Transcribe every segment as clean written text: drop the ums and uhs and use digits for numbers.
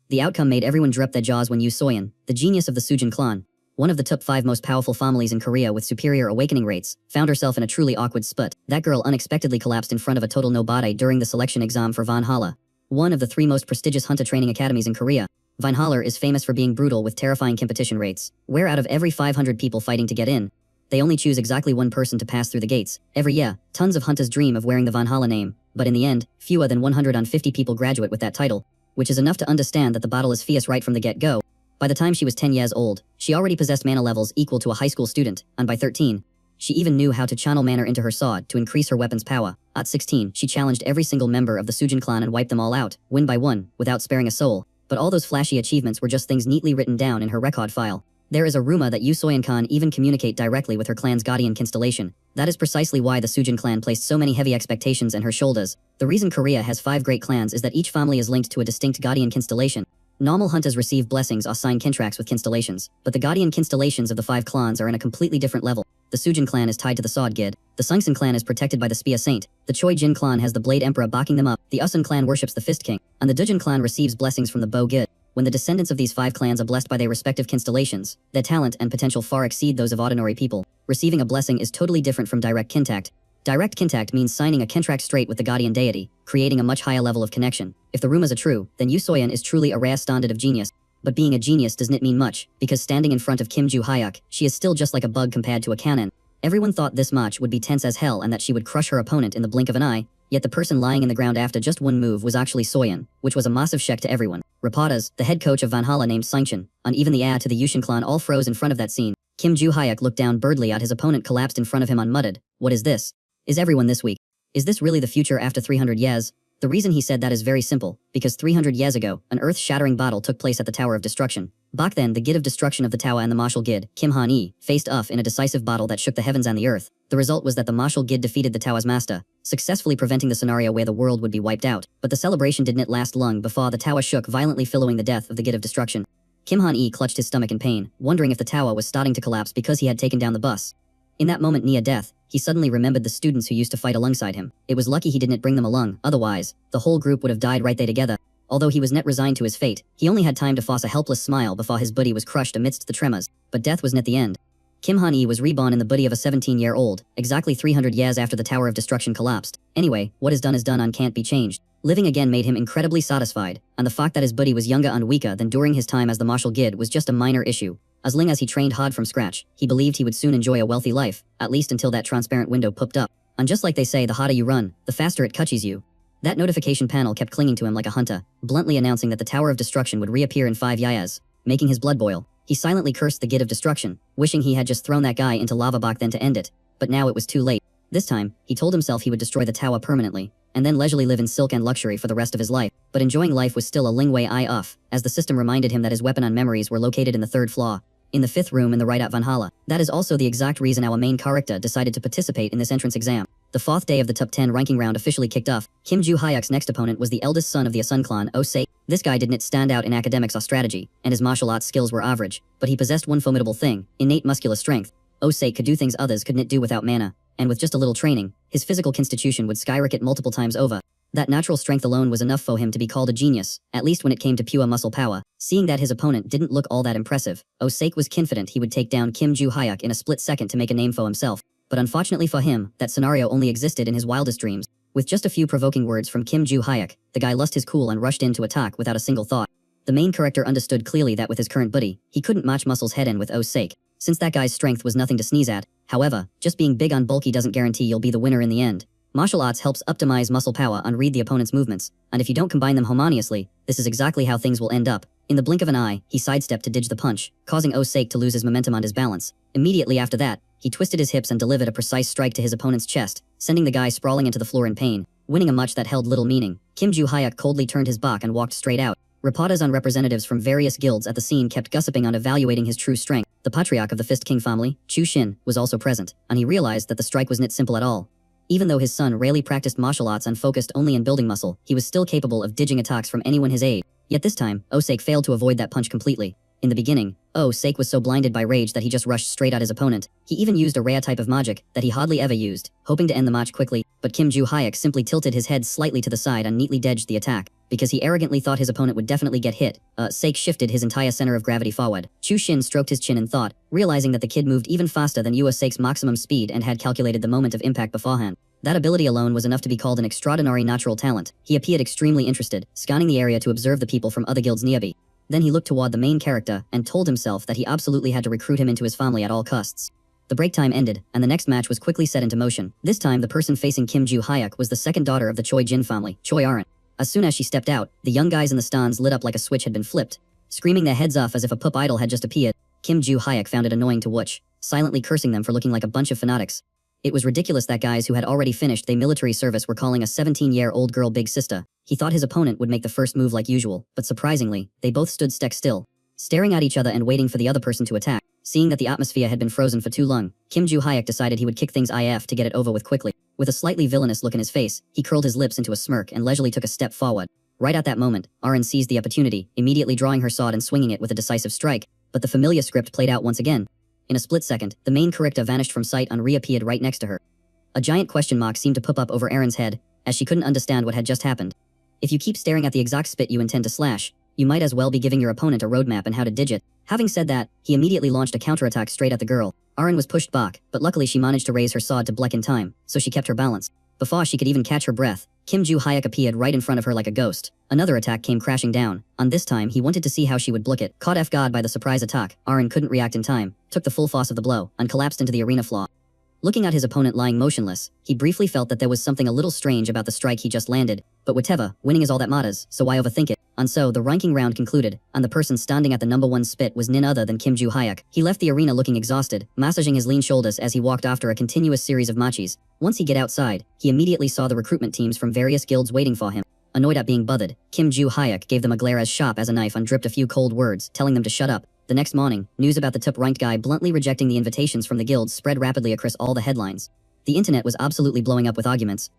The outcome made everyone drop their jaws when Yu Soyeon, the genius of the Sujin clan, one of the top 5 most powerful families in Korea with superior awakening rates, found herself in a truly awkward spot. That girl unexpectedly collapsed in front of a total nobody during the selection exam for Valhalla, one of the 3 most prestigious hunter training academies in Korea. Valhalla is famous for being brutal with terrifying competition rates, where out of every 500 people fighting to get in, they only choose exactly 1 person to pass through the gates. Every year, tons of hunters dream of wearing the Valhalla name, but in the end, fewer than 150 people graduate with that title, which is enough to understand that the battle is fierce right from the get-go. By the time she was 10 years old, she already possessed mana levels equal to a high school student, and by 13, she even knew how to channel mana into her sword to increase her weapon's power. At 16, she challenged every single member of the Sujin clan and wiped them all out, one by one, without sparing a soul. But all those flashy achievements were just things neatly written down in her record file. There is a rumor that Yu Soyeon can even communicate directly with her clan's guardian constellation. That is precisely why the Sujin clan placed so many heavy expectations on her shoulders. The reason Korea has 5 great clans is that each family is linked to a distinct guardian constellation. Normal hunters receive blessings or sign contracts with constellations, but the guardian constellations of the 5 clans are in a completely different level. The Sujin clan is tied to the Sword Gid, the Sungsan clan is protected by the Spear Saint, the Choi Jin clan has the Blade Emperor backing them up, the Usun clan worships the Fist King, and the Dujin clan receives blessings from the Bow Gid. When the descendants of these 5 clans are blessed by their respective constellations, their talent and potential far exceed those of ordinary people. Receiving a blessing is totally different from direct contact. Direct contact means signing a contract straight with the guardian deity, creating a much higher level of connection. If the rumors are true, then Yu Soyeon is truly a rare standard of genius. But being a genius does not mean much, because standing in front of Kim Joo Hyuk, she is still just like a bug compared to a cannon. Everyone thought this match would be tense as hell and that she would crush her opponent in the blink of an eye, yet the person lying in the ground after just 1 move was actually Soyeon, which was a massive shock to everyone. Reporters, the head coach of Valhalla named Sangchin, and even the heir to the Yushin clan all froze in front of that scene. Kim Joo Hyuk looked down birdly at his opponent collapsed in front of him and muttered, "What is this? Is everyone this weak? Is this really the future after 300 years?" The reason he said that is very simple, because 300 years ago, an earth-shattering battle took place at the Tower of Destruction. Back then, the Gid of Destruction of the Tower and the Martial Gid, Kim Han-yi, faced off in a decisive battle that shook the heavens and the earth. The result was that the Martial Gid defeated the Tower's master, successfully preventing the scenario where the world would be wiped out. But the celebration did not last long before the Tower shook violently following the death of the Gid of Destruction. Kim Han-yi clutched his stomach in pain, wondering if the tower was starting to collapse because he had taken down the bus. In that moment near death, he suddenly remembered the students who used to fight alongside him. It was lucky he didn't bring them along, otherwise, the whole group would have died right there together. Although he was not resigned to his fate, he only had time to force a helpless smile before his body was crushed amidst the tremors. But death was not the end. Kim Han-yi was reborn in the body of a 17-year-old, exactly 300 years after the Tower of Destruction collapsed. Anyway, what is done and can't be changed. Living again made him incredibly satisfied, and the fact that his body was younger and weaker than during his time as the Martial Gid was just a minor issue. As long as he trained hard from scratch, he believed he would soon enjoy a wealthy life, at least until that transparent window popped up. And just like they say, the harder you run, the faster it catches you. That notification panel kept clinging to him like a hunter, bluntly announcing that the Tower of Destruction would reappear in 5 years, making his blood boil. He silently cursed the Gid of Destruction, wishing he had just thrown that guy into lava back then to end it. But now it was too late. This time, he told himself he would destroy the tower permanently, and then leisurely live in silk and luxury for the rest of his life. But enjoying life was still a long way off, as the system reminded him that his weapon and memories were located in the 3rd floor, in the 5th room in the right at Valhalla. That is also the exact reason our main character decided to participate in this entrance exam. The 4th day of the top 10 ranking round officially kicked off. Kim Joo Hyuk's next opponent was the eldest son of the Usun clan, Oh Se. This guy didn't stand out in academics or strategy, and his martial arts skills were average, but he possessed one formidable thing, innate muscular strength. Oh Se could do things others couldn't do without mana, and with just a little training, his physical constitution would skyrocket multiple times over. That natural strength alone was enough for him to be called a genius, at least when it came to pure muscle power. Seeing that his opponent didn't look all that impressive, Osake was confident he would take down Kim Joo Hyuk in a split second to make a name for himself. But unfortunately for him, that scenario only existed in his wildest dreams. With just a few provoking words from Kim Joo Hyuk, the guy lost his cool and rushed in to attack without a single thought. The main character understood clearly that with his current buddy, he couldn't match muscles head-in with Osake, since that guy's strength was nothing to sneeze at. However, just being big and bulky doesn't guarantee you'll be the winner in the end. Martial arts helps optimize muscle power and read the opponent's movements, and if you don't combine them harmoniously, this is exactly how things will end up. In the blink of an eye, he sidestepped to dodge the punch, causing Osake to lose his momentum and his balance. Immediately after that, he twisted his hips and delivered a precise strike to his opponent's chest, sending the guy sprawling into the floor in pain, winning a match that held little meaning. Kim Joo Hyuk coldly turned his back and walked straight out. Reporters and representatives from various guilds at the scene kept gossiping on evaluating his true strength. The patriarch of the Fist King family, Chu Shin, was also present, and he realized that the strike was not simple at all. Even though his son rarely practiced martial arts and focused only on building muscle, he was still capable of dodging attacks from anyone his age. Yet this time, Osake failed to avoid that punch completely. In the beginning, Sake was so blinded by rage that he just rushed straight at his opponent. He even used a rare type of magic that he hardly ever used, hoping to end the match quickly, but Kim Joo-hyuk simply tilted his head slightly to the side and neatly dodged the attack. Because he arrogantly thought his opponent would definitely get hit, Sake shifted his entire center of gravity forward. Chu Shin stroked his chin in thought, realizing that the kid moved even faster than Sake's maximum speed and had calculated the moment of impact beforehand. That ability alone was enough to be called an extraordinary natural talent. He appeared extremely interested, scanning the area to observe the people from other guilds nearby. Then he looked toward the main character and told himself that he absolutely had to recruit him into his family at all costs. The break time ended, and the next match was quickly set into motion. This time the person facing Kim Joo-hyuk was the second daughter of the Choi Jin family, Choi Arin. As soon as she stepped out, the young guys in the stands lit up like a switch had been flipped. Screaming their heads off as if a pup idol had just appeared, Kim Joo-hyuk found it annoying to watch, silently cursing them for looking like a bunch of fanatics. It was ridiculous that guys who had already finished their military service were calling a 17-year-old girl big sister. He thought his opponent would make the first move like usual, but surprisingly, they both stood stock still, staring at each other and waiting for the other person to attack. Seeing that the atmosphere had been frozen for too long, Kim Joo-hyuk decided he would kick things IF to get it over with quickly. With a slightly villainous look in his face, he curled his lips into a smirk and leisurely took a step forward. Right at that moment, Arin seized the opportunity, immediately drawing her sword and swinging it with a decisive strike, but the familiar script played out once again. In a split second, the main character vanished from sight and reappeared right next to her. A giant question mark seemed to pop up over Arin's head, as she couldn't understand what had just happened. If you keep staring at the exact spit you intend to slash, you might as well be giving your opponent a roadmap on how to digit. Having said that, he immediately launched a counterattack straight at the girl. Arin was pushed back, but luckily she managed to raise her sword to block in time, so she kept her balance. Before she could even catch her breath, Kim Joo-hyuk appeared right in front of her like a ghost. Another attack came crashing down, and this time he wanted to see how she would block it. Caught off guard by the surprise attack, Arin couldn't react in time, took the full force of the blow, and collapsed into the arena floor. Looking at his opponent lying motionless, he briefly felt that there was something a little strange about the strike he just landed, but whatever, winning is all that matters, so why overthink it? And so, the ranking round concluded, and the person standing at the number 1 spit was none other than Kim Joo-hyuk. He left the arena looking exhausted, massaging his lean shoulders as he walked after a continuous series of matches. Once he got outside, he immediately saw the recruitment teams from various guilds waiting for him. Annoyed at being bothered, Kim Joo-hyuk gave them a glare as sharp as a knife and dripped a few cold words, telling them to shut up. The next morning, news about the top-ranked guy bluntly rejecting the invitations from the guilds spread rapidly across all the headlines. The internet was absolutely blowing up with arguments.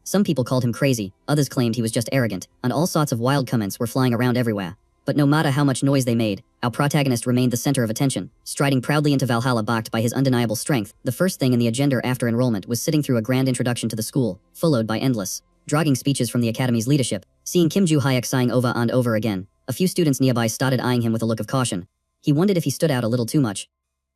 Some people called him crazy, others claimed he was just arrogant, and all sorts of wild comments were flying around everywhere. But no matter how much noise they made, our protagonist remained the center of attention, striding proudly into Valhalla backed by his undeniable strength. The first thing in the agenda after enrollment was sitting through a grand introduction to the school, followed by endless, dragging speeches from the academy's leadership. Seeing Kim Joo-hyuk sighing over and over again, a few students nearby started eyeing him with a look of caution. He wondered if he stood out a little too much.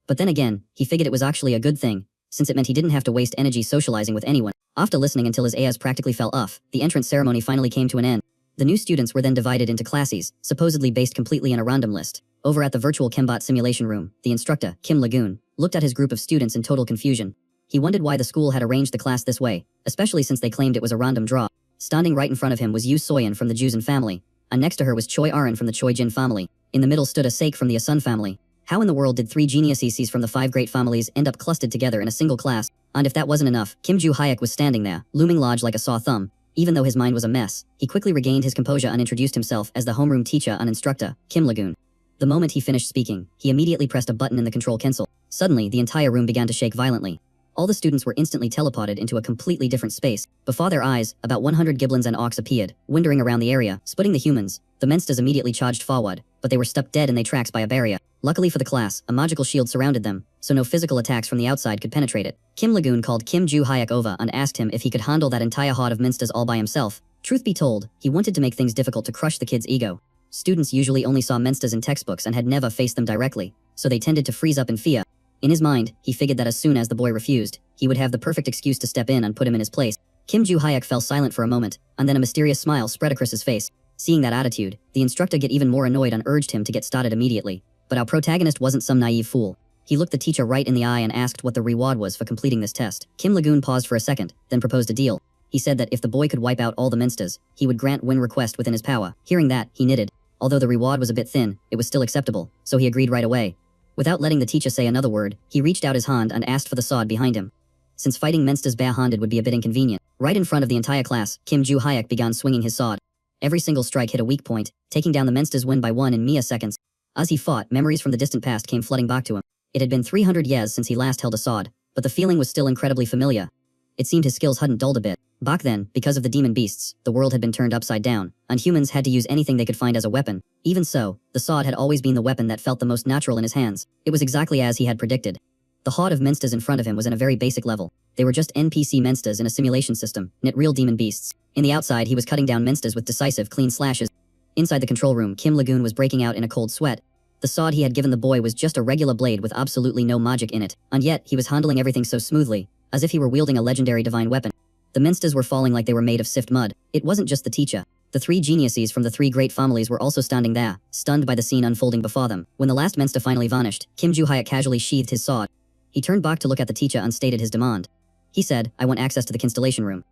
But then again, he figured it was actually a good thing, since it meant he didn't have to waste energy socializing with anyone. After listening until his ears practically fell off, the entrance ceremony finally came to an end. The new students were then divided into classes, supposedly based completely on a random list. Over at the virtual Chembot simulation room, the instructor, Kim Lagoon, looked at his group of students in total confusion. He wondered why the school had arranged the class this way, especially since they claimed it was a random draw. Standing right in front of him was Yoo Soyeon from the Juzin family, and next to her was Choi Arin from the Choi Jin family. In the middle stood a Sake from the Asun family. How in the world did 3 geniuses from the 5 great families end up clustered together in a single class? And if that wasn't enough, Kim Joo-hyuk was standing there, looming large like a sore thumb. Even though his mind was a mess, he quickly regained his composure and introduced himself as the homeroom teacher and instructor, Kim Lagoon. The moment he finished speaking, he immediately pressed a button in the control console. Suddenly, the entire room began to shake violently. All the students were instantly teleported into a completely different space. Before their eyes, about 100 giblins and orcs appeared, wandering around the area, splitting the humans. The mensters immediately charged forward, but they were stuck dead in their tracks by a barrier. Luckily for the class, a magical shield surrounded them, so no physical attacks from the outside could penetrate it. Kim Lagoon called Kim Joo-hyuk over and asked him if he could handle that entire horde of minsters all by himself. Truth be told, he wanted to make things difficult to crush the kid's ego. Students usually only saw minsters in textbooks and had never faced them directly, so they tended to freeze up in fear. In his mind, he figured that as soon as the boy refused, he would have the perfect excuse to step in and put him in his place. Kim Joo-hyuk fell silent for a moment, and then a mysterious smile spread across his face. Seeing that attitude, the instructor got even more annoyed and urged him to get started immediately. But our protagonist wasn't some naive fool. He looked the teacher right in the eye and asked what the reward was for completing this test. Kim Lagoon paused for a second, then proposed a deal. He said that if the boy could wipe out all the minsters, he would grant one request within his power. Hearing that, he knitted. Although the reward was a bit thin, it was still acceptable, so he agreed right away. Without letting the teacher say another word, he reached out his hand and asked for the sword behind him. Since fighting minsters bare-handed would be a bit inconvenient, right in front of the entire class, Kim Joo-hyuk began swinging his sword. Every single strike hit a weak point, taking down the minsters one by one in mere seconds. As he fought, memories from the distant past came flooding back to him. It had been 300 years since he last held a sword, but the feeling was still incredibly familiar. It seemed his skills hadn't dulled a bit. Back then, because of the demon beasts, the world had been turned upside down, and humans had to use anything they could find as a weapon. Even so, the sword had always been the weapon that felt the most natural in his hands. It was exactly as he had predicted. The horde of monsters in front of him was in a very basic level. They were just NPC monsters in a simulation system, not real demon beasts. In the outside, he was cutting down monsters with decisive, clean slashes. Inside the control room, Kim Lagoon was breaking out in a cold sweat. The sword he had given the boy was just a regular blade with absolutely no magic in it, and yet he was handling everything so smoothly, as if he were wielding a legendary divine weapon. The monsters were falling like they were made of sift mud. It wasn't just the teacher. The three geniuses from the three great families were also standing there, stunned by the scene unfolding before them. When the last monster finally vanished, Kim Joo-hyuk casually sheathed his sword. He turned back to look at the teacher and stated his demand. He said, "I want access to the constellation room."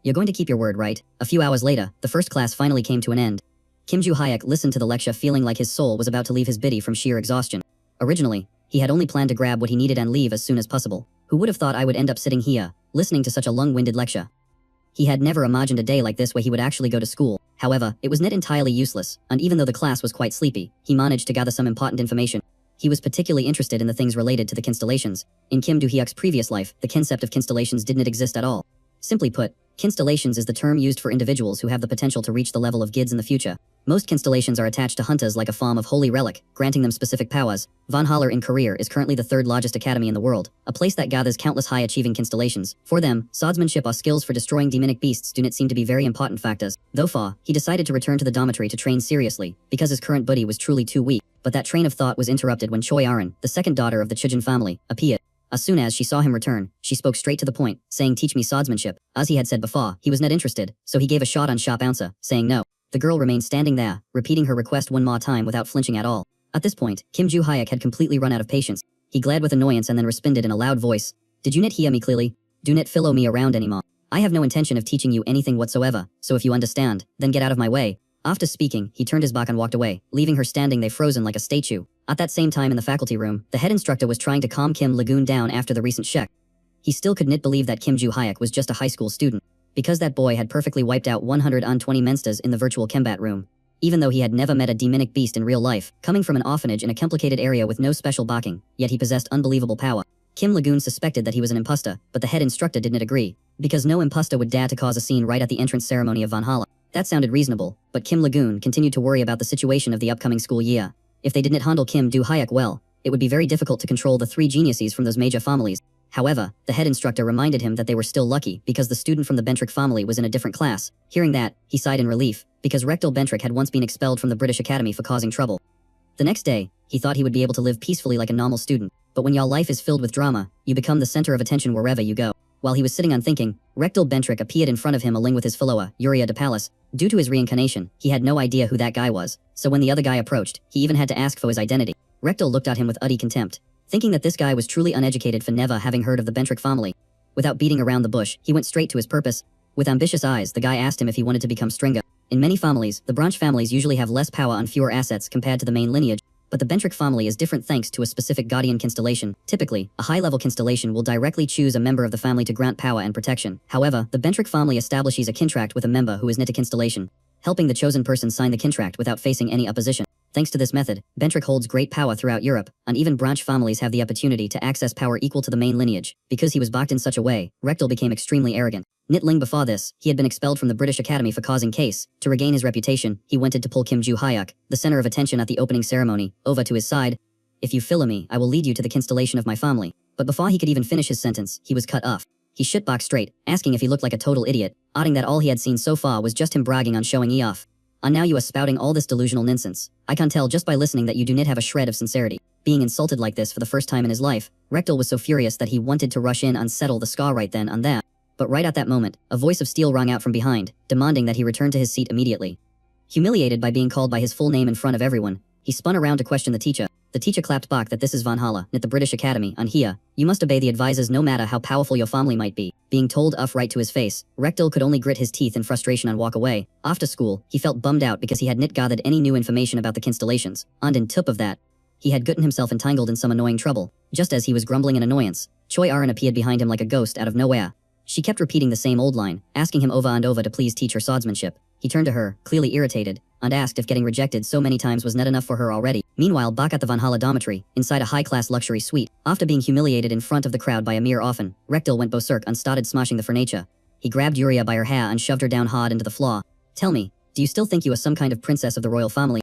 "You're going to keep your word, right?" A few hours later, the first class finally came to an end. Kim Joo-hyuk listened to the lecture feeling like his soul was about to leave his body from sheer exhaustion. Originally, he had only planned to grab what he needed and leave as soon as possible. Who would have thought I would end up sitting here, listening to such a long-winded lecture? He had never imagined a day like this where he would actually go to school. However, it was not entirely useless, and even though the class was quite sleepy, he managed to gather some important information. He was particularly interested in the things related to the constellations. In Kim Joo-hyuk's previous life, the concept of constellations didn't exist at all. Simply put, constellations is the term used for individuals who have the potential to reach the level of gods in the future. Most constellations are attached to hunters like a form of holy relic, granting them specific powers. Valhalla in Korea is currently the third largest academy in the world, a place that gathers countless high-achieving constellations. For them, swordsmanship or skills for destroying demonic beasts do not seem to be very important factors. Though far, he decided to return to the dormitory to train seriously, because his current buddy was truly too weak. But that train of thought was interrupted when Choi Arin, the second daughter of the Chijin family, appeared. As soon as she saw him return, she spoke straight to the point, saying, "Teach me swordsmanship." As he had said before, he was not interested, so he gave a short-on-sharp answer, saying no. The girl remained standing there, repeating her request one more time without flinching at all. At this point, Kim Joo-hyuk had completely run out of patience. He glared with annoyance and then responded in a loud voice. "Did you not hear me clearly? Do not follow me around anymore. I have no intention of teaching you anything whatsoever, so if you understand, then get out of my way." After speaking, he turned his back and walked away, leaving her standing there frozen like a statue. At that same time in the faculty room, the head instructor was trying to calm Kim Lagoon down after the recent shock. He still could not believe that Kim Joo-hyuk was just a high school student, because that boy had perfectly wiped out 120 monsters in the virtual combat room. Even though he had never met a demonic beast in real life, coming from an orphanage in a complicated area with no special backing, yet he possessed unbelievable power. Kim Lagoon suspected that he was an imposter, but the head instructor did not agree, because no imposter would dare to cause a scene right at the entrance ceremony of Valhalla. That sounded reasonable, but Kim Lagoon continued to worry about the situation of the upcoming school year. If they did not handle Kim Joo-hyuk well, it would be very difficult to control the three geniuses from those major families. However, the head instructor reminded him that they were still lucky because the student from the Bentrick family was in a different class. Hearing that, he sighed in relief, because Rectal Bentrick had once been expelled from the British Academy for causing trouble. The next day, he thought he would be able to live peacefully like a normal student, but when your life is filled with drama, you become the center of attention wherever you go. While he was sitting on thinking, Rectal Bentrick appeared in front of him along with his follower, Uriah de Palace. Due to his reincarnation, he had no idea who that guy was, so when the other guy approached, he even had to ask for his identity. Rectal looked at him with utty contempt, thinking that this guy was truly uneducated for never having heard of the Bentrick family. Without beating around the bush, he went straight to his purpose. With ambitious eyes, the guy asked him if he wanted to become Stringer. In many families, the branch families usually have less power and fewer assets compared to the main lineage, but the Bentrick family is different thanks to a specific guardian constellation. Typically, a high-level constellation will directly choose a member of the family to grant power and protection. However, the Bentrick family establishes a contract with a member who is not a constellation, helping the chosen person sign the contract without facing any opposition. Thanks to this method, Bentrick holds great power throughout Europe, and even branch families have the opportunity to access power equal to the main lineage. Because he was backed in such a way, Rectal became extremely arrogant. Nitling before this, he had been expelled from the British Academy for causing case. To regain his reputation, he wanted to pull Kim Joo-hyuk, the center of attention at the opening ceremony, over to his side. "If you follow me, I will lead you to the constellation of my family." But before he could even finish his sentence, he was cut off. He shit back straight, asking if he looked like a total idiot, adding that all he had seen so far was just him bragging on showing E off. "And now you are spouting all this delusional nonsense. I can tell just by listening that you do not have a shred of sincerity." Being insulted like this for the first time in his life, Rectal was so furious that he wanted to rush in and settle the scar right then and there. But right at that moment, a voice of steel rang out from behind, demanding that he return to his seat immediately. Humiliated by being called by his full name in front of everyone, he spun around to question the teacher. The teacher clapped back that this is Valhalla, not the British Academy, and here, you must obey the advisors no matter how powerful your family might be. Being told off right to his face, Rectal could only grit his teeth in frustration and walk away. After school, he felt bummed out because he had not gathered any new information about the constellations, and on top of that, he had gotten himself entangled in some annoying trouble. Just as he was grumbling in annoyance, Choi Arin appeared behind him like a ghost out of nowhere. She kept repeating the same old line, asking him over and over to please teach her swordsmanship. He turned to her, clearly irritated. and asked if getting rejected so many times was not enough for her already. Meanwhile, back at the Valhalla dormitory, inside a high-class luxury suite, after being humiliated in front of the crowd by a mere orphan, Rekdal went berserk and started smashing the furniture. He grabbed Yuria by her hair and shoved her down hard into the floor. "Tell me, do you still think you are some kind of princess of the royal family?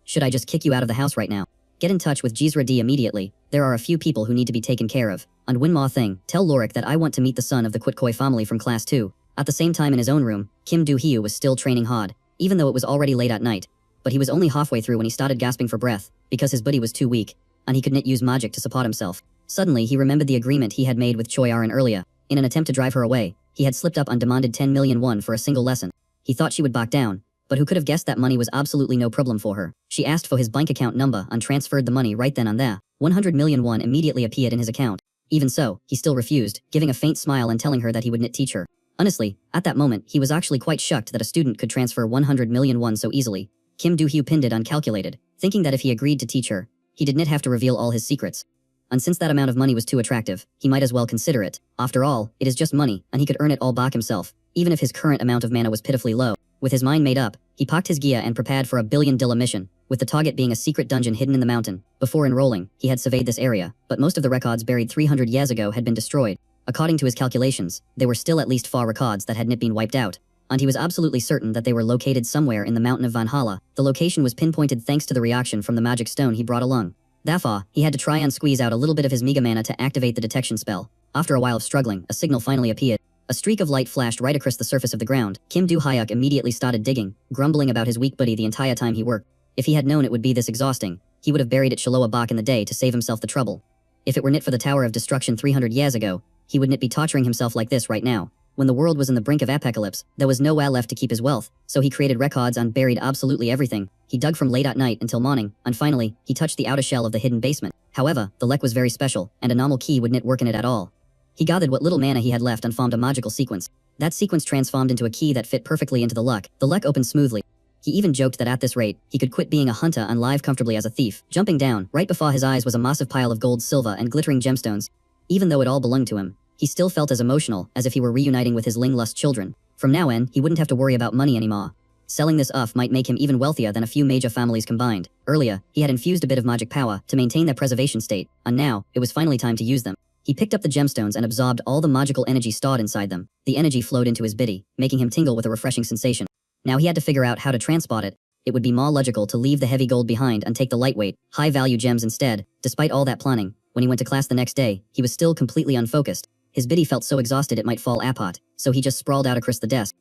Should I just kick you out of the house right now? Get in touch with Jizra D immediately. There are a few people who need to be taken care of. And one more thing, tell Lorik that I want to meet the son of the Kwitkoi family from class 2. At the same time in his own room, Kim Do-hyu was still training hard, even though it was already late at night. But he was only halfway through when he started gasping for breath, because his body was too weak, and he could not use magic to support himself. Suddenly he remembered the agreement he had made with Choi Arin earlier. In an attempt to drive her away, he had slipped up and demanded 10 million won for a single lesson. He thought she would back down, but who could have guessed that money was absolutely no problem for her. She asked for his bank account number and transferred the money right then and there. 100 million won immediately appeared in his account. Even so, he still refused, giving a faint smile and telling her that he would not teach her. Honestly, at that moment, he was actually quite shocked that a student could transfer 100 million won so easily. Kim Do-hyu pinned it uncalculated, thinking that if he agreed to teach her, he did not have to reveal all his secrets. And since that amount of money was too attractive, he might as well consider it. After all, it is just money, and he could earn it all back himself, even if his current amount of mana was pitifully low. With his mind made up, he packed his gear and prepared for a billion-dollar mission, with the target being a secret dungeon hidden in the mountain. Before enrolling, he had surveyed this area, but most of the records buried 300 years ago had been destroyed. According to his calculations, there were still at least 4 records that had not been wiped out, and he was absolutely certain that they were located somewhere in the mountain of Valhalla. The location was pinpointed thanks to the reaction from the magic stone he brought along. Therefore, he had to try and squeeze out a little bit of his Mega Mana to activate the detection spell. After a while of struggling, a signal finally appeared. A streak of light flashed right across the surface of the ground. Kim Do-hyuk immediately started digging, grumbling about his weak body the entire time he worked. If he had known it would be this exhausting, he would have buried it Shiloah back in the day to save himself the trouble. If it were not for the Tower of Destruction 300 years ago, he would not be torturing himself like this right now. When the world was in the brink of apocalypse, there was nowhere left to keep his wealth, so he created records and buried absolutely everything. He dug from late at night until morning, and finally, he touched the outer shell of the hidden basement. However, the lock was very special, and a normal key would not work in it at all. He gathered what little mana he had left and formed a magical sequence. That sequence transformed into a key that fit perfectly into the lock. The lock opened smoothly. He even joked that at this rate, he could quit being a hunter and live comfortably as a thief. Jumping down, right before his eyes was a massive pile of gold, silver, and glittering gemstones. Even though it all belonged to him, he still felt as emotional as if he were reuniting with his Ling-lust children. From now on, he wouldn't have to worry about money anymore. Selling this off might make him even wealthier than a few major families combined. Earlier, he had infused a bit of magic power to maintain their preservation state, and now, it was finally time to use them. He picked up the gemstones and absorbed all the magical energy stored inside them. The energy flowed into his body, making him tingle with a refreshing sensation. Now he had to figure out how to transport it. It would be more logical to leave the heavy gold behind and take the lightweight, high-value gems instead. Despite all that planning, when he went to class the next day, he was still completely unfocused. His body felt so exhausted it might fall apart, so he just sprawled out across the desk.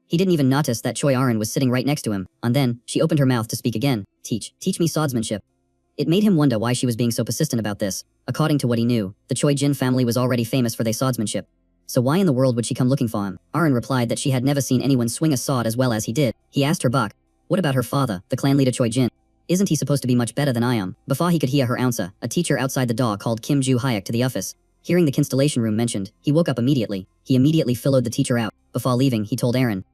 He didn't even notice that Choi Arin was sitting right next to him, and then, she opened her mouth to speak again. Teach me swordsmanship. It made him wonder why she was being so persistent about this. According to what he knew, the Choi Jin family was already famous for their swordsmanship. So why in the world would she come looking for him? Arin replied that she had never seen anyone swing a sword as well as he did. He asked her back, what about her father, the clan leader Choi Jin? Isn't he supposed to be much better than I am? Before he could hear her answer, a teacher outside the door called Kim Do-hyuk to the office. Hearing the constellation room mentioned, he woke up immediately. He immediately followed the teacher out. Before leaving, he told Arin,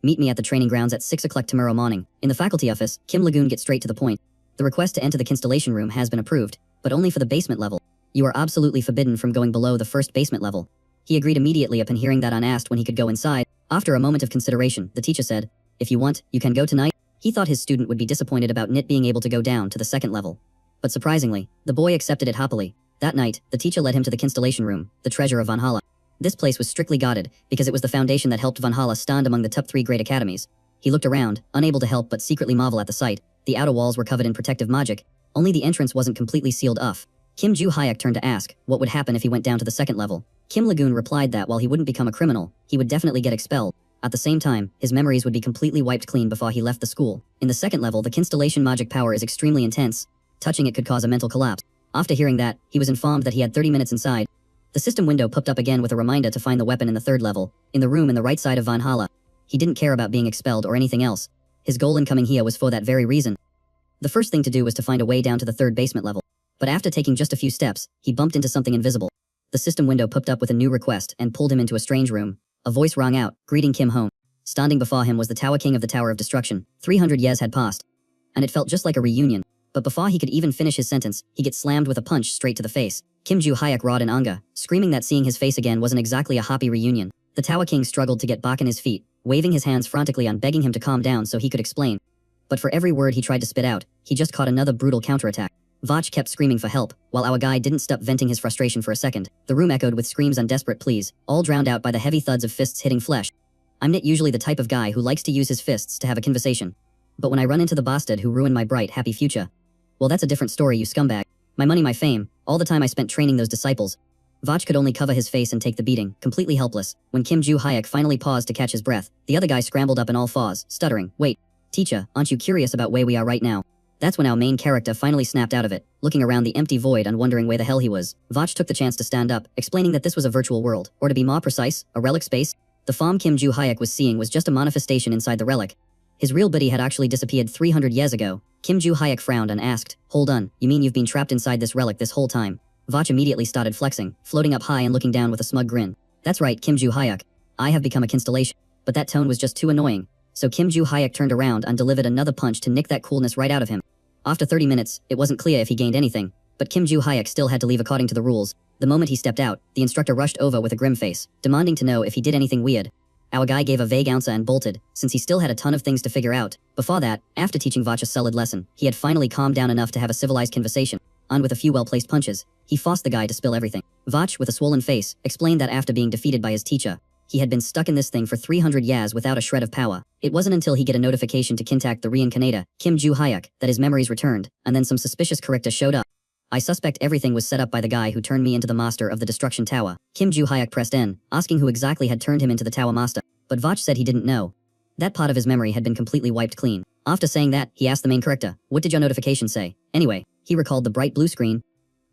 meet me at the training grounds at 6 o'clock tomorrow morning. In the faculty office, Kim Lagoon gets straight to the point. The request to enter the constellation room has been approved, but only for the basement level. You are absolutely forbidden from going below the first basement level. He agreed immediately upon hearing that and asked when he could go inside. After a moment of consideration, the teacher said, if you want, you can go tonight. He thought his student would be disappointed about not being able to go down to the second level. But surprisingly, the boy accepted it happily. That night, the teacher led him to the constellation room, the treasure of Valhalla. This place was strictly guarded, because it was the foundation that helped Valhalla stand among the top 3 great academies. He looked around, unable to help but secretly marvel at the sight. The outer walls were covered in protective magic. Only the entrance wasn't completely sealed off. Kim Do-hyuk turned to ask what would happen if he went down to the second level. Kim Lagoon replied that while he wouldn't become a criminal, he would definitely get expelled. At the same time, his memories would be completely wiped clean before he left the school. In the second level, the constellation magic power is extremely intense. Touching it could cause a mental collapse. After hearing that, he was informed that he had 30 minutes inside. The system window popped up again with a reminder to find the weapon in the third level, in the room in the right side of Valhalla. He didn't care about being expelled or anything else. His goal in coming here was for that very reason. The first thing to do was to find a way down to the third basement level. But after taking just a few steps, he bumped into something invisible. The system window popped up with a new request and pulled him into a strange room. A voice rang out, greeting Kim home. Standing before him was the Tower King of the Tower of Destruction. 300 years had passed, and it felt just like a reunion. But before he could even finish his sentence, he gets slammed with a punch straight to the face. Kim Do-hyuk roared in anger, screaming that seeing his face again wasn't exactly a happy reunion. The Tower King struggled to get back on his feet, waving his hands frantically and begging him to calm down so he could explain. but for every word he tried to spit out, he just caught another brutal counterattack. Vach kept screaming for help, while our guy didn't stop venting his frustration for a second. The room echoed with screams and desperate pleas, all drowned out by the heavy thuds of fists hitting flesh. I'm not usually the type of guy who likes to use his fists to have a conversation. But when I run into the bastard who ruined my bright, happy future, well, that's a different story, you scumbag. My money, my fame, all the time I spent training those disciples. Vach could only cover his face and take the beating, completely helpless. When Kim Joo-hyuk finally paused to catch his breath, the other guy scrambled up in all fours, stuttering, "Wait, teacher, aren't you curious about where we are right now?" That's when our main character finally snapped out of it, looking around the empty void and wondering where the hell he was. Vach took the chance to stand up, explaining that this was a virtual world, or to be more precise, a relic space. The farm Kim Joo-hyuk was seeing was just a manifestation inside the relic. His real body had actually disappeared 300 years ago. Kim Joo-hyuk frowned and asked, "Hold on, you mean you've been trapped inside this relic this whole time?" Vach immediately started flexing, floating up high and looking down with a smug grin. "That's right, Kim Joo-hyuk. I have become a constellation." But that tone was just too annoying. So Kim Joo-hyuk turned around and delivered another punch to nick that coolness right out of him. After 30 minutes, it wasn't clear if he gained anything, but Kim Joo-hyuk still had to leave according to the rules. The moment he stepped out, the instructor rushed over with a grim face, demanding to know if he did anything weird. Our guy gave a vague answer and bolted, since he still had a ton of things to figure out. Before that, after teaching Vach a solid lesson, he had finally calmed down enough to have a civilized conversation. And with a few well-placed punches, he forced the guy to spill everything. Vach, with a swollen face, explained that after being defeated by his teacher, he had been stuck in this thing for 300 years without a shred of power. It wasn't until he get a notification to contact the reincarnator, Kim Joo-hyuk, that his memories returned, and then some suspicious character showed up. I suspect everything was set up by the guy who turned me into the master of the Destruction Tower. Kim Joo-hyuk pressed in, asking who exactly had turned him into the Tower Master, but Vach said he didn't know. That part of his memory had been completely wiped clean. After saying that, he asked the main character, "What did your notification say?" Anyway, he recalled the bright blue screen.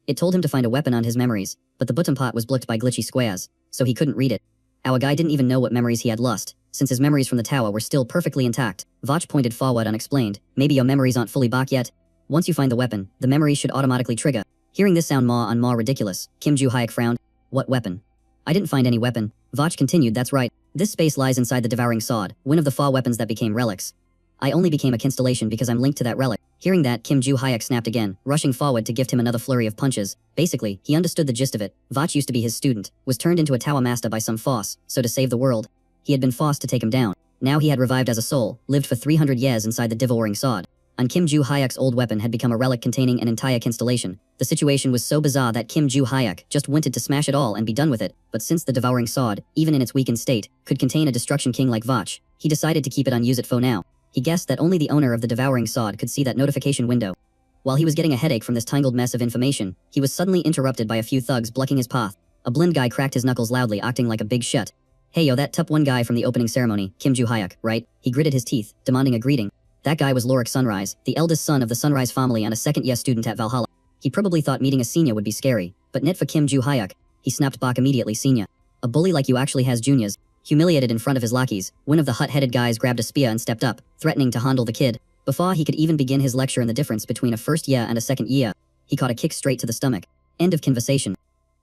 It told him to find a weapon on his memories, but the button part was blocked by glitchy squares, so he couldn't read it. Our guy didn't even know what memories he had lost, since his memories from the tower were still perfectly intact. Vach pointed forward and explained, "Maybe your memories aren't fully back yet. Once you find the weapon, the memories should automatically trigger." Hearing this sound more and more ridiculous, Kim Joo-hyuk frowned. "What weapon?" "I didn't find any weapon." Vach continued, "That's right. This space lies inside the Devouring Sword, one of the 4 weapons that became relics. I only became a constellation because I'm linked to that relic." Hearing that, Kim Joo-hyuk snapped again, rushing forward to gift him another flurry of punches. Basically, he understood the gist of it. Vach used to be his student, was turned into a Tower Master by some force, so to save the world, he had been forced to take him down. Now he had revived as a soul, lived for 300 years inside the Devouring Sword, and Kim Joo-hyuk's old weapon had become a relic containing an entire constellation. The situation was so bizarre that Kim Joo-hyuk just wanted to smash it all and be done with it, but since the Devouring Sword, even in its weakened state, could contain a Destruction King like Vach, he decided to keep it and use it for now. He guessed that only the owner of the Devouring Sword could see that notification window. While he was getting a headache from this tangled mess of information, he was suddenly interrupted by a few thugs blocking his path. A blind guy cracked his knuckles loudly, acting like a big shit. "Hey yo, that top one guy from the opening ceremony, Kim Joo-hyuk, right?" He gritted his teeth, demanding a greeting. That guy was Lorik Sunrise, the eldest son of the Sunrise family and a second-year student at Valhalla. He probably thought meeting a senior would be scary, but not for Kim Joo-hyuk. He snapped back immediately, "Senior? A bully like you actually has juniors." Humiliated in front of his lackeys, one of the hut-headed guys grabbed a spear and stepped up, threatening to handle the kid. Before he could even begin his lecture on the difference between a first year and a second year, he caught a kick straight to the stomach. End of conversation.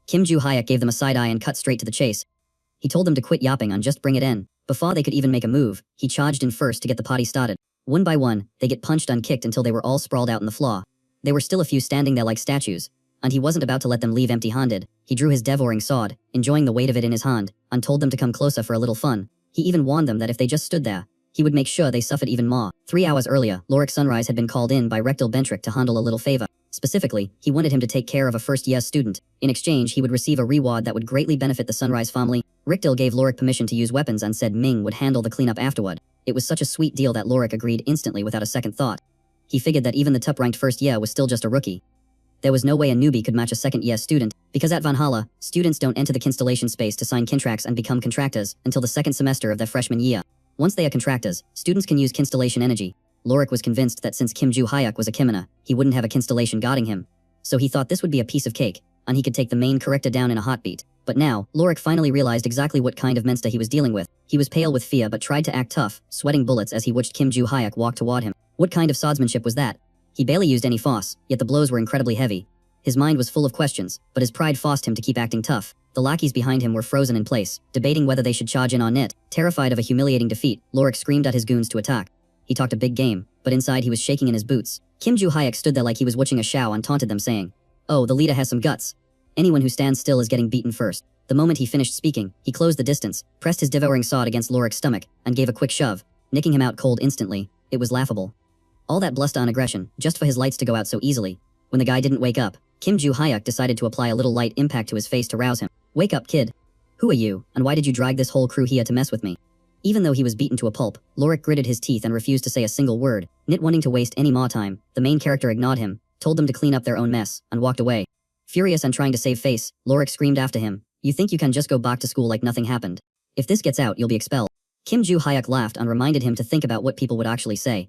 Kim Joo-hyuk gave them a side eye and cut straight to the chase. He told them to quit yapping and just bring it in. Before they could even make a move, he charged in first to get the party started. One by one, they get punched and kicked until they were all sprawled out on the floor. There were still a few standing there like statues, and he wasn't about to let them leave empty-handed. He drew his devouring sword, enjoying the weight of it in his hand, and told them to come closer for a little fun. He even warned them that if they just stood there, he would make sure they suffered even more. 3 hours earlier, Lorik Sunrise had been called in by Rectal Bentrick to handle a little favor. Specifically, he wanted him to take care of a first-year student. In exchange, he would receive a reward that would greatly benefit the Sunrise family. Rectal gave Lorik permission to use weapons and said Ming would handle the cleanup afterward. It was such a sweet deal that Lorik agreed instantly without a second thought. He figured that even the top-ranked first year was still just a rookie. There was no way a newbie could match a second-year student, because at Valhalla, students don't enter the constellation space to sign contracts and become contractors until the second semester of their freshman year. Once they are contractors, students can use constellation energy. Lorik was convinced that since Kim Joo-hyuk was a Kimina, he wouldn't have a constellation guarding him. So he thought this would be a piece of cake, and he could take the main character down in a heartbeat. But now, Lorik finally realized exactly what kind of monster he was dealing with. He was pale with fear but tried to act tough, sweating bullets as he watched Kim Joo-hyuk walk toward him. What kind of swordsmanship was that? He barely used any force, yet the blows were incredibly heavy. His mind was full of questions, but his pride forced him to keep acting tough. The lackeys behind him were frozen in place, debating whether they should charge in on it. Terrified of a humiliating defeat, Lorik screamed at his goons to attack. He talked a big game, but inside he was shaking in his boots. Kim Joo-hyuk stood there like he was watching a show and taunted them saying, "Oh, the leader has some guts. Anyone who stands still is getting beaten first." The moment he finished speaking, he closed the distance, pressed his devouring sword against Lorik's stomach, and gave a quick shove, nicking him out cold instantly. It was laughable. All that bluster and aggression, just for his lights to go out so easily. When the guy didn't wake up, Kim Joo-hyuk decided to apply a little light impact to his face to rouse him. Wake up, kid. Who are you, and why did you drag this whole crew here to mess with me? Even though he was beaten to a pulp, Lorik gritted his teeth and refused to say a single word. Not wanting to waste any more time, the main character ignored him, told them to clean up their own mess, and walked away. Furious and trying to save face, Lorik screamed after him, "You think you can just go back to school like nothing happened? If this gets out, you'll be expelled." Kim Joo-hyuk laughed and reminded him to think about what people would actually say.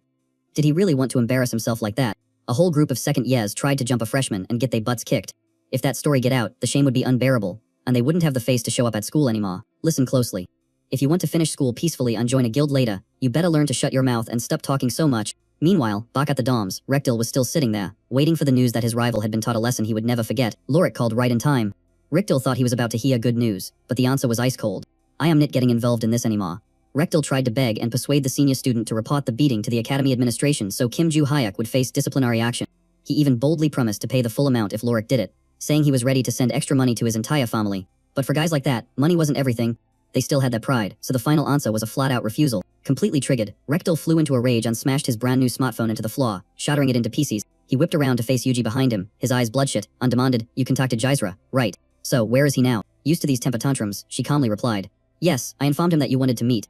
Did he really want to embarrass himself like that? A whole group of second years tried to jump a freshman and get their butts kicked. If that story get out, the shame would be unbearable, and they wouldn't have the face to show up at school anymore. Listen closely. If you want to finish school peacefully and join a guild later, you better learn to shut your mouth and stop talking so much. Meanwhile, back at the dorms, Rekdal was still sitting there, waiting for the news that his rival had been taught a lesson he would never forget. Lorik called right in time. Rekdal thought he was about to hear good news, but the answer was ice cold. "I am not getting involved in this anymore." Rekdal tried to beg and persuade the senior student to report the beating to the academy administration so Kim Joo-hyuk would face disciplinary action. He even boldly promised to pay the full amount if Lorik did it, saying he was ready to send extra money to his entire family. But for guys like that, money wasn't everything. They still had their pride, so the final answer was a flat-out refusal. Completely triggered, Rekdal flew into a rage and smashed his brand new smartphone into the floor, shattering it into pieces. He whipped around to face Yuji behind him, his eyes bloodshot, and demanded, "You contacted Jaisra, right? So, where is he now?" Used to these temper tantrums, she calmly replied, "Yes, I informed him that you wanted to meet.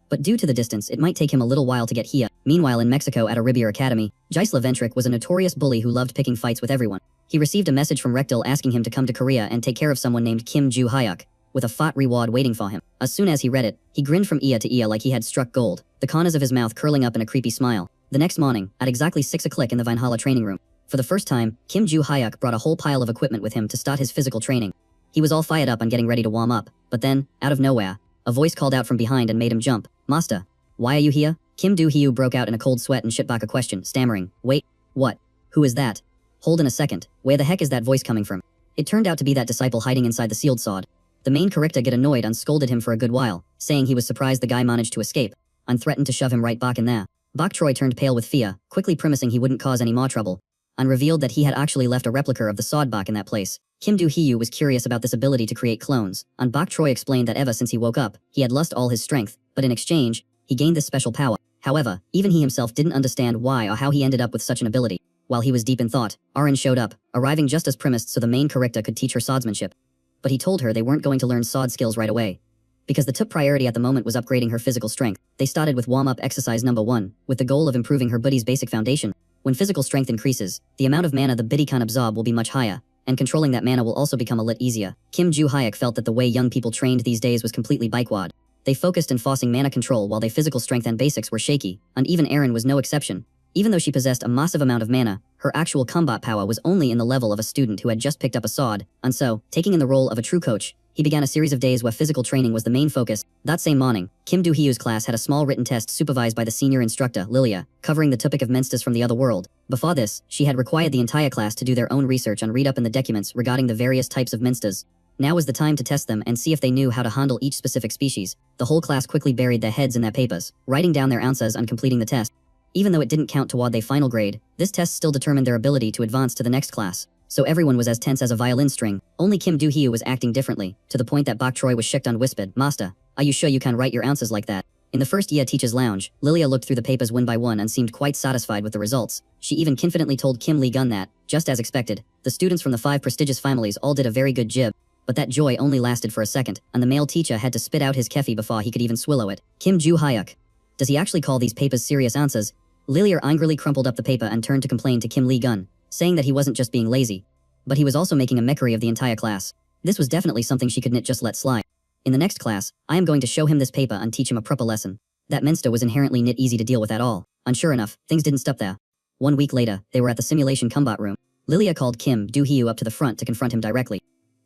But due to the distance, it might take him a little while to get here." Meanwhile in Mexico at a Rivier Academy, Jaisla Ventrik was a notorious bully who loved picking fights with everyone. He received a message from Rekdal asking him to come to Korea and take care of someone named Kim Joo-hyuk, with a fat reward waiting for him. As soon as he read it, he grinned from ear to ear like he had struck gold, the corners of his mouth curling up in a creepy smile. The next morning, at exactly 6 o'clock in the Valhalla training room, for the first time, Kim Joo-hyuk brought a whole pile of equipment with him to start his physical training. He was all fired up and getting ready to warm up, but then, out of nowhere, a voice called out from behind and made him jump. "Master, why are you here?" Kim Doo-hyuk broke out in a cold sweat and shit back a question, stammering, "Wait, what? Who is that? Hold on a second, where the heck is that voice coming from?" It turned out to be that disciple hiding inside the sealed sword. The main character get annoyed and scolded him for a good while, saying he was surprised the guy managed to escape, and threatened to shove him right back in there. Bok Troy turned pale with fear, quickly promising he wouldn't cause any more trouble, and revealed that he had actually left a replica of the sword back in that place. Kim Doo-hyuk was curious about this ability to create clones, and Bok Troy explained that ever since he woke up, he had lost all his strength, but in exchange, he gained this special power. However, even he himself didn't understand why or how he ended up with such an ability. While he was deep in thought, Arin showed up, arriving just as premised so the main character could teach her swordsmanship. But he told her they weren't going to learn sword skills right away, because the top priority at the moment was upgrading her physical strength. They started with warm-up exercise number 1, with the goal of improving her body's basic foundation. When physical strength increases, the amount of mana the body can absorb will be much higher, and controlling that mana will also become a lot easier. Kim Joo-hyuk felt that the way young people trained these days was completely backward. They focused on forcing mana control while their physical strength and basics were shaky, and even Arin was no exception. Even though she possessed a massive amount of mana, her actual combat power was only in the level of a student who had just picked up a sword, and so, taking in the role of a true coach, he began a series of days where physical training was the main focus. That same morning, Kim Doo-hyuk's class had a small written test supervised by the senior instructor, Lilia, covering the topic of monsters from the other world. Before this, she had required the entire class to do their own research and read up in the documents regarding the various types of monsters. Now was the time to test them and see if they knew how to handle each specific species. The whole class quickly buried their heads in their papers, writing down their answers and completing the test. Even though it didn't count toward their final grade, this test still determined their ability to advance to the next class. So everyone was as tense as a violin string. Only Kim Doo-hyuk was acting differently, to the point that Bok Troy was shocked and whispered, "Master, are you sure you can write your answers like that?" In the first year teacher's lounge, Lilia looked through the papers one by one and seemed quite satisfied with the results. She even confidently told Kim Lee-gun that, just as expected, the students from the 5 prestigious families all did a very good job. But that joy only lasted for a second, and the male teacher had to spit out his keffy before he could even swallow it. Kim Joo-hyuk. Does he actually call these papers serious answers? Lilia angrily crumpled up the paper and turned to complain to Kim Lee-gun, saying that he wasn't just being lazy, but he was also making a mockery of the entire class. This was definitely something she could not just let slide. In the next class, I am going to show him this paper and teach him a proper lesson. That monster was inherently not easy to deal with at all, and sure enough, things didn't stop there. 1 week later, they were at the simulation combat room. Lilia called Kim Doo-hyuk up to the front to confront him directly.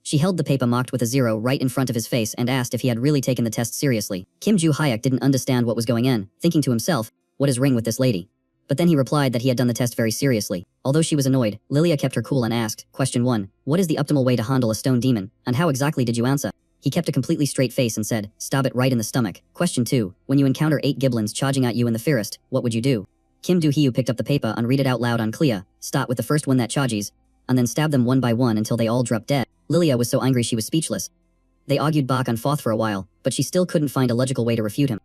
She held the paper marked with a 0 right in front of his face and asked if he had really taken the test seriously. Kim Joo-hyuk didn't understand what was going on, thinking to himself, what is wrong with this lady? But then he replied that he had done the test very seriously. Although she was annoyed, Lilia kept her cool and asked, Question 1, what is the optimal way to handle a stone demon, and how exactly did you answer? He kept a completely straight face and said, stab it right in the stomach. Question 2, when you encounter 8 giblins charging at you in the forest, what would you do? Kim Doo-hyuk picked up the paper and read it out loud and clear, start with the first one that charges, and then stab them one by one until they all drop dead. Lilia was so angry she was speechless. They argued back and forth for a while, but she still couldn't find a logical way to refute him.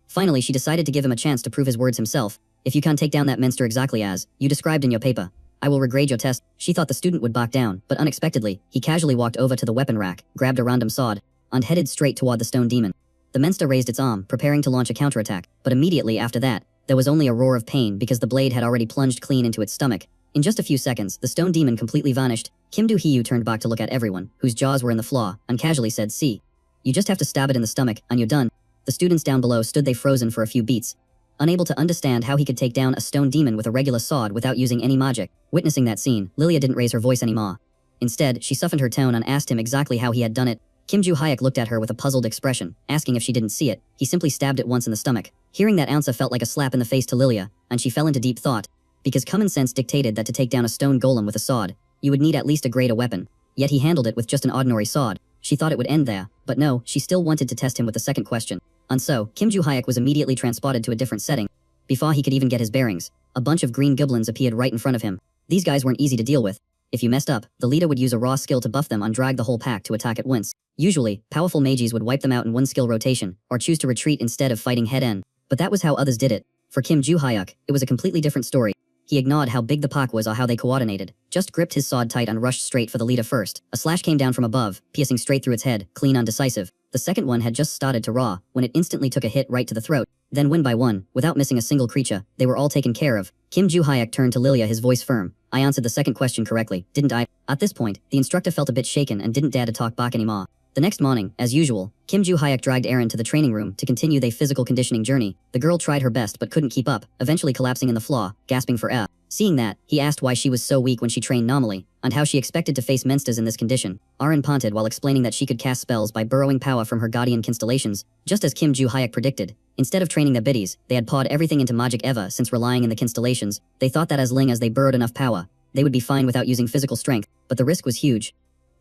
Finally, she decided to give him a chance to prove his words himself. If you can't take down that monster exactly as you described in your paper, I will regrade your test. She thought the student would back down, but unexpectedly, he casually walked over to the weapon rack, grabbed a random sword, and headed straight toward the stone demon. The monster raised its arm, preparing to launch a counterattack, but immediately after that, there was only a roar of pain because the blade had already plunged clean into its stomach. In just a few seconds, the stone demon completely vanished. Kim Do-hyu turned back to look at everyone, whose jaws were in the floor, and casually said, "See. You just have to stab it in the stomach, and you're done." The students down below stood they frozen for a few beats, unable to understand how he could take down a stone demon with a regular sword without using any magic. Witnessing that scene, Lilia didn't raise her voice anymore. Instead, she softened her tone and asked him exactly how he had done it. Kim Joo-hyuk looked at her with a puzzled expression, asking if she didn't see it. He simply stabbed it once in the stomach. Hearing that answer felt like a slap in the face to Lilia, and she fell into deep thought. Because common sense dictated that to take down a stone golem with a sword, you would need at least a greater weapon. Yet he handled it with just an ordinary sword. She thought it would end there, but no, she still wanted to test him with the second question. And so, Kim Joo-hyuk was immediately transported to a different setting. Before he could even get his bearings, a bunch of green goblins appeared right in front of him. These guys weren't easy to deal with. If you messed up, the leader would use a raw skill to buff them and drag the whole pack to attack at once. Usually, powerful mages would wipe them out in one skill rotation, or choose to retreat instead of fighting head-on. But that was how others did it. For Kim Joo-hyuk, it was a completely different story. He ignored how big the pack was or how they coordinated, just gripped his sword tight and rushed straight for the leader first. A slash came down from above, piercing straight through its head, clean and decisive. The second one had just started to raw, when it instantly took a hit right to the throat. Then one by one, without missing a single creature, they were all taken care of. Kim Joo-hyuk turned to Lilia, his voice firm. "I answered the second question correctly, didn't I?" At this point, the instructor felt a bit shaken and didn't dare to talk back anymore. The next morning, as usual, Kim Joo-hyuk dragged Erin to the training room to continue their physical conditioning journey. The girl tried her best but couldn't keep up, eventually collapsing in the floor, gasping for air. Seeing that, he asked why she was so weak when she trained normally, and how she expected to face monsters in this condition. Erin panted while explaining that she could cast spells by burrowing power from her guardian constellations, just as Kim Joo-hyuk predicted. Instead of training their biddies, they had poured everything into magic ever since relying on the constellations. They thought that as long as they burrowed enough power, they would be fine without using physical strength, but the risk was huge.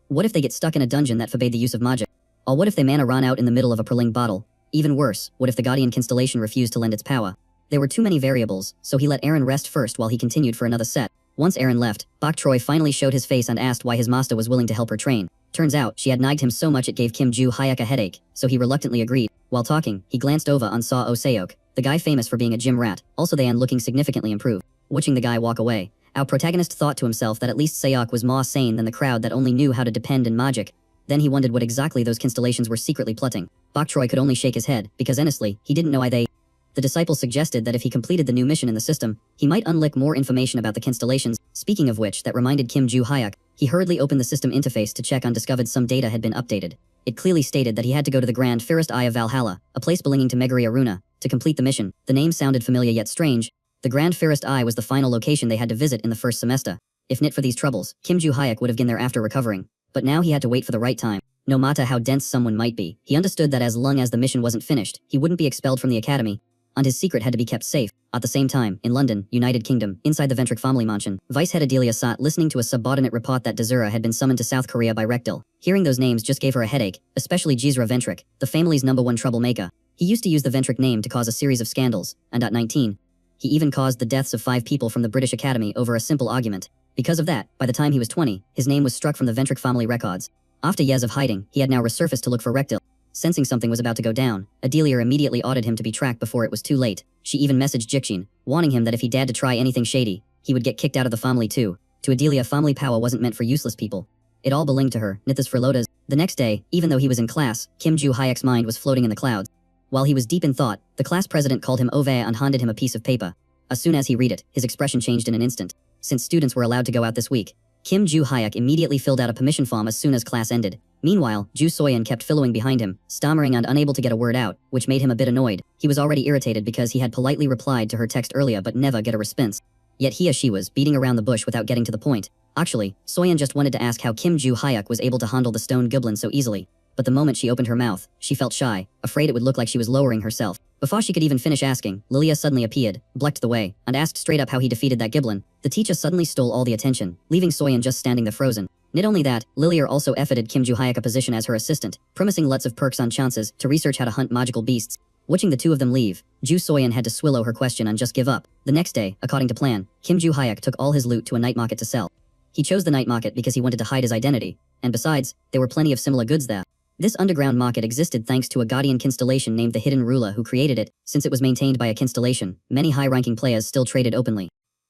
What if they get stuck in a dungeon that forbade the use of magic? Or what if their mana ran out in the middle of a prolonged battle? Even worse, what if the guardian constellation refused to lend its power? There were too many variables, so he let Erin rest first while he continued for another set. Once Erin left, Bok Troy finally showed his face and asked why his master was willing to help her train. Turns out, she had nagged him so much it gave Kim Joo-hyuk a headache, so he reluctantly agreed. While talking, he glanced over and saw Oh Seok, the guy famous for being a gym rat, also they and looking significantly improved. Watching the guy walk away, our protagonist thought to himself that at least Seok was more sane than the crowd that only knew how to depend on magic. Then he wondered what exactly those constellations were secretly plotting. Bok Troy could only shake his head, because honestly, he didn't know why they. The disciple suggested that if he completed the new mission in the system, he might unlock more information about the constellations. Speaking of which, that reminded Kim Joo-hyuk, he hurriedly opened the system interface to check and discovered some data had been updated. It clearly stated that he had to go to the Grand First Eye of Valhalla, a place belonging to Megari Aruna, to complete the mission. The name sounded familiar yet strange. The Grand First Eye was the final location they had to visit in the first semester. If not for these troubles, Kim Joo-hyuk would have been there after recovering. But now he had to wait for the right time. No matter how dense someone might be, he understood that as long as the mission wasn't finished, he wouldn't be expelled from the academy, and his secret had to be kept safe. At the same time, in London, United Kingdom, inside the Ventric family mansion, Vice-head Adelia sat listening to a subordinate report that Dazura had been summoned to South Korea by Rekdal. Hearing those names just gave her a headache, especially Jizra Ventric, the family's #1 troublemaker. He used to use the Ventric name to cause a series of scandals, and at 19, he even caused the deaths of 5 people from the British Academy over a simple argument. Because of that, by the time he was 20, his name was struck from the Ventric family records. After years of hiding, he had now resurfaced to look for Rekdal. Sensing something was about to go down, Adelia immediately ordered him to be tracked before it was too late. She even messaged Jixin, warning him that if he dared to try anything shady, he would get kicked out of the family too. To Adelia, family power wasn't meant for useless people. It all belonged to her, Nithis for Lotas. The next day, even though he was in class, Kim Joo-hyuk's mind was floating in the clouds. While he was deep in thought, the class president called him over and handed him a piece of paper. As soon as he read it, his expression changed in an instant. Since students were allowed to go out this week, Kim Joo-hyuk immediately filled out a permission form as soon as class ended. Meanwhile, Ju Soyeon kept following behind him, stammering and unable to get a word out, which made him a bit annoyed. He was already irritated because he had politely replied to her text earlier but never get a response. Yet he or she was beating around the bush without getting to the point. Actually, Soyeon just wanted to ask how Kim Joo-hyuk was able to handle the stone goblin so easily. But the moment she opened her mouth, she felt shy, afraid it would look like she was lowering herself. Before she could even finish asking, Lilia suddenly appeared, blocked the way, and asked straight up how he defeated that goblin. The teacher suddenly stole all the attention, leaving Soyeon just standing there frozen. Not only that, Lilia also offered Kim Joo-hyuk a position as her assistant, promising lots of perks on chances to research how to hunt magical beasts. Watching the two of them leave, Ju Soyeon had to swallow her question and just give up. The next day, according to plan, Kim Joo-hyuk took all his loot to a night market to sell. He chose the night market because he wanted to hide his identity, and besides, there were plenty of similar goods there. This underground market existed thanks to a guardian constellation named the Hidden Ruler who created it. Since it was maintained by a constellation, many high-ranking players still traded openly.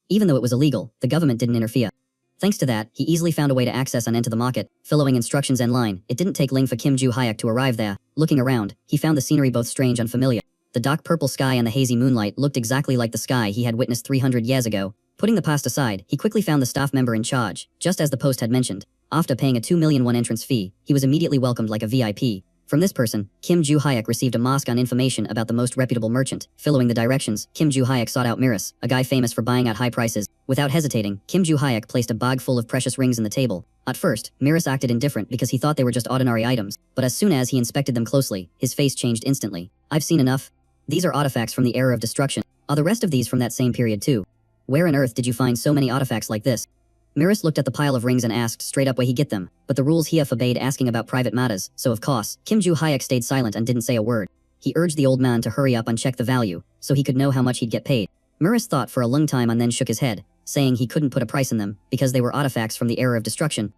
Even though it was illegal, the government didn't interfere. Thanks to that, he easily found a way to access and enter the market, following instructions online. It didn't take long for Kim Joo-hyuk to arrive there. Looking around, he found the scenery both strange and familiar. The dark purple sky and the hazy moonlight looked exactly like the sky he had witnessed 300 years ago. Putting the past aside, he quickly found the staff member in charge, just as the post had mentioned. After paying a 2 million won entrance fee, he was immediately welcomed like a VIP. From this person, Kim Joo-hyuk received a mask on information about the most reputable merchant. Following the directions, Kim Joo-hyuk sought out Miras, a guy famous for buying at high prices. Without hesitating, Kim Joo-hyuk placed a bag full of precious rings on the table. At first, Miras acted indifferent because he thought they were just ordinary items, but as soon as he inspected them closely, his face changed instantly. "I've seen enough. These are artifacts from the era of destruction. Are the rest of these from that same period too? Where on earth did you find so many artifacts like this?" Miras looked at the pile of rings and asked straight up where he get them, but the rules here forbade asking about private matters, so of course, Kim Joo-hyuk stayed silent and didn't say a word. He urged the old man to hurry up and check the value, so he could know how much he'd get paid. Miras thought for a long time and then shook his head, saying he couldn't put a price on them, because they were artifacts from the era of destruction.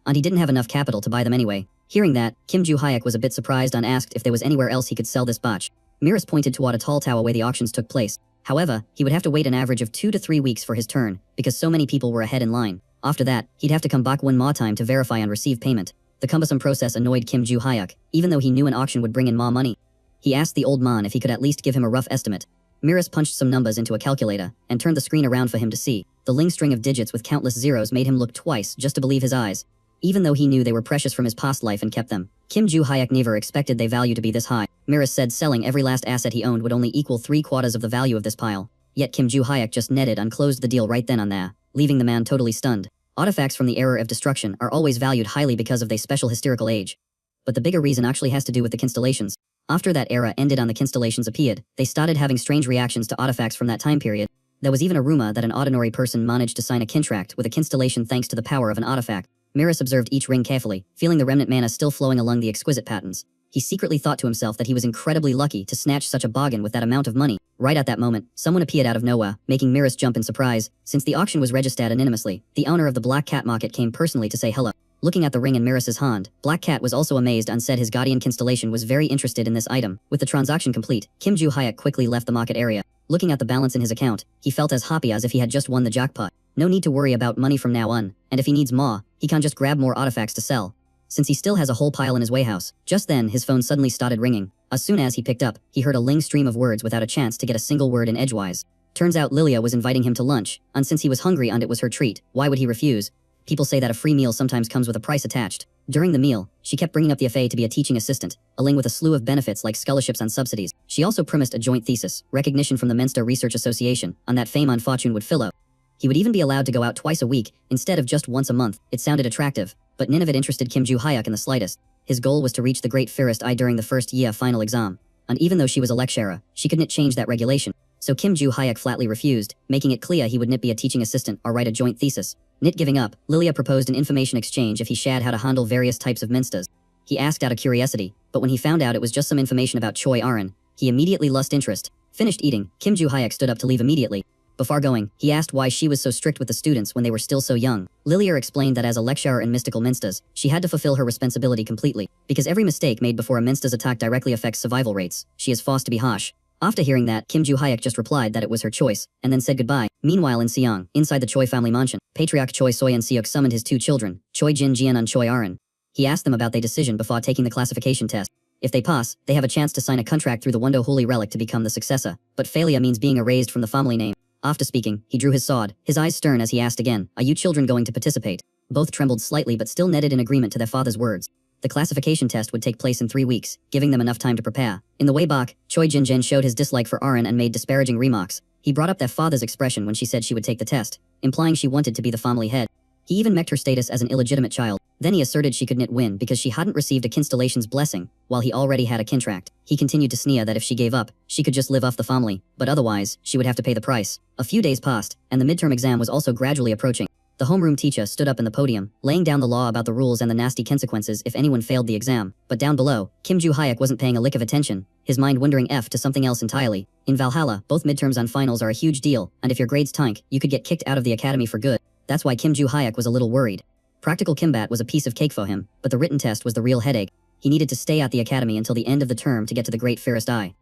And he didn't have enough capital to buy them anyway. Hearing that, Kim Joo-hyuk was a bit surprised and asked if there was anywhere else he could sell this batch. Miras pointed toward a tall tower where the auctions took place. However, he would have to wait an average of 2 to 3 weeks for his turn, because so many people were ahead in line. After that, he'd have to come back one more time to verify and receive payment. The cumbersome process annoyed Kim Joo-hyuk, even though he knew an auction would bring in more money. He asked the old man if he could at least give him a rough estimate. Miras punched some numbers into a calculator, and turned the screen around for him to see. The ling string of digits with countless zeros made him look twice just to believe his eyes. Even though he knew they were precious from his past life and kept them, Kim Joo-hyuk never expected their value to be this high. Miras said selling every last asset he owned would only equal 3/4 of the value of this pile. Yet Kim Joo-hyuk just netted and closed the deal right then and there, leaving the man totally stunned. Artifacts from the era of destruction are always valued highly because of their special historical age. But the bigger reason actually has to do with the constellations. After that era ended and the constellations appeared, they started having strange reactions to artifacts from that time period. There was even a rumor that an ordinary person managed to sign a contract with a constellation thanks to the power of an artifact. Miras observed each ring carefully, feeling the remnant mana still flowing along the exquisite patterns. He secretly thought to himself that he was incredibly lucky to snatch such a bargain with that amount of money. Right at that moment, someone appeared out of nowhere, making Miras jump in surprise. Since the auction was registered anonymously, the owner of the Black Cat Market came personally to say hello. Looking at the ring in Miras's hand, Black Cat was also amazed and said his guardian constellation was very interested in this item. With the transaction complete, Kim Joo-hyuk quickly left the market area. Looking at the balance in his account, he felt as happy as if he had just won the jackpot. No need to worry about money from now on, and if he needs more, he can just grab more artifacts to sell. Since he still has a whole pile in his warehouse. Just then, his phone suddenly started ringing. As soon as he picked up, he heard a ling stream of words without a chance to get a single word in edgewise. Turns out Lilia was inviting him to lunch, and since he was hungry and it was her treat, why would he refuse? People say that a free meal sometimes comes with a price attached. During the meal, she kept bringing up the FA to be a teaching assistant, a ling with a slew of benefits like scholarships and subsidies. She also premised a joint thesis, recognition from the Menster Research Association, and that fame and fortune would fill out. He would even be allowed to go out twice a week, instead of just once a month. It sounded attractive, but none of it interested Kim Joo-hyuk in the slightest. His goal was to reach the great first I during the first year final exam. And even though she was a lecturer, she couldn't change that regulation. So Kim Joo-hyuk flatly refused, making it clear he would not be a teaching assistant or write a joint thesis. Nit giving up, Lilia proposed an information exchange if he showed how to handle various types of minsters. He asked out of curiosity, but when he found out it was just some information about Choi Arin, he immediately lost interest. Finished eating, Kim Joo-hyuk stood up to leave immediately. Before going, he asked why she was so strict with the students when they were still so young. Lilia explained that as a lecturer in mystical minsters, she had to fulfill her responsibility completely, because every mistake made before a minster's attack directly affects survival rates. She is forced to be harsh. After hearing that, Kim Joo-hyuk just replied that it was her choice, and then said goodbye. Meanwhile in Siang, inside the Choi family mansion, Patriarch Choi Soyeon-seok summoned his 2 children, Choi Jin-jian and Choi Arin. He asked them about their decision before taking the classification test. If they pass, they have a chance to sign a contract through the Wondo Holy Relic to become the successor, but failure means being erased from the family name. After speaking, he drew his sword, his eyes stern as he asked again, "Are you children going to participate?" Both trembled slightly but still netted in agreement to their father's words. The classification test would take place in 3 weeks, giving them enough time to prepare. In the way back, Choi Jin-jin showed his dislike for Arin and made disparaging remarks. He brought up their father's expression when she said she would take the test, implying she wanted to be the family head. He even mocked her status as an illegitimate child. Then he asserted she could not win because she hadn't received a constellation's blessing, while he already had a contract. He continued to sneer that if she gave up, she could just live off the family, but otherwise, she would have to pay the price. A few days passed, and the midterm exam was also gradually approaching. The homeroom teacher stood up in the podium, laying down the law about the rules and the nasty consequences if anyone failed the exam. But down below, Kim Joo-hyuk wasn't paying a lick of attention, his mind wandering to something else entirely. In Valhalla, both midterms and finals are a huge deal, and if your grades tank, you could get kicked out of the academy for good. That's why Kim Joo-hyuk was a little worried. Practical Kimbat was a piece of cake for him, but the written test was the real headache. he needed to stay at the academy until the end of the term to get to the Great Fairest Eye.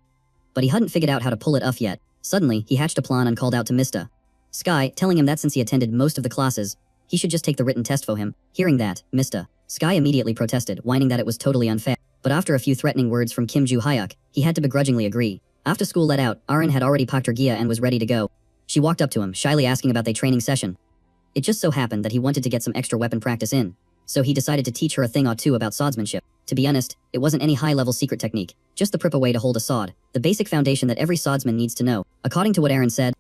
But he hadn't figured out how to pull it off yet. Suddenly, he hatched a plan and called out to Mr. Sky, telling him that since he attended most of the classes, he should just take the written test for him. Hearing that, Mr. Sky immediately protested, whining that it was totally unfair. But after a few threatening words from Kim Joo-hyuk, he had to begrudgingly agree. After school let out, Arin had already packed her gear and was ready to go. She walked up to him, shyly asking about their training session. It just so happened that he wanted to get some extra weapon practice in, so he decided to teach her a thing or two about swordsmanship. To be honest, it wasn't any high-level secret technique, just the proper way to hold a sword, the basic foundation that every swordsman needs to know. According to what Arin said,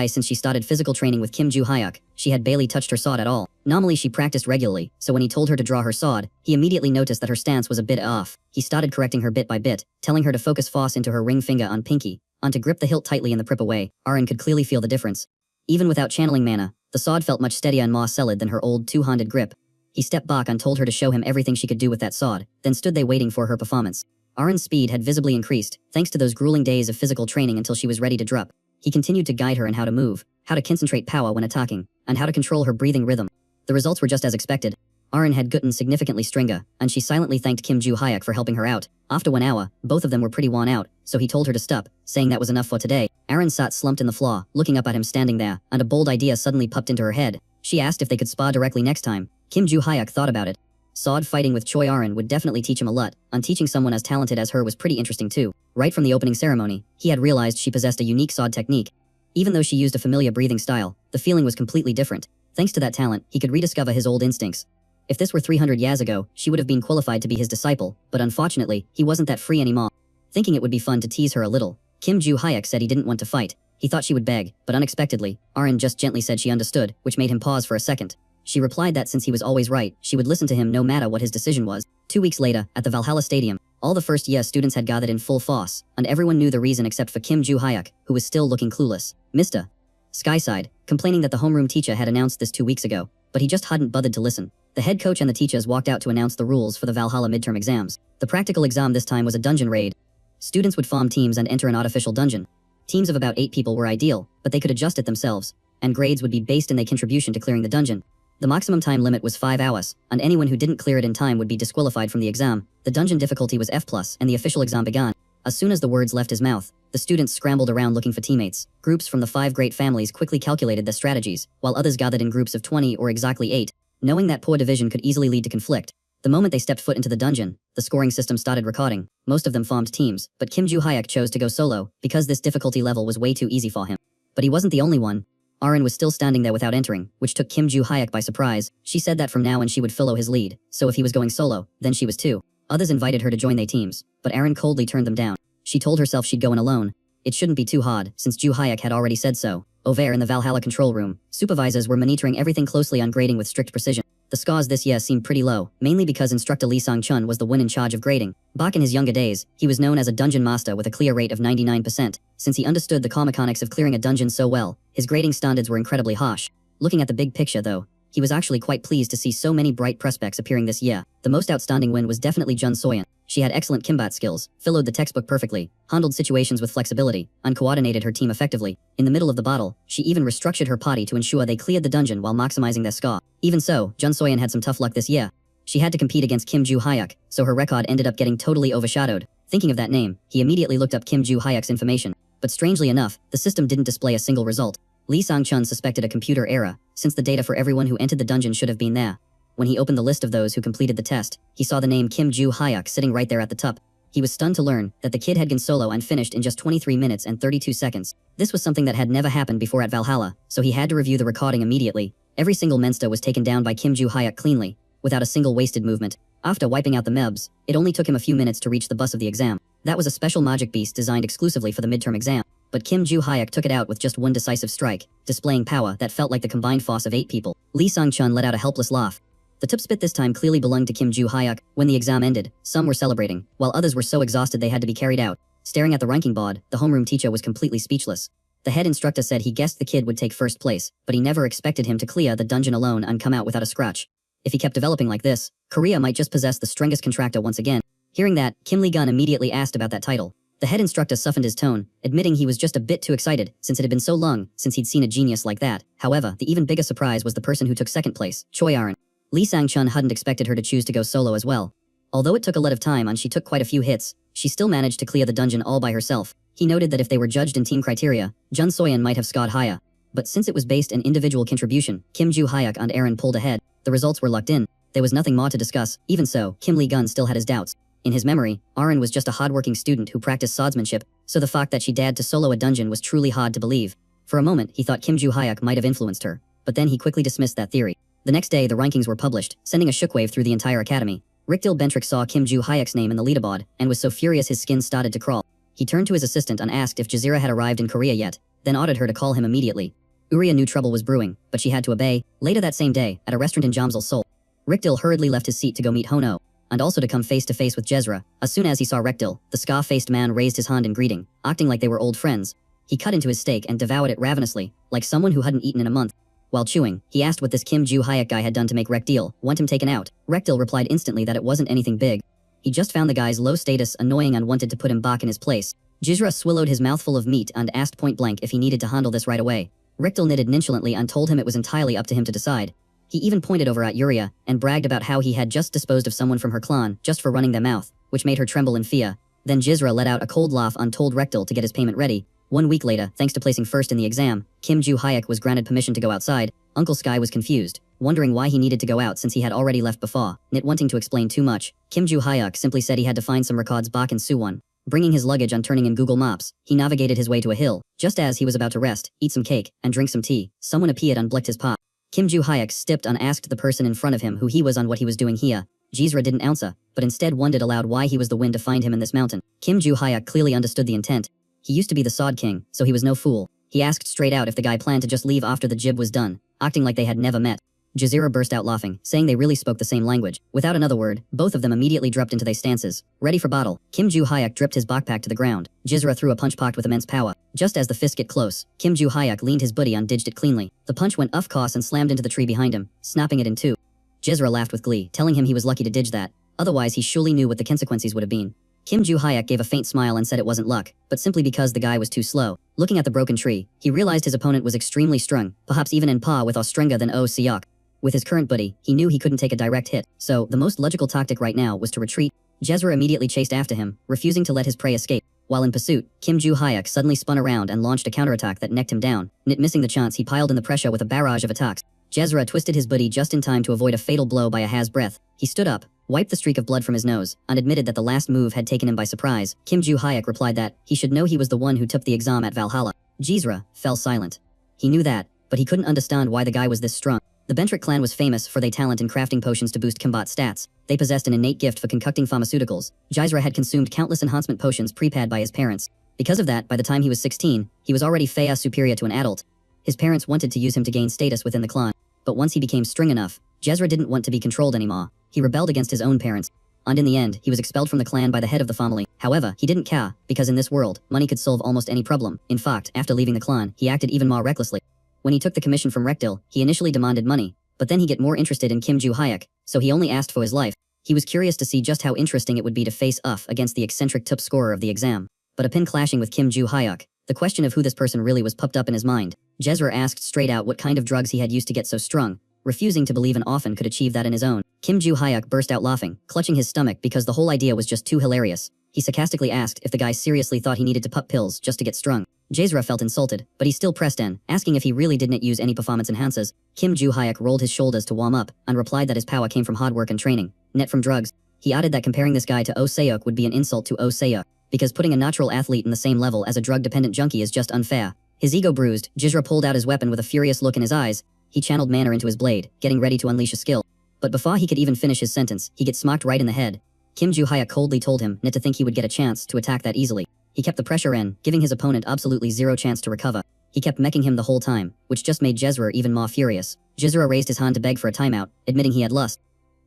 since she started physical training with Kim Joo-hyuk, she had barely touched her sword at all. Normally she practiced regularly, so when he told her to draw her sword, he immediately noticed that her stance was a bit off. He started correcting her bit by bit, telling her to focus force into her ring finger on pinky, on to grip the hilt tightly in the proper way. Arin could clearly feel the difference. Even without channeling mana, the sword felt much steadier and more solid than her old two-handed grip. He stepped back and told her to show him everything she could do with that sword, then stood there waiting for her performance. Arin's speed had visibly increased, thanks to those grueling days of physical training until she was ready to drop. He continued to guide her in how to move, how to concentrate power when attacking, and how to control her breathing rhythm. The results were just as expected. Arin had gotten significantly stronger, and she silently thanked Kim Joo-hyuk for helping her out. After 1 hour, both of them were pretty worn out, so he told her to stop, saying that was enough for today. Arin sat slumped in the floor, looking up at him standing there, and a bold idea suddenly popped into her head. She asked if they could spar directly next time. Kim Joo-hyuk thought about it. Sword fighting with Choi Arin would definitely teach him a lot, and teaching someone as talented as her was pretty interesting too. Right from the opening ceremony, he had realized she possessed a unique sword technique. Even though she used a familiar breathing style, the feeling was completely different. Thanks to that talent, he could rediscover his old instincts. If this were 300 years ago, she would have been qualified to be his disciple, but unfortunately, he wasn't that free anymore. Thinking it would be fun to tease her a little, Kim Joo-hyuk said he didn't want to fight. He thought she would beg, but unexpectedly, Arin just gently said she understood, which made him pause for a second. She replied that since he was always right, she would listen to him no matter what his decision was. 2 weeks later, at the Valhalla Stadium, all the first-year students had gathered in full force, and everyone knew the reason except for Kim Joo-hyuk, who was still looking clueless. Mr. Sky sighed, complaining that the homeroom teacher had announced this 2 weeks ago, but he just hadn't bothered to listen. The head coach and the teachers walked out to announce the rules for the Valhalla midterm exams. The practical exam this time was a dungeon raid. Students would form teams and enter an artificial dungeon. Teams of about 8 people were ideal, but they could adjust it themselves, and grades would be based on their contribution to clearing the dungeon. The maximum time limit was 5 hours, and anyone who didn't clear it in time would be disqualified from the exam. The dungeon difficulty was F+, and the official exam began. As soon as the words left his mouth, the students scrambled around looking for teammates. Groups from the 5 great families quickly calculated their strategies, while others gathered in groups of 20 or exactly 8, knowing that poor division could easily lead to conflict. The moment they stepped foot into the dungeon, the scoring system started recording. Most of them formed teams, but Kim Joo-hyuk chose to go solo, because this difficulty level was way too easy for him. But he wasn't the only one. Arin was still standing there without entering, which took Kim Joo-hyuk by surprise. She said that from now on she would follow his lead, so if he was going solo, then she was too. Others invited her to join their teams, but Arin coldly turned them down. She told herself she'd go in alone. It shouldn't be too hard, since Joo-hyuk had already said so. Over in the Valhalla control room, supervisors were monitoring everything closely on grading with strict precision. The scores this year seemed pretty low, mainly because instructor Lee Sang-chun was the one in charge of grading. Back in his younger days, he was known as a dungeon master with a clear rate of 99%. Since he understood the core mechanics of clearing a dungeon so well, his grading standards were incredibly harsh. Looking at the big picture though, he was actually quite pleased to see so many bright prospects appearing this year. The most outstanding win was definitely Jun Soyeon. She had excellent combat skills, followed the textbook perfectly, handled situations with flexibility, and coordinated her team effectively. In the middle of the battle, she even restructured her party to ensure they cleared the dungeon while maximizing their score. Even so, Jun Soyeon had some tough luck this year. She had to compete against Kim Joo-hyuk, so her record ended up getting totally overshadowed. Thinking of that name, he immediately looked up Kim Joo-hyuk's information. But strangely enough, the system didn't display a single result. Lee Sang-chun suspected a computer error, since the data for everyone who entered the dungeon should have been there. When he opened the list of those who completed the test, he saw the name Kim Joo-hyuk sitting right there at the top. He was stunned to learn that the kid had gone solo and finished in just 23 minutes and 32 seconds. This was something that had never happened before at Valhalla, so he had to review the recording immediately. Every single monster was taken down by Kim Joo-hyuk cleanly, without a single wasted movement. After wiping out the mobs, it only took him a few minutes to reach the bus of the exam. That was a special magic beast designed exclusively for the midterm exam. But Kim Joo-hyuk took it out with just one decisive strike, displaying power that felt like the combined force of 8 people. Lee Sang-chun let out a helpless laugh. The top spit this time clearly belonged to Kim Joo-hyuk. When the exam ended, some were celebrating, while others were so exhausted they had to be carried out. Staring at the ranking board, the homeroom teacher was completely speechless. The head instructor said he guessed the kid would take first place, but he never expected him to clear the dungeon alone and come out without a scratch. If he kept developing like this, Korea might just possess the strongest contractor once again. Hearing that, Kim Lee-gun immediately asked about that title. The head instructor softened his tone, admitting he was just a bit too excited, since it had been so long since he'd seen a genius like that. However, the even bigger surprise was the person who took second place, Choi Arin. Lee Sang-chun hadn't expected her to choose to go solo as well. Although it took a lot of time and she took quite a few hits, she still managed to clear the dungeon all by herself. He noted that if they were judged in team criteria, Jun Soyeon might have scored higher. But since it was based on individual contribution, Kim Joo-hyuk and Aaron pulled ahead. The results were locked in. There was nothing more to discuss. Even so, Kim Lee-gun still had his doubts. In his memory, Aaron was just a hardworking student who practiced swordsmanship, so the fact that she dared to solo a dungeon was truly hard to believe. For a moment, he thought Kim Joo-hyuk might have influenced her, but then he quickly dismissed that theory. The next day, the rankings were published, sending a shockwave through the entire academy. Rickdil Bentrick saw Kim Joo-hyuk's name in the leaderboard, and was so furious his skin started to crawl. He turned to his assistant and asked if Jazeera had arrived in Korea yet, then ordered her to call him immediately. Uriah knew trouble was brewing, but she had to obey. Later that same day, at a restaurant in Jamsil, Seoul, Rickdil hurriedly left his seat to go meet Hono, and also to come face to face with Jezra. As soon as he saw Rickdil, the scar-faced man raised his hand in greeting, acting like they were old friends. He cut into his steak and devoured it ravenously, like someone who hadn't eaten in a month. While chewing, he asked what this Kim Joo-hyuk guy had done to make Rickdil want him taken out. Rickdil replied instantly that it wasn't anything big. He just found the guy's low status annoying and wanted to put him back in his place. Jizra swallowed his mouthful of meat and asked point blank if he needed to handle this right away. Rickdil knitted nonchalantly and told him it was entirely up to him to decide. He even pointed over at Uriah and bragged about how he had just disposed of someone from her clan just for running their mouth, which made her tremble in fear. Then Jizra let out a cold laugh and told Rickdil to get his payment ready. 1 week later, thanks to placing first in the exam, Kim Joo-hyuk was granted permission to go outside. Uncle Sky was confused, wondering why he needed to go out since he had already left before. Not wanting to explain too much, Kim Joo-hyuk simply said he had to find some records back in Suwon. Bringing his luggage and turning in Google Maps, he navigated his way to a hill. Just as he was about to rest, eat some cake, and drink some tea, someone appeared and blicked his path. Kim Joo-hyuk stepped and asked the person in front of him who he was and what he was doing here. Jizra didn't answer, but instead wondered aloud why he was the one to find him in this mountain. Kim Joo-hyuk clearly understood the intent. He used to be the Sod King, so he was no fool. He asked straight out if the guy planned to just leave after the jib was done, acting like they had never met. Jazeera burst out laughing, saying they really spoke the same language. Without another word, both of them immediately dropped into their stances. Ready for battle, Kim Joo-hyuk dripped his backpack to the ground. Jizra threw a punch packed with immense power. Just as the fist get close, Kim Joo-hyuk leaned his body and didged it cleanly. The punch went off course and slammed into the tree behind him, snapping it in two. Jizra laughed with glee, telling him he was lucky to didge that. Otherwise he surely knew what the consequences would have been. Kim Joo-hyuk gave a faint smile and said it wasn't luck, but simply because the guy was too slow. Looking at the broken tree, he realized his opponent was extremely strong, perhaps even in par with or stronger than Oh Seok. With his current buddy, he knew he couldn't take a direct hit, so the most logical tactic right now was to retreat. Jezra immediately chased after him, refusing to let his prey escape. While in pursuit, Kim Joo-hyuk suddenly spun around and launched a counterattack that necked him down. Not missing the chance, he piled in the pressure with a barrage of attacks. Jezra twisted his buddy just in time to avoid a fatal blow by a hair's breadth. He stood up, wiped the streak of blood from his nose, and admitted that the last move had taken him by surprise. Kim Joo-hyuk replied that he should know he was the one who took the exam at Valhalla. Jezra fell silent. He knew that, but he couldn't understand why the guy was this strong. The Bentrick clan was famous for their talent in crafting potions to boost combat stats. They possessed an innate gift for concocting pharmaceuticals. Jizra had consumed countless enhancement potions prepared by his parents. Because of that, by the time he was 16, he was already far superior to an adult. His parents wanted to use him to gain status within the clan. But once he became strong enough, Jezra didn't want to be controlled anymore. He rebelled against his own parents. And in the end, he was expelled from the clan by the head of the family. However, he didn't care, because in this world, money could solve almost any problem. In fact, after leaving the clan, he acted even more recklessly. When he took the commission from Rickdil, he initially demanded money, but then he got more interested in Kim Joo-hyuk, so he only asked for his life. He was curious to see just how interesting it would be to face off against the eccentric top scorer of the exam. But upon clashing with Kim Joo-hyuk, the question of who this person really was popped up in his mind. Jezra asked straight out what kind of drugs he had used to get so strong, refusing to believe an orphan could achieve that in his own. Kim Joo-hyuk burst out laughing, clutching his stomach because the whole idea was just too hilarious. He sarcastically asked if the guy seriously thought he needed to pop pills just to get strong. Jezra felt insulted, but he still pressed in, asking if he really didn't use any performance enhancers. Kim Joo-hyuk rolled his shoulders to warm up, and replied that his power came from hard work and training, net from drugs. He added that comparing this guy to Oh Seok would be an insult to Oh Seok, because putting a natural athlete in the same level as a drug-dependent junkie is just unfair. His ego bruised, Jizra pulled out his weapon with a furious look in his eyes. He channeled mana into his blade, getting ready to unleash a skill. But before he could even finish his sentence, he gets smacked right in the head. Kim Joo-hyuk coldly told him not to think he would get a chance to attack that easily. He kept the pressure in, giving his opponent absolutely zero chance to recover. He kept mecking him the whole time, which just made Jezra even more furious. Jizra raised his hand to beg for a timeout, admitting he had lost.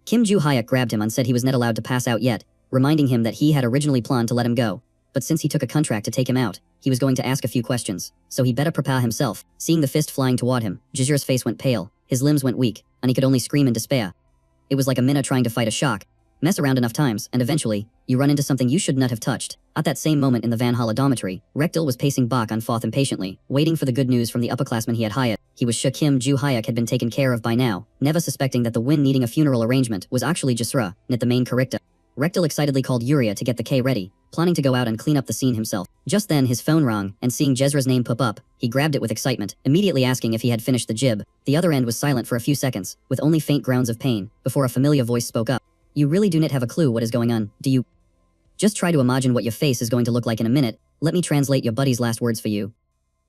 Kim Joo-hyuk grabbed him and said he was not allowed to pass out yet, reminding him that he had originally planned to let him go. But since he took a contract to take him out, he was going to ask a few questions, so he better prepare himself. Seeing the fist flying toward him, Jizra's face went pale, his limbs went weak, and he could only scream in despair. It was like a minnow trying to fight a shark. Mess around enough times, and eventually, you run into something you should not have touched. At that same moment in the Valhalla dormitory, Rickdil was pacing back and forth impatiently, waiting for the good news from the upperclassman he had hired. He was sure Kim Joo-hyuk had been taken care of by now, never suspecting that the win needing a funeral arrangement was actually Jisra, not the main character. Rektil excitedly called Yuria to get the K ready, planning to go out and clean up the scene himself. Just then his phone rang, and seeing Jezra's name pop up, he grabbed it with excitement, immediately asking if he had finished the jib. The other end was silent for a few seconds, with only faint groans of pain, before a familiar voice spoke up. You really do not have a clue what is going on, do you? Just try to imagine what your face is going to look like in a minute. Let me translate your buddy's last words for you.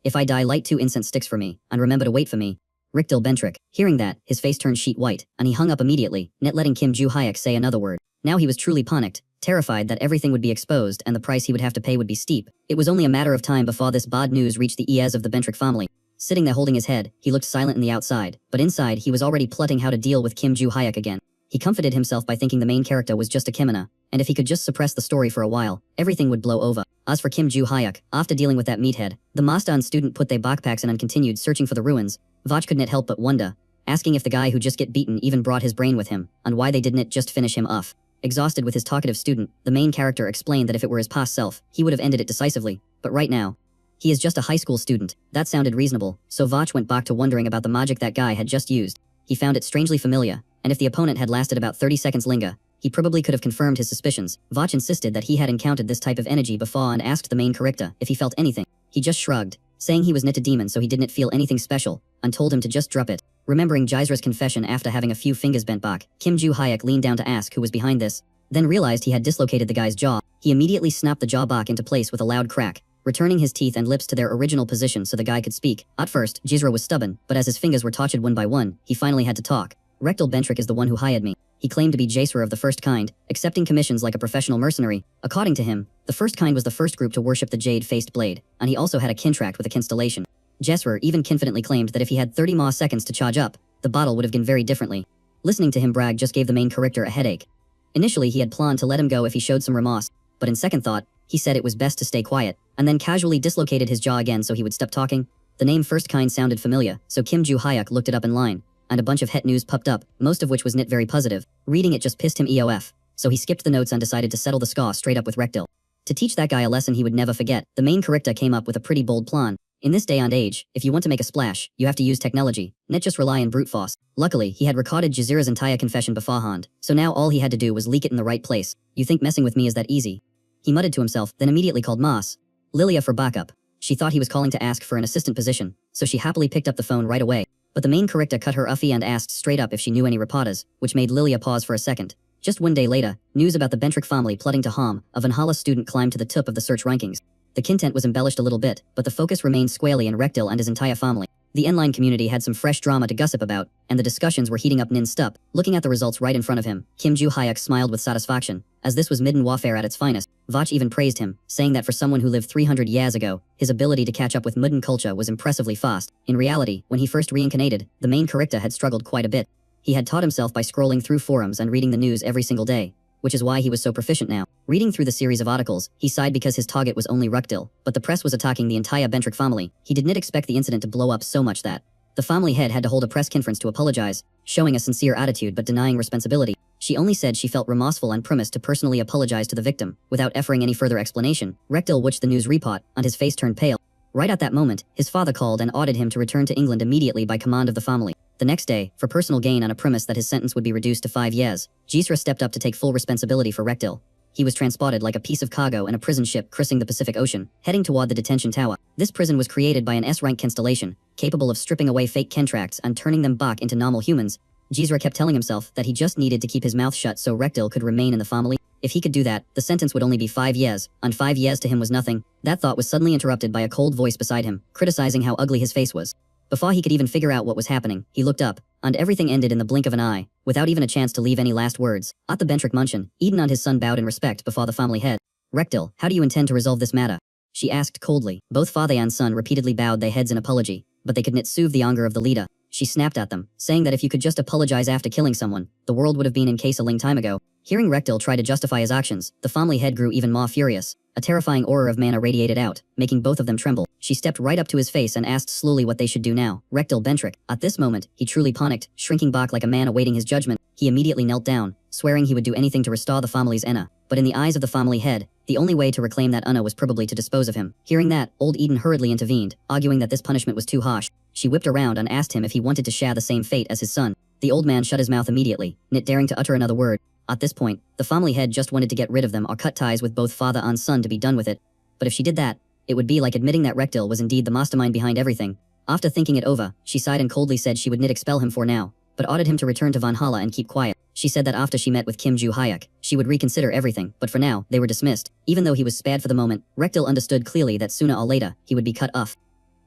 If I die, light 2 incense sticks for me, and remember to wait for me. Rikdil Bentrick. Hearing that, his face turned sheet white, and he hung up immediately, not letting Kim Joo Hyuk say another word. Now he was truly panicked, terrified that everything would be exposed and the price he would have to pay would be steep. It was only a matter of time before this bad news reached the ears of the Bentrick family. Sitting there holding his head, he looked silent in the outside, but inside he was already plotting how to deal with Kim Joo Hyuk again. He comforted himself by thinking the main character was just a Kimina, and if he could just suppress the story for a while, everything would blow over. As for Kim Joo Hyuk, after dealing with that meathead, the master and student put their backpacks in and continued searching for the ruins. Vach could not help but wonder, asking if the guy who just get beaten even brought his brain with him, and why they didn't just finish him off. Exhausted with his talkative student, the main character explained that if it were his past self, he would have ended it decisively, but right now, he is just a high school student. That sounded reasonable, so Vach went back to wondering about the magic that guy had just used. He found it strangely familiar, and if the opponent had lasted about 30 seconds longer, he probably could have confirmed his suspicions. Vach insisted that he had encountered this type of energy before and asked the main character if he felt anything. He just shrugged, saying he was not a demon so he didn't feel anything special, and told him to just drop it. Remembering Jizra's confession after having a few fingers bent back, Kim Joo Hyuk leaned down to ask who was behind this, then realized he had dislocated the guy's jaw. He immediately snapped the jaw back into place with a loud crack, returning his teeth and lips to their original position so the guy could speak. At first, Jizra was stubborn, but as his fingers were touched one by one, he finally had to talk. Rekdil Bentrick is the one who hired me. He claimed to be Jacer of the first kind, accepting commissions like a professional mercenary. According to him, the first kind was the first group to worship the jade-faced blade, and he also had a kintract with a constellation. Jacer even confidently claimed that if he had 30 more seconds to charge up, the battle would have gone very differently. Listening to him brag just gave the main character a headache. Initially, he had planned to let him go if he showed some remorse, but in second thought, he said it was best to stay quiet, and then casually dislocated his jaw again so he would stop talking. The name First Kind sounded familiar, so Kim Joo Hyuk looked it up in line, and a bunch of het news popped up, most of which was not very positive. Reading it just pissed him off, so he skipped the notes and decided to settle the score straight up with Rekdil. To teach that guy a lesson he would never forget, the main character came up with a pretty bold plan. In this day and age, if you want to make a splash, you have to use technology, not just rely on brute force. Luckily, he had recorded Jazira's entire confession beforehand, so now all he had to do was leak it in the right place. You think messing with me is that easy? He muttered to himself, then immediately called Mas Lilia for backup. She thought he was calling to ask for an assistant position, so she happily picked up the phone right away. But the main character cut her uffy and asked straight up if she knew any reporters, which made Lilia pause for a second. Just one day later, news about the Bentrick family plotting to harm a Valhalla student climbed to the top of the search rankings. The content was embellished a little bit, but the focus remained squarely in Rekdil and his entire family. The inline community had some fresh drama to gossip about, and the discussions were heating up non-stop. Looking at the results right in front of him, Kim Joo Hyuk smiled with satisfaction, as this was midden warfare at its finest. Vach even praised him, saying that for someone who lived 300 years ago, his ability to catch up with modern culture was impressively fast. In reality, when he first reincarnated, the main character had struggled quite a bit. He had taught himself by scrolling through forums and reading the news every single day, which is why he was so proficient now. Reading through the series of articles, he sighed because his target was only Rekdil, but the press was attacking the entire Bentrick family. He did not expect the incident to blow up so much that the family head had to hold a press conference to apologize, showing a sincere attitude but denying responsibility. She only said she felt remorseful and promised to personally apologize to the victim, without offering any further explanation. Rekdil watched the news report, and his face turned pale. Right at that moment, his father called and ordered him to return to England immediately by command of the family. The next day, for personal gain on a premise that his sentence would be reduced to 5 years, Jisra stepped up to take full responsibility for Rekdil. He was transported like a piece of cargo in a prison ship crossing the Pacific Ocean, heading toward the detention tower. This prison was created by an S-rank constellation, capable of stripping away fake contracts and turning them back into normal humans. Jisra kept telling himself that he just needed to keep his mouth shut so Rekdil could remain in the family. If he could do that, the sentence would only be 5 years, and 5 years to him was nothing. That thought was suddenly interrupted by a cold voice beside him, criticizing how ugly his face was. Before he could even figure out what was happening, he looked up, and everything ended in the blink of an eye, without even a chance to leave any last words. At the Bentrick mansion, Eden and his son bowed in respect before the family head. Rekdil, how do you intend to resolve this matter? She asked coldly. Both father and son repeatedly bowed their heads in apology, but they could not soothe the anger of the leader. She snapped at them, saying that if you could just apologize after killing someone, the world would have been in case a long time ago. Hearing Rekdil try to justify his actions, the family head grew even more furious. A terrifying aura of mana radiated out, making both of them tremble. She stepped right up to his face and asked slowly what they should do now. Rekdil Bentrick. At this moment, he truly panicked, shrinking back like a man awaiting his judgment. He immediately knelt down, swearing he would do anything to restore the family's honor. But in the eyes of the family head, the only way to reclaim that honor was probably to dispose of him. Hearing that, old Eden hurriedly intervened, arguing that this punishment was too harsh. She whipped around and asked him if he wanted to share the same fate as his son. The old man shut his mouth immediately, not daring to utter another word. At this point, the family head just wanted to get rid of them or cut ties with both father and son to be done with it. But if she did that, it would be like admitting that Rekdal was indeed the mastermind behind everything. After thinking it over, she sighed and coldly said she would not expel him for now, but ordered him to return to Valhalla and keep quiet. She said that after she met with Kim Joo-hyuk, she would reconsider everything, but for now, they were dismissed. Even though he was spared for the moment, Rekdal understood clearly that sooner or later, he would be cut off.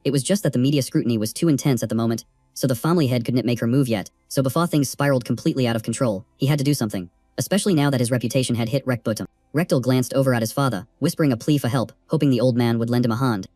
It was just that the media scrutiny was too intense at the moment, so the family head couldn't make her move yet, so before things spiraled completely out of control, he had to do something. Especially now that his reputation had hit rock bottom. Rekdal glanced over at his father, whispering a plea for help, hoping the old man would lend him a hand.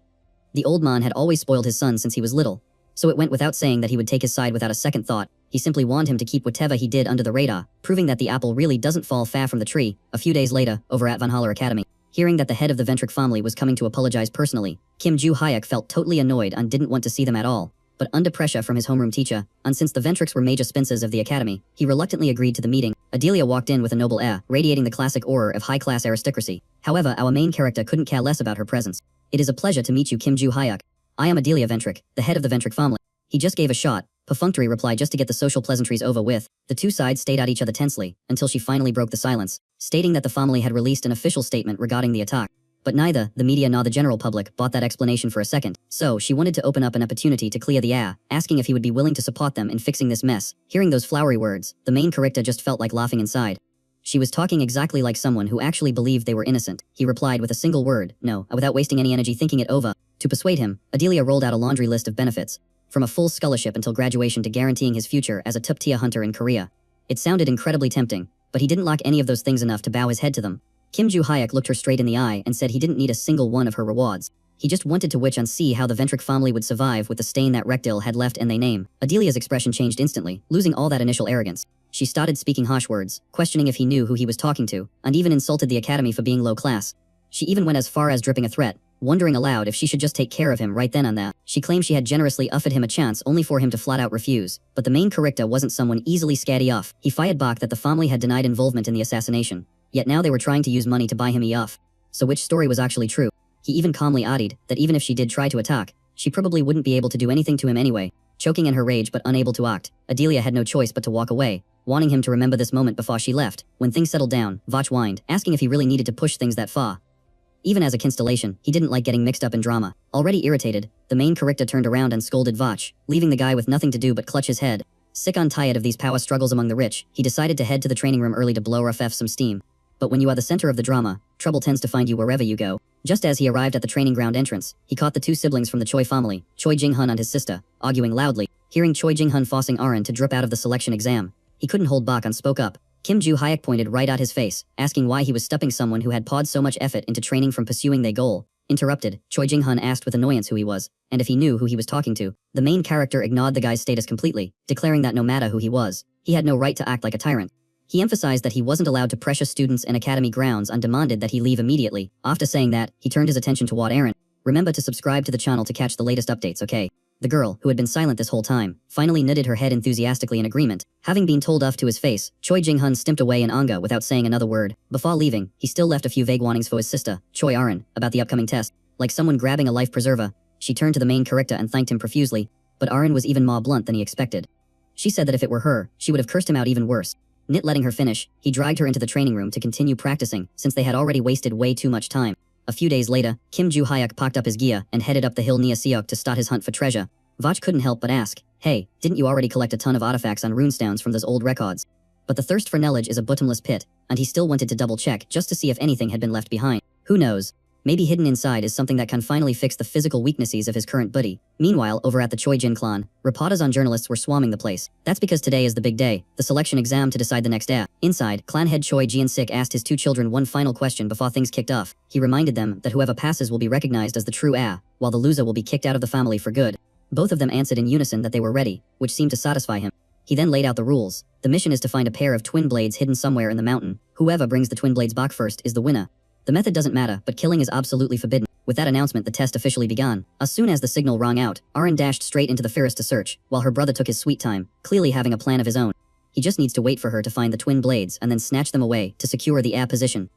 The old man had always spoiled his son since he was little, so it went without saying that he would take his side without a second thought. He simply warned him to keep whatever he did under the radar, proving that the apple really doesn't fall far from the tree. A few days later, over at Valhalla Academy, hearing that the head of the Ventric family was coming to apologize personally, Kim Joo-hyuk felt totally annoyed and didn't want to see them at all. But under pressure from his homeroom teacher, and since the Ventrics were major sponsors of the academy, he reluctantly agreed to the meeting. Adelia walked in with a noble air, radiating the classic aura of high-class aristocracy. However, our main character couldn't care less about her presence. "It is a pleasure to meet you, Kim Joo-hyuk. I am Adelia Ventric, the head of the Ventric family." He just gave a short, perfunctory reply just to get the social pleasantries over with. The two sides stayed at each other tensely, until she finally broke the silence, stating that the family had released an official statement regarding the attack. But neither the media nor the general public bought that explanation for a second, so she wanted to open up an opportunity to clear the air, asking if he would be willing to support them in fixing this mess. Hearing those flowery words, the main character just felt like laughing inside. She was talking exactly like someone who actually believed they were innocent. He replied with a single word, no, without wasting any energy thinking it over. To persuade him, Adelia rolled out a laundry list of benefits, from a full scholarship until graduation to guaranteeing his future as a top-tier hunter in Korea. It sounded incredibly tempting, but he didn't lack any of those things enough to bow his head to them. Kim Joo-hyuk looked her straight in the eye and said he didn't need a single one of her rewards. He just wanted to watch and see how the Ventric family would survive with the stain that Rekdal had left in their name. Adelia's expression changed instantly, losing all that initial arrogance. She started speaking harsh words, questioning if he knew who he was talking to, and even insulted the academy for being low class. She even went as far as dripping a threat, wondering aloud if she should just take care of him right then and there. She claimed she had generously offered him a chance only for him to flat out refuse, but the main character wasn't someone easily scared off. He fired back that the family had denied involvement in the assassination, yet now they were trying to use money to buy him off. So which story was actually true? He even calmly added that even if she did try to attack, she probably wouldn't be able to do anything to him anyway. Choking in her rage but unable to act, Adelia had no choice but to walk away, wanting him to remember this moment before she left. When things settled down, Vach whined, asking if he really needed to push things that far. Even as a constellation, he didn't like getting mixed up in drama. Already irritated, the main character turned around and scolded Vach, leaving the guy with nothing to do but clutch his head. Sick and tired of these power struggles among the rich, he decided to head to the training room early to blow off some steam. But when you are the center of the drama, trouble tends to find you wherever you go. Just as he arrived at the training ground entrance, he caught the two siblings from the Choi family, Choi Jing-hun and his sister, arguing loudly. Hearing Choi Jing-hun forcing Arin to drop out of the selection exam, he couldn't hold back and spoke up. Kim Joo-hyuk pointed right at his face, asking why he was stopping someone who had poured so much effort into training from pursuing their goal. Interrupted, Choi Jing-hun asked with annoyance who he was, and if he knew who he was talking to. The main character ignored the guy's status completely, declaring that no matter who he was, he had no right to act like a tyrant. He emphasized that he wasn't allowed to pressure students in academy grounds and demanded that he leave immediately. After saying that, he turned his attention toward Arin. Remember to subscribe to the channel to catch the latest updates, okay? The girl, who had been silent this whole time, finally nodded her head enthusiastically in agreement. Having been told off to his face, Choi Jing-hun stimped away in anger without saying another word. Before leaving, he still left a few vague warnings for his sister, Choi Arin, about the upcoming test. Like someone grabbing a life preserver, she turned to the main character and thanked him profusely, but Arin was even more blunt than he expected. She said that if it were her, she would have cursed him out even worse. Not letting her finish, he dragged her into the training room to continue practicing, since they had already wasted way too much time. A few days later, Kim Joo-hyuk packed up his gear and headed up the hill near Seok to start his hunt for treasure. Vach couldn't help but ask, hey, didn't you already collect a ton of artifacts on runestones from those old records? But the thirst for knowledge is a bottomless pit, and he still wanted to double-check just to see if anything had been left behind. Who knows? Maybe hidden inside is something that can finally fix the physical weaknesses of his current buddy. Meanwhile, over at the Choi Jin clan, reporters and journalists were swarming the place. That's because today is the big day, the selection exam to decide the next heir. Inside, clan head Choi Jin-sik asked his two children one final question before things kicked off. He reminded them that whoever passes will be recognized as the true heir, while the loser will be kicked out of the family for good. Both of them answered in unison that they were ready, which seemed to satisfy him. He then laid out the rules. The mission is to find a pair of twin blades hidden somewhere in the mountain. Whoever brings the twin blades back first is the winner. The method doesn't matter, but killing is absolutely forbidden. With that announcement, the test officially began. As soon as the signal rang out, Arin dashed straight into the forest to search, while her brother took his sweet time, clearly having a plan of his own. He just needs to wait for her to find the twin blades and then snatch them away to secure the heir position.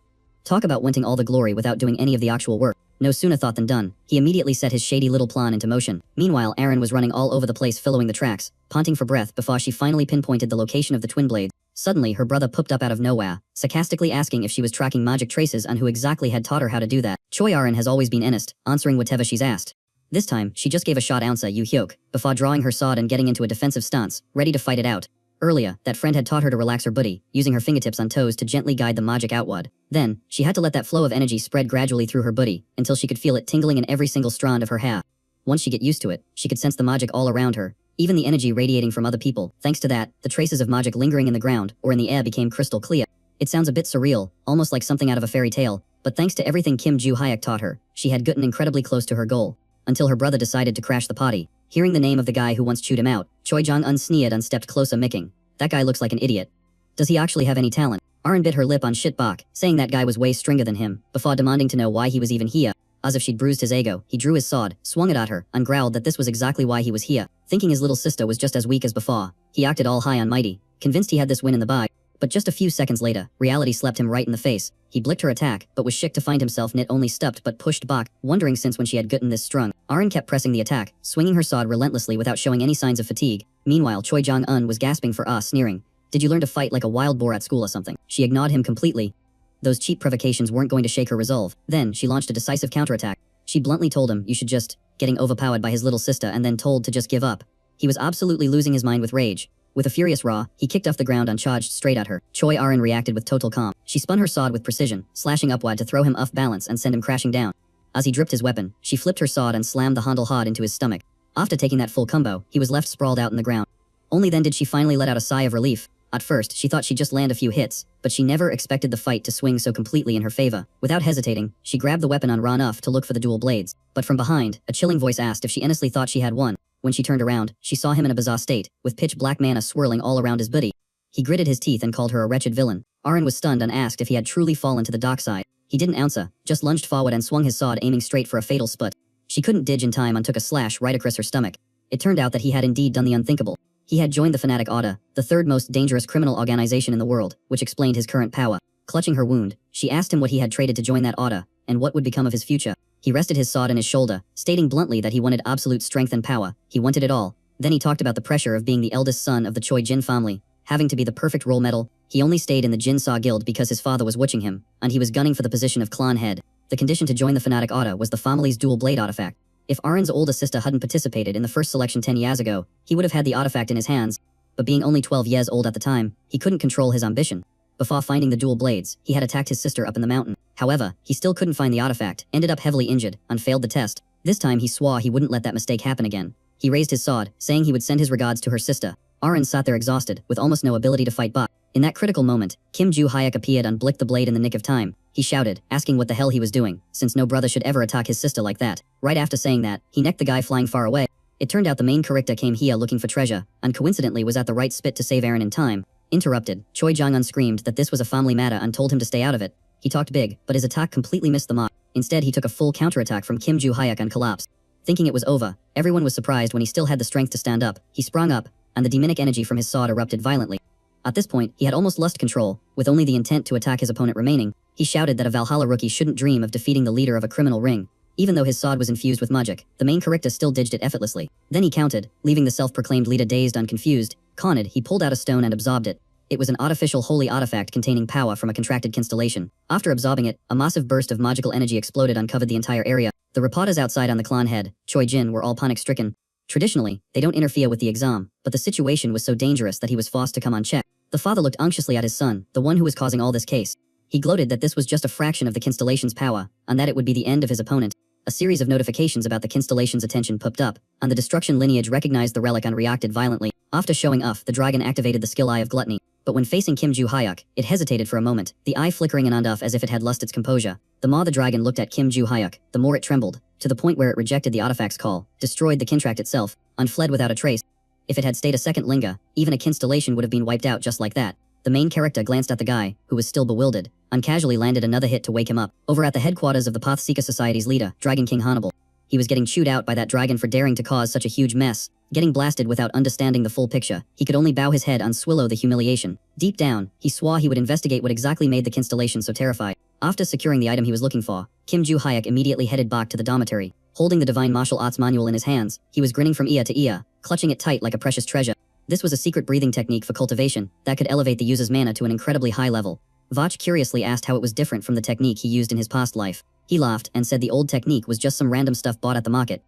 Talk about wanting all the glory without doing any of the actual work. No sooner thought than done. He immediately set his shady little plan into motion. Meanwhile, Arin was running all over the place following the tracks, panting for breath before she finally pinpointed the location of the twin blades. Suddenly her brother popped up out of nowhere, sarcastically asking if she was tracking magic traces and who exactly had taught her how to do that. Choi Arin has always been honest, answering whatever she's asked. This time, she just gave a short answer Yu Hyuk, before drawing her sword and getting into a defensive stance, ready to fight it out. Earlier, that friend had taught her to relax her body, using her fingertips on toes to gently guide the magic outward. Then, she had to let that flow of energy spread gradually through her body, until she could feel it tingling in every single strand of her hair. Once she get used to it, she could sense the magic all around her, even the energy radiating from other people. Thanks to that, the traces of magic lingering in the ground or in the air became crystal clear. It sounds a bit surreal, almost like something out of a fairy tale, but thanks to everything Kim Joo-hyuk taught her, she had gotten incredibly close to her goal. Until her brother decided to crash the party. Hearing the name of the guy who once chewed him out, Choi Jong-un sneered and stepped closer, micking. That guy looks like an idiot. Does he actually have any talent? Arin bit her lip on shit bak, saying that guy was way stronger than him, before demanding to know why he was even here. As if she'd bruised his ego, he drew his sword, swung it at her, and growled that this was exactly why he was here. Thinking his little sister was just as weak as before, he acted all high and mighty, convinced he had this win in the bag. But just a few seconds later, reality slapped him right in the face. He blicked her attack, but was shocked to find himself not only stopped but pushed back, wondering since when she had gotten this strong. Arin kept pressing the attack, swinging her sword relentlessly without showing any signs of fatigue. Meanwhile, Choi Jong-un was gasping for sneering. Did you learn to fight like a wild boar at school or something? She ignored him completely. Those cheap provocations weren't going to shake her resolve. Then, she launched a decisive counterattack. She bluntly told him, you should just, getting overpowered by his little sister and then told to just give up. He was absolutely losing his mind with rage. With a furious roar, he kicked off the ground and charged straight at her. Choi Arin reacted with total calm. She spun her sword with precision, slashing upward to throw him off balance and send him crashing down. As he dripped his weapon, she flipped her sword and slammed the handle hard into his stomach. After taking that full combo, he was left sprawled out in the ground. Only then did she finally let out a sigh of relief. At first, she thought she'd just land a few hits, but she never expected the fight to swing so completely in her favor. Without hesitating, she grabbed the weapon and ran off to look for the dual blades. But from behind, a chilling voice asked if she honestly thought she had won. When she turned around, she saw him in a bizarre state, with pitch black mana swirling all around his body. He gritted his teeth and called her a wretched villain. Arin was stunned and asked if he had truly fallen to the dark side. He didn't answer, just lunged forward and swung his sword aiming straight for a fatal split. She couldn't dodge in time and took a slash right across her stomach. It turned out that he had indeed done the unthinkable. He had joined the Fanatic Order, the third most dangerous criminal organization in the world, which explained his current power. Clutching her wound, she asked him what he had traded to join that order, and what would become of his future. He rested his sword in his shoulder, stating bluntly that he wanted absolute strength and power. He wanted it all. Then he talked about the pressure of being the eldest son of the Choi Jin family, having to be the perfect role model. He only stayed in the Jin Saw Guild because his father was watching him, and he was gunning for the position of clan head. The condition to join the Fanatic Order was the family's dual blade artifact. If Arin's older sister hadn't participated in the first selection 10 years ago, he would have had the artifact in his hands. But being only 12 years old at the time, he couldn't control his ambition. Before finding the dual blades, he had attacked his sister up in the mountain. However, he still couldn't find the artifact, ended up heavily injured, and failed the test. This time he swore he wouldn't let that mistake happen again. He raised his sword, saying he would send his regards to her sister. Arin sat there exhausted, with almost no ability to fight back. In that critical moment, Kim Joo-hyuk appeared and blicked the blade in the nick of time. He shouted, asking what the hell he was doing, since no brother should ever attack his sister like that. Right after saying that, he necked the guy flying far away. It turned out the main character came here looking for treasure, and coincidentally was at the right spot to save Arin in time. Interrupted, Choi Jong-un screamed that this was a family matter and told him to stay out of it. He talked big, but his attack completely missed the mark. Instead, he took a full counterattack from Kim Joo-hyuk and collapsed. Thinking it was over, everyone was surprised when he still had the strength to stand up. He sprang up, and the demonic energy from his sword erupted violently. At this point, he had almost lost control, with only the intent to attack his opponent remaining. He shouted that a Valhalla rookie shouldn't dream of defeating the leader of a criminal ring. Even though his sword was infused with magic, the main character still dodged it effortlessly. Then he counted, leaving the self-proclaimed leader dazed and confused. Cornered, he pulled out a stone and absorbed it. It was an artificial holy artifact containing power from a contracted constellation. After absorbing it, a massive burst of magical energy exploded and covered the entire area. The reporters outside on the clan head, Choi Jin, were all panic-stricken. Traditionally, they don't interfere with the exam, but the situation was so dangerous that he was forced to come on check. The father looked anxiously at his son, the one who was causing all this case. He gloated that this was just a fraction of the constellation's power, and that it would be the end of his opponent. A series of notifications about the constellation's attention popped up, and the destruction lineage recognized the relic and reacted violently. After showing off, the dragon activated the skill Eye of Gluttony. But when facing Kim Joo-hyuk, it hesitated for a moment, the eye flickering in and off as if it had lost its composure. The more the dragon looked at Kim Joo-hyuk, the more it trembled, to the point where it rejected the artifact's call, destroyed the contract itself, and fled without a trace. If it had stayed a second longer, even a constellation would have been wiped out just like that. The main character glanced at the guy, who was still bewildered, and casually landed another hit to wake him up. Over at the headquarters of the Pathseeker Society's leader, Dragon King Hannibal. He was getting chewed out by that dragon for daring to cause such a huge mess. Getting blasted without understanding the full picture, he could only bow his head and swallow the humiliation. Deep down, he swore he would investigate what exactly made the constellation so terrified. After securing the item he was looking for, Kim Joo-hyuk immediately headed back to the dormitory. Holding the divine martial arts manual in his hands, he was grinning from ear to ear, clutching it tight like a precious treasure. This was a secret breathing technique for cultivation that could elevate the user's mana to an incredibly high level. Vach curiously asked how it was different from the technique he used in his past life. He laughed and said the old technique was just some random stuff bought at the market.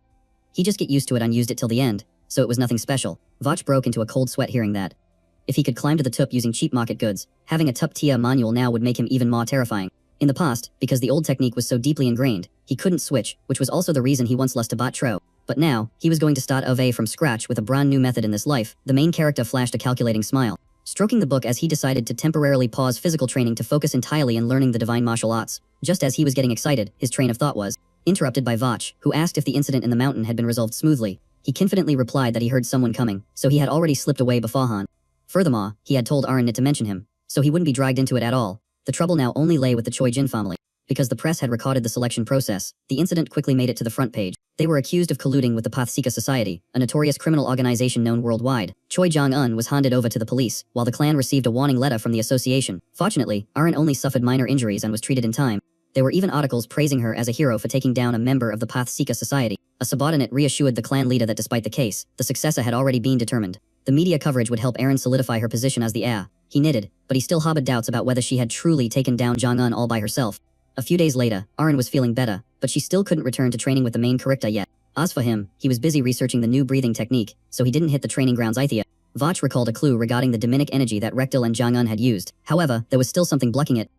He just get used to it and used it till the end, so it was nothing special. Vach broke into a cold sweat hearing that. If he could climb to the top using cheap market goods, having a top-tier manual now would make him even more terrifying. In the past, because the old technique was so deeply ingrained, he couldn't switch, which was also the reason he once lost to Bot-Tro. But now, he was going to start OVA from scratch with a brand new method in this life. The main character flashed a calculating smile, stroking the book as he decided to temporarily pause physical training to focus entirely on learning the divine martial arts. Just as he was getting excited, his train of thought was interrupted by Vach, who asked if the incident in the mountain had been resolved smoothly. He confidently replied that he heard someone coming, so he had already slipped away beforehand. Furthermore, he had told Aaron not to mention him, so he wouldn't be dragged into it at all. The trouble now only lay with the Choi Jin family. Because the press had recorded the selection process, the incident quickly made it to the front page. They were accused of colluding with the Pathseeker Society, a notorious criminal organization known worldwide. Choi Jong-un was handed over to the police, while the clan received a warning letter from the association. Fortunately, Aaron only suffered minor injuries and was treated in time. There were even articles praising her as a hero for taking down a member of the Pathseeker Society. A subordinate reassured the clan leader that despite the case, the successor had already been determined. The media coverage would help Aaron solidify her position as the heir. He knitted, but he still harbored doubts about whether she had truly taken down Jong-un all by herself. A few days later, Aaron was feeling better, but she still couldn't return to training with the main character yet. As for him, he was busy researching the new breathing technique, so he didn't hit the training grounds either. Vach recalled a clue regarding the demonic energy that Rekdal and Jong-un had used. However, there was still something blocking it.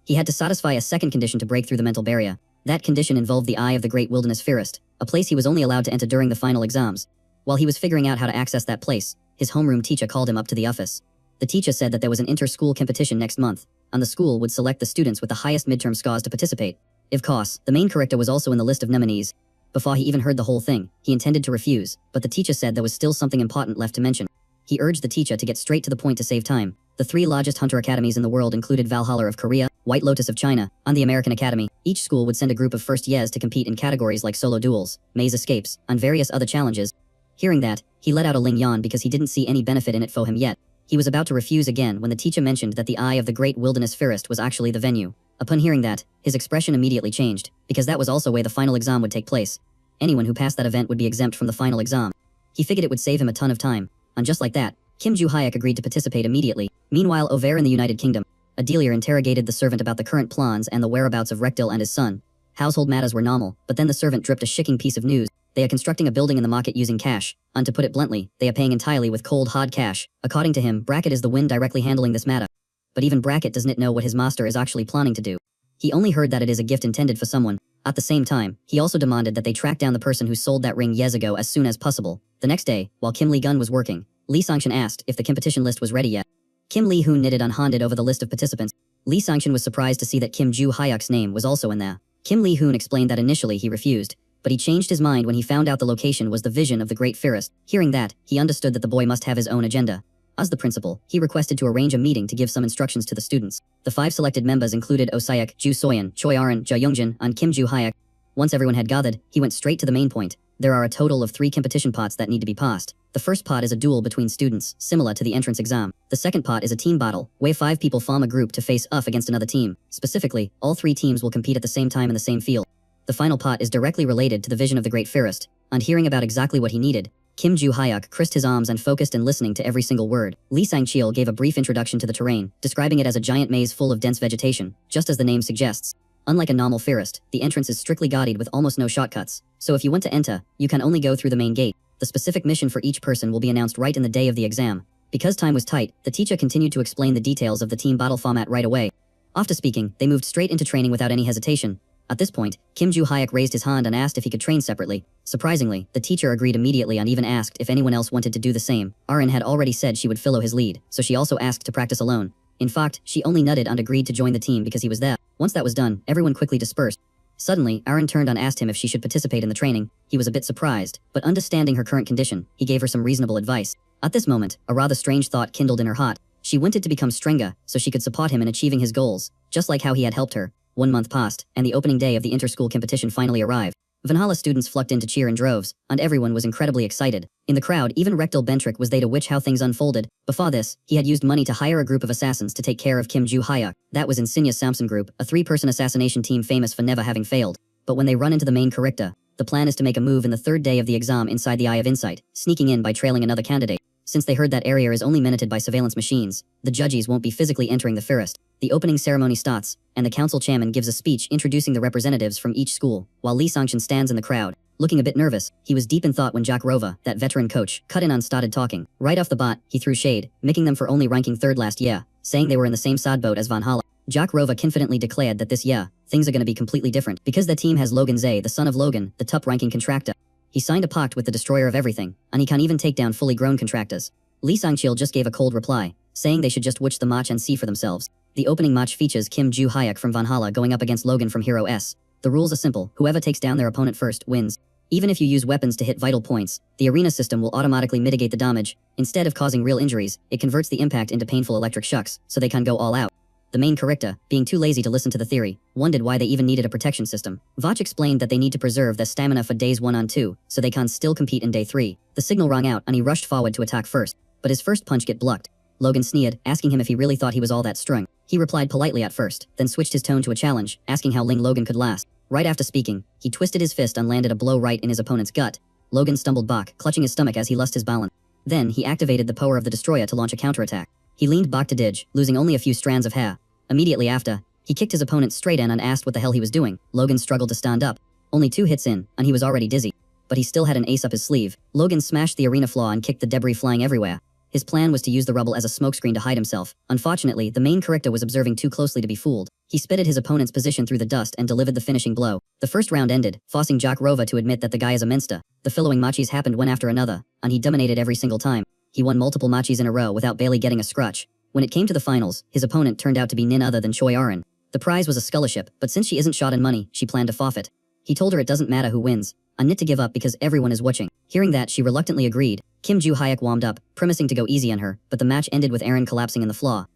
He had to satisfy a second condition to break through the mental barrier. That condition involved the Eye of the Great Wilderness Forest, a place he was only allowed to enter during the final exams. While he was figuring out how to access that place, his homeroom teacher called him up to the office. The teacher said that there was an inter-school competition next month, and the school would select the students with the highest midterm scores to participate. Of course, the main character was also in the list of nominees. Before he even heard the whole thing, he intended to refuse, but the teacher said there was still something important left to mention. He urged the teacher to get straight to the point to save time. The 3 largest hunter academies in the world included Valhalla of Korea, White Lotus of China, and the American Academy. Each school would send a group of first years to compete in categories like solo duels, maze escapes, and various other challenges. Hearing that, he let out a ling yawn because he didn't see any benefit in it for him yet. He was about to refuse again when the teacher mentioned that the Eye of the Great Wilderness Forest was actually the venue. Upon hearing that, his expression immediately changed, because that was also where the final exam would take place. Anyone who passed that event would be exempt from the final exam. He figured it would save him a ton of time. And just like that, Kim Joo-hyuk agreed to participate immediately. Meanwhile, over in the United Kingdom, a dealer interrogated the servant about the current plans and the whereabouts of Rekdal and his son. Household matters were normal, but then the servant dripped a shocking piece of news. They are constructing a building in the market using cash, and to put it bluntly, they are paying entirely with cold hard cash. According to him, Brackett is the one directly handling this matter. But even Brackett does not know what his master is actually planning to do. He only heard that it is a gift intended for someone. At the same time, he also demanded that they track down the person who sold that ring years ago as soon as possible. The next day, while Kim Lee-gun was working, Lee Sang-shin asked if the competition list was ready yet. Kim Lee-hoon knitted and handed over the list of participants. Lee Sang-shin was surprised to see that Kim Joo-hyuk's name was also in there. Kim Lee-hoon explained that initially he refused, but he changed his mind when he found out the location was the vision of the Great Forest. Hearing that, he understood that the boy must have his own agenda. As the principal, he requested to arrange a meeting to give some instructions to the students. The 5 selected members included Oh Sayuk, Ju Soyeon, Choi Aron, Ja Youngjin, and Kim Joo-hyuk. Once everyone had gathered, he went straight to the main point. There are a total of 3 competition pots that need to be passed. The first pot is a duel between students, similar to the entrance exam. The second pot is a team battle, where 5 people form a group to face off against another team. Specifically, all 3 teams will compete at the same time in the same field. The final pot is directly related to the vision of the Great Forest. On hearing about exactly what he needed, Kim Joo-hyuk crisped his arms and focused in listening to every single word. Lee Sang-chil gave a brief introduction to the terrain, describing it as a giant maze full of dense vegetation, just as the name suggests. Unlike a normal forest, the entrance is strictly guarded with almost no shortcuts, so if you want to enter, you can only go through the main gate. The specific mission for each person will be announced right in the day of the exam. Because time was tight, the teacher continued to explain the details of the team battle format right away. After speaking, they moved straight into training without any hesitation. At this point, Kim Joo-hyuk raised his hand and asked if he could train separately. Surprisingly, the teacher agreed immediately and even asked if anyone else wanted to do the same. Arin had already said she would follow his lead, so she also asked to practice alone. In fact, she only nutted and agreed to join the team because he was there. Once that was done, everyone quickly dispersed. Suddenly, Arin turned and asked him if she should participate in the training. He was a bit surprised, but understanding her current condition, he gave her some reasonable advice. At this moment, a rather strange thought kindled in her heart. She wanted to become stronger, so she could support him in achieving his goals, just like how he had helped her. 1 month passed, and the opening day of the inter-school competition finally arrived. Valhalla students flocked in to cheer in droves, and everyone was incredibly excited. In the crowd, even Rekdal Bentrick was there to watch how things unfolded. Before this, he had used money to hire a group of assassins to take care of Kim Joo-hyuk. That was Insignia Samson Group, a 3-person assassination team famous for never having failed. But when they run into the main character, the plan is to make a move in the 3rd day of the exam inside the Eye of Insight, sneaking in by trailing another candidate. Since they heard that area is only minuted by surveillance machines, the judges won't be physically entering the forest. The opening ceremony starts, and the council chairman gives a speech introducing the representatives from each school, while Lee Sangchen stands in the crowd. Looking a bit nervous, he was deep in thought when Jack Rova, that veteran coach, cut in and started talking. Right off the bat, he threw shade, making them for only ranking third last year, saying they were in the same sad boat as Valhalla. Jack Rova confidently declared that this year, things are going to be completely different, because the team has Logan Zay, the son of Logan, the top-ranking contractor. He signed a pact with the destroyer of everything, and he can even take down fully grown contractors. Lee Sangchil just gave a cold reply, saying they should just watch the match and see for themselves. The opening match features Kim Joo Hyuk from Valhalla going up against Logan from Hero S. The rules are simple, whoever takes down their opponent first wins. Even if you use weapons to hit vital points, the arena system will automatically mitigate the damage. Instead of causing real injuries, it converts the impact into painful electric shocks, so they can go all out. The main character, being too lazy to listen to the theory, wondered why they even needed a protection system. Vach explained that they need to preserve their stamina for days 1 and 2, so they can still compete in day 3. The signal rang out and he rushed forward to attack first, but his first punch get blocked. Logan sneered, asking him if he really thought he was all that strong. He replied politely at first, then switched his tone to a challenge, asking how long Logan could last. Right after speaking, he twisted his fist and landed a blow right in his opponent's gut. Logan stumbled back, clutching his stomach as he lost his balance. Then, he activated the power of the destroyer to launch a counterattack. He leaned back to dodge, losing only a few strands of hair. Immediately after, he kicked his opponent straight in and asked what the hell he was doing. Logan struggled to stand up. Only 2 hits in, and he was already dizzy. But he still had an ace up his sleeve. Logan smashed the arena floor and kicked the debris flying everywhere. His plan was to use the rubble as a smokescreen to hide himself. Unfortunately, the main character was observing too closely to be fooled. He spitted his opponent's position through the dust and delivered the finishing blow. The first round ended, forcing Jack Rova to admit that the guy is a monster. The following matches happened one after another, and he dominated every single time. He won multiple matches in a row without barely getting a scratch. When it came to the finals, his opponent turned out to be none other than Choi Arin. The prize was a scholarship, but since she isn't short in money, she planned to forfeit. He told her it doesn't matter who wins, and not to give up because everyone is watching. Hearing that, she reluctantly agreed. Kim Joo Hyuk warmed up, promising to go easy on her, but the match ended with Arin collapsing in the floor.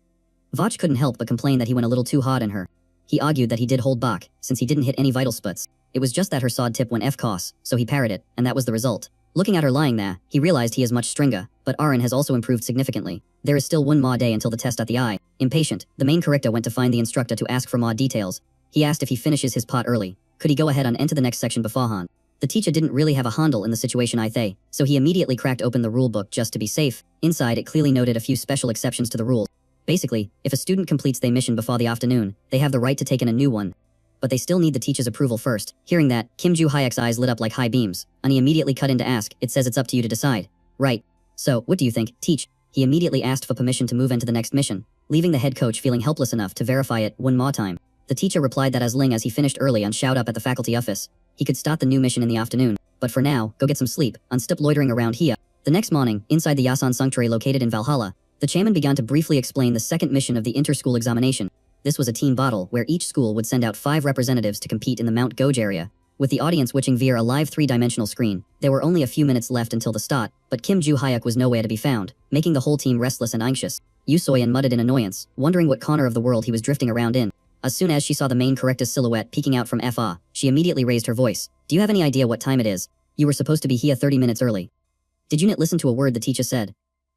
Vach couldn't help but complain that he went a little too hard on her. He argued that he did hold back, since he didn't hit any vital spots. It was just that her sword tip went F-course, so he parried it, and that was the result. Looking at her lying there, he realized he is much stronger, but Arin has also improved significantly. There is still one more day until the test at the eye. Impatient, the main character went to find the instructor to ask for more details. He asked if he finishes his part early, could he go ahead and enter the next section beforehand. The teacher didn't really have a handle in the situation either, so he immediately cracked open the rulebook just to be safe. Inside it clearly noted a few special exceptions to the rules. Basically, if a student completes their mission before the afternoon, they have the right to take in a new one. But they still need the teacher's approval first. Hearing that, Kim Joo Hyuk's eyes lit up like high beams, and he immediately cut in to ask, "It says it's up to you to decide." "Right. So, what do you think, teach?" He immediately asked for permission to move into the next mission, leaving the head coach feeling helpless enough to verify it one more time. The teacher replied that as long as he finished early and showed up at the faculty office, he could start the new mission in the afternoon. But for now, go get some sleep, and stop loitering around here. The next morning, inside the Yasan Sanctuary located in Valhalla, the chairman began to briefly explain the second mission of the inter-school examination. This was a team battle where each school would send out 5 representatives to compete in the Mount Goj area, with the audience watching via a live 3-dimensional screen. There were only a few minutes left until the start, but Kim Joo Hyuk was nowhere to be found, making the whole team restless and anxious. Yoo Soyeon muttered in annoyance, wondering what corner of the world he was drifting around in. As soon as she saw the main character's silhouette peeking out from FR, she immediately raised her voice. "Do you have any idea what time it is? You were supposed to be here 30 minutes early. Did you not listen to a word the teacher said?"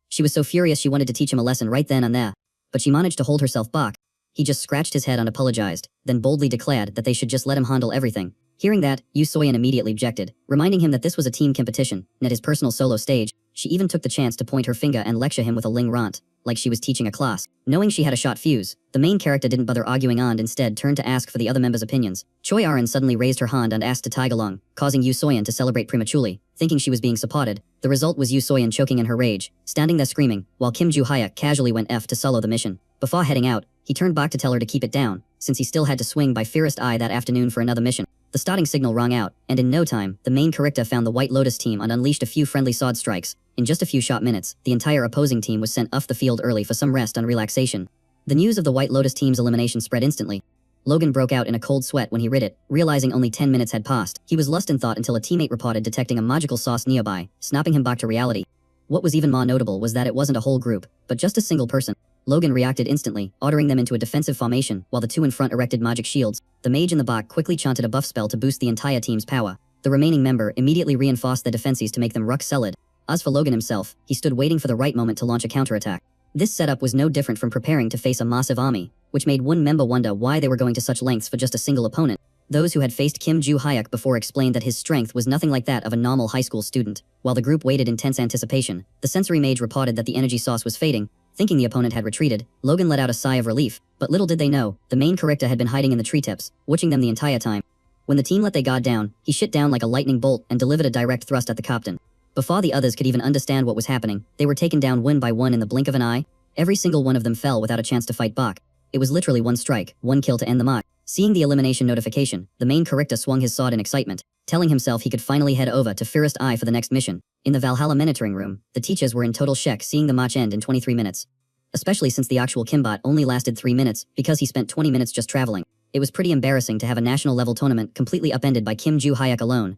She was so furious she wanted to teach him a lesson right then and there, but she managed to hold herself back. He just scratched his head and apologized, then boldly declared that they should just let him handle everything. Hearing that, Yoo Soyeon immediately objected, reminding him that this was a team competition, not his personal solo stage. She even took the chance to point her finger and lecture him with a ling rant, like she was teaching a class. Knowing she had a short fuse, the main character didn't bother arguing and instead turned to ask for the other members' opinions. Choi Arin suddenly raised her hand and asked to tag along, causing Yoo Soyeon to celebrate prematurely, thinking she was being supported. The result was Yoo Soyeon choking in her rage, standing there screaming, while Kim Joo Hyuk casually went F to solo the mission. Before heading out, he turned back to tell her to keep it down, since he still had to swing by Fairest Eye that afternoon for another mission. The starting signal rang out, and in no time, the main character found the White Lotus team and unleashed a few friendly sword strikes. In just a few short minutes, the entire opposing team was sent off the field early for some rest and relaxation. The news of the White Lotus team's elimination spread instantly. Logan broke out in a cold sweat when he read it, realizing only 10 minutes had passed. He was lost in thought until a teammate reported detecting a magical sauce nearby, snapping him back to reality. What was even more notable was that it wasn't a whole group, but just a single person. Logan reacted instantly, ordering them into a defensive formation, while the two in front erected magic shields. The mage in the back quickly chanted a buff spell to boost the entire team's power. The remaining member immediately reinforced their defenses to make them rock solid. As for Logan himself, he stood waiting for the right moment to launch a counterattack. This setup was no different from preparing to face a massive army, which made one member wonder why they were going to such lengths for just a single opponent. Those who had faced Kim Joo-hyuk before explained that his strength was nothing like that of a normal high school student. While the group waited in tense anticipation, the sensory mage reported that the energy source was fading. Thinking the opponent had retreated, Logan let out a sigh of relief, but little did they know, the main character had been hiding in the tree tips, watching them the entire time. When the team let their guard down, he shit down like a lightning bolt and delivered a direct thrust at the captain. Before the others could even understand what was happening, they were taken down one by one in the blink of an eye. Every single one of them fell without a chance to fight back. It was literally one strike, one kill to end the match. Seeing the elimination notification, the main character swung his sword in excitement, telling himself he could finally head over to First Eye for the next mission. In the Valhalla monitoring room, the teachers were in total shock seeing the match end in 23 minutes. Especially since the actual Kimbot only lasted 3 minutes, because he spent 20 minutes just traveling. It was pretty embarrassing to have a national level tournament completely upended by Kim Joo-hyuk alone.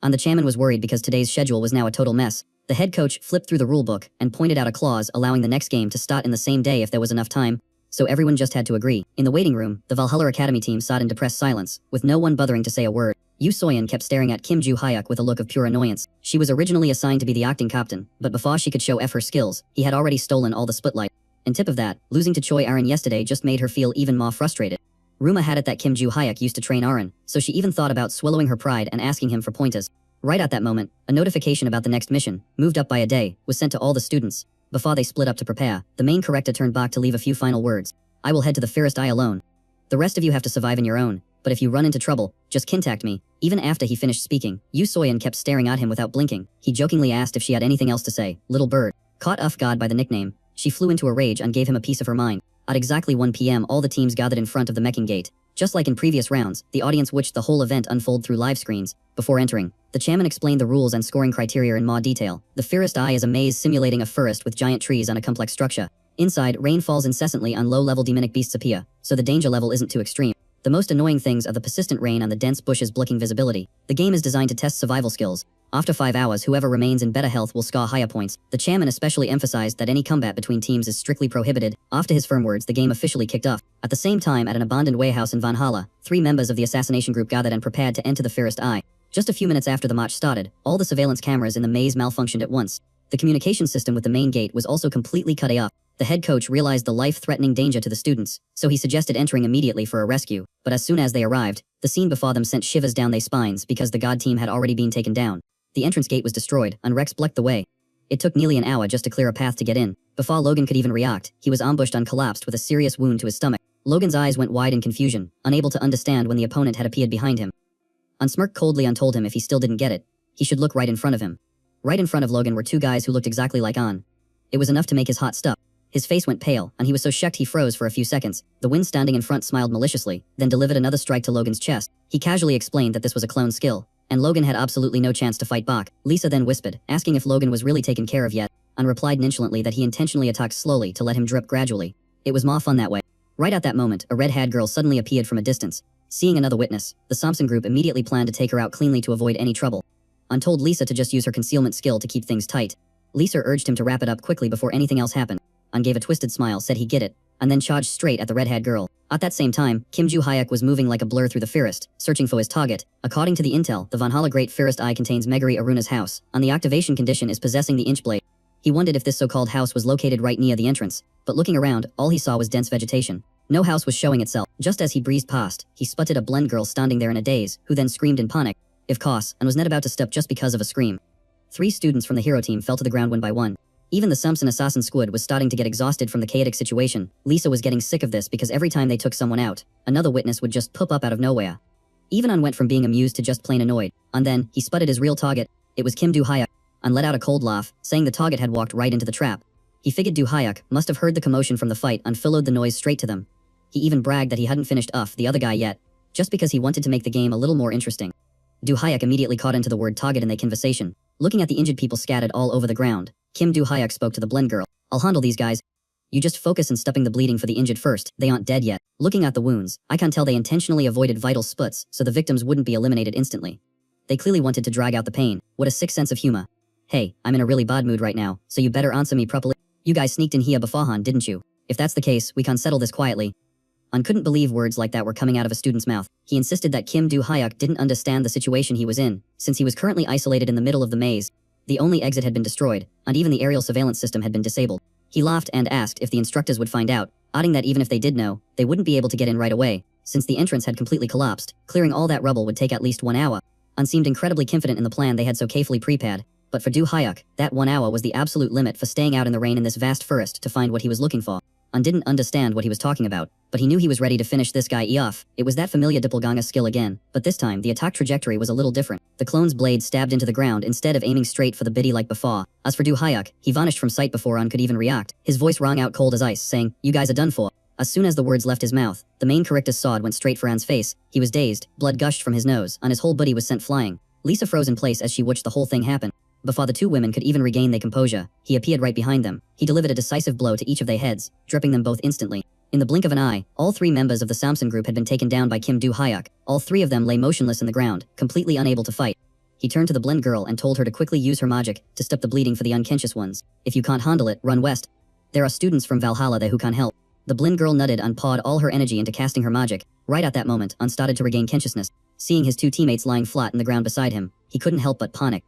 And the chairman was worried because today's schedule was now a total mess. The head coach flipped through the rulebook and pointed out a clause allowing the next game to start in the same day if there was enough time, so everyone just had to agree. In the waiting room, the Valhalla Academy team sat in depressed silence, with no one bothering to say a word. Yoo Soyeon kept staring at Kim Joo-hyuk with a look of pure annoyance. She was originally assigned to be the acting captain, but before she could show her skills, he had already stolen all the spotlight. And tip of that, losing to Choi Aron yesterday just made her feel even more frustrated. Rumor had it that Kim Joo-hyuk used to train Aron, so she even thought about swallowing her pride and asking him for pointers. Right at that moment, a notification about the next mission, moved up by a day, was sent to all the students. Before they split up to prepare, the main character turned back to leave a few final words. I will head to the First Eye alone. The rest of you have to survive on your own, but if you run into trouble, just contact me. Even after he finished speaking, Yoo Soyeon kept staring at him without blinking. He jokingly asked if she had anything else to say. Little bird. Caught off guard by the nickname, she flew into a rage and gave him a piece of her mind. At exactly 1 p.m. all the teams gathered in front of the meching gate. Just like in previous rounds, the audience watched the whole event unfold through live screens. Before entering, the chairman explained the rules and scoring criteria in more detail. The First Eye is a maze simulating a forest with giant trees and a complex structure. Inside, rain falls incessantly and low-level demonic beasts appear, so the danger level isn't too extreme. The most annoying things are the persistent rain and the dense bushes blocking visibility. The game is designed to test survival skills. After 5 hours, whoever remains in better health will score higher points. The chairman especially emphasized that any combat between teams is strictly prohibited. After his firm words, the game officially kicked off. At the same time, at an abandoned warehouse in Valhalla, 3 members of the assassination group gathered and prepared to enter the First Eye. Just a few minutes after the match started, all the surveillance cameras in the maze malfunctioned at once. The communication system with the main gate was also completely cut off. The head coach realized the life-threatening danger to the students, so he suggested entering immediately for a rescue. But as soon as they arrived, the scene before them sent shivers down their spines because the god team had already been taken down. The entrance gate was destroyed, and Rex blocked the way. It took nearly an hour just to clear a path to get in. Before Logan could even react, he was ambushed and collapsed with a serious wound to his stomach. Logan's eyes went wide in confusion, unable to understand when the opponent had appeared behind him. And smirked coldly and told him if he still didn't get it, he should look right in front of him. Right in front of Logan were 2 guys who looked exactly like An. It was enough to make his heart stop. His face went pale, and he was so shocked he froze for a few seconds. The wind standing in front smiled maliciously, then delivered another strike to Logan's chest. He casually explained that this was a clone skill, and Logan had absolutely no chance to fight back. Lisa then whispered, asking if Logan was really taken care of yet, and replied nonchalantly that he intentionally attacked slowly to let him drip gradually. It was more fun that way. Right at that moment, a red-haired girl suddenly appeared from a distance. Seeing another witness, the Samson group immediately planned to take her out cleanly to avoid any trouble. An told Lisa to just use her concealment skill to keep things tight. Lisa urged him to wrap it up quickly before anything else happened. An gave a twisted smile, said he'd get it, and then charged straight at the red-haired girl. At that same time, Kim Joo-hyuk was moving like a blur through the forest, searching for his target. According to the intel, the Valhalla Great First Eye contains Megari Aruna's house, and the activation condition is possessing the inch blade. He wondered if this so-called house was located right near the entrance, but looking around, all he saw was dense vegetation. No house was showing itself. Just as he breezed past, he spotted a blonde girl standing there in a daze, who then screamed in panic, of course, and was not about to stop just because of a scream. 3 students from the hero team fell to the ground one by one. Even the Samson assassin squad was starting to get exhausted from the chaotic situation. Lisa was getting sick of this because every time they took someone out, another witness would just pop up out of nowhere. Even An went from being amused to just plain annoyed, and then, he spotted his real target. It was Kim Joo-hyuk, and let out a cold laugh, saying the target had walked right into the trap. He figured Joo-hyuk must have heard the commotion from the fight and followed the noise straight to them. He even bragged that he hadn't finished off the other guy yet, just because he wanted to make the game a little more interesting. Joo-hyuk immediately caught into the word target in their conversation. Looking at the injured people scattered all over the ground, Kim Joo-hyuk spoke to the blonde girl. I'll handle these guys. You just focus on stopping the bleeding for the injured first. They aren't dead yet. Looking at the wounds, I can tell they intentionally avoided vital spots so the victims wouldn't be eliminated instantly. They clearly wanted to drag out the pain. What a sick sense of humor. Hey, I'm in a really bad mood right now, so you better answer me properly. You guys sneaked in here beforehand, didn't you? If that's the case, we can settle this quietly. An couldn't believe words like that were coming out of a student's mouth. He insisted that Kim Joo-hyuk didn't understand the situation he was in, since he was currently isolated in the middle of the maze. The only exit had been destroyed, and even the aerial surveillance system had been disabled. He laughed and asked if the instructors would find out, adding that even if they did know, they wouldn't be able to get in right away, since the entrance had completely collapsed, clearing all that rubble would take at least 1 hour. An seemed incredibly confident in the plan they had so carefully prepared, but for Du Hyuk, that 1 hour was the absolute limit for staying out in the rain in this vast forest to find what he was looking for. An didn't understand what he was talking about, but he knew he was ready to finish this guy off. It was that familiar doppelganger skill again, but this time the attack trajectory was a little different. The clone's blade stabbed into the ground instead of aiming straight for the biddy like before. As for Du Hyuk, he vanished from sight before An could even react. His voice rang out cold as ice, saying, "You guys are done for." As soon as the words left his mouth, the main character's sword went straight for An's face. He was dazed, blood gushed from his nose, and his whole body was sent flying. Lisa froze in place as she watched the whole thing happen. Before the two women could even regain their composure, he appeared right behind them. He delivered a decisive blow to each of their heads, dripping them both instantly. In the blink of an eye, all 3 members of the Samson group had been taken down by Kim Du Hyuk. All 3 of them lay motionless in the ground, completely unable to fight. He turned to the blind girl and told her to quickly use her magic to stop the bleeding for the unconscious ones. If you can't handle it, run west. There are students from Valhalla there who can help. The blind girl nutted and poured all her energy into casting her magic. Right at that moment, An started to regain consciousness. Seeing his 2 teammates lying flat in the ground beside him, he couldn't help but panic.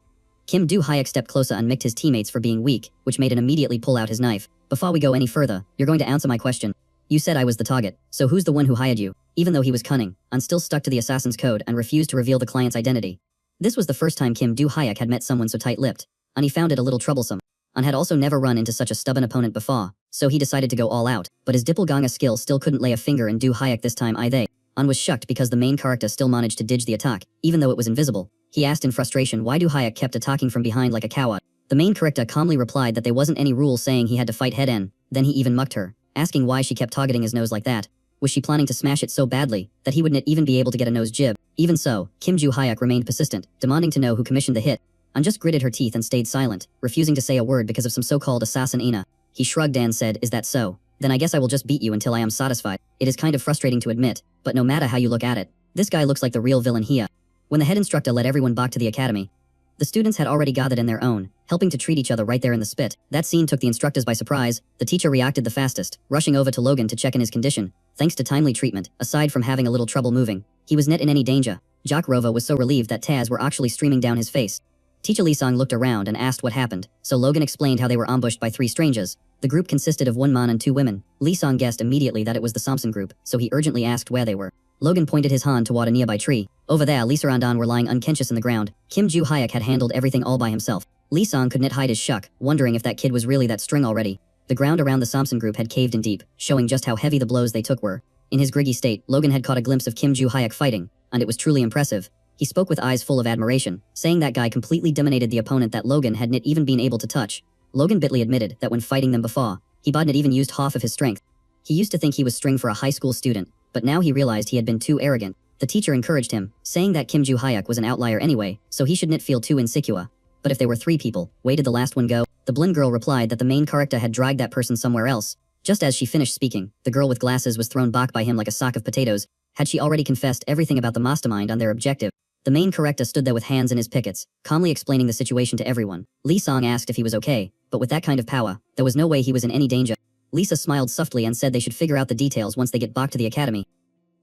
Kim Du Hyuk stepped closer and micked his teammates for being weak, which made him immediately pull out his knife. "Before we go any further, you're going to answer my question. You said I was the target, so who's the one who hired you?" Even though he was cunning, An still stuck to the assassin's code and refused to reveal the client's identity. This was the first time Kim Du Hyuk had met someone so tight-lipped, and he found it a little troublesome. An had also never run into such a stubborn opponent before, so he decided to go all out, but his doppelganger skill still couldn't lay a finger in Du Hyuk this time either. An was shocked because the main character still managed to dodge the attack, even though it was invisible. He asked in frustration why Du Hyuk kept attacking from behind like a coward. The main character calmly replied that there wasn't any rule saying he had to fight head-on. Then he even mocked her, asking why she kept targeting his nose like that. Was she planning to smash it so badly that he wouldn't even be able to get a nose jib? Even so, Kim Du Hyuk remained persistent, demanding to know who commissioned the hit. An just gritted her teeth and stayed silent, refusing to say a word because of some so-called assassin Ina. He shrugged and said, "Is that so? Then I guess I will just beat you until I am satisfied." It is kind of frustrating to admit, but no matter how you look at it, this guy looks like the real villain here. When the head instructor led everyone back to the academy, the students had already gathered in their own, helping to treat each other right there in the spit. That scene took the instructors by surprise. The teacher reacted the fastest, rushing over to Logan to check in his condition. Thanks to timely treatment, aside from having a little trouble moving, he was not in any danger. Jock Rova was so relieved that tears were actually streaming down his face. Teacher Lee Song looked around and asked what happened, so Logan explained how they were ambushed by 3 strangers. The group consisted of 1 man and 2 women. Lee Song guessed immediately that it was the Samson group, so he urgently asked where they were. Logan pointed his hand toward a nearby tree. Over there, Lisa and An were lying unconscious in the ground. Kim Du Hyuk had handled everything all by himself. Lee Song could not hide his shock, wondering if that kid was really that string already. The ground around the Samson group had caved in deep, showing just how heavy the blows they took were. In his groggy state, Logan had caught a glimpse of Kim Du Hyuk fighting, and it was truly impressive. He spoke with eyes full of admiration, saying that guy completely dominated the opponent that Logan had not even been able to touch. Logan bitterly admitted that when fighting them before, he had not even used half of his strength. He used to think he was string for a high school student, but now he realized he had been too arrogant. The teacher encouraged him, saying that Kim Du Hyuk was an outlier anyway, so he should not feel too insecure. But if there were 3 people, where did the last one go? The blind girl replied that the main character had dragged that person somewhere else. Just as she finished speaking, the girl with glasses was thrown back by him like a sack of potatoes. Had she already confessed everything about the mastermind on their objective? The main character stood there with hands in his pockets, calmly explaining the situation to everyone. Lee Song asked if he was okay, but with that kind of power, there was no way he was in any danger. Lisa smiled softly and said they should figure out the details once they get back to the academy.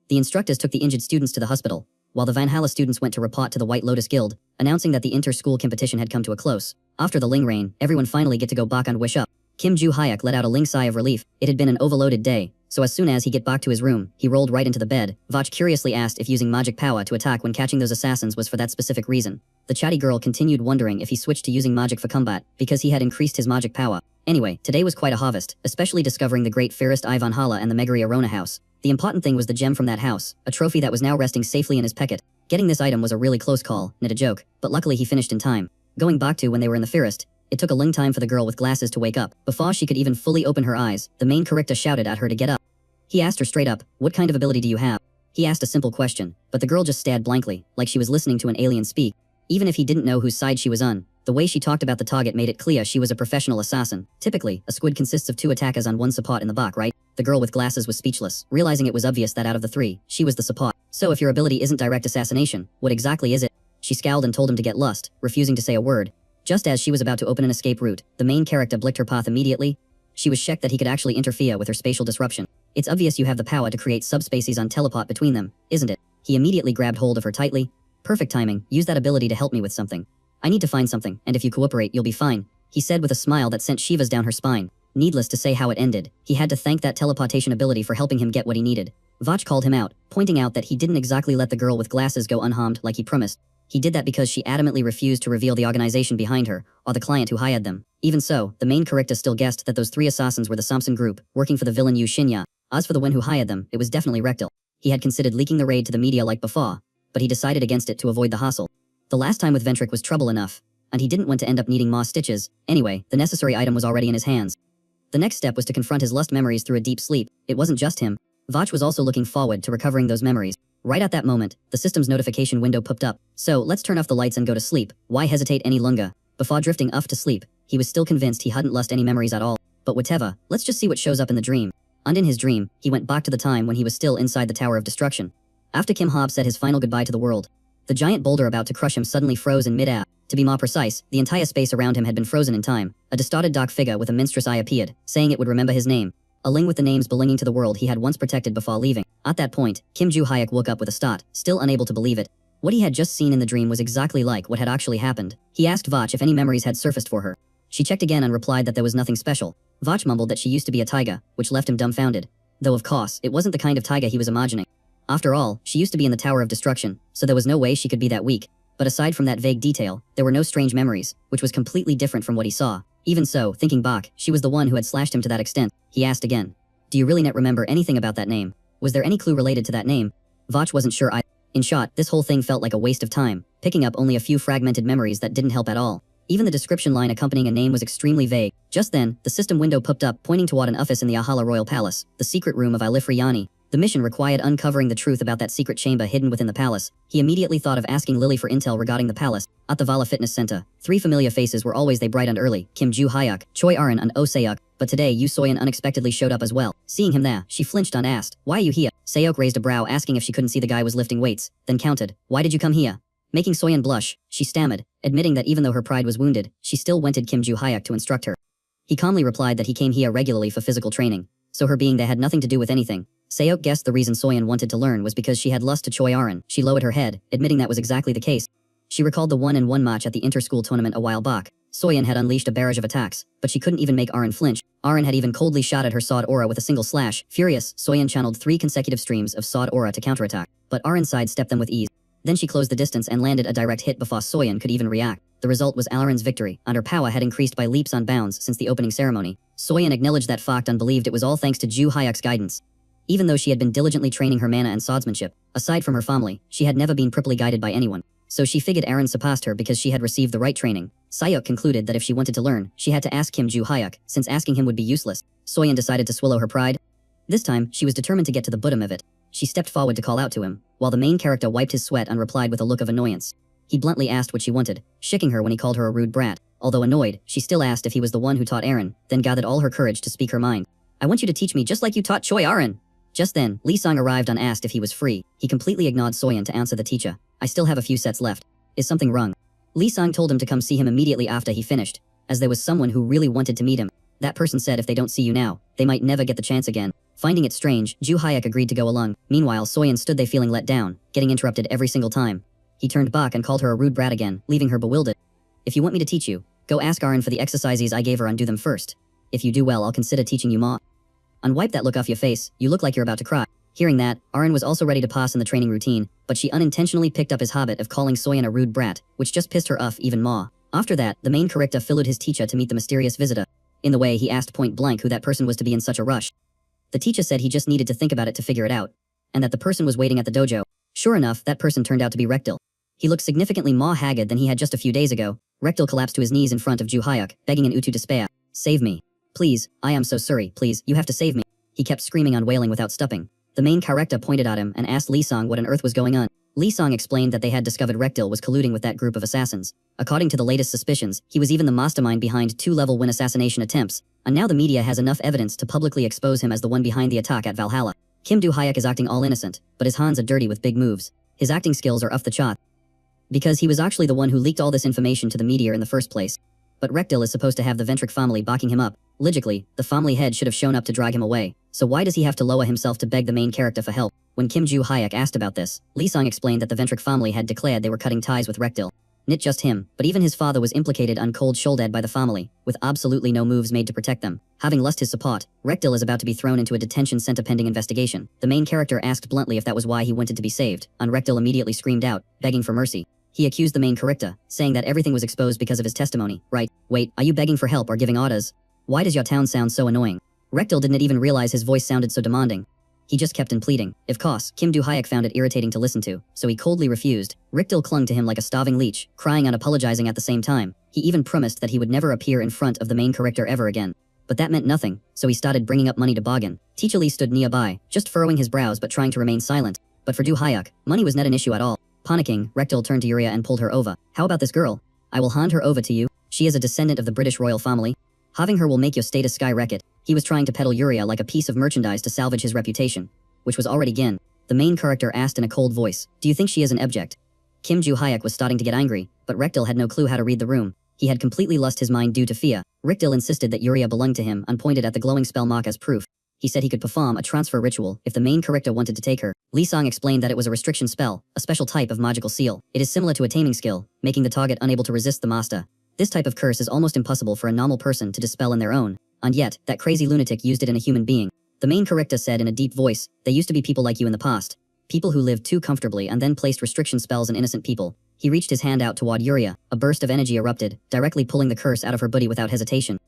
The instructors took the injured students to the hospital, while the Valhalla students went to report to the White Lotus Guild, announcing that the inter-school competition had come to a close. After the Ling rain, everyone finally get to go back and wish up. Kim Du Hyuk let out a Ling sigh of relief. It had been an overloaded day, so as soon as he get back to his room, he rolled right into the bed. Vach curiously asked if using magic power to attack when catching those assassins was for that specific reason. The chatty girl continued wondering if he switched to using magic for combat, because he had increased his magic power. Anyway, today was quite a harvest, especially discovering the great fairest Ivan Hala and the Megari Arona house. The important thing was the gem from that house, a trophy that was now resting safely in his pocket. Getting this item was a really close call, not a joke, but luckily he finished in time. Going back to when they were in the forest, it took a long time for the girl with glasses to wake up. Before she could even fully open her eyes, the main character shouted at her to get up. He asked her straight up, "What kind of ability do you have?" He asked a simple question, but the girl just stared blankly, like she was listening to an alien speak. Even if he didn't know whose side she was on, the way she talked about the target made it clear she was a professional assassin. Typically, a squad consists of 2 attackers on 1 support in the back, right? The girl with glasses was speechless, realizing it was obvious that out of the 3, she was the support. So if your ability isn't direct assassination, what exactly is it? She scowled and told him to get lost, refusing to say a word. Just as she was about to open an escape route, the main character blicked her path immediately. She was shocked that he could actually interfere with her spatial disruption. It's obvious you have the power to create subspaces on teleport between them, isn't it? He immediately grabbed hold of her tightly. Perfect timing, use that ability to help me with something. I need to find something, and if you cooperate, you'll be fine, he said with a smile that sent shivers down her spine. Needless to say how it ended, he had to thank that teleportation ability for helping him get what he needed. Vach called him out, pointing out that he didn't exactly let the girl with glasses go unharmed like he promised. He did that because she adamantly refused to reveal the organization behind her, or the client who hired them. Even so, the main character still guessed that those 3 assassins were the Samson group, working for the villain Yu Shinya. As for the one who hired them, it was definitely Rectal. He had considered leaking the raid to the media like before, but he decided against it to avoid the hassle. The last time with Ventric was trouble enough, and he didn't want to end up needing more stitches. Anyway, the necessary item was already in his hands. The next step was to confront his lust memories through a deep sleep. It wasn't just him. Vach was also looking forward to recovering those memories. Right at that moment, the system's notification window popped up. So, let's turn off the lights and go to sleep. Why hesitate any longer? Before drifting off to sleep, he was still convinced he hadn't lost any memories at all. But whatever, let's just see what shows up in the dream. And in his dream, he went back to the time when he was still inside the Tower of Destruction. After Kim Hobb said his final goodbye to the world, the giant boulder about to crush him suddenly froze in midair. To be more precise, the entire space around him had been frozen in time. A distorted dark figure with a monstrous eye appeared, saying it would remember his name. A ling with the names belonging to the world he had once protected before leaving. At that point, Kim Joo-hyuk woke up with a start, still unable to believe it. What he had just seen in the dream was exactly like what had actually happened. He asked Vach if any memories had surfaced for her. She checked again and replied that there was nothing special. Vach mumbled that she used to be a tiger, which left him dumbfounded. Though of course, it wasn't the kind of tiger he was imagining. After all, she used to be in the Tower of Destruction, so there was no way she could be that weak. But aside from that vague detail, there were no strange memories, which was completely different from what he saw. Even so, thinking back, she was the one who had slashed him to that extent. He asked again, "Do you really not remember anything about that name? Was there any clue related to that name?" Vach wasn't sure either. In short, this whole thing felt like a waste of time, picking up only a few fragmented memories that didn't help at all. Even the description line accompanying a name was extremely vague. Just then, the system window popped up, pointing toward an office in the Ahala Royal Palace, the secret room of Alifriani. The mission required uncovering the truth about that secret chamber hidden within the palace. He immediately thought of asking Lily for intel regarding the palace. At the Vala Fitness Center, 3 familiar faces were always they bright and early: Kim Joo-hyuk, Choi Arin, and Oh Seok. But today, Yoo Soyeon unexpectedly showed up as well. Seeing him there, she flinched and asked, "Why are you here?" Seok raised a brow, asking if she couldn't see the guy was lifting weights, then countered, "Why did you come here?" Making Soyeon blush, she stammered, admitting that even though her pride was wounded, she still wanted Kim Joo-hyuk to instruct her. He calmly replied that he came here regularly for physical training, so her being there had nothing to do with anything. Seok guessed the reason Soyeon wanted to learn was because she had lust to Choi Arin. She lowered her head, admitting that was exactly the case. She recalled the 1-on-1 match at the inter-school tournament a while back. Soyeon had unleashed a barrage of attacks, but she couldn't even make Arin flinch. Arin had even coldly shot at her sword aura with a single slash. Furious, Soyeon channeled 3 consecutive streams of sword aura to counterattack, but Arin sidestepped them with ease. Then she closed the distance and landed a direct hit before Soyeon could even react. The result was Arin's victory, and her power had increased by leaps and bounds since the opening ceremony. Soyeon acknowledged that fact and believed it was all thanks to Joo-hyuk's guidance. Even though she had been diligently training her mana and swordsmanship, aside from her family, she had never been properly guided by anyone. So she figured Arin surpassed her because she had received the right training. Seok concluded that if she wanted to learn, she had to ask Kim Joo-hyuk, since asking him would be useless. Soyeon decided to swallow her pride. This time, she was determined to get to the bottom of it. She stepped forward to call out to him, while the main character wiped his sweat and replied with a look of annoyance. He bluntly asked what she wanted, shicking her when he called her a rude brat. Although annoyed, she still asked if he was the one who taught Arin, then gathered all her courage to speak her mind. "I want you to teach me just like you taught Choi Arin." Just then, Lee Sang arrived and asked if he was free. He completely ignored Soyeon to answer the teacher. "I still have a few sets left. Is something wrong?" Lee Sang told him to come see him immediately after he finished, as there was someone who really wanted to meet him. That person said if they don't see you now, they might never get the chance again. Finding it strange, Joo-hyuk agreed to go along. Meanwhile, Soyeon stood there feeling let down, getting interrupted every single time. He turned back and called her a rude brat again, leaving her bewildered. "If you want me to teach you, go ask Arin for the exercises I gave her and do them first. If you do well, I'll consider teaching you more." And wipe that look off your face, you look like you're about to cry. Hearing that, Arin was also ready to pass in the training routine, but she unintentionally picked up his habit of calling Soyeon a rude brat, which just pissed her off even more. After that, the main character followed his teacher to meet the mysterious visitor. In the way, he asked point blank who that person was to be in such a rush. The teacher said he just needed to think about it to figure it out, and that the person was waiting at the dojo. Sure enough, that person turned out to be Rectal. He looked significantly more haggard than he had just a few days ago. Rectal collapsed to his knees in front of Joo-hyuk, begging in Utu despair. "Save me. Please, I am so sorry, please, you have to save me." He kept screaming and wailing without stopping. The main character pointed at him and asked Lee Sang what on earth was going on. Lee Sang explained that they had discovered Rectal was colluding with that group of assassins. According to the latest suspicions, he was even the mastermind behind 2 level 1 assassination attempts, and now the media has enough evidence to publicly expose him as the one behind the attack at Valhalla. Kim Joo-hyuk is acting all innocent, but his hands are dirty with big moves. His acting skills are off the chart, because he was actually the one who leaked all this information to the media in the first place. But Rectal is supposed to have the Ventric family backing him up. Logically, the family head should have shown up to drag him away. So why does he have to lower himself to beg the main character for help? When Kim Joo-hyuk asked about this, Lee Sang explained that the Ventric family had declared they were cutting ties with Rectal. Not just him, but even his father was implicated on cold shouldered by the family, with absolutely no moves made to protect them. Having lost his support, Rekdal is about to be thrown into a detention center pending investigation. The main character asked bluntly if that was why he wanted to be saved, and Rekdal immediately screamed out, begging for mercy. He accused the main character, saying that everything was exposed because of his testimony. Right, wait, are you begging for help or giving orders? Why does your town sound so annoying? Rekdal didn't even realize his voice sounded so demanding. He just kept on pleading. Of course, Kim Do-hyuk found it irritating to listen to, so he coldly refused. Rekdal clung to him like a starving leech, crying and apologizing at the same time. He even promised that he would never appear in front of the main character ever again. But that meant nothing, so he started bringing up money to bargain. Teacher Lee stood nearby, just furrowing his brows but trying to remain silent. But for Do-hyuk, money was not an issue at all. Panicking, Rekdal turned to Yuria and pulled her over. How about this girl? I will hand her over to you. She is a descendant of the British royal family. Having her will make your status skyrocket. He was trying to peddle Yuria like a piece of merchandise to salvage his reputation, which was already gone. The main character asked in a cold voice, do you think she is an object? Kim Do-hyuk was starting to get angry, but Rekdal had no clue how to read the room. He had completely lost his mind due to fear. Rekdal insisted that Yuria belonged to him and pointed at the glowing spell mark as proof. He said he could perform a transfer ritual if the main character wanted to take her. Lee Song explained that it was a restriction spell, a special type of magical seal. It is similar to a taming skill, making the target unable to resist the master. This type of curse is almost impossible for a normal person to dispel on their own, and yet, that crazy lunatic used it in a human being. The main character said in a deep voice, there used to be people like you in the past. People who lived too comfortably and then placed restriction spells on innocent people. He reached his hand out toward Yuria. A burst of energy erupted, directly pulling the curse out of her body without hesitation.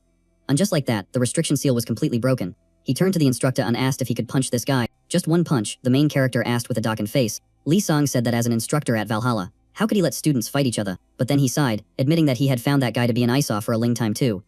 And just like that, the restriction seal was completely broken. He turned to the instructor and asked if he could punch this guy. Just one punch, the main character asked with a darkened face. Lee Song said that as an instructor at Valhalla, how could he let students fight each other? But then he sighed, admitting that he had found that guy to be an eyesore for a long time too.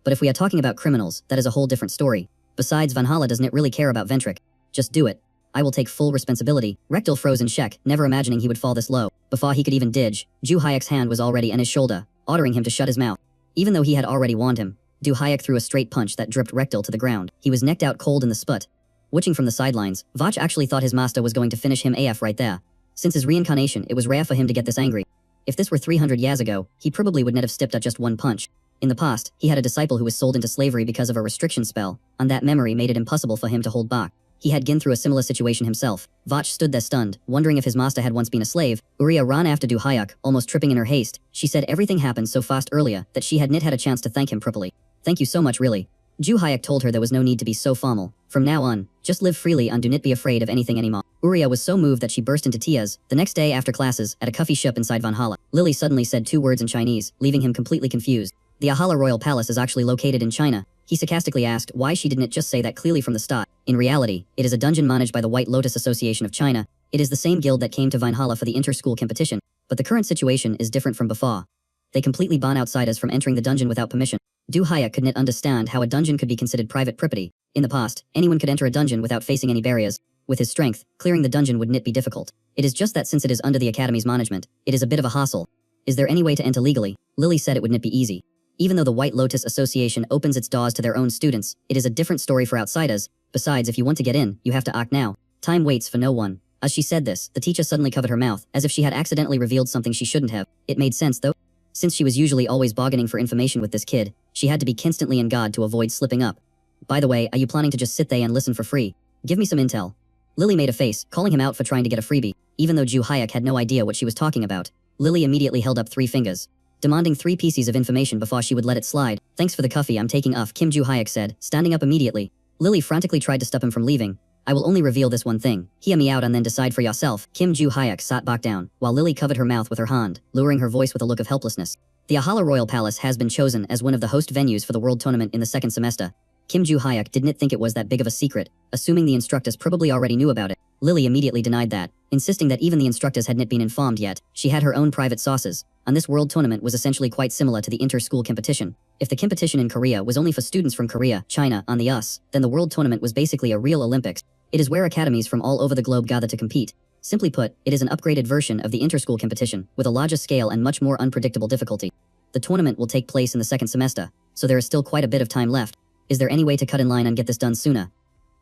But if we are talking about criminals, that is a whole different story. Besides, Valhalla doesn't really care about Ventric. Just do it. I will take full responsibility. Rekdal froze in check, never imagining he would fall this low. Before he could even dodge, Do-hyuk's hand was already on his shoulder, ordering him to shut his mouth. Even though he had already warned him, Do-hyuk threw a straight punch that dripped Rekdal to the ground. He was necked out cold in the spot. Watching from the sidelines, Vach actually thought his master was going to finish him AF right there. Since his reincarnation, it was rare for him to get this angry. If this were 300 years ago, he probably would not have stepped at just one punch. In the past, he had a disciple who was sold into slavery because of a restriction spell, and that memory made it impossible for him to hold back. He had gone through a similar situation himself. Vach stood there stunned, wondering if his master had once been a slave. Uriya ran after Do-hyuk, almost tripping in her haste. She said everything happened so fast earlier that she had not had a chance to thank him properly. Thank you so much, really. Do-hyuk told her there was no need to be so formal. From now on, just live freely and do not be afraid of anything anymore. Uriya was so moved that she burst into tears. The next day after classes, at a coffee shop inside Valhalla, Lily suddenly said 2 words in Chinese, leaving him completely confused. The Ahala Royal Palace is actually located in China. He sarcastically asked why she didn't just say that clearly from the start. In reality, it is a dungeon managed by the White Lotus Association of China. It is the same guild that came to Valhalla for the inter-school competition, but the current situation is different from before. They completely ban outsiders from entering the dungeon without permission. Do-hyuk could not understand how a dungeon could be considered private property. In the past, anyone could enter a dungeon without facing any barriers. With his strength, clearing the dungeon would not be difficult. It is just that since it is under the academy's management, it is a bit of a hassle. Is there any way to enter legally? Lily said it would not be easy. Even though the White Lotus Association opens its doors to their own students, it is a different story for outsiders. Besides, if you want to get in, you have to act now. Time waits for no one. As she said this, the teacher suddenly covered her mouth, as if she had accidentally revealed something she shouldn't have. It made sense though. Since she was usually always bargaining for information with this kid, she had to be constantly on guard to avoid slipping up. By the way, are you planning to just sit there and listen for free? Give me some intel. Lily made a face, calling him out for trying to get a freebie. Even though Do-hyuk had no idea what she was talking about, Lily immediately held up 3 fingers, demanding 3 pieces of information before she would let it slide. Thanks for the coffee, I'm taking off, Kim Do-hyuk said, standing up immediately. Lily frantically tried to stop him from leaving. I will only reveal this one thing. Hear me out and then decide for yourself. Kim Do-hyuk sat back down, while Lily covered her mouth with her hand, lowering her voice with a look of helplessness. The Ahala Royal Palace has been chosen as one of the host venues for the World Tournament in the 2nd semester. Kim Do-hyuk didn't think it was that big of a secret, assuming the instructors probably already knew about it. Lily immediately denied that, insisting that even the instructors had not been informed yet. She had her own private sources, and this world tournament was essentially quite similar to the inter-school competition. If the competition in Korea was only for students from Korea, China, and the US, then the world tournament was basically a real Olympics. It is where academies from all over the globe gather to compete. Simply put, it is an upgraded version of the inter-school competition, with a larger scale and much more unpredictable difficulty. The tournament will take place in the 2nd semester, so there is still quite a bit of time left. Is there any way to cut in line and get this done sooner?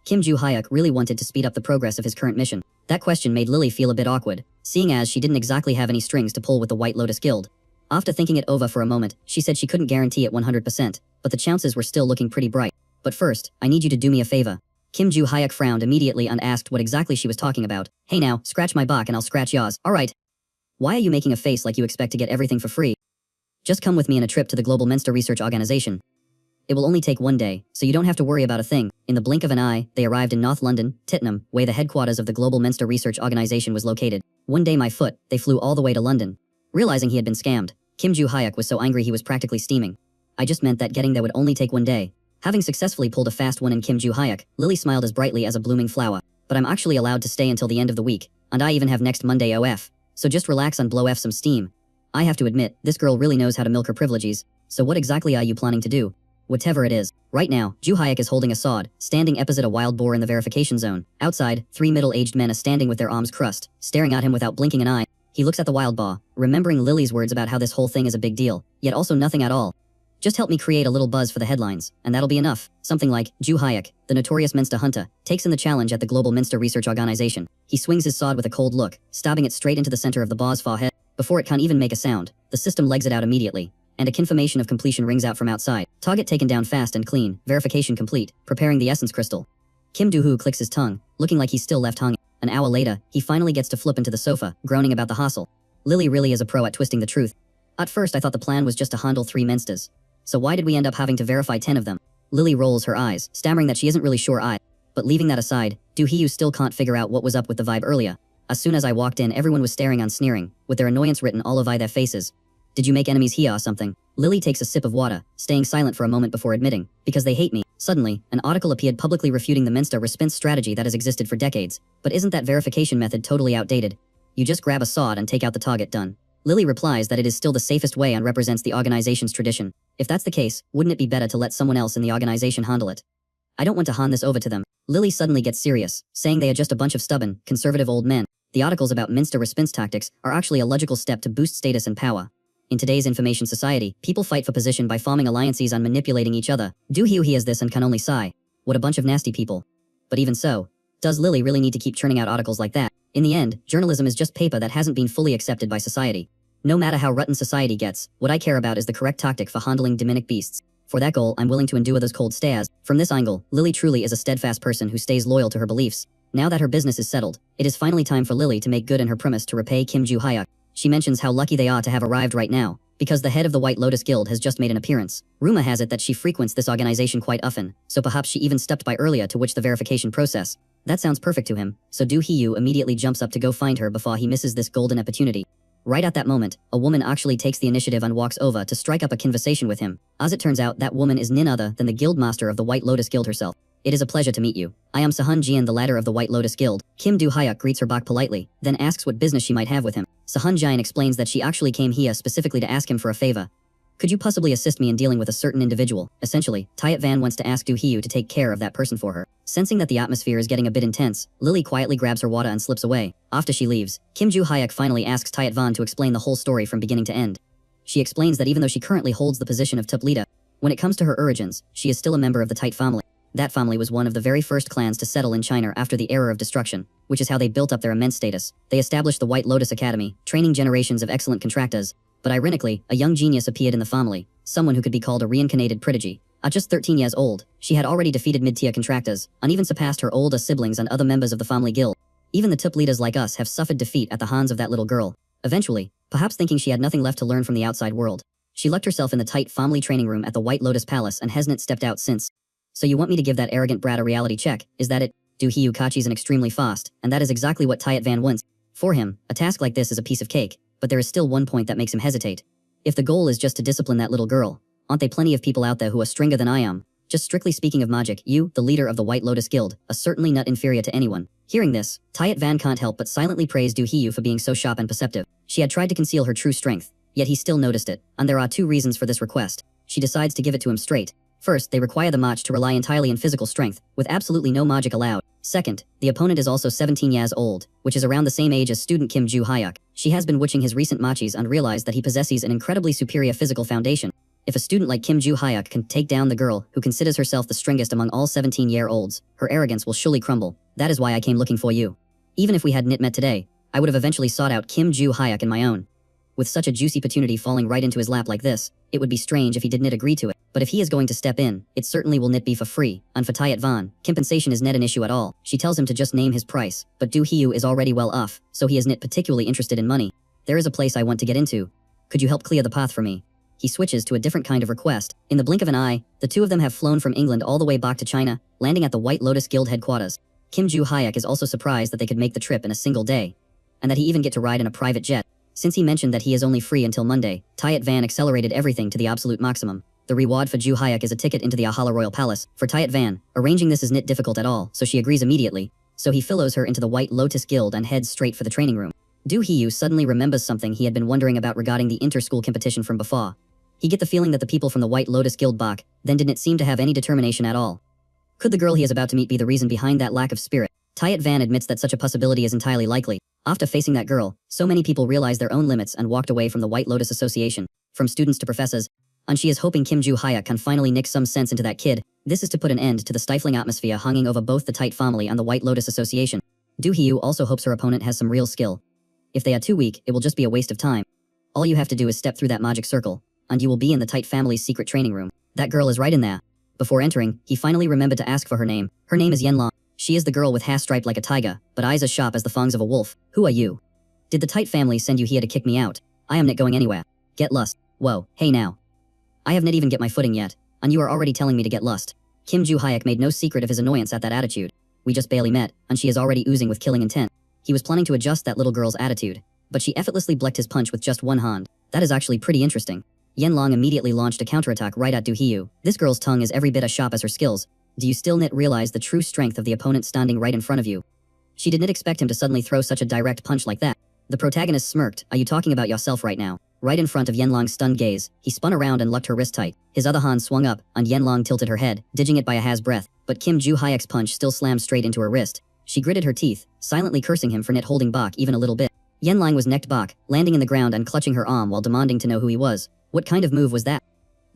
Kim Do-hyuk really wanted to speed up the progress of his current mission. That question made Lily feel a bit awkward, seeing as she didn't exactly have any strings to pull with the White Lotus Guild. After thinking it over for a moment, she said she couldn't guarantee it 100%, but the chances were still looking pretty bright. But first, I need you to do me a favor. Kim Do-hyuk frowned immediately and asked what exactly she was talking about. Hey now, scratch my back and I'll scratch yours. Alright. Why are you making a face like you expect to get everything for free? Just come with me on a trip to the Global Menster Research Organization. It will only take one day, so you don't have to worry about a thing. In the blink of an eye, they arrived in North London, Tittenham, where the headquarters of the Global Menster Research Organization was located. One day my foot, they flew all the way to London. Realizing he had been scammed, Kim Joo-hyuk was so angry he was practically steaming. I just meant that getting there would only take one day. Having successfully pulled a fast one in Kim Joo-hyuk, Lily smiled as brightly as a blooming flower. But I'm actually allowed to stay until the end of the week, and I even have next Monday OF. So just relax and blow some steam. I have to admit, this girl really knows how to milk her privileges. So what exactly are you planning to do? Whatever it is. Right now, Joo-hyuk is holding a sword, standing opposite a wild boar in the verification zone. Outside, 3 middle-aged men are standing with their arms crossed, staring at him without blinking an eye. He looks at the wild boar, remembering Lily's words about how this whole thing is a big deal, yet also nothing at all. Just help me create a little buzz for the headlines, and that'll be enough. Something like, Joo-hyuk, the notorious Minster hunter, takes in the challenge at the Global Minster Research Organization. He swings his sword with a cold look, stabbing it straight into the center of the boar's forehead. Before it can even make a sound, the system legs it out immediately, and a confirmation of completion rings out from outside. Target taken down fast and clean, verification complete, preparing the essence crystal. Kim Doo-hoo clicks his tongue, looking like he's still left hung. An hour later, he finally gets to flip into the sofa, groaning about the hassle. Lily really is a pro at twisting the truth. At first I thought the plan was just to handle 3 Minsters. So why did we end up having to verify 10 of them? Lily rolls her eyes, stammering that she isn't really sure But leaving that aside, Doo-hee still can't figure out what was up with the vibe earlier. As soon as I walked in, everyone was staring and sneering, with their annoyance written all over their faces. Did you make enemies here or something? Lily takes a sip of water, staying silent for a moment before admitting, because they hate me. Suddenly, an article appeared publicly refuting the Minster response strategy that has existed for decades. But isn't that verification method totally outdated? You just grab a sword and take out the target, done. Lily replies that it is still the safest way and represents the organization's tradition. If that's the case, wouldn't it be better to let someone else in the organization handle it? I don't want to hand this over to them. Lily suddenly gets serious, saying they are just a bunch of stubborn, conservative old men. The articles about Minster response tactics are actually a logical step to boost status and power. In today's information society, people fight for position by forming alliances and manipulating each other. Doo-hee hears this and can only sigh. What a bunch of nasty people. But even so, does Lily really need to keep churning out articles like that? In the end, journalism is just paper that hasn't been fully accepted by society. No matter how rotten society gets, what I care about is the correct tactic for handling demonic beasts. For that goal, I'm willing to endure those cold stares. From this angle, Lily truly is a steadfast person who stays loyal to her beliefs. Now that her business is settled, it is finally time for Lily to make good on her promise to repay Kim Joo-hyuk. She mentions how lucky they are to have arrived right now, because the head of the White Lotus Guild has just made an appearance. Rumor has it that she frequents this organization quite often, so perhaps she even stepped by earlier to watch the verification process. That sounds perfect to him, so Doo-hee immediately jumps up to go find her before he misses this golden opportunity. Right at that moment, a woman actually takes the initiative and walks over to strike up a conversation with him. As it turns out, that woman is none other than the guildmaster of the White Lotus Guild herself. It is a pleasure to meet you. I am Sehun Jian, the ladder of the White Lotus Guild. Kim Doo-hyuk greets her back politely, then asks what business she might have with him. Sehun Jian explains that she actually came here specifically to ask him for a favor. Could you possibly assist me in dealing with a certain individual? Essentially, Tyat Van wants to ask Doo-hee to take care of that person for her. Sensing that the atmosphere is getting a bit intense, Lily quietly grabs her water and slips away. After she leaves, Kim Joo-hyuk finally asks Tyat Van to explain the whole story from beginning to end. She explains that even though she currently holds the position of top leader, when it comes to her origins, she is still a member of the Tite family. That family was one of the very first clans to settle in China after the Era of Destruction, which is how they built up their immense status. They established the White Lotus Academy, training generations of excellent contractors. But ironically, a young genius appeared in the family, someone who could be called a reincarnated prodigy. At just 13 years old, she had already defeated mid-tier contractors, and even surpassed her older siblings and other members of the family guild. Even the top leaders like us have suffered defeat at the hands of that little girl. Eventually, perhaps thinking she had nothing left to learn from the outside world, she locked herself in the tight family training room at the White Lotus Palace and hasn't stepped out since. So you want me to give that arrogant brat a reality check, is that it? Doo-hee catches an extremely fast, and that is exactly what Tyat Van wants. For him, a task like this is a piece of cake, but there is still one point that makes him hesitate. If the goal is just to discipline that little girl, aren't there plenty of people out there who are stronger than I am? Just strictly speaking of magic, you, the leader of the White Lotus Guild, are certainly not inferior to anyone. Hearing this, Tyat Van can't help but silently praise Doo-hee for being so sharp and perceptive. She had tried to conceal her true strength, yet he still noticed it, and there are 2 reasons for this request. She decides to give it to him straight. First, they require the match to rely entirely on physical strength, with absolutely no magic allowed. Second, the opponent is also 17 years old, which is around the same age as student Kim Joo-hyuk. She has been watching his recent matches and realized that he possesses an incredibly superior physical foundation. If a student like Kim Joo-hyuk can take down the girl who considers herself the strongest among all 17-year-olds, her arrogance will surely crumble. That is why I came looking for you. Even if we hadn't met today, I would have eventually sought out Kim Joo-hyuk in my own. With such a juicy opportunity falling right into his lap like this, it would be strange if he didn't agree to it. But if he is going to step in, it certainly will not be for free. And for Tyat Van, compensation is not an issue at all. She tells him to just name his price, but Doo-hee is already well off, so he is not particularly interested in money. There is a place I want to get into. Could you help clear the path for me? He switches to a different kind of request. In the blink of an eye, the two of them have flown from England all the way back to China, landing at the White Lotus Guild headquarters. Kim Joo-hyuk is also surprised that they could make the trip in a single day, and that he even get to ride in a private jet. Since he mentioned that he is only free until Monday, Tyat Van accelerated everything to the absolute maximum. The reward for Joo-hyuk is a ticket into the Ahala Royal Palace. For Tyat Van, arranging this is not difficult at all, so she agrees immediately. So he follows her into the White Lotus Guild and heads straight for the training room. Do Hee-yu suddenly remembers something he had been wondering about regarding the inter-school competition from before. He get the feeling that the people from the White Lotus Guild back then didn't seem to have any determination at all. Could the girl he is about to meet be the reason behind that lack of spirit? Tyat Van admits that such a possibility is entirely likely. After facing that girl, so many people realized their own limits and walked away from the White Lotus Association, from students to professors, and she is hoping Kim Joo-hyuk can finally nick some sense into that kid. This is to put an end to the stifling atmosphere hanging over both the Tight family and the White Lotus Association. Do Hee-yu also hopes her opponent has some real skill. If they are too weak, it will just be a waste of time. All you have to do is step through that magic circle, and you will be in the Tight family's secret training room. That girl is right in there. Before entering, he finally remembered to ask for her name. Her name is Yenlong. She is the girl with hair striped like a tiger, but eyes as sharp as the fangs of a wolf. Who are you? Did the Tight family send you here to kick me out? I am not going anywhere. Get lost. Whoa, hey now. I have not even get my footing yet, and you are already telling me to get lost. Kim Joo-hyuk made no secret of his annoyance at that attitude. We just barely met, and she is already oozing with killing intent. He was planning to adjust that little girl's attitude, but she effortlessly blocked his punch with just one hand. That is actually pretty interesting. Yenlong immediately launched a counterattack right at Do Hee-yu. This girl's tongue is every bit as sharp as her skills. Do you still not realize the true strength of the opponent standing right in front of you? She did not expect him to suddenly throw such a direct punch like that. The protagonist smirked. Are you talking about yourself right now? Right in front of Yenlong's stunned gaze, he spun around and locked her wrist tight. His other hand swung up, and Yenlong tilted her head, dodging it by a hair's breadth. But Kim Joo-hyuk's punch still slammed straight into her wrist. She gritted her teeth, silently cursing him for not holding back even a little bit. Yenlong was necked back, landing in the ground and clutching her arm while demanding to know who he was. What kind of move was that?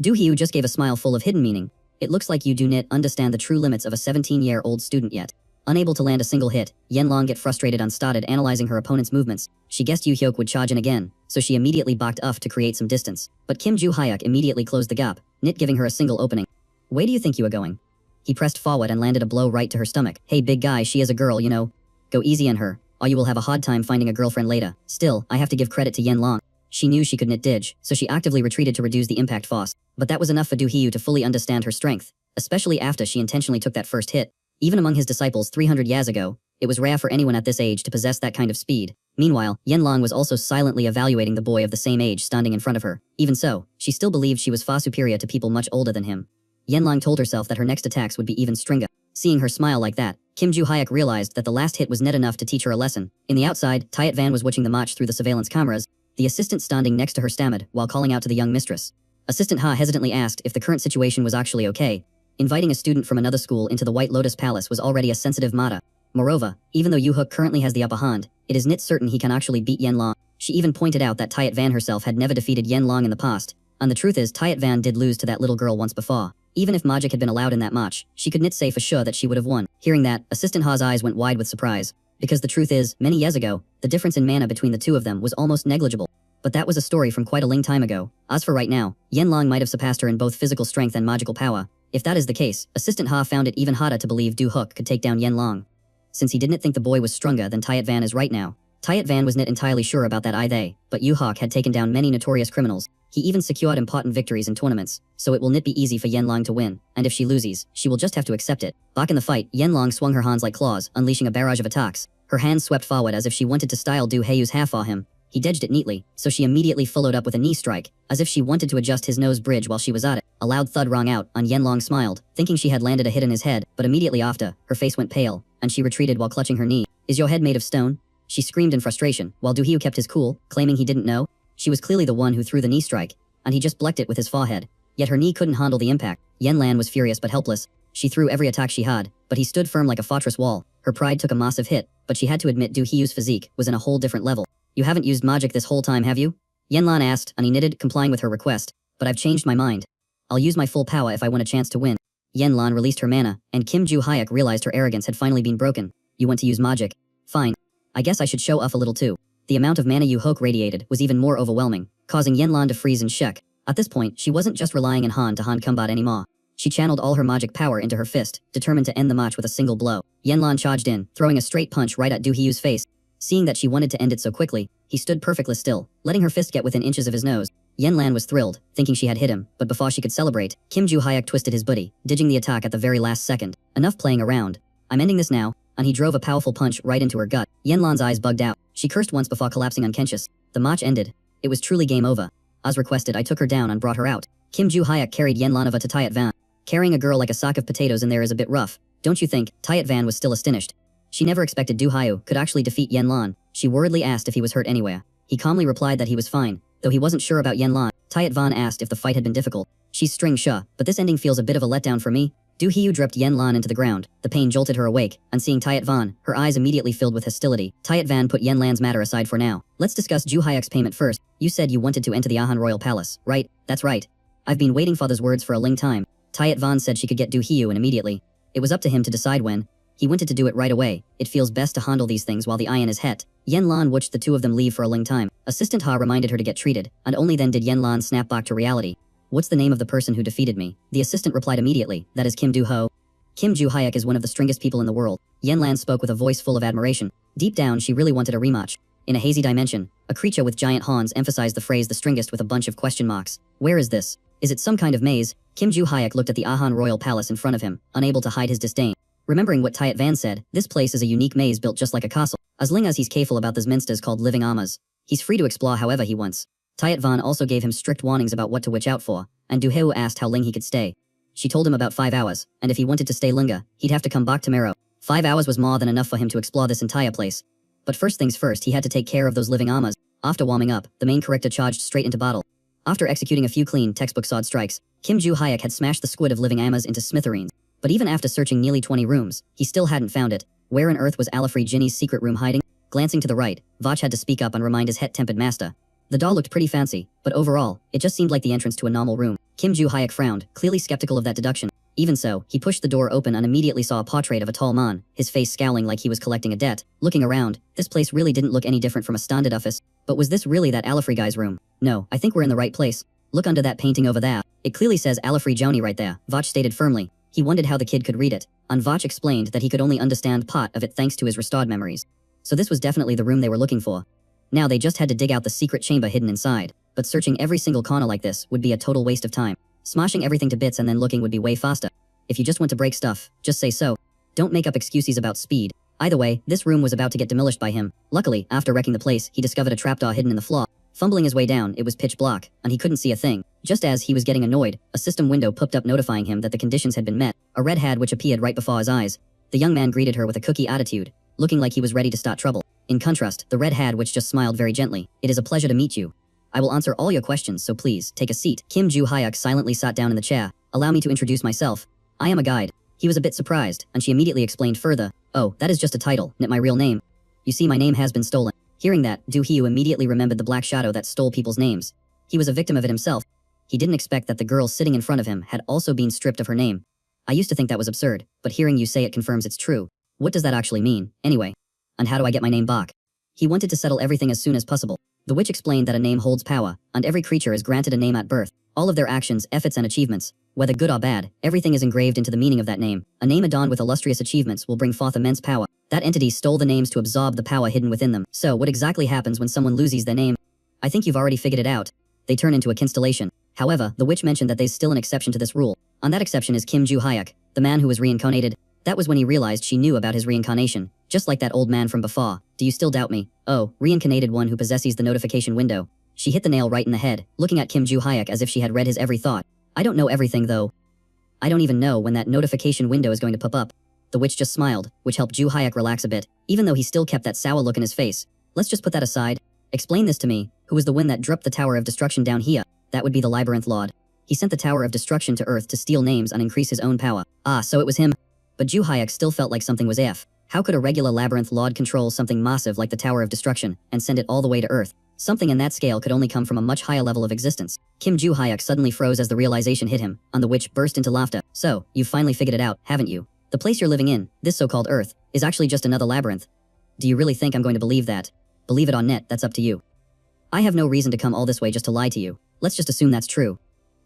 Do Hee-yu just gave a smile full of hidden meaning. It looks like you do not understand the true limits of a 17-year-old student yet. Unable to land a single hit, Yenlong get frustrated and started analyzing her opponent's movements. She guessed Yu Hyuk would charge in again, so she immediately backed off to create some distance. But Kim Joo-hyuk immediately closed the gap, not giving her a single opening. Where do you think you are going? He pressed forward and landed a blow right to her stomach. Hey big guy, she is a girl, you know. Go easy on her, or you will have a hard time finding a girlfriend later. Still, I have to give credit to Yenlong. She knew she could not dodge, so she actively retreated to reduce the impact force. But that was enough for Do Hee-yu to fully understand her strength, especially after she intentionally took that first hit. Even among his disciples 300 years ago, it was rare for anyone at this age to possess that kind of speed. Meanwhile, Yenlong was also silently evaluating the boy of the same age standing in front of her. Even so, she still believed she was far superior to people much older than him. Yenlong told herself that her next attacks would be even stronger. Seeing her smile like that, Kim Joo-hyuk realized that the last hit was not enough to teach her a lesson. In the outside, Tyat Van was watching the match through the surveillance cameras. The assistant standing next to her stammered while calling out to the young mistress. Assistant Ha hesitantly asked if the current situation was actually okay. Inviting a student from another school into the White Lotus Palace was already a sensitive matter. Moreover, even though Yu Hyuk currently has the upper hand, it is not certain he can actually beat Yenlong. She even pointed out that Tyat Van herself had never defeated Yenlong in the past, and the truth is Tyat Van did lose to that little girl once before. Even if magic had been allowed in that match, she could not say for sure that she would have won. Hearing that, Assistant Ha's eyes went wide with surprise. Because the truth is, many years ago, the difference in mana between the two of them was almost negligible. But that was a story from quite a long time ago. As for right now, Yenlong might have surpassed her in both physical strength and magical power. If that is the case, Assistant Ha found it even harder to believe Du Hook could take down Yenlong. Since he didn't think the boy was stronger than Tyat Van is right now. Tyat Van was not entirely sure about that either, but Yu Hawk had taken down many notorious criminals. He even secured important victories in tournaments, so it will not be easy for Yenlong to win, and if she loses, she will just have to accept it. Back in the fight, Yenlong swung her hands like claws, unleashing a barrage of attacks. Her hands swept forward as if she wanted to style Du Heiyu's hair for him. He dodged it neatly, so she immediately followed up with a knee strike, as if she wanted to adjust his nose bridge while she was at it. A loud thud rang out, and Yenlong smiled, thinking she had landed a hit in his head, but immediately after, her face went pale, and she retreated while clutching her knee. Is your head made of stone? She screamed in frustration, while Du Heiyu kept his cool, claiming he didn't know. She was clearly the one who threw the knee strike, and he just blocked it with his forehead. Yet her knee couldn't handle the impact. Yenlan was furious but helpless. She threw every attack she had, but he stood firm like a fortress wall. Her pride took a massive hit, but she had to admit Du Heiyu's physique was in a whole different level. You haven't used magic this whole time, have you? Yenlan asked, and he knitted, complying with her request. But I've changed my mind. I'll use my full power if I want a chance to win. Yenlan released her mana, and Kim Joo-hyuk realized her arrogance had finally been broken. You want to use magic? Fine. I guess I should show off a little too. The amount of mana Yu Hook radiated was even more overwhelming, causing Yenlan to freeze in shock. At this point, she wasn't just relying on hand-to-hand combat anymore. She channeled all her magic power into her fist, determined to end the match with a single blow. Yenlan charged in, throwing a straight punch right at Du Heiyu's face. Seeing that she wanted to end it so quickly, He stood perfectly still, letting her fist get within inches of his nose. Yen Lan was thrilled, thinking she had hit him, but before she could celebrate, Kim Joo-hyuk twisted his booty, ditching the attack at the very last second. Enough playing around. I'm ending this now, and he drove a powerful punch right into her gut. Yen Lan's eyes bugged out. She cursed once before collapsing unconscious. The match ended. It was truly game over. As requested, I took her down and brought her out. Kim Joo-hyuk carried Yen Lanova to Tayat Van. Carrying a girl like a sack of potatoes in there is a bit rough, don't you think? Tayat Van was still astonished. She never expected Doo-hyo could actually defeat Yen Lan. She worriedly asked if he was hurt anywhere. He calmly replied that he was fine, though he wasn't sure about Yen Lan. Tayat Van asked if the fight had been difficult. She's string sure, but this ending feels a bit of a letdown for me. Doo-hyo dropped Yen Lan into the ground. The pain jolted her awake, and seeing Tayat Van, her eyes immediately filled with hostility. Tayat Van put Yen Lan's matter aside for now. Let's discuss Joo-hyuk's payment first. You said you wanted to enter the Ahan Royal Palace, right? That's right. I've been waiting for those words for a long time. Tayat Van said she could get Doo-hyo in immediately. It was up to him to decide when. He wanted to do it right away. It feels best to handle these things while the iron is het. Yen Lan watched the two of them leave for a long time. Assistant Ha reminded her to get treated, and only then did Yen Lan snap back to reality. What's the name of the person who defeated me? The assistant replied immediately, that is Kim Doo-ho. Kim Joo-hyuk is one of the strongest people in the world. Yen Lan spoke with a voice full of admiration. Deep down, she really wanted a rematch. In a hazy dimension, a creature with giant horns emphasized the phrase the strongest with a bunch of question marks. Where is this? Is it some kind of maze? Kim Joo-hyuk looked at the Ahan Royal Palace in front of him, unable to hide his disdain. Remembering what Tayat Van said, this place is a unique maze built just like a castle. As long as he's careful about these minsters called living armors, he's free to explore however he wants. Tayat Van also gave him strict warnings about what to watch out for, and Doo-hyo asked how long he could stay. She told him about 5 hours, and if he wanted to stay longer, he'd have to come back tomorrow. 5 hours was more than enough for him to explore this entire place. But first things first, he had to take care of those living armors. After warming up, the main character charged straight into battle. After executing a few clean, textbook sword strikes, Kim Joo-hyuk had smashed the squid of living armors into smithereens. But even after searching nearly 20 rooms, he still hadn't found it. Where on earth was Alafree Jinny's secret room hiding? Glancing to the right, Vach had to speak up and remind his het-tempered master. The doll looked pretty fancy, but overall, it just seemed like the entrance to a normal room. Kim Joo-hyuk frowned, clearly skeptical of that deduction. Even so, he pushed the door open and immediately saw a portrait of a tall man, his face scowling like he was collecting a debt. Looking around, this place really didn't look any different from a standard office. But was this really that Alafree guy's room? No, I think we're in the right place. Look under that painting over there. It clearly says Alafree Joni right there, Vach stated firmly. He wondered how the kid could read it, and Vach explained that he could only understand part of it thanks to his restored memories. So this was definitely the room they were looking for. Now they just had to dig out the secret chamber hidden inside, but searching every single corner like this would be a total waste of time. Smashing everything to bits and then looking would be way faster. If you just want to break stuff, just say so. Don't make up excuses about speed. Either way, this room was about to get demolished by him. Luckily, after wrecking the place, he discovered a trapdoor hidden in the floor. Fumbling his way down, it was pitch black, and he couldn't see a thing. Just as he was getting annoyed, a system window popped up notifying him that the conditions had been met. A red hat which appeared right before his eyes. The young man greeted her with a cookie attitude, looking like he was ready to start trouble. In contrast, the red hat which just smiled very gently. It is a pleasure to meet you. I will answer all your questions, so please, take a seat. Kim Joo-hyuk silently sat down in the chair. Allow me to introduce myself. I am a guide. He was a bit surprised, and she immediately explained further. Oh, that is just a title, not my real name. You see, my name has been stolen. Hearing that, Doo-hyo immediately remembered the black shadow that stole people's names. He was a victim of it himself. He didn't expect that the girl sitting in front of him had also been stripped of her name. I used to think that was absurd, but hearing you say it confirms it's true. What does that actually mean, anyway? And how do I get my name back? He wanted to settle everything as soon as possible. The witch explained that a name holds power, and every creature is granted a name at birth. All of their actions, efforts, and achievements, whether good or bad, everything is engraved into the meaning of that name. A name adorned with illustrious achievements will bring forth immense power. That entity stole the names to absorb the power hidden within them. So, what exactly happens when someone loses their name? I think you've already figured it out. They turn into a constellation. However, the witch mentioned that there's still an exception to this rule. And that exception is Kim Joo-hyuk, the man who was reincarnated. That was when he realized she knew about his reincarnation. Just like that old man from before. Do you still doubt me? Oh, reincarnated one who possesses the notification window. She hit the nail right in the head, looking at Kim Joo-hyuk as if she had read his every thought. I don't know everything though. I don't even know when that notification window is going to pop up. The witch just smiled, which helped Joo-hyuk relax a bit, even though he still kept that sour look in his face. Let's just put that aside. Explain this to me. Who was the one that dropped the Tower of Destruction down here? That would be the Labyrinth Lord. He sent the Tower of Destruction to Earth to steal names and increase his own power. Ah, so it was him. But Joo-hyuk still felt like something was off. How could a regular Labyrinth Lord control something massive like the Tower of Destruction and send it all the way to Earth? Something in that scale could only come from a much higher level of existence. Kim Joo-hyuk suddenly froze as the realization hit him, and the witch burst into laughter. So, you've finally figured it out, haven't you? The place you're living in, this so-called Earth, is actually just another labyrinth. Do you really think I'm going to believe that? Believe it or not, that's up to you. I have no reason to come all this way just to lie to you. Let's just assume that's true.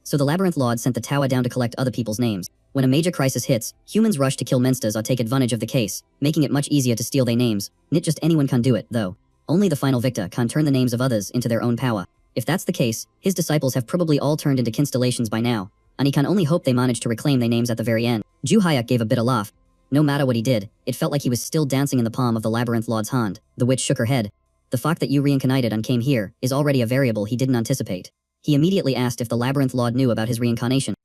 So the Labyrinth Lord sent the tower down to collect other people's names. When a major crisis hits, humans rush to kill monsters or take advantage of the case, making it much easier to steal their names. Not just anyone can do it, though. Only the final Victor can turn the names of others into their own power. If that's the case, his disciples have probably all turned into constellations by now, and he can only hope they manage to reclaim their names at the very end. Ju Hyuk gave a bitter laugh. No matter what he did, it felt like he was still dancing in the palm of the Labyrinth Lord's hand. The witch shook her head. The fact that you reincarnated and came here is already a variable he didn't anticipate. He immediately asked if the Labyrinth Lord knew about his reincarnation.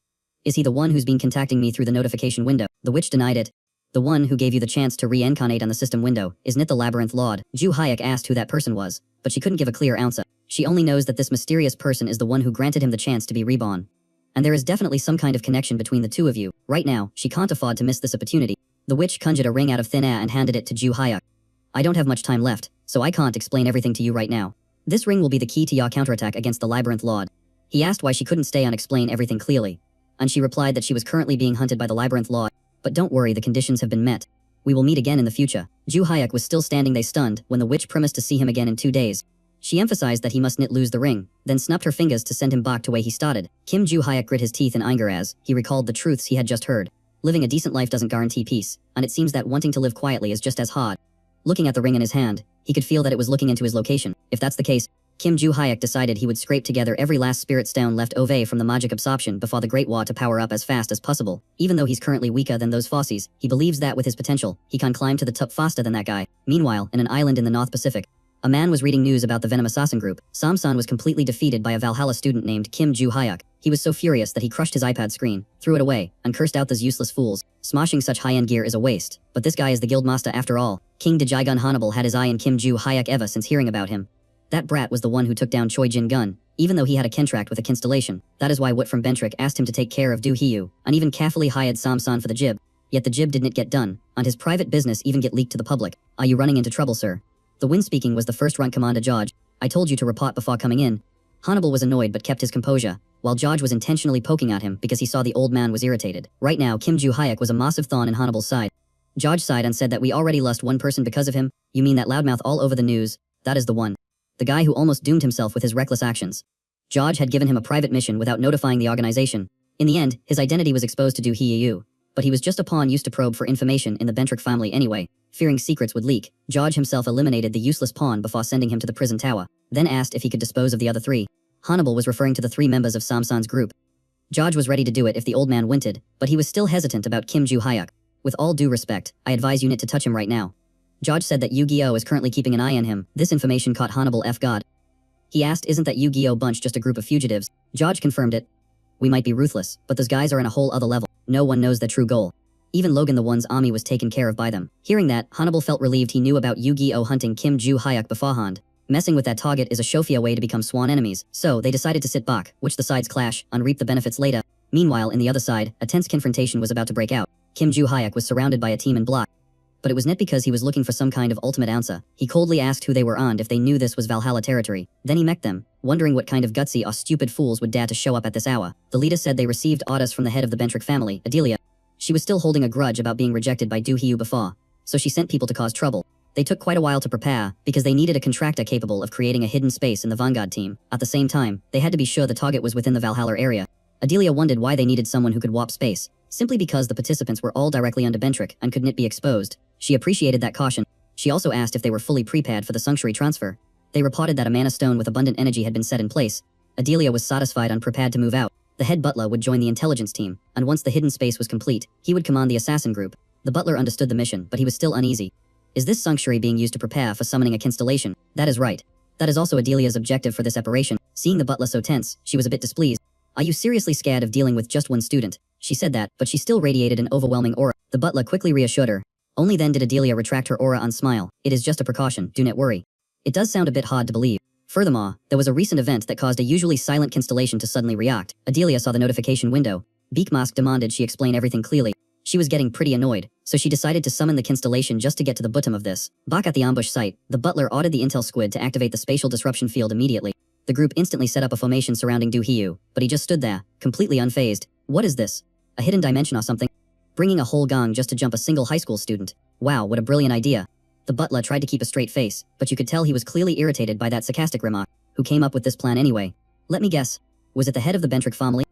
Is he the one who's been contacting me through the notification window? The witch denied it. The one who gave you the chance to reincarnate on the system window, isn't it the Labyrinth Lord? Ju Hyuk asked who that person was, but she couldn't give a clear answer. She only knows that this mysterious person is the one who granted him the chance to be reborn. And there is definitely some kind of connection between the two of you. Right now, she can't afford to miss this opportunity. The witch conjured a ring out of thin air and handed it to Ju Hyuk. I don't have much time left, so I can't explain everything to you right now. This ring will be the key to your counterattack against the Labyrinth Lord. He asked why she couldn't stay and explain everything clearly. And she replied that she was currently being hunted by the Labyrinth Lord. But don't worry, the conditions have been met. We will meet again in the future. Ju Hyuk was still standing there stunned when the witch promised to see him again in 2 days. She emphasized that he must not lose the ring, then snapped her fingers to send him back to where he started. Ju Hyuk grit his teeth in anger as he recalled the truths he had just heard. Living a decent life doesn't guarantee peace, and it seems that wanting to live quietly is just as hard. Looking at the ring in his hand, he could feel that it was looking into his location. If that's the case, Ju Hyuk decided he would scrape together every last spirit stone left over from the magic absorption before the Great War to power up as fast as possible. Even though he's currently weaker than those Fossies, he believes that with his potential, he can climb to the top faster than that guy. Meanwhile, in an island in the North Pacific, a man was reading news about the Venom Assassin group. Samson was completely defeated by a Valhalla student named Ju Hyuk. He was so furious that he crushed his iPad screen, threw it away, and cursed out those useless fools. Smashing such high-end gear is a waste. But this guy is the guildmaster after all. King Dajigun Hannibal had his eye on Ju Hyuk ever since hearing about him. That brat was the one who took down Choi Jin Gun, even though he had a contract with a constellation. That is why Woot from Bentrick asked him to take care of Do Hyu, and even carefully hired Samson for the jib. Yet the jib didn't get done, and his private business even get leaked to the public. Are you running into trouble, sir? The wind speaking was the first rank commander George. I told you to report before coming in. Hannibal was annoyed but kept his composure, while George was intentionally poking at him because he saw the old man was irritated. Right now, Ju Hyuk was a massive thorn in Hannibal's side. George sighed and said that we already lost one person because of him. You mean that loudmouth all over the news? That is the one. The guy who almost doomed himself with his reckless actions. George had given him a private mission without notifying the organization. In the end, his identity was exposed to Do Hyu. But he was just a pawn used to probe for information in the Bentrick family anyway. Fearing secrets would leak, George himself eliminated the useless pawn before sending him to the prison tower, then asked if he could dispose of the other 3. Hannibal was referring to the 3 members of Samson's group. George was ready to do it if the old man wanted, but he was still hesitant about Ju Hyuk. With all due respect, I advise you not to touch him right now. George said that Yu-Gi-Oh is currently keeping an eye on him. This information caught Hannibal off guard. He asked, isn't that Yu-Gi-Oh bunch just a group of fugitives? George confirmed it. We might be ruthless, but those guys are in a whole other level. No one knows their true goal. Even Logan the One's army was taken care of by them. Hearing that, Hannibal felt relieved he knew about Yu-Gi-Oh hunting Ju Hyuk beforehand. Messing with that target is a surefire way to become sworn enemies, so they decided to sit back, watch the sides clash, and reap the benefits later. Meanwhile, in the other side, a tense confrontation was about to break out. Ju Hyuk was surrounded by a team in black. But it was not because he was looking for some kind of ultimate answer. He coldly asked who they were and if they knew this was Valhalla territory. Then he met them, wondering what kind of gutsy or stupid fools would dare to show up at this hour. The leader said they received orders from the head of the Bentrick family, Adelia. She was still holding a grudge about being rejected by Do Hyu before, so she sent people to cause trouble. They took quite a while to prepare, because they needed a contractor capable of creating a hidden space in the Vanguard team. At the same time, they had to be sure the target was within the Valhalla area. Adelia wondered why they needed someone who could warp space, simply because the participants were all directly under Bentrick and could not be exposed. She appreciated that caution. She also asked if they were fully prepared for the sanctuary transfer. They reported that a mana stone with abundant energy had been set in place. Adelia was satisfied and prepared to move out. The head butler would join the intelligence team, and once the hidden space was complete, he would command the assassin group. The butler understood the mission, but he was still uneasy. Is this sanctuary being used to prepare for summoning a constellation? That is right. That is also Adelia's objective for this operation. Seeing the butler so tense, she was a bit displeased. Are you seriously scared of dealing with just one student? She said that, but she still radiated an overwhelming aura. The butler quickly reassured her. Only then did Adelia retract her aura and smile. It is just a precaution, do not worry. It does sound a bit hard to believe. Furthermore, there was a recent event that caused a usually silent constellation to suddenly react. Adelia saw the notification window. Beakmask demanded she explain everything clearly. She was getting pretty annoyed, so she decided to summon the constellation just to get to the bottom of this. Back at the ambush site, the butler ordered the intel squid to activate the spatial disruption field immediately. The group instantly set up a formation surrounding Do Hyu, but he just stood there, completely unfazed. What is this? A hidden dimension or something? Bringing a whole gang just to jump a single high school student. Wow, what a brilliant idea. The butler tried to keep a straight face, but you could tell he was clearly irritated by that sarcastic remark. Who came up with this plan anyway? Let me guess. Was it the head of the Bentrick family?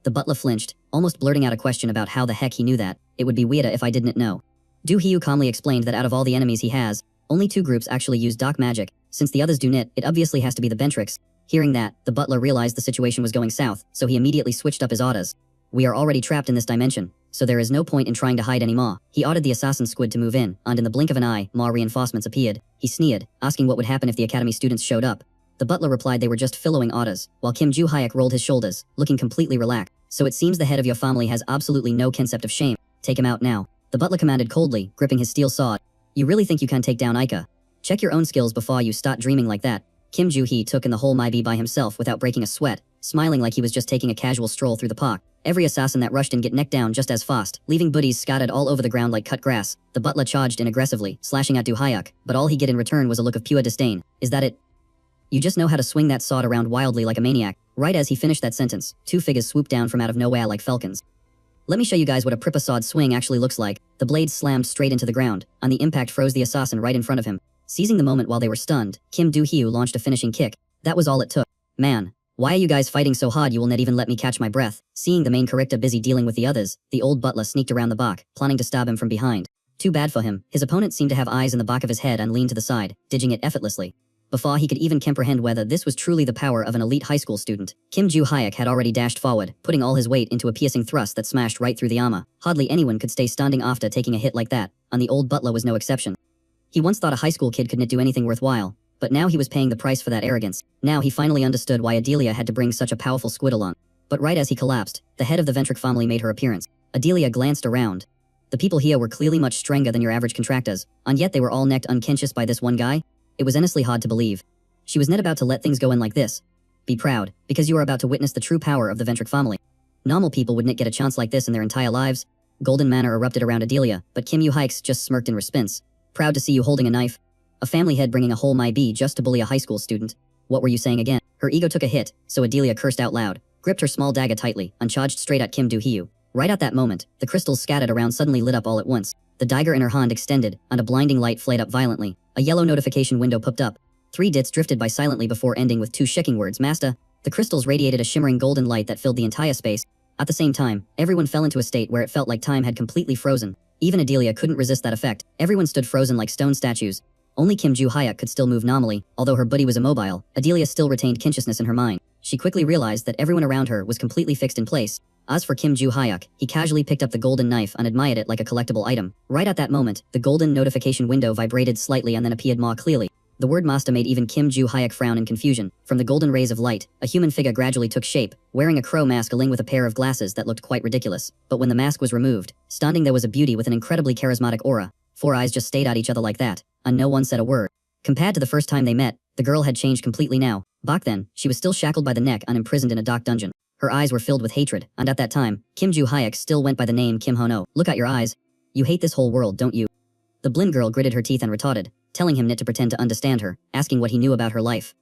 The butler flinched, almost blurting out a question about how the heck he knew that. It would be weirder if I didn't know. Do Hyu calmly explained that out of all the enemies he has, only 2 groups actually use dark magic. Since the others do knit, it obviously has to be the Bentrix. Hearing that, the butler realized the situation was going south, so he immediately switched up his orders. We are already trapped in this dimension, so there is no point in trying to hide anymore. He ordered the assassin squid to move in, and in the blink of an eye, more reinforcements appeared. He sneered, asking what would happen if the academy students showed up. The butler replied they were just following orders, while Kim Joo-hyuk rolled his shoulders, looking completely relaxed. So it seems the head of your family has absolutely no concept of shame. Take him out now. The butler commanded coldly, gripping his steel sword. You really think you can take down Aika? Check your own skills before you start dreaming like that. Kim Joo-hee took in the whole Mai-bi by himself without breaking a sweat, smiling like he was just taking a casual stroll through the park. Every assassin that rushed in get necked down just as fast, leaving bodies scattered all over the ground like cut grass. The butler charged in aggressively, slashing at Joo-hyuk, but all he get in return was a look of pure disdain. Is that it? You just know how to swing that sword around wildly like a maniac. Right as he finished that sentence, two figures swooped down from out of nowhere like falcons. Let me show you guys what a Prippa sword swing actually looks like. The blade slammed straight into the ground, and the impact froze the assassin right in front of him. Seizing the moment while they were stunned, Kim Do-hyu launched a finishing kick. That was all it took. Man, why are you guys fighting so hard you will not even let me catch my breath? Seeing the main character busy dealing with the others, the old butler sneaked around the back, planning to stab him from behind. Too bad for him, his opponent seemed to have eyes in the back of his head and leaned to the side, dodging it effortlessly. Before he could even comprehend whether this was truly the power of an elite high school student, Kim Joo-hyuk had already dashed forward, putting all his weight into a piercing thrust that smashed right through the armor. Hardly anyone could stay standing after taking a hit like that, and the old butler was no exception. He once thought a high school kid could not do anything worthwhile, but now he was paying the price for that arrogance. Now he finally understood why Adelia had to bring such a powerful squid along. But right as he collapsed, the head of the Ventric family made her appearance. Adelia glanced around. The people here were clearly much stronger than your average contractors, and yet they were all necked unconscious by this one guy? It was honestly hard to believe. She was not about to let things go in like this. Be proud, because you are about to witness the true power of the Ventric family. Normal people would not get a chance like this in their entire lives. Golden manner erupted around Adelia, but Kim Yoo-hyuk just smirked in response. Proud to see you holding a knife. A family head bringing a whole Mai-bi just to bully a high school student. What were you saying again? Her ego took a hit, so Adelia cursed out loud, gripped her small dagger tightly, and charged straight at Kim Do-hyu. Right at that moment, the crystals scattered around suddenly lit up all at once. The dagger in her hand extended, and a blinding light flared up violently. A yellow notification window popped up. 3 dits drifted by silently before ending with 2 shaking words, Master. The crystals radiated a shimmering golden light that filled the entire space. At the same time, everyone fell into a state where it felt like time had completely frozen. Even Adelia couldn't resist that effect. Everyone stood frozen like stone statues. Only Kim Joo-hyuk could still move normally, although her body was immobile. Adelia still retained consciousness in her mind. She quickly realized that everyone around her was completely fixed in place. As for Kim Joo-hyuk, he casually picked up the golden knife and admired it like a collectible item. Right at that moment, the golden notification window vibrated slightly and then appeared more clearly. The word Master made even Kim Joo-hyuk frown in confusion. From the golden rays of light, a human figure gradually took shape, wearing a crow mask along with a pair of glasses that looked quite ridiculous. But when the mask was removed, standing there was a beauty with an incredibly charismatic aura. 4 eyes just stayed at each other like that, and no one said a word. Compared to the first time they met, the girl had changed completely now. Back then, she was still shackled by the neck and imprisoned in a dark dungeon. Her eyes were filled with hatred, and at that time, Kim Joo-hyuk still went by the name Kim Hono. Look at your eyes. You hate this whole world, don't you? The blind girl gritted her teeth and retorted, telling him not to pretend to understand her, asking what he knew about her life.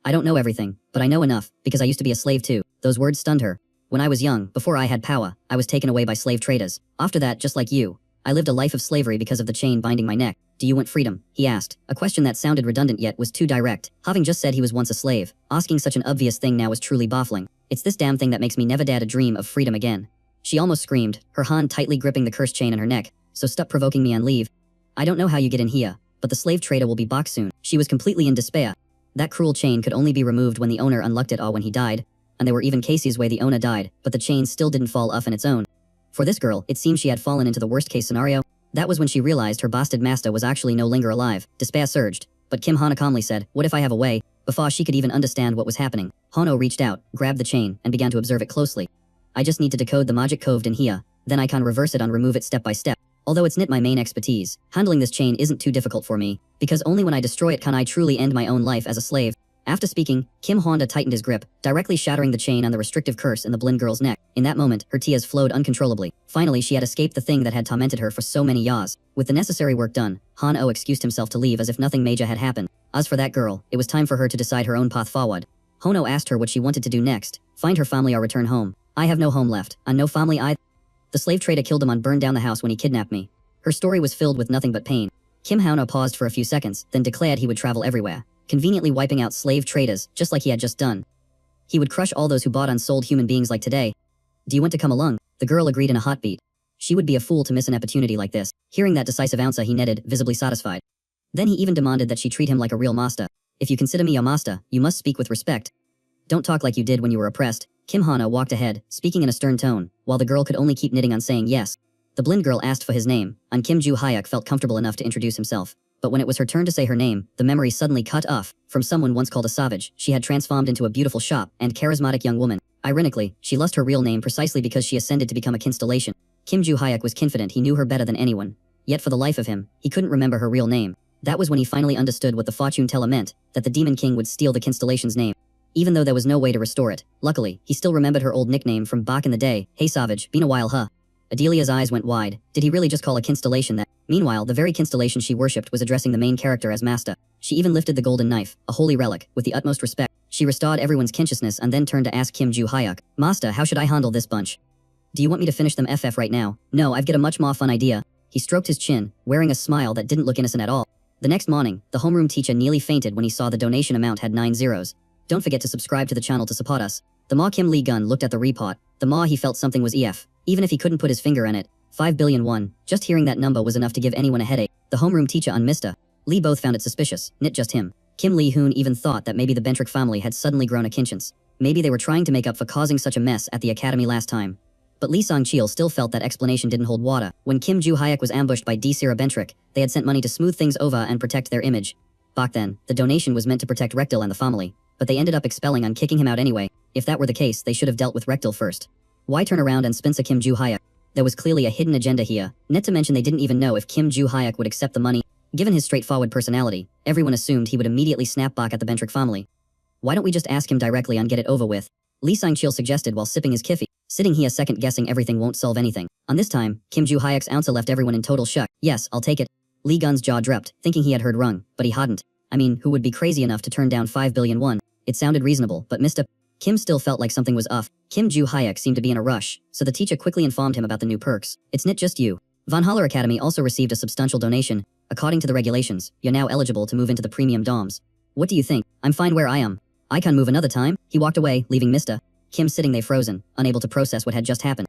I don't know everything, but I know enough, because I used to be a slave too. Those words stunned her. When I was young, before I had power, I was taken away by slave traders. After that, just like you, I lived a life of slavery because of the chain binding my neck. Do you want freedom? He asked, a question that sounded redundant yet was too direct. Having just said he was once a slave, asking such an obvious thing now was truly baffling. It's this damn thing that makes me never dare to dream of freedom again. She almost screamed, her hand tightly gripping the cursed chain on her neck. So stop provoking me and leave. I don't know how you get in here, but the slave trader will be back soon. She was completely in despair. That cruel chain could only be removed when the owner unlocked it or when he died, and there were even cases where the owner died, but the chain still didn't fall off on its own. For this girl, it seemed she had fallen into the worst-case scenario. That was when she realized her bastard master was actually no longer alive. Despair surged, but Kim Hana calmly said, what if I have a way? Before she could even understand what was happening, Hono reached out, grabbed the chain, and began to observe it closely. I just need to decode the magic code in here, then I can reverse it and remove it step by step. Although it's not my main expertise, handling this chain isn't too difficult for me, because only when I destroy it can I truly end my own life as a slave. After speaking, Kim Honda tightened his grip, directly shattering the chain on the restrictive curse in the blind girl's neck. In that moment, her tears flowed uncontrollably. Finally, she had escaped the thing that had tormented her for so many years. With the necessary work done, Han-oh excused himself to leave as if nothing major had happened. As for that girl, it was time for her to decide her own path forward. Hono asked her what she wanted to do next, find her family or return home. I have no home left, and no family either. The slave trader killed him and burned down the house when he kidnapped me. Her story was filled with nothing but pain. Kim Hono paused for a few seconds, then declared he would travel everywhere, conveniently wiping out slave traders, just like he had just done. He would crush all those who bought and sold human beings like today. Do you want to come along? The girl agreed in a heartbeat. She would be a fool to miss an opportunity like this. Hearing that decisive answer, he nodded, visibly satisfied. Then he even demanded that she treat him like a real master. If you consider me your master, you must speak with respect. Don't talk like you did when you were oppressed. Kim Hana walked ahead, speaking in a stern tone, while the girl could only keep knitting on saying yes. The blind girl asked for his name, and Kim Joo Hyuk felt comfortable enough to introduce himself. But when it was her turn to say her name, the memory suddenly cut off. From someone once called a savage, she had transformed into a beautiful sharp and charismatic young woman. Ironically, she lost her real name precisely because she ascended to become a constellation. Kim Joo Hyuk was confident he knew her better than anyone. Yet for the life of him, he couldn't remember her real name. That was when he finally understood what the fortune teller meant, that the Demon King would steal the constellation's name. Even though there was no way to restore it, luckily, he still remembered her old nickname from back in the day. Hey Savage, been a while huh? Adelia's eyes went wide. Did he really just call a constellation that? Meanwhile, the very constellation she worshipped was addressing the main character as master. She even lifted the golden knife, a holy relic, with the utmost respect. She restored everyone's consciousness and then turned to ask Kim Joo Hyuk, Master, how should I handle this bunch? Do you want me to finish them FF right now? No, I've got a much more fun idea. He stroked his chin, wearing a smile that didn't look innocent at all. The next morning, the homeroom teacher nearly fainted when he saw the donation amount had 9 zeros. Don't forget to subscribe to the channel to support us. The more Kim Lee Gun looked at the report, the more he felt something was EF. Even if he couldn't put his finger on it, 5 billion won, just hearing that number was enough to give anyone a headache. The homeroom teacher and Mr. Lee both found it suspicious, not just him. Kim Lee Hoon even thought that maybe the Bentrick family had suddenly grown a conscience. Maybe they were trying to make up for causing such a mess at the academy last time. But Lee Song-cheol still felt that explanation didn't hold water. When Kim Joo Hyuk was ambushed by D-Sira Bentrick, they had sent money to smooth things over and protect their image. Back then, the donation was meant to protect Rectal and the family, but they ended up expelling and kicking him out anyway. If that were the case, they should have dealt with Rectal first. Why turn around and sponsor Kim Joo Hyuk? There was clearly a hidden agenda here, not to mention they didn't even know if Kim Joo Hyuk would accept the money. Given his straightforward personality, everyone assumed he would immediately snap back at the Bentrick family. Why don't we just ask him directly and get it over with? Lee Sang-cheol suggested while sipping his kiffy. Sitting here second-guessing everything won't solve anything. On this time, Kim Joo Hyuk's answer left everyone in total shock. Yes, I'll take it. Lee Gun's jaw dropped, thinking he had heard wrong, but he hadn't. I mean, who would be crazy enough to turn down 5 billion won? It sounded reasonable, but Mr. Kim still felt like something was off. Kim Joo Hyuk seemed to be in a rush, so the teacher quickly informed him about the new perks. It's not just you. Von Haller Academy also received a substantial donation. According to the regulations, you're now eligible to move into the premium dorms. What do you think? I'm fine where I am. I can move another time. He walked away, leaving Mr. Kim sitting there frozen, unable to process what had just happened.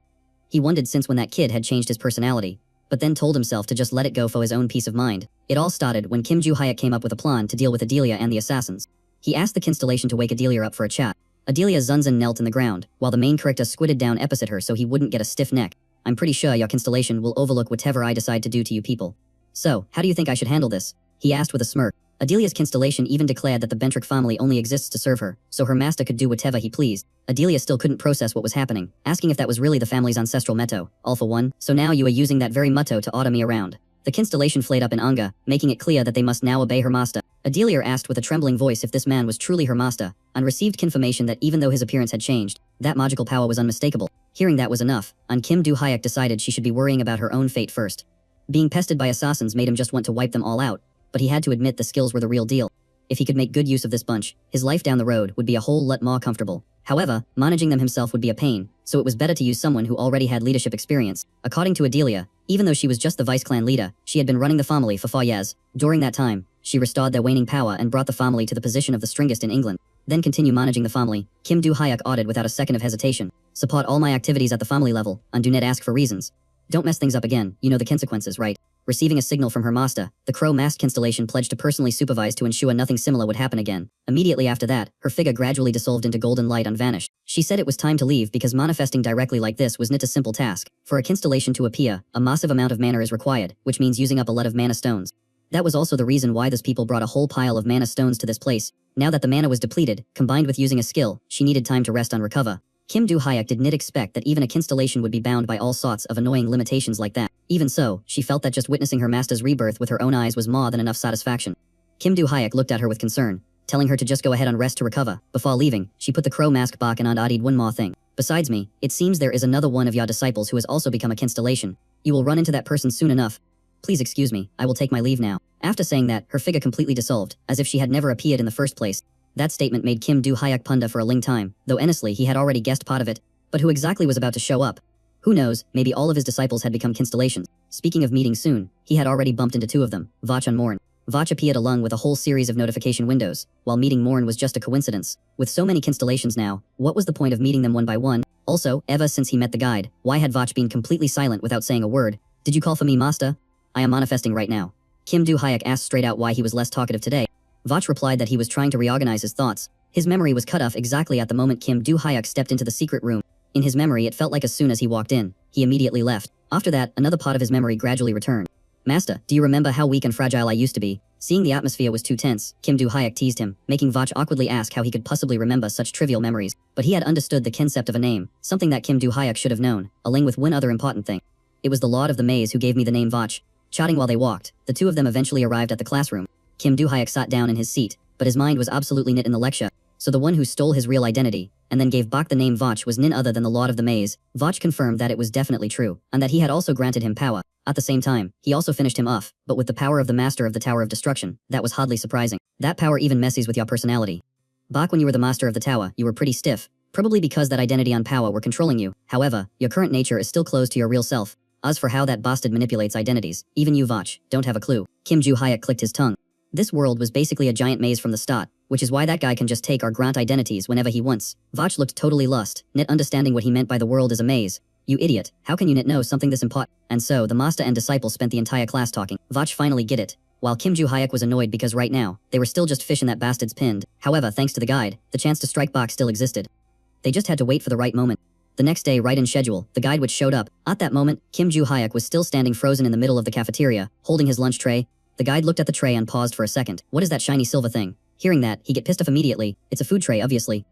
He wondered since when that kid had changed his personality, but then told himself to just let it go for his own peace of mind. It all started when Kim Joo Hyuk came up with a plan to deal with Adelia and the assassins. He asked the constellation to wake Adelia up for a chat. Adelia Zunzun knelt in the ground, while the main character squatted down opposite her so he wouldn't get a stiff neck. I'm pretty sure your constellation will overlook whatever I decide to do to you people. So, how do you think I should handle this? He asked with a smirk. Adelia's constellation even declared that the Bentrick family only exists to serve her, so her master could do whatever he pleased. Adelia still couldn't process what was happening, asking if that was really the family's ancestral motto. All for one, so now you are using that very motto to order me around. The constellation flared up in anger, making it clear that they must now obey her master. Adelia asked with a trembling voice if this man was truly her master, and received confirmation that even though his appearance had changed, that magical power was unmistakable. Hearing that was enough, and Kim Joo Hyuk decided she should be worrying about her own fate first. Being pestered by assassins made him just want to wipe them all out, but he had to admit the skills were the real deal. If he could make good use of this bunch, his life down the road would be a whole lot more comfortable. However, managing them himself would be a pain, so it was better to use someone who already had leadership experience. According to Adelia, even though she was just the vice clan leader, she had been running the family for 4 years. During that time, she restored their waning power and brought the family to the position of the strongest in England. Then continue managing the family. Kim Joo Hyuk ordered without a second of hesitation. Support all my activities at the family level, and do not ask for reasons. Don't mess things up again, you know the consequences, right? Receiving a signal from her master, the Crow masked constellation pledged to personally supervise to ensure nothing similar would happen again. Immediately after that, her figure gradually dissolved into golden light and vanished. She said it was time to leave because manifesting directly like this was not a simple task. For a constellation to appear, a massive amount of mana is required, which means using up a lot of mana stones. That was also the reason why those people brought a whole pile of mana stones to this place. Now that the mana was depleted, combined with using a skill, she needed time to rest and recover. Kim Joo Hyuk did not expect that even a constellation would be bound by all sorts of annoying limitations like that. Even so, she felt that just witnessing her master's rebirth with her own eyes was more than enough satisfaction. Kim Joo Hyuk looked at her with concern, telling her to just go ahead and rest to recover. Before leaving, she put the crow mask back and added one more thing. Besides me, it seems there is another one of your disciples who has also become a constellation. You will run into that person soon enough. Please excuse me, I will take my leave now. After saying that, her figure completely dissolved, as if she had never appeared in the first place. That statement made Kim Joo Hyuk ponder for a long time, though honestly he had already guessed part of it. But who exactly was about to show up? Who knows, maybe all of his disciples had become constellations. Speaking of meeting soon, he had already bumped into 2 of them, Vach and Morn. Vach appeared along with a whole series of notification windows, while meeting Morn was just a coincidence. With so many constellations now, what was the point of meeting them one by one? Also, ever since he met the guide, why had Vach been completely silent without saying a word? Did you call for me, master? I am manifesting right now. Kim Joo Hyuk asked straight out why he was less talkative today. Vach replied that he was trying to reorganize his thoughts. His memory was cut off exactly at the moment Kim Do-hyuk stepped into the secret room. In his memory, it felt like as soon as he walked in, he immediately left. After that, another part of his memory gradually returned. Master, do you remember how weak and fragile I used to be? Seeing the atmosphere was too tense, Kim Do-hyuk teased him, making Vach awkwardly ask how he could possibly remember such trivial memories. But he had understood the concept of a name, something that Kim Do-hyuk should have known, along with one other important thing. It was the Lord of the Maze who gave me the name Vach. Chatting while they walked, the two of them eventually arrived at the classroom. Kim Do-hyuk sat down in his seat, but his mind was absolutely knit in the lecture. So the one who stole his real identity, and then gave back the name Vach was none other than the Lord of the Maze. Vach confirmed that it was definitely true, and that he had also granted him power. At the same time, he also finished him off, but with the power of the Master of the Tower of Destruction. That was hardly surprising. That power even messes with your personality. Back when you were the Master of the Tower, you were pretty stiff, probably because that identity and power were controlling you. However, your current nature is still closed to your real self. As for how that bastard manipulates identities, even you Vach, don't have a clue. Kim Do-hyuk clicked his tongue. This world was basically a giant maze from the start, which is why that guy can just take or grant identities whenever he wants. Vach looked totally lost, not understanding what he meant by the world is a maze. You idiot, how can you not know something this important? And so, the master and disciple spent the entire class talking. Vach finally get it. While Kim Do-hyuk was annoyed because right now, they were still just fish in that bastard's pinned. However, thanks to the guide, the chance to strike back still existed. They just had to wait for the right moment. The next day, right in schedule, the guide which showed up. At that moment, Kim Do-hyuk was still standing frozen in the middle of the cafeteria, holding his lunch tray. The guide looked at the tray and paused for a second. What is that shiny silver thing? Hearing that, he get pissed off immediately. It's a food tray, obviously.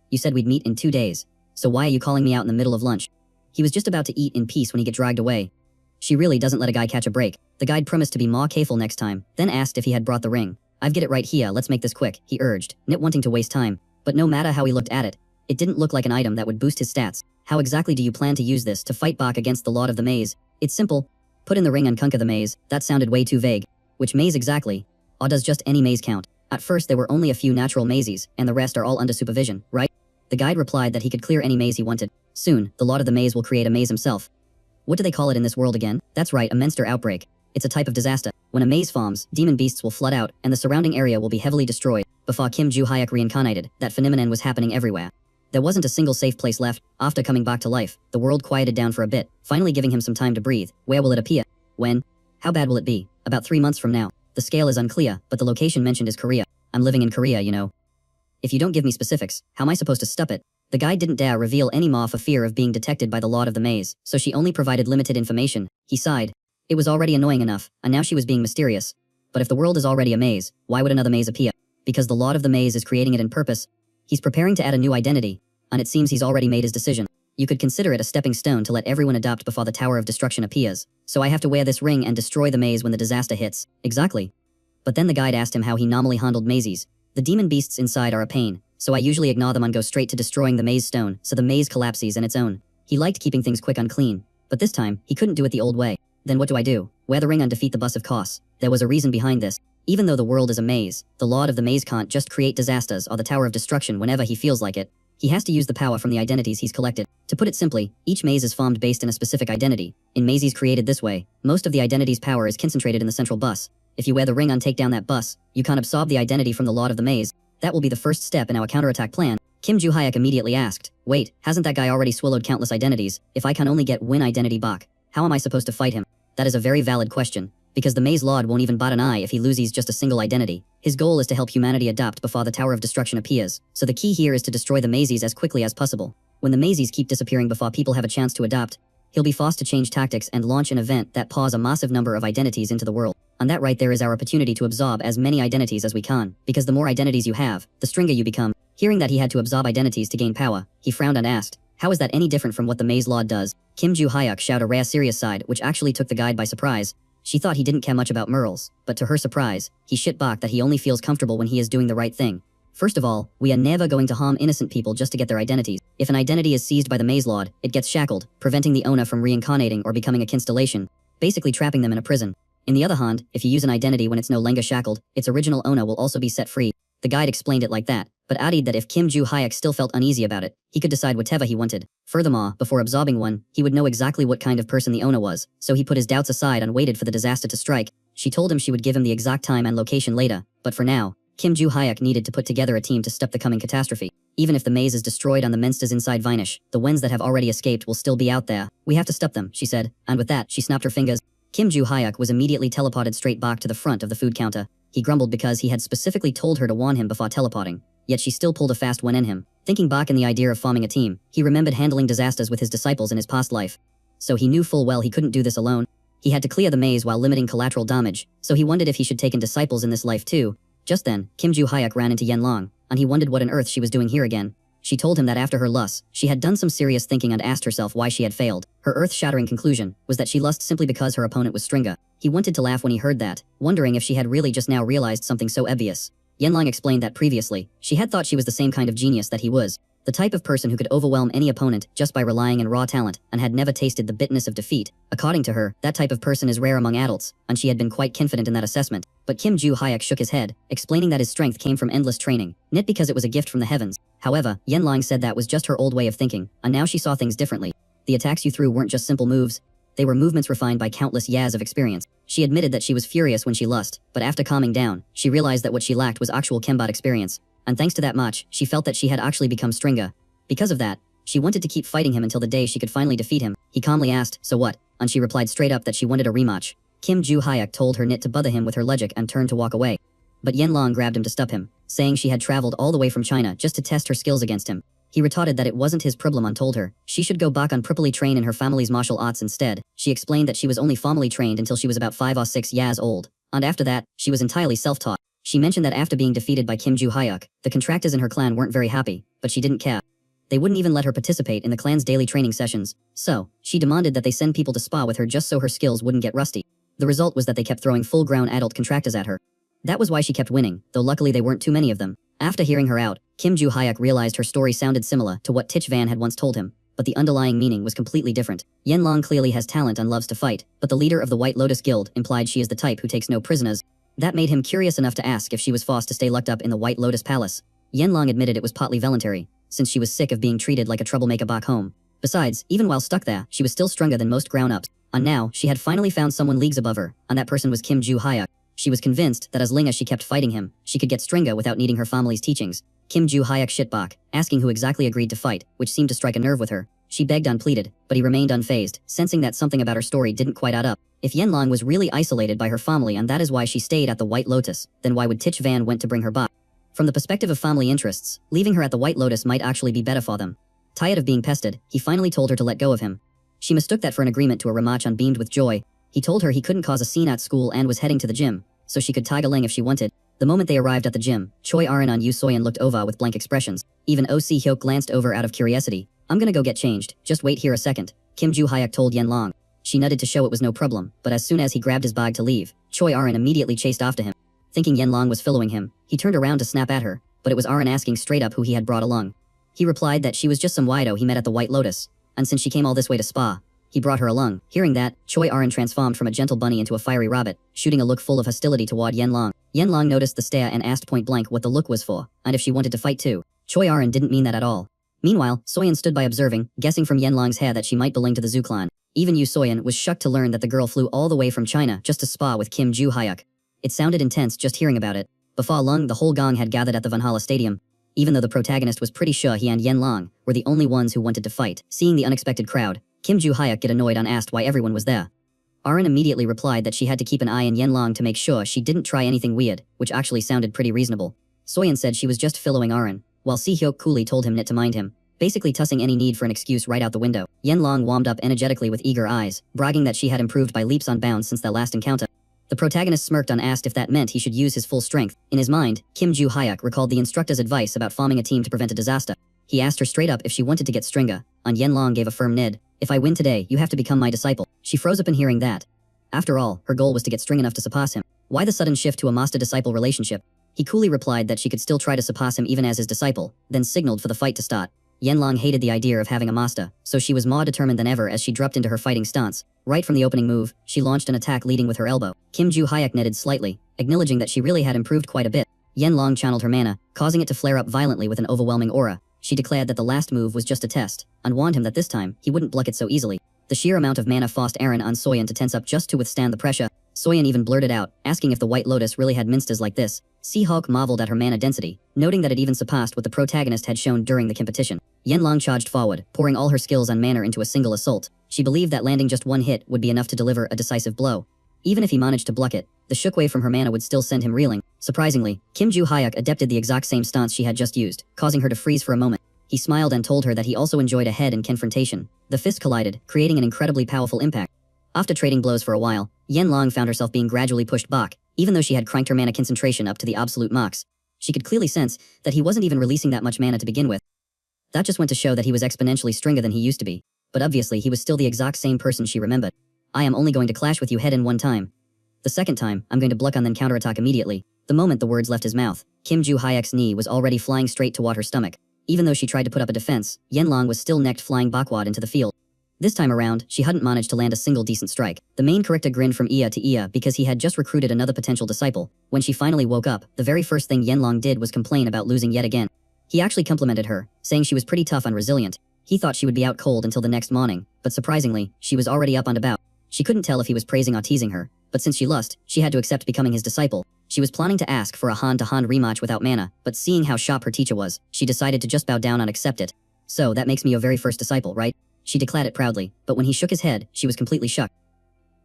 You said we'd meet in 2 days. So why are you calling me out in the middle of lunch? He was just about to eat in peace when he get dragged away. She really doesn't let a guy catch a break. The guide promised to be more careful next time, then asked if he had brought the ring. I've get it right here, let's make this quick, he urged, not wanting to waste time. But no matter how he looked at it, it didn't look like an item that would boost his stats. How exactly do you plan to use this to fight back against the Lord of the Maze? It's simple. Put in the ring and conquer the maze. That sounded way too vague. Which maze exactly? Or does just any maze count? At first there were only a few natural mazes, and the rest are all under supervision, right? The guide replied that he could clear any maze he wanted. Soon, the Lord of the Maze will create a maze himself. What do they call it in this world again? That's right, a monster outbreak. It's a type of disaster. When a maze forms, demon beasts will flood out, and the surrounding area will be heavily destroyed. Before Kim Do-hyuk reincarnated, that phenomenon was happening everywhere. There wasn't a single safe place left. After coming back to life, the world quieted down for a bit, finally giving him some time to breathe. Where will it appear? When? How bad will it be? About 3 months from now. The scale is unclear, but the location mentioned is Korea. I'm living in Korea, you know. If you don't give me specifics, how am I supposed to stop it? The guide didn't dare reveal any more for fear of being detected by the Lord of the Maze, so she only provided limited information. He sighed. It was already annoying enough, and now she was being mysterious. But if the world is already a maze, why would another maze appear? Because the Lord of the Maze is creating it in purpose. He's preparing to add a new identity, and it seems he's already made his decision. You could consider it a stepping stone to let everyone adopt before the Tower of Destruction appears. So I have to wear this ring and destroy the maze when the disaster hits. Exactly. But then the guide asked him how he normally handled mazes. The demon beasts inside are a pain, so I usually ignore them and go straight to destroying the maze stone, so the maze collapses on its own. He liked keeping things quick and clean, but this time, he couldn't do it the old way. Then what do? Wear the ring and defeat the bus of course. There was a reason behind this. Even though the world is a maze, the Lord of the Maze can't just create disasters or the Tower of Destruction whenever he feels like it. He has to use the power from the identities he's collected. To put it simply, each maze is formed based in a specific identity. In mazes created this way, most of the identity's power is concentrated in the central bus. If you wear the ring and take down that bus, you can't absorb the identity from the Lord of the Maze. That will be the first step in our counterattack plan. Kim Do-hyuk immediately asked, wait, hasn't that guy already swallowed countless identities? If I can only get one identity back, how am I supposed to fight him? That is a very valid question, because the Maze Lord won't even bat an eye if he loses just a single identity. His goal is to help humanity adapt before the Tower of Destruction appears, so the key here is to destroy the mazes as quickly as possible. When the mazes keep disappearing before people have a chance to adapt, he'll be forced to change tactics and launch an event that pours a massive number of identities into the world. And that right there is our opportunity to absorb as many identities as we can, because the more identities you have, the stronger you become. Hearing that he had to absorb identities to gain power, he frowned and asked, how is that any different from what the Maze Lord does? Kim Do-hyuk showed a rare serious side which actually took the guide by surprise. She thought he didn't care much about morals, but to her surprise, he shit back that he only feels comfortable when he is doing the right thing. First of all, we are never going to harm innocent people just to get their identities. If an identity is seized by the Maze Lord, it gets shackled, preventing the owner from reincarnating or becoming a constellation, basically trapping them in a prison. In the other hand, if you use an identity when it's no longer shackled, its original owner will also be set free. The guide explained it like that, but added that if Kim Do-hyuk still felt uneasy about it, he could decide whatever he wanted. Furthermore, before absorbing one, he would know exactly what kind of person the owner was, so he put his doubts aside and waited for the disaster to strike. She told him she would give him the exact time and location later, but for now, Kim Do-hyuk needed to put together a team to stop the coming catastrophe. Even if the maze is destroyed and the monsters inside vanish, the ones that have already escaped will still be out there. We have to stop them, she said, and with that, she snapped her fingers. Kim Do-hyuk was immediately teleported straight back to the front of the food counter. He grumbled because he had specifically told her to warn him before teleporting, yet she still pulled a fast one in him. Thinking back in the idea of forming a team, he remembered handling disasters with his disciples in his past life. So he knew full well he couldn't do this alone. He had to clear the maze while limiting collateral damage, so he wondered if he should take in disciples in this life too. Just then, Kim Joo-hyuk ran into Yenlong, and he wondered what on earth she was doing here again. She told him that after her loss, she had done some serious thinking and asked herself why she had failed. Her earth-shattering conclusion was that she lost simply because her opponent was Stringer. He wanted to laugh when he heard that, wondering if she had really just now realized something so obvious. Yenlong explained that previously, she had thought she was the same kind of genius that he was, the type of person who could overwhelm any opponent just by relying on raw talent, and had never tasted the bitterness of defeat. According to her, that type of person is rare among adults, and she had been quite confident in that assessment. But Kim Joo-hyuk shook his head, explaining that his strength came from endless training, not because it was a gift from the heavens. However, Yenlong said that was just her old way of thinking, and now she saw things differently. The attacks you threw weren't just simple moves. They were movements refined by countless years of experience. She admitted that she was furious when she lost, but after calming down, she realized that what she lacked was actual combat experience. And thanks to that much, she felt that she had actually become Stringer. Because of that, she wanted to keep fighting him until the day she could finally defeat him. He calmly asked, "So what?" And she replied straight up that she wanted a rematch. Kim Joo-hyuk told her not to bother him with her logic and turned to walk away. But Yenlong grabbed him to stop him, saying she had traveled all the way from China just to test her skills against him. He retorted that it wasn't his problem and told her she should go back and properly train in her family's martial arts instead. She explained that she was only formally trained until she was about 5 or 6 years old, and after that, she was entirely self-taught. She mentioned that after being defeated by Kim Joo-hyuk, the contractors in her clan weren't very happy, but she didn't care. They wouldn't even let her participate in the clan's daily training sessions, so she demanded that they send people to spa with her just so her skills wouldn't get rusty. The result was that they kept throwing full-grown adult contractors at her. That was why she kept winning, though luckily they weren't too many of them. After hearing her out, Kim Joo-hyuk realized her story sounded similar to what Tich Van had once told him, but the underlying meaning was completely different. Yenlong clearly has talent and loves to fight, but the leader of the White Lotus Guild implied she is the type who takes no prisoners. That made him curious enough to ask if she was forced to stay locked up in the White Lotus Palace. Yenlong admitted it was partly voluntary, since she was sick of being treated like a troublemaker back home. Besides, even while stuck there, she was still stronger than most grown-ups, and now she had finally found someone leagues above her, and that person was Kim Joo-hyuk. She was convinced that as long as she kept fighting him, she could get Stringer without needing her family's teachings. Kim Joo-hyuk shit back, asking who exactly agreed to fight, which seemed to strike a nerve with her. She begged and pleaded, but he remained unfazed, sensing that something about her story didn't quite add up. If Yenlong was really isolated by her family and that is why she stayed at the White Lotus, then why would Tich Van went to bring her back? From the perspective of family interests, leaving her at the White Lotus might actually be better for them. Tired of being pestered, he finally told her to let go of him. She mistook that for an agreement to a rematch and beamed with joy. He told her he couldn't cause a scene at school and was heading to the gym, so she could tag along if she wanted. The moment they arrived at the gym, Choi Arin and Yoo Soyeon looked over with blank expressions. Even Oh Si-hyuk glanced over out of curiosity. "I'm gonna go get changed, just wait here a second," Kim Joo-hyuk told Yenlong. She nutted to show it was no problem, but as soon as he grabbed his bag to leave, Choi Arin immediately chased after him. Thinking Yenlong was following him, he turned around to snap at her, but it was Arin asking straight up who he had brought along. He replied that she was just some wido he met at the White Lotus, and since she came all this way to spa, he brought her along. Hearing that, Choi Arin transformed from a gentle bunny into a fiery rabbit, shooting a look full of hostility toward Yenlong. Yenlong noticed the stare and asked point blank what the look was for, and if she wanted to fight too. Choi Arin didn't mean that at all. Meanwhile, Soyeon stood by observing, guessing from Yenlong's hair that she might belong to the Zhu clan. Even Yoo Soyeon was shocked to learn that the girl flew all the way from China just to spa with Kim Joo-hyuk. It sounded intense just hearing about it. Before long, the whole gang had gathered at the Valhalla Stadium. Even though the protagonist was pretty sure he and Yenlong were the only ones who wanted to fight, seeing the unexpected crowd, Kim Joo-hyuk get annoyed and asked why everyone was there. Arin immediately replied that she had to keep an eye on Yenlong to make sure she didn't try anything weird, which actually sounded pretty reasonable. Soyeon said she was just following Arin, while Si-hyuk coolly told him not to mind him, basically tossing any need for an excuse right out the window. Yenlong warmed up energetically with eager eyes, bragging that she had improved by leaps and bounds since their last encounter. The protagonist smirked and asked if that meant he should use his full strength. In his mind, Kim Joo-hyuk recalled the instructor's advice about forming a team to prevent a disaster. He asked her straight up if she wanted to get Stringer, and Yenlong gave a firm nod. "If I win today, you have to become my disciple." She froze up in hearing that. After all, her goal was to get String enough to surpass him. Why the sudden shift to a master-disciple relationship? He coolly replied that she could still try to surpass him even as his disciple, then signaled for the fight to start. Yenlong hated the idea of having a master, so she was more determined than ever as she dropped into her fighting stance. Right from the opening move, she launched an attack leading with her elbow. Kim Joo-hyuk netted slightly, acknowledging that she really had improved quite a bit. Yenlong channeled her mana, causing it to flare up violently with an overwhelming aura. She declared that the last move was just a test, and warned him that this time, he wouldn't block it so easily. The sheer amount of mana forced Arin and Soyeon to tense up just to withstand the pressure. Soyeon even blurted out, asking if the White Lotus really had minsters like this. Si-hyuk marveled at her mana density, noting that it even surpassed what the protagonist had shown during the competition. Yenlong charged forward, pouring all her skills and mana into a single assault. She believed that landing just one hit would be enough to deliver a decisive blow. Even if he managed to block it, the shockwave from her mana would still send him reeling. Surprisingly, Kim Joo-hyuk adapted the exact same stance she had just used, causing her to freeze for a moment. He smiled and told her that he also enjoyed a head-and confrontation. The fists collided, creating an incredibly powerful impact. After trading blows for a while, Yanlong found herself being gradually pushed back, even though she had cranked her mana concentration up to the absolute max. She could clearly sense that he wasn't even releasing that much mana to begin with. That just went to show that he was exponentially stronger than he used to be. But obviously he was still the exact same person she remembered. I am only going to clash with you head-in one time. The second time, I'm going to block on then counterattack immediately. The moment the words left his mouth, Kim Joo-hyuk's knee was already flying straight toward her stomach. Even though she tried to put up a defense, Yanlong was still necked flying backward into the field. This time around, she hadn't managed to land a single decent strike. The main character grinned from ear to ear because he had just recruited another potential disciple. When she finally woke up, the very first thing Yanlong did was complain about losing yet again. He actually complimented her, saying she was pretty tough and resilient. He thought she would be out cold until the next morning, but surprisingly, she was already up and about. She couldn't tell if he was praising or teasing her, but since she lost, she had to accept becoming his disciple. She was planning to ask for a hand-to-hand rematch without mana, but seeing how sharp her teacher was, she decided to just bow down and accept it. So that makes me your very first disciple, right? She declared it proudly, but when he shook his head, she was completely shocked.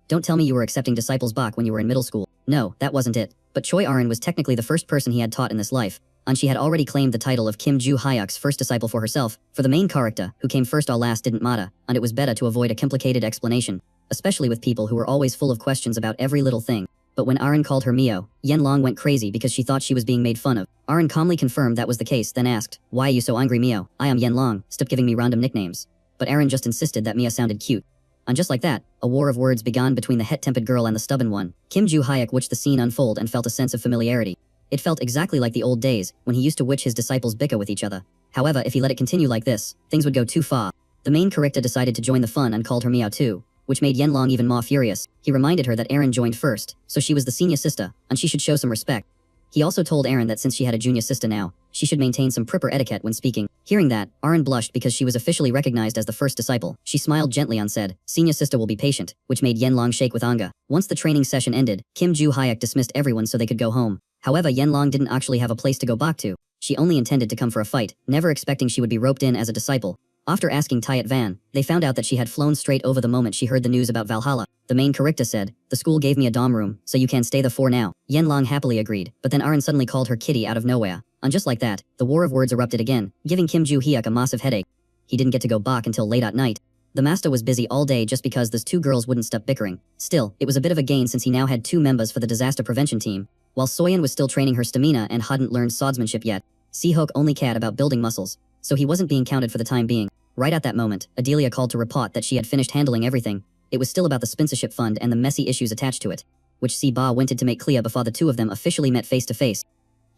Don't tell me you were accepting disciples back when you were in middle school. No, that wasn't it. But Choi Arin was technically the first person he had taught in this life, and she had already claimed the title of Kim Joo-hyuk's first disciple for herself. For the main character, who came first or last didn't matter, and it was better to avoid a complicated explanation, especially with people who were always full of questions about every little thing. But when Arin called her Mio, Yanlong went crazy because she thought she was being made fun of. Arin calmly confirmed that was the case, then asked, "Why are you so angry, Mio? I am Yanlong, stop giving me random nicknames." But Arin just insisted that Mia sounded cute. And just like that, a war of words began between the het-tempered girl and the stubborn one. Kim Joo-hyuk watched the scene unfold and felt a sense of familiarity. It felt exactly like the old days, when he used to watch his disciples bicker with each other. However, if he let it continue like this, things would go too far. The main character decided to join the fun and called her Mia too, which made Yanlong even more furious. He reminded her that Arin joined first, so she was the senior sister, and she should show some respect. He also told Arin that since she had a junior sister now, she should maintain some proper etiquette when speaking. Hearing that, Arin blushed because she was officially recognized as the first disciple. She smiled gently and said, "Senior sister will be patient," which made Yanlong shake with anger. Once the training session ended, Kim Joo-hyuk dismissed everyone so they could go home. However, Yanlong didn't actually have a place to go back to. She only intended to come for a fight, never expecting she would be roped in as a disciple. After asking Tyat Van, they found out that she had flown straight over the moment she heard the news about Valhalla. The main character said, "The school gave me a dorm room, so you can stay there for now." Yanlong happily agreed, but then Arin suddenly called her kitty out of nowhere. And just like that, the war of words erupted again, giving Kim Joo-hyuk a massive headache. He didn't get to go back until late at night. The master was busy all day just because those two girls wouldn't stop bickering. Still, it was a bit of a gain since he now had 2 members for the disaster prevention team. While Soyeon was still training her stamina and hadn't learned swordsmanship yet, Sehok only cared about building muscles, so he wasn't being counted for the time being. Right at that moment, Adelia called to report that she had finished handling everything. It was still about the sponsorship fund and the messy issues attached to it, which Si-ba wanted to make clear before the two of them officially met face to face.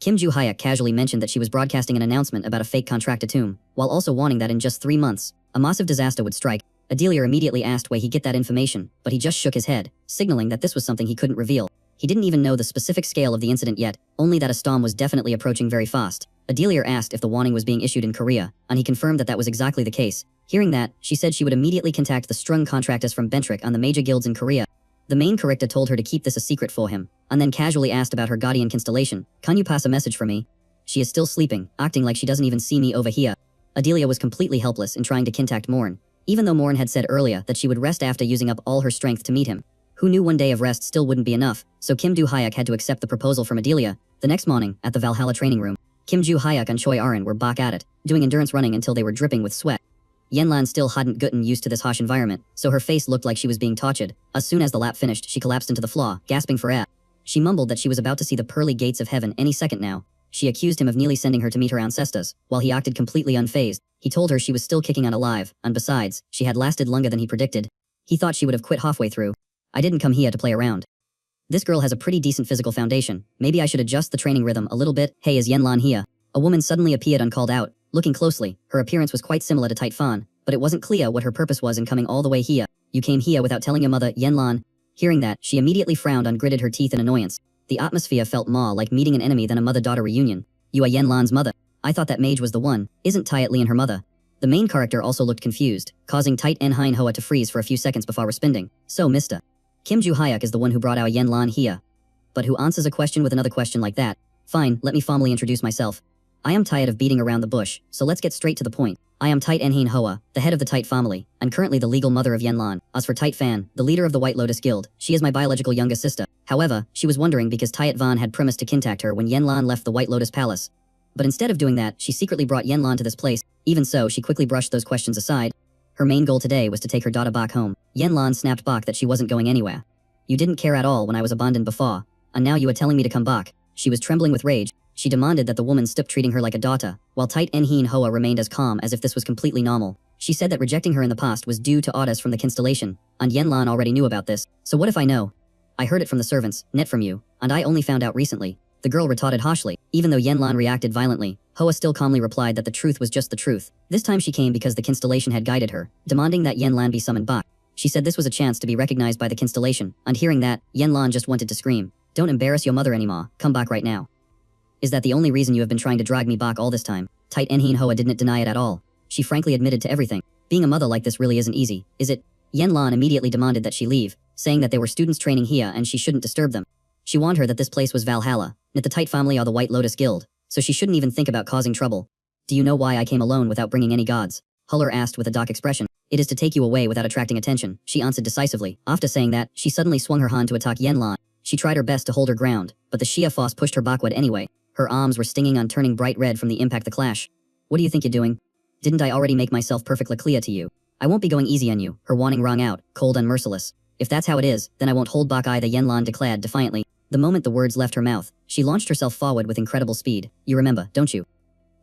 Kim Joo-hyuk casually mentioned that she was broadcasting an announcement about a fake contract to Tomb, while also warning that in just 3 months, a massive disaster would strike. Adelia immediately asked where he get that information, but he just shook his head, signaling that this was something he couldn't reveal. He didn't even know the specific scale of the incident yet, only that a storm was definitely approaching very fast. Adelia asked if the warning was being issued in Korea, and he confirmed that that was exactly the case. Hearing that, she said she would immediately contact the strung contractors from Bentrick on the major guilds in Korea. The main character told her to keep this a secret for him, and then casually asked about her guardian constellation. "Can you pass a message for me?" She is still sleeping, acting like she doesn't even see me over here. Adelia was completely helpless in trying to contact Morn, even though Morn had said earlier that she would rest after using up all her strength to meet him. Who knew one day of rest still wouldn't be enough, so Kim Joo-hyuk had to accept the proposal from Adelia. The next morning, at the Valhalla training room, Kim Joo-hyuk and Choi Arin were back at it, doing endurance running until they were dripping with sweat. Yanlan still hadn't gotten used to this harsh environment, so her face looked like she was being tortured. As soon as the lap finished, she collapsed into the floor, gasping for air. She mumbled that she was about to see the pearly gates of heaven any second now. She accused him of nearly sending her to meet her ancestors, while he acted completely unfazed. He told her she was still kicking and alive, and besides, she had lasted longer than he predicted. He thought she would have quit halfway through. "I didn't come here to play around. This girl has a pretty decent physical foundation. Maybe I should adjust the training rhythm a little bit." "Hey, is Yanlan here?" A woman suddenly appeared uncalled out. Looking closely, her appearance was quite similar to Tite Fan, but it wasn't clear what her purpose was in coming all the way here. "You came here without telling your mother, Yanlan." Hearing that, she immediately frowned and gritted her teeth in annoyance. The atmosphere felt more like meeting an enemy than a mother-daughter reunion. "You are Yanlan's mother. I thought that mage was the one. Isn't Tyat Lee and her mother?" The main character also looked confused, causing Tite En Hein Hoa to freeze for a few seconds before responding. "So, Mr. Kim Joo-hyuk is the one who brought our Yanlan here. But who answers a question with another question like that? Fine, let me formally introduce myself. I am tired of beating around the bush, so let's get straight to the point. I am Tite Enhin Hoa, the head of the Tite family, and currently the legal mother of Yanlan. As for Tite Fan, the leader of the White Lotus Guild, she is my biological youngest sister. However, she was wondering because Tite Van had promised to contact her when Yanlan left the White Lotus Palace. But instead of doing that, she secretly brought Yanlan to this place. Even so, she quickly brushed those questions aside. Her main goal today was to take her daughter back home. Yanlan snapped back that she wasn't going anywhere. You didn't care at all when I was abandoned before, and now you are telling me to come back. She was trembling with rage. She demanded that the woman stop treating her like a daughter, while Tite Enhin Hoa remained as calm as if this was completely normal. She said that rejecting her in the past was due to orders from the constellation, and Yanlan already knew about this. So what if I know? I heard it from the servants, not from you, and I only found out recently. The girl retorted harshly. Even though Yanlan reacted violently, Hoa still calmly replied that the truth was just the truth. This time she came because the constellation had guided her, demanding that Yanlan be summoned back. She said this was a chance to be recognized by the constellation, and hearing that, Yanlan just wanted to scream. Don't embarrass your mother anymore, come back right now. Is that the only reason you have been trying to drag me back all this time? Tite Enhin Hoa didn't deny it at all. She frankly admitted to everything. Being a mother like this really isn't easy, is it? Yanlan immediately demanded that she leave, saying that there were students training here and she shouldn't disturb them. She warned her that this place was Valhalla, that the Tite family are the White Lotus Guild, so she shouldn't even think about causing trouble. Do you know why I came alone without bringing any guards? Huller asked with a dark expression. It is to take you away without attracting attention, she answered decisively. After saying that, she suddenly swung her hand to attack Yanlan. She tried her best to hold her ground, but the sheer force pushed her backward anyway. Her arms were stinging and turning bright red from the impact the clash. What do you think you're doing? Didn't I already make myself perfectly clear to you? I won't be going easy on you, her warning rang out, cold and merciless. If that's how it is, then I won't hold back either, Yanlan declared defiantly. The moment the words left her mouth, she launched herself forward with incredible speed. You remember, don't you?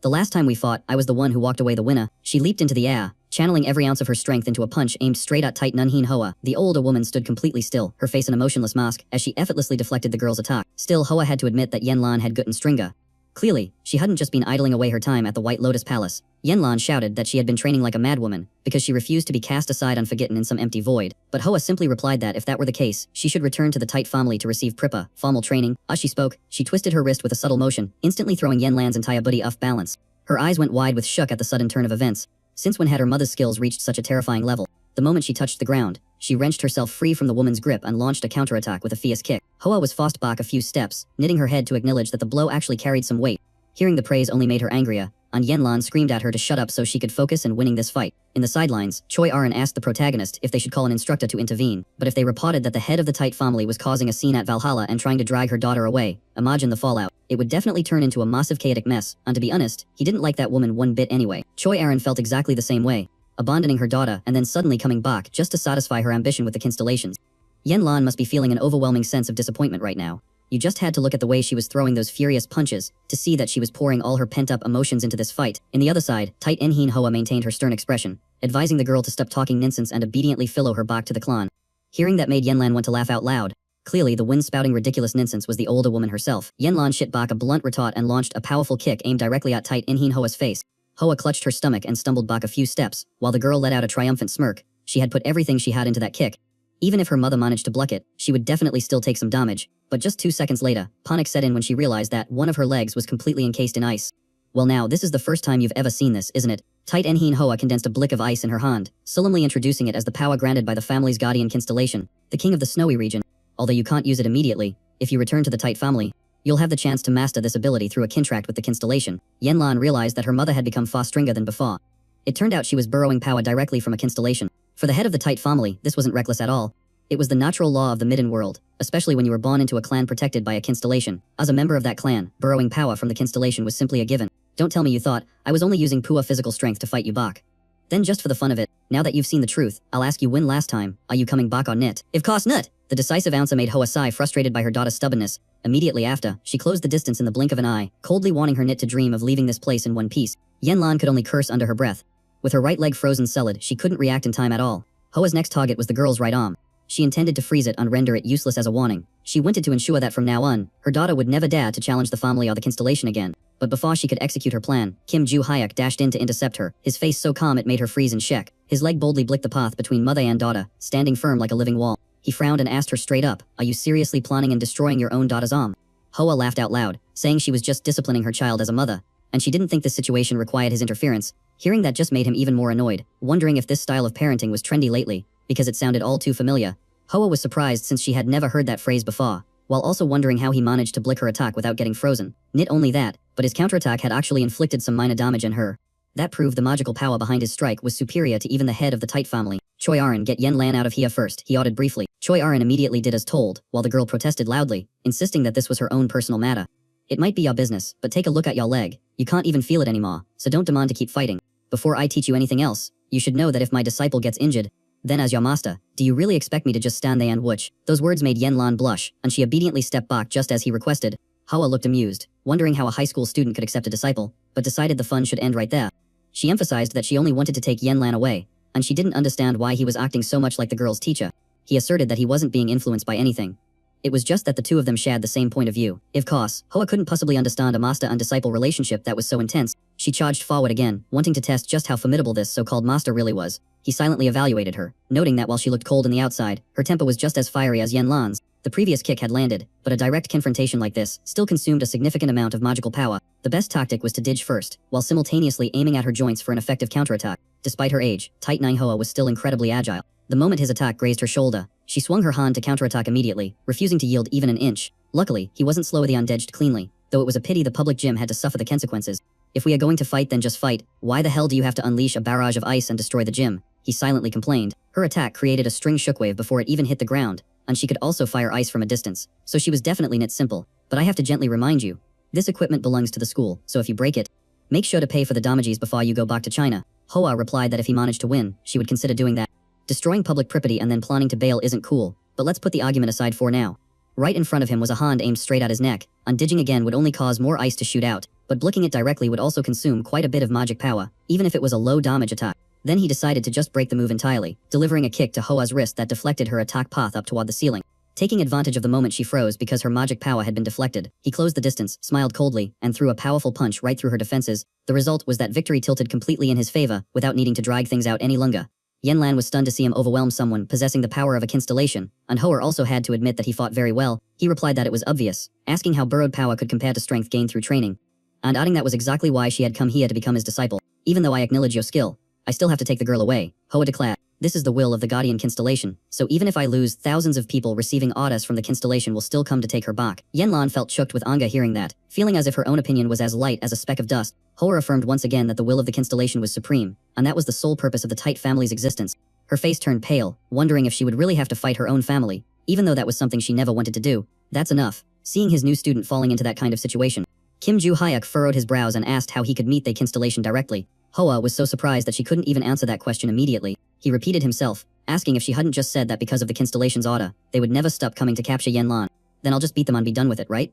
The last time we fought, I was the one who walked away the winner. She leaped into the air, channeling every ounce of her strength into a punch aimed straight at Tite Enhin Hoa. The older woman stood completely still, her face an emotionless mask, as she effortlessly deflected the girl's attack. Still, Hoa had to admit that Yanlan had gotten stronger. Clearly, she hadn't just been idling away her time at the White Lotus Palace. Yanlan shouted that she had been training like a madwoman, because she refused to be cast aside and forgotten in some empty void. But Hoa simply replied that if that were the case, she should return to the Tite family to receive Pripa, formal training. As she spoke, she twisted her wrist with a subtle motion, instantly throwing Yanlan's entire body off balance. Her eyes went wide with shock at the sudden turn of events. Since when had her mother's skills reached such a terrifying level? The moment she touched the ground, she wrenched herself free from the woman's grip and launched a counterattack with a fierce kick. Hoa was forced back a few steps, knitting her head to acknowledge that the blow actually carried some weight. Hearing the praise only made her angrier, and Yanlan screamed at her to shut up so she could focus on winning this fight. In the sidelines, Choi Aran asked the protagonist if they should call an instructor to intervene, but if they reported that the head of the Tite family was causing a scene at Valhalla and trying to drag her daughter away, imagine the fallout. It would definitely turn into a massive chaotic mess, and to be honest, he didn't like that woman one bit anyway. Choi Aran felt exactly the same way, abandoning her daughter and then suddenly coming back just to satisfy her ambition with the constellations. Yanlan must be feeling an overwhelming sense of disappointment right now. You just had to look at the way she was throwing those furious punches to see that she was pouring all her pent-up emotions into this fight. In the other side, Tite Enhin Hoa maintained her stern expression, advising the girl to stop talking nonsense and obediently follow her back to the clan. Hearing that made Yanlan want to laugh out loud. Clearly, the wind-spouting ridiculous nonsense was the older woman herself. Yanlan shit back a blunt retort and launched a powerful kick aimed directly at Tite Enhin Hoa's face. Hoa clutched her stomach and stumbled back a few steps, while the girl let out a triumphant smirk. She had put everything she had into that kick. Even if her mother managed to block it, she would definitely still take some damage. But just 2 seconds later, panic set in when she realized that one of her legs was completely encased in ice. Well now, this is the first time you've ever seen this, isn't it? Tite Enhin Hoa condensed a blick of ice in her hand, solemnly introducing it as the power granted by the family's guardian constellation, the king of the snowy region. Although you can't use it immediately, if you return to the Tite family, you'll have the chance to master this ability through a contract with the constellation. Yanlan realized that her mother had become far stronger than before. It turned out she was burrowing power directly from a constellation. For the head of the Tite family, this wasn't reckless at all. It was the natural law of the Midden world, especially when you were born into a clan protected by a constellation. As a member of that clan, burrowing power from the constellation was simply a given. Don't tell me you thought I was only using pure physical strength to fight you back. Then just for the fun of it, now that you've seen the truth, I'll ask you when last time, are you coming back or not? Of course not! The decisive answer made Hoa sigh, frustrated by her daughter's stubbornness. Immediately after, she closed the distance in the blink of an eye, coldly wanting her knit to dream of leaving this place in one piece. Yanlan could only curse under her breath. With her right leg frozen solid, she couldn't react in time at all. Hoa's next target was the girl's right arm. She intended to freeze it and render it useless as a warning. She wanted to ensure that from now on, her daughter would never dare to challenge the family or the constellation again. But before she could execute her plan, Kim Ju-hyuk dashed in to intercept her, his face so calm it made her freeze in shock. His leg boldly blicked the path between mother and daughter, standing firm like a living wall. He frowned and asked her straight up, "Are you seriously planning on destroying your own daughter's arm?" Hoa laughed out loud, saying she was just disciplining her child as a mother, and she didn't think this situation required his interference. Hearing that just made him even more annoyed, wondering if this style of parenting was trendy lately, because it sounded all too familiar. Hoa was surprised since she had never heard that phrase before, while also wondering how he managed to blick her attack without getting frozen. Not only that, but his counterattack had actually inflicted some minor damage on her. That proved the magical power behind his strike was superior to even the head of the Tite family. Choi Arin, get Yen Lan out of here first, he ordered briefly. Choi Arin immediately did as told, while the girl protested loudly, insisting that this was her own personal matter. It might be your business, but take a look at your leg. You can't even feel it anymore, so don't demand to keep fighting. Before I teach you anything else, you should know that if my disciple gets injured, then as your master, do you really expect me to just stand there and watch? Those words made Yen Lan blush, and she obediently stepped back just as he requested. Hoa looked amused, wondering how a high school student could accept a disciple, but decided the fun should end right there. She emphasized that she only wanted to take Yen Lan away, and she didn't understand why he was acting so much like the girl's teacher. He asserted that he wasn't being influenced by anything. It was just that the two of them shared the same point of view. Of course, Hoa couldn't possibly understand a master and disciple relationship that was so intense. She charged forward again, wanting to test just how formidable this so-called master really was. He silently evaluated her, noting that while she looked cold on the outside, her temper was just as fiery as Yen Lan's. The previous kick had landed, but a direct confrontation like this still consumed a significant amount of magical power. The best tactic was to dodge first, while simultaneously aiming at her joints for an effective counterattack. Despite her age, Tite 9 Hoa was still incredibly agile. The moment his attack grazed her shoulder, she swung her hand to counterattack immediately, refusing to yield even an inch. Luckily, he wasn't slow. The undedged cleanly, though it was a pity the public gym had to suffer the consequences. If we are going to fight, then just fight. Why the hell do you have to unleash a barrage of ice and destroy the gym? He silently complained. Her attack created a string shockwave before it even hit the ground, and she could also fire ice from a distance, so she was definitely not simple. But I have to gently remind you, this equipment belongs to the school, so if you break it, make sure to pay for the damages before you go back to China. Hoa replied that if he managed to win, she would consider doing that. Destroying public property and then planning to bail isn't cool, but let's put the argument aside for now. Right in front of him was a hand aimed straight at his neck, and digging again would only cause more ice to shoot out, but blicking it directly would also consume quite a bit of magic power, even if it was a low damage attack. Then he decided to just break the move entirely, delivering a kick to Hoa's wrist that deflected her attack path up toward the ceiling. Taking advantage of the moment she froze because her magic power had been deflected, he closed the distance, smiled coldly, and threw a powerful punch right through her defenses. The result was that victory tilted completely in his favor, without needing to drag things out any longer. Yen Lan was stunned to see him overwhelm someone possessing the power of a constellation, and Hoa also had to admit that he fought very well. He replied that it was obvious, asking how borrowed power could compare to strength gained through training, and adding that was exactly why she had come here to become his disciple. Even though I acknowledge your skill, I still have to take the girl away, Hoa declared. This is the will of the Guardian Constellation, so even if I lose, thousands of people receiving orders from the Constellation will still come to take her back. Yen Lan felt choked with anger hearing that, feeling as if her own opinion was as light as a speck of dust. Hoa affirmed once again that the will of the Constellation was supreme, and that was the sole purpose of the Tite family's existence. Her face turned pale, wondering if she would really have to fight her own family, even though that was something she never wanted to do. That's enough. Seeing his new student falling into that kind of situation, Kim Ju Hyuk furrowed his brows and asked how he could meet the Constellation directly. Hoa was so surprised that she couldn't even answer that question immediately. He repeated himself, asking if she hadn't just said that because of the Constellation's order, they would never stop coming to capture Yen Lan. Then I'll just beat them and be done with it, right?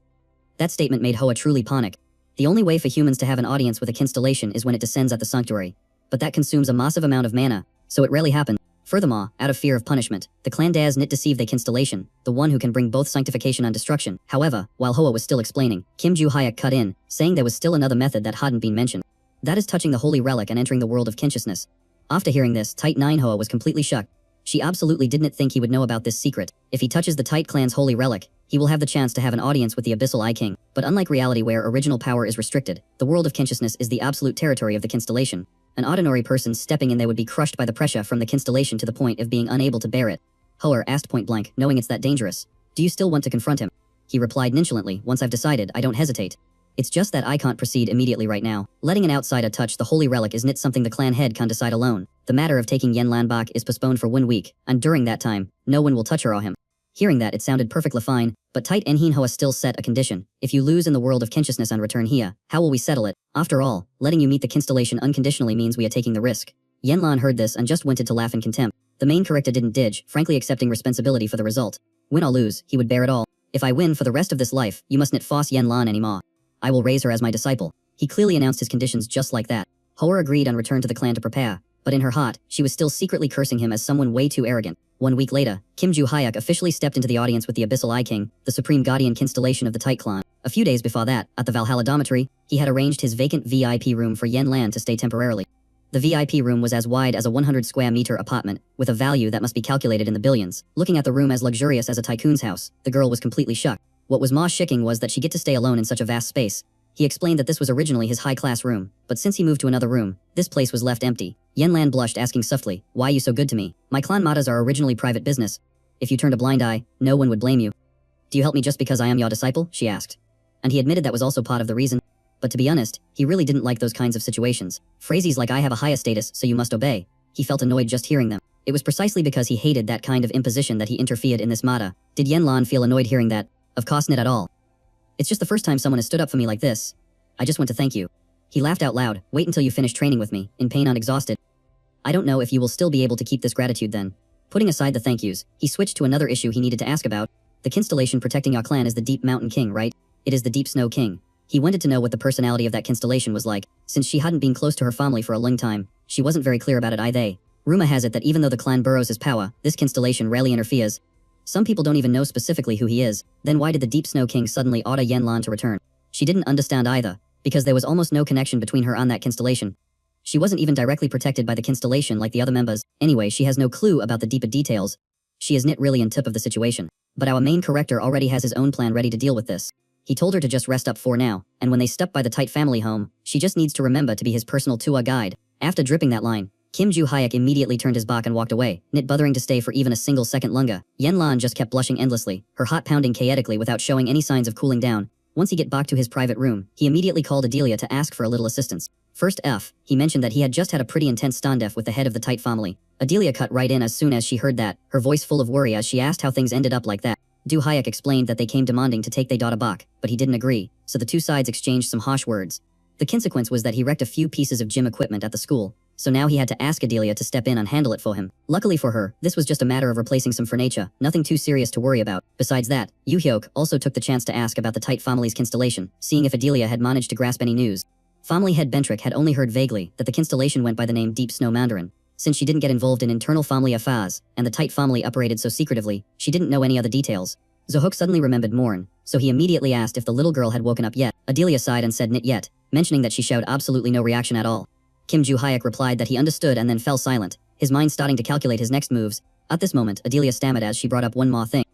That statement made Hoa truly panic. The only way for humans to have an audience with a Constellation is when it descends at the sanctuary. But that consumes a massive amount of mana, so it rarely happens. Furthermore, out of fear of punishment, the clan dares not deceive the Constellation, the one who can bring both sanctification and destruction. However, while Hoa was still explaining, Kim Ju Hyuk cut in, saying there was still another method that hadn't been mentioned. That is touching the holy relic and entering the world of consciousness. After hearing this, Tite 9 Hoa was completely shocked. She absolutely didn't think he would know about this secret. If he touches the Tite clan's holy relic, he will have the chance to have an audience with the Abyssal Eye King. But unlike reality where original power is restricted, the world of consciousness is the absolute territory of the Constellation. An ordinary person stepping in there would be crushed by the pressure from the Constellation to the point of being unable to bear it. Hoa asked point blank, knowing it's that dangerous. Do you still want to confront him? He replied nonchalantly, once I've decided, I don't hesitate. It's just that I can't proceed immediately right now. Letting an outsider touch the holy relic is not something the clan head can decide alone. The matter of taking Yen Lan back is postponed for 1 week, and during that time, no one will touch her or him. Hearing that, it sounded perfectly fine, but Tite Enhin Hoa still set a condition. If you lose in the world of consciousness and return here, how will we settle it? After all, letting you meet the Constellation unconditionally means we are taking the risk. Yen Lan heard this and just wanted to laugh in contempt. The main character didn't didge, frankly accepting responsibility for the result. Win or lose, he would bear it all. If I win for the rest of this life, you must not force Yen Lan anymore. I will raise her as my disciple. He clearly announced his conditions just like that. Hoa agreed and returned to the clan to prepare, but in her heart, she was still secretly cursing him as someone way too arrogant. 1 week later, Kim Ju Hyuk officially stepped into the audience with the Abyssal Eye King, the supreme guardian constellation of the Tite clan. A few days before that, at the Valhalla Dormitory, he had arranged his vacant VIP room for Yen Lan to stay temporarily. The VIP room was as wide as a 100 square meter apartment, with a value that must be calculated in the billions. Looking at the room as luxurious as a tycoon's house, the girl was completely shocked. What was more shocking was that she get to stay alone in such a vast space. He explained that this was originally his high-class room, but since he moved to another room, this place was left empty. Yen Lan blushed, asking softly, "Why are you so good to me? My clan matters are originally private business. If you turned a blind eye, no one would blame you. Do you help me just because I am your disciple?" she asked. And he admitted that was also part of the reason. but to be honest, he really didn't like those kinds of situations. Phrases like "I have a higher status, so you must obey." He felt annoyed just hearing them. It was precisely because he hated that kind of imposition that he interfered in this matter. Did Yanlan feel annoyed hearing that? Of course not at all. It's just the first time someone has stood up for me like this. I just want to thank you. He laughed out loud. Wait until you finish training with me, in pain and exhausted. I don't know if you will still be able to keep this gratitude then. Putting aside the thank yous, he switched to another issue he needed to ask about. The constellation protecting your clan is the Deep Mountain King, right? It is the Deep Snow King. He wanted to know what the personality of that constellation was like. Since she hadn't been close to her family for a long time, she wasn't very clear about it either. Rumor has it that even though the clan burrows his power, this constellation rarely interferes. Some people don't even know specifically who he is. Then why did the Deep Snow King suddenly order Yanlan to return? She didn't understand either, because there was almost no connection between her and that constellation. She wasn't even directly protected by the constellation like the other members. Anyway, she has no clue about the deeper details. She is not really on top of the situation. But our main character already has his own plan ready to deal with this. He told her to just rest up for now, and when they step by the Tight family home, she just needs to remember to be his personal tour guide. After dripping that line, Kim Joo-hyuk immediately turned his back and walked away, not bothering to stay for even a single second longer. Yanlan just kept blushing endlessly, her heart pounding chaotically without showing any signs of cooling down. Once he get back to his private room, he immediately called Adelia to ask for a little assistance. First he mentioned that he had just had a pretty intense standoff with the head of the Tight family. Adelia cut right in as soon as she heard that, her voice full of worry as she asked how things ended up like that. Joo-hyuk explained that they came demanding to take their daughter back, but he didn't agree, so the two sides exchanged some harsh words. The consequence was that he wrecked a few pieces of gym equipment at the school, so now he had to ask Adelia to step in and handle it for him. Luckily for her, this was just a matter of replacing some furniture, nothing too serious to worry about. Besides that, Yoo-hyuk also took the chance to ask about the Tight family's constellation, seeing if Adelia had managed to grasp any news. Family head Bentrick had only heard vaguely that the constellation went by the name Deep Snow Mandarin. Since she didn't get involved in internal family affairs, and the Tight family operated so secretively, she didn't know any other details. Zohook suddenly remembered Morn, so he immediately asked if the little girl had woken up yet. Adelia sighed and said not yet, mentioning that she showed absolutely no reaction at all. Kim Joo-hyuk replied that he understood and then fell silent, his mind starting to calculate his next moves. At this moment, Adelia stammered as she brought up one more thing.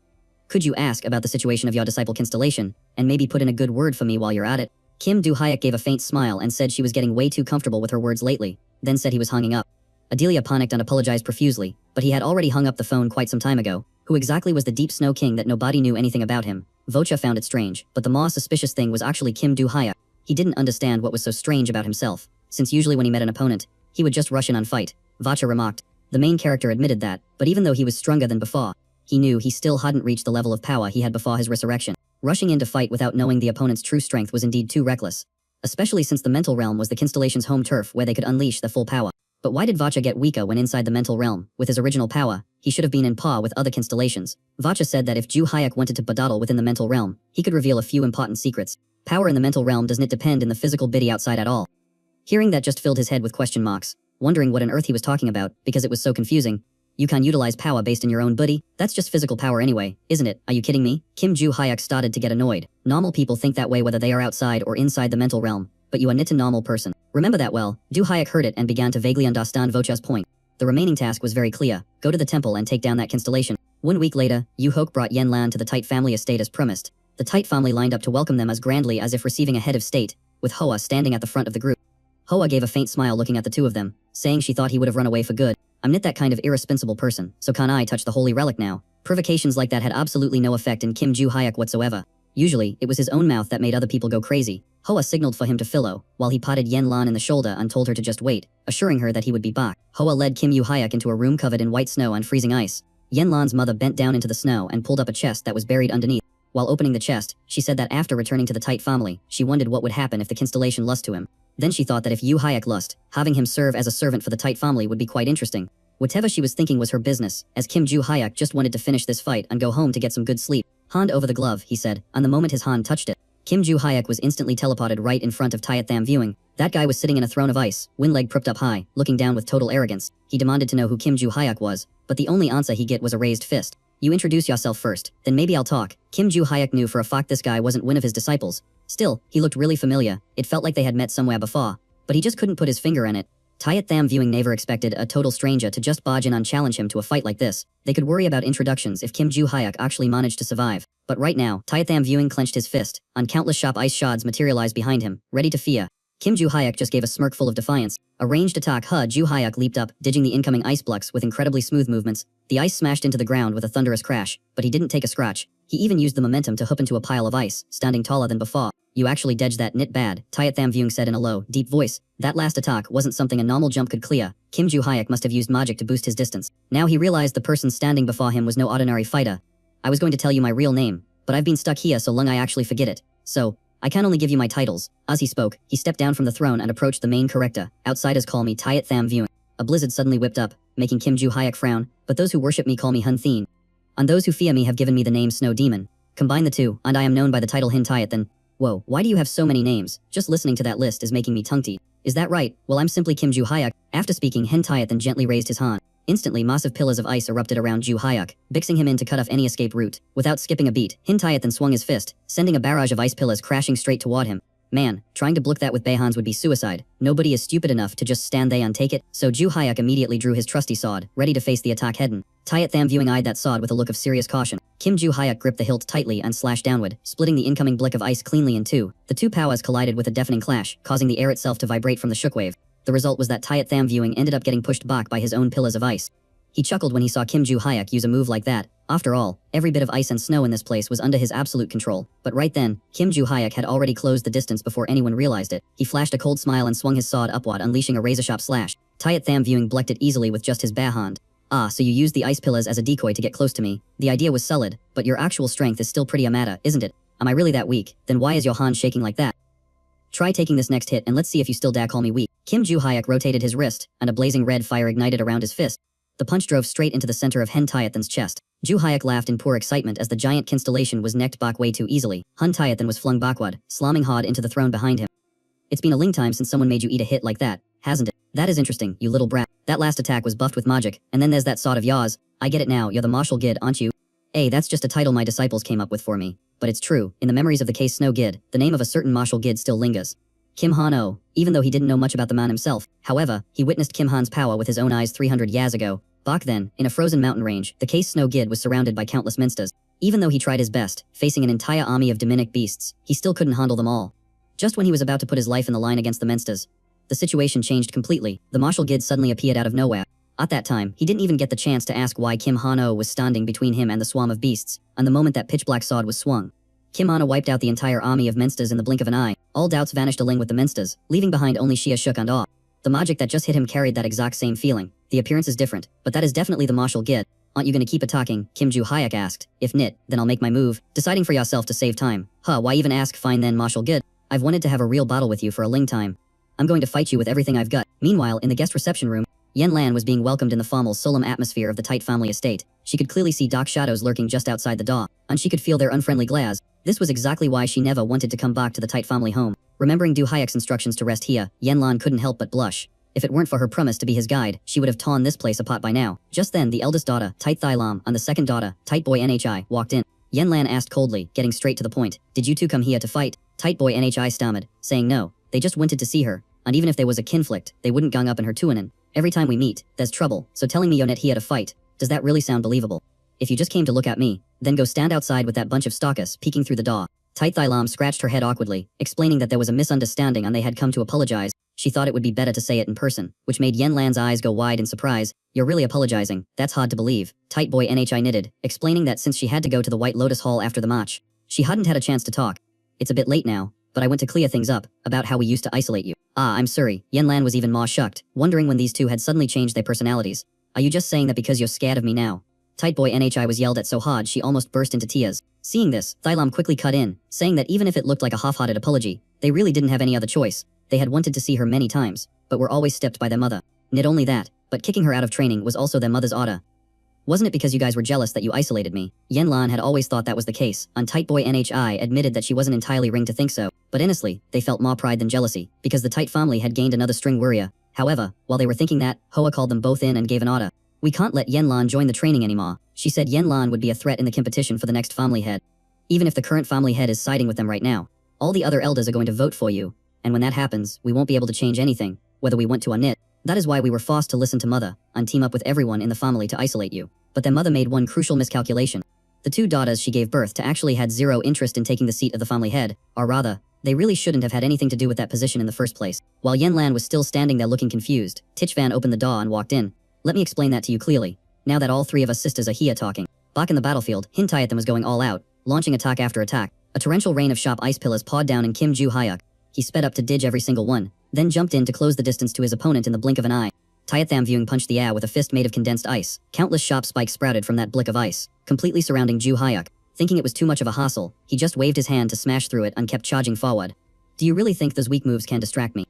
Could you ask about the situation of your disciple constellation, and maybe put in a good word for me while you're at it? Kim Joo-hyuk gave a faint smile and said she was getting way too comfortable with her words lately, then said he was hanging up. Adelia panicked and apologized profusely, but he had already hung up the phone quite some time ago. Who exactly was the Deep Snow King that nobody knew anything about him? Vocha found it strange, but the more suspicious thing was actually Kim Joo-hyuk. He didn't understand what was so strange about himself, since usually when he met an opponent, he would just rush in and fight. Vocha remarked. The main character admitted that, but even though he was stronger than before, he knew he still hadn't reached the level of power he had before his resurrection. Rushing in to fight without knowing the opponent's true strength was indeed too reckless, especially since the mental realm was the constellation's home turf where they could unleash their full power. But why did Vocha get weaker when inside the mental realm? With his original power, he should have been in par with other constellations. Vocha said that if Joo-hyuk wanted to battle within the mental realm, he could reveal a few important secrets. Power in the mental realm does not depend in the physical body outside at all. Hearing that just filled his head with question marks, wondering what on earth he was talking about, because it was so confusing. You can utilize power based in your own body? That's just physical power anyway, isn't it? Are you kidding me? Kim Joo-hyuk started to get annoyed. Normal people think that way whether they are outside or inside the mental realm, but you are not a normal person. Remember that well. Joo-hyuk heard it and began to vaguely understand Vocha's point. The remaining task was very clear. Go to the temple and take down that constellation. 1 week later, Yoo-hyuk brought Yanlan to the Tight family estate as promised. The Tight family lined up to welcome them as grandly as if receiving a head of state, with Hoa standing at the front of the group. Hoa gave a faint smile looking at the two of them, saying she thought he would have run away for good. I'm not that kind of irresponsible person, so can I touch the holy relic now? Provocations like that had absolutely no effect in Kim Joo-hyuk whatsoever. Usually, it was his own mouth that made other people go crazy. Hoa signaled for him to follow, while he patted Yanlan in the shoulder and told her to just wait, assuring her that he would be back. Hoa led Kim Yoo-hyuk into a room covered in white snow and freezing ice. Yanlan's mother bent down into the snow and pulled up a chest that was buried underneath. While opening the chest, she said that after returning to the Tight family, she wondered what would happen if the constellation lost to him. Then she thought that if Yoo-hyuk lost, having him serve as a servant for the Tight family would be quite interesting. Whatever she was thinking was her business, as Kim Joo-hyuk just wanted to finish this fight and go home to get some good sleep. Hand over the glove, he said, and the moment his hand touched it, Kim Joo-hyuk was instantly teleported right in front of Tyat Tham viewing. That guy was sitting in a throne of ice, one leg propped up high, looking down with total arrogance. He demanded to know who Kim Joo-hyuk was, but the only answer he get was a raised fist. You introduce yourself first, then maybe I'll talk. Kim Joo-hyuk knew for a fact this guy wasn't one of his disciples. Still, he looked really familiar. It felt like they had met somewhere before, but he just couldn't put his finger on it. Tyat Tham viewing never expected a total stranger to just barge in and challenge him to a fight like this. They could worry about introductions if Kim Joo-hyuk actually managed to survive. But right now, Tyat Tham viewing clenched his fist, and countless sharp ice shards materialized behind him, ready to fear. Kim Joo-hyuk just gave a smirk full of defiance. A ranged attack. Joo-hyuk leaped up, dodging the incoming ice blocks with incredibly smooth movements. The ice smashed into the ground with a thunderous crash, but he didn't take a scratch. He even used the momentum to hoop into a pile of ice, standing taller than before. You actually dodged that nit bad, Tiat Tham Vuong said in a low, deep voice. That last attack wasn't something a normal jump could clear. Kim Ju Hyuk must have used magic to boost his distance. Now he realized the person standing before him was no ordinary fighter. I was going to tell you my real name, but I've been stuck here so long I actually forget it. So, I can only give you my titles. As he spoke, he stepped down from the throne and approached the main character. Outsiders call me Tiat Tham Vuong. A blizzard suddenly whipped up, making Kim Ju Hyuk frown, but those who worship me call me Hun Thien. And those who fear me have given me the name Snow Demon. Combine the two, and I am known by the title Hin Tiat Then. Whoa, why do you have so many names? Just listening to that list is making me tongue-tied. Is that right? Well, I'm simply Kim Ju Hyuk. After speaking, Hin Tiat Then gently raised his hand. Instantly, massive pillars of ice erupted around Ju Hyuk, bixing him in to cut off any escape route. Without skipping a beat, Hin Tiat Then swung his fist, sending a barrage of ice pillars crashing straight toward him. Man, trying to block that with bare hands would be suicide. Nobody is stupid enough to just stand there and take it, so Ju Hyuk immediately drew his trusty sword, ready to face the attack head-on. Tiat Tham Vuong eyed that sword with a look of serious caution. Kim Ju Hyuk gripped the hilt tightly and slashed downward, splitting the incoming blick of ice cleanly in two. The two powers collided with a deafening clash, causing the air itself to vibrate from the shockwave. The result was that Tiat Tham Vuong ended up getting pushed back by his own pillars of ice. He chuckled when he saw Kim Ju Hyuk use a move like that. After all, every bit of ice and snow in this place was under his absolute control. But right then, Kim Ju Hyuk had already closed the distance before anyone realized it. He flashed a cold smile and swung his sword upward, unleashing a razor-sharp slash. Tiat Tham Vuong blecked it easily with just his bare hand. Ah, so you used the ice pillars as a decoy to get close to me. The idea was solid, but your actual strength is still pretty a matter, isn't it? Am I really that weak? Then why is your hand shaking like that? Try taking this next hit and let's see if you still dare call me weak. Kim Ju Hyuk rotated his wrist, and a blazing red fire ignited around his fist. The punch drove straight into the center of Hin Tiat Then's chest. Ju Hyuk laughed in poor excitement as the giant constellation was necked back way too easily. Hun Tiat Then was flung backward, slamming hard into the throne behind him. It's been a long time since someone made you eat a hit like that, hasn't it? That is interesting, you little brat. That last attack was buffed with magic, and then there's that sword of yours. I get it now, you're the martial Gid, aren't you? Hey, that's just a title my disciples came up with for me. But it's true, in the memories of the case Snow Gid, the name of a certain martial Gid still lingers. Kim Han-oh, even though he didn't know much about the man himself. However, he witnessed Kim Han's power with his own eyes 300 years ago. Back then, in a frozen mountain range, the case Snow Gid was surrounded by countless minsters. Even though he tried his best, facing an entire army of demonic beasts, he still couldn't handle them all. Just when he was about to put his life in the line against the minsters, the situation changed completely. The martial Gid suddenly appeared out of nowhere. At that time, he didn't even get the chance to ask why Kim Han-oh was standing between him and the swarm of beasts, and the moment that pitch-black sword was swung, Kim Han-oh wiped out the entire army of minsters in the blink of an eye. All doubts vanished along with the minsters, leaving behind only sheer shock and awe. The magic that just hit him carried that exact same feeling. The appearance is different, but that is definitely the martial Gid. Aren't you gonna keep attacking? Kim Ju Hyuk asked. If nit, then I'll make my move. Deciding for yourself to save time. Huh, why even ask? Fine then, martial Gid. I've wanted to have a real battle with you for a long time. I'm going to fight you with everything I've got. Meanwhile, in the guest reception room, Yen Lan was being welcomed in the formal, solemn atmosphere of the Tight family estate. She could clearly see dark shadows lurking just outside the door, and she could feel their unfriendly glares. This was exactly why she never wanted to come back to the Tight family home. Remembering Du Hyuk's instructions to rest here, Yen Lan couldn't help but blush. If it weren't for her promise to be his guide, she would have torn this place apart by now. Just then, the eldest daughter, Tight Thai Lam, and the second daughter, Tight Boy Nhi, walked in. Yen Lan asked coldly, getting straight to the point. Did you two come here to fight? Tight Boy Nhi stammered, saying no. They just wanted to see her, and even if there was a conflict, they wouldn't gang up in her tuanin. Every time we meet, there's trouble, so telling me you're not here to fight, does that really sound believable? If you just came to look at me, then go stand outside with that bunch of stalkers peeking through the door. Tight Thai Lam scratched her head awkwardly, explaining that there was a misunderstanding and they had come to apologize. She thought it would be better to say it in person, which made Yen Lan's eyes go wide in surprise. You're really apologizing? That's hard to believe. Tight Boy Nhi knitted, explaining that since she had to go to the White Lotus Hall after the match, she hadn't had a chance to talk. It's a bit late now, but I want to clear things up about how we used to isolate you. Ah, I'm sorry. Yen Lan was even more shocked, wondering when these two had suddenly changed their personalities. Are you just saying that because you're scared of me now? Tight Boy Nhi was yelled at so hard she almost burst into tears. Seeing this, Thai Lam quickly cut in, saying that even if it looked like a half-hearted apology, they really didn't have any other choice. They had wanted to see her many times, but were always stepped by their mother. Not only that, but kicking her out of training was also their mother's order. Wasn't it because you guys were jealous that you isolated me? Yen Lan had always thought that was the case, and Tight Boy Nhi admitted that she wasn't entirely ring to think so. But honestly, they felt more pride than jealousy, because the Tight family had gained another string warrior. However, while they were thinking that, Hoa called them both in and gave an order. We can't let Yen Lan join the training anymore. She said Yen Lan would be a threat in the competition for the next family head. Even if the current family head is siding with them right now, all the other elders are going to vote for you. And when that happens, we won't be able to change anything, whether we want to or not. That is why we were forced to listen to mother, and team up with everyone in the family to isolate you. But their mother made one crucial miscalculation. The two daughters she gave birth to actually had zero interest in taking the seat of the family head, or rather, they really shouldn't have had anything to do with that position in the first place. While Yen Lan was still standing there looking confused, Tichvan opened the door and walked in. Let me explain that to you clearly, now that all three of us sisters are here talking. Back in the battlefield, Hin Tiat Then was going all out, launching attack after attack. A torrential rain of sharp ice pillars pawed down in Kim Joo-hyuk. He sped up to dodge every single one, then jumped in to close the distance to his opponent in the blink of an eye. Tayatham Vuong punched the air with a fist made of condensed ice. Countless sharp spikes sprouted from that blick of ice, completely surrounding Joo-hyuk. Thinking it was too much of a hassle, he just waved his hand to smash through it and kept charging forward. Do you really think those weak moves can distract me?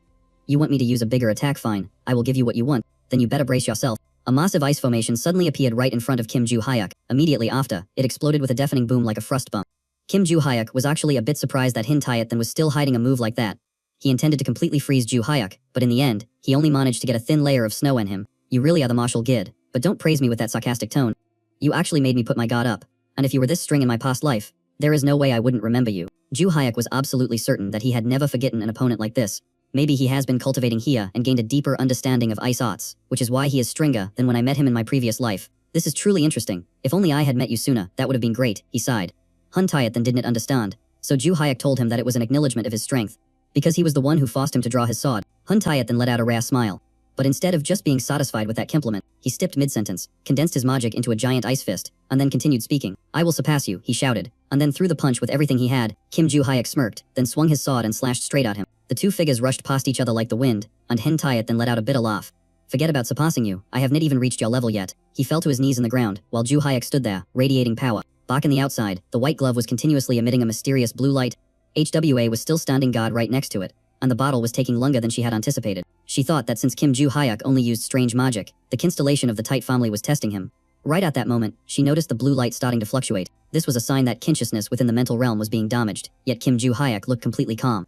You want me to use a bigger attack? Fine, I will give you what you want, then you better brace yourself. A massive ice formation suddenly appeared right in front of Kim Joo-hyuk. Immediately after, it exploded with a deafening boom like a frost bomb. Kim Joo-hyuk was actually a bit surprised that Tayatham was still hiding a move like that. He intended to completely freeze Joo-hyuk, but in the end, he only managed to get a thin layer of snow on him. You really are the martial gid, but don't praise me with that sarcastic tone. You actually made me put my guard up, and if you were this string in my past life, there is no way I wouldn't remember you. Joo-hyuk was absolutely certain that he had never forgotten an opponent like this. Maybe he has been cultivating here and gained a deeper understanding of ice arts, which is why he is stronger than when I met him in my previous life. This is truly interesting. If only I had met you sooner, that would have been great, he sighed. Tayatham didn't understand, so Joo-hyuk told him that it was an acknowledgement of his strength. Because he was the one who forced him to draw his sword, Tayatham let out a rare smile. But instead of just being satisfied with that compliment, he stepped mid-sentence, condensed his magic into a giant ice fist, and then continued speaking. I will surpass you, he shouted, and then threw the punch with everything he had. Kim Joo-hyuk smirked, then swung his sword and slashed straight at him. The two figures rushed past each other like the wind, and Tayatham let out a bitter laugh. Forget about surpassing you, I have not even reached your level yet. He fell to his knees in the ground, while Joo-hyuk stood there, radiating power. Back on the outside, the white glove was continuously emitting a mysterious blue light. HWA was still standing guard right next to it, and the battle was taking longer than she had anticipated. She thought that since Kim Joo-hyuk only used strange magic, the constellation of the Tight family was testing him. Right at that moment, she noticed the blue light starting to fluctuate. This was a sign that consciousness within the mental realm was being damaged, yet Kim Joo-hyuk looked completely calm.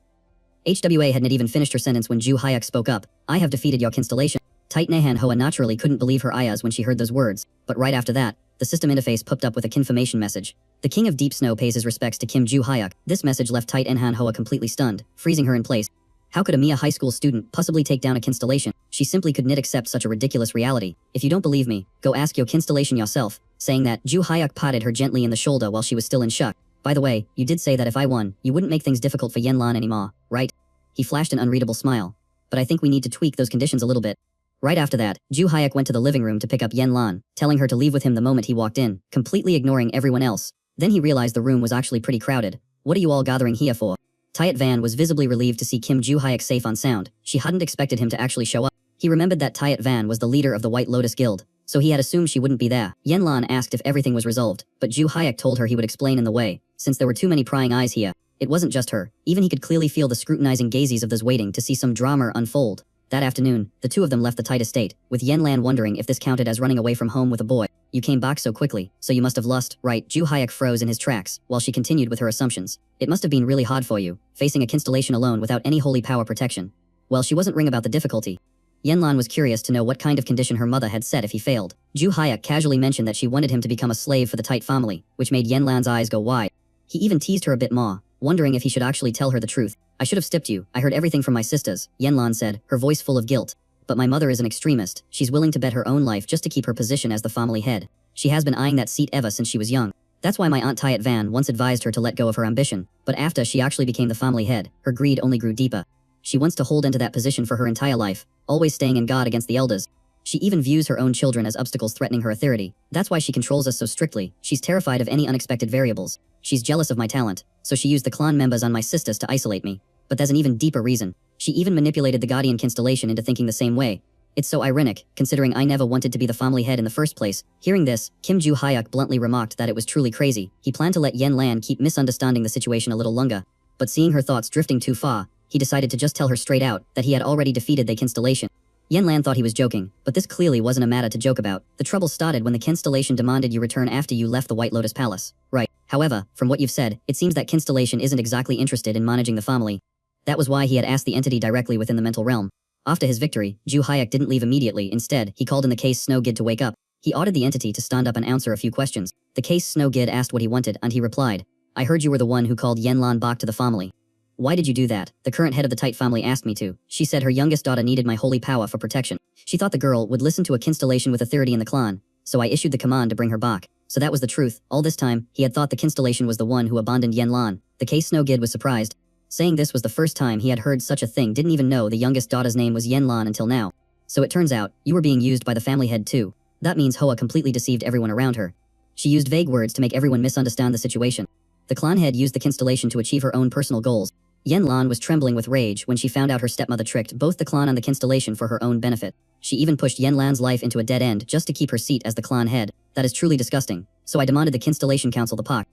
HWA had not even finished her sentence when Joo-hyuk spoke up. I have defeated your constellation. Tight Manhwa naturally couldn't believe her eyes when she heard those words, but right after that, the system interface popped up with a confirmation message. The King of Deep Snow pays his respects to Kim Joo-hyuk. This message left Tight Manhwa completely stunned, freezing her in place. How could a mere high school student possibly take down a constellation? She simply could not accept such a ridiculous reality. If you don't believe me, go ask your constellation yourself. Saying that, Joo-hyuk patted her gently in the shoulder while she was still in shock. By the way, you did say that if I won, you wouldn't make things difficult for Yanlan anymore, right? He flashed an unreadable smile. But I think we need to tweak those conditions a little bit. Right after that, Joo-hyuk went to the living room to pick up Yanlan, telling her to leave with him the moment he walked in, completely ignoring everyone else. Then he realized the room was actually pretty crowded. What are you all gathering here for? Tayatham was visibly relieved to see Kim Joo-hyuk safe and sound. She hadn't expected him to actually show up. He remembered that Tayatham was the leader of the White Lotus Guild, so he had assumed she wouldn't be there. Yanlan asked if everything was resolved, but Joo-hyuk told her he would explain in the way, since there were too many prying eyes here. It wasn't just her, even he could clearly feel the scrutinizing gazes of those waiting to see some drama unfold. That afternoon, the two of them left the Tight estate, with Yanlan wondering if this counted as running away from home with a boy. You came back so quickly, so you must have lost, right? Joo-hyuk froze in his tracks, while she continued with her assumptions. It must have been really hard for you, facing a constellation alone without any holy power protection. Well, she wasn't wrong about the difficulty. Yanlan was curious to know what kind of condition her mother had set if he failed. Joo-hyuk casually mentioned that she wanted him to become a slave for the Tight family, which made Yanlan's eyes go wide. He even teased her a bit more, wondering if he should actually tell her the truth. I should have stopped you, I heard everything from my sisters, Yanlan said, her voice full of guilt. But my mother is an extremist. She's willing to bet her own life just to keep her position as the family head. She has been eyeing that seat ever since she was young. That's why my aunt Tayatham once advised her to let go of her ambition. But after she actually became the family head, her greed only grew deeper. She wants to hold into that position for her entire life, always staying in guard against the elders. She even views her own children as obstacles threatening her authority. That's why she controls us so strictly. She's terrified of any unexpected variables. She's jealous of my talent, so she used the clan members on my sisters to isolate me. But there's an even deeper reason. She even manipulated the Guardian constellation into thinking the same way. It's so ironic, considering I never wanted to be the family head in the first place. Hearing this, Kim Joo-hyuk bluntly remarked that it was truly crazy. He planned to let Yanlan keep misunderstanding the situation a little longer. But seeing her thoughts drifting too far, he decided to just tell her straight out that he had already defeated the constellation. Yanlan thought he was joking, but this clearly wasn't a matter to joke about. The trouble started when the constellation demanded you return after you left the White Lotus Palace. Right. However, from what you've said, it seems that constellation isn't exactly interested in managing the family. That was why he had asked the entity directly within the mental realm. After his victory, Joo-hyuk didn't leave immediately. Instead, he called in the case Snow Gid to wake up. He ordered the entity to stand up and answer a few questions. The case Snow Gid asked what he wanted, and he replied, I heard you were the one who called Yanlan back to the family. Why did you do that? The current head of the Tight family asked me to. She said her youngest daughter needed my holy power for protection. She thought the girl would listen to a constellation with authority in the clan, so I issued the command to bring her back. So that was the truth. All this time, he had thought the constellation was the one who abandoned Yanlan. The case Snow Gid was surprised. Saying this was the first time he had heard such a thing, didn't even know the youngest daughter's name was Yanlan until now. So it turns out, you were being used by the family head too. That means Hoa completely deceived everyone around her. She used vague words to make everyone misunderstand the situation. The clan head used the constellation to achieve her own personal goals. Yen Lan was trembling with rage when she found out her stepmother tricked both the clan and the constellation for her own benefit. She even pushed Yen Lan's life into a dead end just to keep her seat as the clan head. That is truly disgusting. So I demanded the constellation council the pact.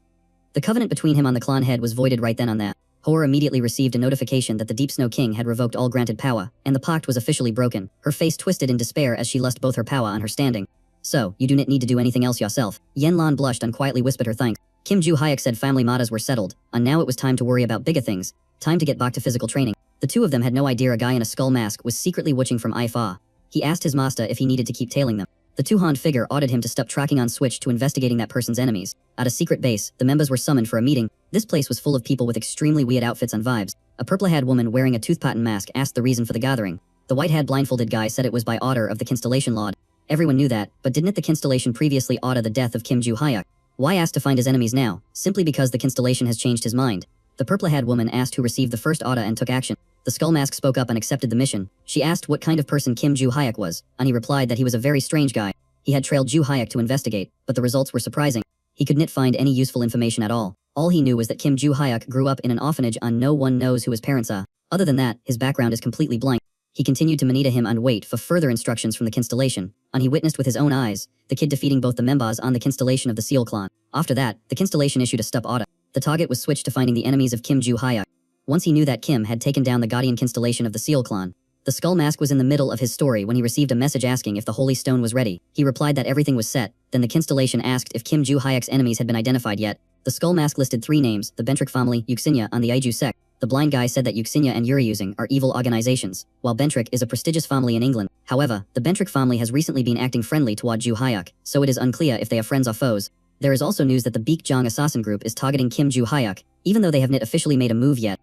The covenant between him and the clan head was voided right then on that. Hor immediately received a notification that the Deep Snow King had revoked all granted power, and the pact was officially broken. Her face twisted in despair as she lost both her power and her standing. So, you do not need to do anything else yourself. Yen Lan blushed and quietly whispered her thanks. Kim Ju Hyuk said family matters were settled, and now it was time to worry about bigger things. Time to get back to physical training. The two of them had no idea a guy in a skull mask was secretly watching from afar. He asked his master if he needed to keep tailing them. The two-hand figure ordered him to stop tracking on switch to investigating that person's enemies. At a secret base, the members were summoned for a meeting. This place was full of people with extremely weird outfits and vibes. A purple-haired woman wearing a tooth pattern mask asked the reason for the gathering. The white-haired blindfolded guy said it was by order of the Constellation Lord. Everyone knew that, but didn't the Constellation previously order the death of Kim Ju Hyuk? Why ask to find his enemies now? Simply because the Constellation has changed his mind. The purple-haired woman asked who received the first order and took action. The skull mask spoke up and accepted the mission. She asked what kind of person Kim Ju Hyuk was, and he replied that he was a very strange guy. He had trailed Ju Hyuk to investigate, but the results were surprising. He could not find any useful information at all. All he knew was that Kim Ju Hyuk grew up in an orphanage and no one knows who his parents are. Other than that, his background is completely blank. He continued to monitor him and wait for further instructions from the Constellation, and he witnessed with his own eyes the kid defeating both the members and the Constellation of the Seal Clan. After that, the Constellation issued a stop order. The target was switched to finding the enemies of Kim Ju Hyuk. Once he knew that Kim had taken down the Guardian Constellation of the Seal Clan, the Skull Mask was in the middle of his story when he received a message asking if the Holy Stone was ready. He replied that everything was set. Then the Constellation asked if Kim Ju Hyuk's enemies had been identified yet. The Skull Mask listed 3 names, the Bentrick family, Yuxinya, and the Aiju sect. The blind guy said that Yuxinya and Yuriusing are evil organizations, while Bentrick is a prestigious family in England. However, the Bentrick family has recently been acting friendly toward Ju Hyuk, so it is unclear if they are friends or foes. There is also news that the Baekjang assassin group is targeting Kim Ju Hyuk, even though they have not officially made a move yet.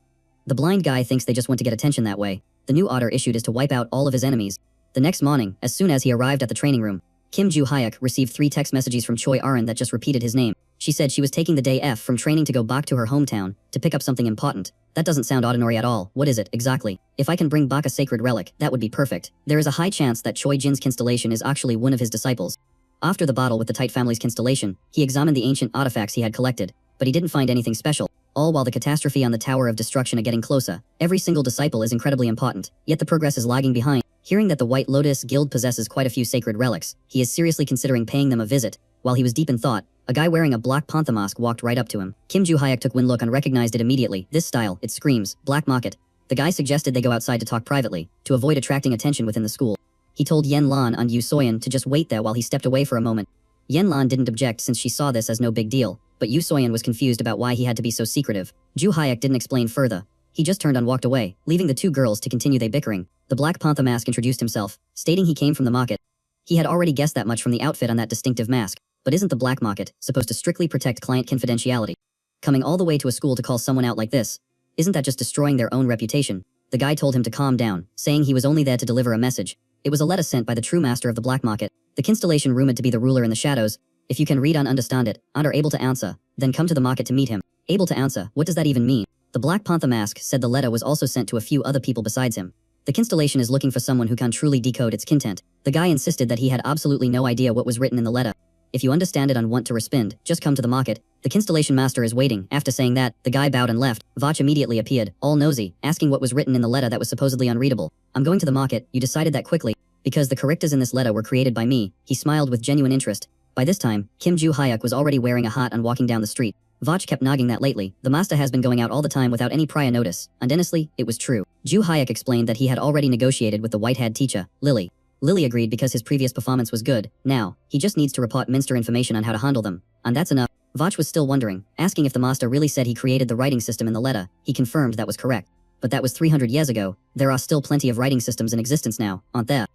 The blind guy thinks they just want to get attention that way. The new order issued is to wipe out all of his enemies. The next morning, as soon as he arrived at the training room, Kim Ju Hyuk received 3 text messages from Choi Aran that just repeated his name. She said she was taking the day off from training to go back to her hometown to pick up something important. That doesn't sound ordinary at all. What is it, exactly? If I can bring back a sacred relic, that would be perfect. There is a high chance that Choi Jin's constellation is actually one of his disciples. After the battle with the Tite family's constellation, he examined the ancient artifacts he had collected, but he didn't find anything special. All while the catastrophe on the Tower of Destruction are getting closer. Every single disciple is incredibly important, yet the progress is lagging behind. Hearing that the White Lotus Guild possesses quite a few sacred relics, he is seriously considering paying them a visit. While he was deep in thought, a guy wearing a Black Panther mask walked right up to him. Kim Ju Hyuk took one look and recognized it immediately. This style, it screams, black market. The guy suggested they go outside to talk privately, to avoid attracting attention within the school. He told Yen Lan and Yu Soyan to just wait there while he stepped away for a moment. Yen Lan didn't object since she saw this as no big deal, but Yu Soyan was confused about why he had to be so secretive. Ju Hyuk didn't explain further. He just turned and walked away, leaving the 2 girls to continue their bickering. The Black Panther mask introduced himself, stating he came from the market. He had already guessed that much from the outfit on that distinctive mask. But isn't the black market supposed to strictly protect client confidentiality? Coming all the way to a school to call someone out like this, isn't that just destroying their own reputation? The guy told him to calm down, saying he was only there to deliver a message. It was a letter sent by the true master of the black market, the constellation rumored to be the ruler in the shadows. If you can read and understand it, and are able to answer, then come to the market to meet him. Able to answer, what does that even mean? The Black Panther mask said the letter was also sent to a few other people besides him. The constellation is looking for someone who can truly decode its content. The guy insisted that he had absolutely no idea what was written in the letter. If you understand it and want to respond, just come to the market. The constellation master is waiting. After saying that, the guy bowed and left. Vach immediately appeared, all nosy, asking what was written in the letter that was supposedly unreadable. I'm going to the market. You decided that quickly. Because the characters in this letter were created by me. He smiled with genuine interest. By this time, Kim Ju Hyuk was already wearing a hat and walking down the street. Vach kept nagging that lately, the master has been going out all the time without any prior notice, and honestly, it was true. Ju Hyuk explained that he had already negotiated with the white-haired teacher, Lily. Lily agreed because his previous performance was good. Now, he just needs to report Minster information on how to handle them. And that's enough. Vach was still wondering, asking if the master really said he created the writing system in the letter. He confirmed that was correct. But that was 300 years ago. There are still plenty of writing systems in existence now, aren't there?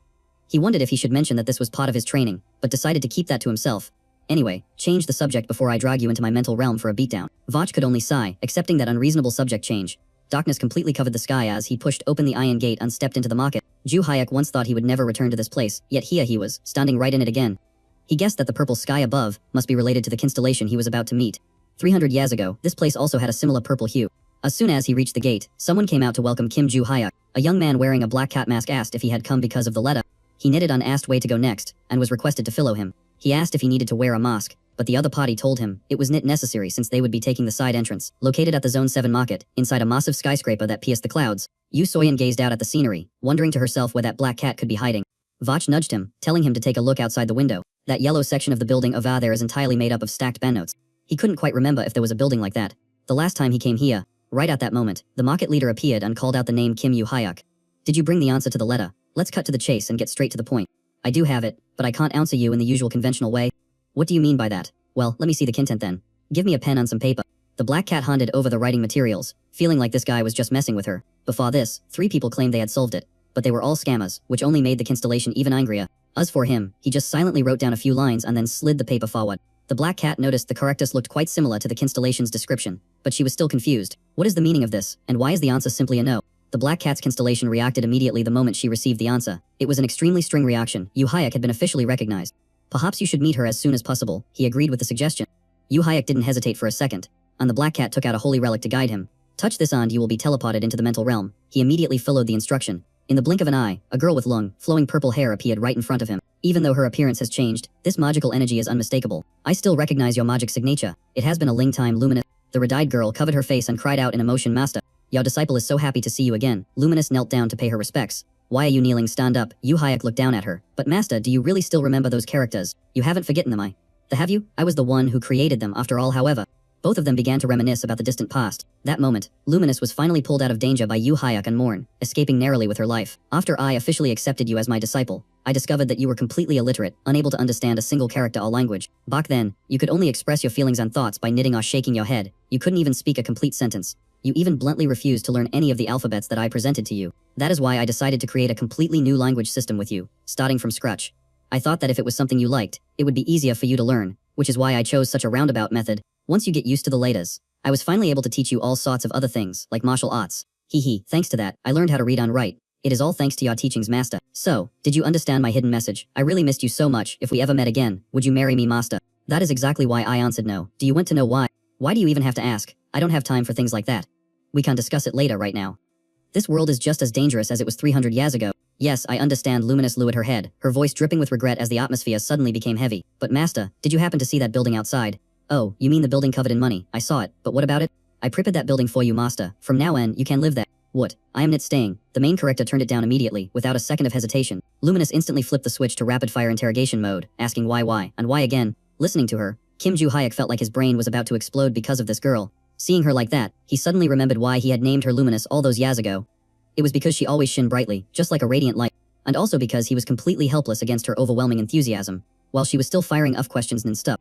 He wondered if he should mention that this was part of his training, but decided to keep that to himself. Anyway, change the subject before I drag you into my mental realm for a beatdown. Vach could only sigh, accepting that unreasonable subject change. Darkness completely covered the sky as he pushed open the iron gate and stepped into the market. Ju Hyuk once thought he would never return to this place, yet here he was, standing right in it again. He guessed that the purple sky above must be related to the constellation he was about to meet. 300 years ago, this place also had a similar purple hue. As soon as he reached the gate, someone came out to welcome Kim Ju Hyuk. A young man wearing a black cat mask asked if he had come because of the letter. He knitted and asked where to go next, and was requested to follow him. He asked if he needed to wear a mask, but the other party told him it was not necessary since they would be taking the side entrance, located at the Zone 7 market, inside a massive skyscraper that pierced the clouds. Yu Soyan gazed out at the scenery, wondering to herself where that black cat could be hiding. Vach nudged him, telling him to take a look outside the window. That yellow section of the building over there is entirely made up of stacked banknotes. He couldn't quite remember if there was a building like that. The last time he came here, right at that moment, the market leader appeared and called out the name Kim Yu Hyuk. Did you bring the answer to the letter? Let's cut to the chase and get straight to the point. I do have it, but I can't answer you in the usual conventional way. What do you mean by that? Well, let me see the content then. Give me a pen and some paper. The black cat handed over the writing materials, feeling like this guy was just messing with her. Before this, 3 people claimed they had solved it, but they were all scammers, which only made the constellation even angrier. As for him, he just silently wrote down a few lines and then slid the paper forward. The black cat noticed the correctus looked quite similar to the constellation's description, but she was still confused. What is the meaning of this, and why is the answer simply a no? The black cat's constellation reacted immediately the moment she received the answer. It was an extremely string reaction. Yu Hyuk had been officially recognized. Perhaps you should meet her as soon as possible, he agreed with the suggestion. Yu Hyuk didn't hesitate for a second, and the black cat took out a holy relic to guide him. Touch this and you will be teleported into the mental realm. He immediately followed the instruction. In the blink of an eye, a girl with long, flowing purple hair appeared right in front of him. Even though her appearance has changed, this magical energy is unmistakable. I still recognize your magic signature. It has been a long time, Luminous. The red-eyed girl covered her face and cried out in emotion, Master. Your disciple is so happy to see you again. Luminous knelt down to pay her respects. Why are you kneeling? Stand up. Yu Hyuk looked down at her. But Master, do you really still remember those characters? You haven't forgotten them, have you? I was the one who created them after all, however. Both of them began to reminisce about the distant past. That moment, Luminous was finally pulled out of danger by Yu Hyuk and Morn, escaping narrowly with her life. After I officially accepted you as my disciple, I discovered that you were completely illiterate, unable to understand a single character or language. Back then, you could only express your feelings and thoughts by knitting or shaking your head. You couldn't even speak a complete sentence. You even bluntly refused to learn any of the alphabets that I presented to you. That is why I decided to create a completely new language system with you, starting from scratch. I thought that if it was something you liked, it would be easier for you to learn, which is why I chose such a roundabout method. Once you get used to the letters, I was finally able to teach you all sorts of other things, like martial arts. Thanks to that, I learned how to read and write. It is all thanks to your teachings, Master. So, did you understand my hidden message? I really missed you so much. If we ever met again, would you marry me, Master? That is exactly why I answered no. Do you want to know why? Why do you even have to ask? I don't have time for things like that. We can discuss it later right now. This world is just as dangerous as it was 300 years ago. Yes, I understand. Luminous lowered her head, her voice dripping with regret as the atmosphere suddenly became heavy. But Master, did you happen to see that building outside? Oh, you mean the building covered in money? I saw it, but what about it? I prepared that building for you, Master. From now on, you can live there. What? I am not staying. The main character turned it down immediately, without a second of hesitation. Luminous instantly flipped the switch to rapid-fire interrogation mode, asking why, and why again. Listening to her, Kim Yu Hyuk felt like his brain was about to explode because of this girl. Seeing her like that, he suddenly remembered why he had named her Luminous all those years ago. It was because she always shone brightly, just like a radiant light, and also because he was completely helpless against her overwhelming enthusiasm, while she was still firing off questions non-stop.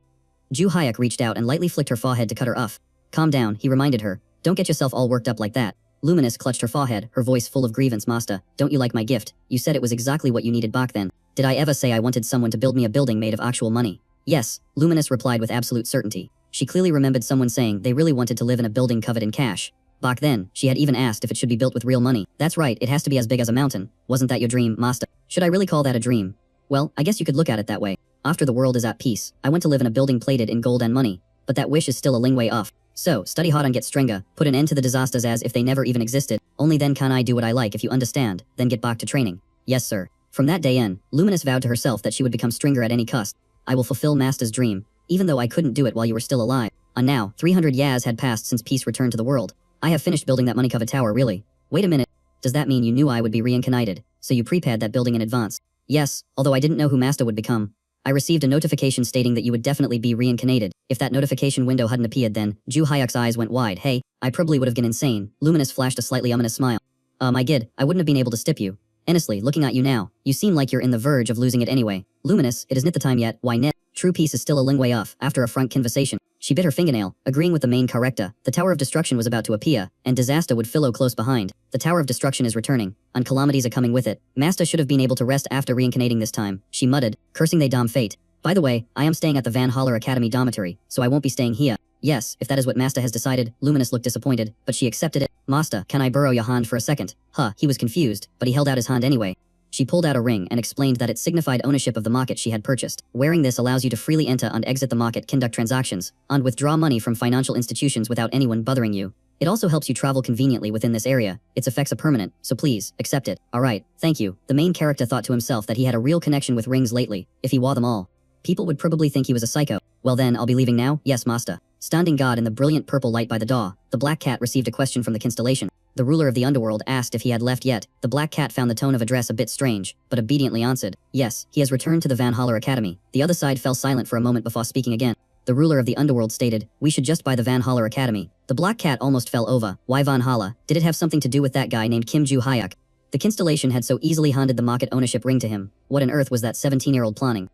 Yu Hyuk reached out and lightly flicked her forehead to cut her off. Calm down, he reminded her. Don't get yourself all worked up like that. Luminous clutched her forehead, her voice full of grievance. Master, don't you like my gift? You said it was exactly what you needed back then. Did I ever say I wanted someone to build me a building made of actual money? Yes, Luminous replied with absolute certainty. She clearly remembered someone saying they really wanted to live in a building covered in cash. Back then, she had even asked if it should be built with real money. That's right, it has to be as big as a mountain. Wasn't that your dream, Master? Should I really call that a dream? Well, I guess you could look at it that way. After the world is at peace, I want to live in a building plated in gold and money. But that wish is still a long way off. So, study hard and get stronger, put an end to the disasters as if they never even existed. Only then can I do what I like, if you understand, then get back to training. Yes, sir. From that day on, Luminous vowed to herself that she would become stronger at any cost. I will fulfill Master's dream, even though I couldn't do it while you were still alive. And now, 300 years had passed since peace returned to the world. I have finished building that money-covered tower, really. Wait a minute. Does that mean you knew I would be reincarnated, so you prepared that building in advance? Yes, although I didn't know who Master would become. I received a notification stating that you would definitely be reincarnated. If that notification window hadn't appeared then, Yu Hyuk's eyes went wide. Hey, I probably would have gone insane. Luminous flashed a slightly ominous smile. I did. I wouldn't have been able to stip you. Honestly, looking at you now, you seem like you're in the verge of losing it anyway. Luminous, it is not the time yet. Why not? True peace is still a long way off. After a frank conversation, she bit her fingernail, agreeing with the main character. The Tower of Destruction was about to appear, and disaster would follow close behind. The Tower of Destruction is returning, and calamities are coming with it. Master should have been able to rest after reincarnating this time, she muttered, cursing they damn fate. By the way, I am staying at the Van Holler Academy dormitory, so I won't be staying here. Yes, if that is what Master has decided. Luminous looked disappointed, but she accepted it. Master, can I borrow your hand for a second? He was confused, but he held out his hand anyway. She pulled out a ring and explained that it signified ownership of the market she had purchased. Wearing this allows you to freely enter and exit the market, conduct transactions, and withdraw money from financial institutions without anyone bothering you. It also helps you travel conveniently within this area. Its effects are permanent, so please, accept it. Alright, thank you. The main character thought to himself that he had a real connection with rings lately, if he wore them all. People would probably think he was a psycho. Well then, I'll be leaving now? Yes, master. Standing guard in the brilliant purple light by the door, the black cat received a question from the constellation. The ruler of the underworld asked if he had left yet. The black cat found the tone of address a bit strange, but obediently answered, yes, he has returned to the Valhalla Academy. The other side fell silent for a moment before speaking again. The ruler of the underworld stated, we should just buy the Valhalla Academy. The black cat almost fell over. Why Valhalla? Did it have something to do with that guy named Kim Ju-hyuk? The constellation had so easily handed the market ownership ring to him. What on earth was that 17-year-old planning?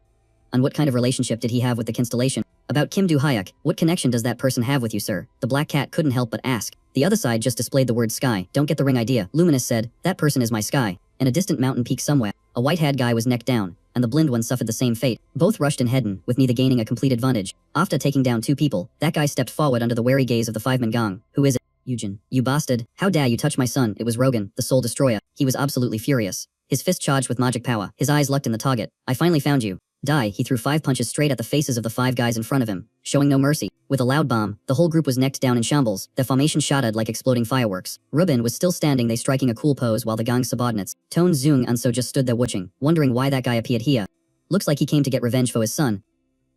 And what kind of relationship did he have with the constellation? About Kim Du-hyuk, what connection does that person have with you, sir? The black cat couldn't help but ask. The other side just displayed the word sky. Don't get the ring idea. Luminous said, that person is my sky. In a distant mountain peak somewhere, a white-haired guy was neck down, and the blind one suffered the same fate. Both rushed in head-on, with neither gaining a complete advantage. After taking down 2 people, that guy stepped forward under the wary gaze of the 5-man gang. Who is it? Eugen. You bastard. How dare you touch my son? It was Rogan, the soul destroyer. He was absolutely furious. His fist charged with magic power. His eyes locked in the target. I finally found you. Die. He threw 5 punches straight at the faces of the 5 guys in front of him, showing no mercy. With a loud bomb, the whole group was necked down in shambles, their formation shattered like exploding fireworks. Rubin was still standing, they striking a cool pose while the gang's subordinates, Tone, Zung and So just stood there watching, wondering why that guy appeared here. Looks like he came to get revenge for his son.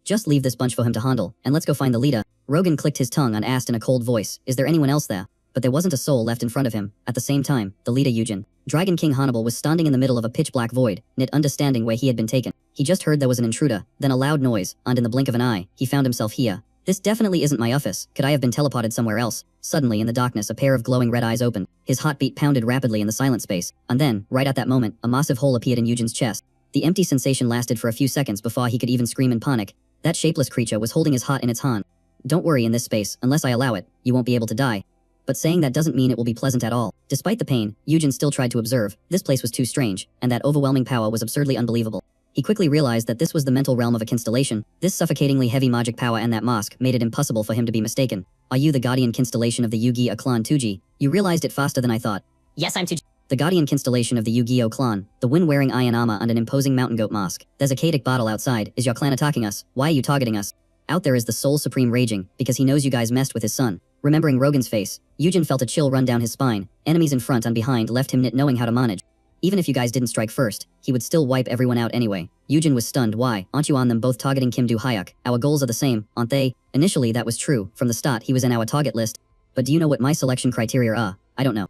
Just leave this bunch for him to handle, and let's go find the leader. Rogan clicked his tongue and asked in a cold voice, is there anyone else there? But there wasn't a soul left in front of him. At the same time, the leader Eugen, Dragon King Hannibal, was standing in the middle of a pitch-black void, not understanding where he had been taken. He just heard there was an intruder, then a loud noise, and in the blink of an eye, he found himself here. This definitely isn't my office. Could I have been teleported somewhere else? Suddenly, in the darkness, a pair of glowing red eyes opened. His heartbeat pounded rapidly in the silent space, and then, right at that moment, a massive hole appeared in Eugen's chest. The empty sensation lasted for a few seconds before he could even scream in panic. That shapeless creature was holding his heart in its hand. Don't worry, in this space, unless I allow it, you won't be able to die. But saying that doesn't mean it will be pleasant at all. Despite the pain, Eugen still tried to observe. This place was too strange, and that overwhelming power was absurdly unbelievable. He quickly realized that this was the mental realm of a constellation. This suffocatingly heavy magic power and that mask made it impossible for him to be mistaken. Are you the guardian constellation of the Yu-Gi-Oh clan Tuji? You realized it faster than I thought. Yes, I'm Tuji. The guardian constellation of the Yu-Gi-Oh clan, the one wearing iron armor and an imposing mountain goat mask. There's a chaotic battle outside. Is your clan attacking us? Why are you targeting us? Out there is the Soul Supreme raging, because he knows you guys messed with his son. Remembering Rogan's face, Eugen felt a chill run down his spine. Enemies in front and behind left him not knowing how to manage. Even if you guys didn't strike first, he would still wipe everyone out anyway. Eugen was stunned. Why aren't you on them both targeting Kim Du-hyuk? Our goals are the same, aren't they? Initially that was true. From the start he was in our target list. But do you know what my selection criteria are? I don't know.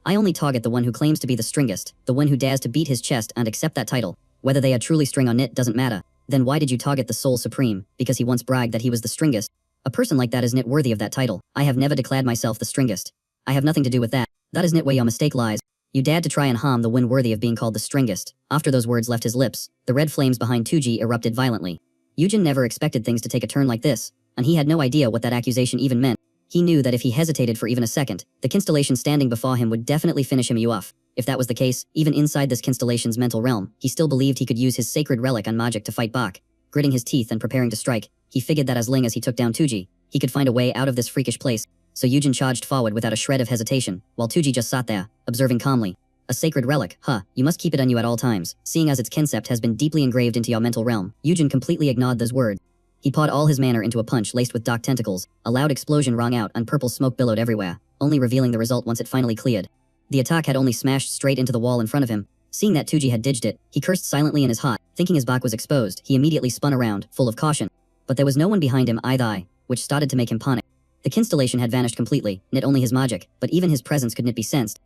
I only target the one who claims to be the stringest, the one who dares to beat his chest and accept that title. Whether they are truly string or knit doesn't matter. Then why did you target the Soul Supreme? Because he once bragged that he was the stringest. A person like that is not worthy of that title. I have never declared myself the stringest. I have nothing to do with that. That is not where your mistake lies. You dared to try and harm the one worthy of being called the stringest. After those words left his lips, the red flames behind Tuji erupted violently. Eugen never expected things to take a turn like this, and he had no idea what that accusation even meant. He knew that if he hesitated for even a second, the constellation standing before him would definitely finish him off. If that was the case, even inside this constellation's mental realm, he still believed he could use his sacred relic on magic to fight back. Gritting his teeth and preparing to strike, he figured that as long as he took down Tuji, he could find a way out of this freakish place. So Eugen charged forward without a shred of hesitation, while Tuji just sat there, observing calmly. A sacred relic, huh? You must keep it on you at all times, seeing as its concept has been deeply engraved into your mental realm. Eugen completely ignored those words. He poured all his mana into a punch laced with dark tentacles. A loud explosion rang out and purple smoke billowed everywhere, only revealing the result once it finally cleared. The attack had only smashed straight into the wall in front of him. Seeing that Tuji had dodged it, he cursed silently in his heart. Thinking his back was exposed, he immediately spun around, full of caution. But there was no one behind him either, which started to make him panic. The constellation had vanished completely, not only his magic, but even his presence could not be sensed.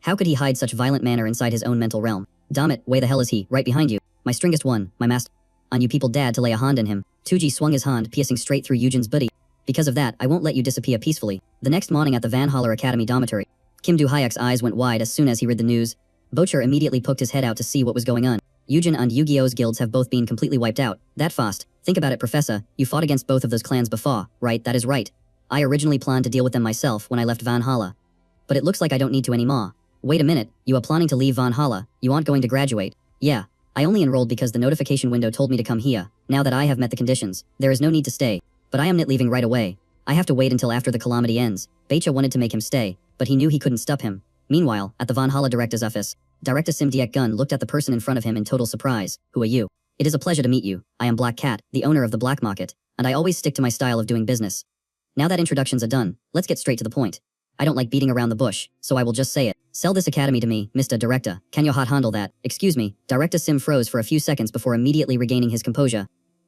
How could he hide such violent manner inside his own mental realm? Damn it, where the hell is he? Right behind you. My stringest one, my master. And you people dared to lay a hand on him. Tuji swung his hand, piercing straight through Eugen's body. Because of that, I won't let you disappear peacefully. The next morning at the Valhalla Academy dormitory, Kim Du-hyuk's eyes went wide as soon as he read the news. Bocher immediately poked his head out to see what was going on. Eugen and Yu-Gi-Oh's guilds have both been completely wiped out. That fast. Think about it, Professor. You fought against both of those clans before, right? That is right. I originally planned to deal with them myself when I left Valhalla. But it looks like I don't need to anymore. Wait a minute, you are planning to leave Valhalla. You aren't going to graduate. Yeah. I only enrolled because the notification window told me to come here. Now that I have met the conditions, there is no need to stay. But I am not leaving right away. I have to wait until after the calamity ends. Becha wanted to make him stay, but he knew he couldn't stop him. Meanwhile, at the Valhalla director's office, Director Sim Diek Gun looked at the person in front of him in total surprise. Who are you? It is a pleasure to meet you. I am Black Cat, the owner of the black market, and I always stick to my style of doing business. Now that introductions are done, let's get straight to the point. I don't like beating around the bush, so I will just say it. Sell this academy to me, Mr. Director. Can your heart handle that? Excuse me. Director Sim froze for a few seconds before immediately regaining his composure.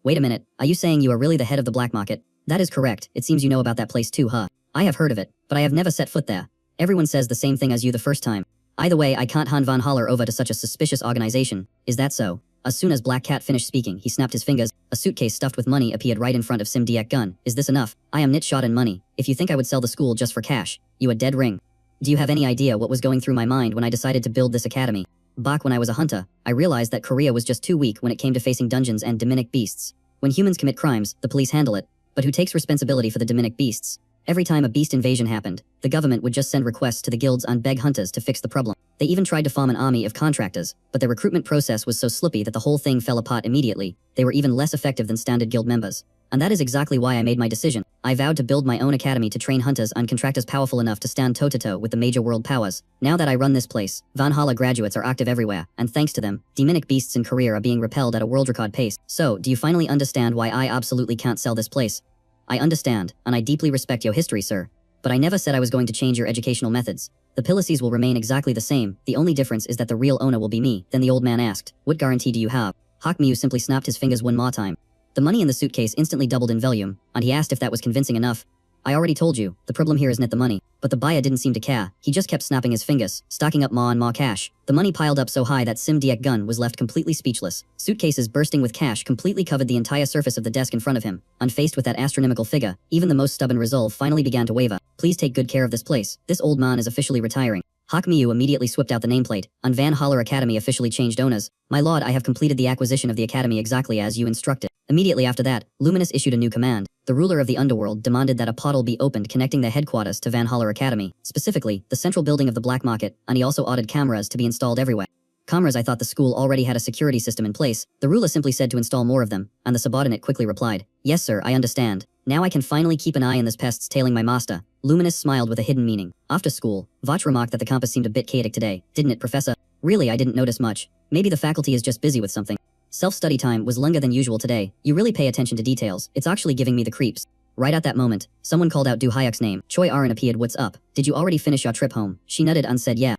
Wait a minute, are you saying you are really the head of the black market? That is correct, it seems you know about that place too, huh? I have heard of it, but I have never set foot there. Everyone says the same thing as you the first time. Either way, I can't hand Van Holler over to such a suspicious organization. Is that so? As soon as Black Cat finished speaking, he snapped his fingers. A suitcase stuffed with money appeared right in front of Sim Diek Gun. Is this enough? I am nit shot in money. If you think I would sell the school just for cash, you a dead ring. Do you have any idea what was going through my mind when I decided to build this academy? Back when I was a hunter, I realized that Korea was just too weak when it came to facing dungeons and demonic beasts. When humans commit crimes, the police handle it. But who takes responsibility for the demonic beasts? Every time a beast invasion happened, the government would just send requests to the guilds and beg hunters to fix the problem. They even tried to form an army of contractors, but the recruitment process was so slippy that the whole thing fell apart immediately. They were even less effective than standard guild members. And that is exactly why I made my decision. I vowed to build my own academy to train hunters and contractors powerful enough to stand toe-to-toe with the major world powers. Now that I run this place, Van Holler graduates are active everywhere, and thanks to them, demonic beasts in Korea are being repelled at a world record pace. So, do you finally understand why I absolutely can't sell this place? I understand, and I deeply respect your history, sir. But I never said I was going to change your educational methods. The policies will remain exactly the same, the only difference is that the real owner will be me. Then the old man asked, what guarantee do you have? Hak Miu simply snapped his fingers one more time. The money in the suitcase instantly doubled in volume, and he asked if that was convincing enough. I already told you, the problem here is not the money. But the buyer didn't seem to care, he just kept snapping his fingers, stocking up more and more cash. The money piled up so high that Sim Diek Gun was left completely speechless. Suitcases bursting with cash completely covered the entire surface of the desk in front of him. Unfaced with that astronomical figure, even the most stubborn resolve finally began to waver. Please take good care of this place. This old man is officially retiring. Hak Miu immediately swept out the nameplate, and Van Holler Academy officially changed owners. My lord, I have completed the acquisition of the academy exactly as you instructed. Immediately after that, Luminous issued a new command. The ruler of the underworld demanded that a portal be opened connecting the headquarters to Van Holler Academy, specifically, the central building of the black market, and he also ordered cameras to be installed everywhere. Cameras, I thought the school already had a security system in place. The ruler simply said to install more of them, and the subordinate quickly replied, yes sir, I understand. Now I can finally keep an eye on this pest's tailing my master. Luminous smiled with a hidden meaning. After school, Vach remarked that the campus seemed a bit chaotic today, didn't it, Professor? Really, I didn't notice much. Maybe the faculty is just busy with something. Self-study time was longer than usual today. You really pay attention to details. It's actually giving me the creeps. Right at that moment, someone called out Du Hyuk's name. Choi Arin appeared. What's up? Did you already finish your trip home? She nodded and said yeah.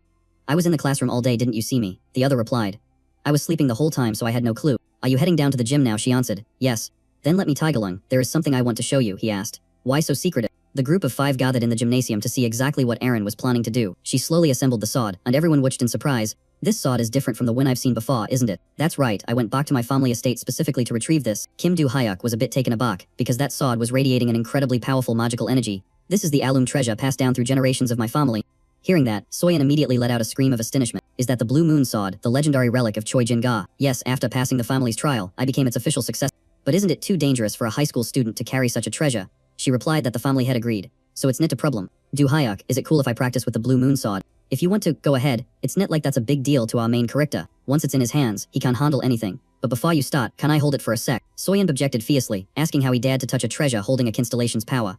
I was in the classroom all day, didn't you see me? The other replied. I was sleeping the whole time so I had no clue. Are you heading down to the gym now? She answered. Yes. Then let me tag along. There is something I want to show you, he asked. Why so secretive? The group of 5 gathered in the gymnasium to see exactly what Arin was planning to do. She slowly assembled the sword, and everyone watched in surprise. This sword is different from the one I've seen before, isn't it? That's right, I went back to my family estate specifically to retrieve this. Kim Du Hyuk was a bit taken aback, because that sword was radiating an incredibly powerful magical energy. This is the heirloom treasure passed down through generations of my family. Hearing that, Soyeon immediately let out a scream of astonishment. Is that the Blue Moon Sword, the legendary relic of Choi Jin-ga? Yes, after passing the family's trial, I became its official successor. But isn't it too dangerous for a high school student to carry such a treasure? She replied that the family had agreed. So it's not a problem. Du Hyuk, is it cool if I practice with the Blue Moon Sword? If you want to, go ahead. It's not like that's a big deal to our main character. Once it's in his hands, he can't handle anything. But before you start, can I hold it for a sec? Soyeon objected fiercely, asking how he dared to touch a treasure holding a constellation's power.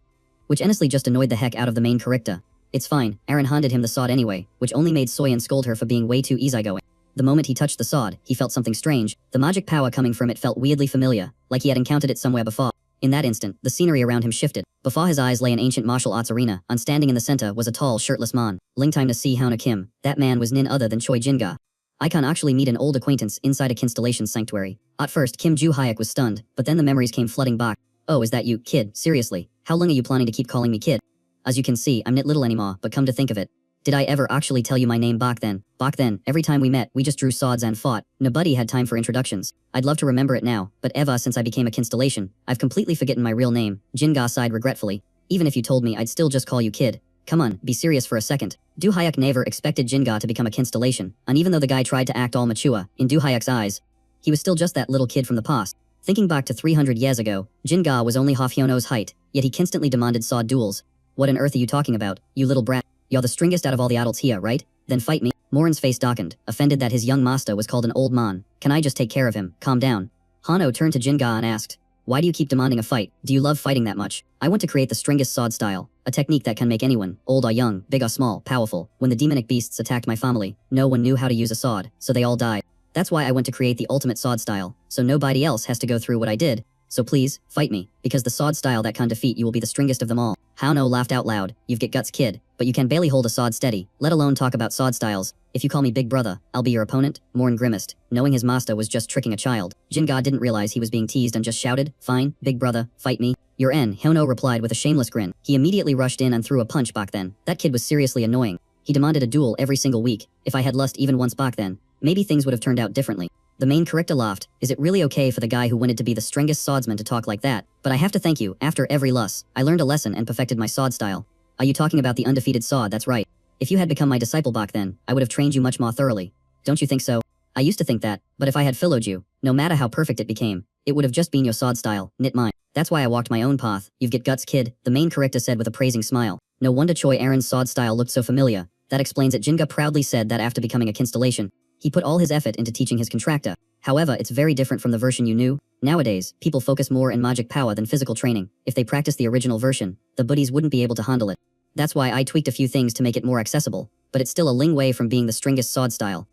Which honestly just annoyed the heck out of the main character. It's fine, Arin handed him the sword anyway, which only made Soyeon scold her for being way too easygoing. The moment he touched the sword, he felt something strange. The magic power coming from it felt weirdly familiar, like he had encountered it somewhere before. In that instant, the scenery around him shifted. Before his eyes lay an ancient martial arts arena, and standing in the center was a tall, shirtless man. Ling time to see Hauna Kim. That man was none other than Choi Jin-ga. I can actually meet an old acquaintance inside a constellation sanctuary. At first, Kim Ju Hyuk was stunned, but then the memories came flooding back. Oh, is that you, kid? Seriously? How long are you planning to keep calling me kid? As you can see, I'm not little anymore, but come to think of it. Did I ever actually tell you my name back then? Back then, every time we met, we just drew swords and fought. Nobody had time for introductions. I'd love to remember it now, but ever since I became a constellation, I've completely forgotten my real name. Jin-ga sighed regretfully. Even if you told me, I'd still just call you kid. Come on, be serious for a second. Du Hyuk never expected Jin-ga to become a constellation, and even though the guy tried to act all mature, in Du Hyuk's eyes, he was still just that little kid from the past. Thinking back to 300 years ago, Jin-ga was only half Hyono's height, yet he constantly demanded sword duels. What on earth are you talking about, you little brat? You're the strongest out of all the adults here, right? Then fight me. Morin's face darkened, offended that his young master was called an old man. Can I just take care of him? Calm down. Hano turned to Jin-ga and asked, why do you keep demanding a fight? Do you love fighting that much? I want to create the strongest sword style, a technique that can make anyone, old or young, big or small, powerful. When the demonic beasts attacked my family, no one knew how to use a sword, so they all died. That's why I want to create the ultimate sword style, so nobody else has to go through what I did. so please, fight me, because the sword style that can defeat you will be the strongest of them all. Hao laughed out loud. You've got guts, kid, but you can barely hold a sword steady, let alone talk about sword styles. If you call me big brother, I'll be your opponent. Morn grimaced, knowing his master was just tricking a child. Jinga didn't realize he was being teased and just shouted, fine, big brother, fight me. Your N, Hono replied with a shameless grin. He immediately rushed in and threw a punch back then. That kid was seriously annoying. He demanded a duel every single week. If I had lust even once back then, maybe things would have turned out differently. The main character laughed. Is it really okay for the guy who wanted to be the strongest swordsman to talk like that? But I have to thank you, after every loss, I learned a lesson and perfected my sword style. Are you talking about the undefeated sword? That's right. If you had become my disciple back then, I would have trained you much more thoroughly. Don't you think so? I used to think that, but if I had followed you, no matter how perfect it became, it would have just been your sword style, not mine. That's why I walked my own path. You've got guts, kid, the main character said with a praising smile. No wonder Choi Aaron's sword style looked so familiar. That explains it. Jinga proudly said that after becoming a constellation, he put all his effort into teaching his contractor. However, it's very different from the version you knew. Nowadays, people focus more on magic power than physical training. If they practice the original version, the buddies wouldn't be able to handle it. That's why I tweaked a few things to make it more accessible, but it's still a long way from being the strongest sword style.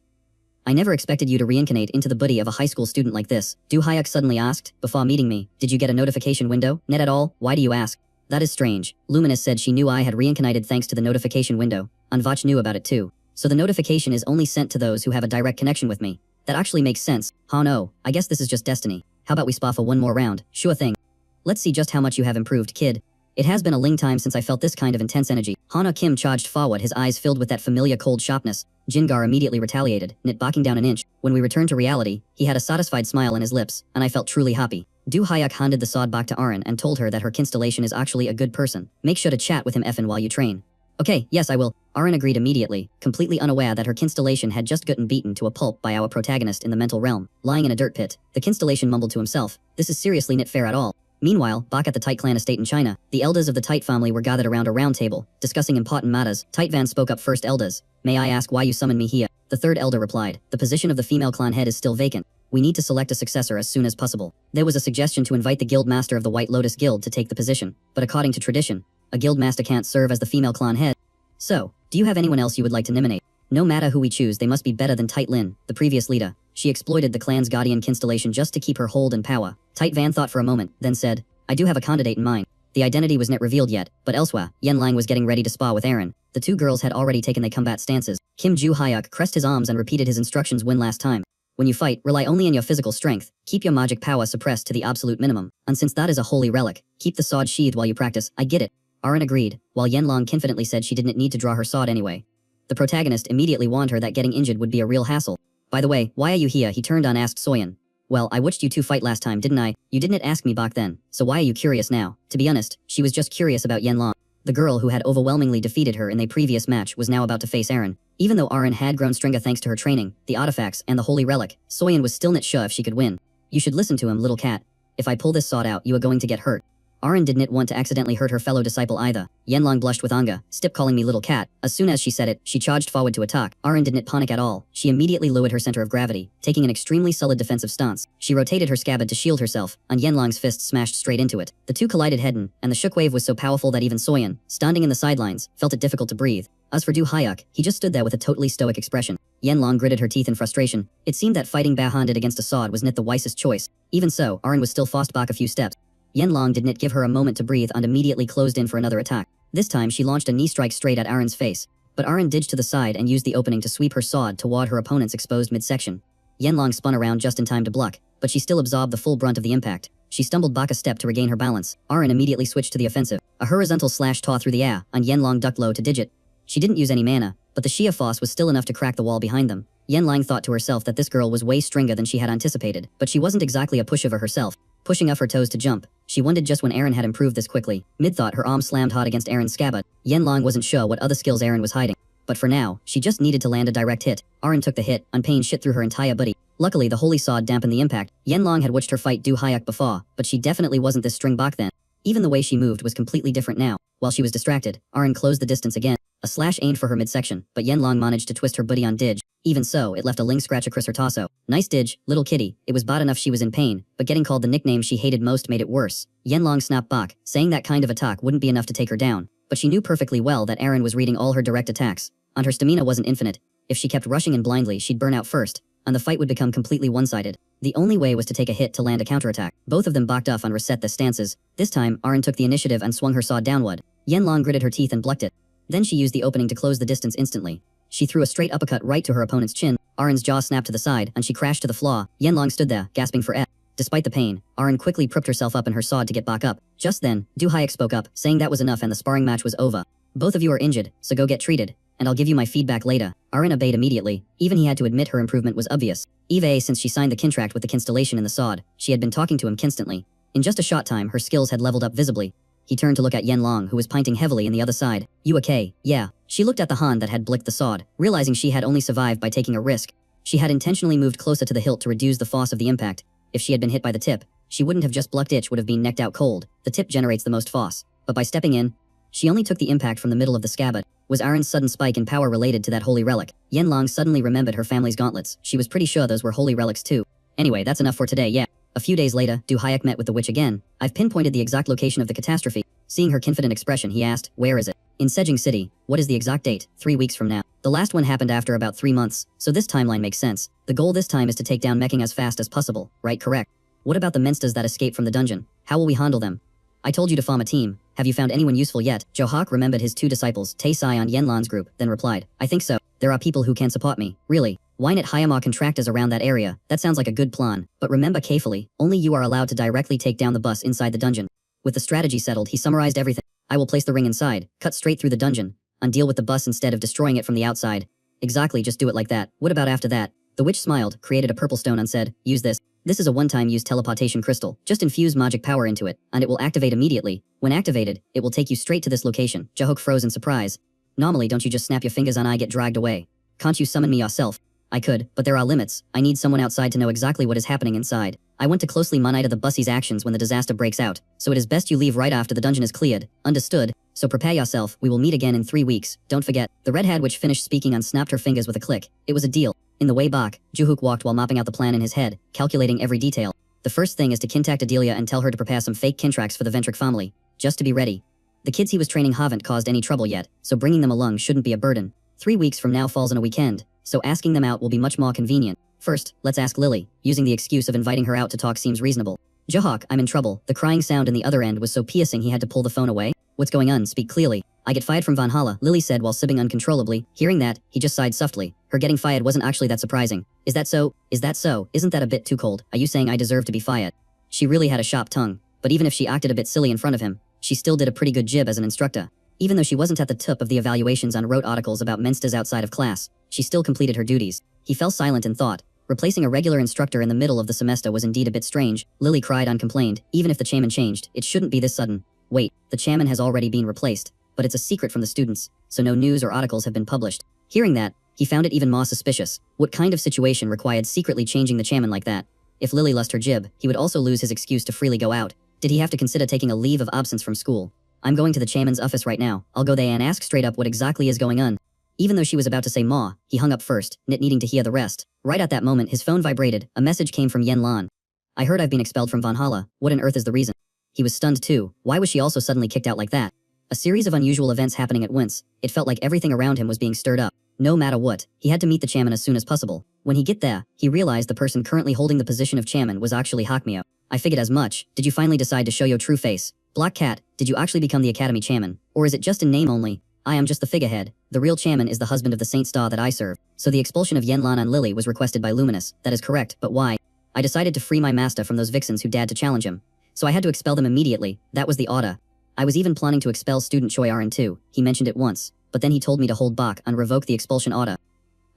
I never expected you to reincarnate into the buddy of a high school student like this. Du Hyuk suddenly asked, before meeting me. Did you get a notification window? Not at all. Why do you ask? That is strange. Luminous said she knew I had reincarnated thanks to the notification window. Anvach knew about it too. So the notification is only sent to those who have a direct connection with me. That actually makes sense. Huh, no, I guess this is just destiny. How about we spar for one more round? Sure thing. Let's see just how much you have improved, kid. It has been a long time since I felt this kind of intense energy. Hana Kim charged forward, his eyes filled with that familiar cold sharpness. Jingar immediately retaliated, not backing down an inch. When we returned to reality, he had a satisfied smile on his lips, and I felt truly happy. Du Hyuk handed the sword back to Arin and told her that her constellation is actually a good person. Make sure to chat with him effin while you train. Okay, yes I will. Arin agreed immediately, completely unaware that her constellation had just gotten beaten to a pulp by our protagonist in the mental realm. Lying in a dirt pit, the constellation mumbled to himself, this is seriously not fair at all. Meanwhile, back at the Tite clan estate in China, the elders of the Tite family were gathered around a round table, discussing important matters. Tite Van spoke up first. Elders, may I ask why you summoned me here? The third elder replied, the position of the female clan head is still vacant. We need to select a successor as soon as possible. There was a suggestion to invite the guild master of the White Lotus Guild to take the position, but according to tradition, a guild master can't serve as the female clan head. So, do you have anyone else you would like to nominate? No matter who we choose, they must be better than Tite Lin, the previous leader. She exploited the clan's guardian constellation just to keep her hold and power. Tite Van thought for a moment, then said, I do have a candidate in mind. The identity was not revealed yet, but elsewhere, Yen Lang was getting ready to spar with Aaron. The two girls had already taken their combat stances. Kim Ju Hyuk crossed his arms and repeated his instructions when last time. When you fight, rely only on your physical strength. Keep your magic power suppressed to the absolute minimum. And since that is a holy relic, keep the sword sheathed while you practice. I get it. Aaron agreed, while Yen Lang confidently said she didn't need to draw her sword anyway. The protagonist immediately warned her that getting injured would be a real hassle. By the way, why are you here? He turned on asked Soyeon. Well, I watched you two fight last time, didn't I? You didn't ask me back then, so why are you curious now? To be honest, she was just curious about Yen Lang. The girl who had overwhelmingly defeated her in the previous match was now about to face Aaron. Even though Aaron had grown stronger thanks to her training, the artifacts, and the holy relic, Soyeon was still not sure if she could win. You should listen to him, little cat. If I pull this sword out, you are going to get hurt. Aaron did not want to accidentally hurt her fellow disciple either. Yen Lang blushed with anger. Stop calling me little cat. As soon as she said it, she charged forward to attack. Aaron did not panic at all. She immediately lowered her center of gravity, taking an extremely solid defensive stance. She rotated her scabbard to shield herself, and Yen Lang's fist smashed straight into it. The two collided head-on, and the shockwave was so powerful that even Soyeon, standing in the sidelines, felt it difficult to breathe. As for Du Hyuk, he just stood there with a totally stoic expression. Yen Lang gritted her teeth in frustration. It seemed that fighting barehanded against a sword was not the wisest choice. Even so, Aaron was still forced back a few steps. Yen Lang did not give her a moment to breathe and immediately closed in for another attack. This time she launched a knee strike straight at Aaron's face, but Aaron dodged to the side and used the opening to sweep her sword toward her opponent's exposed midsection. Yen Lang spun around just in time to block, but she still absorbed the full brunt of the impact. She stumbled back a step to regain her balance. Aaron immediately switched to the offensive. A horizontal slash tore through the air, and Yen Lang ducked low to digit. She didn't use any mana, but the sheer force was still enough to crack the wall behind them. Yen Lang thought to herself that this girl was way stronger than she had anticipated, but she wasn't exactly a pushover herself. Pushing up her toes to jump, she wondered just when Aaron had improved this quickly. Mid-thought, her arm slammed hard against Aaron's scabbard. Yen Lang wasn't sure what other skills Aaron was hiding, but for now, she just needed to land a direct hit. Aaron took the hit, and pain shit through her entire body. Luckily, the holy sword dampened the impact. Yen Lang had watched her fight Du Hyuk before, but she definitely wasn't this string back then. Even the way she moved was completely different now. While she was distracted, Aaron closed the distance again. A slash aimed for her midsection, but Yen Lang managed to twist her body on didge. Even so, it left a ling scratch across her torso. Nice didge, little kitty. It was bad enough she was in pain, but getting called the nickname she hated most made it worse. Yen Lang snapped back, saying that kind of attack wouldn't be enough to take her down. But she knew perfectly well that Aaron was reading all her direct attacks, and her stamina wasn't infinite. If she kept rushing in blindly, she'd burn out first, and the fight would become completely one-sided. The only way was to take a hit to land a counterattack. Both of them backed off and reset their stances. This time, Arin took the initiative and swung her sword downward. Yanlong gritted her teeth and blocked it. Then she used the opening to close the distance instantly. She threw a straight uppercut right to her opponent's chin. Arin's jaw snapped to the side, and she crashed to the floor. Yanlong stood there, gasping for air. Despite the pain, Arin quickly propped herself up in her sword to get back up. Just then, Du Hayek spoke up, saying that was enough and the sparring match was over. Both of you are injured, so go get treated, and I'll give you my feedback later. Arin obeyed immediately. Even he had to admit her improvement was obvious. Eve, since she signed the contract with the constellation in the sword, she had been talking to him constantly. In just a short time, her skills had leveled up visibly. He turned to look at Yanlong, who was pinting heavily in the other side. You okay? Yeah. She looked at the hand that had blicked the sword, realizing she had only survived by taking a risk. She had intentionally moved closer to the hilt to reduce the force of the impact. If she had been hit by the tip, she wouldn't have just blocked it, would have been necked out cold. The tip generates the most force. But by stepping in, she only took the impact from the middle of the scabbard. Was Arin's sudden spike in power related to that holy relic? Yanlong suddenly remembered her family's gauntlets. She was pretty sure those were holy relics too. Anyway, that's enough for today, yeah. A few days later, Du Hayek met with the witch again. I've pinpointed the exact location of the catastrophe. Seeing her confident expression, he asked, where is it? In Sejing City. What is the exact date? 3 weeks from now. The last one happened after about 3 months, so this timeline makes sense. The goal this time is to take down Meching as fast as possible, right? Correct. What about the monsters that escaped from the dungeon? How will we handle them? I told you to form a team. Have you found anyone useful yet? Johak remembered his 2 disciples, Tae Sai and Yanlan's group, then replied, I think so. There are people who can support me. Really? Why not hire more contractors around that area? That sounds like a good plan. But remember carefully, only you are allowed to directly take down the bus inside the dungeon. With the strategy settled, he summarized everything. I will place the ring inside, cut straight through the dungeon, and deal with the bus instead of destroying it from the outside. Exactly, just do it like that. What about after that? The witch smiled, created a purple stone and said, use this. This is a one-time use teleportation crystal. Just infuse magic power into it, and it will activate immediately. When activated, it will take you straight to this location. Jahok froze in surprise. Normally, don't you just snap your fingers and I get dragged away? Can't you summon me yourself? I could, but there are limits. I need someone outside to know exactly what is happening inside. I want to closely monitor the bussie's actions when the disaster breaks out, so it is best you leave right after the dungeon is cleared. Understood? So prepare yourself, we will meet again in 3 weeks. Don't forget. The red-haired witch finished speaking and snapped her fingers with a click. It was a deal. In the way back, Juhuk walked while mapping out the plan in his head, calculating every detail. The first thing is to contact Adelia and tell her to prepare some fake contracts for the Ventric family, just to be ready. The kids he was training haven't caused any trouble yet, so bringing them along shouldn't be a burden. 3 weeks from now falls on a weekend, so asking them out will be much more convenient. First, let's ask Lily. Using the excuse of inviting her out to talk seems reasonable. Jahok, I'm in trouble. The crying sound in the other end was so piercing he had to pull the phone away. What's going on? Speak clearly. I get fired from Valhalla, Lily said while sibbing uncontrollably. Hearing that, he just sighed softly. Her getting fired wasn't actually that surprising. Is that so? Is that so? Isn't that a bit too cold? Are you saying I deserve to be fired? She really had a sharp tongue, but even if she acted a bit silly in front of him, she still did a pretty good job as an instructor. Even though she wasn't at the top of the evaluations and wrote articles about mensters outside of class, she still completed her duties. He fell silent in thought. Replacing a regular instructor in the middle of the semester was indeed a bit strange. Lily cried and complained. Even if the chairman changed, it shouldn't be this sudden. Wait, the chairman has already been replaced, but it's a secret from the students, so no news or articles have been published. Hearing that, he found it even more suspicious. What kind of situation required secretly changing the chairman like that? If Lily lost her jib, he would also lose his excuse to freely go out. Did he have to consider taking a leave of absence from school? I'm going to the chairman's office right now. I'll go there and ask straight up what exactly is going on. Even though she was about to say ma, he hung up first, not needing to hear the rest. Right at that moment, his phone vibrated. A message came from Yen Lan. I heard I've been expelled from Valhalla. What on earth is the reason? He was stunned too. Why was she also suddenly kicked out like that? A series of unusual events happening at once. It felt like everything around him was being stirred up. No matter what, he had to meet the chairman as soon as possible. When he get there, he realized the person currently holding the position of chairman was actually Hakmyo. I figured as much. Did you finally decide to show your true face? Black Cat, did you actually become the academy chairman? Or is it just in name only? I am just the figurehead. The real chairman is the husband of the Saint Star that I serve. So the expulsion of Yen Lan and Lily was requested by Luminous. That is correct, but why? I decided to free my master from those vixens who dared to challenge him. So I had to expel them immediately. That was the order. I was even planning to expel student Choi Arin too. He mentioned it once, but then he told me to hold back and revoke the expulsion order.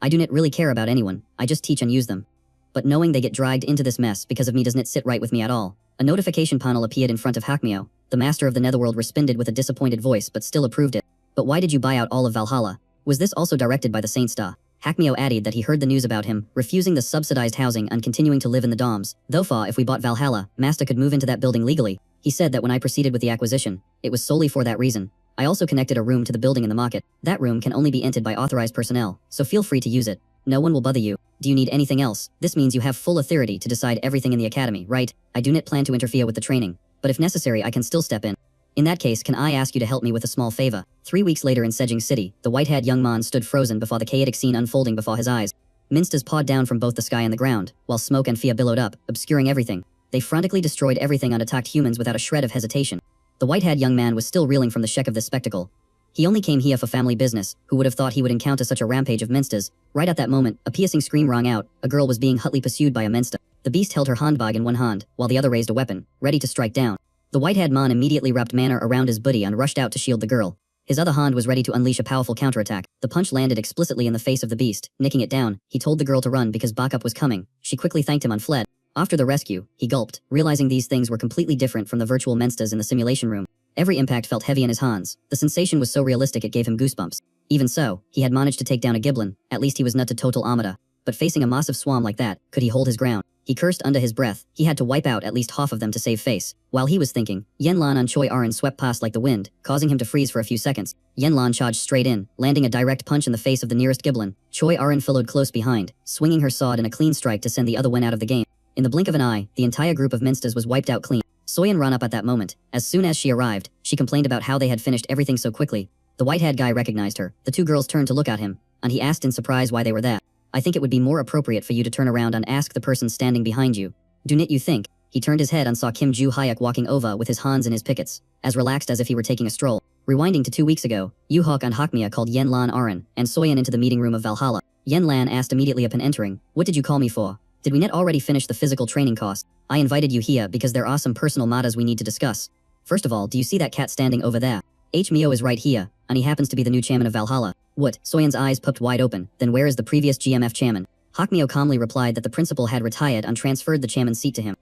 I do not really care about anyone. I just teach and use them. But knowing they get dragged into this mess because of me does not sit right with me at all. A notification panel appeared in front of Hakmyo. The master of the netherworld responded with a disappointed voice but still approved it. But why did you buy out all of Valhalla? Was this also directed by the Saint Star? Hakmyo added that he heard the news about him, refusing the subsidized housing and continuing to live in the dorms. Though far if we bought Valhalla, Master could move into that building legally. He said that when I proceeded with the acquisition, it was solely for that reason. I also connected a room to the building in the market. That room can only be entered by authorized personnel, so feel free to use it. No one will bother you. Do you need anything else? This means you have full authority to decide everything in the academy, right? I do not plan to interfere with the training, but if necessary I can still step in. In that case, can I ask you to help me with a small favor? 3 weeks later in Sejing City, the white-haired young man stood frozen before the chaotic scene unfolding before his eyes. Minsters pawed down from both the sky and the ground, while smoke and fear billowed up, obscuring everything. They frantically destroyed everything and attacked humans without a shred of hesitation. The white-haired young man was still reeling from the shock of this spectacle. He only came here for family business. Who would have thought he would encounter such a rampage of Minsters? Right at that moment, a piercing scream rang out. A girl was being hotly pursued by a Minster. The beast held her handbag in one hand, while the other raised a weapon, ready to strike down. The white-haired man immediately wrapped Manor around his buddy and rushed out to shield the girl. His other hand was ready to unleash a powerful counterattack. The punch landed explicitly in the face of the beast, nicking it down. He told the girl to run because backup was coming. She quickly thanked him and fled. After the rescue, he gulped, realizing these things were completely different from the virtual Minsters in the simulation room. Every impact felt heavy in his hands. The sensation was so realistic it gave him goosebumps. Even so, he had managed to take down a Giblin. At least he was not to total armada. But facing a massive swarm like that, could he hold his ground? He cursed under his breath. He had to wipe out at least half of them to save face. While he was thinking, Yenlan and Choi Arin swept past like the wind, causing him to freeze for a few seconds. Yenlan charged straight in, landing a direct punch in the face of the nearest Giblin. Choi Arin followed close behind, swinging her sword in a clean strike to send the other one out of the game. In the blink of an eye, the entire group of Minsters was wiped out clean. Soyeon ran up at that moment. As soon as she arrived, she complained about how they had finished everything so quickly. The white-haired guy recognized her. The two girls turned to look at him, and he asked in surprise why they were there. I think it would be more appropriate for you to turn around and ask the person standing behind you. Do not you think? He turned his head and saw Kim Joo-hyuk walking over with his hands in his pockets, as relaxed as if he were taking a stroll. Rewinding to 2 weeks ago, Yoo-hyuk and Hakmya called Yenlan Arin and Soyeon into the meeting room of Valhalla. Yenlan asked immediately upon entering, "What did you call me for? Did we not already finish the physical training course? I invited you here because there are some personal matters we need to discuss. First of all, do you see that cat standing over there? Mio is right here, and he happens to be the new chairman of Valhalla." What? Soyeon's eyes popped wide open. Then where is the previous GMF chairman? Hakmyo calmly replied that the principal had retired and transferred the chairman's seat to him.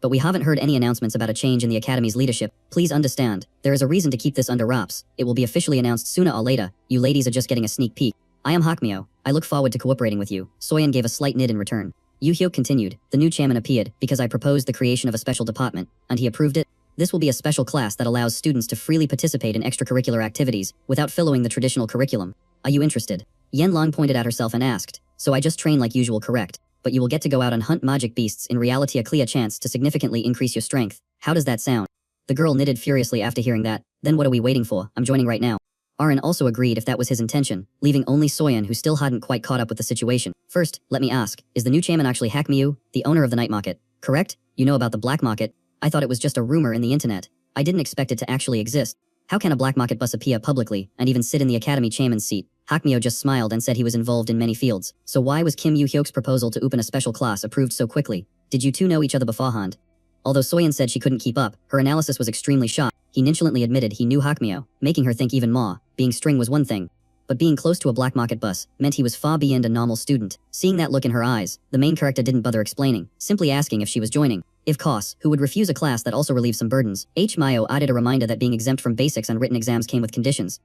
But we haven't heard any announcements about a change in the academy's leadership. Please understand, there is a reason to keep this under wraps. It will be officially announced sooner or later. You ladies are just getting a sneak peek. I am Hakmyo. I look forward to cooperating with you. Soyeon gave a slight nod in return. Yoo-hyuk continued, the new chairman appeared because I proposed the creation of a special department, and he approved it. This will be a special class that allows students to freely participate in extracurricular activities without following the traditional curriculum. Are you interested? Yenlang pointed at herself and asked, so I just train like usual, correct? But you will get to go out and hunt magic beasts, in reality a clear chance to significantly increase your strength. How does that sound? The girl knitted furiously after hearing that. Then what are we waiting for? I'm joining right now. Arin also agreed if that was his intention, leaving only Soyeon who still hadn't quite caught up with the situation. First, let me ask, is the new chairman actually Hakmyu, the owner of the night market? Correct? You know about the black market? I thought it was just a rumor in the internet. I didn't expect it to actually exist. How can a black market boss appear publicly and even sit in the academy chairman's seat? Hakmyo just smiled and said he was involved in many fields. So why was Kim Yoo-hyuk's proposal to open a special class approved so quickly? Did you two know each other beforehand? Although Soyeon said she couldn't keep up, her analysis was extremely sharp. He nonchalantly admitted he knew Hakmyo, making her think even more. Being string was one thing, but being close to a black market bus meant he was far beyond a normal student. Seeing that look in her eyes, the main character didn't bother explaining, simply asking if she was joining. Of course, who would refuse a class that also relieves some burdens? Mayo added a reminder that being exempt from basics and written exams came with conditions.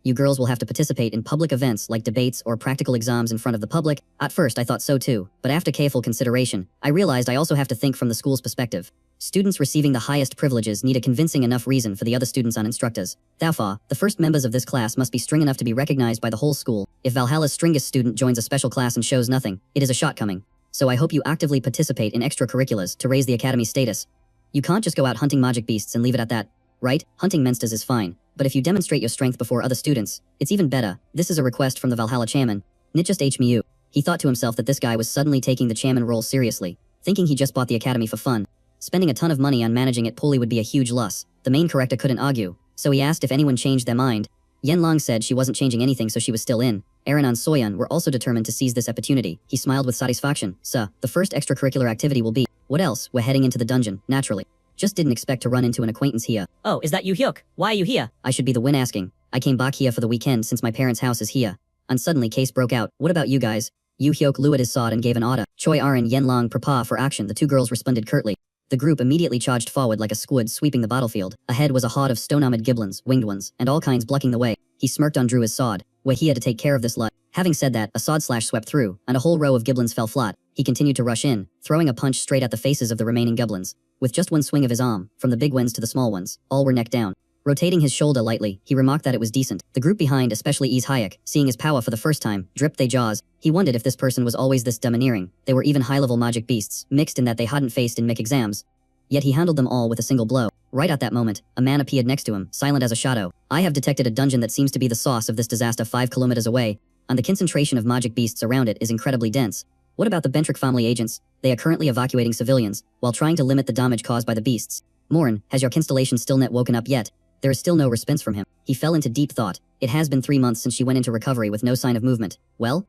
You girls will have to participate in public events like debates or practical exams in front of the public. At first I thought so too, but after careful consideration, I realized I also have to think from the school's perspective. Students receiving the highest privileges need a convincing enough reason for the other students and instructors. Therefore, the first members of this class must be string enough to be recognized by the whole school. If Valhalla's stringest student joins a special class and shows nothing, it is a shortcoming. So I hope you actively participate in extracurriculars to raise the academy's status. You can't just go out hunting magic beasts and leave it at that, right? Hunting monsters is fine, but if you demonstrate your strength before other students, it's even better. This is a request from the Valhalla chairman. Not just Hmu. He thought to himself that this guy was suddenly taking the chairman role seriously, thinking he just bought the academy for fun. Spending a ton of money on managing it poorly would be a huge loss. The main character couldn't argue, so he asked if anyone changed their mind. Yenlang said she wasn't changing anything, so she was still in. Aaron and Soyeon were also determined to seize this opportunity. He smiled with satisfaction. So, the first extracurricular activity will be, what else? We're heading into the dungeon, naturally. Just didn't expect to run into an acquaintance here. Oh, is that Yoo-hyuk? Why are you here? I should be the one asking. I came back here for the weekend since my parents' house is here. And suddenly case broke out. What about you guys? Yoo-hyuk lowered his sword and gave an order. Choi Arin Yenlang prepare for action. The two girls responded curtly. The group immediately charged forward like a squid sweeping the battlefield. Ahead was a horde of stone-armored giblins, winged ones, and all kinds blocking the way. He smirked and drew his sword. We're here to take care of this lot. Having said that, a sword slash swept through, and a whole row of giblins fell flat. He continued to rush in, throwing a punch straight at the faces of the remaining giblins. With just one swing of his arm, from the big ones to the small ones, all were neck down. Rotating his shoulder lightly, he remarked that it was decent. The group behind, especially Hyuk, seeing his power for the first time, dripped their jaws. He wondered if this person was always this domineering. They were even high-level magic beasts, mixed in that they hadn't faced in MIC exams. Yet he handled them all with a single blow. Right at that moment, a man appeared next to him, silent as a shadow. I have detected a dungeon that seems to be the source of this disaster 5 kilometers away. and the concentration of magic beasts around it is incredibly dense. What about the Bentrick family agents? They are currently evacuating civilians, while trying to limit the damage caused by the beasts. Morn, has your constellation still not woken up yet? There is still no response from him. He fell into deep thought. It has been 3 months since she went into recovery with no sign of movement. Well?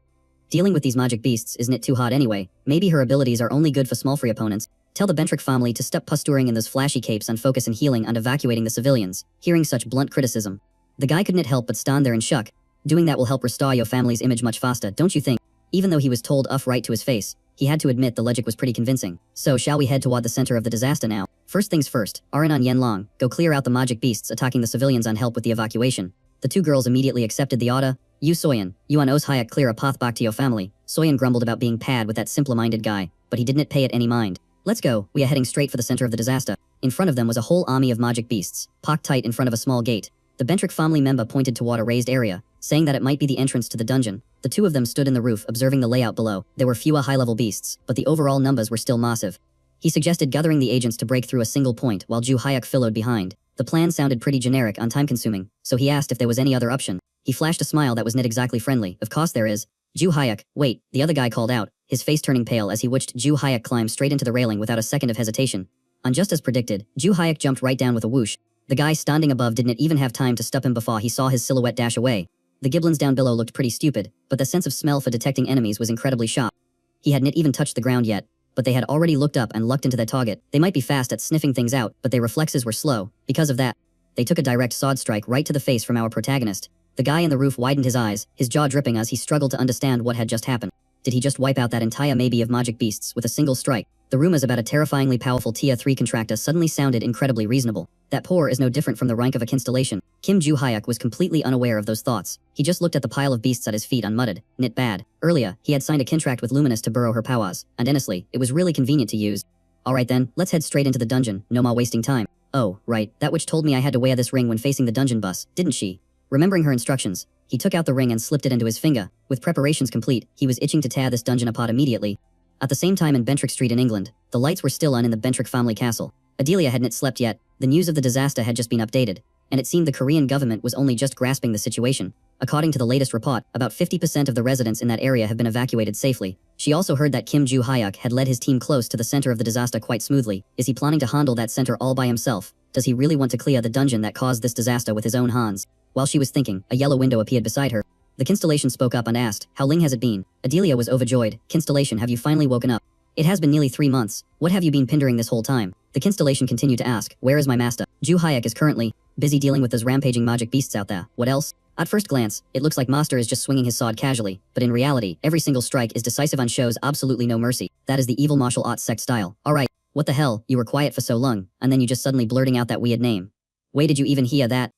Dealing with these magic beasts isn't it too hard anyway? Maybe her abilities are only good for small free opponents. Tell the Bentrick family to stop posturing in those flashy capes and focus on healing and evacuating the civilians. Hearing such blunt criticism, the guy couldn't help but stand there in shock. Doing that will help restore your family's image much faster, don't you think? Even though he was told off right to his face, he had to admit the logic was pretty convincing. So shall we head toward the center of the disaster now? First things first, Aran and Yenlong, go clear out the magic beasts attacking the civilians and help with the evacuation. The two girls immediately accepted the order. You Soyan, you and Oshayak clear a path back to your family. Soyan grumbled about being paired with that simple-minded guy, but he didn't pay it any mind. Let's go, we are heading straight for the center of the disaster. In front of them was a whole army of magic beasts, packed tight in front of a small gate. The Bentrick family member pointed toward a raised area, saying that it might be the entrance to the dungeon. The two of them stood in the roof observing the layout below. There were fewer high-level beasts, but the overall numbers were still massive. He suggested gathering the agents to break through a single point while Ju Hayek followed behind. The plan sounded pretty generic and time-consuming, so he asked if there was any other option. He flashed a smile that was not exactly friendly. Of course there is. Ju Hayek, wait, the other guy called out, his face turning pale as he watched Ju Hayek climb straight into the railing without a second of hesitation. And just as predicted, Ju Hayek jumped right down with a whoosh. The guy standing above didn't even have time to stop him before he saw his silhouette dash away. The giblins down below looked pretty stupid, but the sense of smell for detecting enemies was incredibly sharp. He hadn't even touched the ground yet, but they had already looked up and lucked into their target. They might be fast at sniffing things out, but their reflexes were slow. Because of that, they took a direct sword strike right to the face from our protagonist. The guy in the roof widened his eyes, his jaw dripping as he struggled to understand what had just happened. Did he just wipe out that entire maybe of magic beasts with a single strike? The rumors about a terrifyingly powerful Tier 3 contractor suddenly sounded incredibly reasonable. That poor is no different from the rank of a constellation. Kim Ju Hayek was completely unaware of those thoughts. He just looked at the pile of beasts at his feet and muttered, "Nit bad." Earlier, he had signed a contract with Luminous to borrow her powers, and honestly, it was really convenient to use. Alright then, let's head straight into the dungeon, no more wasting time. Oh, right, that witch told me I had to wear this ring when facing the dungeon bus, didn't she? Remembering her instructions, he took out the ring and slipped it into his finger. With preparations complete, he was itching to tear this dungeon apart immediately. At the same time in Bentrick Street in England, the lights were still on in the Bentrick family castle. Adelia hadn't slept yet. The news of the disaster had just been updated, and it seemed the Korean government was only just grasping the situation. According to the latest report, about 50% of the residents in that area have been evacuated safely. She also heard that Kim Ju Hayek had led his team close to the center of the disaster quite smoothly. Is he planning to handle that center all by himself? Does he really want to clear the dungeon that caused this disaster with his own hands? While she was thinking, a yellow window appeared beside her. The Constellation spoke up and asked, "How long has it been?" Adelia was overjoyed. "Constellation, have you finally woken up? It has been nearly 3 months. What have you been pondering this whole time?" The Constellation continued to ask, "Where is my master?" Ju Hayek is currently busy dealing with those rampaging magic beasts out there. What else? At first glance, it looks like Master is just swinging his sword casually, but in reality, every single strike is decisive and shows absolutely no mercy. That is the evil martial arts sect style. Alright, what the hell, you were quiet for so long, and then you just suddenly blurting out that weird name. Wait, did you even hear that?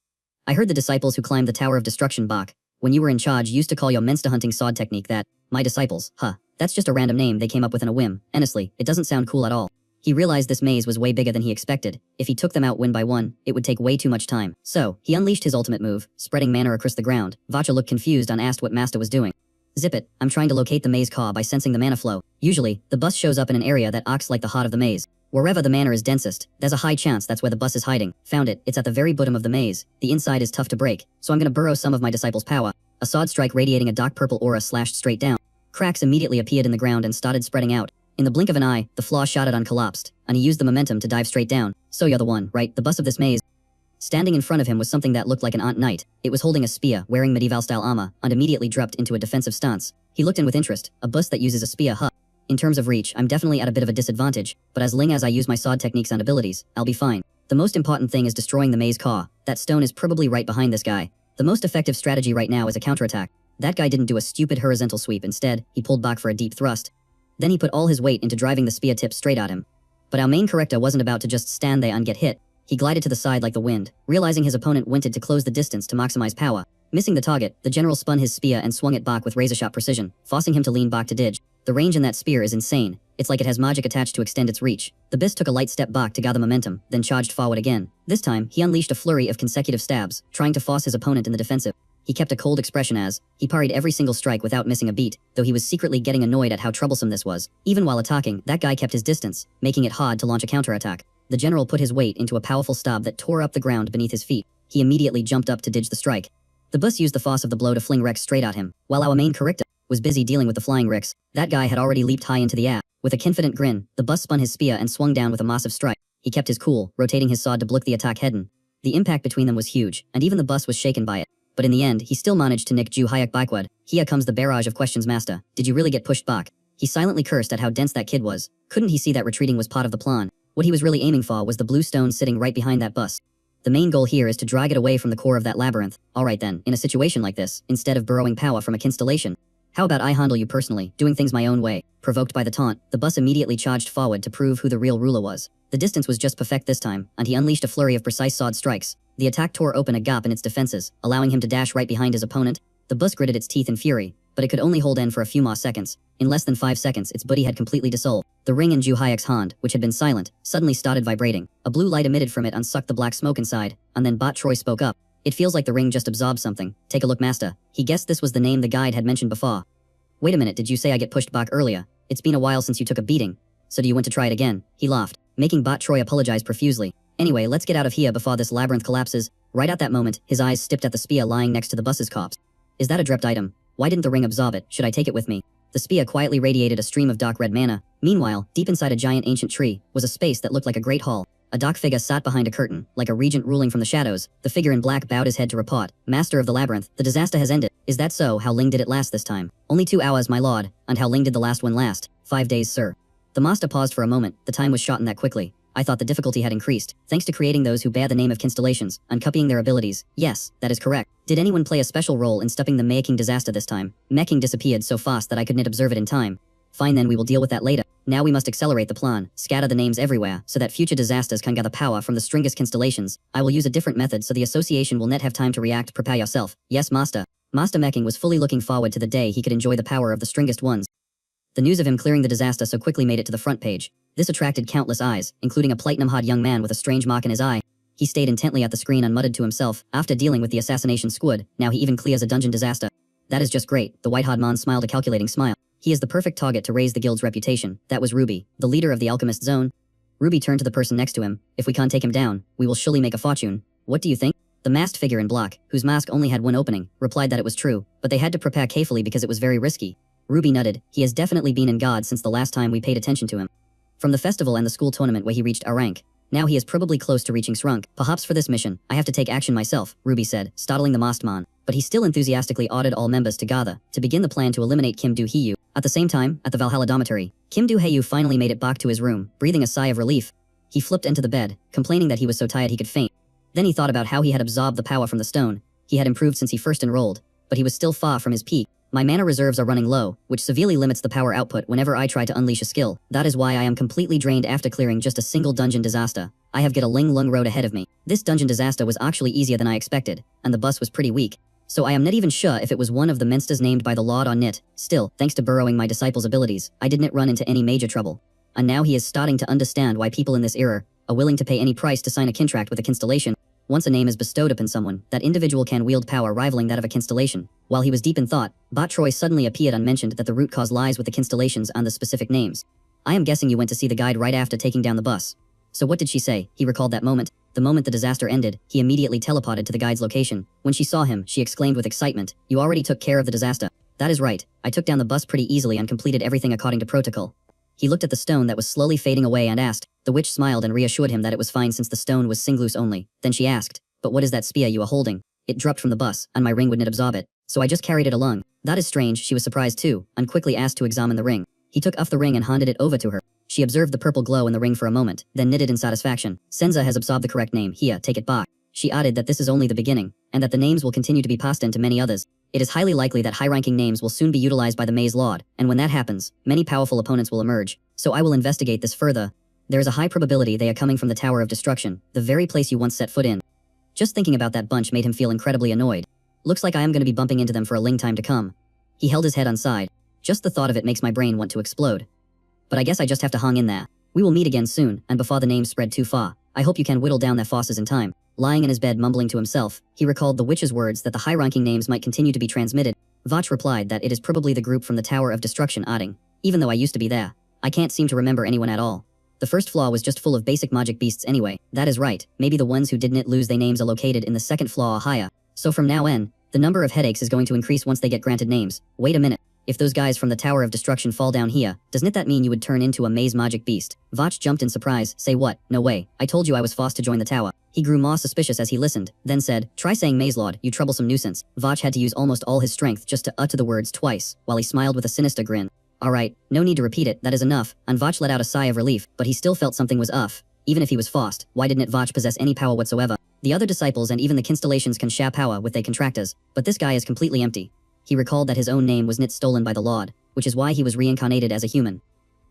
I heard the disciples who climbed the Tower of Destruction Bach, when you were in charge, used to call your monster hunting sword technique that. My disciples, huh. That's just a random name they came up with in a whim. Honestly, it doesn't sound cool at all. He realized this maze was way bigger than he expected. If he took them out one by one, it would take way too much time. So, he unleashed his ultimate move, spreading mana across the ground. Vacha looked confused and asked what Master was doing. Zip it, I'm trying to locate the maze car by sensing the mana flow. Usually, the bus shows up in an area that acts like the heart of the maze. Wherever the mana is densest, there's a high chance that's where the bus is hiding. Found it, it's at the very bottom of the maze. The inside is tough to break, so I'm gonna burrow some of my disciples' power. A sword strike radiating a dark purple aura slashed straight down. Cracks immediately appeared in the ground and started spreading out. In the blink of an eye, the floor shattered and collapsed, and he used the momentum to dive straight down. So you're the one, right? The bus of this maze. Standing in front of him was something that looked like an Aunt Knight. It was holding a spear, wearing medieval-style armor, and immediately dropped into a defensive stance. He looked in with interest. A bus that uses a spear, huh? In terms of reach, I'm definitely at a bit of a disadvantage, but as long as I use my sword techniques and abilities, I'll be fine. The most important thing is destroying the maze car. That stone is probably right behind this guy. The most effective strategy right now is a counterattack. That guy didn't do a stupid horizontal sweep. Instead, he pulled back for a deep thrust. Then he put all his weight into driving the spear tip straight at him. But our main character wasn't about to just stand there and get hit. He glided to the side like the wind, realizing his opponent wanted to close the distance to maximize power. Missing the target, the general spun his spear and swung it back with razor-sharp precision, forcing him to lean back to dodge. The range in that spear is insane. It's like it has magic attached to extend its reach. The beast took a light step back to gather momentum, then charged forward again. This time, he unleashed a flurry of consecutive stabs, trying to force his opponent in the defensive. He kept a cold expression as he parried every single strike without missing a beat, though he was secretly getting annoyed at how troublesome this was. Even while attacking, that guy kept his distance, making it hard to launch a counterattack. The general put his weight into a powerful stab that tore up the ground beneath his feet. He immediately jumped up to dodge the strike. The bus used the force of the blow to fling Rex straight at him, while our main character was busy dealing with the flying Rex. That guy had already leaped high into the air. With a confident grin, the bus spun his spear and swung down with a massive strike. He kept his cool, rotating his sword to block the attack head-on. The impact between them was huge, and even the bus was shaken by it. But in the end, he still managed to nick Ju Hyuk backward. Here comes the barrage of questions, master. Did you really get pushed back? He silently cursed at how dense that kid was. Couldn't he see that retreating was part of the plan? What he was really aiming for was the blue stone sitting right behind that bus. The main goal here is to drag it away from the core of that labyrinth. Alright then, in a situation like this, instead of borrowing power from a constellation, how about I handle you personally, doing things my own way? Provoked by the taunt, the bus immediately charged forward to prove who the real ruler was. The distance was just perfect this time, and he unleashed a flurry of precise sword strikes. The attack tore open a gap in its defenses, allowing him to dash right behind his opponent. The bus gritted its teeth in fury, but it could only hold in for a few more seconds. In less than 5 seconds, its buddy had completely dissolved. The ring in Ju Hyuk's hand, which had been silent, suddenly started vibrating. A blue light emitted from it and sucked the black smoke inside, and then Bot Troy spoke up. It feels like the ring just absorbed something. Take a look, master. He guessed this was the name the guide had mentioned before. Wait a minute, did you say I get pushed back earlier? It's been a while since you took a beating. So do you want to try it again? He laughed, making Bot Troy apologize profusely. Anyway, let's get out of here before this labyrinth collapses. Right at that moment, his eyes stipped at the spear lying next to the bus's corpse. Is that a drept item? Why didn't the ring absorb it? Should I take it with me? The spear quietly radiated a stream of dark red mana. Meanwhile, deep inside a giant ancient tree, was a space that looked like a great hall. A dark figure sat behind a curtain, like a regent ruling from the shadows. The figure in black bowed his head to report. Master of the labyrinth, the disaster has ended. Is that so? How long did it last this time? Only 2 hours, my lord. And how long did the last one last? 5 days, sir. The master paused for a moment. The time was shortened that quickly. I thought the difficulty had increased, thanks to creating those who bear the name of constellations, and copying their abilities. Yes, that is correct. Did anyone play a special role in stopping the Making disaster this time? Making disappeared so fast that I could not observe it in time. Fine then, we will deal with that later. Now we must accelerate the plan, scatter the names everywhere, so that future disasters can gather power from the strongest constellations. I will use a different method so the association will not have time to react. Prepare yourself. Yes, master. Master Making was fully looking forward to the day he could enjoy the power of the strongest ones. The news of him clearing the disaster so quickly made it to the front page. This attracted countless eyes, including a platinum-hard young man with a strange mark in his eye. He stayed intently at the screen and muttered to himself, after dealing with the assassination squad, now he even clears a dungeon disaster. That is just great. The white-haired man smiled a calculating smile. He is the perfect target to raise the guild's reputation. That was Ruby, the leader of the alchemist zone. Ruby turned to the person next to him. If we can't take him down, we will surely make a fortune. What do you think? The masked figure in black, whose mask only had one opening, replied that it was true, but they had to prepare carefully because it was very risky. Ruby nutted. He has definitely been in God since the last time we paid attention to him. From the festival and the school tournament where he reached a rank. Now he is probably close to reaching Srunk. Perhaps for this mission, I have to take action myself, Ruby said, startling the masked man. But he still enthusiastically ordered all members to gather, to begin the plan to eliminate Kim Do-hyeyu. At the same time, at the Valhalla dormitory, Kim Do-hyeyu finally made it back to his room, breathing a sigh of relief. He flipped into the bed, complaining that he was so tired he could faint. Then he thought about how he had absorbed the power from the stone. He had improved since he first enrolled, but he was still far from his peak. My mana reserves are running low, which severely limits the power output whenever I try to unleash a skill. That is why I am completely drained after clearing just a single dungeon disaster. I have got a long road ahead of me. This dungeon disaster was actually easier than I expected, and the bus was pretty weak. So I am not even sure if it was one of the monsters named by the Lord or nit. Still, thanks to burrowing my disciple's abilities, I did not run into any major trouble. And now he is starting to understand why people in this era are willing to pay any price to sign a contract with a constellation. Once a name is bestowed upon someone, that individual can wield power rivaling that of a constellation. While he was deep in thought, Bot Troy suddenly appeared and mentioned that the root cause lies with the constellations and the specific names. I am guessing you went to see the guide right after taking down the bus. So what did she say? He recalled that moment. The moment the disaster ended, he immediately teleported to the guide's location. When she saw him, she exclaimed with excitement, "You already took care of the disaster." "That is right. I took down the bus pretty easily and completed everything according to protocol." He looked at the stone that was slowly fading away and asked. The witch smiled and reassured him that it was fine since the stone was Singloose only. Then she asked, "But what is that spear you are holding?" "It dropped from the bus, and my ring would not absorb it, so I just carried it along." "That is strange." She was surprised too, and quickly asked to examine the ring. He took off the ring and handed it over to her. She observed the purple glow in the ring for a moment, then knitted in satisfaction. "Senza has absorbed the correct name. Here, take it back." She added that this is only the beginning, and that the names will continue to be passed on to many others. It is highly likely that high-ranking names will soon be utilized by the Maze Lord, and when that happens, many powerful opponents will emerge. So I will investigate this further. There is a high probability they are coming from the Tower of Destruction, the very place you once set foot in. Just thinking about that bunch made him feel incredibly annoyed. Looks like I am going to be bumping into them for a long time to come. He held his head on side. Just the thought of it makes my brain want to explode. But I guess I just have to hang in there. We will meet again soon, and before the names spread too far. I hope you can whittle down their forces in time. Lying in his bed mumbling to himself, he recalled the witch's words that the high-ranking names might continue to be transmitted. Vach replied that it is probably the group from the Tower of Destruction, adding, "Even though I used to be there, I can't seem to remember anyone at all. The first floor was just full of basic magic beasts anyway." "That is right. Maybe the ones who didn't lose their names are located in the second floor or higher. So from now on, The number of headaches is going to increase once they get granted names. Wait a minute. If those guys from the Tower of Destruction fall down here, doesn't that mean you would turn into a maze magic beast? Vach jumped in surprise. Say what? No way. I told you I was forced to join the tower. He grew more suspicious as he listened, then said, try saying maze lord, you troublesome nuisance. Vach had to use almost all his strength just to utter the words twice, while he smiled with a sinister grin. Alright, no need to repeat it, that is enough. And Vach let out a sigh of relief, but he still felt something was off. Even if he was forced, why didn't Vach possess any power whatsoever? The other disciples and even the constellations can share power with their contractors, but this guy is completely empty. He recalled that his own name was stolen by the Lord, which is why he was reincarnated as a human.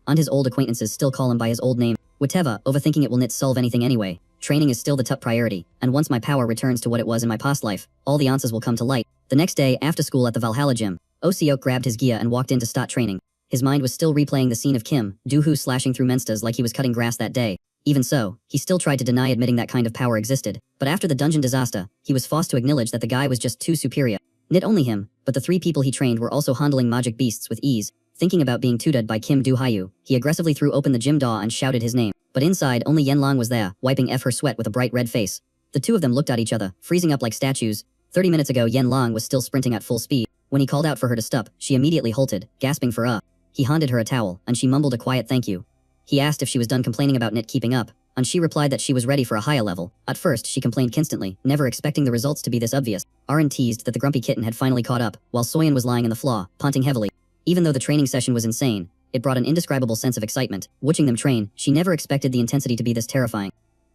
And his old acquaintances still call him by his old name. Whatever, overthinking it will not solve anything anyway. Training is still the top priority, and once my power returns to what it was in my past life, all the answers will come to light. The next day, after school at the Valhalla gym, Oseok grabbed his gear and walked in to start training. His mind was still replaying the scene of Kim Do-hoo slashing through monsters like he was cutting grass that day. Even so, he still tried to deny admitting that kind of power existed, but after the dungeon disaster, he was forced to acknowledge that the guy was just too superior. Not only him, but the 3 people he trained were also handling magic beasts with ease. Thinking about being tutored by Kim Do-hyu, he aggressively threw open the gym door and shouted his name. But inside, only Yenlong was there, wiping her sweat with a bright red face. The two of them looked at each other, freezing up like statues. 30 minutes ago, Yenlong was still sprinting at full speed. When he called out for her to stop, she immediately halted, gasping for air. He handed her a towel, and she mumbled a quiet thank you. He asked if she was done complaining about Nit keeping up, and she replied that she was ready for a higher level. At first, she complained constantly, never expecting the results to be this obvious. Arin teased that the grumpy kitten had finally caught up, while Soyeon was lying on the floor, panting heavily. Even though the training session was insane, it brought an indescribable sense of excitement. Watching them train, she never expected the intensity to be this terrifying.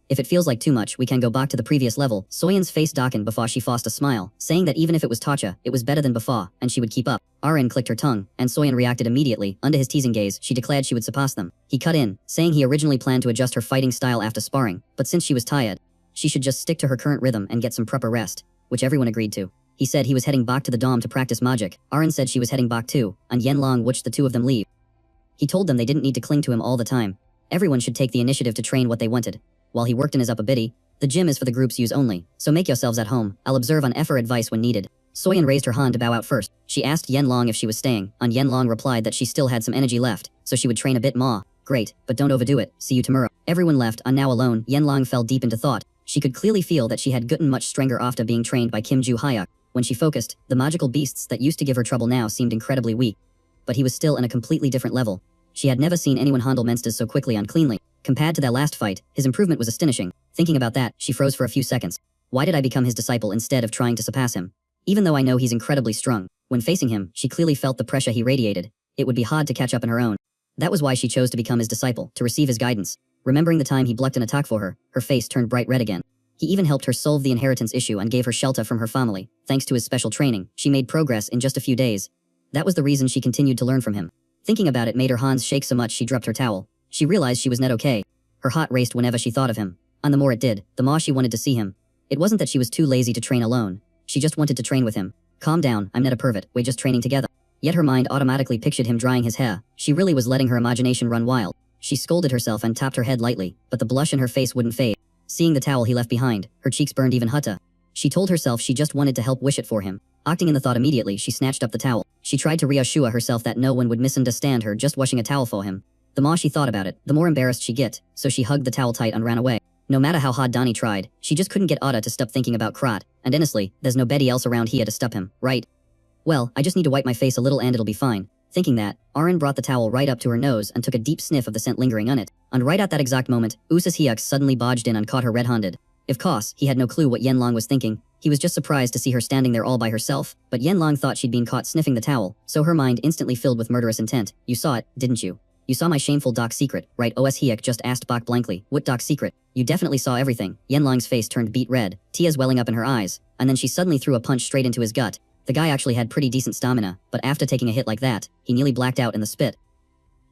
If it feels like too much, we can go back to the previous level. Soyeon's face darkened before she forced a smile, saying that even if it was torture, it was better than before, and she would keep up. Arin clicked her tongue, and Soyeon reacted immediately. Under his teasing gaze, she declared she would surpass them. He cut in, saying he originally planned to adjust her fighting style after sparring, but since she was tired, she should just stick to her current rhythm and get some proper rest, which everyone agreed to. He said he was heading back to the dome to practice magic. Arin said she was heading back too, and Yenlong watched the two of them leave. He told them they didn't need to cling to him all the time. Everyone should take the initiative to train what they wanted. While he worked in his upper biddy, the gym is for the group's use only, so make yourselves at home. I'll observe on for advice when needed. Soyeon raised her hand to bow out first. She asked Yenlong if she was staying, and Yenlong replied that she still had some energy left, so she would train a bit more. Great, but don't overdo it. See you tomorrow. Everyone left, and now alone, Yenlong fell deep into thought. She could clearly feel that she had gotten much stronger after being trained by Kim Do-hyuk. When she focused, the magical beasts that used to give her trouble now seemed incredibly weak. But he was still on a completely different level. She had never seen anyone handle monsters so quickly and cleanly. Compared to their last fight, his improvement was astonishing. Thinking about that, she froze for a few seconds. Why did I become his disciple instead of trying to surpass him? Even though I know he's incredibly strong, when facing him, she clearly felt the pressure he radiated. It would be hard to catch up on her own. That was why she chose to become his disciple, to receive his guidance. Remembering the time he blocked an attack for her, her face turned bright red again. He even helped her solve the inheritance issue and gave her shelter from her family. Thanks to his special training, she made progress in just a few days. That was the reason she continued to learn from him. Thinking about it made her hands shake so much she dropped her towel. She realized she was not okay. Her heart raced whenever she thought of him. And the more it did, the more she wanted to see him. It wasn't that she was too lazy to train alone. She just wanted to train with him. Calm down, I'm not a pervert, we're just training together. Yet her mind automatically pictured him drying his hair. She really was letting her imagination run wild. She scolded herself and tapped her head lightly, but the blush in her face wouldn't fade. Seeing the towel he left behind, her cheeks burned even hotter. She told herself she just wanted to help wish it for him. Acting in the thought immediately, she snatched up the towel. She tried to reassure herself that no one would misunderstand her just washing a towel for him. The more she thought about it, the more embarrassed she get, so she hugged the towel tight and ran away. No matter how hard Donnie tried, she just couldn't get Otta to stop thinking about Krat, and honestly, there's nobody else around here to stop him, right? Well, I just need to wipe my face a little and it'll be fine. Thinking that, Arin brought the towel right up to her nose and took a deep sniff of the scent lingering on it. And right at that exact moment, Usas Hyuk suddenly barged in and caught her red-handed. Of course, he had no clue what Yenlong was thinking. He was just surprised to see her standing there all by herself, but Yenlong thought she'd been caught sniffing the towel, so her mind instantly filled with murderous intent. You saw it, didn't you? You saw my shameful dark secret, right? Os Hyuk just asked back blankly. What dark secret? You definitely saw everything. Yenlong's face turned beet red, tears welling up in her eyes, and then she suddenly threw a punch straight into his gut. The guy actually had pretty decent stamina, but after taking a hit like that, he nearly blacked out in the spit.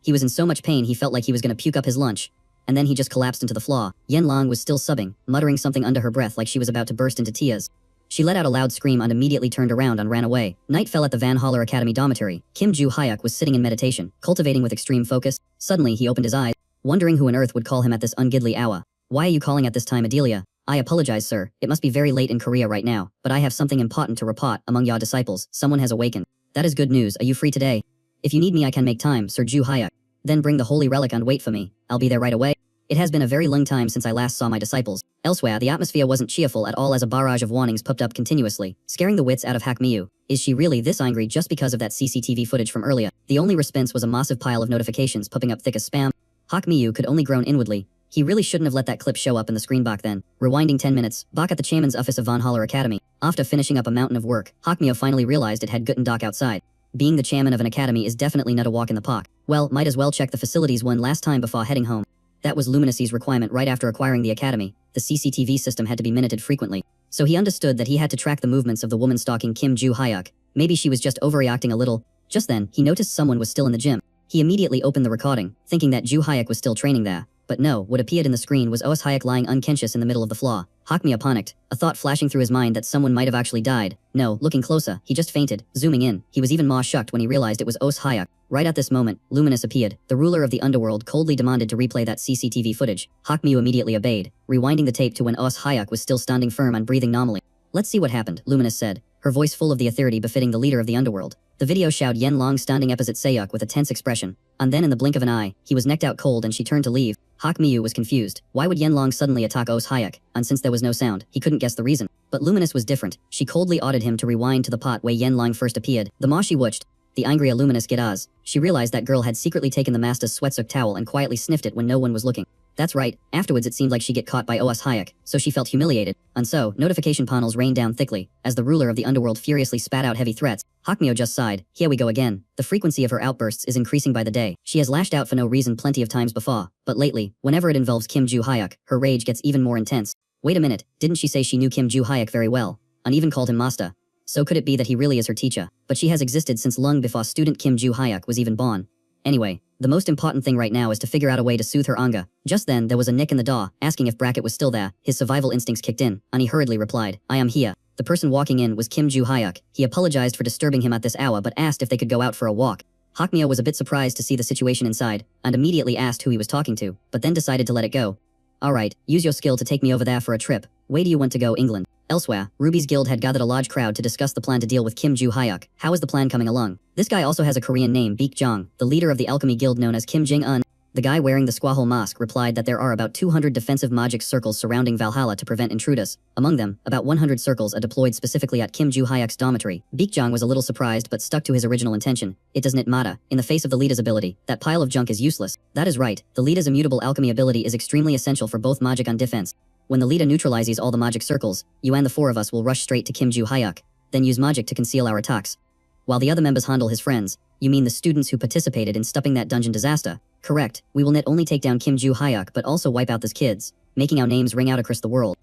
He was in so much pain he felt like he was gonna puke up his lunch. And then he just collapsed into the floor. Yenlong was still subbing, muttering something under her breath like she was about to burst into tears. She let out a loud scream and immediately turned around and ran away. Night fell at the Van Holler Academy dormitory. Kim Do-hyuk was sitting in meditation, cultivating with extreme focus. Suddenly he opened his eyes, wondering who on earth would call him at this ungodly hour. Why are you calling at this time, Adelia? I apologize, sir. It must be very late in Korea right now, but I have something important to report. Among your disciples, someone has awakened. That is good news. Are you free today? If you need me, I can make time, Sir Do-hyuk. Then bring the holy relic and wait for me. I'll be there right away. It has been a very long time since I last saw my disciples. Elsewhere, the atmosphere wasn't cheerful at all as a barrage of warnings popped up continuously, scaring the wits out of Hakmiyu. Is she really this angry just because of that CCTV footage from earlier? The only response was a massive pile of notifications popping up thick as spam. Hakmiyu could only groan inwardly. He really shouldn't have let that clip show up in the screen back then. Rewinding 10 minutes, back at the chairman's office of Valhalla Academy. After finishing up a mountain of work, Hakmiyu finally realized it had gotten dark outside. Being the chairman of an academy is definitely not a walk in the park. Well, might as well check the facilities one last time before heading home. That was Luminousy's requirement right after acquiring the academy. The CCTV system had to be minuted frequently. So he understood that he had to track the movements of the woman stalking Kim Joo-hyuk. Maybe she was just overreacting a little. Just then, he noticed someone was still in the gym. He immediately opened the recording, thinking that Joo-hyuk was still training there. But no, what appeared in the screen was Hyuk lying unconscious in the middle of the floor. Hakmiyu panicked, a thought flashing through his mind that someone might have actually died. No, looking closer, he just fainted. Zooming in, he was even more shocked when he realized it was Hyuk. Right at this moment, Luminous appeared. The ruler of the underworld coldly demanded to replay that CCTV footage. Hakmiyu immediately obeyed, rewinding the tape to when Hyuk was still standing firm and breathing normally. Let's see what happened, Luminous said, her voice full of the authority befitting the leader of the underworld. The video showed Yen Long standing opposite Sayuk with a tense expression. And then in the blink of an eye, he was knocked out cold and she turned to leave. Hakmiyu was confused. Why would Yen Long suddenly attack Hyuk? And since there was no sound, he couldn't guess the reason. But Luminous was different. She coldly ordered him to rewind to the part where Yen Long first appeared. The more she watched, the angrier Luminous get as. She realized that girl had secretly taken the master's sweatsuit towel and quietly sniffed it when no one was looking. That's right, afterwards it seemed like she get caught by Hyuk, so she felt humiliated. And so, notification panels rained down thickly. As the ruler of the underworld furiously spat out heavy threats, Hakmiyu just sighed. Here we go again. The frequency of her outbursts is increasing by the day. She has lashed out for no reason plenty of times before, but lately, whenever it involves Kim Joo-hyuk, her rage gets even more intense. Wait a minute, didn't she say she knew Kim Joo-hyuk very well? And even called him master? So could it be that he really is her teacher? But she has existed since long before student Kim Joo-hyuk was even born. Anyway, the most important thing right now is to figure out a way to soothe her anger. Just then, there was a nick in the door, asking if Brackett was still there. His survival instincts kicked in, and he hurriedly replied, I am here. The person walking in was Kim Joo-hyuk. He apologized for disturbing him at this hour but asked if they could go out for a walk. Hakmiyu was a bit surprised to see the situation inside, and immediately asked who he was talking to, but then decided to let it go. Alright, use your skill to take me over there for a trip. Where do you want to go, England? Elsewhere, Ruby's guild had gathered a large crowd to discuss the plan to deal with Kim Joo-hyuk. How is the plan coming along? This guy also has a Korean name, Baek Jong, the leader of the alchemy guild known as Kim Jing-un. The guy wearing the squahole mask replied that there are about 200 defensive magic circles surrounding Valhalla to prevent intruders. Among them, about 100 circles are deployed specifically at Kim Joo-hyuk's dormitory. Baek Jong was a little surprised but stuck to his original intention. It doesn't matter. In the face of the leader's ability, that pile of junk is useless. That is right. The leader's immutable alchemy ability is extremely essential for both magic and defense. When the leader neutralizes all the magic circles, you and the four of us will rush straight to Kim Joo-hyuk, then use magic to conceal our attacks. While the other members handle his friends, you mean the students who participated in stopping that dungeon disaster? Correct, we will not only take down Kim Joo-hyuk but also wipe out those kids, making our names ring out across the world.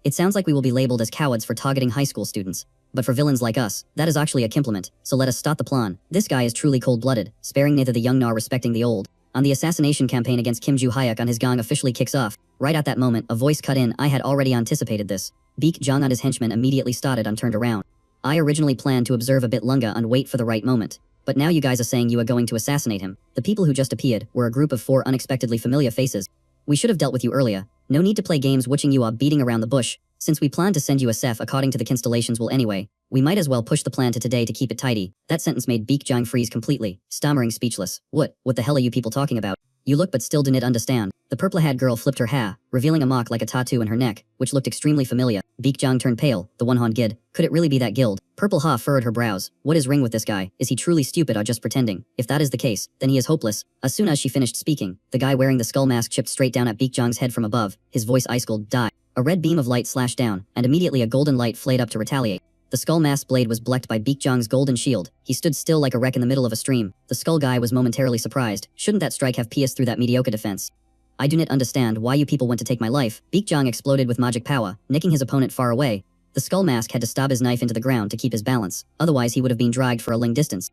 It sounds like we will be labeled as cowards for targeting high school students. But for villains like us, that is actually a compliment, so let us start the plan. This guy is truly cold-blooded, sparing neither the young nor respecting the old. And the assassination campaign against Kim Joo-hyuk and his gang officially kicks off. Right at that moment, a voice cut in. I had already anticipated this. Baek Jong and his henchmen immediately started and turned around. I originally planned to observe a bit longer and wait for the right moment. But now you guys are saying you are going to assassinate him. The people who just appeared were a group of 4 unexpectedly familiar faces. We should have dealt with you earlier. No need to play games watching you are beating around the bush. Since we plan to send you a Seth according to the constellations will anyway, we might as well push the plan to today to keep it tidy. That sentence made Baek Jong freeze completely, stammering speechless. What the hell are you people talking about? You look but still didn't understand. The purple-haired girl flipped her hair, revealing a mark like a tattoo in her neck, which looked extremely familiar. Baek Jong turned pale, the one-horned gid. Could it really be that guild? Purple Ha furrowed her brows. What is wrong with this guy? Is he truly stupid or just pretending? If that is the case, then he is hopeless. As soon as she finished speaking, the guy wearing the skull mask chipped straight down at Baek Jong's head from above, his voice ice-cold. Die. A red beam of light slashed down, and immediately a golden light flayed up to retaliate. The skull mask blade was blecked by Baek Jong's golden shield. He stood still like a wreck in the middle of a stream. The skull guy was momentarily surprised. Shouldn't that strike have pierced through that mediocre defense? I do not understand why you people want to take my life. Baek Jong exploded with magic power, nicking his opponent far away. The skull mask had to stab his knife into the ground to keep his balance, otherwise he would have been dragged for a long distance.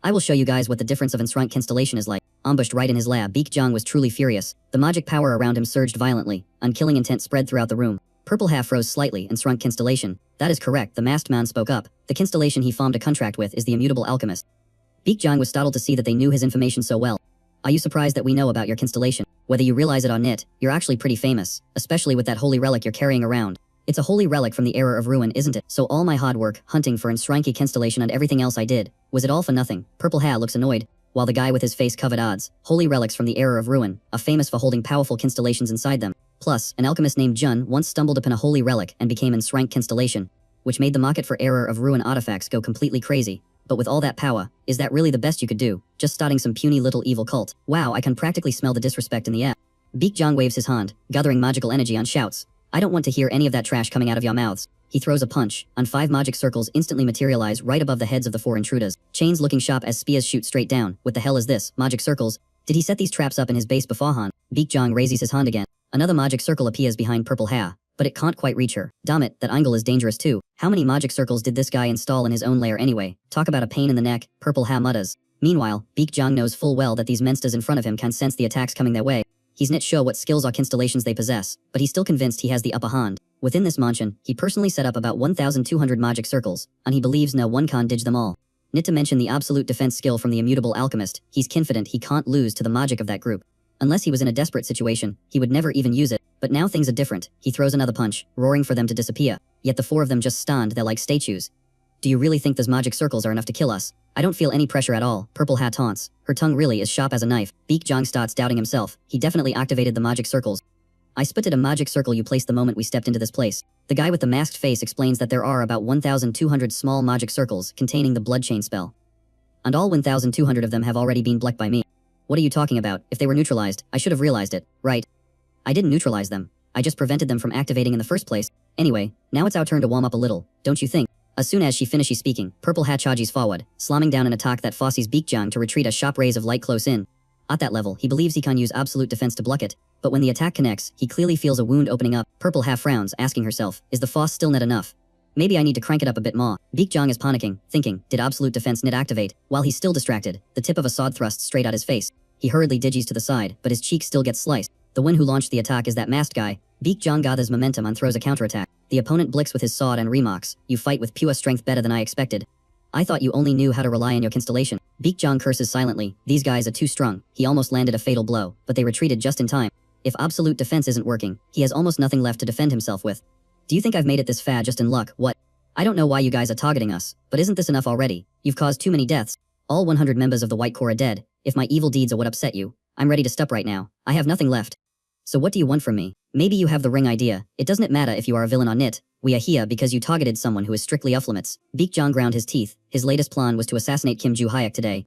I will show you guys what the difference of Enshrunk Constellation is like. Ambushed right in his lab, Baek Jong was truly furious. The magic power around him surged violently, and killing intent spread throughout the room. Purple half froze slightly and Enshrunk Constellation. That is correct, the masked man spoke up. The constellation he formed a contract with is the Immutable Alchemist. Baek Jong was startled to see that they knew his information so well. Are you surprised that we know about your constellation? Whether you realize it or not, you're actually pretty famous, especially with that holy relic you're carrying around. It's a holy relic from the era of ruin, isn't it? So all my hard work, hunting for Enshrunky Constellation and everything else I did, was it all for nothing? Purple Hair looks annoyed. while the guy with his face covered odds, holy relics from the era of ruin, are famous for holding powerful constellations inside them. Plus, an alchemist named Jun once stumbled upon a holy relic and became an enshrined constellation, which made the market for era of ruin artifacts go completely crazy. But with all that power, is that really the best you could do? Just starting some puny little evil cult? Wow, I can practically smell the disrespect in the air. Baekjang waves his hand, gathering magical energy and shouts, I don't want to hear any of that trash coming out of your mouths. He throws a punch, and 5 magic circles instantly materialize right above the heads of the 4 intruders, chains looking sharp as spears shoot straight down. What the hell is this? Magic circles? Did he set these traps up in his base beforehand? Baekjang raises his hand again. Another magic circle appears behind purple hair, but it can't quite reach her. Damn it, that angle is dangerous too. How many magic circles did this guy install in his own lair anyway? Talk about a pain in the neck, purple hair mutters. Meanwhile, Baekjang knows full well that these monsters in front of him can sense the attacks coming their way. He's not sure what skills or constellations they possess, but he's still convinced he has the upper hand. Within this mansion, he personally set up about 1,200 magic circles, and he believes no one can dodge them all. Not to mention the absolute defense skill from the immutable alchemist, he's confident he can't lose to the magic of that group. Unless he was in a desperate situation, he would never even use it. But now things are different. He throws another punch, roaring for them to disappear. Yet the 4 of them just stand there like statues. Do you really think those magic circles are enough to kill us? I don't feel any pressure at all, Purple Hat taunts. Her tongue really is sharp as a knife. Baekjang starts doubting himself. He definitely activated the magic circles. I spotted a magic circle you placed the moment we stepped into this place. The guy with the masked face explains that there are about 1,200 small magic circles containing the blood chain spell. And all 1,200 of them have already been blocked by me. What are you talking about? If they were neutralized, I should have realized it, right? I didn't neutralize them. I just prevented them from activating in the first place. Anyway, now it's our turn to warm up a little, don't you think? As soon as she finishes speaking, Purple Hat charges forward, slamming down an attack that forces Baekjang to retreat a sharp rays of light close in. At that level, he believes he can use absolute defense to block it, but when the attack connects, he clearly feels a wound opening up. Purple Hat frowns, asking herself, is the force still not enough? Maybe I need to crank it up a bit more. Baekjang is panicking, thinking, did absolute defense not activate? While he's still distracted, the tip of a sword thrusts straight at his face. He hurriedly digis to the side, but his cheek still gets sliced. The one who launched the attack is that masked guy. Baekjang gathers momentum and throws a counterattack. The opponent blicks with his sword and remarks, you fight with pure strength better than I expected. I thought you only knew how to rely on your constellation. Baekjang curses silently. These guys are too strong. He almost landed a fatal blow, but they retreated just in time. If absolute defense isn't working, he has almost nothing left to defend himself with. Do you think I've made it this far just in luck? What? I don't know why you guys are targeting us, but isn't this enough already? You've caused too many deaths. All 100 members of the White Corps are dead. If my evil deeds are what upset you, I'm ready to stop right now. I have nothing left. So what do you want from me? Maybe you have the ring idea. It doesn't matter if you are a villain or not. We are here because you targeted someone who is strictly off limits. Baekjang ground his teeth. His latest plan was to assassinate Kim Joo-hyuk today.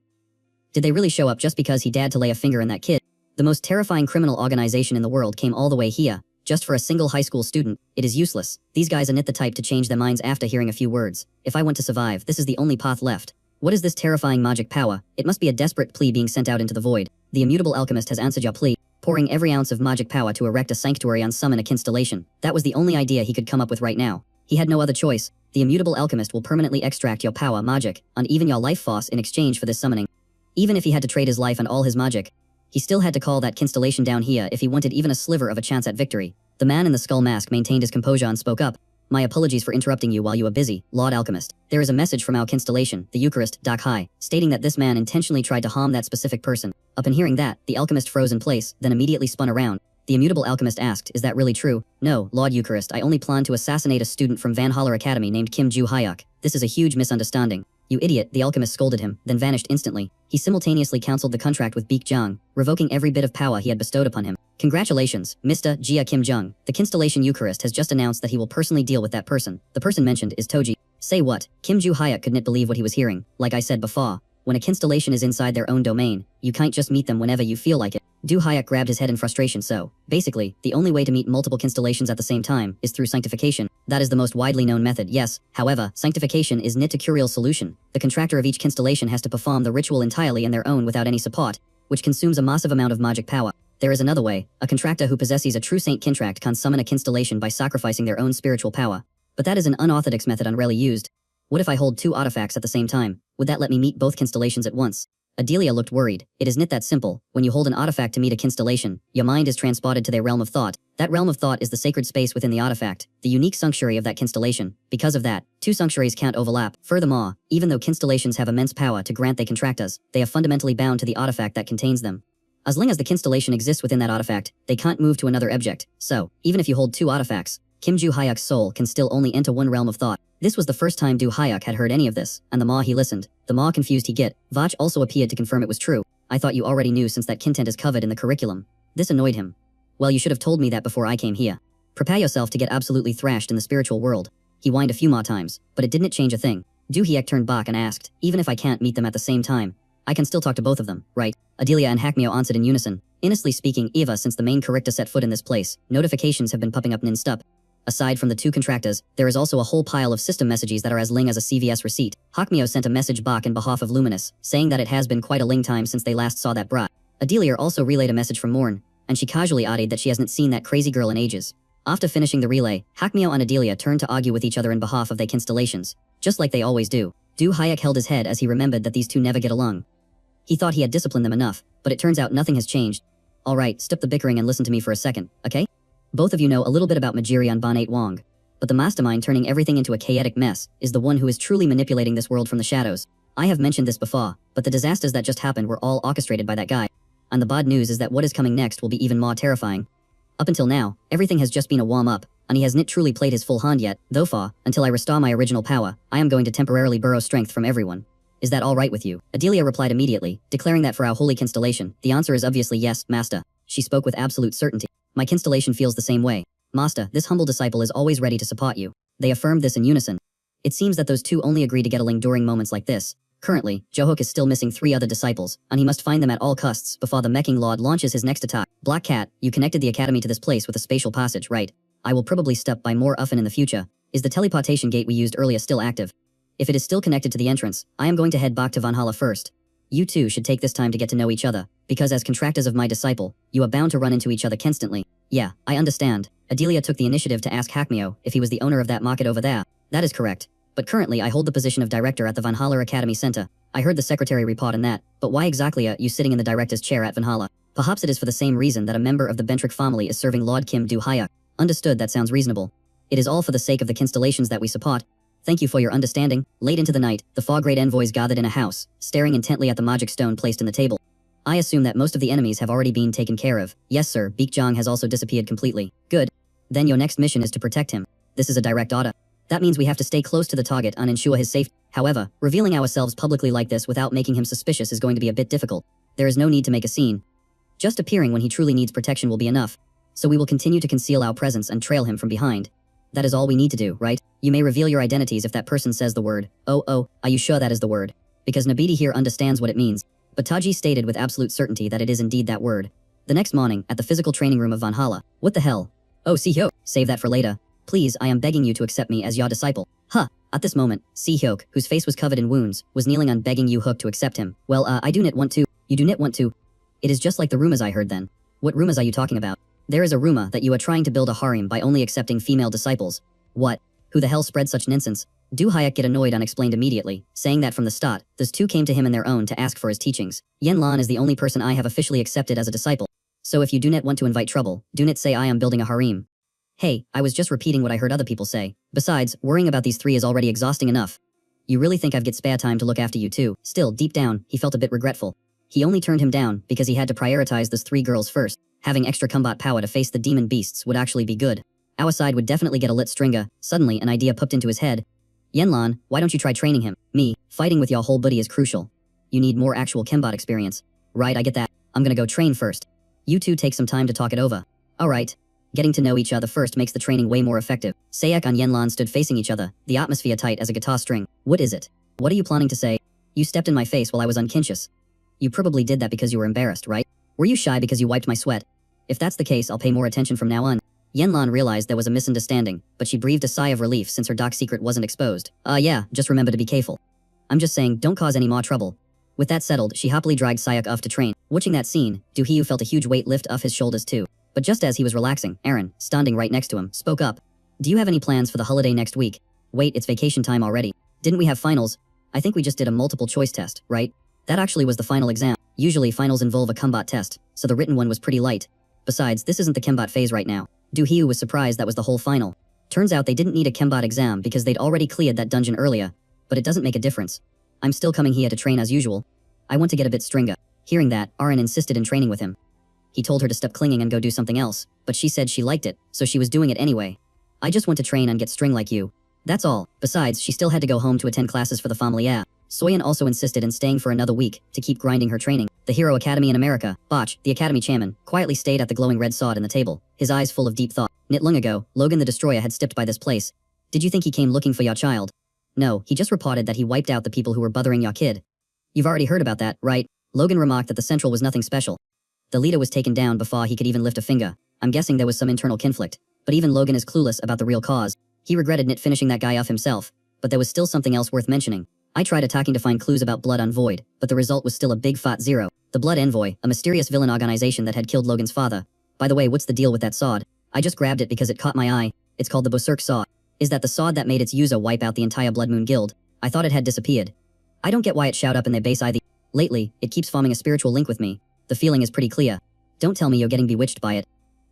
Did they really show up just because he dared to lay a finger in that kid? The most terrifying criminal organization in the world came all the way here, just for a single high school student. It is useless. These guys are not the type to change their minds after hearing a few words. If I want to survive, this is the only path left. What is this terrifying magic power? It must be a desperate plea being sent out into the void. The immutable alchemist has answered your plea, pouring every ounce of magic power to erect a sanctuary and summon a constellation. That was the only idea he could come up with right now. He had no other choice. The immutable alchemist will permanently extract your power, magic, and even your life force in exchange for this summoning. Even if he had to trade his life and all his magic, he still had to call that constellation down here if he wanted even a sliver of a chance at victory. The man in the skull mask maintained his composure and spoke up. My apologies for interrupting you while you were busy, Lord Alchemist. There is a message from our constellation, the Eucharist, Dak Hai, stating that this man intentionally tried to harm that specific person. Upon hearing that, the alchemist froze in place, then immediately spun around. The immutable alchemist asked, is that really true? No, Lord Eucharist, I only planned to assassinate a student from Van Holler Academy named Kim Joo-hyuk. This is a huge misunderstanding. You idiot, the alchemist scolded him, then vanished instantly. He simultaneously cancelled the contract with Baekjang, revoking every bit of power he had bestowed upon him. Congratulations, Mr. Jia Kim Jung. The constellation Eucharist has just announced that he will personally deal with that person. The person mentioned is Toji. Say what? Kim Joo-hyuk could not believe what he was hearing. Like I said before, when a constellation is inside their own domain, you can't just meet them whenever you feel like it. Joo-hyuk grabbed his head in frustration. So, basically, the only way to meet multiple constellations at the same time is through sanctification. That is the most widely known method, yes. However, sanctification is not a curial solution. The contractor of each constellation has to perform the ritual entirely on their own without any support, which consumes a massive amount of magic power. There is another way. A contractor who possesses a true saint contract can summon a constellation by sacrificing their own spiritual power. But that is an unorthodox method and rarely used. What if I hold 2 artifacts at the same time? Would that let me meet both constellations at once? Adelia looked worried. It is not that simple. When you hold an artifact to meet a constellation, your mind is transported to their realm of thought. That realm of thought is the sacred space within the artifact, the unique sanctuary of that constellation. Because of that, 2 sanctuaries can't overlap. Furthermore, even though constellations have immense power to grant they contract us, they are fundamentally bound to the artifact that contains them. As long as the constellation exists within that artifact, they can't move to another object. So, even if you hold 2 artifacts, Kim Ju Hyuk's soul can still only enter one realm of thought. This was the first time Du Hyuk had heard any of this, and the more he listened, the more confused he get. Vach also appeared to confirm it was true. I thought you already knew since that content is covered in the curriculum. This annoyed him. Well, you should have told me that before I came here. Prepare yourself to get absolutely thrashed in the spiritual world. He whined a few more times, but it didn't change a thing. Du Hyuk turned back and asked, even if I can't meet them at the same time, I can still talk to both of them, right? Adelia and Hakmyo answered in unison. Honestly speaking, Eva, since the main character set foot in this place, notifications have been popping up non-stop. Aside from the two contractors, there is also a whole pile of system messages that are as ling as a CVS receipt. Hakmyo sent a message back in behalf of Luminous, saying that it has been quite a ling time since they last saw that brat. Adelia also relayed a message from Morn, and she casually added that she hasn't seen that crazy girl in ages. After finishing the relay, Hakmyo and Adelia turned to argue with each other in behalf of their constellations, just like they always do. Du Hyuk held his head as he remembered that these two never get along. He thought he had disciplined them enough, but it turns out nothing has changed. Alright, stop the bickering and listen to me for a second, okay? Both of you know a little bit about Majirian Bonate Wong. But the mastermind turning everything into a chaotic mess is the one who is truly manipulating this world from the shadows. I have mentioned this before, but the disasters that just happened were all orchestrated by that guy. And the bad news is that what is coming next will be even more terrifying. Up until now, everything has just been a warm-up, and he hasn't truly played his full hand yet. Though far, until I restore my original power, I am going to temporarily borrow strength from everyone. Is that alright with you? Adelia replied immediately, declaring that for our holy constellation, the answer is obviously yes, master. She spoke with absolute certainty. My constellation feels the same way. Master, this humble disciple is always ready to support you. They affirmed this in unison. It seems that those two only agree to get along during moments like this. Currently, Johok is still missing 3 other disciples, and he must find them at all costs before the Mecking Lord launches his next attack. Black Cat, you connected the academy to this place with a spatial passage, right? I will probably stop by more often in the future. Is the teleportation gate we used earlier still active? If it is still connected to the entrance, I am going to head back to Valhalla first. You two should take this time to get to know each other, because as contractors of my disciple, you are bound to run into each other constantly. Yeah, I understand. Adelia took the initiative to ask Hakmyo if he was the owner of that market over there. That is correct. But currently I hold the position of director at the Valhalla Academy Center. I heard the secretary report on that, but why exactly are you sitting in the director's chair at Valhalla? Perhaps it is for the same reason that a member of the Bentrick family is serving Lord Kim Du Hyuk. Understood, that sounds reasonable. It is all for the sake of the constellations that we support. Thank you for your understanding. Late into the night, the 4 great envoys gathered in a house, staring intently at the magic stone placed in the table. I assume that most of the enemies have already been taken care of. Yes sir, Baekjang has also disappeared completely. Good. Then your next mission is to protect him. This is a direct order. That means we have to stay close to the target and ensure his safety. However, revealing ourselves publicly like this without making him suspicious is going to be a bit difficult. There is no need to make a scene. Just appearing when he truly needs protection will be enough. So we will continue to conceal our presence and trail him from behind. That is all we need to do, right? You may reveal your identities if that person says the word. Oh, are you sure that is the word? Because Nabidi here understands what it means. But Taji stated with absolute certainty that it is indeed that word. The next morning, at the physical training room of Valhalla. What the hell? Oh, Si-hyuk, save that for later. Please, I am begging you to accept me as your disciple. Huh. At this moment, Si-hyuk, whose face was covered in wounds, was kneeling on begging Yu-hook to accept him. Well, I do not want to. You do not want to. It is just like the rumors I heard then. What rumors are you talking about? There is a rumor that you are trying to build a harem by only accepting female disciples. What? Who the hell spread such nonsense? Du Hyuk get annoyed and explained immediately, saying that from the start, those two came to him in their own to ask for his teachings. Yen Lan is the only person I have officially accepted as a disciple. So if you do not want to invite trouble, do not say I am building a harem. Hey, I was just repeating what I heard other people say. Besides, worrying about these 3 is already exhausting enough. You really think I've get spare time to look after you too? Still, deep down, he felt a bit regretful. He only turned him down because he had to prioritize those 3 girls first. Having extra combat power to face the demon beasts would actually be good. Our side would definitely get a lit stringer. Suddenly, an idea popped into his head. Yenlan, why don't you try training him? Me, fighting with your whole buddy is crucial. You need more actual Kembat experience. Right, I get that. I'm gonna go train first. You two take some time to talk it over. Alright. Getting to know each other first makes the training way more effective. Sayak and Yenlan stood facing each other, the atmosphere tight as a guitar string. What is it? What are you planning to say? You stepped in my face while I was unconscious. You probably did that because you were embarrassed, right? Were you shy because you wiped my sweat? If that's the case, I'll pay more attention from now on. Yenlan realized there was a misunderstanding, but she breathed a sigh of relief since her dark secret wasn't exposed. Yeah, just remember to be careful. I'm just saying, don't cause any more trouble. With that settled, she happily dragged Sayak off to train. Watching that scene, Du-hyu felt a huge weight lift off his shoulders too. But just as he was relaxing, Aaron, standing right next to him, spoke up. Do you have any plans for the holiday next week? Wait, it's vacation time already. Didn't we have finals? I think we just did a multiple choice test, right? That actually was the final exam. Usually finals involve a combat test, so the written one was pretty light. Besides, this isn't the Kembat phase right now. Du-hyu was surprised that was the whole final. Turns out they didn't need a Kembat exam because they'd already cleared that dungeon earlier. But it doesn't make a difference. I'm still coming here to train as usual. I want to get a bit stringer. Hearing that, Aaron insisted in training with him. He told her to stop clinging and go do something else, but she said she liked it, so she was doing it anyway. I just want to train and get string like you. That's all. Besides, she still had to go home to attend classes for the family. Soyeon also insisted in staying for another week to keep grinding her training. The Hero Academy in America, Bach, the academy chairman, quietly stayed at the glowing red sod in the table, his eyes full of deep thought. Not long ago, Logan the Destroyer had stepped by this place. Did you think he came looking for your child? No, he just reported that he wiped out the people who were bothering your kid. You've already heard about that, right? Logan remarked that the Central was nothing special. The leader was taken down before he could even lift a finger. I'm guessing there was some internal conflict. But even Logan is clueless about the real cause. He regretted not finishing that guy off himself. But there was still something else worth mentioning. I tried attacking to find clues about Blood on Void, but the result was still a big fat zero. The Blood Envoy, a mysterious villain organization that had killed Logan's father. By the way, what's the deal with that sword? I just grabbed it because it caught my eye. It's called the Berserk Sword. Is that the sword that made its user wipe out the entire Blood Moon Guild? I thought it had disappeared. I don't get why it showed up in their base either. Lately, it keeps forming a spiritual link with me. The feeling is pretty clear. Don't tell me you're getting bewitched by it.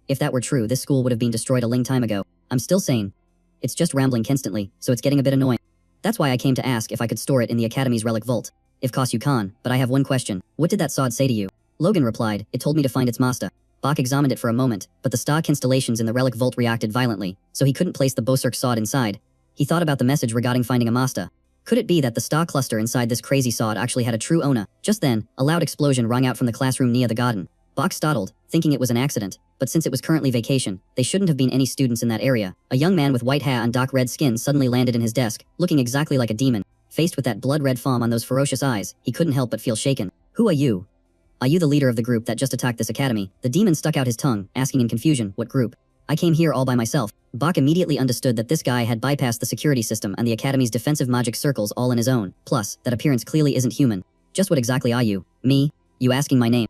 If that were true, this school would have been destroyed a long time ago. I'm still sane. It's just rambling constantly, so it's getting a bit annoying. That's why I came to ask if I could store it in the Academy's relic vault. Of course you can, but I have one question. What did that sword say to you? Logan replied, it told me to find its master. Bach examined it for a moment, but the star constellations in the relic vault reacted violently, so he couldn't place the Berserk sword inside. He thought about the message regarding finding a master. Could it be that the star cluster inside this crazy sword actually had a true owner? Just then, a loud explosion rang out from the classroom near the garden. Bach startled, thinking it was an accident, but since it was currently vacation, they shouldn't have been any students in that area. A young man with white hair and dark red skin suddenly landed in his desk, looking exactly like a demon. Faced with that blood-red foam on those ferocious eyes, he couldn't help but feel shaken. Who are you? Are you the leader of the group that just attacked this academy? The demon stuck out his tongue, asking in confusion, what group? I came here all by myself. Bach immediately understood that this guy had bypassed the security system and the academy's defensive magic circles all on his own. Plus, that appearance clearly isn't human. Just what exactly are you? Me? You asking my name?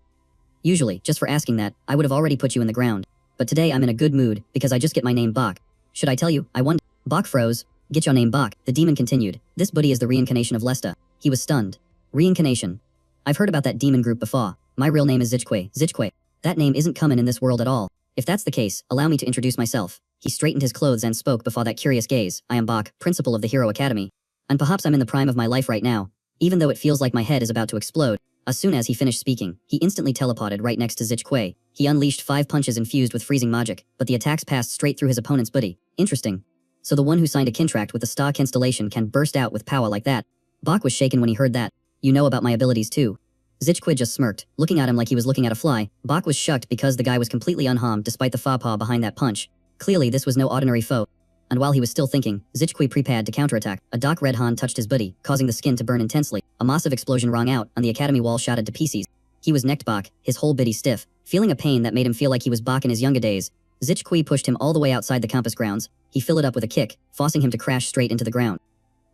Usually, just for asking that, I would have already put you in the ground. But today I'm in a good mood, because I just get my name Bach. Should I tell you, I won? Bach froze. Get your name Bach, the demon continued. This buddy is the reincarnation of Lester. He was stunned. Reincarnation. I've heard about that demon group before. My real name is Zichque. Zichque. That name isn't common in this world at all. If that's the case, allow me to introduce myself. He straightened his clothes and spoke before that curious gaze. I am Bach, principal of the Hero Academy. And perhaps I'm in the prime of my life right now. Even though it feels like my head is about to explode. As soon as he finished speaking, he instantly teleported right next to Zichque. He unleashed 5 punches infused with freezing magic, but the attacks passed straight through his opponent's body. Interesting. So the one who signed a contract with the star constellation can burst out with power like that. Bach was shaken when he heard that. You know about my abilities too. Zichque just smirked, looking at him like he was looking at a fly. Bach was shocked because the guy was completely unharmed despite the faux pas behind that punch. Clearly this was no ordinary foe. And while he was still thinking, Zichque prepared to counterattack. A dark red hand touched his body, causing the skin to burn intensely. A massive explosion rang out, and the academy wall shattered to pieces. He was necked Bach, his whole body stiff, feeling a pain that made him feel like he was Bach in his younger days. Zichque pushed him all the way outside the campus grounds. He filled it up with a kick, forcing him to crash straight into the ground.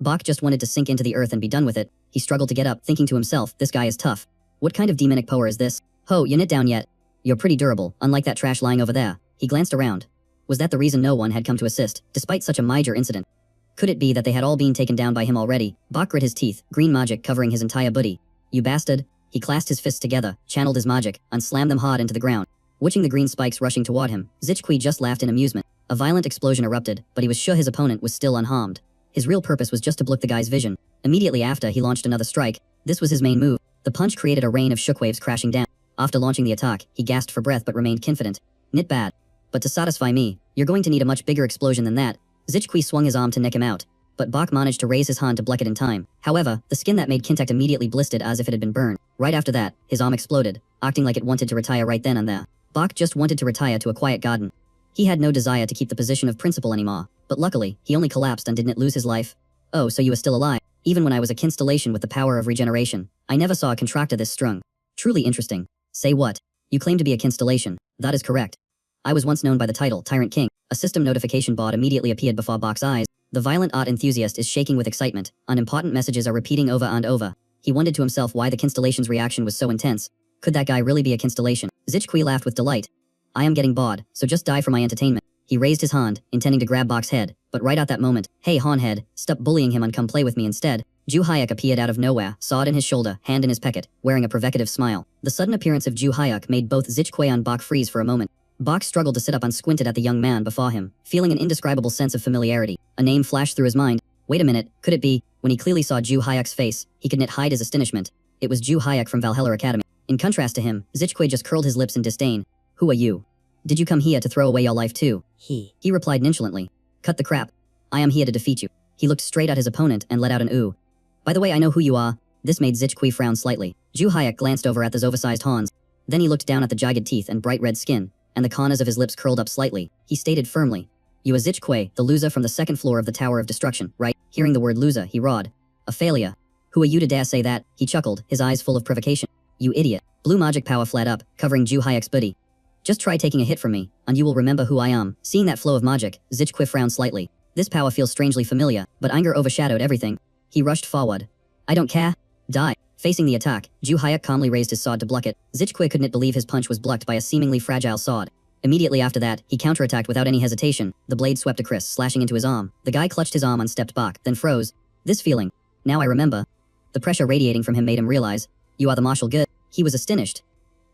Bach just wanted to sink into the earth and be done with it. He struggled to get up, thinking to himself, this guy is tough. What kind of demonic power is this? Ho, you not down yet? You're pretty durable, unlike that trash lying over there. He glanced around. Was that the reason no one had come to assist, despite such a major incident? Could it be that they had all been taken down by him already? Bach grit his teeth, green magic covering his entire body. You bastard. He clasped his fists together, channeled his magic, and slammed them hard into the ground. Watching the green spikes rushing toward him, Zichque just laughed in amusement. A violent explosion erupted, but he was sure his opponent was still unharmed. His real purpose was just to block the guy's vision. Immediately after, he launched another strike. This was his main move. The punch created a rain of shockwaves crashing down. After launching the attack, he gasped for breath but remained confident. Nit bad. But to satisfy me, you're going to need a much bigger explosion than that. Zichque swung his arm to knock him out. But Bach managed to raise his hand to block it in time. However, the skin that made contact immediately blistered as if it had been burned. Right after that, his arm exploded, acting like it wanted to retire right then and there. Bach just wanted to retire to a quiet garden. He had no desire to keep the position of principal anymore. But luckily, he only collapsed and didn't lose his life. Oh, so you were still alive. Even when I was a constellation with the power of regeneration, I never saw a contractor this strong. Truly interesting. Say what? You claim to be a constellation. That is correct. I was once known by the title, Tyrant King. A system notification bar immediately appeared before Bach's eyes. The violent art enthusiast is shaking with excitement. Unimportant messages are repeating over and over. He wondered to himself why the constellation's reaction was so intense. Could that guy really be a constellation? Zichque laughed with delight. I am getting bored, so just die for my entertainment. He raised his hand, intending to grab Bach's head, but right at that moment, hey Hornhead, stop bullying him and come play with me instead. Ju Hyuk appeared out of nowhere, sword in his shoulder, hand in his pocket, wearing a provocative smile. The sudden appearance of Ju Hyuk made both Zichque and Bach freeze for a moment. Bach struggled to sit up and squinted at the young man before him, feeling an indescribable sense of familiarity. A name flashed through his mind. Wait a minute, could it be? When he clearly saw Ju Hyuk's face, he could not hide his astonishment. It was Ju Hyuk from Valhalla Academy. In contrast to him, Zichque just curled his lips in disdain. Who are you? Did you come here to throw away your life too? He replied nonchalantly. Cut the crap. I am here to defeat you. He looked straight at his opponent and let out an ooh. By the way, I know who you are. This made Zichqui frown slightly. Ju Hayek glanced over at those oversized horns. Then he looked down at the jagged teeth and bright red skin, and the corners of his lips curled up slightly. He stated firmly, "You are Zichqui, the loser from the second floor of the Tower of Destruction, right?" Hearing the word loser, he roared. "A failure. Who are you to dare say that?" He chuckled, his eyes full of provocation. "You idiot." Blue magic power flared up, covering Ju Hayek's body. "Just try taking a hit from me, and you will remember who I am." Seeing that flow of magic, Zichqui frowned slightly. This power feels strangely familiar, but anger overshadowed everything. He rushed forward. "I don't care. Die." Facing the attack, Ju Hayek calmly raised his sword to block it. Zichqui couldn't believe his punch was blocked by a seemingly fragile sword. Immediately after that, he counterattacked without any hesitation. The blade swept across, slashing into his arm. The guy clutched his arm and stepped back, then froze. This feeling. Now I remember. The pressure radiating from him made him realize. "You are the martial good." He was astonished.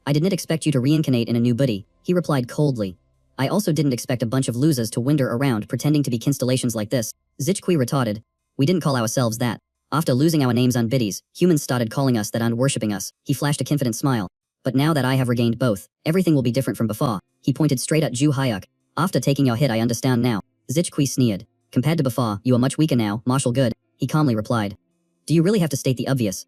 "I didn't expect you to reincarnate in a new body," he replied coldly. "I also didn't expect a bunch of losers to wander around pretending to be constellations like this." Zichqui retorted. "We didn't call ourselves that. After losing our names on biddies, humans started calling us that and worshipping us." He flashed a confident smile. "But now that I have regained both, everything will be different from before." He pointed straight at Ju Hayek. "After taking your hit, I understand now." Zichqui sneered. "Compared to before, you are much weaker now, martial good," he calmly replied. "Do you really have to state the obvious?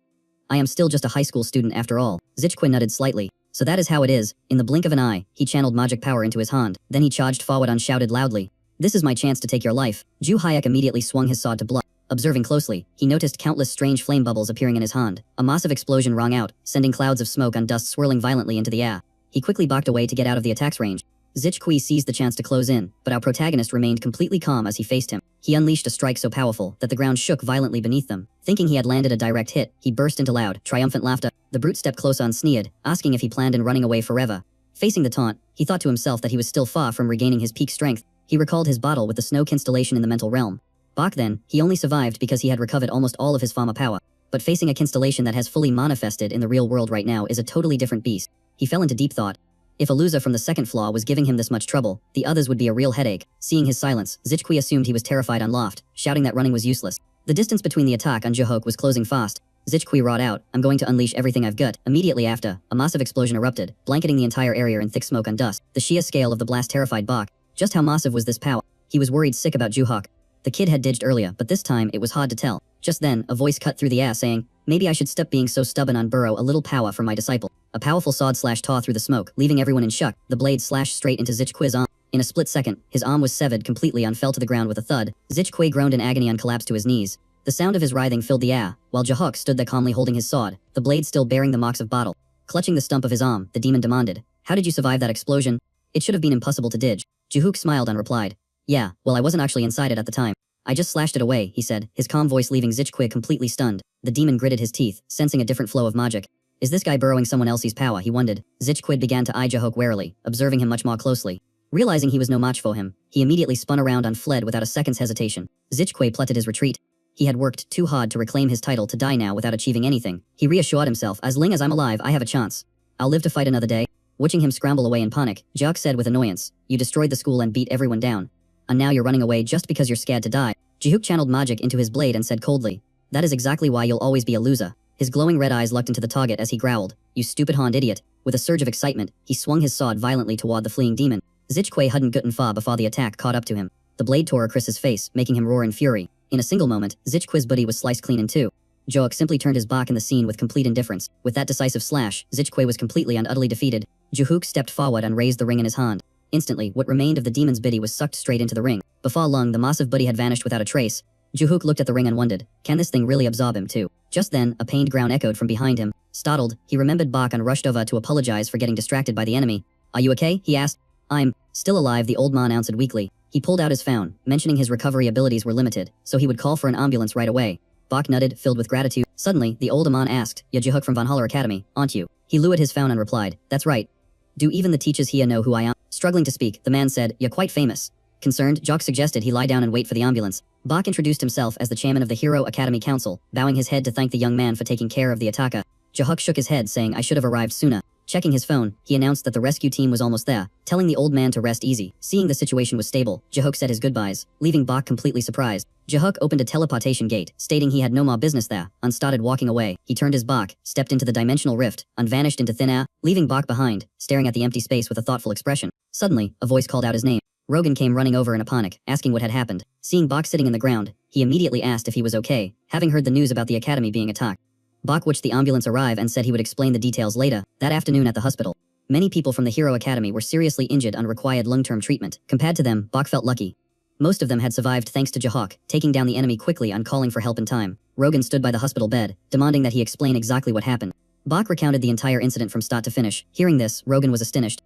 I am still just a high school student after all." Zichqui nodded slightly. "So that is how it is." In the blink of an eye, he channeled magic power into his hand. Then he charged forward and shouted loudly, "This is my chance to take your life." Ju Hayek immediately swung his sword to block. Observing closely, he noticed countless strange flame bubbles appearing in his hand. A massive explosion rang out, sending clouds of smoke and dust swirling violently into the air. He quickly backed away to get out of the attack's range. Zichqui seized the chance to close in, but our protagonist remained completely calm as he faced him. He unleashed a strike so powerful that the ground shook violently beneath them. Thinking he had landed a direct hit, he burst into loud, triumphant laughter. The brute stepped closer and sneered, asking if he planned on running away forever. Facing the taunt, he thought to himself that he was still far from regaining his peak strength. He recalled his battle with the snow constellation in the mental realm. Back then, he only survived because he had recovered almost all of his former power. But facing a constellation that has fully manifested in the real world right now is a totally different beast. He fell into deep thought. If a loser from the second floor was giving him this much trouble, the others would be a real headache. Seeing his silence, Zichqui assumed he was terrified and laughed, shouting that running was useless. The distance between the attack and Jahok was closing fast. Zichqui roared out, "I'm going to unleash everything I've got." Immediately after, a massive explosion erupted, blanketing the entire area in thick smoke and dust. The sheer scale of the blast terrified Bach. Just how massive was this power? He was worried sick about Juhok. The kid had dodged earlier, but this time it was hard to tell. Just then, a voice cut through the air saying, "Maybe I should stop being so stubborn and borrow a little power from my disciple." A powerful sword tore through the smoke, leaving everyone in shock. The blade slashed straight into Zichqui's arm. In a split second, his arm was severed completely and fell to the ground with a thud. Zichqui groaned in agony and collapsed to his knees. The sound of his writhing filled the air, while Jahok stood there calmly holding his sword, the blade still bearing the marks of battle. Clutching the stump of his arm, the demon demanded, "How did you survive that explosion?" "It should have been impossible to dodge." Jahok smiled and replied, "Yeah, well, I wasn't actually inside it at the time. I just slashed it away," he said, his calm voice leaving Zichqui completely stunned. The demon gritted his teeth, sensing a different flow of magic. Is this guy borrowing someone else's power, he wondered. Zichquid began to eye Jahok warily, observing him much more closely. Realizing he was no match for him, he immediately spun around and fled without a second's hesitation. Zichquid plotted his retreat. He had worked too hard to reclaim his title to die now without achieving anything. He reassured himself, "As long as I'm alive, I have a chance. I'll live to fight another day." Watching him scramble away in panic, Jahok said with annoyance, "You destroyed the school and beat everyone down. And now you're running away just because you're scared to die." Jahok channeled magic into his blade and said coldly, "That is exactly why you'll always be a loser." His glowing red eyes looked into the target as he growled, "You stupid horned idiot." With a surge of excitement, he swung his sword violently toward the fleeing demon. Zichquid hadn't gotten far before the attack caught up to him. The blade tore across his face, making him roar in fury. In a single moment, Zichquid's body was sliced clean in two. Jahok simply turned his back in the scene with complete indifference. With that decisive slash, Zichquid was completely and utterly defeated. Jahok stepped forward and raised the ring in his hand. Instantly, what remained of the demon's body was sucked straight into the ring. Before long, the massive body had vanished without a trace. Jahok looked at the ring and wondered, can this thing really absorb him too? Just then, a pained groan echoed from behind him. Startled, he remembered Bach and rushed over to apologize for getting distracted by the enemy. "Are you okay?" he asked. "I'm still alive," the old man answered weakly. He pulled out his phone, mentioning his recovery abilities were limited, so he would call for an ambulance right away. Bach nodded, filled with gratitude. Suddenly, the older man asked, "You're Jahok from Valhalla Academy, aren't you?" He lowered his phone and replied, "That's right. Do even the teachers here know who I am?" Struggling to speak, the man said, "You're quite famous." Concerned, Jahok suggested he lie down and wait for the ambulance. Bach introduced himself as the chairman of the Hero Academy Council, bowing his head to thank the young man for taking care of the attacker. Jahok shook his head, saying, "I should have arrived sooner." Checking his phone, he announced that the rescue team was almost there, telling the old man to rest easy. Seeing the situation was stable, Jahok said his goodbyes, leaving Bach completely surprised. Jahok opened a teleportation gate, stating he had no more business there, and started walking away. He turned his back, stepped into the dimensional rift, and vanished into thin air, leaving Bach behind, staring at the empty space with a thoughtful expression. Suddenly, a voice called out his name. Rogan came running over in a panic, asking what had happened. Seeing Bach sitting in the ground, he immediately asked if he was okay, having heard the news about the academy being attacked. Bach watched the ambulance arrive and said he would explain the details later. That afternoon at the hospital, many people from the Hero Academy were seriously injured and required long-term treatment. Compared to them, Bach felt lucky. Most of them had survived thanks to Jahok, taking down the enemy quickly and calling for help in time. Rogan stood by the hospital bed, demanding that he explain exactly what happened. Bach recounted the entire incident from start to finish. Hearing this, Rogan was astonished.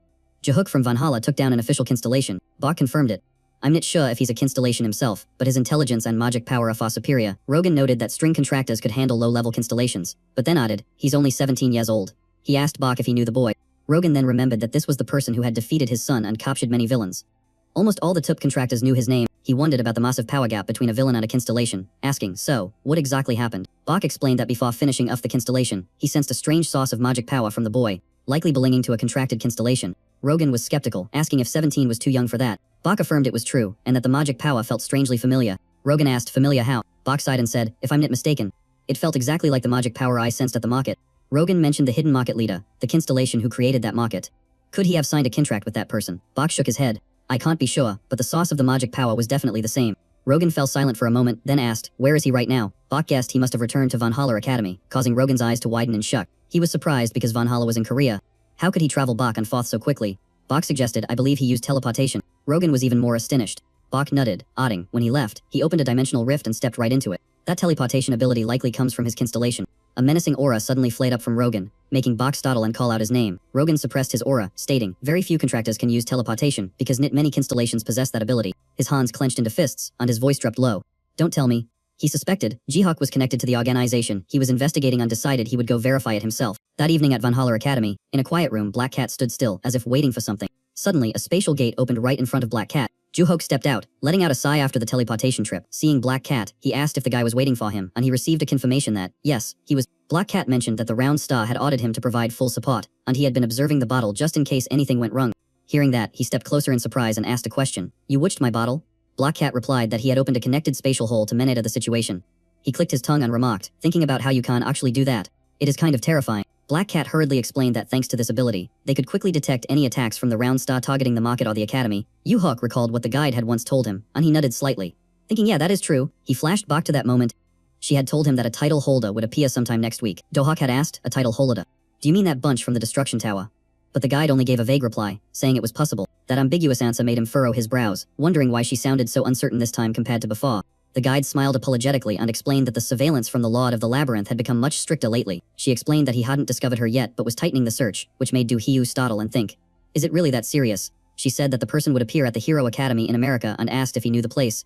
Jahok from Valhalla took down an official constellation. Bach confirmed it. I'm not sure if he's a constellation himself, but his intelligence and magic power are far superior. Rogan noted that string contractors could handle low-level constellations, but then added, he's only 17 years old. He asked Bach if he knew the boy. Rogan then remembered that this was the person who had defeated his son and captured many villains. Almost all the top contractors knew his name. He wondered about the massive power gap between a villain and a constellation, asking, so, what exactly happened? Bach explained that before finishing off the constellation, he sensed a strange source of magic power from the boy, likely belonging to a contracted constellation. Rogan was skeptical, asking if 17 was too young for that. Bach affirmed it was true, and that the magic power felt strangely familiar. Rogan asked, familiar how? Bach sighed and said, if I'm not mistaken, it felt exactly like the magic power I sensed at the market. Rogan mentioned the hidden market leader, the constellation who created that market. Could he have signed a contract with that person? Bach shook his head. I can't be sure, but the source of the magic power was definitely the same. Rogan fell silent for a moment, then asked, where is he right now? Bach guessed he must have returned to Valhalla Academy, causing Rogan's eyes to widen in shock. He was surprised because Valhalla was in Korea. How could he travel back and forth so quickly? Bach suggested, I believe he used teleportation. Rogan was even more astonished. Bach nodded, adding, when he left, he opened a dimensional rift and stepped right into it. That teleportation ability likely comes from his constellation. A menacing aura suddenly flared up from Rogan, making Bach startle and call out his name. Rogan suppressed his aura, stating, very few contractors can use teleportation, because not many constellations possess that ability. His hands clenched into fists, and his voice dropped low. Don't tell me. He suspected Jihawk was connected to the organization he was investigating and decided he would go verify it himself. That evening at Valhalla Academy, in a quiet room, Black Cat stood still, as if waiting for something. Suddenly, a spatial gate opened right in front of Black Cat. Jihawk stepped out, letting out a sigh after the teleportation trip. Seeing Black Cat, he asked if the guy was waiting for him, and he received a confirmation that, yes, he was. Black Cat mentioned that the Round Star had ordered him to provide full support, and he had been observing the bottle just in case anything went wrong. Hearing that, he stepped closer in surprise and asked a question. You watched my bottle? Black Cat replied that he had opened a connected spatial hole to monitor the situation. He clicked his tongue and remarked, thinking about how you can't actually do that. It is kind of terrifying. Black Cat hurriedly explained that thanks to this ability, they could quickly detect any attacks from the Round Star targeting the market or the academy. Yu-Hawk recalled what the guide had once told him, and he nodded slightly. Thinking yeah, that is true, he flashed back to that moment. She had told him that a title holder would appear sometime next week. Dohawk had asked, a title holder. Do you mean that bunch from the Destruction Tower? But the guide only gave a vague reply, saying it was possible. That ambiguous answer made him furrow his brows, wondering why she sounded so uncertain this time compared to before. The guide smiled apologetically and explained that the surveillance from the Lord of the Labyrinth had become much stricter lately. She explained that he hadn't discovered her yet but was tightening the search, which made Du Hiu startle and think. Is it really that serious? She said that the person would appear at the Hero Academy in America and asked if he knew the place.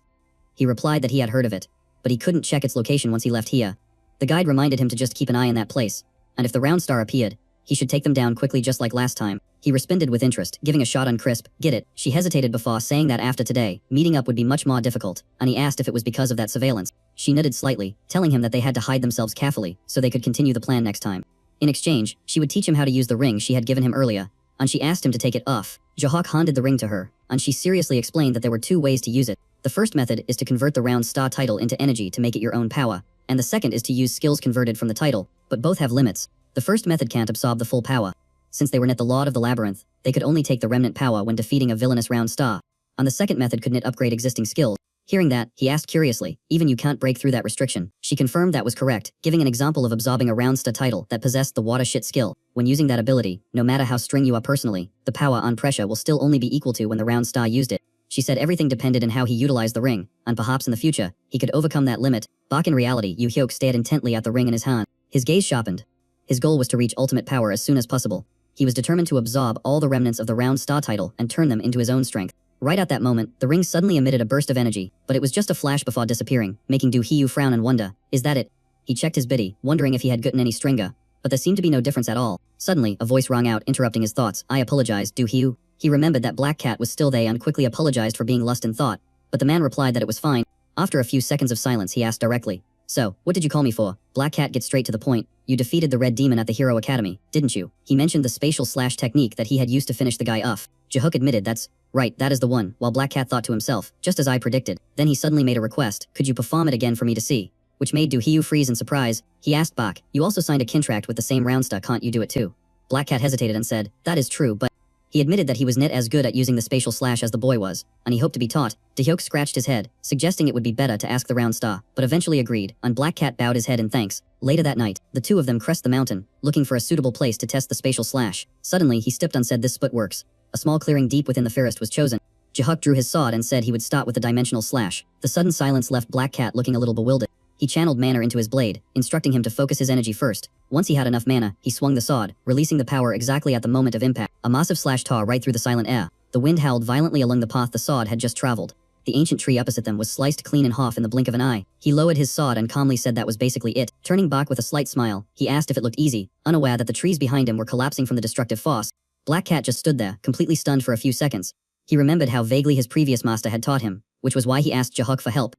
He replied that he had heard of it, but he couldn't check its location once he left here. The guide reminded him to just keep an eye on that place, and if the Round Star appeared, he should take them down quickly just like last time. He responded with interest, giving a shot on Crisp. Get it? She hesitated before saying that after today, meeting up would be much more difficult, and he asked if it was because of that surveillance. She nodded slightly, telling him that they had to hide themselves carefully, so they could continue the plan next time. In exchange, she would teach him how to use the ring she had given him earlier, and she asked him to take it off. Jahawk handed the ring to her, and she seriously explained that there were two ways to use it. The first method is to convert the Round Star title into energy to make it your own power, and the second is to use skills converted from the title, but both have limits. The first method can't absorb the full power. Since they were not the Lord of the Labyrinth, they could only take the remnant power when defeating a villainous Round Star. And the second method could not upgrade existing skills. Hearing that, he asked curiously, even you can't break through that restriction. She confirmed that was correct, giving an example of absorbing a Round Star title that possessed the water shit skill. When using that ability, no matter how strong you are personally, the power on pressure will still only be equal to when the Round Star used it. She said everything depended on how he utilized the ring, and perhaps in the future, he could overcome that limit. Back in reality, Yu Hyuk stared intently at the ring in his hand. His gaze sharpened. His goal was to reach ultimate power as soon as possible. He was determined to absorb all the remnants of the Round Star title and turn them into his own strength. Right at that moment, the ring suddenly emitted a burst of energy, but it was just a flash before disappearing, making Du Hiu frown and wonder, is that it? He checked his biddy, wondering if he had gotten any stringer, but there seemed to be no difference at all. Suddenly, a voice rang out, interrupting his thoughts. I apologize, Du Hiu. He remembered that Black Cat was still there and quickly apologized for being lost in thought, but the man replied that it was fine. After a few seconds of silence, he asked directly, so, what did you call me for? Black Cat gets straight to the point. You defeated the Red Demon at the Hero Academy, didn't you? He mentioned the spatial slash technique that he had used to finish the guy off. Jahuk admitted that's right, that is the one, while Black Cat thought to himself, just as I predicted. Then he suddenly made a request, could you perform it again for me to see? Which made Du Hiu freeze in surprise. He asked Bach, you also signed a contract with the same Round Star, can't you do it too? Black Cat hesitated and said, that is true, but He admitted that he was not as good at using the spatial slash as the boy was, and he hoped to be taught. Jaehyuk scratched his head, suggesting it would be better to ask the round star, but eventually agreed, and Black Cat bowed his head in thanks. Later that night, the two of them crest the mountain, looking for a suitable place to test the spatial slash. Suddenly, he stepped on said this split works. A small clearing deep within the forest was chosen. Jaehyuk drew his sword and said he would start with the dimensional slash. The sudden silence left Black Cat looking a little bewildered. He channeled mana into his blade, instructing him to focus his energy first. Once he had enough mana, he swung the sword, releasing the power exactly at the moment of impact. A massive slash tore right through the silent air. The wind howled violently along the path the sword had just traveled. The ancient tree opposite them was sliced clean in half in the blink of an eye. He lowered his sword and calmly said that was basically it. Turning back with a slight smile, he asked if it looked easy, unaware that the trees behind him were collapsing from the destructive force. Black Cat just stood there, completely stunned for a few seconds. He remembered how vaguely his previous master had taught him, which was why he asked Jaehyuk for help.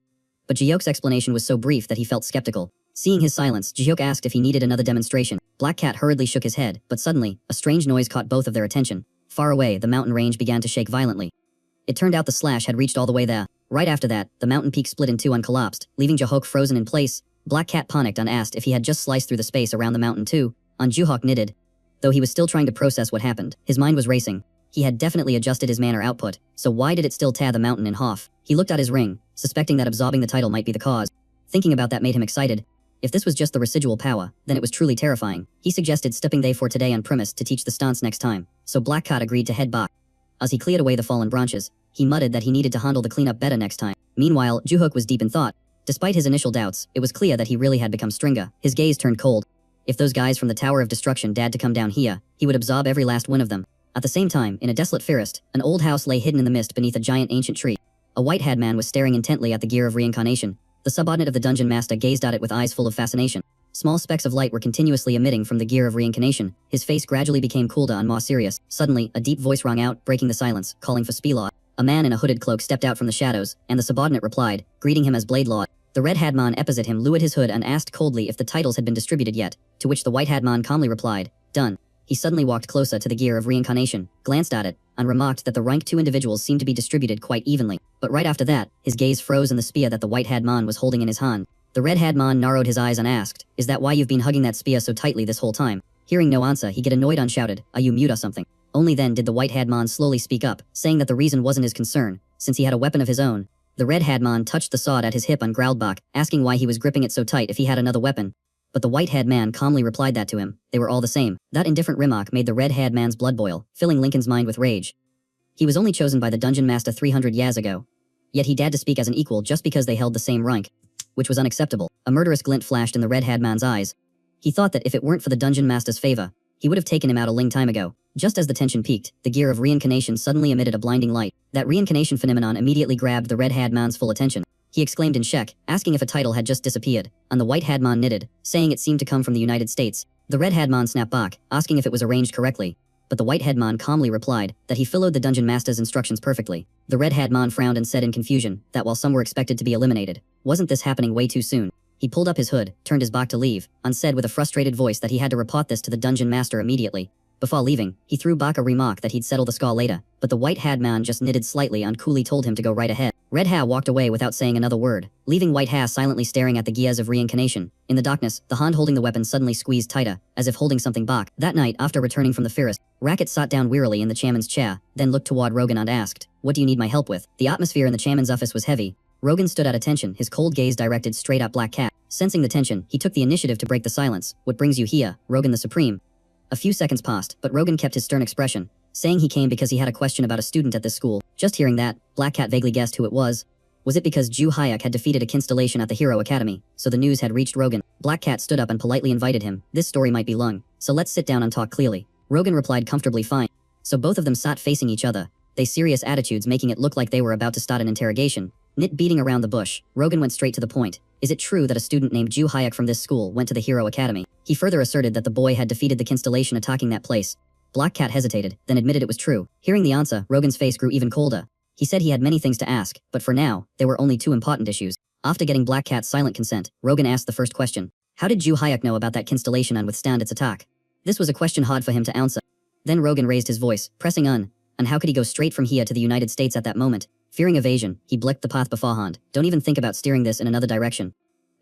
But Jaehyuk's explanation was so brief that he felt skeptical. Seeing his silence, Jaehyuk asked if he needed another demonstration. Black Cat hurriedly shook his head, but suddenly, a strange noise caught both of their attention. Far away, the mountain range began to shake violently. It turned out the slash had reached all the way there. Right after that, the mountain peak split in two and collapsed, leaving Jaehyuk frozen in place. Black Cat panicked and asked if he had just sliced through the space around the mountain too. Jaehyuk knitted. Though he was still trying to process what happened, his mind was racing. He had definitely adjusted his mana output, so why did it still tear the mountain in half? He looked at his ring, suspecting that absorbing the title might be the cause. Thinking about that made him excited. If this was just the residual power, then it was truly terrifying. He suggested stepping they for today on premise to teach the stance next time, so Black Cat agreed to head back. As he cleared away the fallen branches, he muttered that he needed to handle the cleanup better next time. Meanwhile, Jaehyuk was deep in thought. Despite his initial doubts, it was clear that he really had become Stringer. His gaze turned cold. If those guys from the Tower of Destruction dared to come down here, he would absorb every last one of them. At the same time, in a desolate forest, an old house lay hidden in the mist beneath a giant ancient tree. A white-haired man was staring intently at the gear of reincarnation. The subordinate of the dungeon master gazed at it with eyes full of fascination. Small specks of light were continuously emitting from the gear of reincarnation. His face gradually became colder and more serious. Suddenly, a deep voice rang out, breaking the silence, calling for Spelord. A man in a hooded cloak stepped out from the shadows, and the subordinate replied, greeting him as Blade Lord. The red-haired man opposite him lowered his hood and asked coldly if the titles had been distributed yet, to which the white-haired man calmly replied, done. He suddenly walked closer to the gear of reincarnation, glanced at it, and remarked that the rank 2 individuals seemed to be distributed quite evenly. But right after that, his gaze froze on the spear that the white-haired man was holding in his hand. The red-haired man narrowed his eyes and asked, is that why you've been hugging that spear so tightly this whole time? Hearing no answer, he get annoyed and shouted, are you mute or something? Only then did the white-haired man slowly speak up, saying that the reason wasn't his concern, since he had a weapon of his own. The red-haired man touched the sword at his hip and growled back, asking why he was gripping it so tight if he had another weapon. But the white-haired man calmly replied that to him, they were all the same. That indifferent remark made the red-haired man's blood boil, filling Lincoln's mind with rage. He was only chosen by the dungeon master 300 years ago. Yet he dared to speak as an equal just because they held the same rank, which was unacceptable. A murderous glint flashed in the red-haired man's eyes. He thought that if it weren't for the dungeon master's favor, he would have taken him out a long time ago. Just as the tension peaked, the gear of reincarnation suddenly emitted a blinding light. That reincarnation phenomenon immediately grabbed the red-haired man's full attention. He exclaimed in Czech, asking if a title had just disappeared, and the white-haired man knitted, saying it seemed to come from the United States. The red-haired man snapped back, asking if it was arranged correctly. But the white-haired man calmly replied that he followed the dungeon master's instructions perfectly. The red-haired man frowned and said in confusion that while some were expected to be eliminated, wasn't this happening way too soon? He pulled up his hood, turned his back to leave, and said with a frustrated voice that he had to report this to the dungeon master immediately. Before leaving, he threw back a remark that he'd settle the score later, but the white-haired man just knitted slightly and coolly told him to go right ahead. Red Hair walked away without saying another word, leaving White Hair silently staring at the gears of reincarnation. In the darkness, the hand holding the weapon suddenly squeezed tighter, as if holding something back. That night, after returning from the forest, Racket sat down wearily in the chairman's chair, then looked toward Rogan and asked, "What do you need my help with?" The atmosphere in the chairman's office was heavy. Rogan stood at attention, his cold gaze directed straight at Black Cat. Sensing the tension, he took the initiative to break the silence. "What brings you here, Rogan the Supreme?" A few seconds passed, but Rogan kept his stern expression, saying he came because he had a question about a student at this school. Just hearing that, Black Cat vaguely guessed who it was. Was it because Ju Hayek had defeated a constellation at the Hero Academy, so the news had reached Rogan? Black Cat stood up and politely invited him. "This story might be long, so let's sit down and talk clearly." Rogan replied comfortably fine. So both of them sat facing each other, they serious attitudes making it look like they were about to start an interrogation. Nit beating around the bush, Rogan went straight to the point. Is it true that a student named Ju Hayek from this school went to the Hero Academy? He further asserted that the boy had defeated the constellation attacking that place. Black Cat hesitated, then admitted it was true. Hearing the answer, Rogan's face grew even colder. He said he had many things to ask, but for now, there were only two important issues. After getting Black Cat's silent consent, Rogan asked the first question. How did Ju Hayek know about that constellation and withstand its attack? This was a question hard for him to answer. Then Rogan raised his voice, pressing on. And how could he go straight from here to the United States at that moment? Fearing evasion, he blicked the path beforehand. Don't even think about steering this in another direction.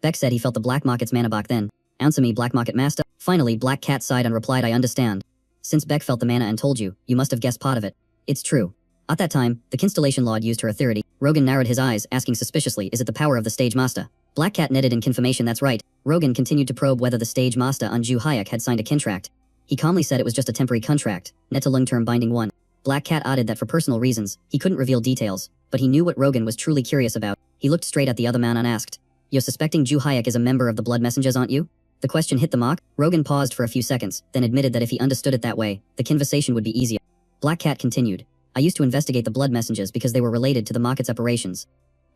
Beck said he felt the black market's mana back then. Answer me, Black Market Master. Finally, Black Cat sighed and replied, I understand. Since Beck felt the mana and told you, you must have guessed part of it. It's true. At that time, the Constellation Lord used her authority. Rogan narrowed his eyes, asking suspiciously, is it the power of the Stage Master? Black Cat knitted in confirmation that's right. Rogan continued to probe whether the Stage Master and Ju Hayek had signed a contract. He calmly said it was just a temporary contract, not a long-term binding one. Black Cat added that for personal reasons, he couldn't reveal details, but he knew what Rogan was truly curious about. He looked straight at the other man and asked, "You're suspecting Ju Hayek is a member of the Blood Messengers, aren't you?" The question hit the mark. Rogan paused for a few seconds, then admitted that if he understood it that way, the conversation would be easier. Black Cat continued, "I used to investigate the Blood Messengers because they were related to the market's operations.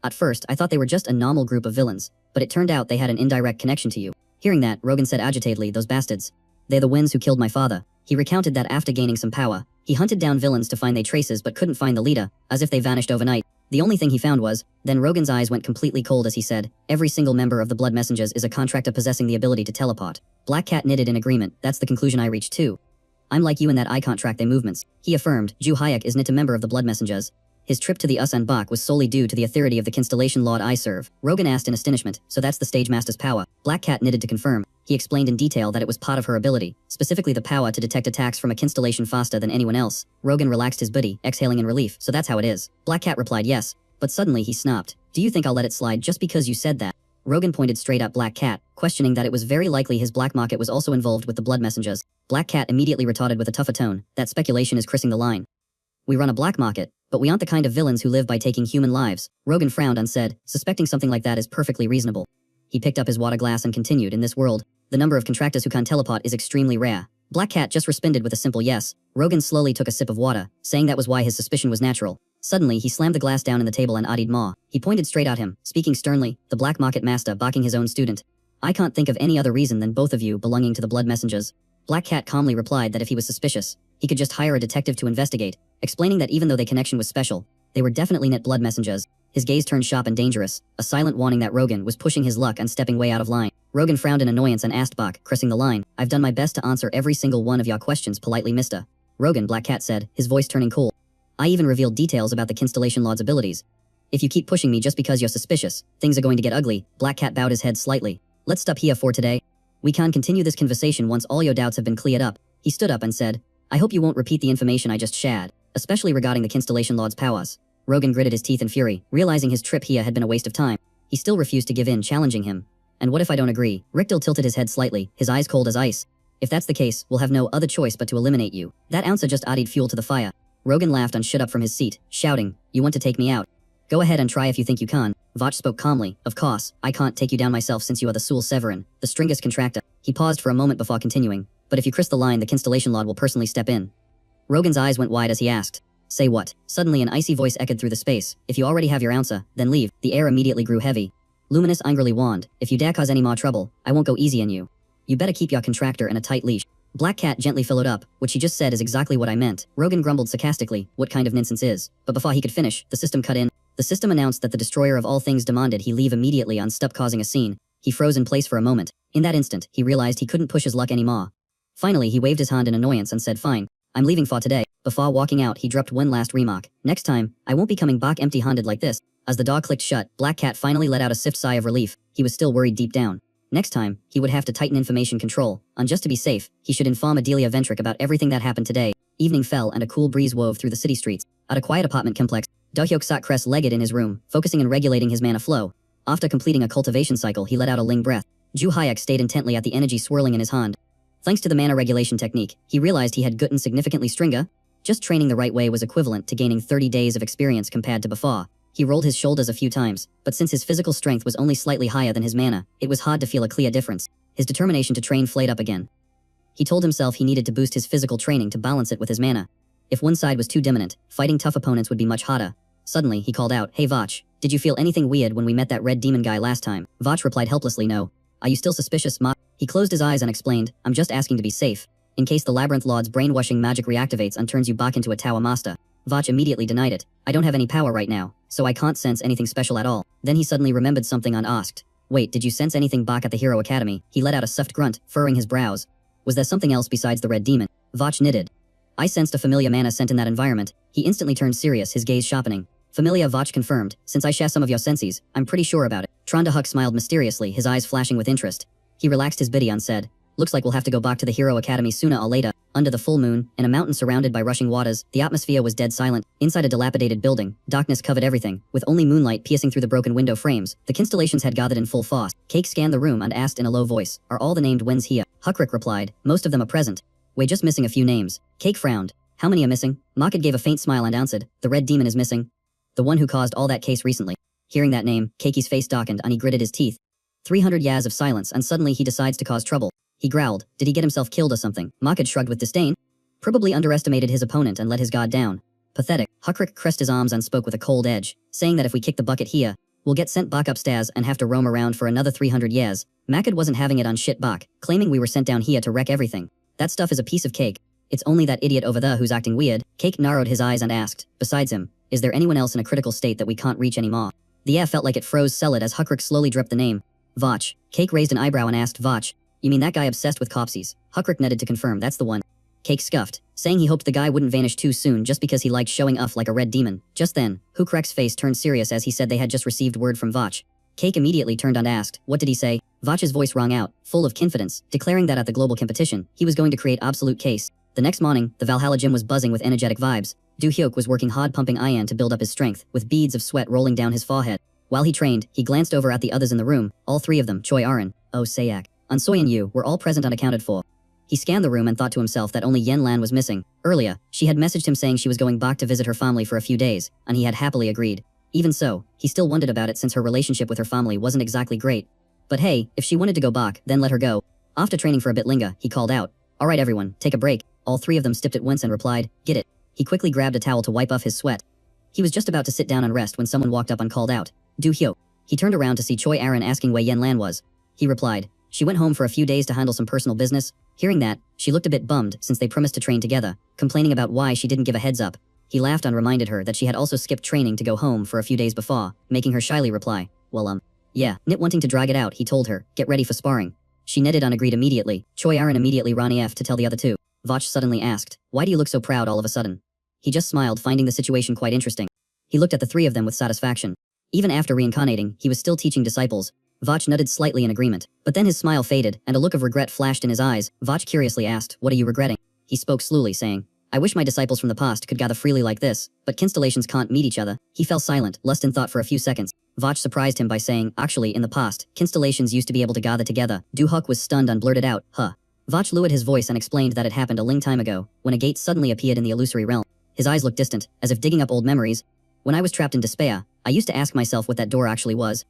At first, I thought they were just a normal group of villains, but it turned out they had an indirect connection to you." Hearing that, Rogan said agitatedly, "Those bastards. They're the ones who killed my father." He recounted that after gaining some power, he hunted down villains to find their traces but couldn't find the leader, as if they vanished overnight. The only thing he found was, then Rogan's eyes went completely cold as he said, "Every single member of the Blood Messengers is a contractor possessing the ability to teleport." Black Cat knitted in agreement, "That's the conclusion I reached too. I'm like you in that I can't track their movements." He affirmed, Ju Hayek isn't a member of the Blood Messengers. His trip to the Usan Bach was solely due to the authority of the Constellation Lord I serve. Rogan asked in astonishment, "So that's the Stage Master's power?" Black Cat knitted to confirm. He explained in detail that it was part of her ability, specifically the power to detect attacks from a constellation faster than anyone else. Rogan relaxed his body, exhaling in relief. "So that's how it is." Black Cat replied yes, but suddenly he snapped, "Do you think I'll let it slide just because you said that?" Rogan pointed straight at Black Cat, questioning that it was very likely his black market was also involved with the Blood Messengers. Black Cat immediately retorted with a tougher tone, "That speculation is crossing the line. We run a black market, but we aren't the kind of villains who live by taking human lives." Rogan frowned and said, "Suspecting something like that is perfectly reasonable." He picked up his water glass and continued, "In this world, the number of contractors who can teleport is extremely rare." Black Cat just responded with a simple yes. Rogan slowly took a sip of water, saying that was why his suspicion was natural. Suddenly, he slammed the glass down on the table and added more. He pointed straight at him, speaking sternly, "The black market master barking his own student. I can't think of any other reason than both of you belonging to the Blood Messengers." Black Cat calmly replied that if he was suspicious, he could just hire a detective to investigate, explaining that even though their connection was special, they were definitely not Blood Messengers. His gaze turned sharp and dangerous, a silent warning that Rogan was pushing his luck and stepping way out of line. Rogan frowned in annoyance and asked Bach, crossing the line, "I've done my best to answer every single one of your questions politely, mister." "Rogan," Black Cat said, his voice turning cool. "I even revealed details about the Constellation Lord's abilities. If you keep pushing me just because you're suspicious, things are going to get ugly." Black Cat bowed his head slightly. "Let's stop here for today. We can continue this conversation once all your doubts have been cleared up." He stood up and said, "I hope you won't repeat the information I just shared, especially regarding the Constellation Lord's powers." Rogan gritted his teeth in fury, realizing his trip here had been a waste of time. He still refused to give in, challenging him. "And what if I don't agree?" Richtel tilted his head slightly, his eyes cold as ice. "If that's the case, we'll have no other choice but to eliminate you." That answer just added fuel to the fire. Rogan laughed and stood up from his seat, shouting, "You want to take me out? Go ahead and try if you think you can." Vach spoke calmly, "Of course, I can't take you down myself since you are the Sul Severin, the strongest contractor." He paused for a moment before continuing, "But if you cross the line, the Constellation Lord will personally step in." Rogan's eyes went wide as he asked, "Say what?" Suddenly an icy voice echoed through the space, "If you already have your answer, then leave." The air immediately grew heavy. Luminous angrily warned, "If you dare cause any more trouble, I won't go easy on you. You better keep your contractor in a tight leash." Black Cat gently followed up, "What she just said is exactly what I meant." Rogan grumbled sarcastically, "What kind of nonsense is?" But before he could finish, the system cut in. The system announced that the destroyer of all things demanded he leave immediately and stop causing a scene. He froze in place for a moment. In that instant, he realized he couldn't push his luck anymore. Finally, he waved his hand in annoyance and said, "Fine, I'm leaving for today." Before walking out, he dropped one last remark. "Next time, I won't be coming back empty-handed like this." As the door clicked shut, Black Cat finally let out a soft sigh of relief. He was still worried deep down. Next time, he would have to tighten information control, and just to be safe, he should inform Adelia Ventric about everything that happened today. Evening fell and a cool breeze wove through the city streets. At a quiet apartment complex, Dohyok sat cross-legged in his room, focusing on regulating his mana flow. After completing a cultivation cycle, he let out a ling breath. Ju Hayek stayed intently at the energy swirling in his hand. Thanks to the mana regulation technique, he realized he had gotten significantly stronger. Just training the right way was equivalent to gaining 30 days of experience compared to before. He rolled his shoulders a few times, but since his physical strength was only slightly higher than his mana, it was hard to feel a clear difference. His determination to train flared up again. He told himself he needed to boost his physical training to balance it with his mana. If one side was too dominant, fighting tough opponents would be much harder. Suddenly, he called out, "Hey Vach, did you feel anything weird when we met that red demon guy last time?" Vach replied helplessly, "No." "Are you still suspicious, Ma?" He closed his eyes and explained, "I'm just asking to be safe, in case the Labyrinth Lord's brainwashing magic reactivates and turns you back into a Tower Master." Vach immediately denied it. "I don't have any power right now, so I can't sense anything special at all." Then he suddenly remembered something and asked, "Wait, did you sense anything back at the Hero Academy?" He let out a soft grunt, furrowing his brows. "Was there something else besides the red demon?" Vach knitted. "I sensed a familiar mana scent in that environment." He instantly turned serious, his gaze sharpening. "Familiar," Vach confirmed. "Since I share some of your senses, I'm pretty sure about it." Trandahuk smiled mysteriously, his eyes flashing with interest. He relaxed his biddy and said, "Looks like we'll have to go back to the Hero Academy sooner or later." Under the full moon, in a mountain surrounded by rushing waters, the atmosphere was dead silent. Inside a dilapidated building, darkness covered everything, with only moonlight piercing through the broken window frames. The constellations had gathered in full force. Cake scanned the room and asked in a low voice, "Are all the named ones here?" Huckrick replied, "Most of them are present. We're just missing a few names." Cake frowned. "How many are missing?" Market gave a faint smile and answered, "The Red Demon is missing. The one who caused all that case recently." Hearing that name, Cakey's face darkened and he gritted his teeth. 300 years of silence and suddenly he decides to cause trouble. He growled, "Did he get himself killed or something?" Market shrugged with disdain. Probably underestimated his opponent and let his guard down. Pathetic. Huckrick crossed his arms and spoke with a cold edge, saying that if we kick the bucket here, we'll get sent back upstairs and have to roam around for another 300 years. Makad wasn't having it on shit back, claiming we were sent down here to wreck everything. That stuff is a piece of cake. It's only that idiot over there who's acting weird. Cake narrowed his eyes and asked, "Besides him, is there anyone else in a critical state that we can't reach anymore?" The air felt like it froze solid as Huckrick slowly dripped the name. Vach. Cake raised an eyebrow and asked, "Vach, you mean that guy obsessed with copsies?" Huckrick nodded to confirm, "That's the one." Cake scuffed, saying he hoped the guy wouldn't vanish too soon just because he liked showing off like a red demon. Just then, Huckrick's face turned serious as he said they had just received word from Vach. Cake immediately turned and asked, "What did he say?" Vach's voice rang out, full of confidence, declaring that at the global competition, he was going to create absolute case. The next morning, the Valhalla gym was buzzing with energetic vibes. Do Hyuk was working hard pumping iron to build up his strength, with beads of sweat rolling down his forehead. While he trained, he glanced over at the others in the room, all three of them, Choi Arin, Oh Sayak, and Soyeon Yu, were all present unaccounted for. He scanned the room and thought to himself that only Yen Lan was missing. Earlier, she had messaged him saying she was going back to visit her family for a few days, and he had happily agreed. Even so, he still wondered about it since her relationship with her family wasn't exactly great. But hey, if she wanted to go back, then let her go. After training for a bit longer, he called out, "Alright everyone, take a break." All three of them stepped at once and replied, "Get it." He quickly grabbed a towel to wipe off his sweat. He was just about to sit down and rest when someone walked up and called out, "Do Hyuk." He turned around to see Choi Arin asking where Yen Lan was. He replied, "She went home for a few days to handle some personal business." Hearing that, she looked a bit bummed since they promised to train together, complaining about why she didn't give a heads up. He laughed and reminded her that she had also skipped training to go home for a few days before, making her shyly reply, "Well yeah." Not wanting to drag it out, he told her, "Get ready for sparring." She nodded and agreed immediately. Choi Arin immediately ran EF to tell the other two. Vach suddenly asked, "Why do you look so proud all of a sudden?" He just smiled, finding the situation quite interesting. He looked at the three of them with satisfaction. Even after reincarnating, he was still teaching disciples. Vach nodded slightly in agreement, but then his smile faded and a look of regret flashed in his eyes. Vach curiously asked, "What are you regretting?" He spoke slowly, saying, "I wish my disciples from the past could gather freely like this, but constellations can't meet each other." He fell silent, lost in thought for a few seconds. Vach surprised him by saying, "Actually, in the past, constellations used to be able to gather together." Duhuk was stunned and blurted out, "Huh." Vach lowered his voice and explained that it happened a long time ago, when a gate suddenly appeared in the illusory realm. His eyes looked distant, as if digging up old memories. "When I was trapped in despair, I used to ask myself what that door actually was.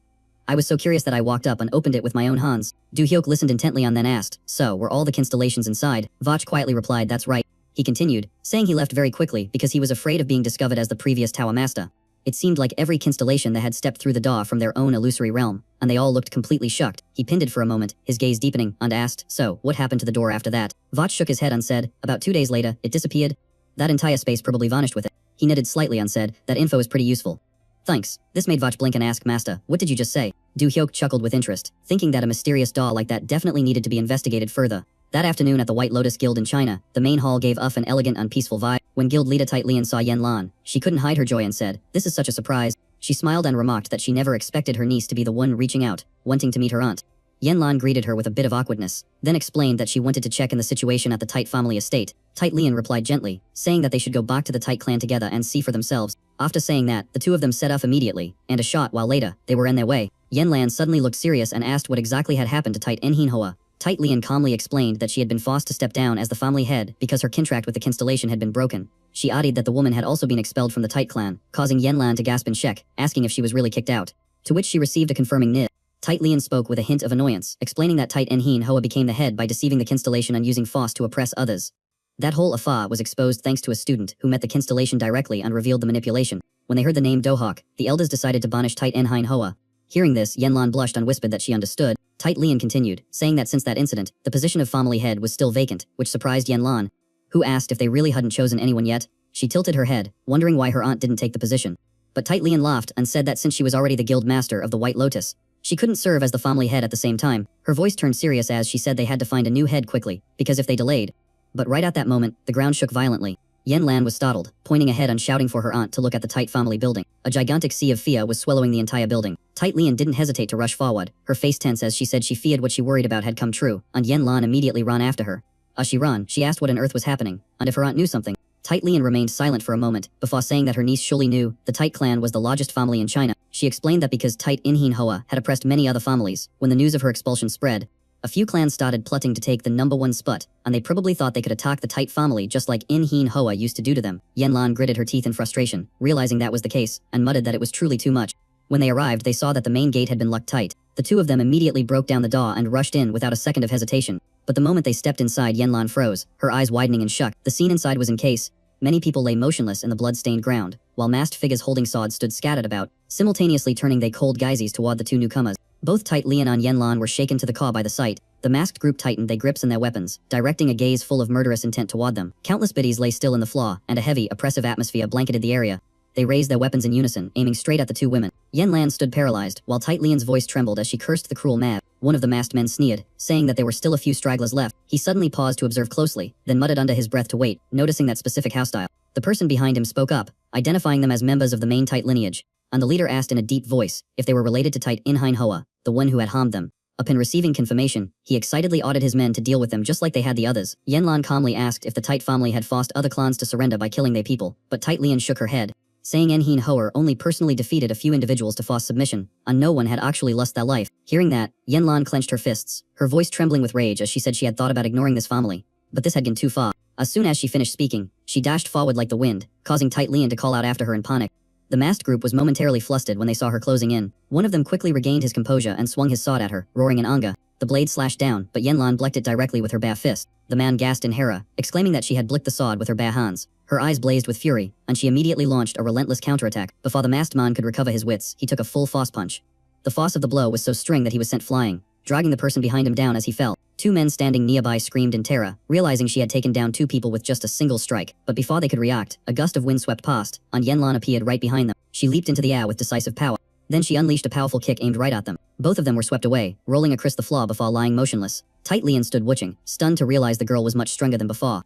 I was so curious that I walked up and opened it with my own hands." Do Hyuk listened intently and then asked, "So, were all the constellations inside?" Vach quietly replied, "That's right." He continued, saying he left very quickly because he was afraid of being discovered as the previous Tower Master. It seemed like every constellation that had stepped through the door from their own illusory realm, and they all looked completely shocked. He pinned it for a moment, his gaze deepening, and asked, "So, what happened to the door after that?" Vach shook his head and said, "About 2 days later, it disappeared. That entire space probably vanished with it." He nodded slightly and said, "That info is pretty useful." "Thanks." This made Vach blink and ask, "Master, what did you just say?" Do Hyuk chuckled with interest, thinking that a mysterious door like that definitely needed to be investigated further. That afternoon at the White Lotus Guild in China, the main hall gave off an elegant and peaceful vibe. When guild leader Tight Lian saw Yen Lan, she couldn't hide her joy and said, "This is such a surprise." She smiled and remarked that she never expected her niece to be the one reaching out, wanting to meet her aunt. Yen Lan greeted her with a bit of awkwardness, then explained that she wanted to check in the situation at the Tight family estate. Tight Lian replied gently, saying that they should go back to the Tight clan together and see for themselves. After saying that, the two of them set off immediately, and a short while later, they were on their way. Yen Lan suddenly looked serious and asked what exactly had happened to Tight Enhin Hoa. Tight Lian calmly explained that she had been forced to step down as the family head because her contract with the constellation had been broken. She added that the woman had also been expelled from the Tight clan, causing Yen Lan to gasp in shock, asking if she was really kicked out. To which she received a confirming nod. Tight Lian spoke with a hint of annoyance, explaining that Tight Enhin Hoa became the head by deceiving the constellation and using force to oppress others. That whole affair was exposed thanks to a student who met the constellation directly and revealed the manipulation. When they heard the name Dohawk, the elders decided to banish Tight Enhin Hoa. Hearing this, Yen Lan blushed and whispered that she understood. Tight Lian continued, saying that since that incident, the position of family head was still vacant, which surprised Yen Lan, who asked if they really hadn't chosen anyone yet. She tilted her head, wondering why her aunt didn't take the position. But Tight Lian laughed and said that since she was already the guild master of the White Lotus, she couldn't serve as the family head at the same time. Her voice turned serious as she said they had to find a new head quickly, because if they delayed. But right at that moment, the ground shook violently. Yen Lan was startled, pointing ahead and shouting for her aunt to look at the Tight family building. A gigantic sea of fear was swallowing the entire building. Tight Lian didn't hesitate to rush forward, her face tense as she said she feared what she worried about had come true, and Yen Lan immediately ran after her. As she ran, she asked what on earth was happening, and if her aunt knew something. Tight Lian remained silent for a moment, before saying that her niece surely knew. The Tight clan was the largest family in China. She explained that because Tight Inhin Hoa had oppressed many other families, when the news of her expulsion spread, a few clans started plotting to take the #1 spot, and they probably thought they could attack the Tight family just like Inhin Hoa used to do to them. Yanlan gritted her teeth in frustration, realizing that was the case, and muttered that it was truly too much. When they arrived, they saw that the main gate had been locked tight. The two of them immediately broke down the door and rushed in without a second of hesitation. But the moment they stepped inside, Yanlan froze, her eyes widening in shock. The scene inside was in case. Many people lay motionless in the blood-stained ground, while masked figures holding swords stood scattered about, simultaneously turning they cold gazes toward the two newcomers. Both Tight Lian and Yanlan were shaken to the core by the sight. The masked group tightened their grips in their weapons, directing a gaze full of murderous intent toward them. Countless biddies lay still in the floor, and a heavy, oppressive atmosphere blanketed the area. They raised their weapons in unison, aiming straight at the two women. Yanlan stood paralyzed, while Tight Lian's voice trembled as she cursed the cruel mad. One of the masked men sneered, saying that there were still a few stragglers left. He suddenly paused to observe closely, then muttered under his breath to wait, noticing that specific house-style. The person behind him spoke up, identifying them as members of the main Tight lineage, and the leader asked in a deep voice if they were related to Tight Inhin Hoa, the one who had harmed them. Upon receiving confirmation, he excitedly ordered his men to deal with them just like they had the others. Yanlan calmly asked if the Tight family had forced other clans to surrender by killing their people, but Tight Lian shook her head, saying Inhin Hoa only personally defeated a few individuals to force submission, and no one had actually lost their life. Hearing that, Yanlan clenched her fists, her voice trembling with rage as she said she had thought about ignoring this family. But this had gone too far. As soon as she finished speaking, she dashed forward like the wind, causing Tight Lian to call out after her in panic. The masked group was momentarily flustered when they saw her closing in. One of them quickly regained his composure and swung his sword at her, roaring in anger. The blade slashed down, but Yanlan blicked it directly with her bare fist. The man gasped in horror, exclaiming that she had blicked the sword with her bare hands. Her eyes blazed with fury, and she immediately launched a relentless counterattack. Before the masked man could recover his wits, he took a full force punch. The force of the blow was so strong that he was sent flying, dragging the person behind him down as he fell. Two men standing nearby screamed in terror, realizing she had taken down two people with just a single strike. But before they could react, a gust of wind swept past, and Yanlan appeared right behind them. She leaped into the air with decisive power. Then she unleashed a powerful kick aimed right at them. Both of them were swept away, rolling across the floor before lying motionless. Tight Lian stood watching, stunned to realize the girl was much stronger than before.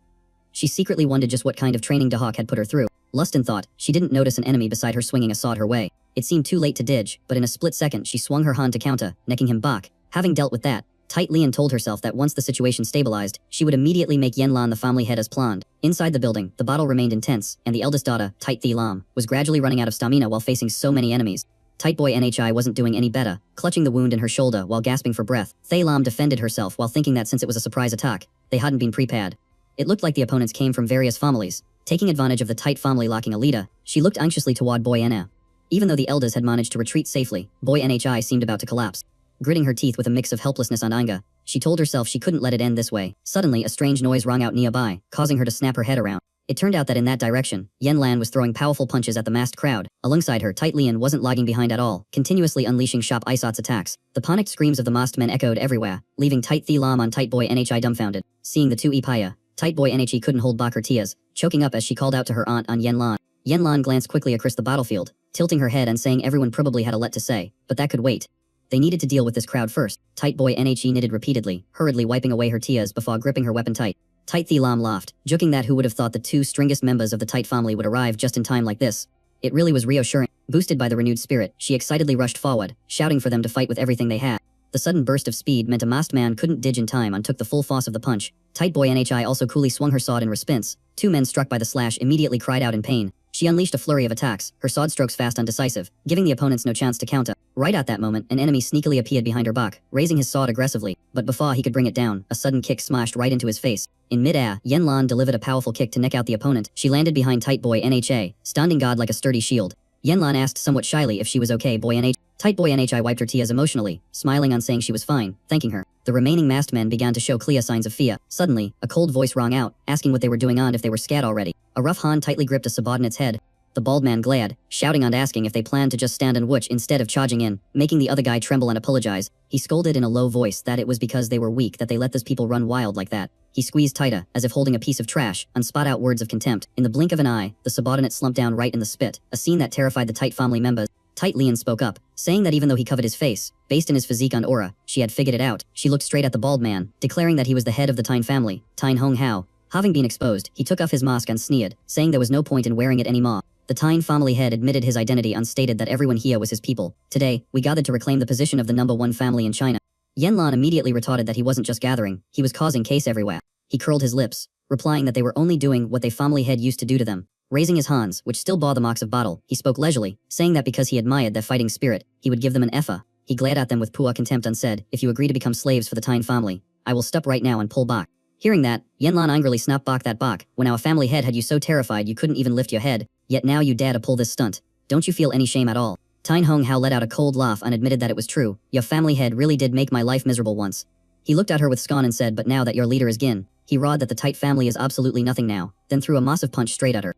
She secretly wondered just what kind of training Dahak had put her through. Lost in thought, she didn't notice an enemy beside her swinging a sword her way. It seemed too late to dodge, but in a split second she swung her hand to counter, necking him back. Having dealt with that, Tight Lian told herself that once the situation stabilized, she would immediately make Yanlan the family head as planned. Inside the building, the battle remained intense, and the eldest daughter, Tight Thi Lam, was gradually running out of stamina while facing so many enemies. Tight Boy Nhi wasn't doing any better, clutching the wound in her shoulder while gasping for breath. Thi Lam defended herself while thinking that since it was a surprise attack, they hadn't been prepared. It looked like the opponents came from various families. Taking advantage of the Tight family lacking a leader, she looked anxiously toward Boy Nhi. Even though the elders had managed to retreat safely, Boy Nhi seemed about to collapse. Gritting her teeth with a mix of helplessness and anger, she told herself she couldn't let it end this way. Suddenly, a strange noise rang out nearby, causing her to snap her head around. It turned out that in that direction, Yanlan was throwing powerful punches at the masked crowd. Alongside her, Tight Lian wasn't lagging behind at all, continuously unleashing sharp Isot's attacks. The panicked screams of the masked men echoed everywhere, leaving Tight Thi Lam and Tight Boy Nhi dumbfounded. Seeing the two Ipaya, Tight Boy Nhi couldn't hold back her tears, choking up as she called out to her aunt and Yanlan. Yanlan glanced quickly across the battlefield, tilting her head and saying everyone probably had a lot to say, but that could wait. They needed to deal with this crowd first. Tight Boy Nhi knitted repeatedly, hurriedly wiping away her tears before gripping her weapon tight. Tight Thi Lam laughed, joking that who would have thought the two strongest members of the Tight family would arrive just in time like this. It really was reassuring. Boosted by the renewed spirit, she excitedly rushed forward, shouting for them to fight with everything they had. The sudden burst of speed meant a masked man couldn't dodge in time and took the full force of the punch. Tight Boy Nhi also coolly swung her sword in response. Two men struck by the slash immediately cried out in pain. She unleashed a flurry of attacks, her sword strokes fast and decisive, giving the opponents no chance to counter. Right at that moment, an enemy sneakily appeared behind her back, raising his sword aggressively, but before he could bring it down, a sudden kick smashed right into his face. In mid-air, Yanlan delivered a powerful kick to knock out the opponent. She landed behind Tight Boy Nhi, standing guard like a sturdy shield. Yanlan asked somewhat shyly if she was okay. Tight Boy Nhi wiped her tears emotionally, smiling and saying she was fine, thanking her. The remaining masked men began to show clear signs of fear. Suddenly, a cold voice rang out, asking what they were doing and if they were scared already. A rough hand tightly gripped a subordinate's head. The bald man glared, shouting and asking if they planned to just stand and watch instead of charging in, making the other guy tremble and apologize. He scolded in a low voice that it was because they were weak that they let those people run wild like that. He squeezed tighter, as if holding a piece of trash, and spat out words of contempt. In the blink of an eye, the subordinate slumped down right in the spit, a scene that terrified the Tight family members. Tight Lian spoke up, saying that even though he covered his face, based on his physique and aura, she had figured it out. She looked straight at the bald man, declaring that he was the head of the Tyne family, Tyne Hong Hao. Having been exposed, he took off his mask and sneered, saying there was no point in wearing it anymore. The Tyne family head admitted his identity and stated that everyone here was his people. Today, we gathered to reclaim the position of the #1 family in China. Yanlan immediately retorted that he wasn't just gathering, he was causing case everywhere. He curled his lips, replying that they were only doing what they family head used to do to them. Raising his hands, which still bore the marks of battle, he spoke leisurely, saying that because he admired their fighting spirit, he would give them an effa. He glared at them with poor contempt and said, "If you agree to become slaves for the Tyne family, I will stop right now and pull back." Hearing that, Yanlan angrily snapped back that back. "When our family head had you so terrified you couldn't even lift your head, yet now you dare to pull this stunt. Don't you feel any shame at all?" Tyne Hong Hao let out a cold laugh and admitted that it was true. "Your family head really did make my life miserable once." He looked at her with scorn and said, "But now that your leader is Gin," he roared that the Tite family is absolutely nothing now, then threw a massive punch straight at her.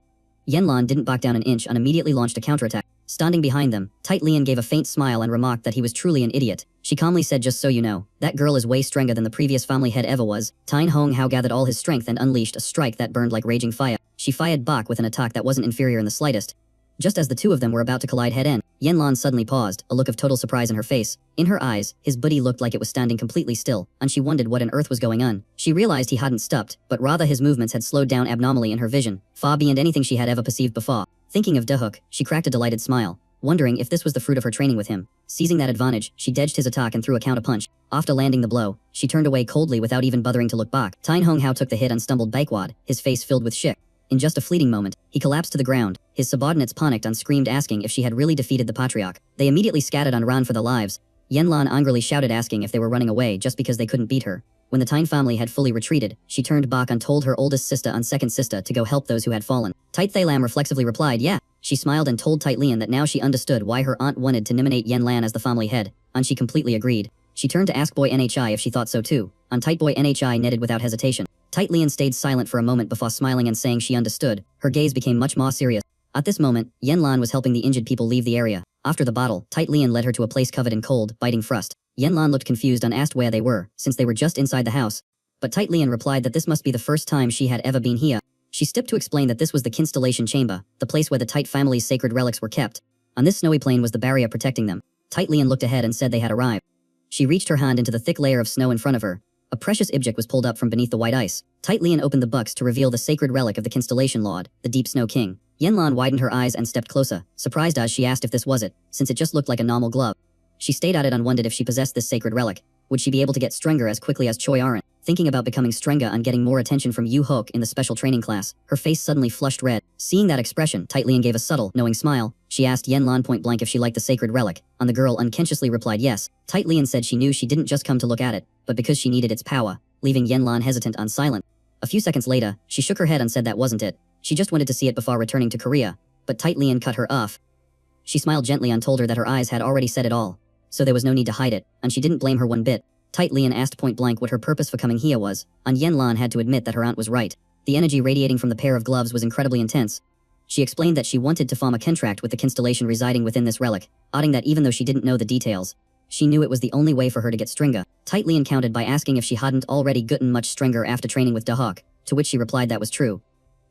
Yanlan didn't back down an inch and immediately launched a counterattack. Standing behind them, Tite Lian gave a faint smile and remarked that he was truly an idiot. She calmly said, "Just so you know, that girl is way stronger than the previous family head ever was." Tyne Hong Hao gathered all his strength and unleashed a strike that burned like raging fire. She fired back with an attack that wasn't inferior in the slightest. Just as the two of them were about to collide head-on, Yanlan suddenly paused, a look of total surprise in her face. In her eyes, his body looked like it was standing completely still, and she wondered what on earth was going on. She realized he hadn't stopped, but rather his movements had slowed down abnormally in her vision, far beyond anything she had ever perceived before. Thinking of Dahook, she cracked a delighted smile, wondering if this was the fruit of her training with him. Seizing that advantage, she dodged his attack and threw a counter-punch. After landing the blow, she turned away coldly without even bothering to look back. Tyne Hong Hao took the hit and stumbled backward, his face filled with shock. In just a fleeting moment, he collapsed to the ground. His subordinates panicked and screamed, asking if she had really defeated the patriarch. They immediately scattered and ran for their lives. Yanlan angrily shouted, asking if they were running away just because they couldn't beat her. When the Tyne family had fully retreated, she turned back and told her oldest sister and second sister to go help those who had fallen. Tite Thailam reflexively replied, "Yeah." She smiled and told Tite Lian that now she understood why her aunt wanted to nominate Yanlan as the family head, and she completely agreed. She turned to ask Boy Nhi if she thought so too, and Tite Boy Nhi nodded without hesitation. Tite Lian stayed silent for a moment before smiling and saying she understood. Her gaze became much more serious. At this moment, Yanlan was helping the injured people leave the area. After the battle, Tite Lian led her to a place covered in cold, biting frost. Yanlan looked confused and asked where they were, since they were just inside the house. But Tite Lian replied that this must be the first time she had ever been here. She stepped to explain that this was the Kinstellation Chamber, the place where the Tite family's sacred relics were kept. On this snowy plain was the barrier protecting them. Tite Lian looked ahead and said they had arrived. She reached her hand into the thick layer of snow in front of her. A precious object was pulled up from beneath the white ice. Tite Lian opened the box to reveal the sacred relic of the Constellation Lord, the Deep Snow King. Yanlan widened her eyes and stepped closer, surprised as she asked if this was it, since it just looked like a normal glove. She stayed at it and wondered if she possessed this sacred relic. Would she be able to get stronger as quickly as Choi Aran? Thinking about becoming stronger and getting more attention from Yu Hook in the special training class, her face suddenly flushed red. Seeing that expression, Tite Lian gave a subtle, knowing smile. She asked Yanlan point blank if she liked the sacred relic, and the girl unconsciously replied yes. Tite Lian said she knew she didn't just come to look at it, but because she needed its power, leaving Yanlan hesitant and silent. A few seconds later, she shook her head and said that wasn't it. She just wanted to see it before returning to Korea, but Tite Lian cut her off. She smiled gently and told her that her eyes had already said it all, so there was no need to hide it, and she didn't blame her one bit. Tite Lian asked point blank what her purpose for coming here was, and Yanlan had to admit that her aunt was right. The energy radiating from the pair of gloves was incredibly intense. She explained that she wanted to form a contract with the constellation residing within this relic, adding that even though she didn't know the details, she knew it was the only way for her to get stronger. Tite Lian countered by asking if she hadn't already gotten much stronger after training with Dahawk, to which she replied that was true.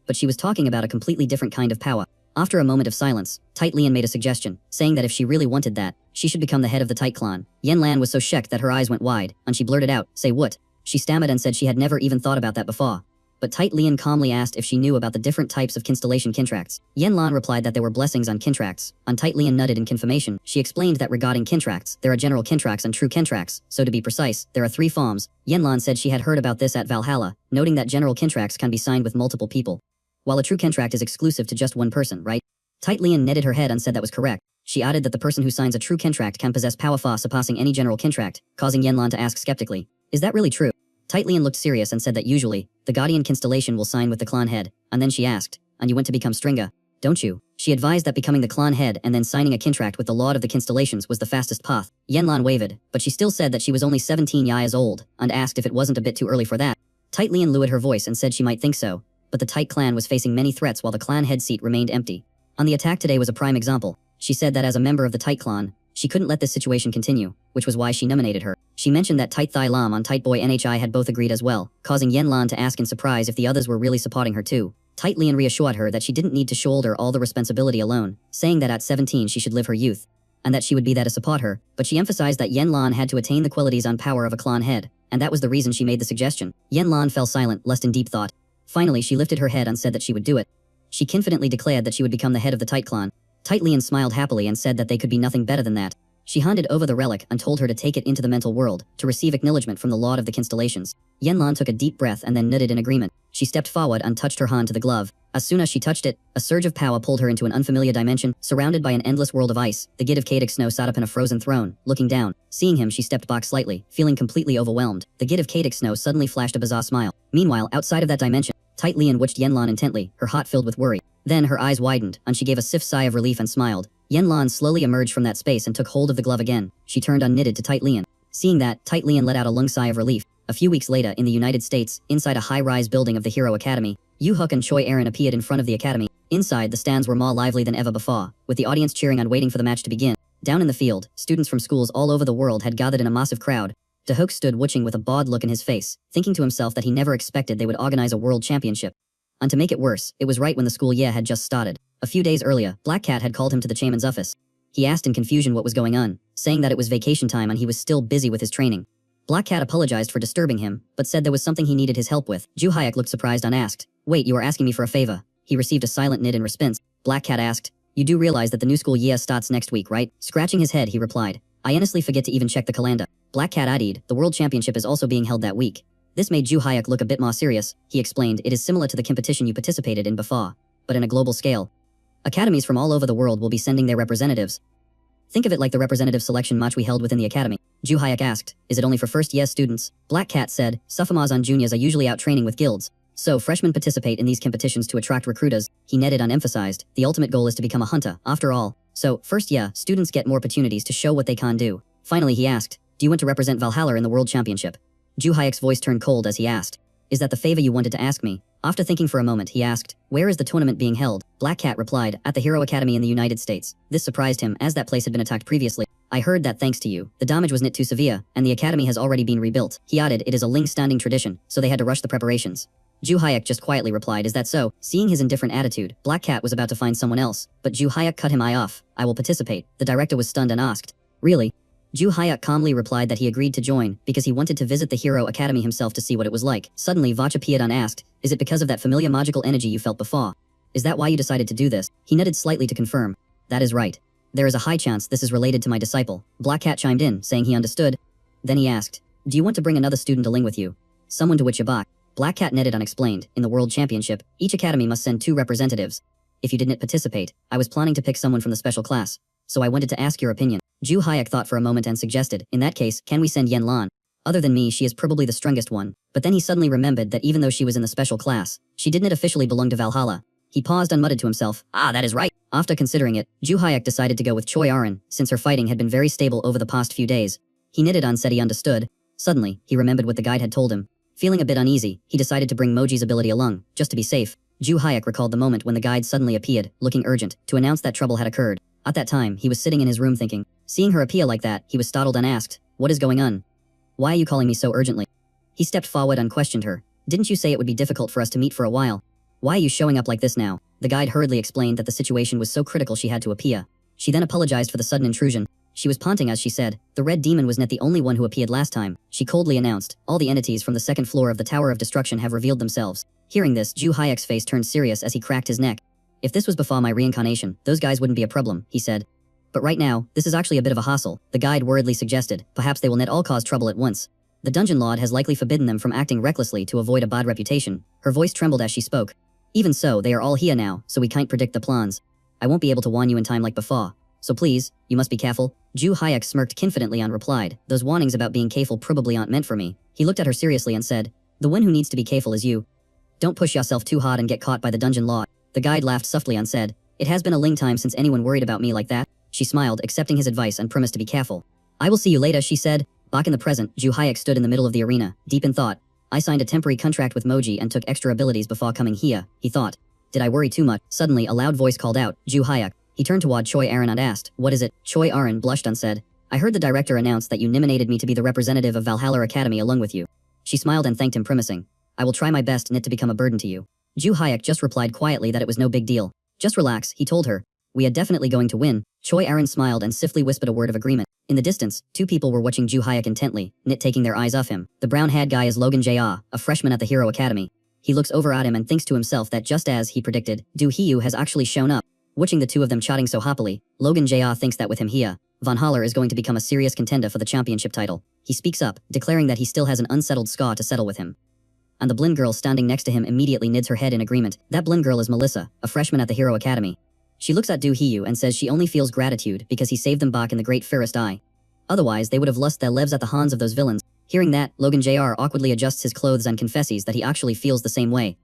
But she was talking about a completely different kind of power. After a moment of silence, Tite Lian made a suggestion, saying that if she really wanted that, she should become the head of the Tite clan. Yanlan was so shocked that her eyes went wide, and she blurted out, "Say what?" She stammered and said she had never even thought about that before. But Tite Lian calmly asked if she knew about the different types of constellation contracts. Yanlan replied that there were blessings on contracts, and Tite Lian nodded in confirmation. She explained that regarding contracts, there are general contracts and true contracts, so to be precise, there are 3 forms. Yanlan said she had heard about this at Valhalla, noting that general contracts can be signed with multiple people, while a true contract is exclusive to just one person, right? Tite Lian nodded her head and said that was correct. She added that the person who signs a true contract can possess power far surpassing any general contract, causing Yanlan to ask skeptically, "Is that really true?" Tite Lian looked serious and said that usually, the Guardian Constellation will sign with the clan head, and then she asked, "And you want to become Stringa, don't you?" She advised that becoming the clan head and then signing a contract with the Lord of the Constellations was the fastest path. Yanlan wavered, but she still said that she was only 17 years old, and asked if it wasn't a bit too early for that. Tite Lian lowered her voice and said she might think so, but the Tite clan was facing many threats while the clan head seat remained empty. And the attack today was a prime example. She said that as a member of the Tite clan, she couldn't let this situation continue, which was why she nominated her. She mentioned that Tite Thai Lam and Tite Boy Nhi had both agreed as well, causing Yanlan to ask in surprise if the others were really supporting her too. Tite Lian reassured her that she didn't need to shoulder all the responsibility alone, saying that at 17 she should live her youth, and that she would be there to support her, but she emphasized that Yanlan had to attain the qualities and power of a clan head, and that was the reason she made the suggestion. Yanlan fell silent, lost in deep thought. Finally she lifted her head and said that she would do it. She confidently declared that she would become the head of the Tite clan. Tite Lian smiled happily and said that they could be nothing better than that. She handed over the relic and told her to take it into the mental world, to receive acknowledgement from the Lord of the Constellations. Yanlan took a deep breath and then nodded in agreement. She stepped forward and touched her hand to the glove. As soon as she touched it, a surge of power pulled her into an unfamiliar dimension, surrounded by an endless world of ice. The Gid of Kadic Snow sat up in a frozen throne, looking down. Seeing him, she stepped back slightly, feeling completely overwhelmed. The Gid of Kadic Snow suddenly flashed a bizarre smile. Meanwhile, outside of that dimension, Tight Lian watched Yanlan intently, her heart filled with worry. Then her eyes widened, and she gave a stiff sigh of relief and smiled. Yanlan slowly emerged from that space and took hold of the glove again. She turned unknitted to Tight Lian. Seeing that, Tight Lian let out a long sigh of relief. A few weeks later, in the United States, inside a high-rise building of the Hero Academy, Yu Hook and Choi Aaron appeared in front of the academy. Inside, the stands were more lively than ever before, with the audience cheering and waiting for the match to begin. Down in the field, students from schools all over the world had gathered in a massive crowd. De Hook stood watching with a bored look in his face, thinking to himself that he never expected they would organize a world championship. And to make it worse, it was right when the school year had just started. A few days earlier, Black Cat had called him to the chairman's office. He asked in confusion what was going on, saying that it was vacation time and he was still busy with his training. Black Cat apologized for disturbing him, but said there was something he needed his help with. Ju Hyuk looked surprised and asked, "Wait, you are asking me for a favor?" He received a silent nod in response. Black Cat asked, "You do realize that the new school year starts next week, right?" Scratching his head, he replied, "I honestly forget to even check the calendar." Black Cat added, "The World Championship is also being held that week." This made Ju Hyuk look a bit more serious. He explained, "It is similar to the competition you participated in before, but in a global scale. Academies from all over the world will be sending their representatives. Think of it like the representative selection match we held within the academy." Ju Hyuk asked, "Is it only for first-year students?" Black Cat said, "Sophomores and juniors are usually out training with guilds, so freshmen participate in these competitions to attract recruiters." He netted and emphasized, "The ultimate goal is to become a hunter, after all. So, first-year, students get more opportunities to show what they can do." Finally, he asked, "Do you want to represent Valhalla in the World Championship?" Ju Hyuk's voice turned cold as he asked, "Is that the favor you wanted to ask me?" After thinking for a moment, he asked, "Where is the tournament being held?" Black Cat replied, "At the Hero Academy in the United States." This surprised him, as that place had been attacked previously. "I heard that thanks to you, the damage was not too severe, and the academy has already been rebuilt." He added, "It is a long-standing tradition, so they had to rush the preparations." Ju Hyuk just quietly replied, "Is that so?" Seeing his indifferent attitude, Black Cat was about to find someone else, but Ju Hyuk cut him off. "I will participate." The director was stunned and asked, "Really?" Ju Hyuk calmly replied that he agreed to join because he wanted to visit the Hero Academy himself to see what it was like. Suddenly, Vach appeared and asked, "Is it because of that familiar magical energy you felt before? Is that why you decided to do this?" He nodded slightly to confirm. "That is right. There is a high chance this is related to my disciple." Black Cat chimed in, saying he understood. Then he asked, "Do you want to bring another student along with you? Someone to which you back?" Black Cat netted and explained, "In the World Championship, each academy must send 2 representatives. If you didn't participate, I was planning to pick someone from the special class, so I wanted to ask your opinion." Ju Hyuk thought for a moment and suggested, "In that case, can we send Yen Lan? Other than me, she is probably the strongest one." But then he suddenly remembered that even though she was in the special class, she didn't officially belong to Valhalla. He paused and muttered to himself, "Ah, that is right." After considering it, Ju Hyuk decided to go with Choi Aaron, since her fighting had been very stable over the past few days. He knitted and said he understood. Suddenly, he remembered what the guide had told him. Feeling a bit uneasy, he decided to bring Moji's ability along, just to be safe. Ju Hyuk recalled the moment when the guide suddenly appeared, looking urgent, to announce that trouble had occurred. At that time, he was sitting in his room thinking. Seeing her appear like that, he was startled and asked, "What is going on? Why are you calling me so urgently?" He stepped forward and questioned her. "Didn't you say it would be difficult for us to meet for a while? Why are you showing up like this now?" The guide hurriedly explained that the situation was so critical she had to appear. She then apologized for the sudden intrusion. She was panting as she said, "The Red Demon was not the only one who appeared last time." She coldly announced, "All the entities from the second floor of the Tower of Destruction have revealed themselves." Hearing this, Ju Hyuk's face turned serious as he cracked his neck. "If this was before my reincarnation, those guys wouldn't be a problem," he said. "But right now, this is actually a bit of a hassle," the guide worriedly suggested. "Perhaps they will not all cause trouble at once. The Dungeon Lord has likely forbidden them from acting recklessly to avoid a bad reputation." Her voice trembled as she spoke. "Even so, they are all here now, so we can't predict the plans. I won't be able to warn you in time like before. So please, you must be careful." Ju Hyuk smirked confidently and replied, "Those warnings about being careful probably aren't meant for me." He looked at her seriously and said, "The one who needs to be careful is you. Don't push yourself too hard and get caught by the Dungeon Lord." The guide laughed softly and said, "It has been a long time since anyone worried about me like that." She smiled, accepting his advice and promised to be careful. "I will see you later," she said. Back in the present, Ju Hyuk stood in the middle of the arena, deep in thought. "I signed a temporary contract with Moji and took extra abilities before coming here," he thought. "Did I worry too much?" Suddenly, a loud voice called out, "Ju Hyuk." He turned toward Choi Aaron and asked, "What is it?" Choi Aaron blushed and said, "I heard the director announce that you nominated me to be the representative of Valhalla Academy along with you." She smiled and thanked him, promising, "I will try my best not to become a burden to you." Ju Hyuk just replied quietly that it was no big deal. "Just relax," he told her. "We are definitely going to win." Choi Aaron smiled and stiffly whispered a word of agreement. In the distance, 2 people were watching Ju Hyuk intently, not taking their eyes off him. The brown-haired guy is Logan Jr., a freshman at the Hero Academy. He looks over at him and thinks to himself that just as he predicted, Do Hyu has actually shown up. Watching the two of them chatting so happily, Logan Jr. thinks that with him here, Von Haller is going to become a serious contender for the championship title. He speaks up, declaring that he still has an unsettled scar to settle with him. And the blind girl standing next to him immediately nods her head in agreement. That blind girl is Melissa, a freshman at the Hero Academy. She looks at Do Hee-yu and says she only feels gratitude because he saved them back in the Great First Eye. Otherwise, they would have lost their lives at the hands of those villains. Hearing that, Logan Jr. awkwardly adjusts his clothes and confesses that he actually feels the same way.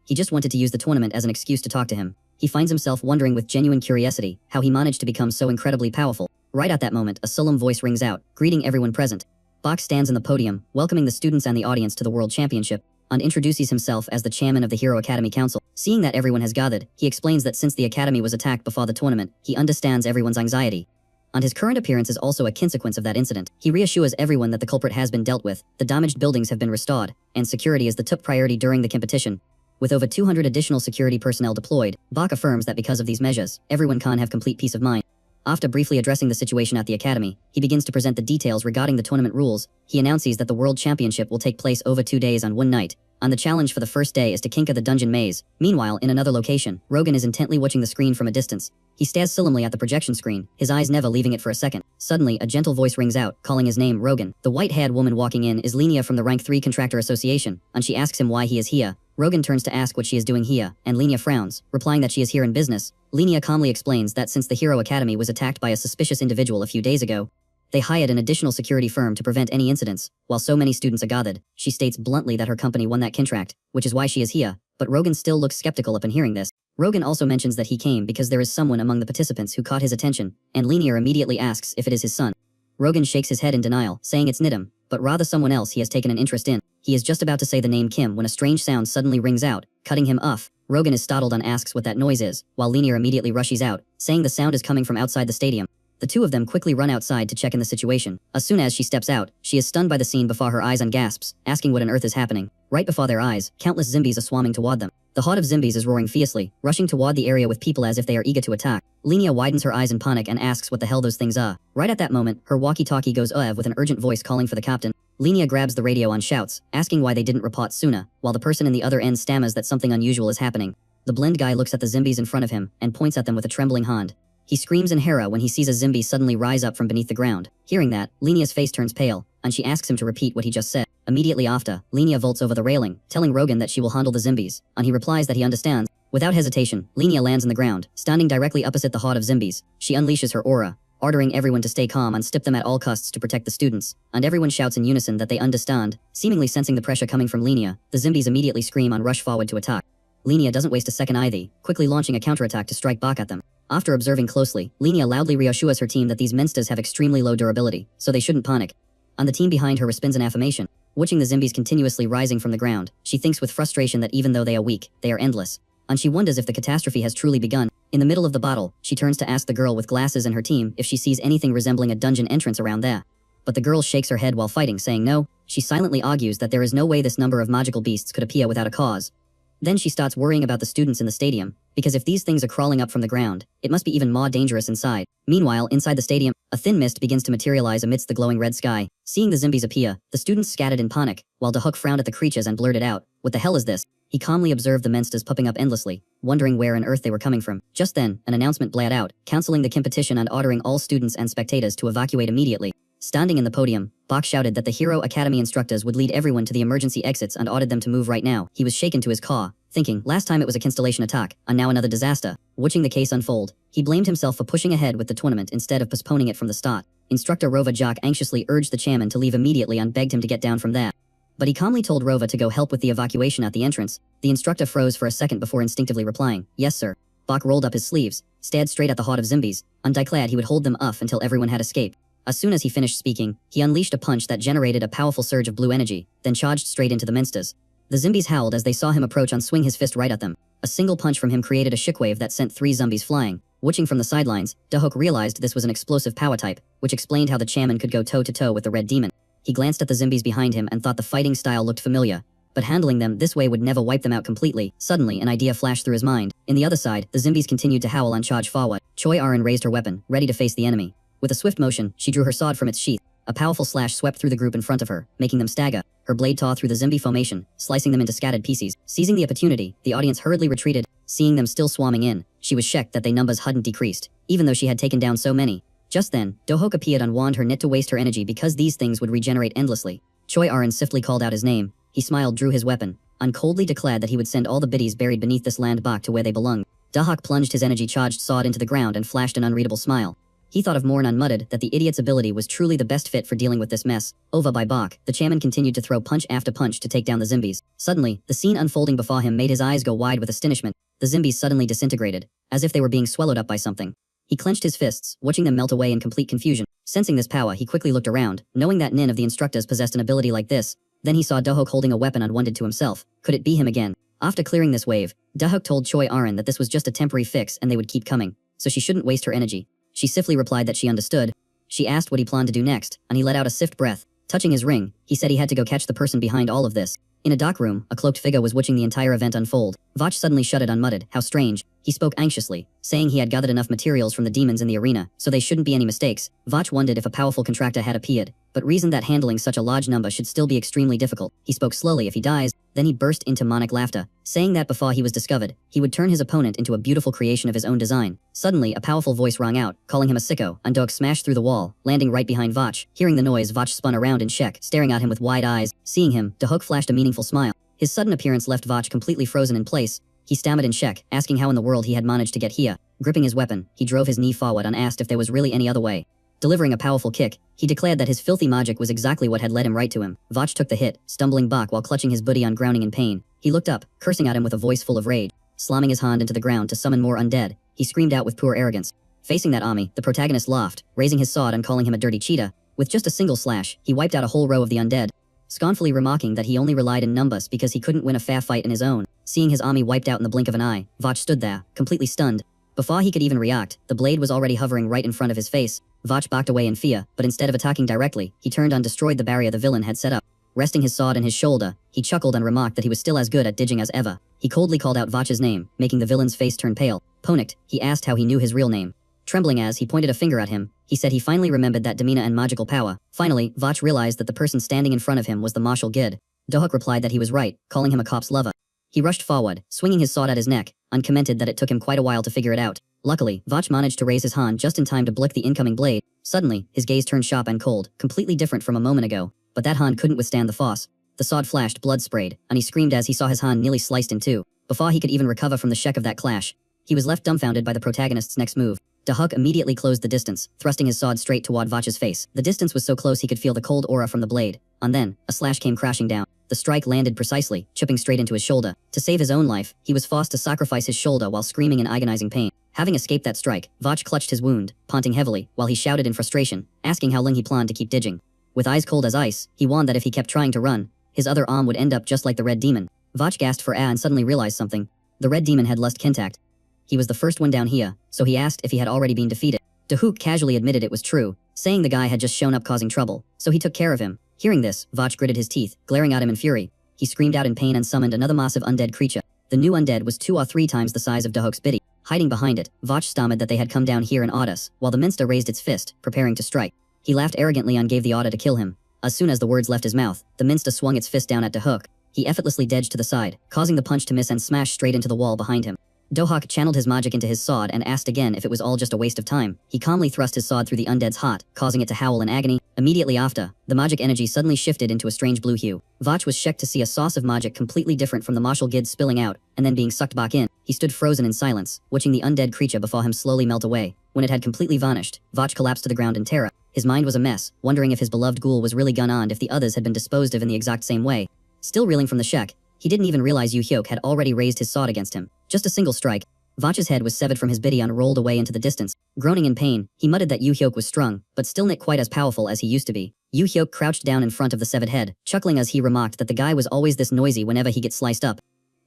He just wanted to use the tournament as an excuse to talk to him. He finds himself wondering with genuine curiosity how he managed to become so incredibly powerful. Right at that moment, a solemn voice rings out, greeting everyone present. Bach stands in the podium, welcoming the students and the audience to the World Championship, and introduces himself as the chairman of the Hero Academy Council. Seeing that everyone has gathered, he explains that since the academy was attacked before the tournament, he understands everyone's anxiety. And his current appearance is also a consequence of that incident. He reassures everyone that the culprit has been dealt with, the damaged buildings have been restored, and security is the top priority during the competition. With over 200 additional security personnel deployed, Bach affirms that because of these measures, everyone can have complete peace of mind. After briefly addressing the situation at the academy, he begins to present the details regarding the tournament rules. He announces that the World Championship will take place over 2 days and 1 night, and the challenge for the first day is to conquer the dungeon maze. Meanwhile, in another location, Rogan is intently watching the screen from a distance. He stares solemnly at the projection screen, his eyes never leaving it for a second. Suddenly, a gentle voice rings out, calling his name Rogan. The white-haired woman walking in is Linnea from the Rank 3 Contractor Association, and she asks him why he is here. Rogan turns to ask what she is doing here, and Linnea frowns, replying that she is here in business. Linnea calmly explains that since the Hero Academy was attacked by a suspicious individual a few days ago, they hired an additional security firm to prevent any incidents. While so many students are gathered, she states bluntly that her company won that contract, which is why she is here, but Rogan still looks skeptical upon hearing this. Rogan also mentions that he came because there is someone among the participants who caught his attention, and Linnea immediately asks if it is his son. Rogan shakes his head in denial, saying it's Nidham, but rather someone else he has taken an interest in. He is just about to say the name Kim when a strange sound suddenly rings out, cutting him off. Rogan is startled and asks what that noise is, while Linnea immediately rushes out, saying the sound is coming from outside the stadium. The two of them quickly run outside to check in the situation. As soon as she steps out, she is stunned by the scene before her eyes and gasps, asking what on earth is happening. Right before their eyes, countless zombies are swarming toward them. The horde of zombies is roaring fiercely, rushing toward the area with people as if they are eager to attack. Linnea widens her eyes in panic and asks what the hell those things are. Right at that moment, her walkie-talkie goes off with an urgent voice calling for the captain. Linnea grabs the radio and shouts, asking why they didn't report sooner, while the person in the other end stammers that something unusual is happening. The blind guy looks at the zombies in front of him and points at them with a trembling hand. He screams in horror when he sees a zombie suddenly rise up from beneath the ground. Hearing that, Linnea's face turns pale, and she asks him to repeat what he just said. Immediately after, Linnea vaults over the railing, telling Rogan that she will handle the zombies, and he replies that he understands. Without hesitation, Linnea lands on the ground, standing directly opposite the horde of zombies. She unleashes her aura, ordering everyone to stay calm and stip them at all costs to protect the students, and everyone shouts in unison that they understand. Seemingly sensing the pressure coming from Linnea, the zombies immediately scream and rush forward to attack. Linnea doesn't waste a second either, quickly launching a counterattack to strike back at them. After observing closely, Linnea loudly reassures her team that these monsters have extremely low durability, so they shouldn't panic. And the team behind her responds an affirmation. Watching the zombies continuously rising from the ground, she thinks with frustration that even though they are weak, they are endless. And she wonders if the catastrophe has truly begun. In the middle of the battle, she turns to ask the girl with glasses and her team if she sees anything resembling a dungeon entrance around there. But the girl shakes her head while fighting, saying no. She silently argues that there is no way this number of magical beasts could appear without a cause. Then she starts worrying about the students in the stadium, because if these things are crawling up from the ground, it must be even more dangerous inside. Meanwhile, inside the stadium, a thin mist begins to materialize amidst the glowing red sky. Seeing the zombies appear, the students scattered in panic, while Dahuk frowned at the creatures and blurted out, "What the hell is this?" He calmly observed the monsters popping up endlessly, wondering where on earth they were coming from. Just then, an announcement blared out, cancelling the competition and ordering all students and spectators to evacuate immediately. Standing in the podium, Bach shouted that the Hero Academy instructors would lead everyone to the emergency exits and ordered them to move right now. He was shaken to his core, thinking, last time it was a constellation attack, and now another disaster. Watching the case unfold, he blamed himself for pushing ahead with the tournament instead of postponing it from the start. Instructor Rova Jock anxiously urged the chairman to leave immediately and begged him to get down from there. But he calmly told Rova to go help with the evacuation at the entrance. The instructor froze for a second before instinctively replying, "Yes, sir." Bach rolled up his sleeves, stared straight at the horde of zombies, and declared he would hold them off until everyone had escaped. As soon as he finished speaking, he unleashed a punch that generated a powerful surge of blue energy, then charged straight into the monsters. The zombies howled as they saw him approach and swing his fist right at them. A single punch from him created a shockwave that sent 3 zombies flying. Watching from the sidelines, Dahuk realized this was an explosive power type, which explained how the chairman could go toe-to-toe with the red demon. He glanced at the zombies behind him and thought the fighting style looked familiar, but handling them this way would never wipe them out completely. Suddenly, an idea flashed through his mind. In the other side, the zombies continued to howl and charge forward. Choi Arin raised her weapon, ready to face the enemy. With a swift motion, she drew her sword from its sheath. A powerful slash swept through the group in front of her, making them stagger. Her blade tore through the zombie formation, slicing them into scattered pieces. Seizing the opportunity, the audience hurriedly retreated. Seeing them still swarming in, she was shocked that their numbers hadn't decreased, even though she had taken down so many. Just then, Dohok appeared and warned her not to waste her energy because these things would regenerate endlessly. Choi Aran swiftly called out his name. He smiled, drew his weapon, and coldly declared that he would send all the biddies buried beneath this land back to where they belonged. Dohok plunged his energy-charged sword into the ground and flashed an unreadable smile. He thought of Morn and muttered that the idiot's ability was truly the best fit for dealing with this mess. Over by Bach, the chairman continued to throw punch after punch to take down the zombies. Suddenly, the scene unfolding before him made his eyes go wide with astonishment. The zombies suddenly disintegrated, as if they were being swallowed up by something. He clenched his fists, watching them melt away in complete confusion. Sensing this power, he quickly looked around, knowing that none of the instructors possessed an ability like this. Then he saw Dohok holding a weapon and wondered to himself, could it be him again? After clearing this wave, Dohok told Choi Aran that this was just a temporary fix and they would keep coming, so she shouldn't waste her energy. She stiffly replied that she understood. She asked what he planned to do next, and he let out a stiff breath. Touching his ring, he said he had to go catch the person behind all of this. In a dark room, a cloaked figure was watching the entire event unfold. Vach suddenly shuddered and muttered, how strange. He spoke anxiously, saying he had gathered enough materials from the demons in the arena, so they shouldn't be any mistakes. Vach wondered if a powerful contractor had appeared, but reasoned that handling such a large number should still be extremely difficult. He spoke slowly. If he dies, then he burst into manic laughter, saying that before he was discovered, he would turn his opponent into a beautiful creation of his own design. Suddenly, a powerful voice rang out, calling him a sicko, and Dohok smashed through the wall, landing right behind Vach. Hearing the noise, Vach spun around in shock, staring at him with wide eyes. Seeing him, Dohok flashed a meaningful smile. His sudden appearance left Vach completely frozen in place. He stammered in shock, asking how in the world he had managed to get here. Gripping his weapon, he drove his knee forward and asked if there was really any other way. Delivering a powerful kick, he declared that his filthy magic was exactly what had led him right to him. Vach took the hit, stumbling back while clutching his booty on grounding in pain. He looked up, cursing at him with a voice full of rage. Slamming his hand into the ground to summon more undead, he screamed out with poor arrogance. Facing that army, the protagonist laughed, raising his sword and calling him a dirty cheetah. With just a single slash, he wiped out a whole row of the undead, scornfully remarking that he only relied in numbers because he couldn't win a fair fight in his own. Seeing his army wiped out in the blink of an eye, Vach stood there, completely stunned. Before he could even react, the blade was already hovering right in front of his face. Vach backed away in fear, but instead of attacking directly, he turned and destroyed the barrier the villain had set up. Resting his sword in his shoulder, he chuckled and remarked that he was still as good at dodging as ever. He coldly called out Vach's name, making the villain's face turn pale. Panicked, he asked how he knew his real name. Trembling as he pointed a finger at him, he said he finally remembered that demeanor and magical power. Finally, Vach realized that the person standing in front of him was the Marshal Gid. Dohok replied that he was right, calling him a cop's lover. He rushed forward, swinging his sword at his neck, and commented that it took him quite a while to figure it out. Luckily, Vach managed to raise his hand just in time to blick the incoming blade. Suddenly, his gaze turned sharp and cold, completely different from a moment ago. But that hand couldn't withstand the force. The sword flashed, blood sprayed, and he screamed as he saw his hand nearly sliced in two. Before he could even recover from the shock of that clash, he was left dumbfounded by the protagonist's next move. Dohok immediately closed the distance, thrusting his sword straight toward Vach's face. The distance was so close he could feel the cold aura from the blade. And then, a slash came crashing down. The strike landed precisely, chipping straight into his shoulder. To save his own life, he was forced to sacrifice his shoulder while screaming in agonizing pain. Having escaped that strike, Vach clutched his wound, panting heavily, while he shouted in frustration, asking how long he planned to keep digging. With eyes cold as ice, he warned that if he kept trying to run, his other arm would end up just like the Red Demon. Vach gasped for air and suddenly realized something. The Red Demon had lost contact. He was the first one down here, so he asked if he had already been defeated. Dohok casually admitted it was true, saying the guy had just shown up causing trouble, so he took care of him. Hearing this, Vach gritted his teeth, glaring at him in fury. He screamed out in pain and summoned another massive undead creature. The new undead was 2 or 3 times the size of Dohok's biddy. Hiding behind it, Vach stammered that they had come down here in Audis, while the minster raised its fist, preparing to strike. He laughed arrogantly and gave the order to kill him. As soon as the words left his mouth, the minster swung its fist down at Dohok. He effortlessly dodged to the side, causing the punch to miss and smash straight into the wall behind him. Dohok channeled his magic into his sword and asked again if it was all just a waste of time. He calmly thrust his sword through the undead's heart, causing it to howl in agony. Immediately after, the magic energy suddenly shifted into a strange blue hue. Vach was shocked to see a source of magic completely different from the Marshal Gid spilling out, and then being sucked back in. He stood frozen in silence, watching the undead creature before him slowly melt away. When it had completely vanished, Vach collapsed to the ground in terror. His mind was a mess, wondering if his beloved ghoul was really gone and if the others had been disposed of in the exact same way. Still reeling from the shock, he didn't even realize Yu Hyuk had already raised his sword against him. Just a single strike, Vach's head was severed from his biddy and rolled away into the distance. Groaning in pain, he muttered that Yu Hyuk was strong, but still not quite as powerful as he used to be. Yu Hyuk crouched down in front of the severed head, chuckling as he remarked that the guy was always this noisy whenever he gets sliced up.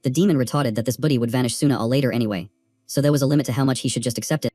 The demon retorted that this buddy would vanish sooner or later anyway, so there was a limit to how much he should just accept it.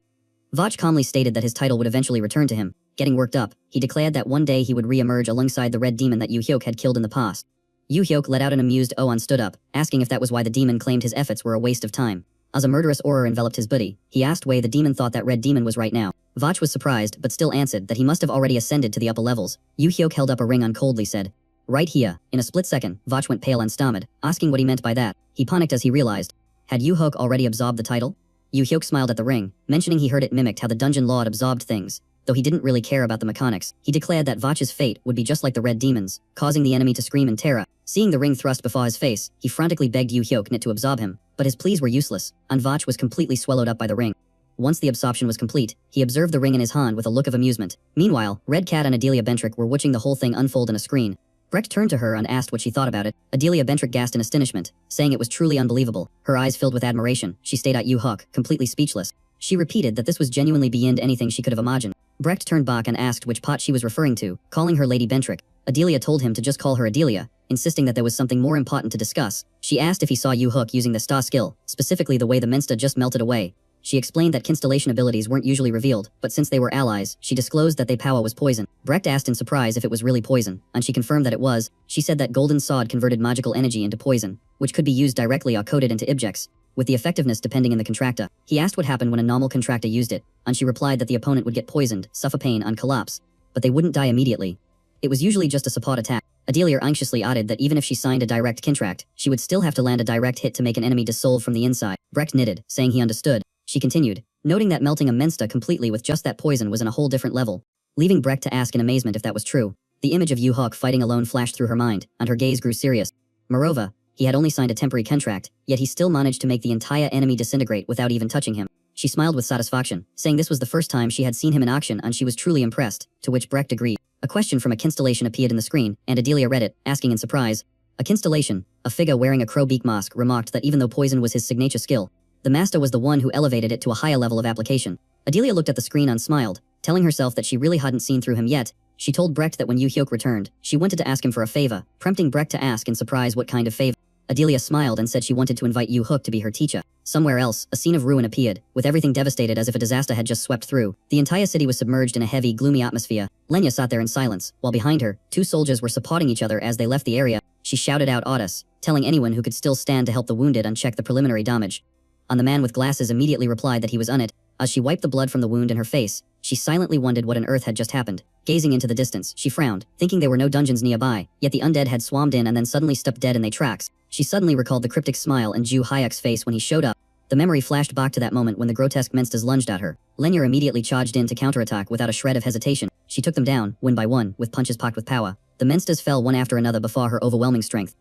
Vach calmly stated that his title would eventually return to him. Getting worked up, he declared that one day he would re-emerge alongside the red demon that Yu Hyuk had killed in the past. Yu Hyuk let out an amused "oh" and stood up, asking if that was why the demon claimed his efforts were a waste of time. As a murderous aura enveloped his buddy, he asked why the demon thought that red demon was right now. Vach was surprised but still answered that he must have already ascended to the upper levels. Yu Hyuk held up a ring and coldly said, "Right here." In a split second, Vach went pale and stammered, asking what he meant by that. He panicked as he realized. Had Yu Hyuk already absorbed the title? Yu Hyuk smiled at the ring, mentioning he heard it mimicked how the dungeon lord absorbed things. though he didn't really care about the mechanics. He declared that Vach's fate would be just like the red demons, causing the enemy to scream in terror. Seeing the ring thrust before his face, he frantically begged Yu Hyuk to absorb him, but his pleas were useless, and Vach was completely swallowed up by the ring. Once the absorption was complete, he observed the ring in his hand with a look of amusement. Meanwhile, Red Cat and Adelia Bentrick were watching the whole thing unfold on a screen. Brecht turned to her and asked what she thought about it. Adelia Bentrick gasped in astonishment, saying it was truly unbelievable. Her eyes filled with admiration. She stayed at Yu Hyuk, completely speechless. She repeated that this was genuinely beyond anything she could have imagined. Brecht turned back and asked which pot she was referring to, calling her Lady Bentrick. Adelia told him to just call her Adelia, insisting that there was something more important to discuss. She asked if he saw Yu Hyuk using the star skill, specifically the way the Minsta just melted away. She explained that constellation abilities weren't usually revealed, but since they were allies, she disclosed that their power was poison. Brecht asked in surprise if it was really poison, and she confirmed that it was. She said that Golden Sword converted magical energy into poison, which could be used directly or coded into objects, with the effectiveness depending on the contractor. He asked what happened when a normal contractor used it, and she replied that the opponent would get poisoned, suffer pain, and collapse, but they wouldn't die immediately. It was usually just a support attack. Adelia anxiously added that even if she signed a direct contract, she would still have to land a direct hit to make an enemy dissolve from the inside. Brecht knitted, saying he understood. She continued, noting that melting a Minsta completely with just that poison was on a whole different level, leaving Brecht to ask in amazement if that was true. The image of Yu Hyuk fighting alone flashed through her mind, and her gaze grew serious. Moreover, he had only signed a temporary contract, yet he still managed to make the entire enemy disintegrate without even touching him. She smiled with satisfaction, saying this was the first time she had seen him in action and she was truly impressed, to which Brecht agreed. A question from a constellation appeared in the screen, and Adelia read it, asking in surprise. A constellation, a figure wearing a crow beak mask, remarked that even though poison was his signature skill, the master was the one who elevated it to a higher level of application. Adelia looked at the screen and smiled, telling herself that she really hadn't seen through him yet. She told Brecht that when Yu Hyuk returned, she wanted to ask him for a favor, prompting Brecht to ask in surprise what kind of favor. Adelia smiled and said she wanted to invite Yu Hyuk to be her teacher. Somewhere else, a scene of ruin appeared, with everything devastated as if a disaster had just swept through. The entire city was submerged in a heavy, gloomy atmosphere. Lenya sat there in silence, while behind her, two soldiers were supporting each other as they left the area. She shouted out orders, telling anyone who could still stand to help the wounded and check the preliminary damage. And the man with glasses immediately replied that he was on it. As she wiped the blood from the wound in her face, she silently wondered what on earth had just happened. Gazing into the distance, she frowned, thinking there were no dungeons nearby, yet the undead had swarmed in and then suddenly stopped dead in their tracks. She suddenly recalled the cryptic smile on Yu Hyuk's face when he showed up. The memory flashed back to that moment when the grotesque monsters lunged at her. Lenya immediately charged in to counterattack without a shred of hesitation. She took them down, one by one, with punches packed with power. The monsters fell one after another before her overwhelming strength.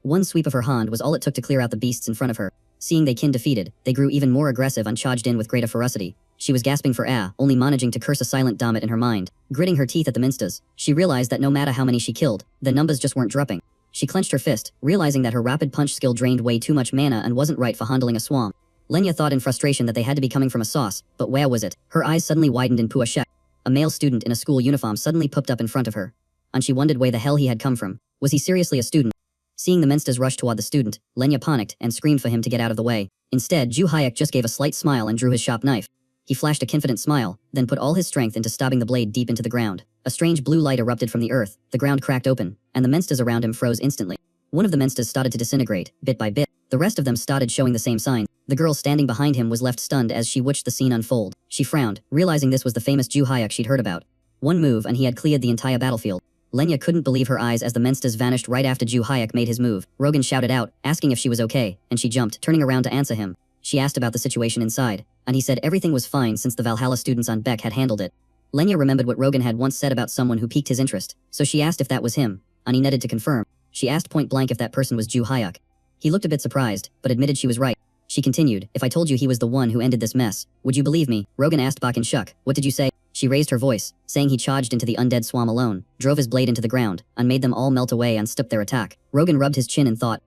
One sweep of her hand was all it took to clear out the beasts in front of her. Seeing they kin defeated, they grew even more aggressive and charged in with greater ferocity. She was gasping for air, only managing to curse a silent damn it in her mind. Gritting her teeth at the monsters, she realized that no matter how many she killed, the numbers just weren't dropping. She clenched her fist, realizing that her rapid punch skill drained way too much mana and wasn't right for handling a swarm. Lenya thought in frustration that they had to be coming from a source, but where was it? Her eyes suddenly widened in pure shock. A male student in a school uniform suddenly popped up in front of her, and she wondered where the hell he had come from. Was he seriously a student? Seeing the monsters rush toward the student, Lenya panicked and screamed for him to get out of the way. Instead, Yu Hyuk just gave a slight smile and drew his sharp knife. He flashed a confident smile, then put all his strength into stabbing the blade deep into the ground. A strange blue light erupted from the earth, the ground cracked open, and the monsters around him froze instantly. One of the monsters started to disintegrate, bit by bit. The rest of them started showing the same signs. The girl standing behind him was left stunned as she watched the scene unfold. She frowned, realizing this was the famous Yu Hyuk she'd heard about. One move and he had cleared the entire battlefield. Lenya couldn't believe her eyes as the monsters vanished right after Yu Hyuk made his move. Rogan shouted out, asking if she was okay, and she jumped, turning around to answer him. She asked about the situation inside, and he said everything was fine since the Valhalla students on Beck had handled it. Lenya remembered what Rogan had once said about someone who piqued his interest, so she asked if that was him, and he nodded to confirm. She asked point blank if that person was Yu Hyuk. He looked a bit surprised, but admitted she was right. She continued, if I told you he was the one who ended this mess, would you believe me? Rogan asked back in shock, what did you say? She raised her voice, saying he charged into the undead swarm alone, drove his blade into the ground, and made them all melt away and stopped their attack. Rogan rubbed his chin and thought,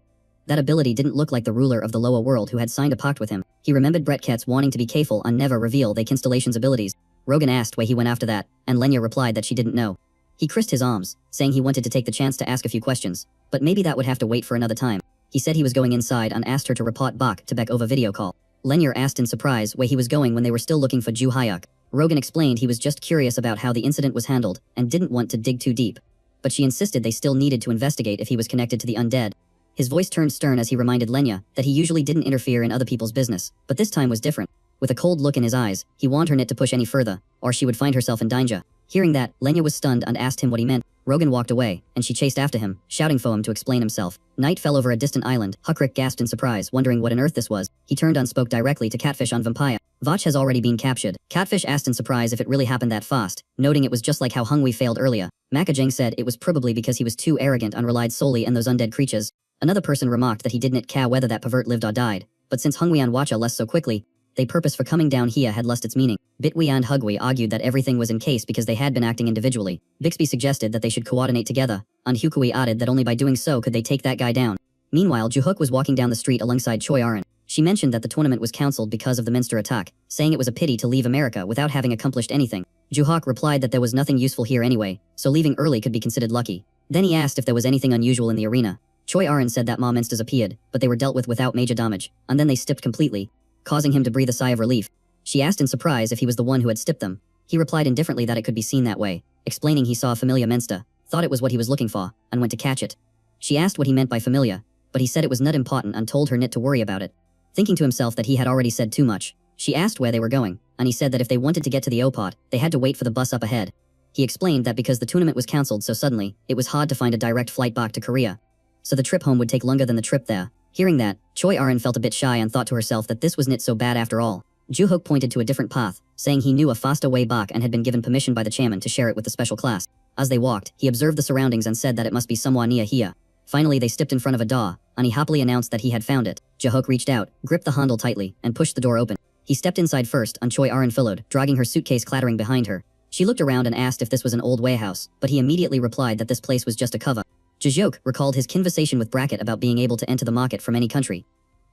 that ability didn't look like the ruler of the lower world who had signed a pact with him. He remembered Bretket's warning to be careful and never reveal they constellation's abilities. Rogan asked why he went after that, and Lenya replied that she didn't know. He crisped his arms, saying he wanted to take the chance to ask a few questions, but maybe that would have to wait for another time. He said he was going inside and asked her to report back to Beck over video call. Lenya asked in surprise where he was going when they were still looking for Yu Hyuk. Rogan explained he was just curious about how the incident was handled and didn't want to dig too deep. But she insisted they still needed to investigate if he was connected to the undead. His voice turned stern as he reminded Lenya that he usually didn't interfere in other people's business, but this time was different. With a cold look in his eyes, he warned her not to push any further, or she would find herself in danger. Hearing that, Lenya was stunned and asked him what he meant. Rogan walked away, and she chased after him, shouting for him to explain himself. Night fell over a distant island. Hukrik gasped in surprise, wondering what on earth this was. He turned and spoke directly to Catfish on Vampire. Vach has already been captured. Catfish asked in surprise if it really happened that fast, noting it was just like how Hungwe failed earlier. Makajang said it was probably because he was too arrogant and relied solely on those undead creatures. Another person remarked that he didn't care whether that pervert lived or died, but since Hungwe and Wacha left so quickly, their purpose for coming down here had lost its meaning. Bitwi and Hugwe argued that everything was in case because they had been acting individually. Bixby suggested that they should coordinate together, and Hukui added that only by doing so could they take that guy down. Meanwhile, Juhuk was walking down the street alongside Choi Aran. She mentioned that the tournament was cancelled because of the Minster attack, saying it was a pity to leave America without having accomplished anything. Juhok replied that there was nothing useful here anyway, so leaving early could be considered lucky. Then he asked if there was anything unusual in the arena. Choi Aran said that more Minsters appeared, but they were dealt with without major damage, and then they stipped completely, causing him to breathe a sigh of relief. She asked in surprise if he was the one who had stipped them. He replied indifferently that it could be seen that way, explaining he saw a familiar Minster, thought it was what he was looking for, and went to catch it. She asked what he meant by familiar, but he said it was not important and told her not to worry about it. Thinking to himself that he had already said too much, she asked where they were going, and he said that if they wanted to get to the O-Pot, they had to wait for the bus up ahead. He explained that because the tournament was cancelled so suddenly, it was hard to find a direct flight back to Korea, so the trip home would take longer than the trip there. Hearing that, Choi Aran felt a bit shy and thought to herself that this was not so bad after all. Juhok pointed to a different path, saying he knew a faster way back and had been given permission by the chairman to share it with the special class. As they walked, he observed the surroundings and said that it must be somewhere near here. Finally, they stepped in front of a door, and he happily announced that he had found it. Juhok reached out, gripped the handle tightly, and pushed the door open. He stepped inside first, and Choi Aran followed, dragging her suitcase clattering behind her. She looked around and asked if this was an old warehouse, but he immediately replied that this place was just a cover. Jajok recalled his conversation with Brackett about being able to enter the market from any country,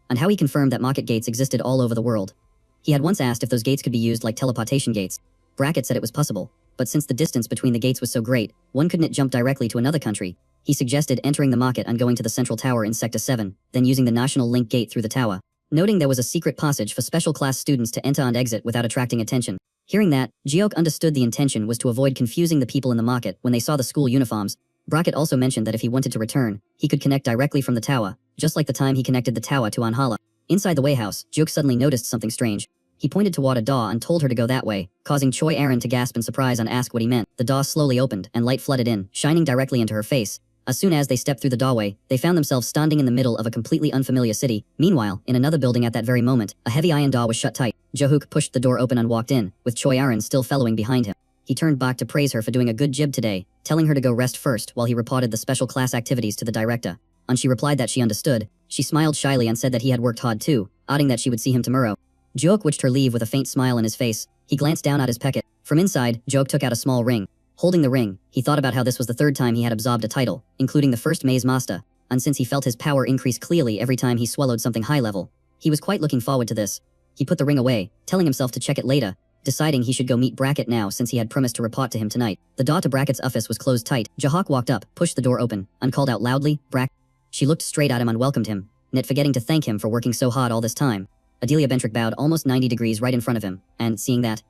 and how he confirmed that market gates existed all over the world. He had once asked if those gates could be used like teleportation gates. Brackett said it was possible, but since the distance between the gates was so great, one couldn't jump directly to another country. He suggested entering the market and going to the central tower in Sector 7, then using the National Link Gate through the tower, noting there was a secret passage for special class students to enter and exit without attracting attention. Hearing that, Jiok understood the intention was to avoid confusing the people in the market when they saw the school uniforms. Brackett also mentioned that if he wanted to return, he could connect directly from the tower, just like the time he connected the tower to Anhala. Inside the warehouse, Jiok suddenly noticed something strange. He pointed toward a door and told her to go that way, causing Choi Aran to gasp in surprise and ask what he meant. The door slowly opened, and light flooded in, shining directly into her face. As soon as they stepped through the doorway, they found themselves standing in the middle of a completely unfamiliar city. Meanwhile, in another building at that very moment, a heavy iron door was shut tight. Jahuk pushed the door open and walked in, with Choi Aran still following behind him. He turned back to praise her for doing a good job today, telling her to go rest first while he reported the special class activities to the director. And she replied that she understood. She smiled shyly and said that he had worked hard too, adding that she would see him tomorrow. Jok watched her leave with a faint smile on his face. He glanced down at his packet. From inside, Jok took out a small ring. Holding the ring, he thought about how this was the third time he had absorbed a title, including the first Maze Master, and since he felt his power increase clearly every time he swallowed something high level, he was quite looking forward to this. He put the ring away, telling himself to check it later, deciding he should go meet Brackett now since he had promised to report to him tonight. The door to Brackett's office was closed tight. Jahak walked up, pushed the door open, and called out loudly, "Brack." She looked straight at him and welcomed him, not forgetting to thank him for working so hard all this time. Adelia Bentrick bowed almost 90 degrees right in front of him, and, seeing that,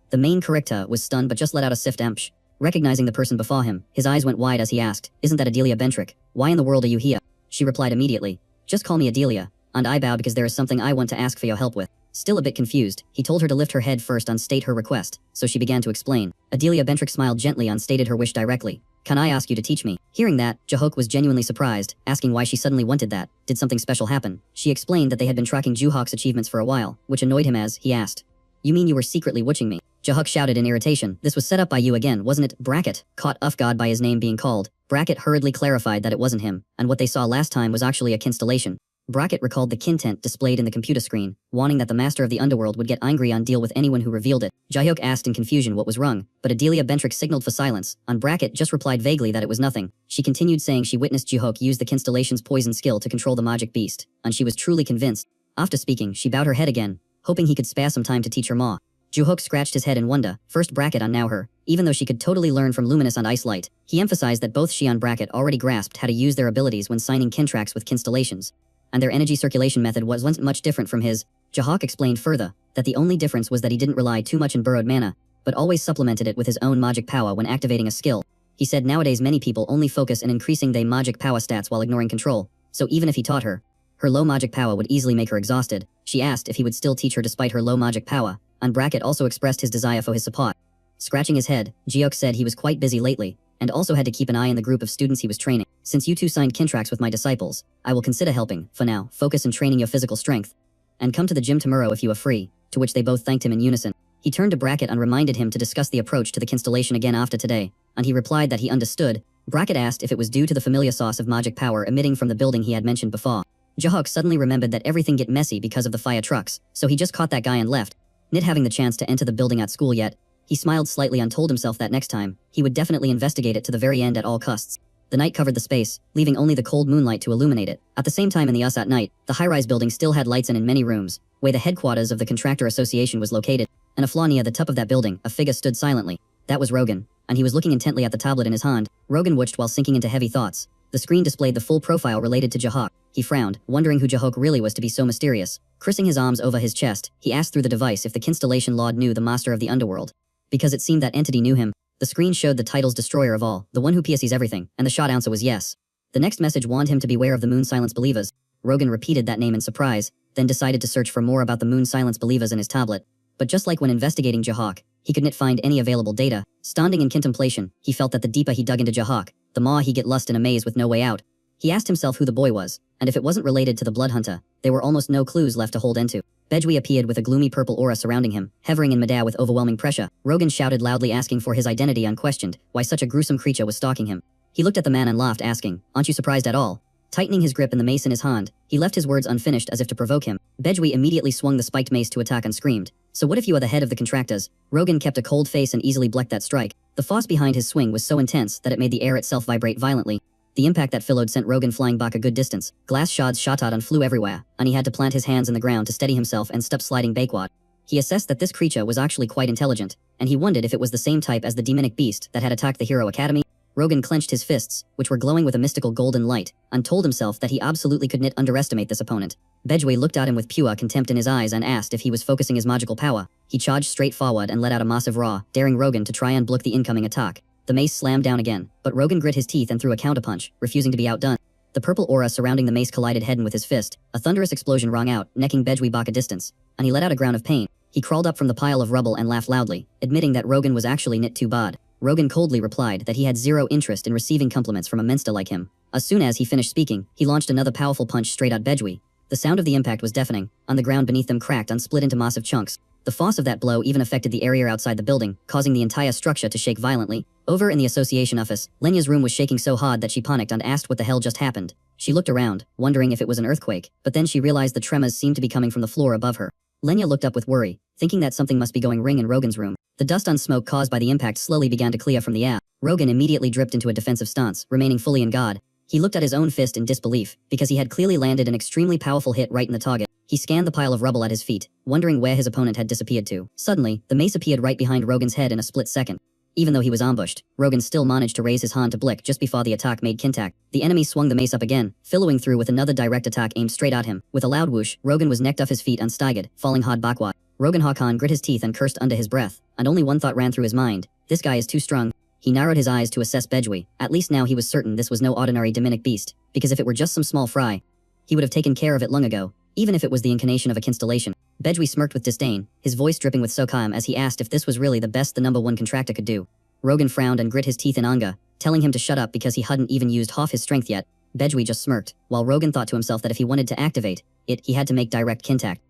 the main character was stunned but just let out a sift empsh. Recognizing the person before him, his eyes went wide as he asked, "Isn't that Adelia Bentrick? Why in the world are you here?" She replied immediately, "Just call me Adelia, and I bow because there is something I want to ask for your help with." Still a bit confused, he told her to lift her head first and state her request, so she began to explain. Adelia Bentrick smiled gently and stated her wish directly. "Can I ask you to teach me?" Hearing that, Jahok was genuinely surprised, asking why she suddenly wanted that. Did something special happen? She explained that they had been tracking Juhok's achievements for a while, which annoyed him as, he asked, "You mean you were secretly watching me?" Jahok shouted in irritation. "This was set up by you again, wasn't it?" Brackett, caught off guard by his name being called, Brackett hurriedly clarified that it wasn't him, and what they saw last time was actually a constellation. Brackett recalled the content displayed in the computer screen, warning that the master of the underworld would get angry and deal with anyone who revealed it. Jahok asked in confusion what was wrong, but Adelia Bentrick signaled for silence, and Brackett just replied vaguely that it was nothing. She continued saying she witnessed Jahok use the constellation's poison skill to control the magic beast, and she was truly convinced. After speaking, she bowed her head again, hoping he could spare some time to teach her more. Juhok scratched his head in wonder, first Brackett and now her, even though she could totally learn from Luminous and Ice Light. He emphasized that both she and Brackett already grasped how to use their abilities when signing contracts with constellations, and their energy circulation method wasn't much different from his. Jahok explained further that the only difference was that he didn't rely too much on borrowed mana, but always supplemented it with his own magic power when activating a skill. He said nowadays many people only focus on increasing their magic power stats while ignoring control, so even if he taught her, her low magic power would easily make her exhausted. She asked if he would still teach her despite her low magic power, and Brackett also expressed his desire for his support. Scratching his head, Jiok said he was quite busy lately, and also had to keep an eye on the group of students he was training. Since you two signed contracts with my disciples, I will consider helping, for now, focus on training your physical strength. And come to the gym tomorrow if you are free, to which they both thanked him in unison. He turned to Brackett and reminded him to discuss the approach to the constellation again after today, and he replied that he understood. Brackett asked if it was due to the familiar source of magic power emitting from the building he had mentioned before. Jahok suddenly remembered that everything get messy because of the fire trucks, so he just caught that guy and left. Not having the chance to enter the building at school yet, he smiled slightly and told himself that next time, he would definitely investigate it to the very end at all costs. The night covered the space, leaving only the cold moonlight to illuminate it. At the same time in the US at night, the high-rise building still had lights in many rooms, where the headquarters of the Contractor Association was located. In a floor near the top of that building, a figure stood silently. That was Rogan, and he was looking intently at the tablet in his hand. Rogan watched while sinking into heavy thoughts. The screen displayed the full profile related to Jahok. He frowned, wondering who Jahok really was to be so mysterious. Crossing his arms over his chest, he asked through the device if the Constellation Lord knew the master of the underworld. Because it seemed that entity knew him, the screen showed the title's destroyer of all, the one who pierces everything, and the short answer was yes. The next message warned him to beware of the Moon Silence Believers. Rogan repeated that name in surprise, then decided to search for more about the Moon Silence Believers in his tablet. But just like when investigating Jahok, he could not find any available data. Standing in contemplation, he felt that the deeper he dug into Jahok, the more he get lost in a maze with no way out. He asked himself who the boy was, and if it wasn't related to the Blood Hunter, there were almost no clues left to hold into. Bejwi appeared with a gloomy purple aura surrounding him, hovering in midair with overwhelming pressure. Rogan shouted loudly asking for his identity unquestioned, why such a gruesome creature was stalking him. He looked at the man and laughed asking, "Aren't you surprised at all?" Tightening his grip in the mace in his hand, he left his words unfinished as if to provoke him. Bejwi immediately swung the spiked mace to attack and screamed, "So what if you are the head of the contractors?" Rogan kept a cold face and easily blocked that strike. The force behind his swing was so intense that it made the air itself vibrate violently. The impact that followed sent Rogan flying back a good distance. Glass shards shot out and flew everywhere, and he had to plant his hands in the ground to steady himself and stop sliding backward. He assessed that this creature was actually quite intelligent, and he wondered if it was the same type as the demonic beast that had attacked the Hero Academy. Rogan clenched his fists, which were glowing with a mystical golden light, and told himself that he absolutely could not underestimate this opponent. Bejwi looked at him with pure contempt in his eyes and asked if he was focusing his magical power. He charged straight forward and let out a massive roar, daring Rogan to try and block the incoming attack. The mace slammed down again, but Rogan grit his teeth and threw a counterpunch, refusing to be outdone. The purple aura surrounding the mace collided head-on with his fist. A thunderous explosion rang out, necking Bejwi back a distance, and he let out a groan of pain. He crawled up from the pile of rubble and laughed loudly, admitting that Rogan was actually not too bad. Rogan coldly replied that he had zero interest in receiving compliments from a monster like him. As soon as he finished speaking, he launched another powerful punch straight at Bejwi. The sound of the impact was deafening, and the ground beneath them cracked and split into massive chunks. The force of that blow even affected the area outside the building, causing the entire structure to shake violently. Over in the association office, Lenya's room was shaking so hard that she panicked and asked what the hell just happened. She looked around, wondering if it was an earthquake, but then she realized the tremors seemed to be coming from the floor above her. Lenya looked up with worry, thinking that something must be going wrong in Rogan's room. The dust and smoke caused by the impact slowly began to clear from the air. Rogan immediately dripped into a defensive stance, remaining fully in guard. He looked at his own fist in disbelief, because he had clearly landed an extremely powerful hit right in the target. He scanned the pile of rubble at his feet, wondering where his opponent had disappeared to. Suddenly, the mace appeared right behind Rogan's head in a split second. Even though he was ambushed, Rogan still managed to raise his hand to blick just before the attack made contact. The enemy swung the mace up again, following through with another direct attack aimed straight at him. With a loud whoosh, Rogan was necked off his feet and staggered, falling hard backward. Rogan Hakan grit his teeth and cursed under his breath, and only one thought ran through his mind: this guy is too strong. He narrowed his eyes to assess Bejwi. At least now he was certain this was no ordinary demonic beast, because if it were just some small fry, he would have taken care of it long ago, even if it was the incarnation of a constellation. Bejwi smirked with disdain, his voice dripping with sokam as he asked if this was really the best the #1 contractor could do. Rogan frowned and grit his teeth in anger, telling him to shut up because he hadn't even used half his strength yet. Bejwi just smirked, while Rogan thought to himself that if he wanted to activate it, he had to make direct contact.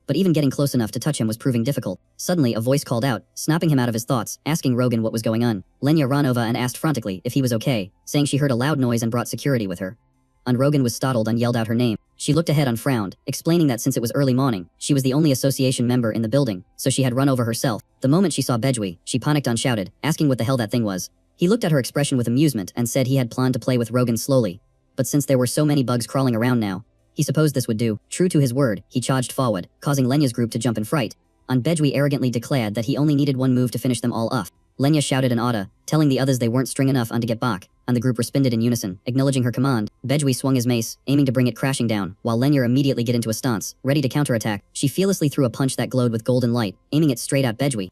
But even getting close enough to touch him was proving difficult. Suddenly, a voice called out, snapping him out of his thoughts, asking Rogan what was going on. Lenya ran over and asked frantically if he was okay, saying she heard a loud noise and brought security with her. And Rogan was startled and yelled out her name. She looked ahead and frowned, explaining that since it was early morning, she was the only association member in the building, so she had run over herself. The moment she saw Bejwi, she panicked and shouted, asking what the hell that thing was. He looked at her expression with amusement and said he had planned to play with Rogan slowly. But since there were so many bugs crawling around now, he supposed this would do. True to his word, he charged forward, causing Lenya's group to jump in fright. And Bejwi arrogantly declared that he only needed one move to finish them all off. Lenya shouted an order, telling the others they weren't strong enough and to get back, and the group responded in unison, acknowledging her command. Bejwi swung his mace, aiming to bring it crashing down, while Lenya immediately get into a stance, ready to counterattack. She fearlessly threw a punch that glowed with golden light, aiming it straight at Bejwi.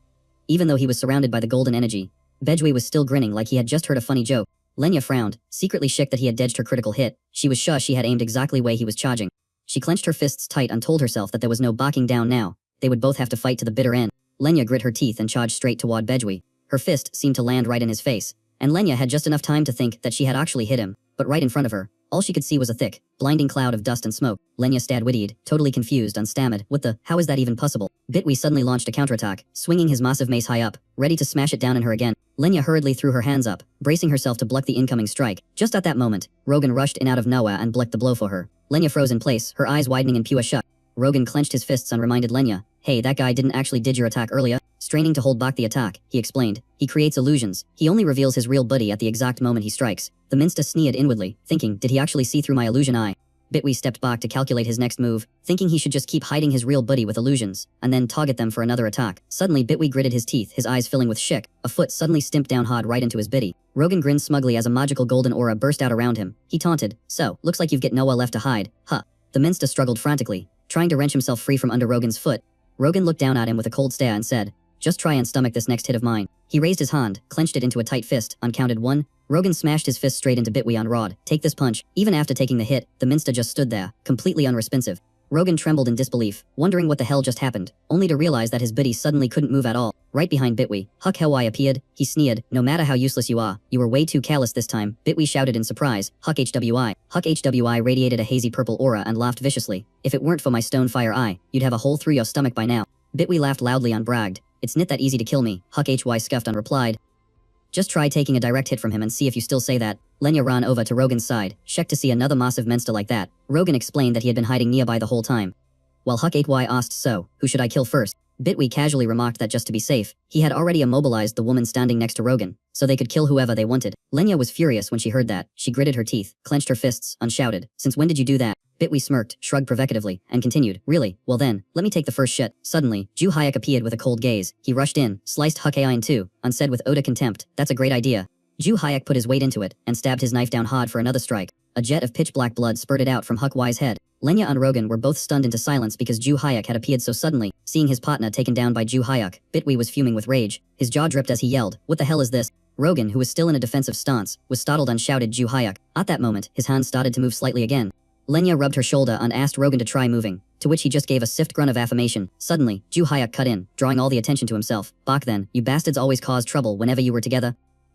Even though he was surrounded by the golden energy, Bejwi was still grinning like he had just heard a funny joke. Lenya frowned, secretly shocked that he had dodged her critical hit. She was sure she had aimed exactly where he was charging. She clenched her fists tight and told herself that there was no backing down now. They would both have to fight to the bitter end. Lenya grit her teeth and charged straight toward Bejwi. Her fist seemed to land right in his face, and Lenya had just enough time to think that she had actually hit him, but right in front of her, all she could see was a thick, blinding cloud of dust and smoke. Lenya stad-wittied, totally confused and stammered, "What the, how is that even possible?" Bitwi suddenly launched a counterattack, swinging his massive mace high up, ready to smash it down on her again. Lenya hurriedly threw her hands up, bracing herself to block the incoming strike. Just at that moment, Rogan rushed in out of nowhere and blocked the blow for her. Lenya froze in place, her eyes widening in pure shock. Rogan clenched his fists and reminded Lenya, "Hey, that guy didn't actually did your attack earlier." Straining to hold back the attack, he explained, "He creates illusions. He only reveals his real body at the exact moment he strikes." The minster sneered inwardly, thinking, did he actually see through my illusion eye? Bitwi stepped back to calculate his next move, thinking he should just keep hiding his real body with illusions, and then target them for another attack. Suddenly Bitwi gritted his teeth, his eyes filling with shik. A foot suddenly stimped down hard right into his biddy. Rogan grinned smugly as a magical golden aura burst out around him. He taunted, "So, looks like you've got nowhere left to hide, huh?" The minster struggled frantically, trying to wrench himself free from under Rogan's foot. Rogan looked down at him with a cold stare and said, "Just try and stomach this next hit of mine." He raised his hand, clenched it into a tight fist, and counted 1. Rogan smashed his fist straight into Bitwi on Rod. "Take this punch." Even after taking the hit, the minster just stood there, completely unresponsive. Rogan trembled in disbelief, wondering what the hell just happened, only to realize that his biddy suddenly couldn't move at all. Right behind Bitwi, Huck Hwi appeared. He sneered, "No matter how useless you are, you were way too careless this time." Bitwi shouted in surprise, "Huck HWI." Huck HWI radiated a hazy purple aura and laughed viciously. "If it weren't for my stone fire eye, you'd have a hole through your stomach by now." Bitwi laughed loudly and bragged, "It's not that easy to kill me." Huck HY scuffed and replied, "Just try taking a direct hit from him and see if you still say that." Lenya ran over to Rogan's side, shocked to see another massive monster like that. Rogan explained that he had been hiding nearby the whole time. While Huck HY asked, "So, who should I kill first?" Bitwi casually remarked that just to be safe, he had already immobilized the woman standing next to Rogan, so they could kill whoever they wanted. Lenya was furious when she heard that. She gritted her teeth, clenched her fists, and shouted, "Since when did you do that?" Bitwi smirked, shrugged provocatively, and continued, "Really? Well then, let me take the first shit." Suddenly, Ju Hayek appeared with a cold gaze. He rushed in, sliced Huck AI in two, and said with Oda contempt, "That's a great idea." Ju Hayek put his weight into it, and stabbed his knife down hard for another strike. A jet of pitch-black blood spurted out from Huck Y's head. Lenya and Rogan were both stunned into silence because Ju Hayek had appeared so suddenly. Seeing his partner taken down by Ju Hayek, Bitwi was fuming with rage. His jaw dripped as he yelled, "What the hell is this?" Rogan, who was still in a defensive stance, was startled and shouted, "Ju Hayek." At that moment, his hand started to move slightly again. Lenya rubbed her shoulder and asked Rogan to try moving, to which he just gave a stiff grunt of affirmation. Suddenly, Ju Hayek cut in, drawing all the attention to himself. "Back then, you bastards always caused trouble whenever you were together.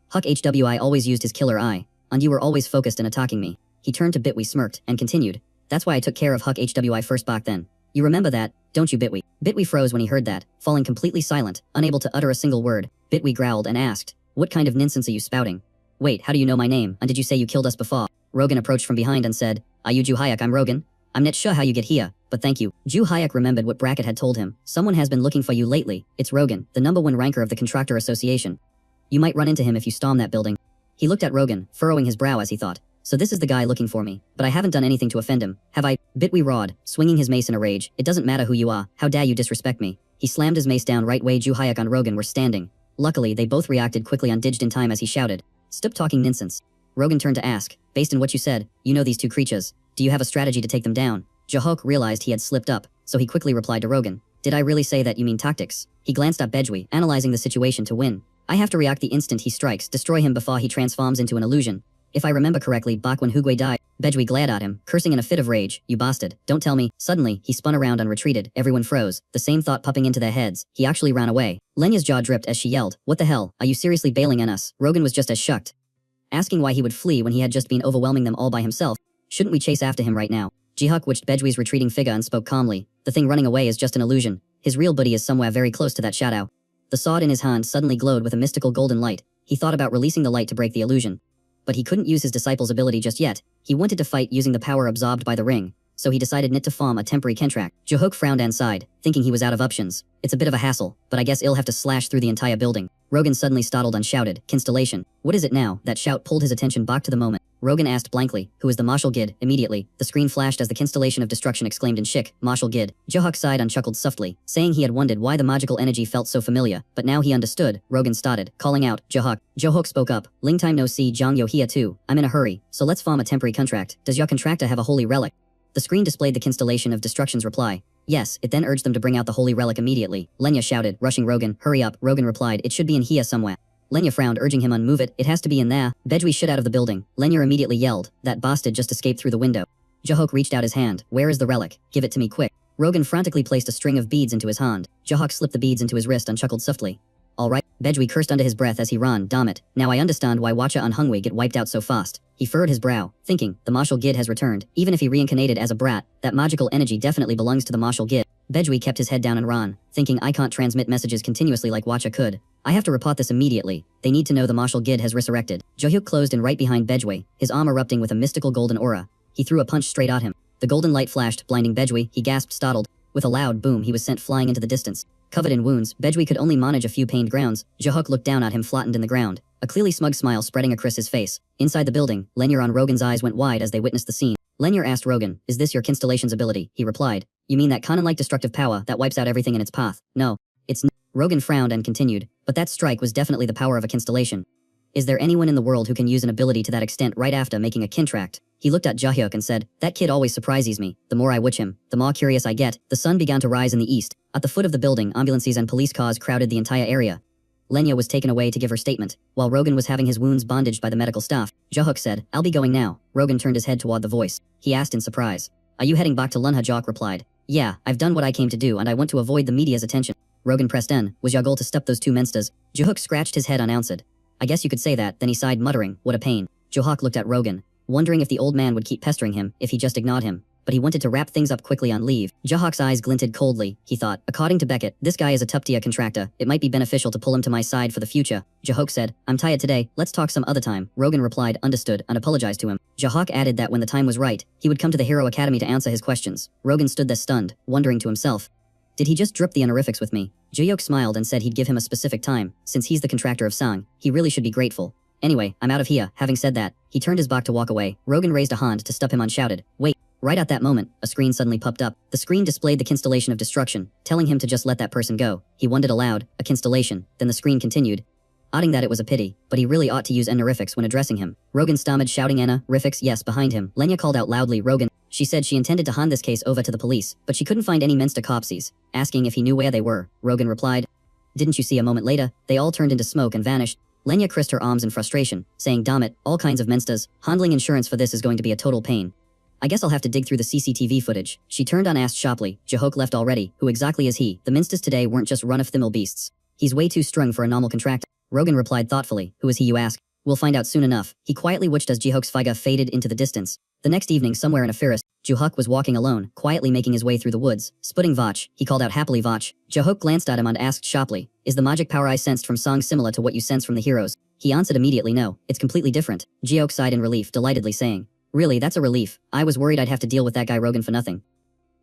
Huck HWI always used his killer eye, and you were always focused in attacking me." He turned to Bitwi, smirked, and continued, "That's why I took care of Huck HWI first back then. You remember that, don't you, Bitwi?" Bitwi froze when he heard that, falling completely silent, unable to utter a single word. Bitwi growled and asked, "What kind of nonsense are you spouting? Wait, how do you know my name, and did you say you killed us before?" Rogan approached from behind and said, "Are you Ju Hayek? I'm Rogan. I'm not sure how you get here, but thank you." Ju Hayek remembered what Brackett had told him. "Someone has been looking for you lately. It's Rogan, the #1 ranker of the Contractor Association. You might run into him if you storm that building." He looked at Rogan, furrowing his brow as he thought, "So this is the guy looking for me, but I haven't done anything to offend him, have I?" Bitwi roared, swinging his mace in a rage, "It doesn't matter who you are, how dare you disrespect me." He slammed his mace down right way Ju Hayek and Rogan were standing. Luckily, they both reacted quickly and didged in time as he shouted, "Stop talking nonsense." Rogan turned to ask, "Based on what you said, you know these two creatures. Do you have a strategy to take them down?" Jahok realized he had slipped up, so he quickly replied to Rogan, "Did I really say that you mean tactics?" He glanced at Bedwi, analyzing the situation to win. "I have to react the instant he strikes, destroy him before he transforms into an illusion. If I remember correctly, back when Hugwe died." Bedwi glared at him, cursing in a fit of rage, "You bastard, don't tell me." Suddenly, he spun around and retreated. Everyone froze, the same thought popping into their heads. He actually ran away. Lenya's jaw dripped as she yelled, "What the hell, are you seriously bailing on us?" Rogan was just as shocked, asking why he would flee when he had just been overwhelming them all by himself. "Shouldn't we chase after him right now?" Jihuk watched Bedwi's retreating figure and spoke calmly. "The thing running away is just an illusion. His real body is somewhere very close to that shadow." The sword in his hand suddenly glowed with a mystical golden light. He thought about releasing the light to break the illusion, but he couldn't use his disciple's ability just yet. He wanted to fight using the power absorbed by the ring, so he decided not to form a temporary contract. Jihuk frowned and sighed, thinking he was out of options. "It's a bit of a hassle, but I guess he'll have to slash through the entire building." Rogan suddenly startled and shouted, "Constellation." "What is it now?" That shout pulled his attention back to the moment. Rogan asked blankly, "Who is the Marshal Gid?" Immediately, the screen flashed as the Constellation of Destruction exclaimed in Shik, "Marshal Gid." Jihuk sighed and chuckled softly, saying he had wondered why the magical energy felt so familiar, but now he understood. Rogan started, calling out, "Jihuk." Jihuk spoke up, "Ling time no see, Jiang Yo here too. I'm in a hurry, so let's form a temporary contract. Does your contractor have a holy relic?" The screen displayed the Constellation of Destruction's reply. Yes, it then urged them to bring out the holy relic immediately. Lenya shouted, rushing Rogan, "Hurry up." Rogan replied, "It should be in here somewhere." Lenya frowned, urging him unmove it. "It has to be in there." Bedwi shot out of the building. Lenya immediately yelled, "That bastard just escaped through the window." Jahok reached out his hand. "Where is the relic? Give it to me quick." Rogan frantically placed a string of beads into his hand. Jahok slipped the beads into his wrist and chuckled softly. alright? Bejwi cursed under his breath as he ran, damn it. Now I understand why Wacha and Hungwe get wiped out so fast. He furrowed his brow, thinking, the martial Gid has returned. Even if he reincarnated as a brat, that magical energy definitely belongs to the martial Gid. Bejwi kept his head down and ran, thinking I can't transmit messages continuously like Wacha could. I have to report this immediately. They need to know the martial Gid has resurrected. Johyuk closed in right behind Bejwi, his arm erupting with a mystical golden aura. He threw a punch straight at him. The golden light flashed, blinding Bejwi. He gasped, startled. With a loud boom, he was sent flying into the distance. Covered in wounds, Bejwi could only manage a few pained grounds. Johyuk looked down at him, flattened in the ground, a clearly smug smile spreading across his face. Inside the building, Lenyer and Rogan's eyes went wide as they witnessed the scene. Lenyer asked Rogan, is this your Constellation's ability? He replied, you mean that Kanan-like destructive power that wipes out everything in its path? No, it's not. Rogan frowned and continued, but that strike was definitely the power of a Constellation. Is there anyone in the world who can use an ability to that extent right after making a contract? He looked at Johyuk and said, that kid always surprises me. The more I watch him, the more curious I get. The sun began to rise in the east. At the foot of the building, ambulances and police cars crowded the entire area. Lenya was taken away to give her statement. While Rogan was having his wounds bandaged by the medical staff, Johyuk said, I'll be going now. Rogan turned his head toward the voice. He asked in surprise, are you heading back to Lunha? Jock replied, yeah, I've done what I came to do and I want to avoid the media's attention. Rogan pressed in, was your goal to stop those two monsters? Johyuk scratched his head unanswered. I guess you could say that, then he sighed muttering, what a pain. Johyuk looked at Rogan, wondering if the old man would keep pestering him if he just ignored him, but he wanted to wrap things up quickly on leave. Johyuk's eyes glinted coldly. He thought, according to Beckett, this guy is a top-tier contractor. It might be beneficial to pull him to my side for the future. Johyuk said, I'm tired today, let's talk some other time. Rogan replied, understood, and apologized to him. Johyuk added that when the time was right, he would come to the Hero Academy to answer his questions. Rogan stood there stunned, wondering to himself, did he just drip the honorifics with me? Johyuk smiled and said he'd give him a specific time. Since he's the contractor of Sang, he really should be grateful. Anyway, I'm out of here. Having said that, he turned his back to walk away. Rogan raised a hand to stop him and shouted, wait. Right at that moment, a screen suddenly popped up. The screen displayed the Constellation of Destruction, telling him to just let that person go. He wondered aloud, a Constellation. Then the screen continued, adding that it was a pity, but he really ought to use honorifics when addressing him. Rogan stammered, shouting honorifics, yes, behind him. Lenya called out loudly, Rogan. She said she intended to hand this case over to the police, but she couldn't find any Minster copsies. Asking if he knew where they were, Rogan replied, didn't you see? A moment later, they all turned into smoke and vanished. Lenya crisped her arms in frustration, saying, damn it, all kinds of Minsters. Handling insurance for this is going to be a total pain. I guess I'll have to dig through the CCTV footage. She turned and asked sharply, Johyuk left already? Who exactly is he? The Minsters today weren't just run-of-thimble beasts. He's way too strung for a normal contractor. Rogan replied thoughtfully, who is he, you ask? We'll find out soon enough. He quietly watched as Johyuk's figure faded into the distance. The next evening, somewhere in a forest, Johyuk was walking alone, quietly making his way through the woods. Sputting Vach, he called out happily, Vach. Johyuk glanced at him and asked sharply, is the magic power I sensed from Sang similar to what you sense from the heroes? He answered immediately, no, it's completely different. Johyuk sighed in relief, delightedly saying, really, that's a relief. I was worried I'd have to deal with that guy Rogan for nothing.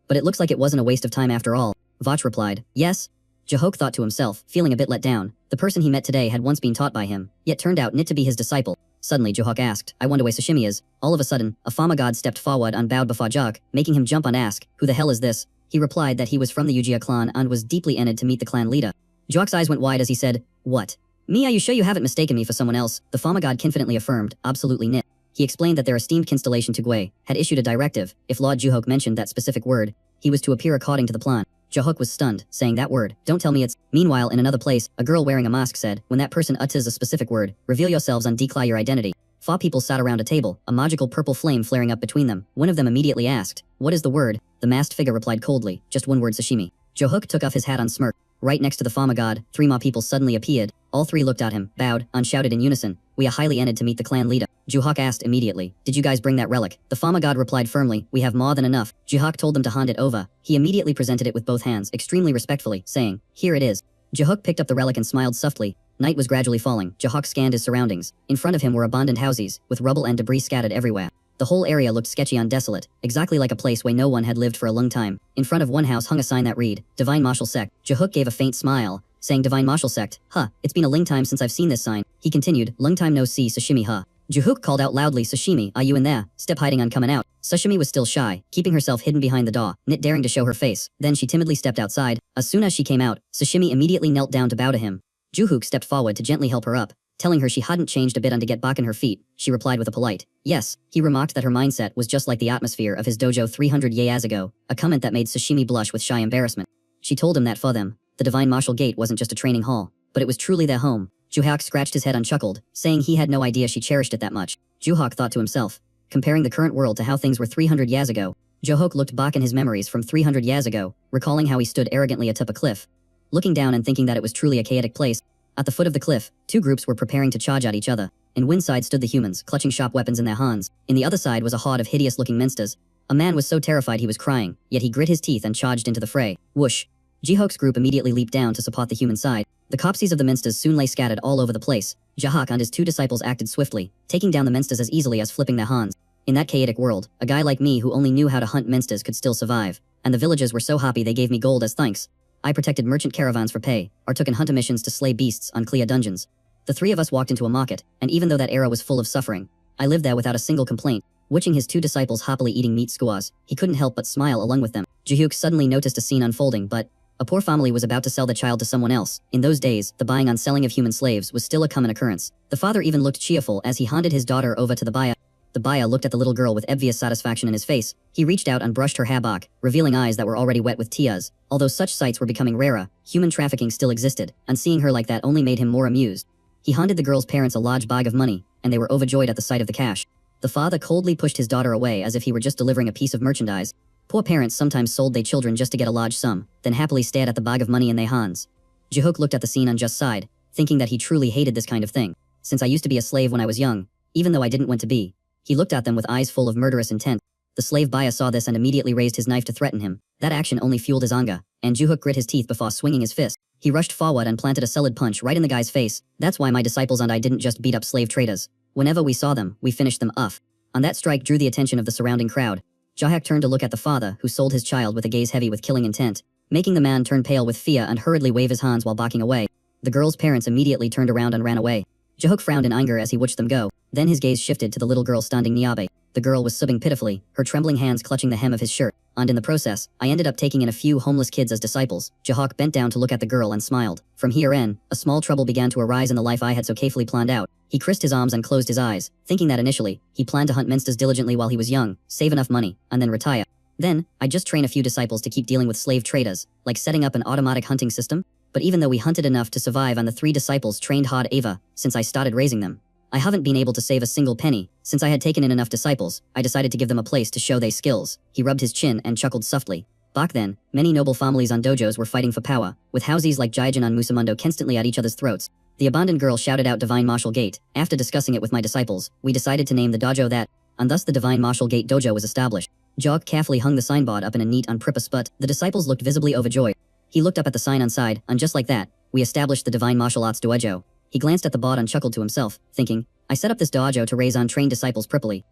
But it looks like it wasn't a waste of time after all. Vach replied, yes. Johyuk thought to himself, feeling a bit let down. The person he met today had once been taught by him, yet turned out not to be his disciple. Suddenly Johyuk asked, I wonder where Sashimi is. All of a sudden, a farmer god stepped forward and bowed before Johyuk, making him jump and ask, who the hell is this? He replied that he was from the Ujia clan and was deeply honored to meet the clan leader. Johyuk's eyes went wide as he said, what? Me? Are you sure you haven't mistaken me for someone else? The farmer god confidently affirmed, absolutely not. He explained that their esteemed Constellation Tugwe had issued a directive. If Lord Johyuk mentioned that specific word, he was to appear according to the plan. Johyuk was stunned, saying that word. Don't tell me it's... Meanwhile, in another place, a girl wearing a mask said, when that person utters a specific word, reveal yourselves and declare your identity. 4 people sat around a table, a magical purple flame flaring up between them. One of them immediately asked, what is the word? The masked figure replied coldly, just one word, sashimi. Johyuk took off his hat and smirked. Right next to the farmer god, 3 more people suddenly appeared. All 3 looked at him, bowed, and shouted in unison, we are highly honored to meet the clan leader. Johyuk asked immediately, did you guys bring that relic? The farmer god replied firmly, we have more than enough. Johyuk told them to hand it over. He immediately presented it with both hands, extremely respectfully, saying, here it is. Johyuk picked up the relic and smiled softly. Night was gradually falling. Johyuk scanned his surroundings. In front of him were abandoned houses, with rubble and debris scattered everywhere. The whole area looked sketchy and desolate, exactly like a place where no one had lived for a long time. In front of one house hung a sign that read, Divine Martial Sect. Johyuk gave a faint smile, saying Divine Martial Sect. It's been a long time since I've seen this sign. He continued, long time no see, sashimi, Johyuk called out loudly, Sashimi, are you in there? Step hiding and coming out. Sashimi was still shy, keeping herself hidden behind the door, not daring to show her face. Then she timidly stepped outside. As soon as she came out, Sashimi immediately knelt down to bow to him. Johyuk stepped forward to gently help her up, telling her she hadn't changed a bit and to get back on her feet. She replied with a polite, yes. He remarked that her mindset was just like the atmosphere of his dojo 300 years ago, a comment that made Sashimi blush with shy embarrassment. She told him that for them, the Divine Martial Gate wasn't just a training hall, but it was truly their home. Johyuk scratched his head and chuckled, saying he had no idea she cherished it that much. Johyuk thought to himself, comparing the current world to how things were 300 years ago. Johyuk looked back in his memories from 300 years ago, recalling how he stood arrogantly atop a cliff, looking down and thinking that it was truly a chaotic place. At the foot of the cliff, two groups were preparing to charge at each other. In one side stood the humans, clutching sharp weapons in their hands. In the other side was a horde of hideous-looking monsters. A man was so terrified he was crying, yet he grit his teeth and charged into the fray. Whoosh! Jihook's group immediately leaped down to support the human side. The corpses of the monsters soon lay scattered all over the place. Jihook and his two disciples acted swiftly, taking down the monsters as easily as flipping their hands. In that chaotic world, a guy like me who only knew how to hunt monsters could still survive. And the villagers were so happy they gave me gold as thanks. I protected merchant caravans for pay, or took in hunter missions to slay beasts on clear dungeons. The three of us walked into a market, and even though that era was full of suffering, I lived there without a single complaint. Watching his two disciples happily eating meat skewers, he couldn't help but smile along with them. Jihook suddenly noticed a scene unfolding, but a poor family was about to sell the child to someone else. In those days, the buying and selling of human slaves was still a common occurrence. The father even looked cheerful as he handed his daughter over to the buyer. The buyer looked at the little girl with obvious satisfaction in his face. He reached out and brushed her hair back, revealing eyes that were already wet with tears. Although such sights were becoming rarer, human trafficking still existed, and seeing her like that only made him more amused. He handed the girl's parents a large bag of money, and they were overjoyed at the sight of the cash. The father coldly pushed his daughter away as if he were just delivering a piece of merchandise. Poor parents sometimes sold their children just to get a large sum, then happily stared at the bag of money in their hands. Jihook looked at the scene and just sighed, thinking that he truly hated this kind of thing. Since I used to be a slave when I was young, even though I didn't want to be. He looked at them with eyes full of murderous intent. The slave buyer saw this and immediately raised his knife to threaten him. That action only fueled his anger, and Jihook grit his teeth before swinging his fist. He rushed forward and planted a solid punch right in the guy's face. That's why my disciples and I didn't just beat up slave traders. Whenever we saw them, we finished them off. And that strike drew the attention of the surrounding crowd. Jihook turned to look at the father, who sold his child with a gaze heavy with killing intent, making the man turn pale with fear and hurriedly wave his hands while backing away. The girl's parents immediately turned around and ran away. Jihook frowned in anger as he watched them go. Then his gaze shifted to the little girl standing nearby. The girl was sobbing pitifully, her trembling hands clutching the hem of his shirt. And in the process, I ended up taking in a few homeless kids as disciples. Jihook bent down to look at the girl and smiled. From here in, a small trouble began to arise in the life I had so carefully planned out. He crisped his arms and closed his eyes, thinking that initially, he planned to hunt monsters diligently while he was young, save enough money, and then retire. Then, I'd just train a few disciples to keep dealing with slave traders, like setting up an automatic hunting system. But even though we hunted enough to survive and the three disciples trained hard ever since I started raising them, I haven't been able to save a single penny. Since I had taken in enough disciples, I decided to give them a place to show their skills. He rubbed his chin and chuckled softly. Back then, many noble families and dojos were fighting for power, with houses like Jiajin and Musamundo constantly at each other's throats. The abandoned girl shouted out Divine Martial Gate. After discussing it with my disciples, we decided to name the dojo that, and thus the Divine Martial Gate Dojo was established. Jog carefully hung the signboard up in a neat and proper spot. The disciples looked visibly overjoyed. He looked up at the sign on side, and just like that, we established the Divine Martial Arts Dojo. He glanced at the board and chuckled to himself, thinking, I set up this dojo to raise untrained disciples properly.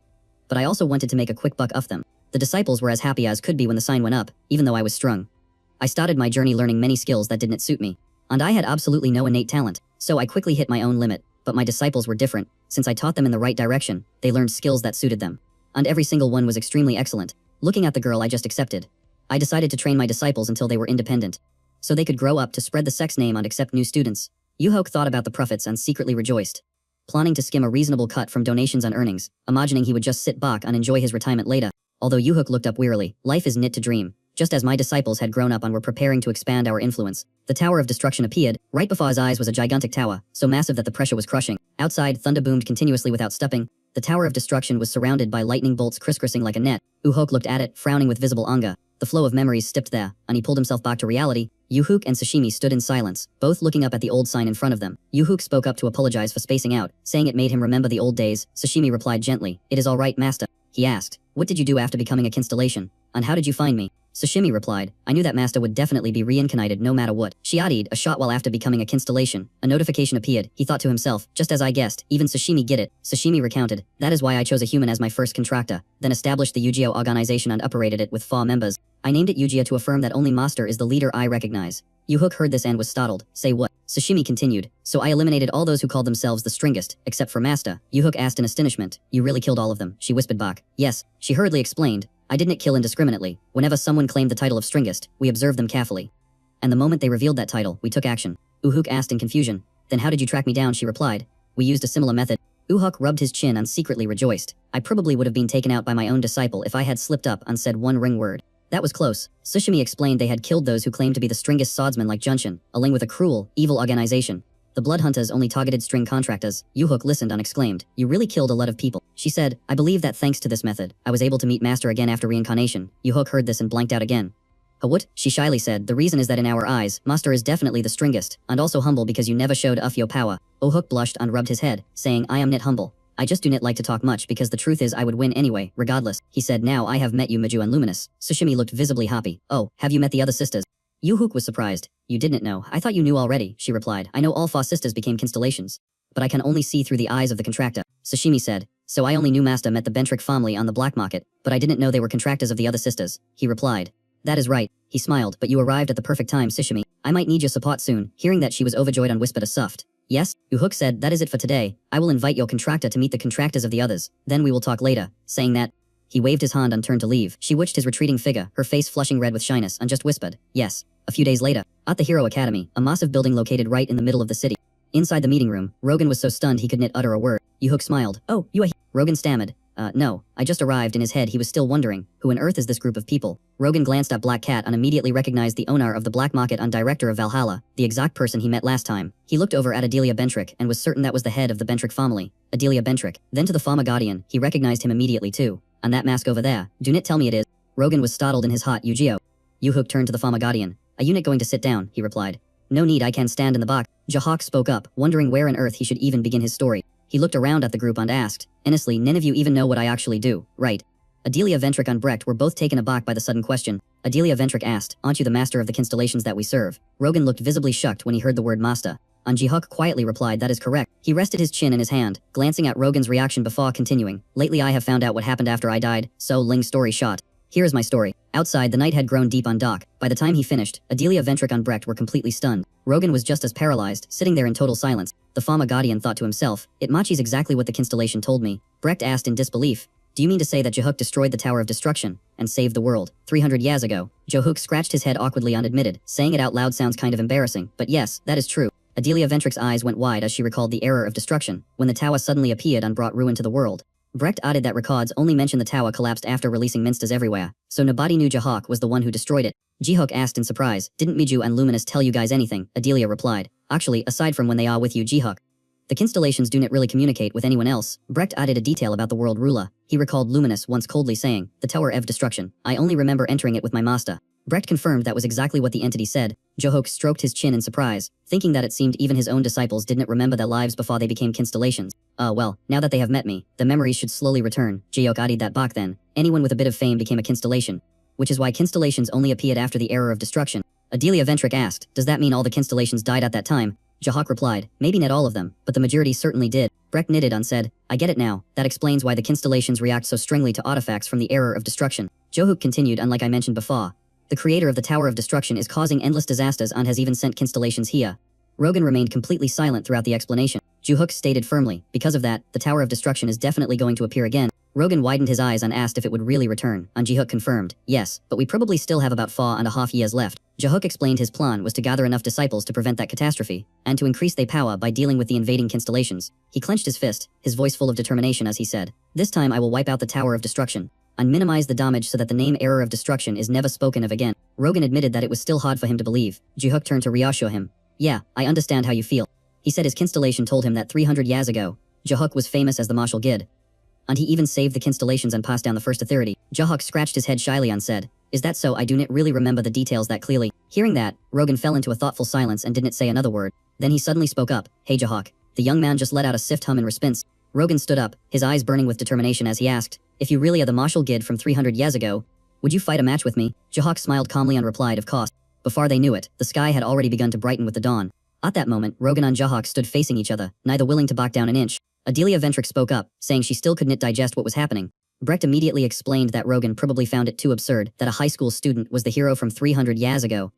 But I also wanted to make a quick buck off them. The disciples were as happy as could be when the sign went up, even though I was strung. I started my journey learning many skills that didn't suit me. And I had absolutely no innate talent, so I quickly hit my own limit. But my disciples were different. Since I taught them in the right direction, they learned skills that suited them. And every single one was extremely excellent. Looking at the girl I just accepted, I decided to train my disciples until they were independent, so they could grow up to spread the sex name and accept new students. Jihook thought about the profits and secretly rejoiced, planning to skim a reasonable cut from donations and earnings, imagining he would just sit back and enjoy his retirement later. Although Jihook looked up wearily, life is knit to dream. Just as my disciples had grown up and were preparing to expand our influence, the Tower of Destruction appeared. Right before his eyes was a gigantic tower, so massive that the pressure was crushing. Outside, thunder boomed continuously without stopping. The Tower of Destruction was surrounded by lightning bolts crisscrossing like a net. Jihook looked at it, frowning with visible anger. The flow of memories stepped there, and he pulled himself back to reality. Jihook and Sashimi stood in silence, both looking up at the old sign in front of them. Jihook spoke up to apologize for spacing out, saying it made him remember the old days. Sashimi replied gently, "It is all right, master." He asked, "What did you do after becoming a constellation? And how did you find me?" Sashimi replied, "I knew that master would definitely be reincarnated no matter what." She added, "A short while after becoming a constellation, a notification appeared." He thought to himself, "Just as I guessed, even Sashimi get it." Sashimi recounted, "That is why I chose a human as my first contractor, then established the Yu-Gi-Oh organization and operated it with 4 members. I named it Yu-Gi-Oh to affirm that only master is the leader I recognize." Jihook heard this and was startled. "Say what?" Sashimi continued, "So I eliminated all those who called themselves the strongest, except for master." Jihook asked in astonishment, "You really killed all of them?" She whispered back, "Yes." She hurriedly explained, "I didn't kill indiscriminately. Whenever someone claimed the title of strongest, we observed them carefully. And the moment they revealed that title, we took action." Jihook asked in confusion, "Then how did you track me down?" She replied, "We used a similar method." Jihook rubbed his chin and secretly rejoiced. "I probably would have been taken out by my own disciple if I had slipped up and said one ring word. That was close." Sashimi explained they had killed those who claimed to be the strongest swordsmen like Junshin, along with a cruel, evil organization. The blood hunters only targeted string contractors. Jihook listened and exclaimed, "You really killed a lot of people." She said, "I believe that thanks to this method, I was able to meet master again after reincarnation." Jihook heard this and blanked out again. What? She shyly said, the reason is that in our eyes, Master is definitely the strongest, and also humble because you never showed off your power. Oh Hook blushed and rubbed his head, saying, I am not humble. I just do not like to talk much because the truth is I would win anyway, regardless. He said, now I have met you Maju and Luminous. Sushimi looked visibly happy. Oh, have you met the other sisters? Yu Hook was surprised. You didn't know. I thought you knew already, she replied. I know all 4 sisters became constellations. But I can only see through the eyes of the contractor. Sashimi said, so I only knew Master met the Bentrick family on the black market, but I didn't know they were contractors of the other sisters. He replied. That is right. He smiled, but you arrived at the perfect time, Sashimi. I might need your support soon. Hearing that, she was overjoyed and whispered a soft. Yes? Yu Hook said, that is it for today. I will invite your contractor to meet the contractors of the others. Then we will talk later. Saying that, he waved his hand and turned to leave. She watched his retreating figure, her face flushing red with shyness, and just whispered, yes. A few days later, at the Hero Academy, a massive building located right in the middle of the city. Inside the meeting room, Rogan was so stunned he could not utter a word. Yu Hook smiled. Oh, you are Rogan stammered. No, I just arrived. In his head he was still wondering, who on earth is this group of people? Rogan glanced at Black Cat and immediately recognized the owner of the black market and director of Valhalla, the exact person he met last time. He looked over at Adelia Bentrick and was certain that was the head of the Bentrick family. Adelia Bentrick. Then to the Farmer Guardian, he recognized him immediately too. And that mask over there, do not tell me it is. Rogan was startled in his heart. Yu-Gi-Oh. Yu Hook turned to the Farmer Guardian. Are you not going to sit down? He replied. No need, I can stand in the back. Jahak spoke up, wondering where on earth he should even begin his story. He looked around at the group and asked, honestly, none of you even know what I actually do, right? Adelia Ventrick and Brecht were both taken aback by the sudden question. Adelia Ventrick asked, aren't you the master of the constellations that we serve? Rogan looked visibly shocked when he heard the word master. And Jihuk quietly replied that is correct. He rested his chin in his hand, glancing at Rogan's reaction before continuing. Lately I have found out what happened after I died, so Ling story short. Here is my story. Outside, the night had grown deep on dark. By the time he finished, Adelia Ventrick and Brecht were completely stunned. Rogan was just as paralyzed, sitting there in total silence. The Farmer Guardian thought to himself, it matches exactly what the constellation told me. Brecht asked in disbelief, do you mean to say that Jahuk destroyed the Tower of Destruction and saved the world 300 years ago? Jahuk scratched his head awkwardly and admitted, saying it out loud sounds kind of embarrassing, but yes, that is true. Adelia Ventrick's eyes went wide as she recalled the error of destruction, when the tower suddenly appeared and brought ruin to the world. Brecht added that records only mention the tower collapsed after releasing minsters everywhere, so nobody knew Jahak was the one who destroyed it. Jihuk asked in surprise, didn't Miju and Luminous tell you guys anything? Adelia replied, actually, aside from when they are with you, Jihuk. The constellations do not really communicate with anyone else. Brecht added a detail about the world ruler. He recalled Luminous once coldly saying, the Tower of Destruction. I only remember entering it with my master. Brecht confirmed that was exactly what the entity said. Jahuk stroked his chin in surprise, thinking that it seemed even his own disciples didn't remember their lives before they became constellations. Well, now that they have met me, the memories should slowly return. Jahuk added that back then, anyone with a bit of fame became a constellation. Which is why constellations only appeared after the era of destruction. Adelia Ventrick asked, does that mean all the constellations died at that time? Jahak replied, maybe not all of them, but the majority certainly did. Brecht knitted and said, I get it now. That explains why the constellations react so strongly to artifacts from the era of destruction. Jahuk continued, and like I mentioned before, the creator of the Tower of Destruction is causing endless disasters and has even sent constellations here. Rogan remained completely silent throughout the explanation. Jahuk stated firmly, because of that, the Tower of Destruction is definitely going to appear again. Rogan widened his eyes and asked if it would really return, and Jahuk confirmed, yes, but we probably still have about 4.5 years left. Jahuk explained his plan was to gather enough disciples to prevent that catastrophe, and to increase their power by dealing with the invading constellations. He clenched his fist, his voice full of determination as he said, this time I will wipe out the Tower of Destruction, and minimize the damage so that the name Error of Destruction is never spoken of again. Rogan admitted that it was still hard for him to believe. Jahuk turned to reassure him. Yeah, I understand how you feel. He said his constellation told him that 300 years ago, Jahuk was famous as the martial Gid. And he even saved the constellations and passed down the first authority. Jahuk scratched his head shyly and said, is that so? I do not really remember the details that clearly. Hearing that, Rogan fell into a thoughtful silence and didn't say another word. Then he suddenly spoke up, hey Jahuk. The young man just let out a stiff hum in response. Rogan stood up, his eyes burning with determination as he asked, if you really are the martial Gid from 300 years ago, would you fight a match with me? Jahuk smiled calmly and replied, of course. Before they knew it, the sky had already begun to brighten with the dawn. At that moment, Rogan and Jahuk stood facing each other, neither willing to back down an inch. Adelia Ventrick spoke up, saying she still couldn't digest what was happening. Brecht immediately explained that Rogan probably found it too absurd that a high school student was the hero from 300 years ago,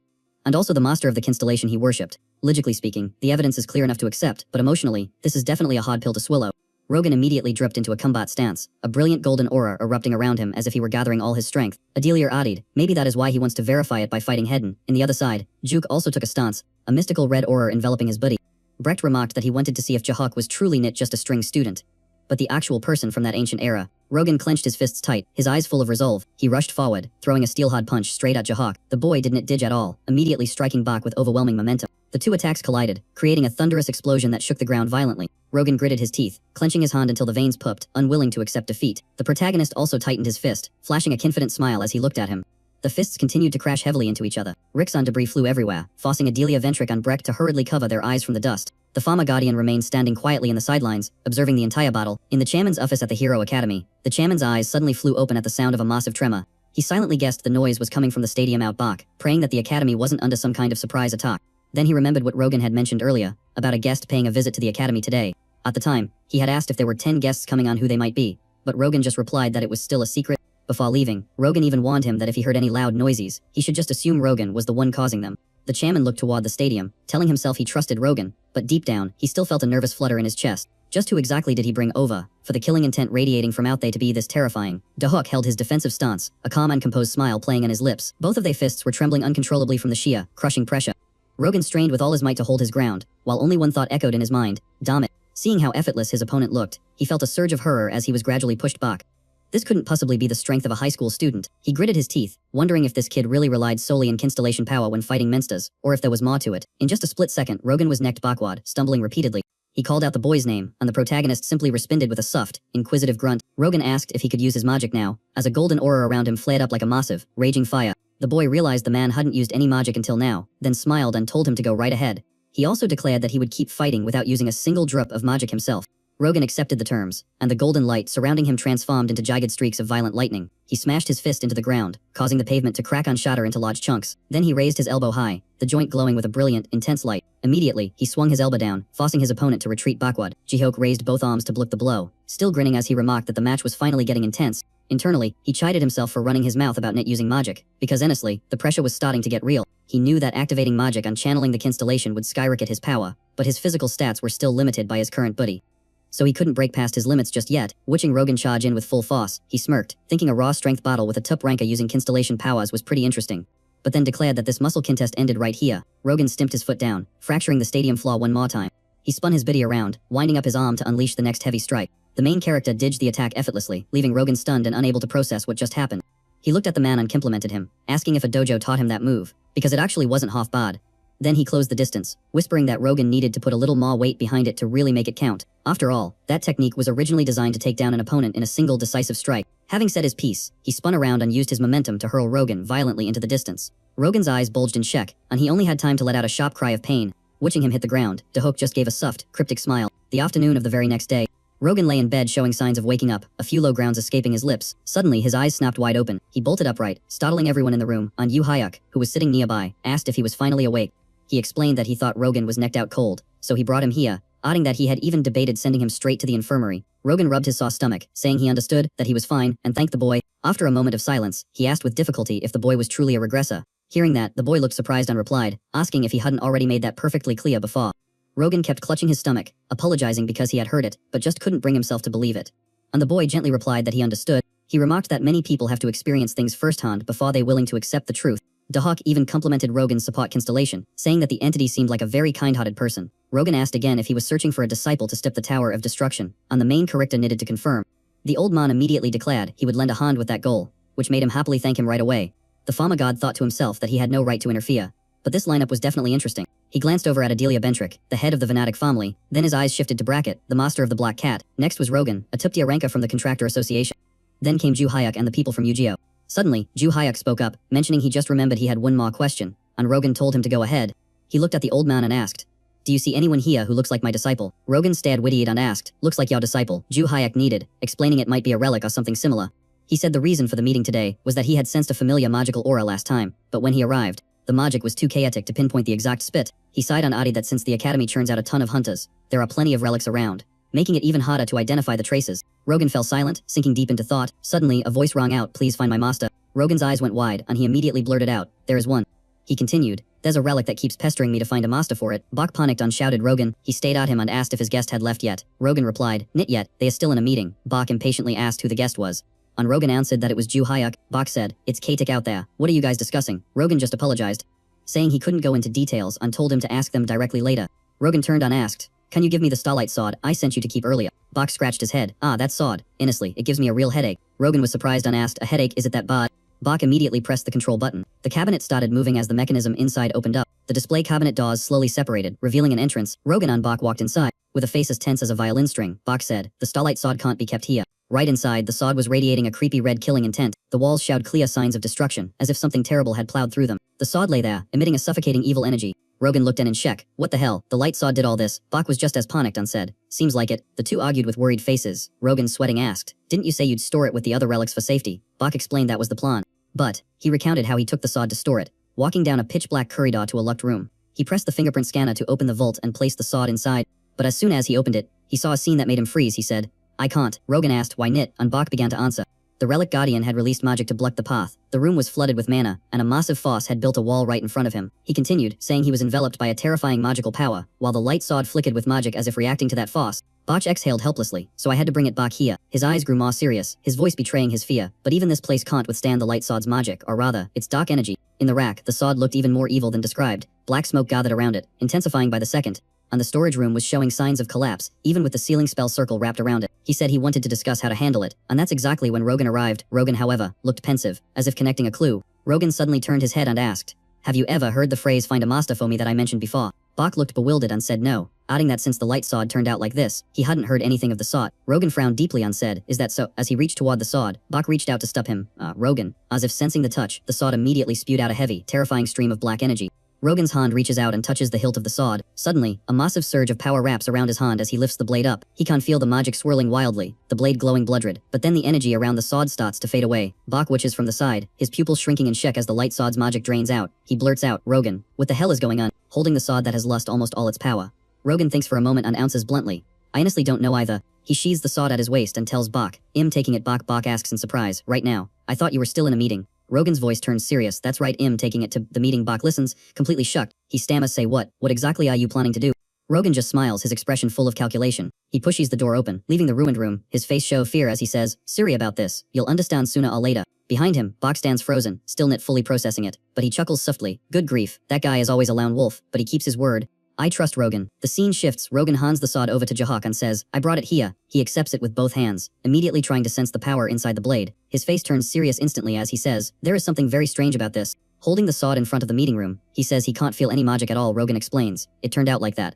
and also the master of the constellation he worshipped. Logically speaking, the evidence is clear enough to accept, but emotionally, this is definitely a hard pill to swallow. Rogan immediately dripped into a combat stance, a brilliant golden aura erupting around him as if he were gathering all his strength. Adelia added, maybe that is why he wants to verify it by fighting Hedden. In the other side, Juke also took a stance, a mystical red aura enveloping his buddy. Brecht remarked that he wanted to see if Jahuk was truly not just a string student, but the actual person from that ancient era. Rogan clenched his fists tight, his eyes full of resolve. He rushed forward, throwing a steel-hard punch straight at Jahuk. The boy didn't dodge at all, immediately striking back with overwhelming momentum. The two attacks collided, creating a thunderous explosion that shook the ground violently. Rogan gritted his teeth, clenching his hand until the veins popped, unwilling to accept defeat. The protagonist also tightened his fist, flashing a confident smile as he looked at him. The fists continued to crash heavily into each other. Rixon debris flew everywhere, forcing Adelia Ventric and Breck to hurriedly cover their eyes from the dust. The Pharma Guardian remained standing quietly in the sidelines, observing the entire battle. In the chairman's office at the Hero Academy, the chairman's eyes suddenly flew open at the sound of a massive tremor. He silently guessed the noise was coming from the stadium out back, praying that the academy wasn't under some kind of surprise attack. Then he remembered what Rogan had mentioned earlier, about a guest paying a visit to the academy today. At the time, he had asked if there were 10 guests coming on who they might be, but Rogan just replied that it was still a secret. Before leaving, Rogan even warned him that if he heard any loud noises, he should just assume Rogan was the one causing them. The chairman looked toward the stadium, telling himself he trusted Rogan, but deep down, he still felt a nervous flutter in his chest. Just who exactly did he bring over, for the killing intent radiating from out they to be this terrifying? Dahook held his defensive stance, a calm and composed smile playing on his lips. Both of their fists were trembling uncontrollably from the sheer, crushing pressure. Rogan strained with all his might to hold his ground, while only one thought echoed in his mind: damn it. Seeing how effortless his opponent looked, he felt a surge of horror as he was gradually pushed back. This couldn't possibly be the strength of a high school student. He gritted his teeth, wondering if this kid really relied solely on constellation power when fighting monsters, or if there was more to it. In just a split second, Rogan was necked backward, stumbling repeatedly. He called out the boy's name, and the protagonist simply responded with a soft, inquisitive grunt. Rogan asked if he could use his magic now, as a golden aura around him flared up like a massive, raging fire. The boy realized the man hadn't used any magic until now, then smiled and told him to go right ahead. He also declared that he would keep fighting without using a single drop of magic himself. Rogan accepted the terms, and the golden light surrounding him transformed into jagged streaks of violent lightning. He smashed his fist into the ground, causing the pavement to crack and shatter into large chunks. Then he raised his elbow high, the joint glowing with a brilliant, intense light. Immediately, he swung his elbow down, forcing his opponent to retreat backward. Jihoke raised both arms to block the blow, still grinning as he remarked that the match was finally getting intense. Internally, he chided himself for running his mouth about not using magic, because honestly, the pressure was starting to get real. He knew that activating magic and channeling the constellation would skyrocket his power, but his physical stats were still limited by his current body. So he couldn't break past his limits just yet. Watching Rogan charge in with full force, he smirked, thinking a raw strength battle with a top ranker using constellation powers was pretty interesting. But then declared that this muscle contest ended right here. Rogan stamped his foot down, fracturing the stadium floor one more time. He spun his body around, winding up his arm to unleash the next heavy strike. The main character dodged the attack effortlessly, leaving Rogan stunned and unable to process what just happened. He looked at the man and complimented him, asking if a dojo taught him that move, because it actually wasn't half bad. Then he closed the distance, whispering that Rogan needed to put a little more weight behind it to really make it count. After all, that technique was originally designed to take down an opponent in a single decisive strike. Having said his piece, he spun around and used his momentum to hurl Rogan violently into the distance. Rogan's eyes bulged in shock, and he only had time to let out a sharp cry of pain. Watching him hit the ground, Dahook just gave a soft, cryptic smile. The afternoon of the very next day, Rogan lay in bed showing signs of waking up, a few low grounds escaping his lips. Suddenly his eyes snapped wide open. He bolted upright, startling everyone in the room, and Yu Hyuk, who was sitting nearby, asked if he was finally awake. He explained that he thought Rogan was necked out cold, so he brought him here, adding that he had even debated sending him straight to the infirmary. Rogan rubbed his sore stomach, saying he understood, that he was fine, and thanked the boy. After a moment of silence, he asked with difficulty if the boy was truly a regressor. Hearing that, the boy looked surprised and replied, asking if he hadn't already made that perfectly clear before. Rogan kept clutching his stomach, apologizing because he had heard it, but just couldn't bring himself to believe it. And the boy gently replied that he understood. He remarked that many people have to experience things firsthand before they're willing to accept the truth. Dahook even complimented Rogan's support constellation, saying that the entity seemed like a very kind-hearted person. Rogan asked again if he was searching for a disciple to step the Tower of Destruction, and the main character knitted to confirm. The old man immediately declared he would lend a hand with that goal, which made him happily thank him right away. The farmer god thought to himself that he had no right to interfere, but this lineup was definitely interesting. He glanced over at Adelia Bentrick, the head of the Venatic family, then his eyes shifted to Brackett, the master of the Black Cat. Next was Rogan, a top-tier ranker from the Contractor Association. Then came Ju Hyuk and the people from Yu-Gi-Oh! Suddenly, Ju Hyuk spoke up, mentioning he just remembered he had one more question, and Rogan told him to go ahead. He looked at the old man and asked, "Do you see anyone here who looks like my disciple?" Rogan stared witty and asked, "Looks like your disciple." Ju Hyuk needed, explaining it might be a relic or something similar. He said the reason for the meeting today was that he had sensed a familiar magical aura last time, but when he arrived, the magic was too chaotic to pinpoint the exact spot. He sighed and added that since the academy churns out a ton of hunters, there are plenty of relics around, making it even harder to identify the traces. Rogan fell silent, sinking deep into thought. Suddenly, a voice rang out, "Please find my master." Rogan's eyes went wide, and he immediately blurted out, "There is one." He continued, "There's a relic that keeps pestering me to find a master for it." Bach panicked and shouted Rogan. He stayed at him and asked if his guest had left yet. Rogan replied, "Not yet, they are still in a meeting." Bach impatiently asked who the guest was. And Rogan answered that it was Ju Hyuk. Bach said, "It's Katic out there. What are you guys discussing?" Rogan just apologized, saying he couldn't go into details and told him to ask them directly later. Rogan turned and asked, "Can you give me the Starlight Sword I sent you to keep earlier?" Bach scratched his head. "Ah, that sword. Honestly, it gives me a real headache." Rogan was surprised and asked, "A headache, is it that bad?" Bach immediately pressed the control button. The cabinet started moving as the mechanism inside opened up. The display cabinet doors slowly separated, revealing an entrance. Rogan and Bach walked inside. With a face as tense as a violin string, Bach said, "The Starlight Sword can't be kept here." Right inside, the sod was radiating a creepy red killing intent. The walls showed clear signs of destruction, as if something terrible had plowed through them. The sod lay there, emitting a suffocating evil energy. Rogan looked in shock. What the hell? The light sod did all this. Bach was just as panicked and said. Seems like it. The two argued with worried faces. Rogan, sweating, asked. Didn't you say you'd store it with the other relics for safety? Bach explained that was the plan. But he recounted how he took the sod to store it, walking down a pitch-black corridor to a locked room. He pressed the fingerprint scanner to open the vault and placed the sod inside. But as soon as he opened it, he saw a scene that made him freeze. He said, I can't. Rogan asked why not, and Bach began to answer. The relic guardian had released magic to block the path. The room was flooded with mana, and a massive fosse had built a wall right in front of him. He continued, saying he was enveloped by a terrifying magical power, while the light sod flickered with magic as if reacting to that fosse. Bach exhaled helplessly, so I had to bring it back here. His eyes grew more serious, his voice betraying his fear. But even this place can't withstand the light sod's magic, or rather, its dark energy. In the rack, the sod looked even more evil than described. Black smoke gathered around it, intensifying by the second. And the storage room was showing signs of collapse, even with the sealing spell circle wrapped around it. He said he wanted to discuss how to handle it, and that's exactly when Rogan arrived. Rogan, however, looked pensive, as if connecting a clue. Rogan suddenly turned his head and asked, have you ever heard the phrase find a master for me that I mentioned before? Bach looked bewildered and said no, adding that since the light sod turned out like this, he hadn't heard anything of the sod. Rogan frowned deeply and said, is that so? As he reached toward the sod, Bach reached out to stop him. Rogan. As if sensing the touch, the sod immediately spewed out a heavy, terrifying stream of black energy. Rogan's hand reaches out and touches the hilt of the sod. Suddenly, a massive surge of power wraps around his hand as he lifts the blade up. He can feel the magic swirling wildly, the blade glowing blood red. But then the energy around the sod starts to fade away. Bach watches from the side, his pupils shrinking in shock as the light sod's magic drains out. He blurts out, Rogan, what the hell is going on? Holding the sod that has lost almost all its power. Rogan thinks for a moment and answers bluntly, I honestly don't know either. He sheathes the sod at his waist and tells Bach, taking it back. Bach asks in surprise, right now? I thought you were still in a meeting. Rogan's voice turns serious. That's right, taking it to the meeting. Bach listens, completely shocked. He stammers, say what? What exactly are you planning to do? Rogan just smiles, his expression full of calculation. He pushes the door open, leaving the ruined room. His face shows fear as he says, Siri about this. You'll understand sooner or later. Behind him, Bach stands frozen, still not fully processing it. But he chuckles softly. Good grief, that guy is always a lone wolf, but he keeps his word. I trust Rogan. The scene shifts. Rogan hands the sod over to Jahak and says, I brought it here. He accepts it with both hands, immediately trying to sense the power inside the blade. His face turns serious instantly as he says, there is something very strange about this. Holding the sod in front of the meeting room, he says he can't feel any magic at all. Rogan explains, it turned out like that.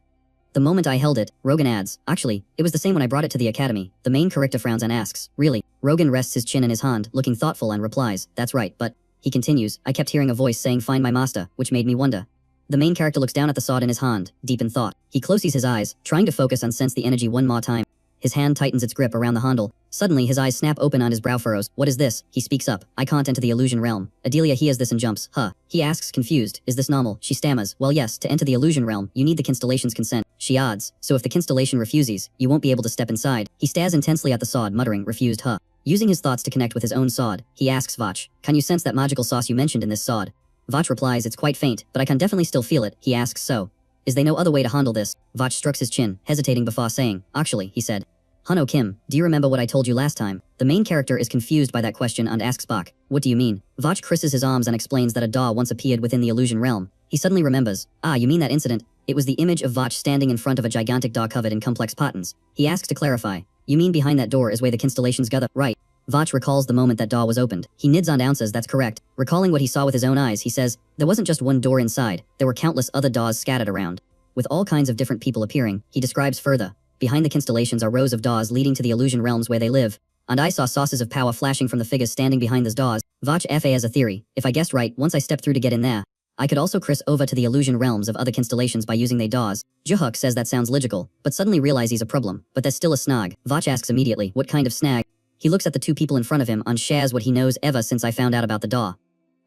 The moment I held it, Rogan adds, actually, it was the same when I brought it to the academy. The main character frowns and asks, really? Rogan rests his chin in his hand, looking thoughtful and replies, that's right, but, he continues, I kept hearing a voice saying find my master, which made me wonder. The main character looks down at the sod in his hand, deep in thought. He closes his eyes, trying to focus and sense the energy one more time. His hand tightens its grip around the handle. Suddenly his eyes snap open and his brow furrows. What is this? He speaks up. I can't enter the illusion realm. Adelia hears this and jumps. Huh. He asks, confused. Is this normal? She stammers. Well yes, to enter the illusion realm, you need the constellation's consent. She adds. So if the constellation refuses, you won't be able to step inside. He stares intensely at the sod, muttering, refused, huh. Using his thoughts to connect with his own sod, he asks Vach, can you sense that magical sauce you mentioned in this sod? Vach replies, it's quite faint, but I can definitely still feel it. He asks, so? Is there no other way to handle this? Vach strokes his chin, hesitating before saying, actually, he said. Hano Kim, do you remember what I told you last time? The main character is confused by that question and asks Bach, what do you mean? Vach crisses his arms and explains that a daw once appeared within the illusion realm. He suddenly remembers, you mean that incident? It was the image of Vach standing in front of a gigantic daw covered in complex patterns. He asks to clarify, you mean behind that door is where the constellations gather? Right. Vach recalls the moment that door was opened. He nods and answers that's correct. Recalling what he saw with his own eyes, he says, there wasn't just one door inside, there were countless other doors scattered around. With all kinds of different people appearing, he describes further. Behind the constellations are rows of doors leading to the illusion realms where they live. And I saw sources of power flashing from the figures standing behind those doors. Vach FA has a theory. If I guessed right, once I stepped through to get in there, I could also cross over to the illusion realms of other constellations by using they doors. Juhuk says that sounds logical, but suddenly realizes a problem. But there's still a snag. Vach asks immediately, what kind of snag? He looks at the two people in front of him and shares what he knows ever since I found out about the door.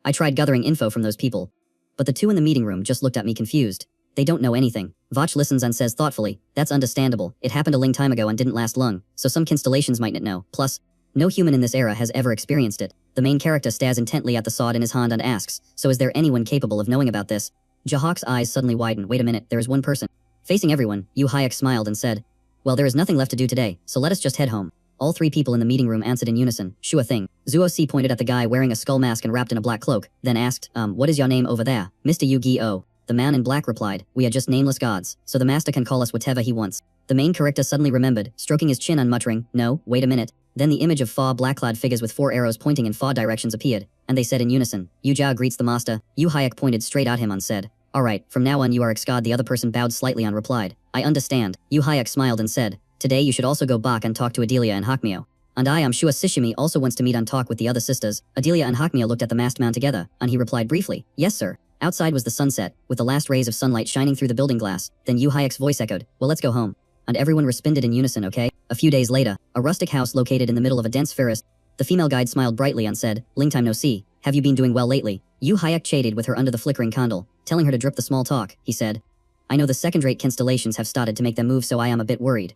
I tried gathering info from those people, but the two in the meeting room just looked at me confused. They don't know anything. Vach listens and says thoughtfully, that's understandable. It happened a long time ago and didn't last long, so some constellations might not know. Plus, no human in this era has ever experienced it. The main character stares intently at the sod in his hand and asks, so is there anyone capable of knowing about this? Jahak's eyes suddenly widen. Wait a minute, there is one person. Facing everyone, Yu Hayek smiled and said, well, there is nothing left to do today, so let us just head home. All three people in the meeting room answered in unison, sure thing. Zuo C pointed at the guy wearing a skull mask and wrapped in a black cloak, then asked, what is your name over there? Mr. Yu-Gi-Oh. The man in black replied, we are just nameless gods, so the master can call us whatever he wants. The main character suddenly remembered, stroking his chin and muttering, no, wait a minute. Then the image of four black-clad figures with 4 arrows pointing in 4 directions appeared, and they said in unison, Yu Jiao greets the master. Yu Hayek pointed straight at him and said, alright, from now on you are Xgod. The other person bowed slightly and replied, I understand. Yu Hayek smiled and said, today you should also go back and talk to Adelia and Hakmio. And I am sure Sishimi also wants to meet and talk with the other sisters. Adelia and Hakmia looked at the masked man together, and he replied briefly, yes sir. Outside was the sunset, with the last rays of sunlight shining through the building glass. Then Yu Hayek's voice echoed, well let's go home. And everyone responded in unison, okay? A few days later, a rustic house located in the middle of a dense forest. The female guide smiled brightly and said, long time no see. Have you been doing well lately? Yu Hayek chatted with her under the flickering candle, telling her to drip the small talk, he said. I know the second-rate constellations have started to make them move, so I am a bit worried.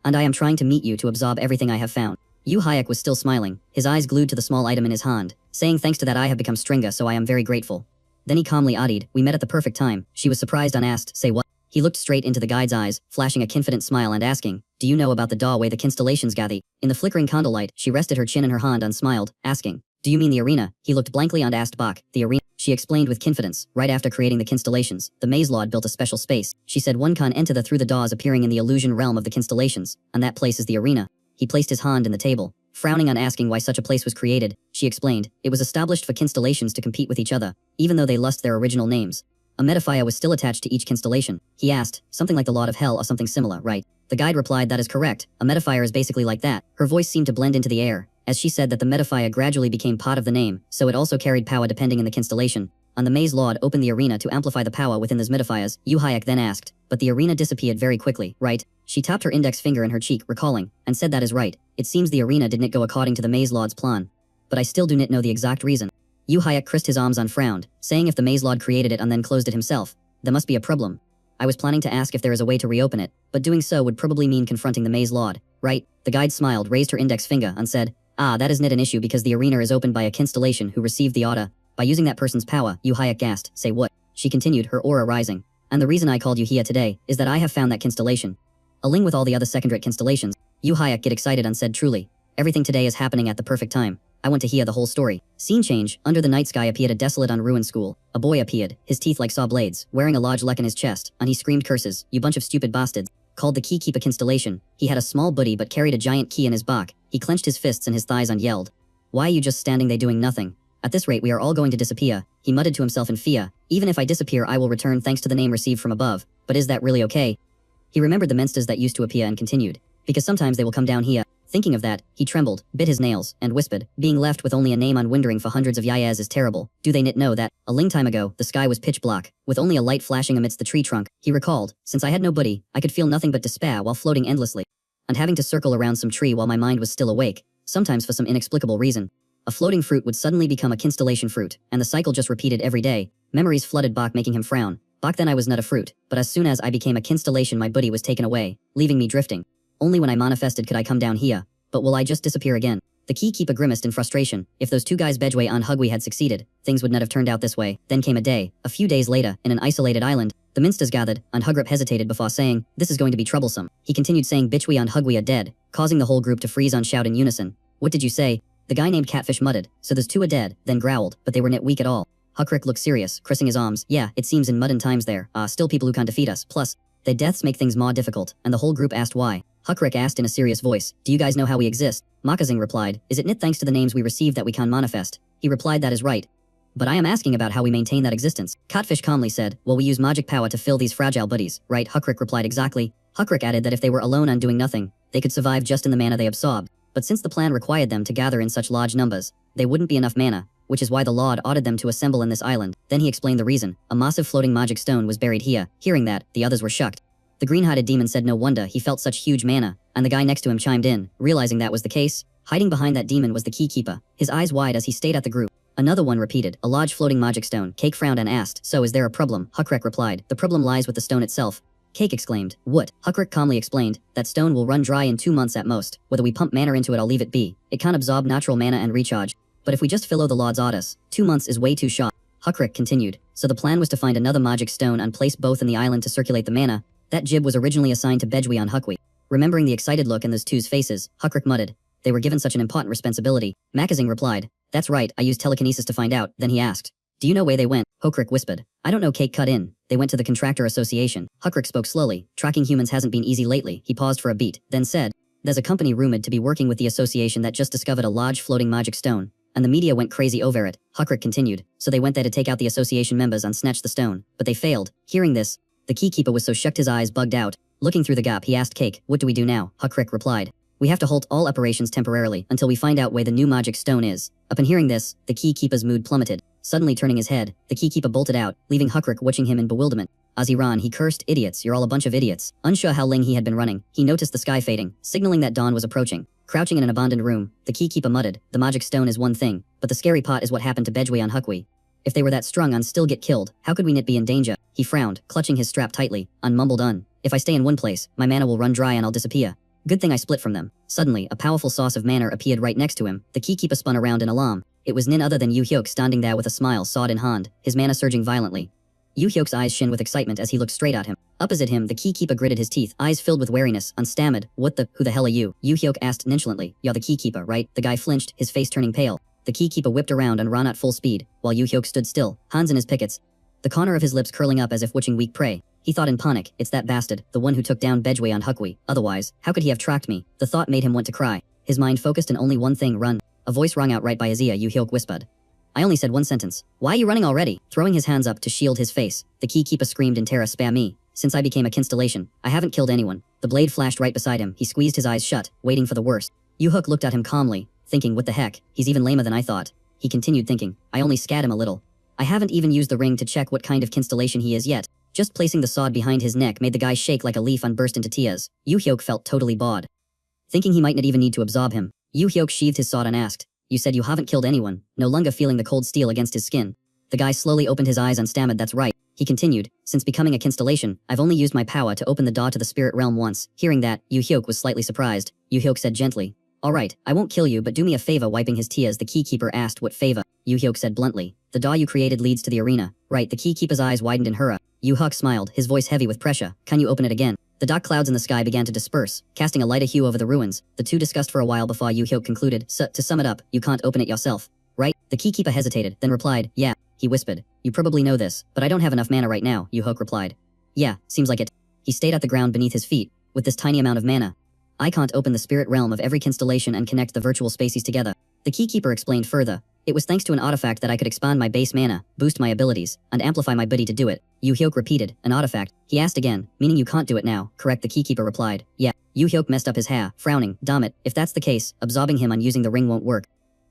And I am trying to meet you to absorb everything I have found. Yu Hayek was still smiling, his eyes glued to the small item in his hand, saying thanks to that I have become stronger, so I am very grateful. Then he calmly added, we met at the perfect time. She was surprised and asked, say what? He looked straight into the guide's eyes, flashing a confident smile and asking, do you know about the doorway the constellations gather? In the flickering candlelight, she rested her chin in her hand and smiled, asking, do you mean the arena? He looked blankly and asked back, the arena? She explained with confidence, right after creating the constellations, the Maze Lord built a special space. She said one can enter through the doors appearing in the illusion realm of the constellations, and that place is the arena. He placed his hand in the table, frowning and asking why such a place was created. She explained, it was established for constellations to compete with each other, even though they lost their original names. A metaphor was still attached to each constellation. He asked, something like the Lord of Hell or something similar, right? The guide replied, that is correct. A metaphor is basically like that. Her voice seemed to blend into the air, as she said that the metaphor gradually became part of the name, so it also carried power depending on the constellation. And the Maze Lord opened the arena to amplify the power within those metaphors. Yu Hayek then asked, but the arena disappeared very quickly, right? She tapped her index finger in her cheek, recalling, and said that is right. It seems the arena didn't go according to the Maze Lord's plan. But I still do not know the exact reason. Yu Hayek crossed his arms and frowned, saying if the Maze Lord created it and then closed it himself, there must be a problem. I was planning to ask if there is a way to reopen it, but doing so would probably mean confronting the Maze Lord, right? The guide smiled, raised her index finger, and said, that is not an issue because the arena is opened by a constellation who received the order. By using that person's power, Yu Hayek gasped, say what? She continued, her aura rising. And the reason I called you here today is that I have found that constellation. Along with all the other second-rate constellations, Yu Hayek get excited and said truly, everything today is happening at the perfect time. I want to hear the whole story. Scene change, under the night sky appeared a desolate and ruined school. A boy appeared, his teeth like saw blades, wearing a large luck in his chest, and he screamed curses, you bunch of stupid bastards. Called the Keykeeper constellation. He had a small buddy but carried a giant key in his back. He clenched his fists in his thighs and yelled, why are you just standing there doing nothing? At this rate we are all going to disappear. He muttered to himself in fear, even if I disappear I will return thanks to the name received from above, but is that really okay? He remembered the monsters that used to appear and continued, because sometimes they will come down here. Thinking of that, he trembled, bit his nails, and whispered, being left with only a name and wondering for hundreds of years is terrible. Do they not know that, a long time ago, the sky was pitch black, with only a light flashing amidst the tree trunk? He recalled, since I had no buddy, I could feel nothing but despair while floating endlessly, and having to circle around some tree while my mind was still awake, sometimes for some inexplicable reason. A floating fruit would suddenly become a constellation fruit, and the cycle just repeated every day. Memories flooded back, making him frown. Back then I was not a fruit, but as soon as I became a constellation my buddy was taken away, leaving me drifting. Only when I manifested could I come down here. But will I just disappear again? The Keykeeper grimaced in frustration. If those two guys Bedway and Hugwe had succeeded, things would not have turned out this way. Then came a day. A few days later, in an isolated island, the minsters gathered, and Hugrip hesitated before saying, this is going to be troublesome. He continued saying Bitchwe and Hugwe are dead, causing the whole group to freeze and shout in unison. What did you say? The guy named Catfish muttered, so those two are dead, then growled, but they were not weak at all. Huckrick looked serious, crossing his arms. Yeah, it seems in mudden times there are still people who can defeat us, plus, their deaths make things more difficult, and the whole group asked why. Huckrick asked in a serious voice, do you guys know how we exist? Makazing replied, is it not thanks to the names we received that we can manifest? He replied that is right. But I am asking about how we maintain that existence. Catfish calmly said, well we use magic power to fill these fragile buddies, right? Huckrick replied exactly. Huckrick added that if they were alone and doing nothing, they could survive just in the mana they absorbed. But since the plan required them to gather in such large numbers, they wouldn't be enough mana, which is why the Lord ordered them to assemble in this island. Then he explained the reason. A massive floating magic stone was buried here. Hearing that, the others were shocked. The green-hearted demon said no wonder he felt such huge mana, and the guy next to him chimed in, realizing that was the case. Hiding behind that demon was the Keykeeper, his eyes wide as he stayed at the group. Another one repeated, a large floating magic stone. Cake frowned and asked, so is there a problem? Huckrick replied, the problem lies with the stone itself. Cake exclaimed, what? Huckrick calmly explained, that stone will run dry in 2 months at most. Whether we pump mana into it or leave it be, it can't absorb natural mana and recharge. But if we just follow the Lord's orders, 2 months is way too short. Huckrick continued, so the plan was to find another magic stone and place both in the island to circulate the mana. That jib was originally assigned to Bedwee on Huckwe. Remembering the excited look in those two's faces, Huckrick muttered, they were given such an important responsibility. Makazing replied, that's right, I used telekinesis to find out. Then he asked, do you know where they went? Huckrick whispered, I don't know. Cake cut in, they went to the Contractor Association. Huckrick spoke slowly, tracking humans hasn't been easy lately. He paused for a beat, then said, there's a company rumored to be working with the association that just discovered a large floating magic stone, and the media went crazy over it. Huckrick continued, so they went there to take out the association members and snatch the stone, but they failed. Hearing this, the Keykeeper was so shocked his eyes bugged out. Looking through the gap he asked Cake, what do we do now? Huckrick replied, We have to halt all operations temporarily until we find out where the new magic stone is. Upon hearing this, the Keykeeper's mood plummeted. Suddenly turning his head, the Keykeeper bolted out, leaving Huckrick watching him in bewilderment. As he ran, he cursed, "Idiots, you're all a bunch of idiots." Unsure how long he had been running, he noticed the sky fading, signaling that dawn was approaching. Crouching in an abandoned room, the Keykeeper muttered, "The magic stone is one thing, but the scary part is what happened to Bedway and Huckwe. If they were that strung and still get killed, how could we not be in danger?" He frowned, clutching his strap tightly, and mumbled "If I stay in one place, my mana will run dry and I'll disappear. Good thing I split from them." Suddenly, a powerful source of mana appeared right next to him. The Keykeeper spun around in alarm. It was none other than Yu Hyuk standing there with a smile, sword in hand, his mana surging violently. Yu Hyuk's eyes shone with excitement as he looked straight at him. Opposite him, the Keykeeper gritted his teeth, eyes filled with wariness, and stammered, Who the hell are you?" Yu Hyuk asked nonchalantly. "You're the Keykeeper, right?" The guy flinched, his face turning pale. The Keykeeper whipped around and ran at full speed, while Yu Hyuk stood still, hands in his pockets, the corner of his lips curling up as if watching weak prey. He thought in panic, "It's that bastard, the one who took down Bedway and Huckwe. Otherwise, how could he have tracked me?" The thought made him want to cry. His mind focused on only one thing, run. A voice rang out right by his ear. Yu Hyuk whispered, "I only said one sentence. Why are you running already?" Throwing his hands up to shield his face, the Keykeeper screamed in terror, "Spare me. Since I became a constellation, I haven't killed anyone." The blade flashed right beside him. He squeezed his eyes shut, waiting for the worst. Yu Hyuk looked at him calmly, thinking, "What the heck, he's even lamer than I thought." He continued thinking, "I only scared him a little. I haven't even used the ring to check what kind of constellation he is yet." Just placing the sword behind his neck made the guy shake like a leaf and burst into tears. Yu Hyuk felt totally bored. Thinking he might not even need to absorb him, Yu Hyuk sheathed his sword and asked, "You said you haven't killed anyone," no longer feeling the cold steel against his skin. The guy slowly opened his eyes and stammered, "That's right." He continued, "Since becoming a constellation, I've only used my power to open the door to the spirit realm once." Hearing that, Yu Hyuk was slightly surprised. Yu Hyuk said gently, "All right, I won't kill you, but do me a favor." Wiping his tears, the Keykeeper asked, "What favor?" Yu Hyuk said bluntly, "The door you created leads to the arena." "Right." The Keykeeper's eyes widened in horror. Yu Hyuk smiled, his voice heavy with pressure. "Can you open it again?" The dark clouds in the sky began to disperse, casting a lighter hue over the ruins. The two discussed for a while before Yu Hyuk concluded, "To sum it up, you can't open it yourself, right?" The Keykeeper hesitated, then replied, "Yeah." He whispered, "You probably know this, but I don't have enough mana right now." Yu Hyuk replied, "Yeah, seems like it." He stayed at the ground beneath his feet. "With this tiny amount of mana, I can't open the spirit realm of every constellation and connect the virtual spaces together." The Keykeeper explained further, "It was thanks to an artifact that I could expand my base mana, boost my abilities, and amplify my body to do it." Yu Hyuk repeated, "An artifact?" He asked again, "Meaning you can't do it now, correct?" The Keykeeper replied, "Yeah." Yu Hyuk messed up his hair, frowning, "Damn it, if that's the case, absorbing him and using the ring won't work.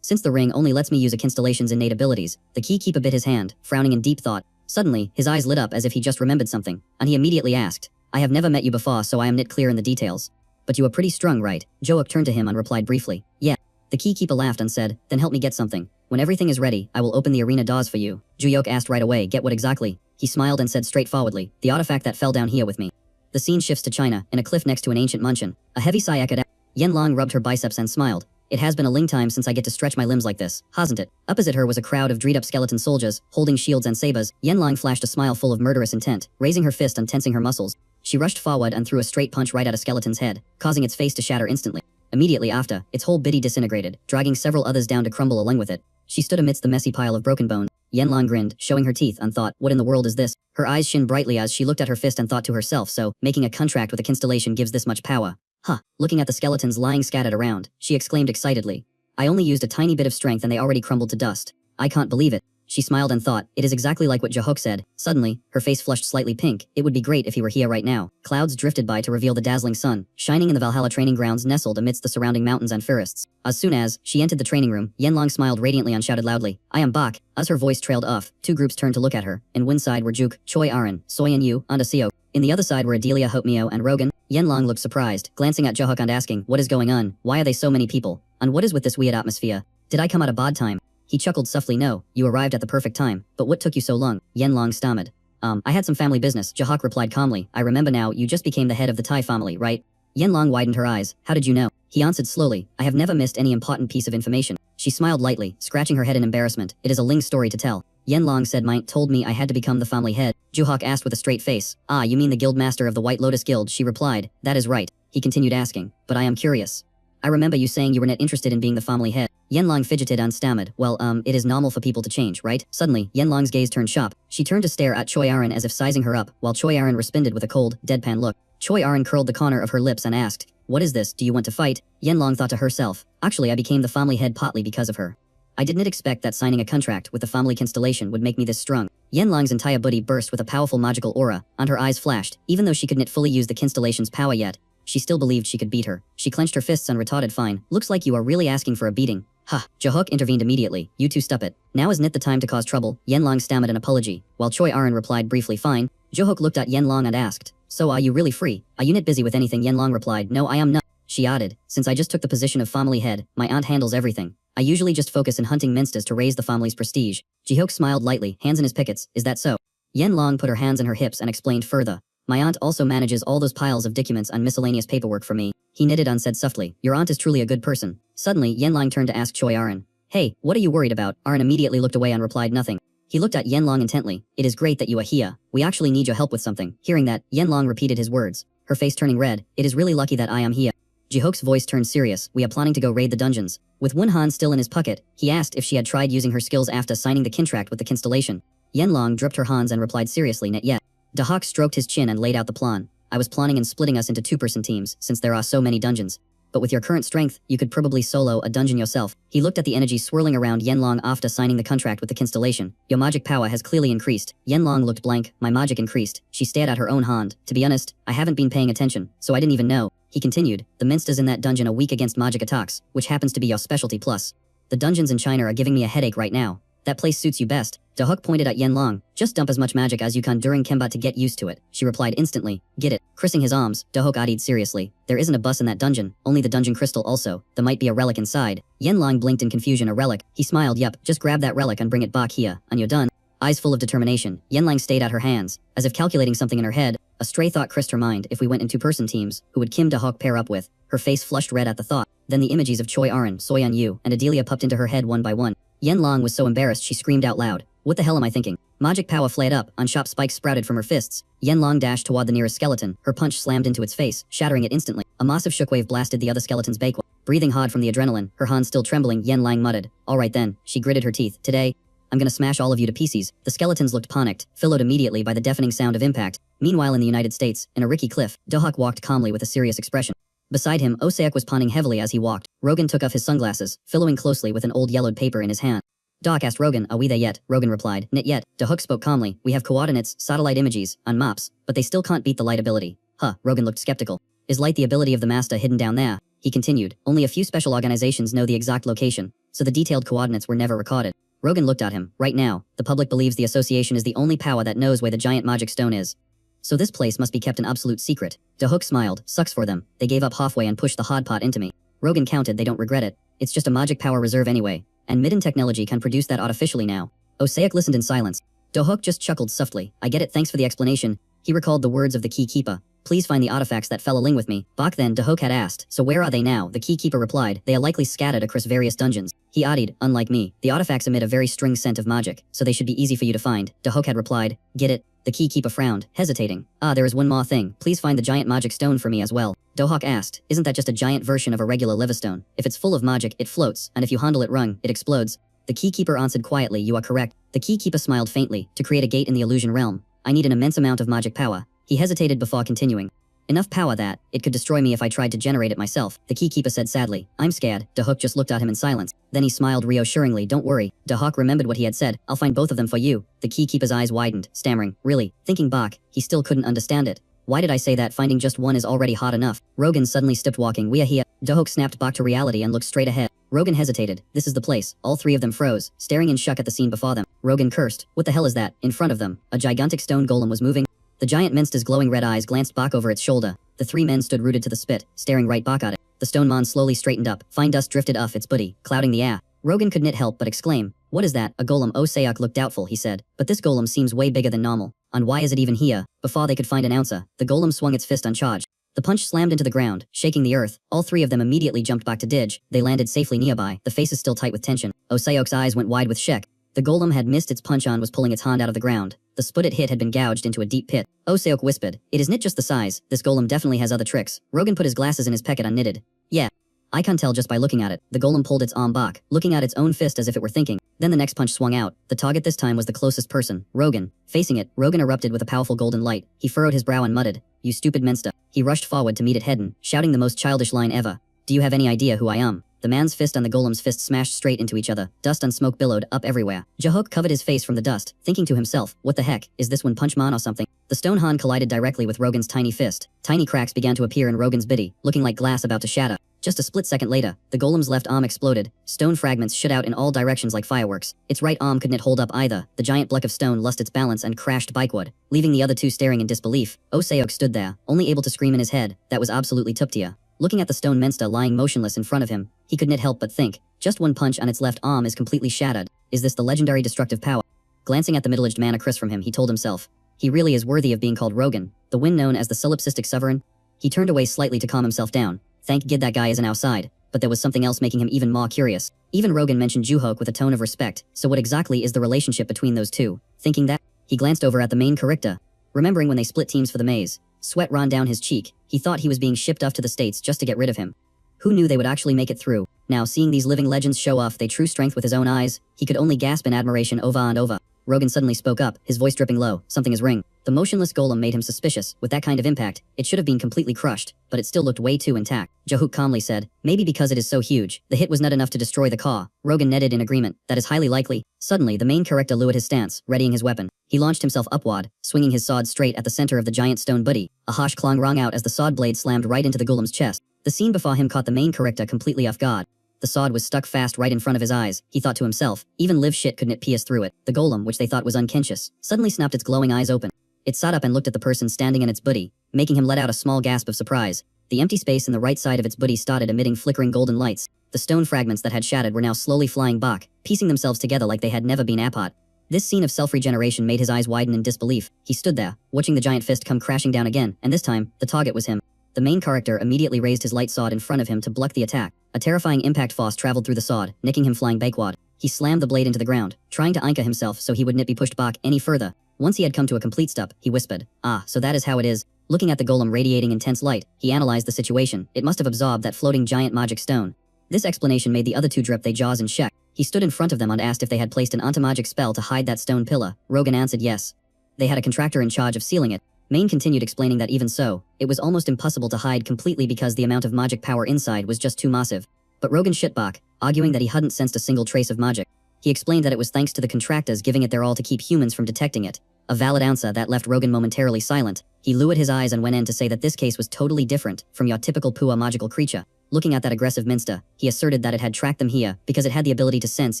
Since the ring only lets me use a constellation's innate abilities." The Keykeeper bit his hand, frowning in deep thought. Suddenly, his eyes lit up as if he just remembered something, and he immediately asked, "I have never met you before, so I am not clear in the details. But you are pretty strong, right?" Joak turned to him and replied briefly, "Yeah." The Keykeeper laughed and said, "Then help me get something. When everything is ready, I will open the arena doors for you." Joak asked right away, "Get what exactly?" He smiled and said straightforwardly, "The artifact that fell down here with me." The scene shifts to China, in a cliff next to an ancient mansion. A heavy sigh echoed out. Yanlong rubbed her biceps and smiled. "It has been a long time since I get to stretch my limbs like this, hasn't it?" Opposite her was a crowd of dreed-up skeleton soldiers, holding shields and sabers. Yanlong flashed a smile full of murderous intent, raising her fist and tensing her muscles. She rushed forward and threw a straight punch right at a skeleton's head, causing its face to shatter instantly. Immediately after, its whole body disintegrated, dragging several others down to crumble along with it. She stood amidst the messy pile of broken bones. Yanlong grinned, showing her teeth, and thought, "What in the world is this?" Her eyes shone brightly as she looked at her fist and thought to herself, "So, making a contract with a constellation gives this much power. Huh." Looking at the skeletons lying scattered around, she exclaimed excitedly, "I only used a tiny bit of strength and they already crumbled to dust. I can't believe it." She smiled and thought, "It is exactly like what Jahok said." Suddenly, her face flushed slightly pink. "It would be great if he were here right now." Clouds drifted by to reveal the dazzling sun, shining in the Valhalla training grounds nestled amidst the surrounding mountains and forests. As soon as she entered the training room, Yanlong smiled radiantly and shouted loudly, "I am back." As her voice trailed off, two groups turned to look at her. In one side were Juk, Choi Aran, Soyan Yu, and Asio. In the other side were Adelia Hopmio and Rogan. Yanlong looked surprised, glancing at Jahok and asking, "What is going on? Why are they so many people? And what is with this weird atmosphere? Did I come at a bad time?" He chuckled softly, "No, you arrived at the perfect time. But what took you so long?" Yanlong stammered. I had some family business." Jahok replied calmly, "I remember now, you just became the head of the Tai family, right?" Yanlong widened her eyes. "How did you know?" He answered slowly, "I have never missed any important piece of information." She smiled lightly, scratching her head in embarrassment. "It is a Ling story to tell." Yanlong said, "Mine told me I had to become the family head." Jahok asked with a straight face, "Ah, you mean the guild master of the White Lotus Guild?" She replied, "That is right." He continued asking, "But I am curious. I remember you saying you were not interested in being the family head." Yanlong fidgeted and stammered, "Well, it is normal for people to change, right?" Suddenly, Yanlong's gaze turned sharp. She turned to stare at Choi Aran as if sizing her up, while Choi Aran responded with a cold, deadpan look. Choi Aran curled the corner of her lips and asked, "What is this? Do you want to fight?" Yanlong thought to herself, "Actually, I became the family head partly because of her. I did not expect that signing a contract with the family constellation would make me this strong." Yanlong's entire body burst with a powerful magical aura, and her eyes flashed. Even though she could not fully use the constellation's power yet, she still believed she could beat her. She clenched her fists and retorted, fine, looks like you are really asking for a beating. Ha, Jahook intervened immediately, you two stop it. Now isn't it the time to cause trouble? Yenlong stammered an apology, while Choi Aran replied briefly, fine. Jahook looked at Yenlong and asked, so are you really free? Are you not busy with anything? Yenlong replied, no I am not. She added, since I just took the position of family head, my aunt handles everything. I usually just focus in hunting minsters to raise the family's prestige. Jihook smiled lightly, hands in his pickets, is that so? Yenlong put her hands in her hips and explained further. My aunt also manages all those piles of documents and miscellaneous paperwork for me. He knitted and said softly, your aunt is truly a good person. Suddenly, Yenlong turned to ask Choi Aran. Hey, what are you worried about? Aran immediately looked away and replied nothing. He looked at Yenlong intently. It is great that you are here. We actually need your help with something. Hearing that, Yenlong repeated his words, her face turning red. It is really lucky that I am here. Jihook's voice turned serious. We are planning to go raid the dungeons. With Wunhan still in his pocket, he asked if she had tried using her skills after signing the contract with the constellation. Yenlong dripped her hands and replied seriously, not yet. Dahak stroked his chin and laid out the plan. I was planning on splitting us into two-person teams, since there are so many dungeons. But with your current strength, you could probably solo a dungeon yourself. He looked at the energy swirling around Yenlong after signing the contract with the constellation. Your magic power has clearly increased. Yenlong looked blank. My magic increased. She stared at her own hand. To be honest, I haven't been paying attention, so I didn't even know. He continued, the minsters in that dungeon are weak against magic attacks, which happens to be your specialty plus. The dungeons in China are giving me a headache right now. That place suits you best. Dahuk pointed at Yenlong. Just dump as much magic as you can during combat to get used to it. She replied instantly. Get it. Crisping his arms, Dahuk added seriously. There isn't a bus in that dungeon, only the dungeon crystal also. There might be a relic inside. Yenlong blinked in confusion. A relic? He smiled. Yup, just grab that relic and bring it back here, and you're done. Eyes full of determination, Yenlang stayed at her hands, as if calculating something in her head. A stray thought crossed her mind. If we went in two-person teams, who would Kim Dahuk pair up with? Her face flushed red at the thought. Then the images of Choi Aran, Soyeon Yu, and Adelia popped into her head one by one. Yenlong was so embarrassed she screamed out loud. What the hell am I thinking? Magic power flared up, and sharp spikes sprouted from her fists. Yenlong dashed toward the nearest skeleton. Her punch slammed into its face, shattering it instantly. A massive shockwave blasted the other skeleton's bake. Breathing hard from the adrenaline, her hands still trembling, Yenlang muttered. Alright then, she gritted her teeth. Today, I'm gonna smash all of you to pieces. The skeletons looked panicked, followed immediately by the deafening sound of impact. Meanwhile in the United States, in a rickety cliff, Dohak walked calmly with a serious expression. Beside him, Oseak was panning heavily as he walked. Rogan took off his sunglasses, following closely with an old yellowed paper in his hand. Doc asked Rogan, are we there yet? Rogan replied, not yet. Dahuk spoke calmly, we have coordinates, satellite images, and maps, but they still can't beat the light ability. Huh, Rogan looked skeptical. Is light the ability of the master hidden down there? He continued, only a few special organizations know the exact location, so the detailed coordinates were never recorded. Rogan looked at him. Right now, the public believes the association is the only power that knows where the giant magic stone is. So this place must be kept an absolute secret. Dahuk smiled, sucks for them. They gave up halfway and pushed the hard part into me. Rogan counted, they don't regret it. It's just a magic power reserve anyway. And Midden technology can produce that artificially now. Oseak listened in silence. Dahuk just chuckled softly. I get it, thanks for the explanation. He recalled the words of the key keeper. Please find the artifacts that fell a ling with me. Back then, Dahuk had asked, so where are they now? The key keeper replied, they are likely scattered across various dungeons. He added, unlike me, the artifacts emit a very strong scent of magic, so they should be easy for you to find. Dahuk had replied, get it? The key keeper frowned, hesitating. There is one more thing. Please find the giant magic stone for me as well. Dohak asked, isn't that just a giant version of a regular levistone? If it's full of magic, it floats, and if you handle it wrong, it explodes. The key keeper answered quietly, you are correct. The key keeper smiled faintly. To create a gate in the illusion realm, I need an immense amount of magic power. He hesitated before continuing. Enough power that it could destroy me if I tried to generate it myself, the key keeper said sadly. I'm scared. Dahuk just looked at him in silence. Then he smiled reassuringly. Don't worry. Dahuk remembered what he had said. I'll find both of them for you. The key keeper's eyes widened, stammering. Really? Thinking back, he still couldn't understand it. Why did I say that? Finding just one is already hard enough. Rogan suddenly stopped walking. We are here. Dahuk snapped back to reality and looked straight ahead. Rogan hesitated. This is the place. All three of them froze, staring in shock at the scene before them. Rogan cursed. What the hell is that? In front of them, a gigantic stone golem was moving. The giant minster's glowing red eyes glanced back over its shoulder. The three men stood rooted to the spit, staring right back at it. The stone man slowly straightened up. Fine dust drifted off its body, clouding the air. Rogan could not help but exclaim. What is that? A golem. Oseak looked doubtful, he said. But this golem seems way bigger than normal. And why is it even here? Before they could find an answer, the golem swung its fist uncharged. The punch slammed into the ground, shaking the earth. All three of them immediately jumped back to Dij. They landed safely nearby, the faces still tight with tension. Oseok's eyes went wide with shock. The golem had missed its punch and was pulling its hand out of the ground. The spot it hit had been gouged into a deep pit. Oseok whispered, it is not just the size, this golem definitely has other tricks. Rogan put his glasses in his pocket and knitted. Yeah. I can tell just by looking at it. The golem pulled its arm back, looking at its own fist as if it were thinking. Then the next punch swung out. The target this time was the closest person, Rogan. Facing it, Rogan erupted with a powerful golden light. He furrowed his brow and muttered, you stupid minster. He rushed forward to meet it head-on, shouting the most childish line ever. Do you have any idea who I am? The man's fist and the golem's fist smashed straight into each other. Dust and smoke billowed up everywhere. Jahook covered his face from the dust, thinking to himself, what the heck, is this One Punch Man or something? The stone hand collided directly with Rogan's tiny fist. Tiny cracks began to appear in Rogan's body, looking like glass about to shatter. Just a split second later, the golem's left arm exploded. Stone fragments shot out in all directions like fireworks. Its right arm couldn't hold up either. The giant block of stone lost its balance and crashed bikeward, leaving the other two staring in disbelief. Osayok stood there, only able to scream in his head. That was absolutely Tuptia. Looking at the stone monster lying motionless in front of him, he couldn't help but think, just one punch and its left arm is completely shattered. Is this the legendary destructive power? Glancing at the middle-aged man across from him, he told himself, he really is worthy of being called Rogan, the one known as the solipsistic sovereign. He turned away slightly to calm himself down. Thank God that guy isn't outside. But there was something else making him even more curious. Even Rogan mentioned Juhoke with a tone of respect, so what exactly is the relationship between those two? Thinking that, he glanced over at the main character. Remembering when they split teams for the maze, sweat ran down his cheek. He thought he was being shipped off to the States just to get rid of him. Who knew they would actually make it through? Now seeing these living legends show off their true strength with his own eyes, he could only gasp in admiration over and over. Rogan suddenly spoke up, his voice dripping low, something is ring. The motionless golem made him suspicious. With that kind of impact, it should have been completely crushed, but it still looked way too intact. Jahook calmly said, maybe because it is so huge, the hit was not enough to destroy the car. Rogan netted in agreement, that is highly likely. Suddenly, the main character lowered his stance, readying his weapon. He launched himself upward, swinging his sword straight at the center of the giant stone body. A harsh clang rang out as the sword blade slammed right into the golem's chest. The scene before him caught the main character completely off guard. The sword was stuck fast right in front of his eyes. He thought to himself, even live shit couldn't pierce through it. The golem, which they thought was unconscious, suddenly snapped its glowing eyes open. It sat up and looked at the person standing in its body, making him let out a small gasp of surprise. The empty space in the right side of its body started emitting flickering golden lights. The stone fragments that had shattered were now slowly flying back, piecing themselves together like they had never been apart. This scene of self-regeneration made his eyes widen in disbelief. He stood there, watching the giant fist come crashing down again, and this time, the target was him. The main character immediately raised his light sword in front of him to block the attack. A terrifying impact force traveled through the sword, nicking him flying backward. He slammed the blade into the ground, trying to anchor himself so he wouldn't be pushed back any further. Once he had come to a complete stop, he whispered, "Ah, so that is how it is." Looking at the golem radiating intense light, he analyzed the situation. It must have absorbed that floating giant magic stone. This explanation made the other two drip their jaws in check. He stood in front of them and asked if they had placed an anti-magic spell to hide that stone pillar. Rogan answered yes. They had a contractor in charge of sealing it. Main continued explaining that even so, it was almost impossible to hide completely because the amount of magic power inside was just too massive. But Rogan shit back, arguing that he hadn't sensed a single trace of magic. He explained that it was thanks to the contractors giving it their all to keep humans from detecting it. A valid answer that left Rogan momentarily silent. He lowered his eyes and went in to say that this case was totally different from your typical pure magical creature. Looking at that aggressive minster, he asserted that it had tracked them here because it had the ability to sense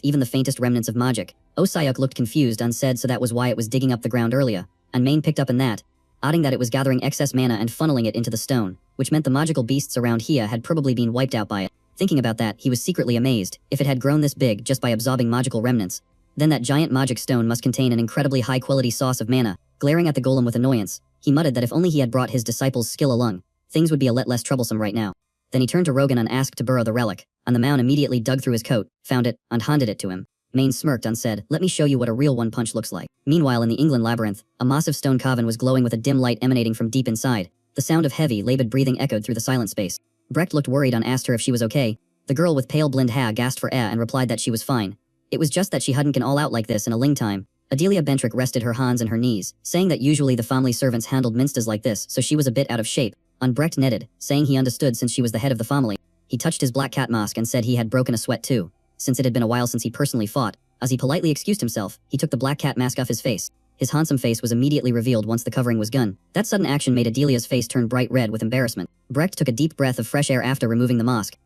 even the faintest remnants of magic. Osayuk looked confused and said so that was why it was digging up the ground earlier. And Main picked up in that, adding that it was gathering excess mana and funneling it into the stone, which meant the magical beasts around here had probably been wiped out by it. Thinking about that, he was secretly amazed. If it had grown this big just by absorbing magical remnants, then that giant magic stone must contain an incredibly high-quality source of mana. Glaring at the golem with annoyance, he muttered that if only he had brought his disciples' skill along, things would be a lot less troublesome right now. Then he turned to Rogan and asked to borrow the relic, and the man immediately dug through his coat, found it, and handed it to him. Main smirked and said, "Let me show you what a real One Punch looks like." Meanwhile in the England labyrinth, a massive stone carving was glowing with a dim light emanating from deep inside. The sound of heavy, labored breathing echoed through the silent space. Brecht looked worried and asked her if she was okay. The girl with pale blonde hair gasped for air and replied that she was fine. It was just that she hadn't gone all out like this in a long time. Adelia Bentrick rested her hands in her knees, saying that usually the family servants handled minsters like this, so she was a bit out of shape. And Brecht netted, saying he understood since she was the head of the family. He touched his black cat mask and said he had broken a sweat too, since it had been a while since he personally fought. As he politely excused himself, he took the black cat mask off his face. His handsome face was immediately revealed once the covering was gone. That sudden action made Adelia's face turn bright red with embarrassment. Brecht took a deep breath of fresh air after removing the mask.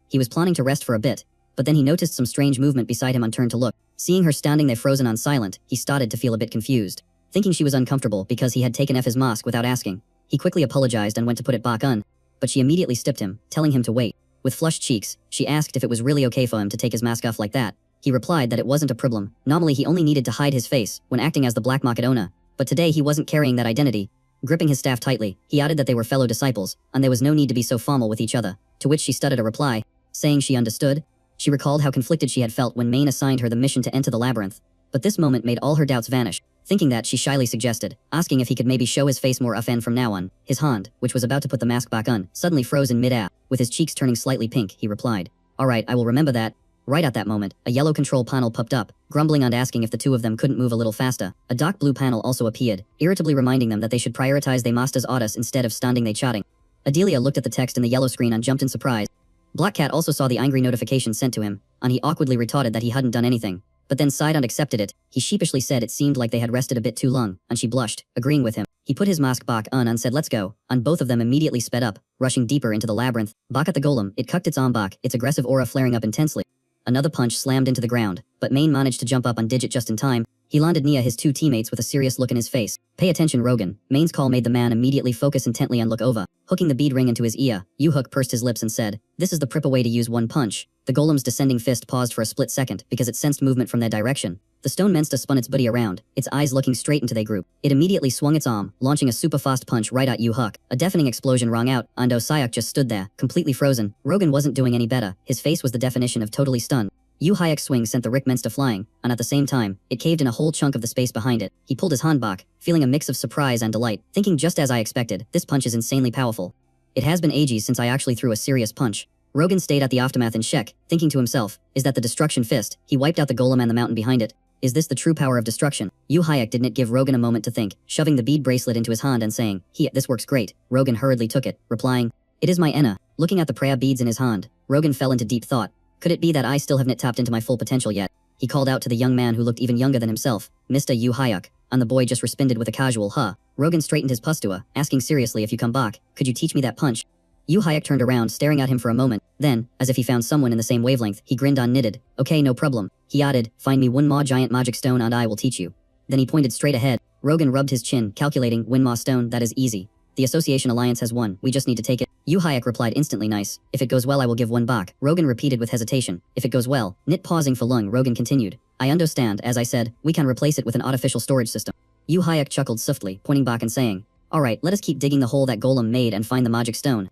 He was planning to rest for a bit, but then he noticed some strange movement beside him and turned to look. Seeing her standing there frozen and silent, he started to feel a bit confused. Thinking she was uncomfortable because he had taken off his mask without asking, he quickly apologized and went to put it back on, but she immediately stopped him, telling him to wait. With flushed cheeks, she asked if it was really okay for him to take his mask off like that. He replied that it wasn't a problem. Normally he only needed to hide his face when acting as the black market owner, but today he wasn't carrying that identity. Gripping his staff tightly, he added that they were fellow disciples, and there was no need to be so formal with each other, to which she stuttered a reply, saying she understood. She recalled how conflicted she had felt when Main assigned her the mission to enter the labyrinth, but this moment made all her doubts vanish. Thinking that, she shyly suggested, asking if he could maybe show his face more often from now on. His hand, which was about to put the mask back on, suddenly froze in mid-air. With his cheeks turning slightly pink, he replied, "Alright, I will remember that." Right at that moment, a yellow control panel popped up, grumbling and asking if the two of them couldn't move a little faster. A dark blue panel also appeared, irritably reminding them that they should prioritize their master's orders instead of standing they chatting. Adelia looked at the text in the yellow screen and jumped in surprise. Black Cat also saw the angry notification sent to him, and he awkwardly retorted that he hadn't done anything, but then sighed and accepted it. He sheepishly said it seemed like they had rested a bit too long, and she blushed, agreeing with him. He put his mask back on and said let's go, and both of them immediately sped up, rushing deeper into the labyrinth. Back at the golem, it cucked its arm back, its aggressive aura flaring up intensely. Another punch slammed into the ground, but Main managed to jump up on Digit just in time. He landed near his two teammates with a serious look in his face. Pay attention, Rogan. Main's call made the man immediately focus intently and look over. Hooking the bead ring into his ear, U-Hook pursed his lips and said, "This is the proper way to use one punch." The golem's descending fist paused for a split second because it sensed movement from their direction. The stone monster spun its body around, its eyes looking straight into their group. It immediately swung its arm, launching a super fast punch right at U-Hook. A deafening explosion rang out, and Osayak just stood there, completely frozen. Rogan wasn't doing any better. His face was the definition of totally stunned. U-Hayek's swing sent the Rick monster flying, and at the same time, it caved in a whole chunk of the space behind it. He pulled his hand back, feeling a mix of surprise and delight, thinking just as I expected, this punch is insanely powerful. It has been ages since I actually threw a serious punch. Rogan stayed at the aftermath in check, thinking to himself, is that the destruction fist? He wiped out the golem and the mountain behind it. Is this the true power of destruction? U-Hayek didn't give Rogan a moment to think, shoving the bead bracelet into his hand and saying, this works great. Rogan hurriedly took it, replying, "It is my Enna." Looking at the prayer beads in his hand, Rogan fell into deep thought. Could it be that I still haven't tapped into my full potential yet? He called out to the young man who looked even younger than himself, Mr. U-Hayek, and the boy just responded with a casual huh. Rogan straightened his pustula, asking seriously, if you come back, could you teach me that punch? U-Hayek turned around, staring at him for a moment. Then, as if he found someone in the same wavelength, he grinned and knitted. Okay, no problem. He added, find me one more giant magic stone and I will teach you. Then he pointed straight ahead. Rogan rubbed his chin, calculating, one more stone, that is easy. The Association Alliance has won, we just need to take it. U-Hayek replied instantly, nice. If it goes well I will give one back. Rogan repeated with hesitation. If it goes well. Nit pausing for lung, Rogan continued. I understand, as I said, we can replace it with an artificial storage system. U-Hayek chuckled softly, pointing back and saying, alright, let us keep digging the hole that golem made and find the magic stone.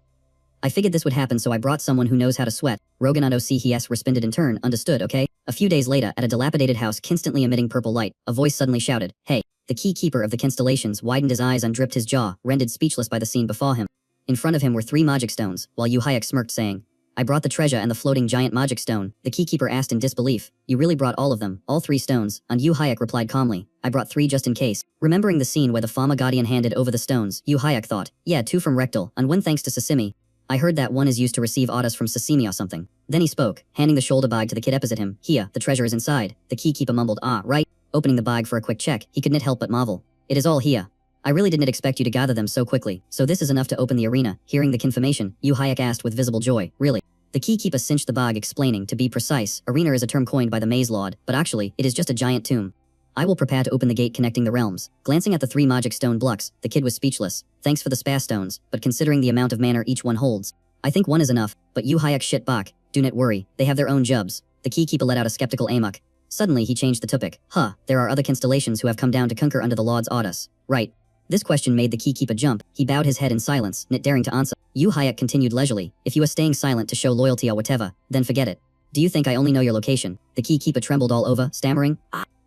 I figured this would happen so I brought someone who knows how to sweat. Rogan and OCHS responded in turn, understood, okay? A few days later, at a dilapidated house constantly emitting purple light, a voice suddenly shouted, hey. The key keeper of the constellations widened his eyes and dripped his jaw, rendered speechless by the scene before him. In front of him were 3 magic stones, while U-Hayek smirked saying, I brought the treasure and the floating giant magic stone. The key keeper asked in disbelief, you really brought all of them, all 3 stones? And U-Hayek replied calmly, I brought 3 just in case. Remembering the scene where the Farmer Guardian handed over the stones, U-Hayek thought, yeah, 2 from Rectal, and 1 thanks to Sasimi. I heard that 1 is used to receive orders from Sasimi or something. Then he spoke, handing the shoulder bag to the kid opposite him. Here, the treasure is inside. The key keeper mumbled, ah, right. Opening the bag for a quick check, he could not help but marvel. It is all here. I really didn't expect you to gather them so quickly, so this is enough to open the arena. Hearing the confirmation, U-Hayek asked with visible joy, really? The key keeper cinched the bag, explaining, to be precise, arena is a term coined by the Maze Lord, but actually, it is just a giant tomb. I will prepare to open the gate connecting the realms. Glancing at the 3 magic stone blocks, the kid was speechless. Thanks for the spare stones, but considering the amount of mana each one holds, I think 1 is enough, but U-Hayek shit back. Do not worry, they have their own jobs. The key keeper let out a skeptical amok. Suddenly he changed the topic. There are other constellations who have come down to conquer under the Lord's orders. Right. This question made the key keeper jump. He bowed his head in silence, not daring to answer. U-Hayek continued leisurely, if you are staying silent to show loyalty or whatever, then forget it. Do you think I only know your location? The key keeper trembled all over, stammering.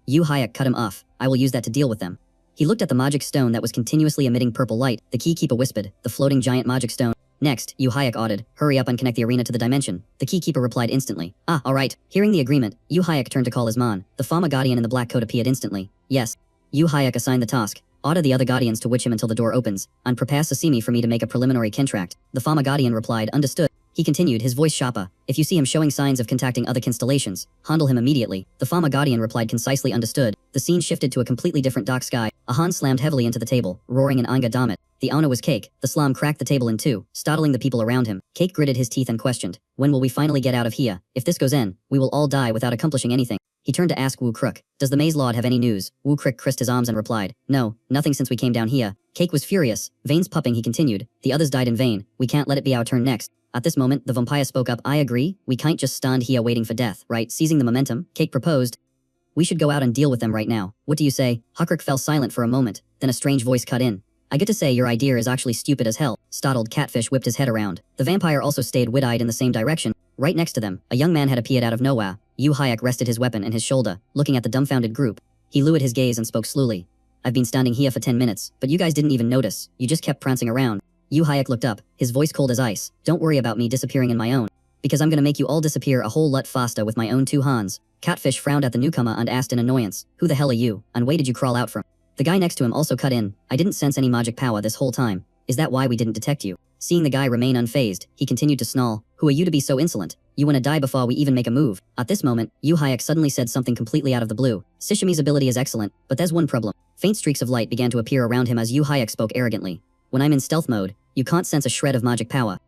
U-Hayek cut him off. I will use that to deal with them. He looked at the magic stone that was continuously emitting purple light. The key keeper whispered, the floating giant magic stone. Next, U-Hayek ordered, hurry up and connect the arena to the dimension. The key keeper replied instantly, alright. Hearing the agreement, U-Hayek turned to call his man. The Farmer Guardian in the black coat appeared instantly. Yes. U-Hayek assigned the task. Order the other Guardians to witch him until the door opens, and prepare Sasimi for me to make a preliminary contract. The Farmer Guardian replied, understood. He continued, his voice sharper. If you see him showing signs of contacting other constellations, handle him immediately. The Farmer Guardian replied concisely, understood. The scene shifted to a completely different dark sky. A hand slammed heavily into the table, roaring in anger, damn it. The owner was Cake. The slam cracked the table in 2, startling the people around him. Cake gritted his teeth and questioned, when will we finally get out of here? If this goes in, we will all die without accomplishing anything. He turned to ask Wu Crook, does the Maze Lord have any news? Wu Crook crisped his arms and replied, no, nothing since we came down here. Cake was furious. Veins puffing, he continued, the others died in vain. We can't let it be our turn next. At this moment, the vampire spoke up, I agree, we can't just stand here waiting for death, right? Seizing the momentum, Cake proposed, we should go out and deal with them right now. What do you say? Huckrick fell silent for a moment, then a strange voice cut in. I get to say your idea is actually stupid as hell. Startled Catfish whipped his head around. The vampire also stayed wide-eyed in the same direction. Right next to them, a young man had appeared out of nowhere. U-Hayek rested his weapon in his shoulder, looking at the dumbfounded group. He lowered his gaze and spoke slowly. I've been standing here for 10 minutes, but you guys didn't even notice. You just kept prancing around. U-Hayek looked up, his voice cold as ice. Don't worry about me disappearing in my own, because I'm gonna make you all disappear a whole lot faster with my own 2 hands. Catfish frowned at the newcomer and asked in annoyance, who the hell are you, and where did you crawl out from? The guy next to him also cut in, I didn't sense any magic power this whole time. Is that why we didn't detect you? Seeing the guy remain unfazed, he continued to snarl, Who are you to be so insolent? You wanna die before we even make a move. At this moment, Yu Hayek suddenly said something completely out of the blue. Sishimi's ability is excellent, but there's one problem. Faint streaks of light began to appear around him as Yu Hayek spoke arrogantly. When I'm in stealth mode, you can't sense a shred of magic power.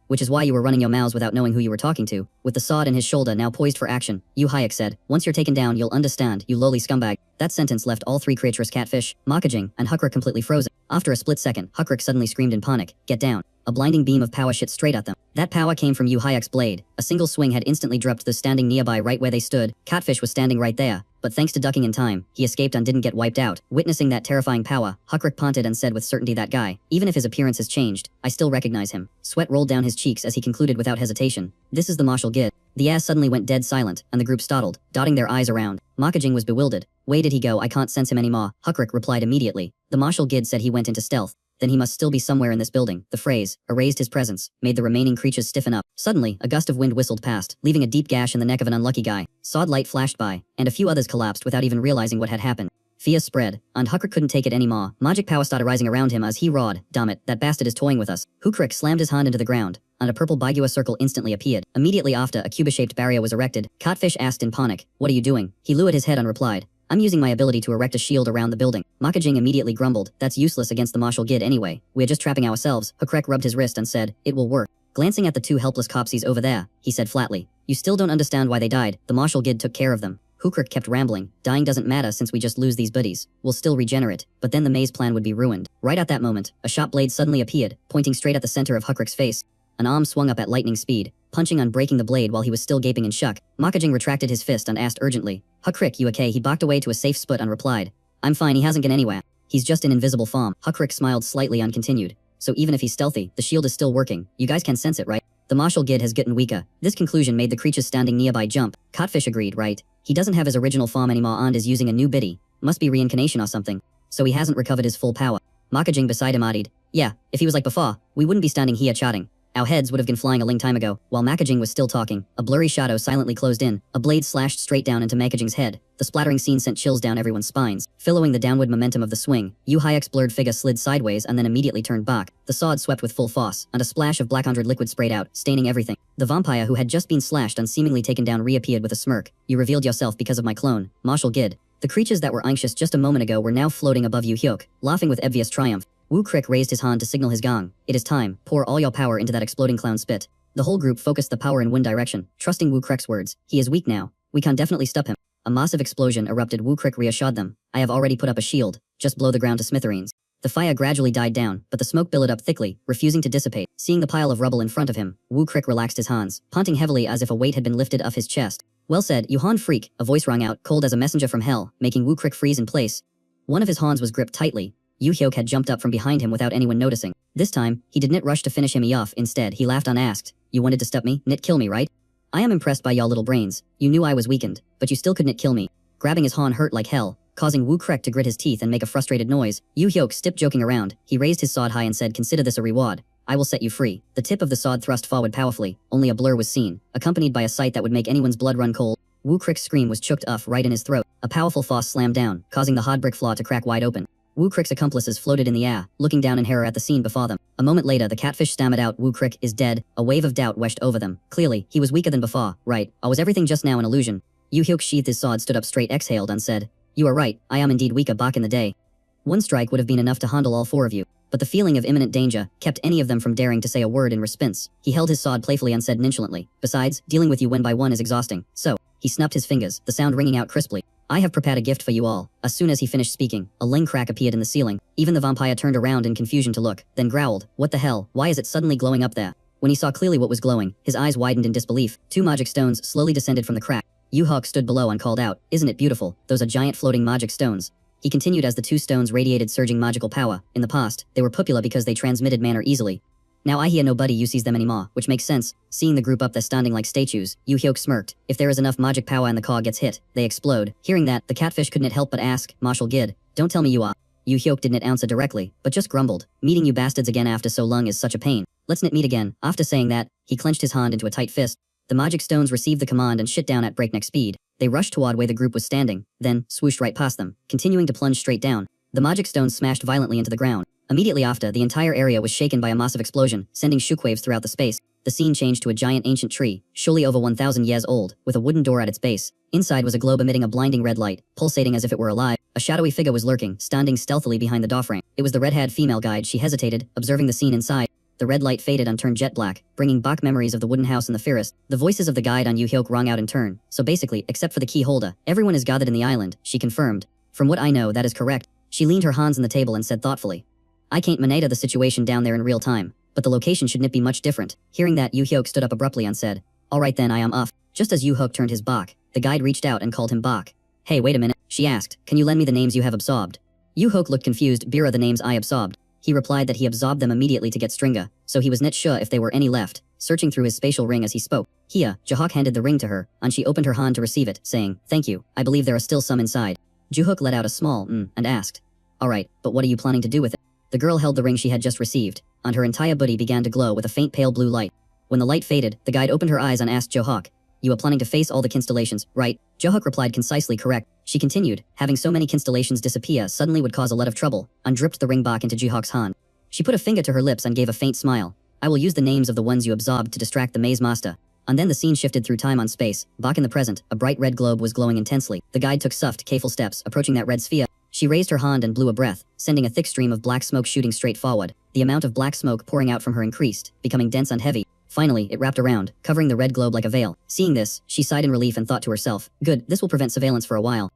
Which is why you were running your mouths without knowing who you were talking to. With the sword in his shoulder now poised for action, Yu Hayek said, once you're taken down you'll understand, you lowly scumbag. That sentence left all three creaturous catfish, Makajing, and Huckrick completely frozen. After a split second, Huckrick suddenly screamed in panic, get down. A blinding beam of power shot straight at them. That power came from Yu Hayek's blade. A single swing had instantly dropped those standing nearby right where they stood. Catfish was standing right there. But thanks to ducking in time, he escaped and didn't get wiped out. Witnessing that terrifying power, Huckrick punted and said with certainty, that guy, even if his appearance has changed, I still recognize him. Sweat rolled down his cheeks as he concluded without hesitation. This is the martial Gid. The ass suddenly went dead silent, and the group startled, dotting their eyes around. Makajing was bewildered. Where did he go? I can't sense him anymore. Huckrick replied immediately. The martial Gid said he went into stealth. Then he must still be somewhere in this building. The phrase, erased his presence, made the remaining creatures stiffen up. Suddenly, a gust of wind whistled past, leaving a deep gash in the neck of an unlucky guy. Sod light flashed by, and a few others collapsed without even realizing what had happened. Fear spread, and Huckrick couldn't take it anymore. Magic power started rising around him as he roared, damn it, that bastard is toying with us. Huckrick slammed his hand into the ground, and a purple Baigua circle instantly appeared. Immediately after, a cuba-shaped barrier was erected. Catfish asked in panic, what are you doing? He lowered his head and replied, I'm using my ability to erect a shield around the building. Makajing immediately grumbled, that's useless against the martial Gid anyway. We're just trapping ourselves. Huckrick rubbed his wrist and said, it will work. Glancing at the two helpless copsies over there, he said flatly, you still don't understand why they died. The martial Gid took care of them. Huckrick kept rambling, dying doesn't matter since we just lose these buddies. We'll still regenerate, but then the maze plan would be ruined. Right at that moment, a sharp blade suddenly appeared, pointing straight at the center of Huckrick's face. An arm swung up at lightning speed, punching and breaking the blade while he was still gaping in shock. Makajing retracted his fist and asked urgently, Huckrick, you okay? He backed away to a safe spot and replied, I'm fine, he hasn't gone anywhere. He's just in invisible form. Huckrick smiled slightly and continued, so even if he's stealthy, the shield is still working. You guys can sense it, right? The martial Gid has gotten weaker. This conclusion made the creatures standing nearby jump. Catfish agreed, right? He doesn't have his original form anymore and is using a new biddy. Must be reincarnation or something. So he hasn't recovered his full power. Makajing beside him added, yeah, if he was like before, we wouldn't be standing here chatting. Our heads would have been flying a long time ago. While Makajing was still talking, a blurry shadow silently closed in. A blade slashed straight down into Makajing's head. The splattering scene sent chills down everyone's spines. Following the downward momentum of the swing, Yu Hayek's blurred figure slid sideways and then immediately turned back. The sword swept with full force, and a splash of black hundred liquid sprayed out, staining everything. The vampire who had just been slashed and seemingly taken down reappeared with a smirk. You revealed yourself because of my clone, Martial Gid. The creatures that were anxious just a moment ago were now floating above Yu Hyuk, laughing with obvious triumph. Wu Crick raised his hand to signal his gong. It is time. Pour all your power into that exploding clown spit. The whole group focused the power in one direction, trusting Wu Crick's words. He is weak now. We can definitely stop him. A massive explosion erupted. Wu Crick reassured them. I have already put up a shield. Just blow the ground to smithereens. The fire gradually died down, but the smoke billowed up thickly, refusing to dissipate. Seeing the pile of rubble in front of him, Wu Crick relaxed his hands, panting heavily as if a weight had been lifted off his chest. Well said, you Han freak, a voice rang out, cold as a messenger from hell, making Wu Crick freeze in place. One of his hands was gripped tightly. Yu Hyuk had jumped up from behind him without anyone noticing. This time, he did not rush to finish him off. Instead, he laughed and asked, you wanted to stop me, nit kill me, right? I am impressed by y'all little brains. You knew I was weakened, but you still could nit kill me. Grabbing his Han hurt like hell, causing Wu Crick to grit his teeth and make a frustrated noise. Yu Hyuk stopped joking around. He raised his sword high and said, consider this a reward. I will set you free. The tip of the sword thrust forward powerfully. Only a blur was seen, accompanied by a sight that would make anyone's blood run cold. Wu Crick's scream was choked off right in his throat. A powerful force slammed down, causing the hard brick floor to crack wide open. Wu Crick's accomplices floated in the air, looking down in horror at the scene before them. A moment later, the catfish stammered out, Wu Crick is dead. A wave of doubt washed over them. Clearly, he was weaker than before, right? Or was everything just now an illusion? Yu Hyuk sheathed his sword, stood up straight, exhaled and said, you are right, I am indeed weaker back in the day. One strike would have been enough to handle all four of you. But the feeling of imminent danger kept any of them from daring to say a word in response. He held his sword playfully and said nonchalantly, besides, dealing with you one by one is exhausting. So, he snapped his fingers, the sound ringing out crisply. I have prepared a gift for you all. As soon as he finished speaking, a ling crack appeared in the ceiling. Even the vampire turned around in confusion to look, then growled, what the hell, why is it suddenly glowing up there? When he saw clearly what was glowing, his eyes widened in disbelief. Two magic stones slowly descended from the crack. Yu Hyuk stood below and called out, isn't it beautiful? Those are giant floating magic stones. He continued as the two stones radiated surging magical power. In the past, they were popular because they transmitted mana easily. Now I hear nobody uses them anymore, which makes sense. Seeing the group up there standing like statues, Yu Hyuk smirked. If there is enough magic power and the car gets hit, they explode. Hearing that, the catfish couldn't help but ask, Martial Gid, don't tell me you are. Yu Hyuk didn't answer directly, but just grumbled. Meeting you bastards again after so long is such a pain. Let's not meet again. After saying that, he clenched his hand into a tight fist. The magic stones received the command and shit down at breakneck speed. They rushed toward where the group was standing, then swooshed right past them, continuing to plunge straight down. The magic stones smashed violently into the ground. Immediately after, the entire area was shaken by a massive explosion, sending shockwaves throughout the space. the scene changed to a giant ancient tree, surely over 1,000 years old, with a wooden door at its base. Inside was a globe emitting a blinding red light, pulsating as if it were alive. A shadowy figure was lurking, standing stealthily behind the doorframe. It was the red-haired female guide. She hesitated, observing the scene inside. The red light faded and turned jet black, bringing back memories of the wooden house and the forest. The voices of the guide on Yu-hyuk rang out in turn. So basically, except for the key holder, everyone is gathered in the island, she confirmed. From what I know, that is correct. She leaned her hands on the table and said thoughtfully, I can't manage the situation down there in real time, but the location shouldn't be much different. Hearing that, Yu-hyuk stood up abruptly and said, Alright then, I am off. Just as Yu-hyuk turned his back, the guide reached out and called him back. Hey, wait a minute, she asked, can you lend me the names you have absorbed? Yu-hyuk looked confused. Bira, the names I absorbed. He replied that he absorbed them immediately to get Stringer, so he was not sure if there were any left, searching through his spatial ring as he spoke. Here, Jahok handed the ring to her, and she opened her hand to receive it, saying, Thank you, I believe there are still some inside. Juhook let out a small and asked, Alright, but what are you planning to do with it? The girl held the ring she had just received, and her entire body began to glow with a faint pale blue light. When the light faded, the guide opened her eyes and asked Johok, You are planning to face all the constellations, right? Johok replied concisely correct. She continued, having so many constellations disappear suddenly would cause a lot of trouble, and dripped the ring back into Juhok's hand. She put a finger to her lips and gave a faint smile. I will use the names of the ones you absorbed to distract the maze master. And then the scene shifted through time and space. Back in the present, a bright red globe was glowing intensely. The guide took soft, careful steps, approaching that red sphere. She raised her hand and blew a breath, sending a thick stream of black smoke shooting straight forward. The amount of black smoke pouring out from her increased, becoming dense and heavy. Finally, it wrapped around, covering the red globe like a veil. Seeing this, she sighed in relief and thought to herself, Good, this will prevent surveillance for a while.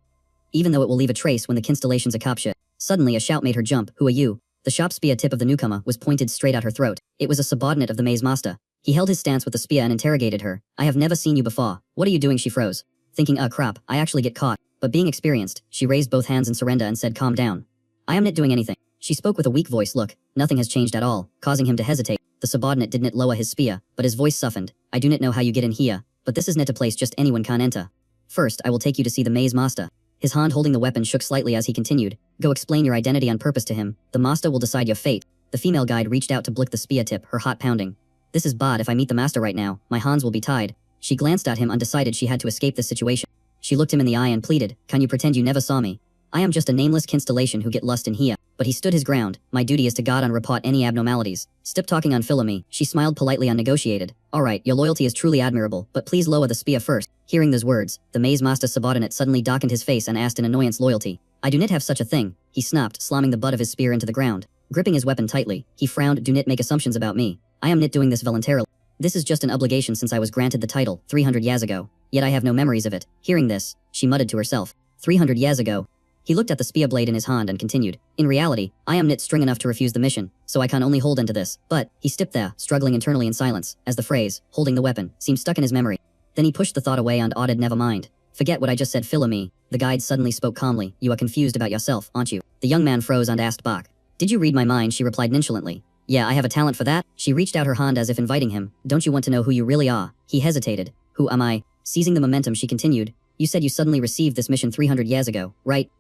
Even though it will leave a trace when the constellations are captured. Suddenly a shout made her jump. Who are you? The sharp spear tip of the newcomer was pointed straight at her throat. It was a subordinate of the maze master. He held his stance with the spear and interrogated her. I have never seen you before. What are you doing? She froze. Thinking, crap, I actually get caught. But being experienced, she raised both hands in surrender and said, Calm down. I am not doing anything. She spoke with a weak voice. Look, nothing has changed at all, causing him to hesitate. The subordinate did not lower his spear, but his voice softened. I do not know how you get in here, but this is not a place just anyone can enter. First, I will take you to see the maze master. His hand holding the weapon shook slightly as he continued. Go explain your identity and purpose to him. The master will decide your fate. The female guide reached out to blick the spear tip, her heart pounding. This is bad. If I meet the master right now, my hands will be tied. She glanced at him and decided she had to escape this situation. She looked him in the eye and pleaded, Can you pretend you never saw me? I am just a nameless constellation who get lost in here. But he stood his ground. My duty is to guard and report any abnormalities. Stop talking on Philome. She smiled politely and negotiated. Alright, your loyalty is truly admirable, but please lower the spear first. Hearing those words, the maze master subordinate suddenly darkened his face and asked in annoyance loyalty. I do not have such a thing, he snapped, slamming the butt of his spear into the ground. Gripping his weapon tightly, he frowned. Do not make assumptions about me. I am not doing this voluntarily. This is just an obligation since I was granted the title 300 years ago. Yet I have no memories of it. Hearing this, she muttered to herself. 300 years ago. He looked at the spear blade in his hand and continued. In reality, I am not strong enough to refuse the mission, so I can only hold into this. But, he stepped there, struggling internally in silence, as the phrase, holding the weapon, seemed stuck in his memory. Then he pushed the thought away and added, Never mind. Forget what I just said, Philome. The guide suddenly spoke calmly. You are confused about yourself, aren't you? The young man froze and asked back. Did you read my mind? She replied nonchalantly. Yeah, I have a talent for that. She reached out her hand as if inviting him. Don't you want to know who you really are? He hesitated. Who am I? Seizing the momentum, she continued. You said you suddenly received this mission 300 years ago, right?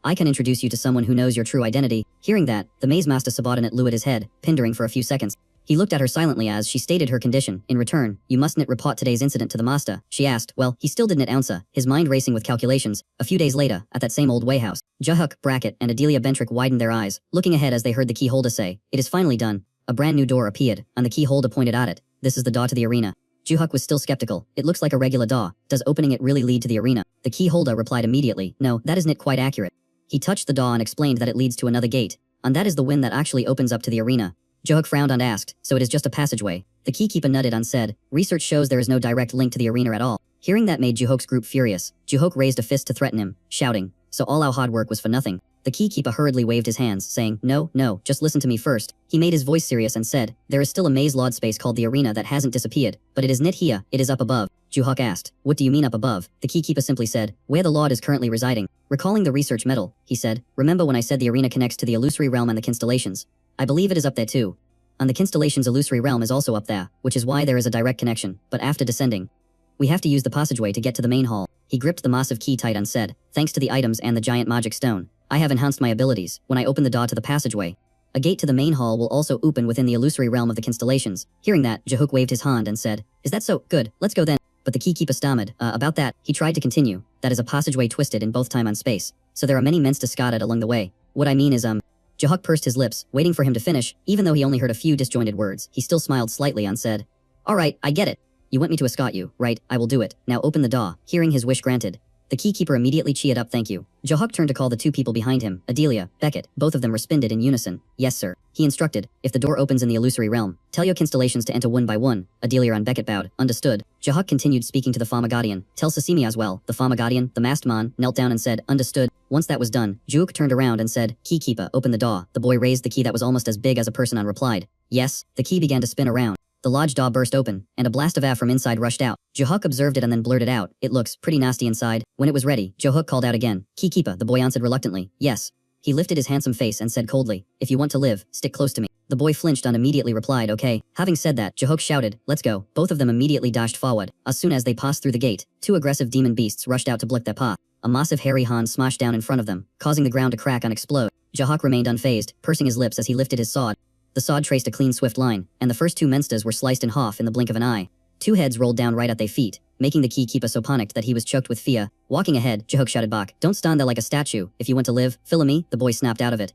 I can introduce you to someone who knows your true identity. Hearing that, the maze master subordinate lowered his head, pondering for a few seconds. He looked at her silently as she stated her condition. In return, you must not report today's incident to the master. She asked. Well, he still did not answer, his mind racing with calculations. A few days later, at that same old way house, Jahuk, Brackett, and Adelia Bentrick widened their eyes, looking ahead as they heard the key holder say, It is finally done. A brand new door appeared, and the key holder pointed at it. This is the door to the arena. Juhuk was still skeptical. It looks like a regular door. Does opening it really lead to the arena? The key holder replied immediately. No, that isn't quite accurate. He touched the door and explained that it leads to another gate, and that is the wind that actually opens up to the arena. Johuk frowned and asked, So it is just a passageway? The keykeeper nodded and said, Research shows there is no direct link to the arena at all. Hearing that made Juhok's group furious. Juhok raised a fist to threaten him, shouting, So all our hard work was for nothing. The keykeeper hurriedly waved his hands, saying, No, just listen to me first. He made his voice serious and said, There is still a maze lord space called the arena that hasn't disappeared, but it is not here, it is up above. Juhok asked, What do you mean up above? The keykeeper simply said, Where the lord is currently residing. Recalling the research medal, he said, Remember when I said the arena connects to the illusory realm and the constellations? I believe it is up there too. And the constellation's illusory realm is also up there, which is why there is a direct connection, but after descending, we have to use the passageway to get to the main hall. He gripped the massive key tight and said, Thanks to the items and the giant magic stone, I have enhanced my abilities when I open the door to the passageway. A gate to the main hall will also open within the illusory realm of the constellations. Hearing that, Jahuk waved his hand and said, Is that so? Good, let's go then. But the keykeeper stammered. About that, he tried to continue. That is a passageway twisted in both time and space, so there are many ments discarded along the way. What I mean is, Jahuk pursed his lips, waiting for him to finish. Even though he only heard a few disjointed words, he still smiled slightly and said, Alright, I get it. You want me to escort you, right? I will do it. Now open the door. Hearing his wish granted, the keykeeper immediately cheered up thank you. Johuk turned to call the two people behind him, Adelia, Beckett, both of them responded in unison. Yes sir. He instructed, if the door opens in the illusory realm, tell your constellations to enter one by one. Adelia and Beckett bowed. Understood. Johuk continued speaking to the Farmer Guardian. Tell Sasimi as well. The Farmer Guardian, the masked man, knelt down and said, understood. Once that was done, Juuk turned around and said, Keykeeper, open the door. The boy raised the key that was almost as big as a person and replied, yes. The key began to spin around. The lodge door burst open, and a blast of air from inside rushed out. Johuk observed it and then blurted out, it looks pretty nasty inside. When it was ready, Johuk called out again, Keykeeper, the boy answered reluctantly, yes. He lifted his handsome face and said coldly, if you want to live, stick close to me. The boy flinched and immediately replied, okay. Having said that, Johuk shouted, let's go. Both of them immediately dashed forward. As soon as they passed through the gate, two aggressive demon beasts rushed out to block their path. A massive hairy Han smashed down in front of them, causing the ground to crack and explode. Johuk remained unfazed, pursing his lips as he lifted his sword. The sword traced a clean swift line, and the first two monsters were sliced in half in the blink of an eye. Two heads rolled down right at their feet, making the keykeeper so panicked that he was choked with fear. Walking ahead, Johuk shouted back, don't stand there like a statue. If you want to live, follow me. The boy snapped out of it.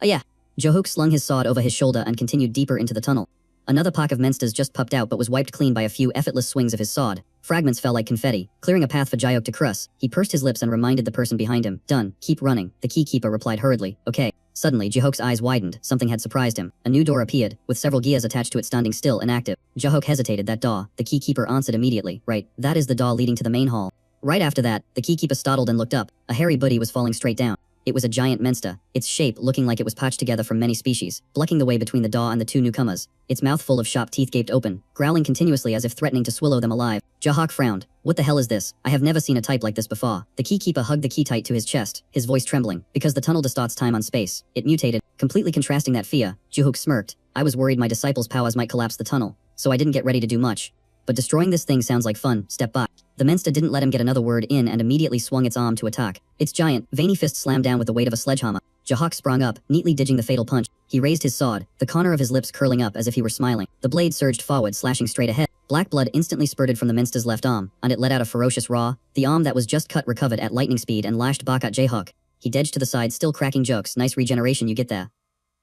Oh yeah. Johuk slung his sword over his shoulder and continued deeper into the tunnel. Another pack of monsters just popped out but was wiped clean by a few effortless swings of his sword. Fragments fell like confetti, clearing a path for Jayok to cross. He pursed his lips and reminded the person behind him, done, keep running. The keykeeper replied hurriedly, okay. Suddenly, Jahok's eyes widened. Something had surprised him. A new door appeared, with several gears attached to it standing still inactive. Jahok hesitated. That door. The keykeeper answered immediately. Right, that is the door leading to the main hall. Right after that, the keykeeper startled and looked up. A hairy booty was falling straight down. It was a giant monster, its shape looking like it was patched together from many species, blocking the way between the door and the two newcomers. Its mouth full of sharp teeth gaped open, growling continuously as if threatening to swallow them alive. Jahok frowned. What the hell is this? I have never seen a type like this before. The keykeeper hugged the key tight to his chest, his voice trembling, because the tunnel distorts time on space. It mutated, completely contrasting that fear. Jahok smirked. I was worried my disciples' powers might collapse the tunnel, so I didn't get ready to do much. But destroying this thing sounds like fun. Step back. The monster didn't let him get another word in and immediately swung its arm to attack. Its giant, veiny fist slammed down with the weight of a sledgehammer. Jahok sprang up, neatly dodging the fatal punch. He raised his sword, the corner of his lips curling up as if he were smiling. The blade surged forward, slashing straight ahead. Black blood instantly spurted from the monster's left arm, and it let out a ferocious roar. The arm that was just cut recovered at lightning speed and lashed back at Jahok. He dodged to the side, still cracking jokes. Nice regeneration you get there.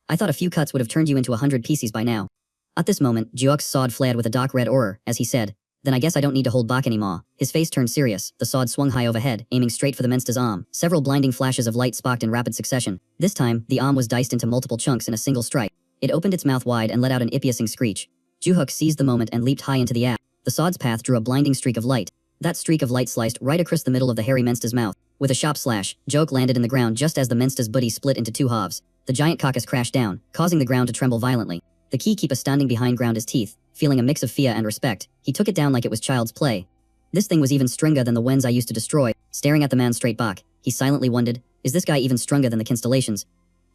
I thought a few cuts would have turned you into 100 pieces by now. At this moment, Jahok's sword flared with a dark red aura, as he said, then I guess I don't need to hold back anymore. His face turned serious. The sword swung high overhead, aiming straight for the monster's arm. Several blinding flashes of light sparked in rapid succession. This time, the arm was diced into multiple chunks in a single strike. It opened its mouth wide and let out an piercing screech. Jahok seized the moment and leaped high into the air. The sword's path drew a blinding streak of light. That streak of light sliced right across the middle of the hairy monster's mouth. With a sharp slash, Jahok landed in the ground just as the monster's body split into two halves. The giant carcass crashed down, causing the ground to tremble violently. The keykeeper standing behind ground his teeth, feeling a mix of fear and respect. He took it down like it was child's play. This thing was even stronger than the ones I used to destroy. Staring at the man straight back, he silently wondered, is this guy even stronger than the constellations?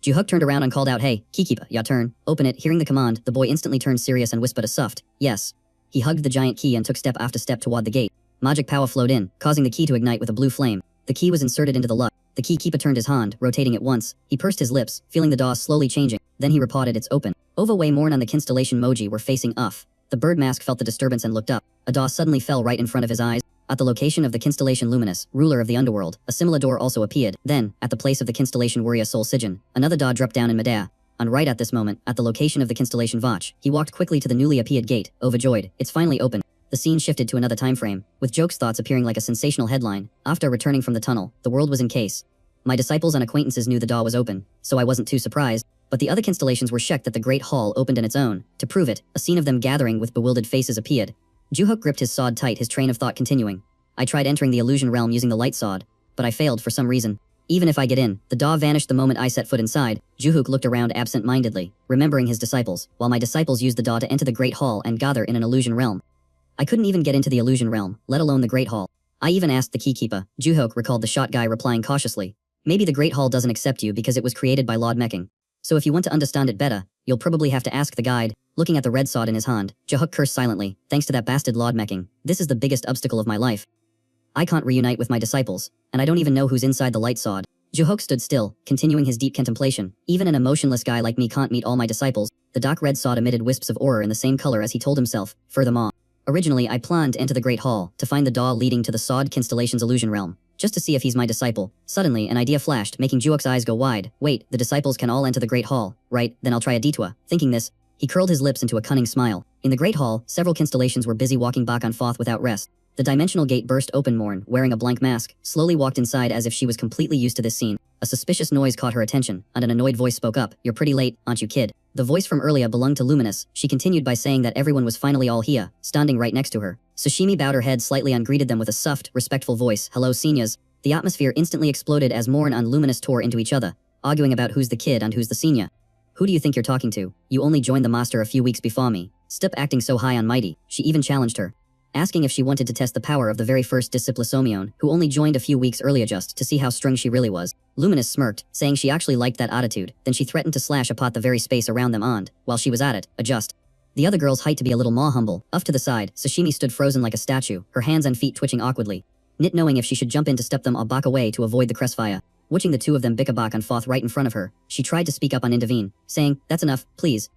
Jahok turned around and called out, hey, keykeeper, your turn. Open it. Hearing the command, the boy instantly turned serious and whispered a soft, yes. He hugged the giant key and took step after step toward the gate. Magic power flowed in, causing the key to ignite with a blue flame. The key was inserted into the lock. The keykeeper turned his hand, rotating it once. He pursed his lips, feeling the door slowly changing. Then he reported it's open. Overway Morn and the constellation Moji were facing off. The bird mask felt the disturbance and looked up. A door suddenly fell right in front of his eyes. At the location of the constellation Luminous, ruler of the underworld, a similar door also appeared. Then, at the place of the constellation Warrior Soul Sijin, another door dropped down in midair. And right at this moment, at the location of the constellation Vach, he walked quickly to the newly appeared gate, overjoyed. It's finally open. The scene shifted to another time frame, with Joke's thoughts appearing like a sensational headline. After returning from the tunnel, the world was in case. My disciples and acquaintances knew the door was open, so I wasn't too surprised. But the other constellations were shocked that the Great Hall opened on its own. To prove it, a scene of them gathering with bewildered faces appeared. Jahok gripped his sword tight, his train of thought continuing. I tried entering the illusion realm using the light sword, but I failed for some reason. Even if I get in, the door vanished the moment I set foot inside. Jahok looked around absent-mindedly, remembering his disciples, while my disciples used the door to enter the Great Hall and gather in an illusion realm. I couldn't even get into the illusion realm, let alone the Great Hall. I even asked the keykeeper. Jahok recalled the shot guy replying cautiously. Maybe the Great Hall doesn't accept you because it was created by Lord Mecking. So if you want to understand it better, you'll probably have to ask the guide. Looking at the red sword in his hand, Jahok cursed silently. Thanks to that bastard Lord Mecking, this is the biggest obstacle of my life. I can't reunite with my disciples, and I don't even know who's inside the light sword. Jahok stood still, continuing his deep contemplation. Even an emotionless guy like me can't meet all my disciples. The dark red sword emitted wisps of aura in the same color as he told himself. Furthermore, originally I planned to enter the Great Hall, to find the door leading to the Sword Constellation's illusion realm, just to see if he's my disciple. Suddenly, an idea flashed, making Jahok's eyes go wide. Wait, the disciples can all enter the Great Hall, right? Then I'll try a detour. Thinking this, He curled his lips into a cunning smile. In the Great Hall, several constellations were busy walking back and forth without rest. The dimensional gate burst open. Morn, wearing a blank mask, slowly walked inside as if she was completely used to this scene. A suspicious noise caught her attention, and an annoyed voice spoke up. "You're pretty late, aren't you, kid?" The voice from earlier belonged to Luminous. She continued by saying that everyone was finally all here, standing right next to her. Sashimi bowed her head slightly and greeted them with a soft, respectful voice. "Hello, seniors." The atmosphere instantly exploded as Morn and Luminous tore into each other, arguing about who's the kid and who's the senior. "Who do you think you're talking to? You only joined the master a few weeks before me. Stop acting so high and mighty." She even challenged her, asking if she wanted to test the power of the very first Disciplisomion, who only joined a few weeks earlier just to see how strong she really was. Luminous smirked, saying she actually liked that attitude. Then she threatened to slash apart the very space around them and, while she was at it, adjust the other girl's height to be a little more humble. Off to the side, Sashimi stood frozen like a statue, her hands and feet twitching awkwardly, not knowing if she should jump in to step them or back away to avoid the crestfire. Watching the two of them bicker back and forth right in front of her, she tried to speak up and intervene, saying, "That's enough, please.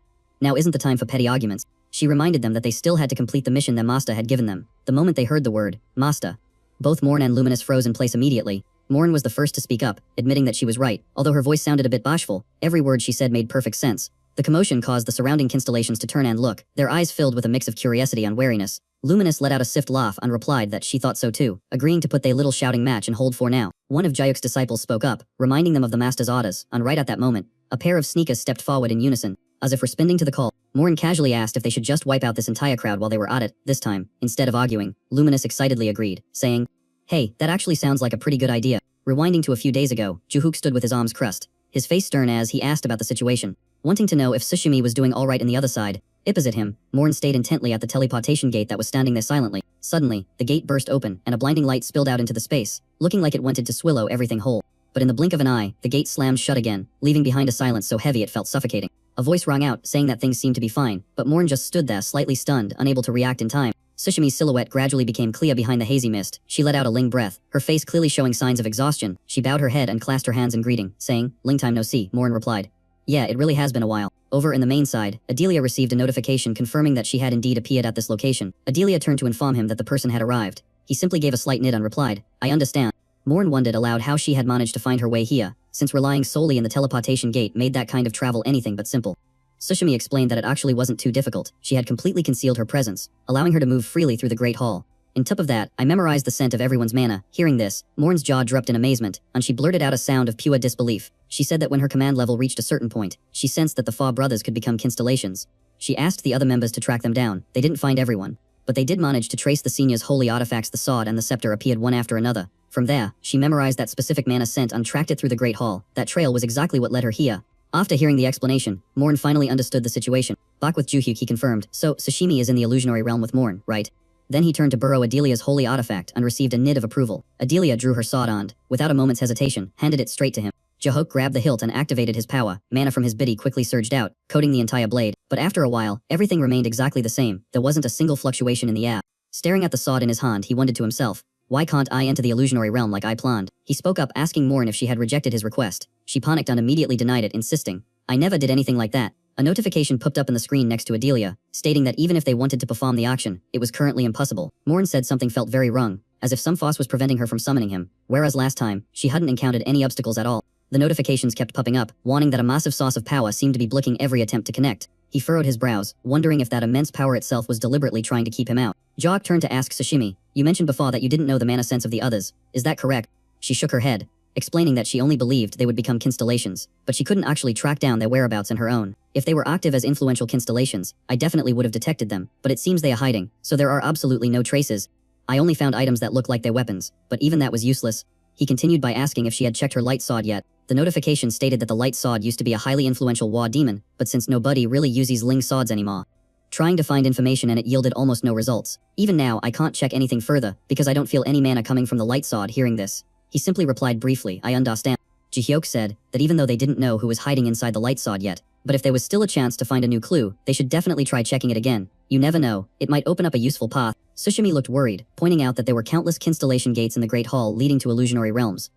Now isn't the time for petty arguments." She reminded them that they still had to complete the mission their master had given them. The moment they heard the word, "master," both Morn and Luminous froze in place immediately. Morn was the first to speak up, admitting that she was right. Although her voice sounded a bit bashful, every word she said made perfect sense. The commotion caused the surrounding constellations to turn and look, their eyes filled with a mix of curiosity and wariness. Luminous let out a soft laugh and replied that she thought so too, agreeing to put their little shouting match in hold for now. One of Jayuk's disciples spoke up, reminding them of the master's orders, and right at that moment, a pair of sneakers stepped forward in unison, as if responding to the call. Morn casually asked if they should just wipe out this entire crowd while they were at it. This time, instead of arguing, Luminous excitedly agreed, saying, "Hey, that actually sounds like a pretty good idea." Rewinding to a few days ago, Juhook stood with his arms crossed, his face stern as he asked about the situation, wanting to know if Sushimi was doing alright in the other side. Opposite him, Morn stayed intently at the teleportation gate that was standing there silently. Suddenly, the gate burst open, and a blinding light spilled out into the space, looking like it wanted to swallow everything whole. But in the blink of an eye, the gate slammed shut again, leaving behind a silence so heavy it felt suffocating. A voice rang out, saying that things seemed to be fine, but Morn just stood there slightly stunned, unable to react in time. Sushimi's silhouette gradually became clear behind the hazy mist. She let out a ling breath, her face clearly showing signs of exhaustion. She bowed her head and clasped her hands in greeting, saying, "Ling time no see." Morn replied, "Yeah, it really has been a while." Over in the main side, Adelia received a notification confirming that she had indeed appeared at this location. Adelia turned to inform him that the person had arrived. He simply gave a slight nod and replied, "I understand." Morn wondered aloud how she had managed to find her way here, since relying solely on the teleportation gate made that kind of travel anything but simple. Sushimi explained that it actually wasn't too difficult. She had completely concealed her presence, allowing her to move freely through the Great Hall. On top of that, I memorized the scent of everyone's mana. Hearing this, Morn's jaw dropped in amazement, and she blurted out a sound of pure disbelief. She said that when her command level reached a certain point, she sensed that the four brothers could become constellations. She asked the other members to track them down. They didn't find everyone, but they did manage to trace the senior's holy artifacts. The sword and the scepter appeared one after another. From there, she memorized that specific mana scent and tracked it through the Great Hall. That trail was exactly what led her here. After hearing the explanation, Morn finally understood the situation. Back with Juhyuk, he confirmed, "So, Sashimi is in the illusionary realm with Morn, right?" Then he turned to burrow Adelia's holy artifact and received a nod of approval. Adelia drew her sword and, without a moment's hesitation, handed it straight to him. Juhyuk grabbed the hilt and activated his power. Mana from his biddy quickly surged out, coating the entire blade. But after a while, everything remained exactly the same. There wasn't a single fluctuation in the air. Staring at the sword in his hand, he wondered to himself, "Why can't I enter the illusionary realm like I planned?" He spoke up, asking Morn if she had rejected his request. She panicked and immediately denied it, insisting, "I never did anything like that." A notification popped up on the screen next to Adelia, stating that even if they wanted to perform the action, it was currently impossible. Morn said something felt very wrong, as if some force was preventing her from summoning him, whereas last time, she hadn't encountered any obstacles at all. The notifications kept popping up, warning that a massive source of power seemed to be blocking every attempt to connect. He furrowed his brows, wondering if that immense power itself was deliberately trying to keep him out. Juhyuk turned to ask Sashimi, "You mentioned before that you didn't know the mana sense of the others. Is that correct?" She shook her head, explaining that she only believed they would become constellations, but she couldn't actually track down their whereabouts on her own. "If they were active as influential constellations, I definitely would have detected them, but it seems they are hiding, so there are absolutely no traces. I only found items that look like their weapons, but even that was useless." He continued by asking if she had checked her light sword yet. The notification stated that the light sword used to be a highly influential war demon, but since nobody really uses ling swords anymore, trying to find information and it yielded almost no results. "Even now, I can't check anything further, because I don't feel any mana coming from the light sword." Hearing this, he simply replied briefly, "I understand." Jihyuk said that even though they didn't know who was hiding inside the light sword yet, but if there was still a chance to find a new clue, they should definitely try checking it again. You never know, it might open up a useful path. Sushimi looked worried, pointing out that there were countless constellation gates in the Great Hall leading to illusionary realms.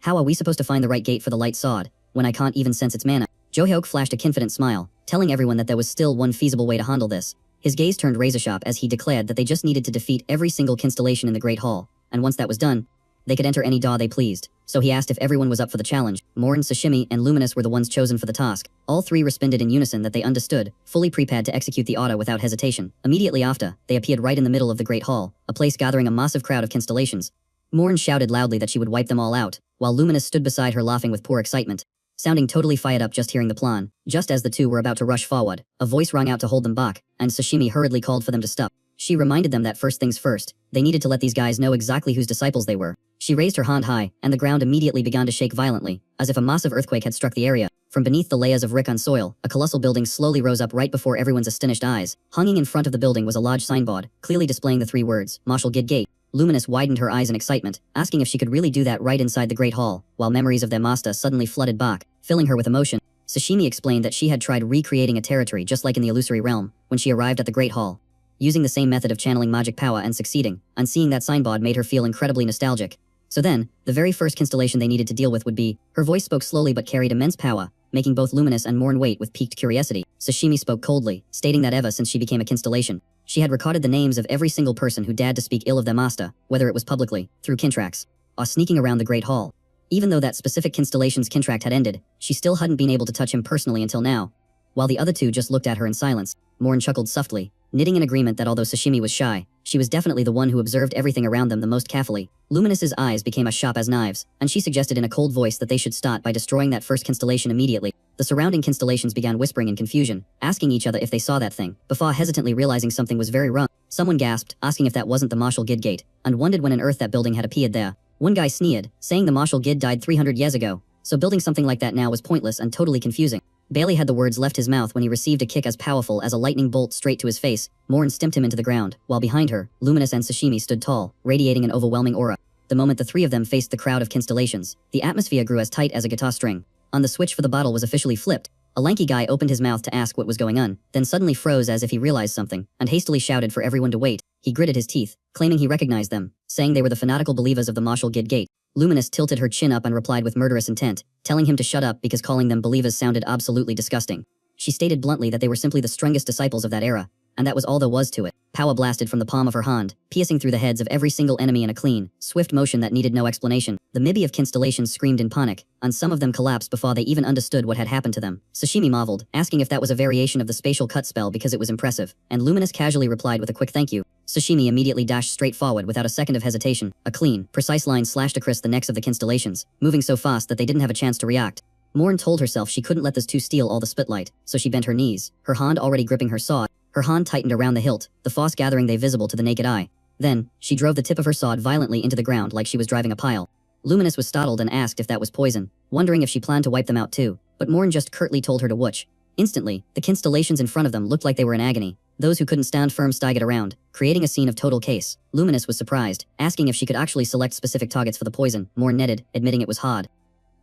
"How are we supposed to find the right gate for the light sword, when I can't even sense its mana?" Juhyuk flashed a confident smile, telling everyone that there was still one feasible way to handle this. His gaze turned razor-sharp as he declared that they just needed to defeat every single constellation in the Great Hall, and once that was done, They could enter any daw they pleased. So he asked if everyone was up for the challenge. Morin, Sashimi, and Luminous were the ones chosen for the task. All three responded in unison that they understood, fully prepared to execute the order without hesitation. Immediately after, they appeared right in the middle of the Great Hall, a place gathering a massive crowd of constellations. Morin shouted loudly that she would wipe them all out, while Luminous stood beside her laughing with poor excitement. Sounding totally fired up just hearing the plan, just as the two were about to rush forward, a voice rang out to hold them back, and Sashimi hurriedly called for them to stop. She reminded them that first things first, they needed to let these guys know exactly whose disciples they were. She raised her hand high, and the ground immediately began to shake violently, as if a massive earthquake had struck the area. From beneath the layers of Rickon soil, a colossal building slowly rose up right before everyone's astonished eyes. Hanging in front of the building was a large signboard, clearly displaying the three words, Marshal Gid Gate. Luminous widened her eyes in excitement, asking if she could really do that right inside the Great Hall, while memories of their master suddenly flooded back, filling her with emotion. Sashimi explained that she had tried recreating a territory just like in the illusory realm, when she arrived at the Great Hall. Using the same method of channeling magic power and succeeding, and seeing that signboard made her feel incredibly nostalgic. So then, the very first constellation they needed to deal with would be, her voice spoke slowly but carried immense power, making both Luminous and Morin wait with piqued curiosity. Sashimi spoke coldly, stating that ever since she became a constellation, she had recorded the names of every single person who dared to speak ill of their master, whether it was publicly, through kintracts, or sneaking around the Great Hall. Even though that specific constellation's kintract had ended, she still hadn't been able to touch him personally until now. While the other two just looked at her in silence, Morin chuckled softly, knitting in agreement that although Sashimi was shy, she was definitely the one who observed everything around them the most carefully. Luminous's eyes became as sharp as knives, and she suggested in a cold voice that they should start by destroying that first constellation immediately. The surrounding constellations began whispering in confusion, asking each other if they saw that thing, before hesitantly realizing something was very wrong. Someone gasped, asking if that wasn't the Marshal Gid Gate, and wondered when on earth that building had appeared there. One guy sneered, saying the Marshal Gid died 300 years ago, so building something like that now was pointless and totally confusing. Barely had the words left his mouth when he received a kick as powerful as a lightning bolt straight to his face. Morin stamped him into the ground, while behind her, Luminous and Sashimi stood tall, radiating an overwhelming aura. The moment the three of them faced the crowd of constellations, the atmosphere grew as tight as a guitar string. On the switch for the bottle was officially flipped. A lanky guy opened his mouth to ask what was going on, then suddenly froze as if he realized something, and hastily shouted for everyone to wait. He gritted his teeth, claiming he recognized them, saying they were the fanatical believers of the Marshal Gid Gate. Luminous tilted her chin up and replied with murderous intent, telling him to shut up because calling them believers sounded absolutely disgusting. She stated bluntly that they were simply the strongest disciples of that era, and that was all there was to it. Power blasted from the palm of her hand, piercing through the heads of every single enemy in a clean, swift motion that needed no explanation. The Mibi of constellations screamed in panic, and some of them collapsed before they even understood what had happened to them. Sashimi marveled, asking if that was a variation of the spatial cut spell because it was impressive, and Luminous casually replied with a quick thank you. Sashimi immediately dashed straight forward without a second of hesitation. A clean, precise line slashed across the necks of the constellations, moving so fast that they didn't have a chance to react. Morin told herself she couldn't let those two steal all the spotlight, so she bent her knees, her hand already gripping her sword. Her hand tightened around the hilt, the force gathering they visible to the naked eye. Then, she drove the tip of her sword violently into the ground like she was driving a pile. Luminous was startled and asked if that was poison, wondering if she planned to wipe them out too, but Morin just curtly told her to whoosh. Instantly, the constellations in front of them looked like they were in agony. Those who couldn't stand firm staggered around, creating a scene of total chaos. Luminous was surprised, asking if she could actually select specific targets for the poison. Morin netted, admitting it was hard,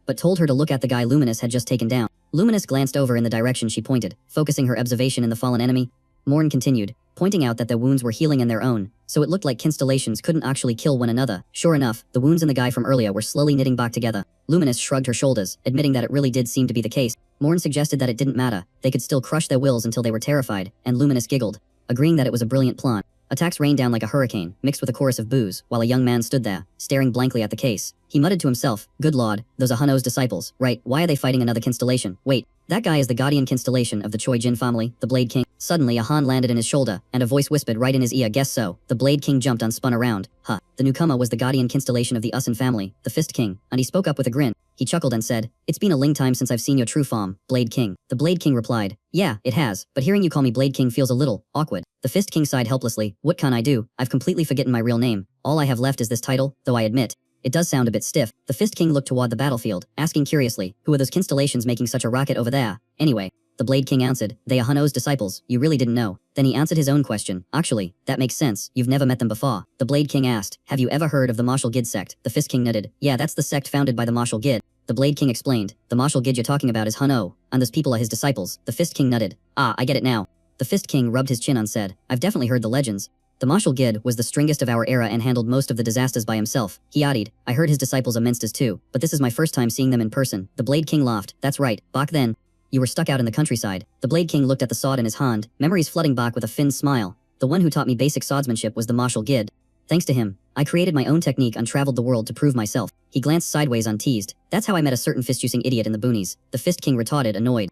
but told her to look at the guy Luminous had just taken down. Luminous glanced over in the direction she pointed, focusing her observation in the fallen enemy. Morin continued, pointing out that their wounds were healing on their own, so it looked like constellations couldn't actually kill one another. Sure enough, the wounds in the guy from earlier were slowly knitting back together. Luminous shrugged her shoulders, admitting that it really did seem to be the case. Morin suggested that it didn't matter, they could still crush their wills until they were terrified, and Luminous giggled, agreeing that it was a brilliant plan. Attacks rained down like a hurricane, mixed with a chorus of boos, while a young man stood there, staring blankly at the case. He muttered to himself, "Good lord, those are Hanno's disciples, right? Why are they fighting another constellation? Wait, that guy is the guardian constellation of the Choi Jin family, the Blade King." Suddenly a hand landed in his shoulder, and a voice whispered right in his ear, "Guess so." The Blade King jumped and spun around. Huh. The newcomer was the guardian constellation of the Usin family, the Fist King, and he spoke up with a grin. He chuckled and said, "It's been a long time since I've seen your true form, Blade King." The Blade King replied, "Yeah, it has, but hearing you call me Blade King feels a little awkward." The Fist King sighed helplessly, "What can I do? I've completely forgotten my real name. All I have left is this title, though I admit, it does sound a bit stiff." The Fist King looked toward the battlefield, asking curiously, "Who are those constellations making such a racket over there? Anyway?" The Blade King answered, "They are Hanno's disciples. You really didn't know." Then he answered his own question, "Actually, that makes sense. You've never met them before." The Blade King asked, "Have you ever heard of the Marshal Gid sect?" The Fist King nodded, "Yeah, that's the sect founded by the Marshal Gid." The Blade King explained, "The Marshal Gid you're talking about is Hanno, and those people are his disciples." The Fist King nodded, "Ah, I get it now." The Fist King rubbed his chin and said, "I've definitely heard the legends. The Marshal Gid was the strongest of our era and handled most of the disasters by himself." He added, "I heard his disciples are monsters too, but this is my first time seeing them in person." The Blade King laughed, "That's right, back then, you were stuck out in the countryside." The Blade King looked at the sword in his hand, memories flooding back with a thin smile. "The one who taught me basic swordsmanship was the Marshal Gid. Thanks to him, I created my own technique and traveled the world to prove myself. He glanced sideways unteased. That's how I met a certain fist-using idiot in the boonies. The Fist King retorted, annoyed.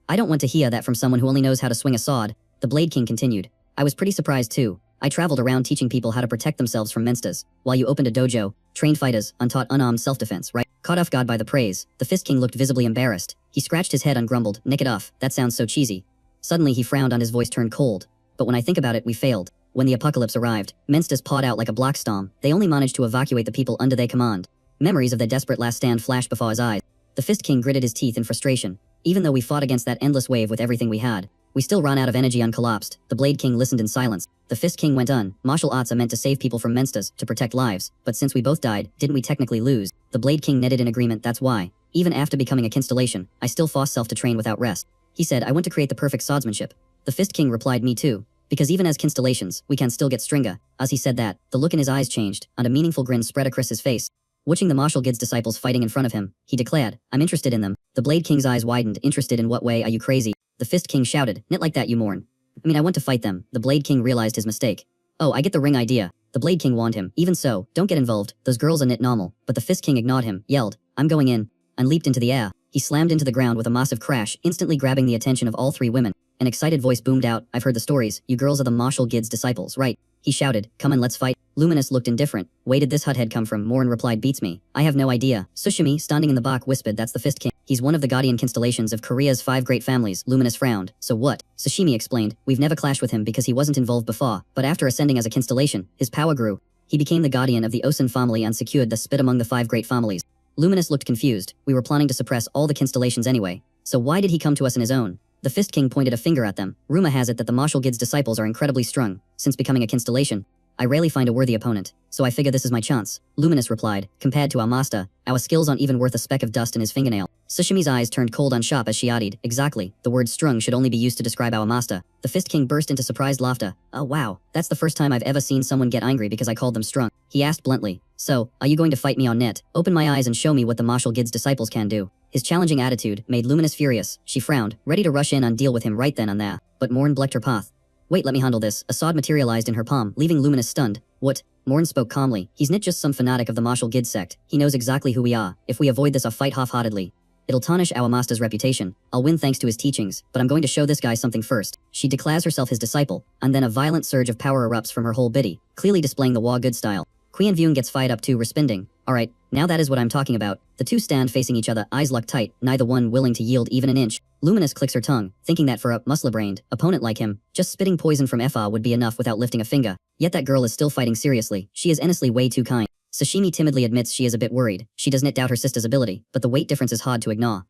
I don't want to hear that from someone who only knows how to swing a sword. The Blade King continued. I was pretty surprised too. I traveled around teaching people how to protect themselves from menstas, while you opened a dojo, trained fighters, and taught unarmed self-defense, right? Caught off guard by the praise, the Fist King looked visibly embarrassed. He scratched his head and grumbled, "Nick it off, that sounds so cheesy." Suddenly he frowned and his voice turned cold. But when I think about it, we failed. When the apocalypse arrived, menstas pawed out like a black storm. They only managed to evacuate the people under their command. Memories of their desperate last stand flashed before his eyes. The Fist King gritted his teeth in frustration. Even though we fought against that endless wave with everything we had, we still ran out of energy and collapsed. The Blade King listened in silence. The Fist King went on. Martial arts are meant to save people from menstas, to protect lives. But since we both died, didn't we technically lose? The Blade King nodded in agreement. That's why, even after becoming a constellation, I still forced self to train without rest. He said, I want to create the perfect swordsmanship. The Fist King replied, me too. Because even as constellations, we can still get stronger. As he said that, the look in his eyes changed, and a meaningful grin spread across his face. Watching the martial guild's disciples fighting in front of him, he declared, I'm interested in them. The Blade King's eyes widened. Interested in what way? Are you crazy? The Fist King shouted, not like that, you mourn. I want to fight them. The Blade King realized his mistake. Oh, I get the ring idea. The Blade King warned him. Even so, don't get involved. Those girls are not normal. But the Fist King ignored him, yelled, I'm going in, and leaped into the air. He slammed into the ground with a massive crash, instantly grabbing the attention of all three women. An excited voice boomed out, I've heard the stories. You girls are the martial guild's disciples, right? He shouted, come on, let's fight. Luminous looked indifferent. Where did this hothead come from? Morin replied, beats me. I have no idea. Sushimi, standing in the back, whispered, that's the Fist King. He's one of the guardian constellations of Korea's 5 great families. Luminous frowned. So what? Sashimi explained, we've never clashed with him because he wasn't involved before, but after ascending as a constellation, his power grew. He became the guardian of the Osun family and secured the spit among the 5 great families. Luminous looked confused. We were planning to suppress all the constellations anyway. So why did he come to us on his own? The Fist King pointed a finger at them. Rumor has it that the martial guild's disciples are incredibly strong. Since becoming a constellation, I rarely find a worthy opponent, so I figure this is my chance. Luminous replied, compared to our master, our skills aren't even worth a speck of dust in his fingernail. Sushimi's eyes turned cold and sharp as she added, exactly, the word strung should only be used to describe our master. The Fist King burst into surprised laughter. Oh wow, that's the first time I've ever seen someone get angry because I called them strung. He asked bluntly, so, are you going to fight me on net? Open my eyes and show me what the martial guild's disciples can do. His challenging attitude made Luminous furious. She frowned, ready to rush in and deal with him right then and there. But Morn blocked her path. Wait, let me handle this. A sword materialized in her palm, leaving Luminous stunned. What? Morn spoke calmly. He's not just some fanatic of the martial guild sect. He knows exactly who we are. If we avoid this or fight half-heartedly, it'll tarnish our master's reputation. I'll win thanks to his teachings, but I'm going to show this guy something first. She declares herself his disciple, and then a violent surge of power erupts from her whole body, clearly displaying the war good style. Queen Vyung gets fired up too, responding. Alright, now that is what I'm talking about. The two stand facing each other, eyes locked tight, neither one willing to yield even an inch. Luminous clicks her tongue, thinking that for a muscle-brained opponent like him, just spitting poison from FR would be enough without lifting a finger. Yet that girl is still fighting seriously. She is honestly way too kind. Sashimi timidly admits she is a bit worried. She does not doubt her sister's ability, but the weight difference is hard to ignore.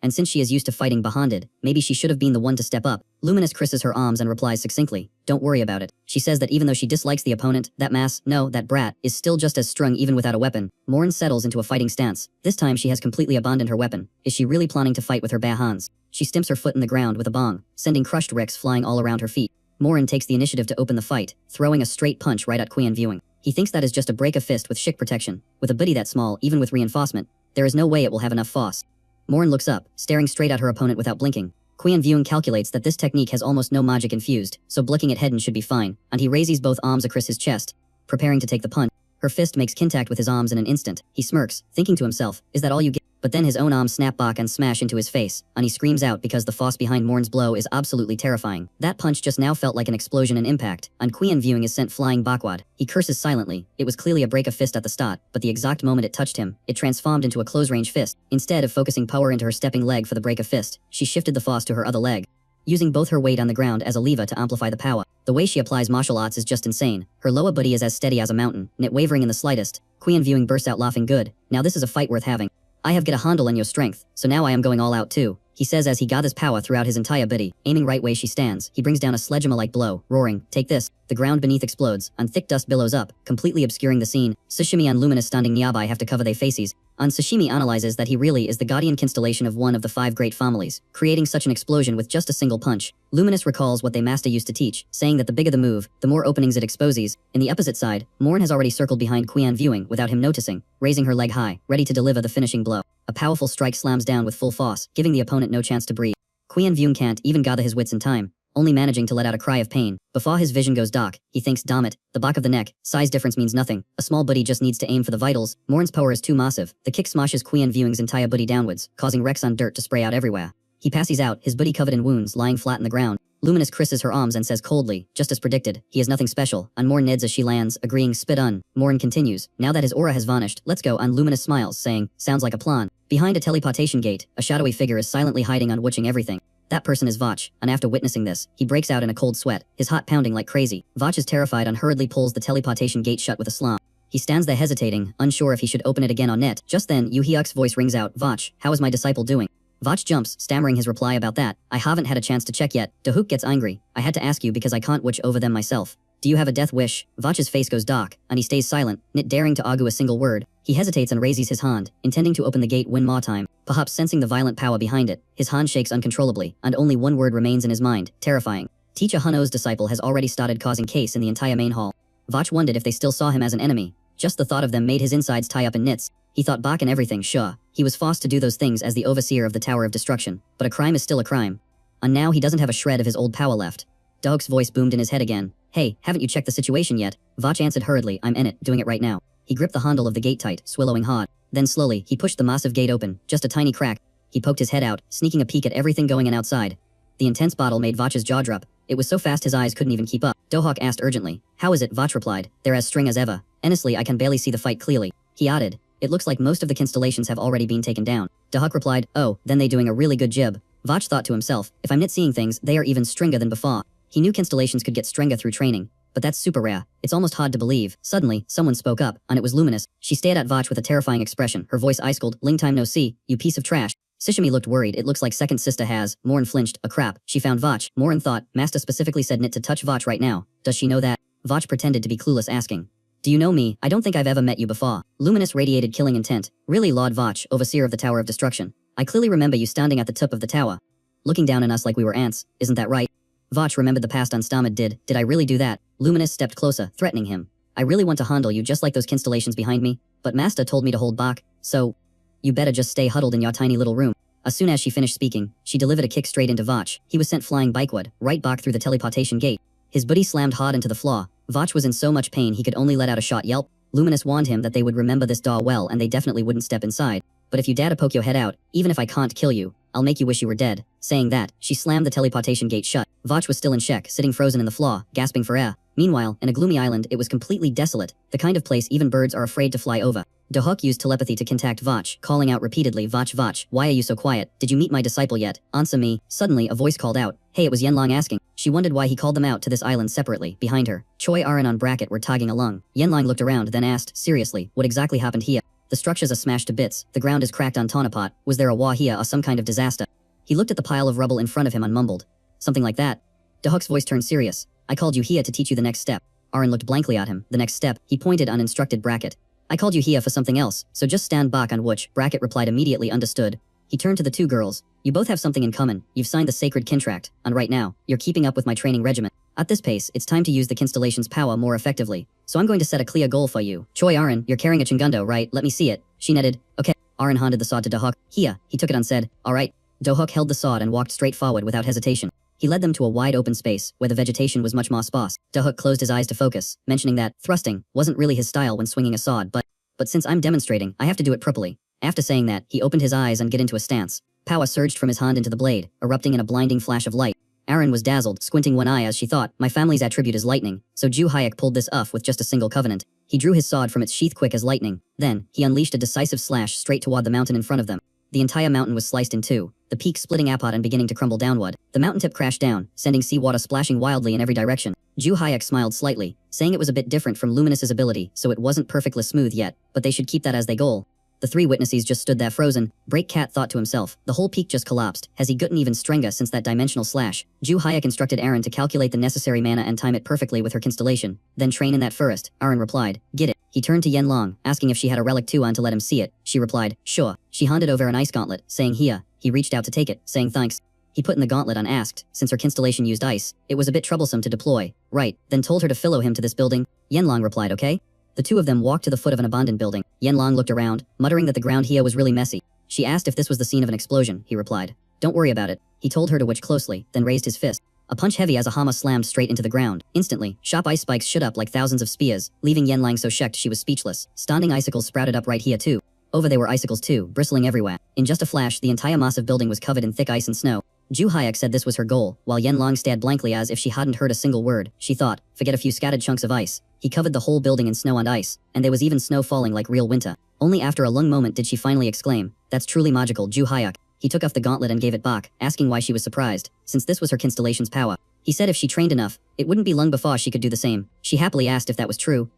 And since she is used to fighting behanded, maybe she should have been the one to step up. Luminous crisses her arms and replies succinctly, don't worry about it. She says that even though she dislikes the opponent, that brat, is still just as strong even without a weapon. Morn settles into a fighting stance. This time she has completely abandoned her weapon. Is she really planning to fight with her bare hands? She stamps her foot in the ground with a bong, sending crushed bricks flying all around her feet. Morin takes the initiative to open the fight, throwing a straight punch right at Queen Vyung. He thinks that is just a break of fist with chic protection. With a body that small, even with reinforcement, there is no way it will have enough force. Morin looks up, staring straight at her opponent without blinking. Queen Vyung calculates that this technique has almost no magic infused, so blinking at Hedden should be fine, and he raises both arms across his chest, preparing to take the punch. Her fist makes contact with his arms in an instant. He smirks, thinking to himself, is that all you get? But then his own arms snap back and smash into his face, and he screams out because the force behind Morn's blow is absolutely terrifying. That punch just now felt like an explosion and impact, and Queen Vyung is sent flying backward. He curses silently. It was clearly a break of fist at the start, but the exact moment it touched him, it transformed into a close-range fist. Instead of focusing power into her stepping leg for the break of fist, she shifted the force to her other leg, using both her weight on the ground as a lever to amplify the power. The way she applies martial arts is just insane. Her lower body is as steady as a mountain, not wavering in the slightest. Queen Vyung bursts out laughing. Good. Now this is a fight worth having. I have get a handle on your strength, so now I am going all out too, he says as he gathers power throughout his entire body, aiming right where she stands. He brings down a sledgehammer-like blow, roaring, take this. The ground beneath explodes, and thick dust billows up, completely obscuring the scene. Sashimi and Luminous standing nearby have to cover their faces, and Sashimi analyzes that he really is the guardian constellation of one of the 5 great families, creating such an explosion with just a single punch. Luminous recalls what their master used to teach, saying that the bigger the move, the more openings it exposes. In the opposite side, Morn has already circled behind Queen Vyung without him noticing, raising her leg high, ready to deliver the finishing blow. A powerful strike slams down with full force, giving the opponent no chance to breathe. Queen Vyung can't even gather his wits in time. only managing to let out a cry of pain. Before his vision goes dark, he thinks, damn it, the back of the neck, size difference means nothing. A small buddy just needs to aim for the vitals. Morin's power is too massive. The kick smashes Queen Viewing's entire buddy downwards, causing wrecks on dirt to spray out everywhere. He passes out, his buddy covered in wounds, lying flat in the ground. Luminous crisses her arms and says coldly, just as predicted, he is nothing special, and Morin nods as she lands, agreeing, spit on. Morin continues, now that his aura has vanished, let's go, and Luminous smiles, saying, sounds like a plan. Behind a teleportation gate, a shadowy figure is silently hiding on watching everything. That person is Vach, and after witnessing this, he breaks out in a cold sweat, his heart pounding like crazy. Vach is terrified and hurriedly pulls the teleportation gate shut with a slam. He stands there hesitating, unsure if he should open it again or not. Just then, Yuhyuk's voice rings out, Vach, how is my disciple doing? Vach jumps, stammering his reply about that. I haven't had a chance to check yet. Dahuk gets angry. I had to ask you because I can't watch over them myself. Do you have a death wish? Vach's face goes dark, and he stays silent, not daring to argue a single word. He hesitates and raises his hand, intending to open the gate one more time. Perhaps sensing the violent power behind it, his hand shakes uncontrollably, and only one word remains in his mind, terrifying. Teacher Hano's disciple has already started causing chaos in the entire main hall. Vach wondered if they still saw him as an enemy. Just the thought of them made his insides tie up in knits. He thought back and everything, sure. He was forced to do those things as the overseer of the Tower of Destruction, but a crime is still a crime. And now he doesn't have a shred of his old power left. Dahuk's voice boomed in his head again. Hey, haven't you checked the situation yet? Vach answered hurriedly, I'm in it, doing it right now. He gripped the handle of the gate tight, swallowing hard. Then slowly, he pushed the massive gate open, just a tiny crack. He poked his head out, sneaking a peek at everything going in outside. The intense battle made Vach's jaw drop. It was so fast his eyes couldn't even keep up. Dahuk asked urgently. How is it? Vach replied. They're as string as ever. Honestly, I can barely see the fight clearly. He added. It looks like most of the constellations have already been taken down. Dahuk replied, oh, then they doing a really good job. Vach thought to himself, if I'm not seeing things, they are even stronger than before. He knew constellations could get stronger through training, but that's super rare. It's almost hard to believe. Suddenly, someone spoke up, and it was Luminous. She stared at Vach with a terrifying expression, her voice ice-cold, Ling time no see, you piece of trash. Sishimi looked worried. It looks like second sister has. Morin flinched. A crap. She found Vach. Morin thought, Master specifically said nit to touch Vach right now. Does she know that? Vach pretended to be clueless, asking. Do you know me? I don't think I've ever met you before. Luminous radiated killing intent. Really, Lord Vach, overseer of the Tower of Destruction. I clearly remember you standing at the top of the tower, looking down on us like we were ants. Isn't that right? Vach remembered the past on Stamid did. Did I really do that? Luminous stepped closer, threatening him. I really want to handle you just like those constellations behind me, but Master told me to hold back, so you better just stay huddled in your tiny little room. As soon as she finished speaking, she delivered a kick straight into Vach. He was sent flying bikeward, right back through the teleportation gate. His buddy slammed hard into the floor. Vach was in so much pain he could only let out a short yelp. Luminous warned him that they would remember this door well and they definitely wouldn't step inside. But if you dare to poke your head out, even if I can't kill you, I'll make you wish you were dead. Saying that, she slammed the teleportation gate shut. Vach was still in shock, sitting frozen in the floor, gasping for air. Meanwhile, in a gloomy island, it was completely desolate, the kind of place even birds are afraid to fly over. Dahuk used telepathy to contact Vach, calling out repeatedly, Vach, Vach, why are you so quiet? Did you meet my disciple yet? Answer me. Suddenly, a voice called out. Hey, it was Yenlong asking. She wondered why he called them out to this island separately. Behind her, Choi Aran on Bracket were tagging along. Yenlong looked around, then asked, seriously, what exactly happened here? The structures are smashed to bits, the ground is cracked on Tonopot. Was there a war here or some kind of disaster? He looked at the pile of rubble in front of him and mumbled. Something like that. Dahuk's voice turned serious. I called you here to teach you the next step. Aran looked blankly at him. The next step, he pointed on instructed Bracket. I called you here for something else, so just stand back and watch. Bracket replied immediately, understood. He turned to the two girls. You both have something in common. You've signed the sacred contract, and right now, you're keeping up with my training regimen. At this pace, it's time to use the constellation's power more effectively. So I'm going to set a clear goal for you. Choi Aran, you're carrying a Chingundo, right? Let me see it. She netted. Okay. Aran handed the sword to Dahuk. Here. He took it and said, alright. Dahuk held the sword and walked straight forward without hesitation. He led them to a wide open space, where the vegetation was much more sparse. Dahuk closed his eyes to focus, mentioning that thrusting wasn't really his style when swinging a sword, but since I'm demonstrating, I have to do it properly. After saying that, he opened his eyes and get into a stance. Power surged from his hand into the blade, erupting in a blinding flash of light. Aran was dazzled, squinting one eye as she thought, my family's attribute is lightning, so Ju Hayek pulled this off with just a single covenant. He drew his sword from its sheath quick as lightning. Then, he unleashed a decisive slash straight toward the mountain in front of them. The entire mountain was sliced in two, the peak splitting apart and beginning to crumble downward. The mountain tip crashed down, sending seawater splashing wildly in every direction. Ju Hayek smiled slightly, saying it was a bit different from Luminous's ability, so it wasn't perfectly smooth yet, but they should keep that as their goal. The three witnesses just stood there frozen. Breakcat thought to himself, the whole peak just collapsed. Has he gotten even stronger since that dimensional slash? Ju Hayek instructed Aran to calculate the necessary mana and time it perfectly with her constellation. Then train in that first. Aran replied, get it. He turned to Yenlong, asking if she had a relic too on to let him see it. She replied, sure. She handed over an ice gauntlet, saying here. He reached out to take it, saying thanks. He put in the gauntlet and asked, since her constellation used ice, it was a bit troublesome to deploy. Right, then told her to follow him to this building. Yenlong replied, okay. The two of them walked to the foot of an abandoned building. Yenlong looked around, muttering that the ground here was really messy. She asked if this was the scene of an explosion. He replied, don't worry about it. He told her to watch closely, then raised his fist. A punch heavy as a hammer slammed straight into the ground. Instantly, sharp ice spikes shot up like thousands of spears, leaving Yan so shocked she was speechless. Standing icicles sprouted up right here too. Over there were icicles too, bristling everywhere. In just a flash, the entire massive building was covered in thick ice and snow. Ju Hyuk said this was her goal, while Yan stared blankly as if she hadn't heard a single word. She thought, forget a few scattered chunks of ice. He covered the whole building in snow and ice, and there was even snow falling like real winter. Only after a long moment did she finally exclaim, that's truly magical, Ju Hyuk. He took off the gauntlet and gave it back, asking why she was surprised, since this was her constellation's power. He said if she trained enough, it wouldn't be long before she could do the same. She happily asked if that was true,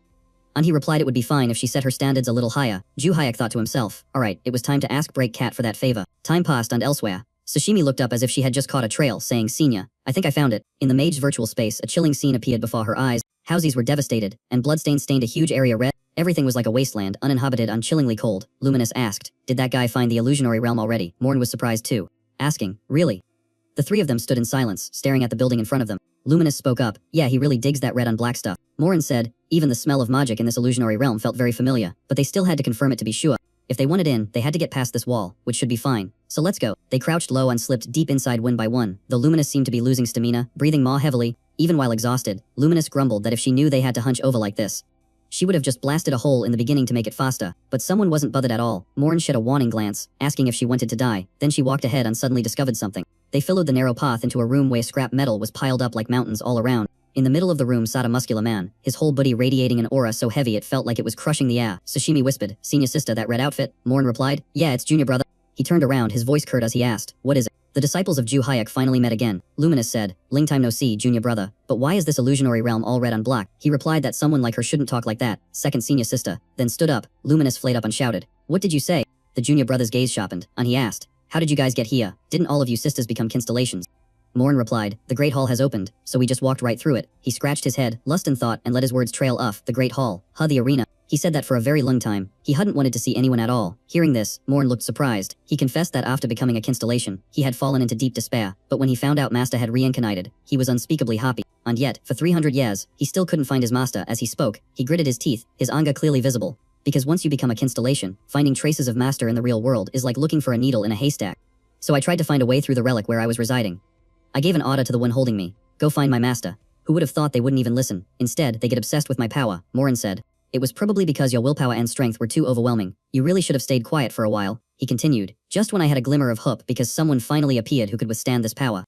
and he replied it would be fine if she set her standards a little higher. Ju Hyuk thought to himself, alright, it was time to ask Break Cat for that favor. Time passed and elsewhere. Sashimi looked up as if she had just caught a trail, saying, Senior, I think I found it. In the mage's virtual space, a chilling scene appeared before her eyes. Houses were devastated, and bloodstains stained a huge area red. Everything was like a wasteland, uninhabited and chillingly cold. Luminous asked, did that guy find the illusionary realm already? Morn was surprised too, asking, really? The three of them stood in silence, staring at the building in front of them. Luminous spoke up, yeah, he really digs that red on black stuff. Morin said, even the smell of magic in this illusionary realm felt very familiar, but they still had to confirm it to be sure. If they wanted in, they had to get past this wall, which should be fine. So let's go. They crouched low and slipped deep inside one by one. The Luminous seemed to be losing stamina, breathing more heavily. Even while exhausted, Luminous grumbled that if she knew they had to hunch over like this, she would have just blasted a hole in the beginning to make it faster. But someone wasn't bothered at all. Morin shed a warning glance, asking if she wanted to die. Then she walked ahead and suddenly discovered something. They followed the narrow path into a room where scrap metal was piled up like mountains all around. In the middle of the room sat a muscular man, his whole body radiating an aura so heavy it felt like it was crushing the air. Sashimi whispered, Senior Sister, that red outfit? Morin replied, yeah, it's Junior Brother. He turned around, his voice curt as he asked, what is it? The disciples of Ju Hyuk finally met again. Luminous said, Ling time no see, Junior Brother. But why is this illusionary realm all red and black? He replied that someone like her shouldn't talk like that. Second Senior Sister, then stood up. Luminous flayed up and shouted, what did you say? The Junior Brother's gaze sharpened, and he asked, how did you guys get here? Didn't all of you sisters become constellations? Morn replied, the Great Hall has opened, so we just walked right through it. He scratched his head, lost in thought, and let his words trail off. The Great Hall, the arena. He said that for a very long time. He hadn't wanted to see anyone at all. Hearing this, Morn looked surprised. He confessed that after becoming a constellation, he had fallen into deep despair, but when he found out Master had reincarnated, he was unspeakably happy. And yet, for 300 years, he still couldn't find his master. As he spoke, he gritted his teeth, his anger clearly visible. Because once you become a constellation, finding traces of Master in the real world is like looking for a needle in a haystack. So I tried to find a way through the relic where I was residing. I gave an order to the one holding me. Go find my master. Who would have thought they wouldn't even listen? Instead, they get obsessed with my power, Morin said. It was probably because your willpower and strength were too overwhelming. You really should have stayed quiet for a while. He continued, just when I had a glimmer of hope because someone finally appeared who could withstand this power.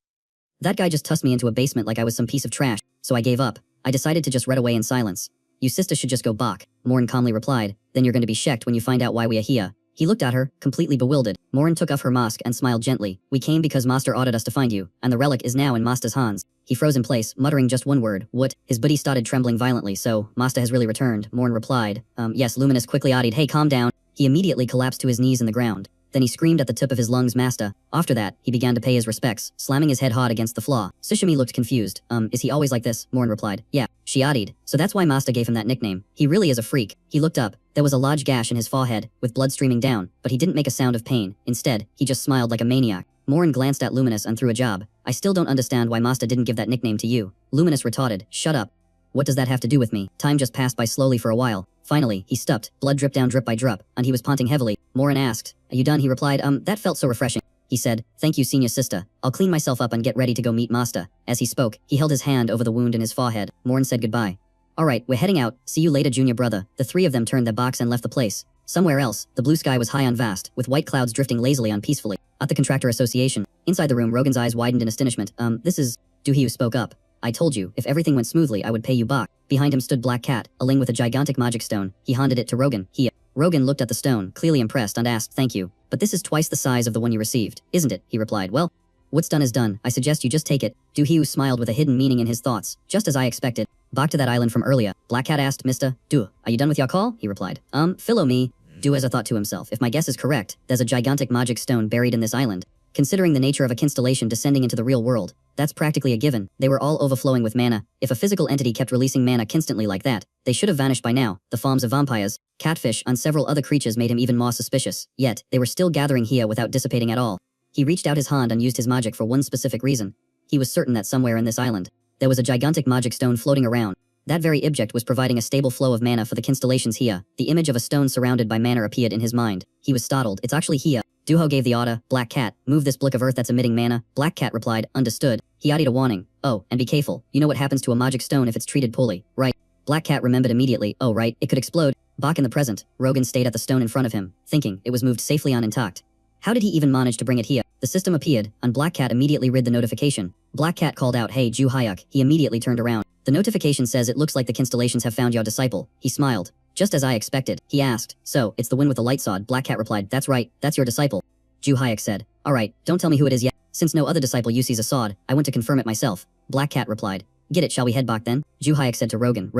That guy just tossed me into a basement like I was some piece of trash, so I gave up. I decided to just run away in silence. You sisters should just go back, Morin calmly replied. Then you're going to be shocked when you find out why we are here. He looked at her, completely bewildered. Morin took off her mask and smiled gently. We came because Master ordered us to find you, and the relic is now in Master's hands. He froze in place, muttering just one word, what? His body started trembling violently, so, Master has really returned, Morin replied. Yes, Luminous quickly added, hey, calm down. He immediately collapsed to his knees in the ground. Then he screamed at the tip of his lungs, Master. After that, he began to pay his respects, slamming his head hard against the floor. Sushimi looked confused. Is he always like this? Morin replied. Yeah, she added. So that's why Master gave him that nickname. He really is a freak. He looked up. There was a large gash in his forehead, with blood streaming down, but he didn't make a sound of pain. Instead, he just smiled like a maniac. Morin glanced at Luminous and threw a jab. I still don't understand why Master didn't give that nickname to you. Luminous retorted, shut up. What does that have to do with me? Time just passed by slowly for a while. Finally, he stopped, blood dripped down drip by drip, and he was panting heavily. Morin asked, are you done? He replied, that felt so refreshing. He said, thank you, Senior Sister. I'll clean myself up and get ready to go meet Master. As he spoke, he held his hand over the wound in his forehead. Morin said goodbye. Alright, we're heading out. See you later, Junior Brother. The three of them turned their backs and left the place. Somewhere else, the blue sky was high and vast, with white clouds drifting lazily and peacefully. At the Contractor Association, inside the room, Rogan's eyes widened in astonishment. This is... Duhyu spoke up. I told you, if everything went smoothly, I would pay you back. Behind him stood Black Cat, a ling with a gigantic magic stone. He handed it to Rogan. Rogan looked at the stone, clearly impressed, and asked, thank you. But this is twice the size of the one you received, isn't it? He replied, well, what's done is done. I suggest you just take it. Duhyu smiled with a hidden meaning in his thoughts, just as I expected. Back to that island from earlier, Black Cat asked, Mr. Du, are you done with your call? He replied, Philo me. Du as a thought to himself, if my guess is correct, there's a gigantic magic stone buried in this island. Considering the nature of a constellation descending into the real world, that's practically a given. They were all overflowing with mana. If a physical entity kept releasing mana constantly like that, they should have vanished by now. The forms of vampires, catfish, and several other creatures made him even more suspicious. Yet, they were still gathering here without dissipating at all. He reached out his hand and used his magic for one specific reason. He was certain that somewhere in this island, there was a gigantic magic stone floating around. That very object was providing a stable flow of mana for the constellations here. The image of a stone surrounded by mana appeared in his mind. He was startled. It's actually here. Duho gave the order, Black Cat, move this blick of earth that's emitting mana. Black Cat replied, understood. He added a warning. Oh, and be careful. You know what happens to a magic stone if it's treated poorly, right? Black Cat remembered immediately. Oh right, it could explode. Back in the present, Rogan stayed at the stone in front of him, thinking it was moved safely on intact. How did he even manage to bring it here? The system appeared, and Black Cat immediately read the notification. Black Cat called out, hey Ju Hyuk. He immediately turned around. The notification says it looks like the constellations have found your disciple. He smiled. Just as I expected, he asked, so, it's the one with the light sword. Black Cat replied, that's right, that's your disciple. Ju Hyuk said, alright, don't tell me who it is yet. Since no other disciple uses a sword, I want to confirm it myself. Black Cat replied, get it, shall we head back then? Ju Hyuk said to Rogan,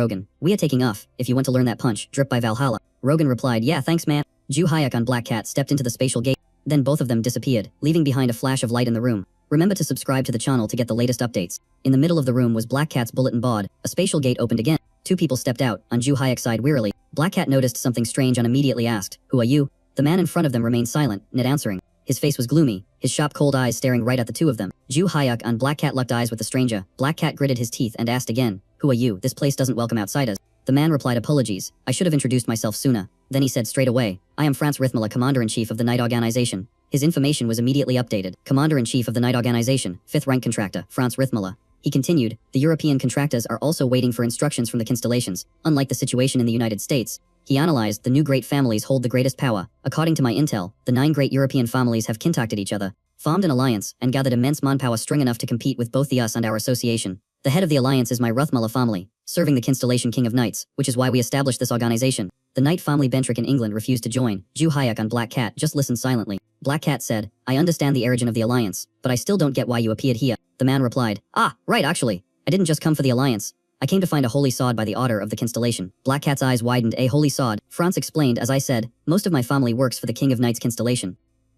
we are taking off, if you want to learn that punch, drip by Valhalla. Rogan replied, yeah thanks man. Ju Hyuk and Black Cat stepped into the spatial gate. Then both of them disappeared, leaving behind a flash of light in the room. Remember to subscribe to the channel to get the latest updates. In the middle of the room was Black Cat's bulletin board. A spatial gate opened again. Two people stepped out, on Ju Hyuk sighed wearily. Black Cat noticed something strange and immediately asked, who are you? The man in front of them remained silent, not answering. His face was gloomy, his sharp cold eyes staring right at the two of them. Ju Hyuk and Black Cat locked eyes with the stranger. Black Cat gritted his teeth and asked again, who are you? This place doesn't welcome outsiders. The man replied, apologies, I should have introduced myself sooner. Then he said straight away, I am Franz Rithmala, Commander-in-Chief of the Night Organization. His information was immediately updated. Commander-in-Chief of the Night Organization, 5th rank contractor, Franz Rithmala. He continued, the European contractors are also waiting for instructions from the constellations. Unlike the situation in the United States, he analyzed, the new great families hold the greatest power. According to my intel, the 9 great European families have contacted each other, formed an alliance, and gathered immense manpower strong enough to compete with both the us and our association. The head of the alliance is my Rithmala family, serving the constellation King of Knights, which is why we established this organization. The Knight family Bentrick in England refused to join. Ju Hyuk and Black Cat just listened silently. Black Cat said, I understand the origin of the alliance, but I still don't get why you appeared here. The man replied, ah, right actually. I didn't just come for the alliance. I came to find a holy sword by the order of the constellation. Black Cat's eyes widened. A holy sword, Franz explained. As I said, most of my family works for the King of Knights constellation.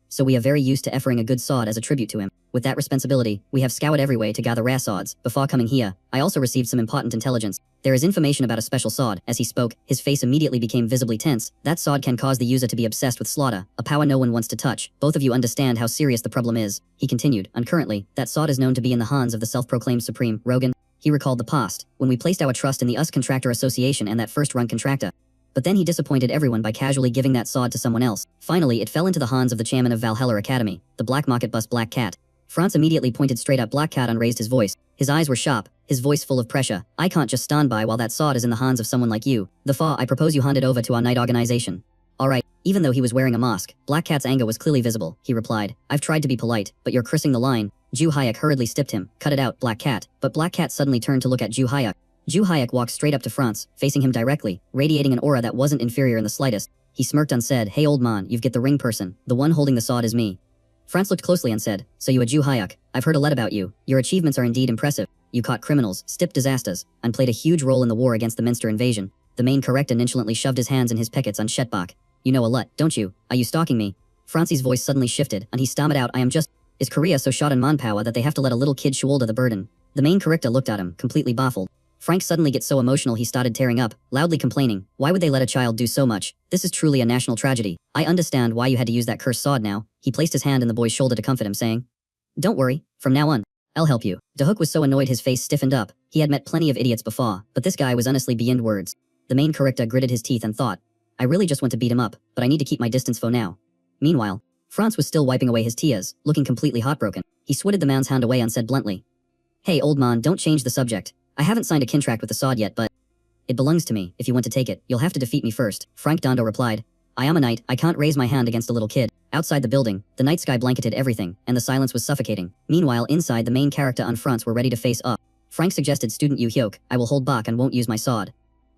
So we are very used to offering a good sword as a tribute to him. With that responsibility, we have scoured every way to gather rare swords. Before coming here, I also received some important intelligence. There is information about a special sword. As he spoke, his face immediately became visibly tense. That sword can cause the user to be obsessed with slaughter, a power no one wants to touch. Both of you understand how serious the problem is. He continued, and currently, that sword is known to be in the hands of the self-proclaimed Supreme, Rogan. He recalled the past, when we placed our trust in the US Contractor Association and that first-run contractor. But then he disappointed everyone by casually giving that sword to someone else. Finally, it fell into the hands of the chairman of Valhalla Academy, the black market bus Black Cat. Franz immediately pointed straight at Black Cat and raised his voice. His eyes were sharp, his voice full of pressure. I can't just stand by while that sword is in the hands of someone like you. Therefore, I propose you hand it over to our night organization. Alright. Even though he was wearing a mask, Black Cat's anger was clearly visible. He replied, I've tried to be polite, but you're crossing the line. Ju Hyuk hurriedly stiffed him. Cut it out, Black Cat. But Black Cat suddenly turned to look at Ju Hyuk. Ju Hyuk walked straight up to Franz, facing him directly, radiating an aura that wasn't inferior in the slightest. He smirked and said, hey old man, you've get the ring person. The one holding the sword is me. Franz looked closely and said, so you are Ju Hyuk. I've heard a lot about you. Your achievements are indeed impressive. You caught criminals, stopped disasters, and played a huge role in the war against the Minster invasion. The main character nonchalantly shoved his hands in his pockets on Shetbach. You know a lot, don't you? Are you stalking me? Franz's voice suddenly shifted, and he stammered out, I am just... Is Korea so short on manpower that they have to let a little kid shoulder the burden? The main character looked at him, completely baffled. Frank suddenly gets so emotional he started tearing up, loudly complaining, why would they let a child do so much? This is truly a national tragedy. I understand why you had to use that cursed sword now. He placed his hand in the boy's shoulder to comfort him, saying, don't worry, from now on, I'll help you. Dahook was so annoyed his face stiffened up. He had met plenty of idiots before, but this guy was honestly beyond words. The main character gritted his teeth and thought, I really just want to beat him up, but I need to keep my distance for now. Meanwhile, Franz was still wiping away his tears, looking completely heartbroken. He swatted the man's hand away and said bluntly, hey old man, don't change the subject. I haven't signed a contract with the sword yet, but it belongs to me. If you want to take it, you'll have to defeat me first. Frank Dondo replied, I am a knight, I can't raise my hand against a little kid. Outside the building, the night sky blanketed everything, and the silence was suffocating. Meanwhile, inside, the main character and Franz were ready to face up. Frank suggested student Yu Hyuk, I will hold back and won't use my sword.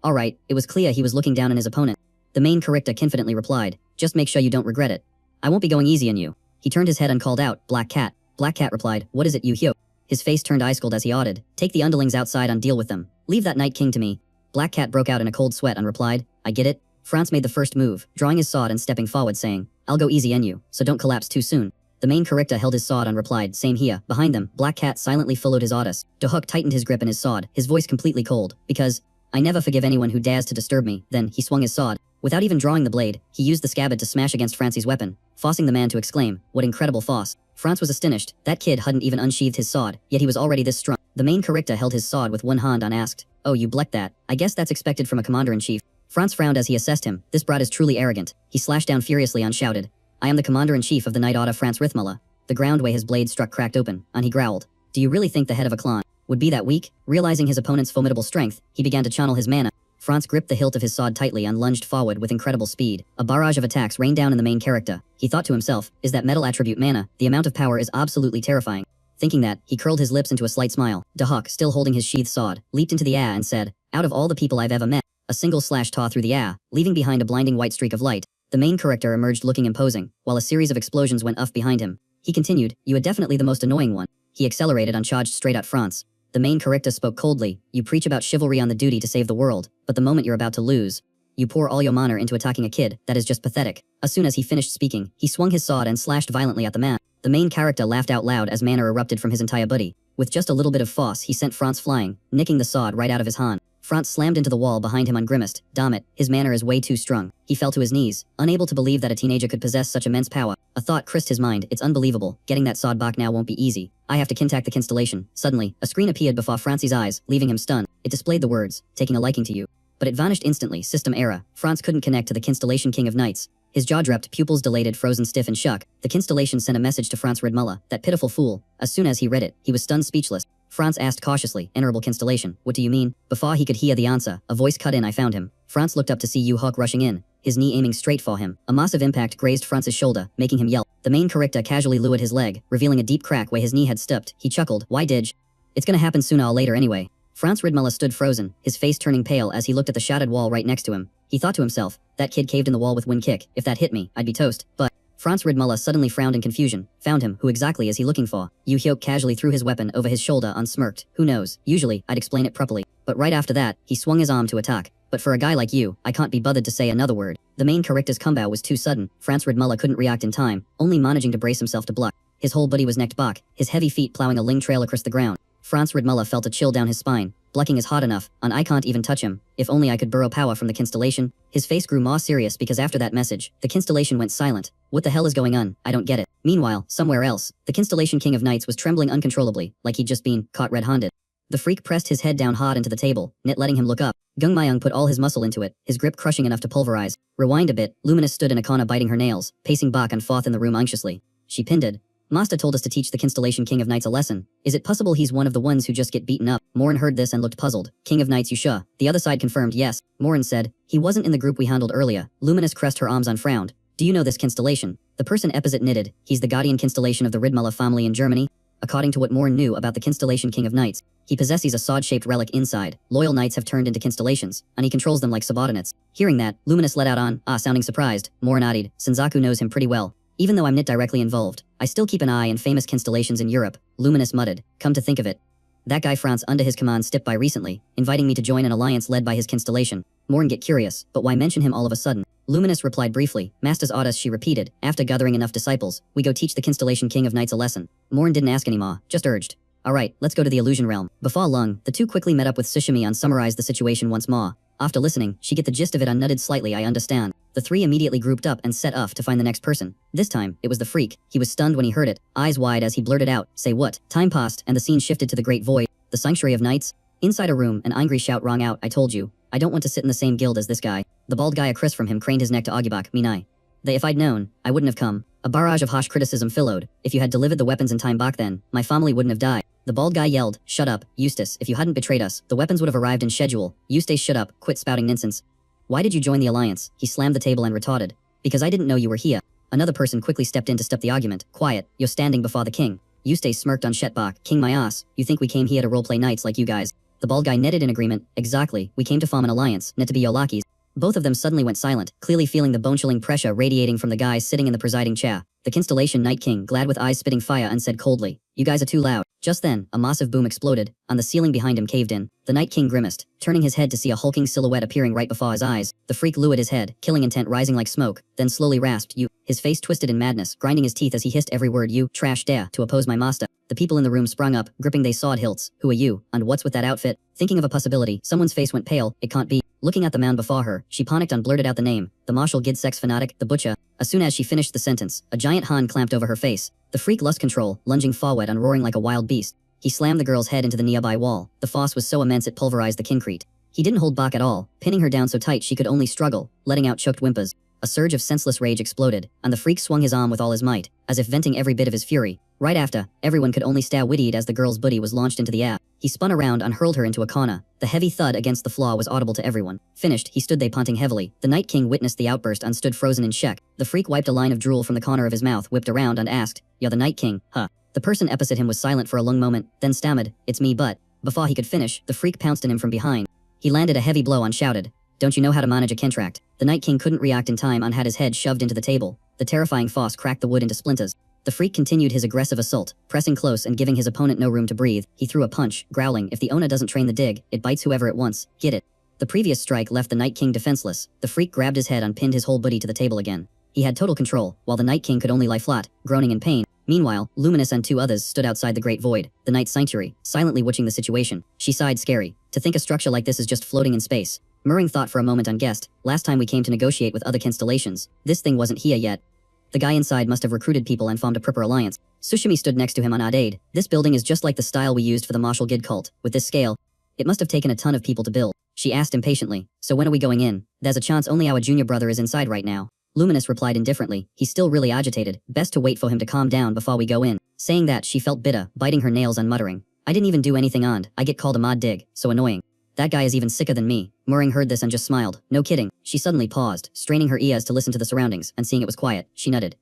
Alright, it was clear he was looking down on his opponent. The main character confidently replied, just make sure you don't regret it. I won't be going easy on you. He turned his head and called out, Black Cat. Black Cat replied, what is it, Yu Hyuk? His face turned ice-cold as he ordered, take the underlings outside and deal with them. Leave that Night King to me. Black Cat broke out in a cold sweat and replied, I get it. Franz made the first move, drawing his sword and stepping forward saying, I'll go easy on you, so don't collapse too soon. The main character held his sword and replied, same here. Behind them, Black Cat silently followed his orders. Dahook tightened his grip in his sword, his voice completely cold, because, I never forgive anyone who dares to disturb me. Then, he swung his sword. Without even drawing the blade, he used the scabbard to smash against Franz's weapon, forcing the man to exclaim, what incredible force. Franz was astonished. That kid hadn't even unsheathed his sword, yet he was already this strong. The main character held his sword with one hand and asked, oh you bleck that. I guess that's expected from a commander-in-chief. Franz frowned as he assessed him. This brat is truly arrogant. He slashed down furiously and shouted, I am the commander-in-chief of the Knight Order France Rithmala. The ground where his blade struck cracked open, and he growled. Do you really think the head of a clan would be that weak? Realizing his opponent's formidable strength, he began to channel his mana. Franz gripped the hilt of his sword tightly and lunged forward with incredible speed. A barrage of attacks rained down in the main character. He thought to himself, is that metal attribute mana? The amount of power is absolutely terrifying. Thinking that, he curled his lips into a slight smile. Dahak, still holding his sheathed sword, leaped into the air and said, out of all the people I've ever met, a single slash tore through the air, leaving behind a blinding white streak of light. The main character emerged looking imposing, while a series of explosions went off behind him. He continued, you are definitely the most annoying one. He accelerated and charged straight at Franz. The main character spoke coldly, you preach about chivalry on the duty to save the world, but the moment you're about to lose, you pour all your mana into attacking a kid, that is just pathetic. As soon as he finished speaking, he swung his sword and slashed violently at the man. The main character laughed out loud as mana erupted from his entire body. With just a little bit of force, he sent Franz flying, nicking the sword right out of his hand. Franz slammed into the wall behind him and grimaced, damn it, his mana is way too strong. He fell to his knees, unable to believe that a teenager could possess such immense power. A thought crossed his mind, it's unbelievable, getting that sword back now won't be easy. I have to contact the constellation. Suddenly, a screen appeared before Franz's eyes, leaving him stunned. It displayed the words, taking a liking to you. But it vanished instantly, system error. Franz couldn't connect to the constellation King of Knights. His jaw dropped, pupils dilated, frozen stiff and shook. The constellation sent a message to Franz Ridmulla, that pitiful fool. As soon as he read it, he was stunned speechless. Franz asked cautiously, Venerable Constellation, what do you mean? Before he could hear the answer, a voice cut in, I found him. Franz looked up to see Yu Hawk rushing in, his knee aiming straight for him. A massive impact grazed Franz's shoulder, making him yelp. The main character casually lured his leg, revealing a deep crack where his knee had stopped. He chuckled, why did? It's gonna happen sooner or later anyway. Franz Ridmulla stood frozen, his face turning pale as he looked at the shattered wall right next to him. He thought to himself, that kid caved in the wall with wind kick. If that hit me, I'd be toast. But Franz Ridmulla suddenly frowned in confusion. Found him, who exactly is he looking for? Yu Hyuk casually threw his weapon over his shoulder and smirked. Who knows? Usually, I'd explain it properly. But right after that, he swung his arm to attack. But for a guy like you, I can't be bothered to say another word. The main character's combo was too sudden. Franz Ridmulla couldn't react in time, only managing to brace himself to block. His whole body was necked back, his heavy feet plowing a ling trail across the ground. Franz Ridmulla felt a chill down his spine. Blocking is hard enough, and I can't even touch him. If only I could borrow power from the constellation. His face grew more serious because after that message, the constellation went silent. What the hell is going on? I don't get it. Meanwhile, somewhere else, the constellation King of Knights was trembling uncontrollably, like he'd just been caught red-handed. The freak pressed his head down hard into the table, not letting him look up. Gung Myung put all his muscle into it, his grip crushing enough to pulverize. Rewind a bit, Luminous stood in a corner biting her nails, pacing back and forth in the room anxiously. She pinned. Master told us to teach the constellation King of Knights a lesson. Is it possible he's one of the ones who just get beaten up? Morin heard this and looked puzzled. King of Knights, you sure? The other side confirmed yes. Morin said, he wasn't in the group we handled earlier. Luminous crossed her arms and frowned. Do you know this constellation? The person opposite knitted. He's the guardian constellation of the Ridmulla family in Germany. According to what Morin knew about the constellation King of Knights, he possesses a sword-shaped relic inside. Loyal knights have turned into constellations, and he controls them like subordinates. Hearing that, Luminous let out on, sounding surprised. Morin added, Senzaku knows him pretty well. Even though I'm not directly involved, I still keep an eye on famous constellations in Europe. Luminous muttered, come to think of it. That guy Franz under his command stepped by recently, inviting me to join an alliance led by his constellation. Morin get curious, but why mention him all of a sudden? Luminous replied briefly, Master's orders, she repeated. After gathering enough disciples, we go teach the constellation King of Knights a lesson. Morin didn't ask anymore, just urged. Alright, let's go to the illusion realm. Before long, the two quickly met up with Sushimi and summarized the situation once more. After listening, she get the gist of it and nutted slightly, I understand. The three immediately grouped up and set off to find the next person. This time, it was the freak. He was stunned when he heard it, eyes wide as he blurted out, say what? Time passed, and the scene shifted to the Great Void, the Sanctuary of Knights. Inside a room, an angry shout rang out, I told you. I don't want to sit in the same guild as this guy. The bald guy across from him craned his neck to Ogibak, Minai. If I'd known, I wouldn't have come. A barrage of harsh criticism followed. If you had delivered the weapons in time back then, my family wouldn't have died. The bald guy yelled, shut up, Eustace, if you hadn't betrayed us, the weapons would have arrived in schedule. Eustace, shut up, quit spouting nonsense. Why did you join the alliance? He slammed the table and retorted. Because I didn't know you were here. Another person quickly stepped in to stop the argument. Quiet, you're standing before the king. Eustace smirked on Shetbach. King my ass, you think we came here to roleplay knights like you guys? The bald guy netted in agreement. Exactly, we came to form an alliance, not to be your lackeys. Both of them suddenly went silent, clearly feeling the bone-chilling pressure radiating from the guy sitting in the presiding chair. The constellation Night King, glad with eyes spitting fire, and said coldly, you guys are too loud. Just then, a massive boom exploded, and the ceiling behind him caved in. The Night King grimaced, turning his head to see a hulking silhouette appearing right before his eyes. The freak lowered his head, killing intent rising like smoke, then slowly rasped, you. His face twisted in madness, grinding his teeth as he hissed every word, you, trash dare, to oppose my master. The people in the room sprung up, gripping their sword hilts. Who are you, and what's with that outfit? Thinking of a possibility, someone's face went pale. It can't be. Looking at the man before her, she panicked and blurted out the name. The martial Gid sex fanatic, the butcher. As soon as she finished the sentence, a giant hand clamped over her face. The freak lost control, lunging forward and roaring like a wild beast. He slammed the girl's head into the nearby wall. The force was so immense it pulverized the concrete. He didn't hold back at all, pinning her down so tight she could only struggle, letting out choked whimpers. A surge of senseless rage exploded, and the freak swung his arm with all his might, as if venting every bit of his fury. Right after, everyone could only stare wittied as the girl's booty was launched into the air. He spun around and hurled her into a corner. The heavy thud against the floor was audible to everyone. Finished, he stood there panting heavily. The Night King witnessed the outburst and stood frozen in shock. The freak wiped a line of drool from the corner of his mouth, whipped around and asked, "You're the Night King, huh?" The person opposite him was silent for a long moment, then stammered, "It's me but..." Before he could finish, the freak pounced on him from behind. He landed a heavy blow and shouted, "Don't you know how to manage a contract?" The Night King couldn't react in time and had his head shoved into the table. The terrifying force cracked the wood into splinters. The freak continued his aggressive assault, pressing close and giving his opponent no room to breathe. He threw a punch, growling, "If the owner doesn't train the dig, it bites whoever it wants. Get it?" The previous strike left the Night King defenseless. The freak grabbed his head and pinned his whole body to the table again. He had total control, while the Night King could only lie flat, groaning in pain. Meanwhile, Luminous and two others stood outside the Great Void, the Night Sanctuary, silently watching the situation. She sighed scary. To think a structure like this is just floating in space. Murring thought for a moment and guessed, last time we came to negotiate with other constellations, this thing wasn't here yet. The guy inside must have recruited people and formed a proper alliance. Sushimi stood next to him unadade. This building is just like the style we used for the Martial Gid cult. With this scale, it must have taken a ton of people to build. She asked impatiently, "So when are we going in?" "There's a chance only our junior brother is inside right now." Luminous replied indifferently. "He's still really agitated. Best to wait for him to calm down before we go in." Saying that, she felt bitter, biting her nails and muttering, "I didn't even do anything and I get called a mod dig, so annoying. That guy is even sicker than me." Murring heard this and just smiled. "No kidding." She suddenly paused, straining her ears to listen to the surroundings, and seeing it was quiet, she nutted.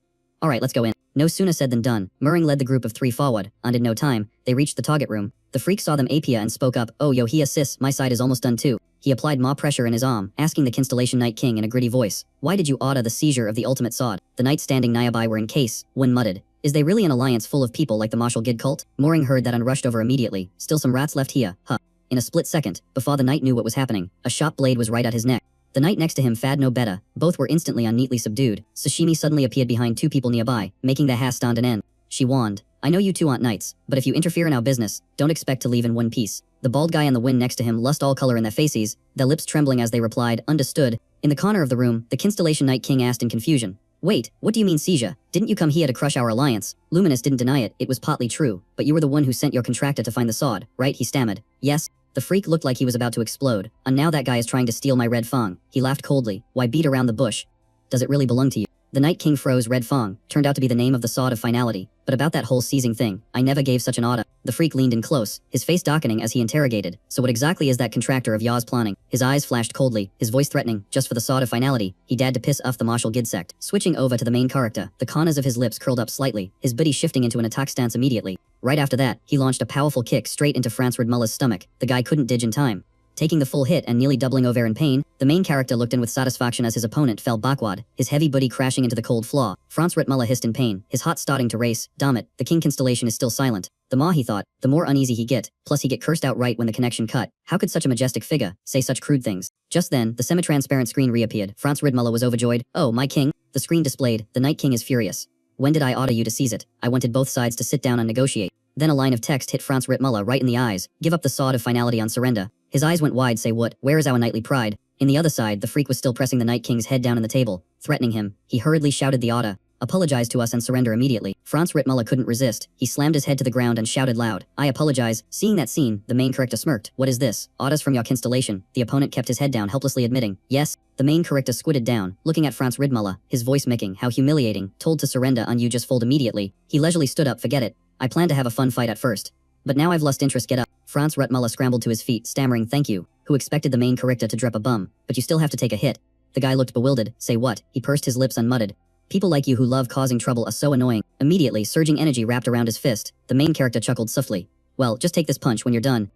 "Alright, let's go in." No sooner said than done. Murring led the group of three forward, and in no time, they reached the target room. The freak saw them appear and spoke up, "Oh yo here sis, my side is almost done too." He applied more pressure in his arm, asking the Constellation Night King in a gritty voice, "Why did you order the seizure of the ultimate sword?" The knights standing nearby were in case. One muttered, "Is they really an alliance full of people like the Martial Gid cult?" Murring heard that and rushed over immediately. "Still some rats left here, huh?" In a split second, before the knight knew what was happening, a sharp blade was right at his neck. The knight next to him fared no better. Both were instantly and neatly subdued. Sashimi suddenly appeared behind two people nearby, making their hair stand on end. She warned, "I know you two aren't knights, but if you interfere in our business, don't expect to leave in one piece." The bald guy and the wind next to him lost all color in their faces, their lips trembling as they replied, "Understood." In the corner of the room, the Constellation Night King asked in confusion, "Wait, what do you mean seizure? Didn't you come here to crush our alliance?" Luminous didn't deny it. "It was partly true, but you were the one who sent your contractor to find the sword, right?" he stammered. "Yes." The freak looked like he was about to explode. "And now that guy is trying to steal my red fang." He laughed coldly. "Why beat around the bush? Does it really belong to you?" The Night King froze. Red fang turned out to be the name of the sword of finality. But about that whole seizing thing, I never gave such an order. The freak leaned in close, his face darkening as he interrogated. "So what exactly is that contractor of yours planning?" His eyes flashed coldly, his voice threatening. "Just for the sword of finality, he dared to piss off the Martial Gid sect." Switching over to the main character, the corners of his lips curled up slightly, his body shifting into an attack stance immediately. Right after that, he launched a powerful kick straight into Franz Ridmulla's stomach. The guy couldn't dodge in time. Taking the full hit and nearly doubling over in pain, the main character looked in with satisfaction as his opponent fell backward, his heavy body crashing into the cold floor. Franz Ridmulla hissed in pain, his heart starting to race. Damn it, the King Constellation is still silent. The more he thought, the more uneasy he get, plus he get cursed outright when the connection cut. How could such a majestic figure say such crude things? Just then, the semi-transparent screen reappeared. Franz Ridmulla was overjoyed. "Oh, my king." The screen displayed, "The Night King is furious. When did I order you to seize it? I wanted both sides to sit down and negotiate." Then a line of text hit Franz Ridmulla right in the eyes. "Give up the sword of finality on surrender." His eyes went wide. "Say what? Where is our knightly pride?" In the other side, the freak was still pressing the Night King's head down on the table, threatening him. He hurriedly shouted the order. "Apologize to us and surrender immediately." Franz Ridmulla couldn't resist. He slammed his head to the ground and shouted loud, "I apologize." Seeing that scene, the main character smirked. "What is this? Orders from your constellation?" The opponent kept his head down, helplessly admitting, "Yes." The main character squinted down, looking at Franz Ridmulla, his voice micking. "How humiliating. Told to surrender and you just fold immediately." He leisurely stood up. "Forget it. I planned to have a fun fight at first. But now I've lost interest. Get up." Franz Ridmulla scrambled to his feet, stammering, "Thank you." Who expected the main character to drop a bum? "But you still have to take a hit." The guy looked bewildered. "Say what?" He pursed his lips and muttered, "People like you who love causing trouble are so annoying." Immediately, surging energy wrapped around his fist. The main character chuckled softly. "Well, just take this punch when you're done.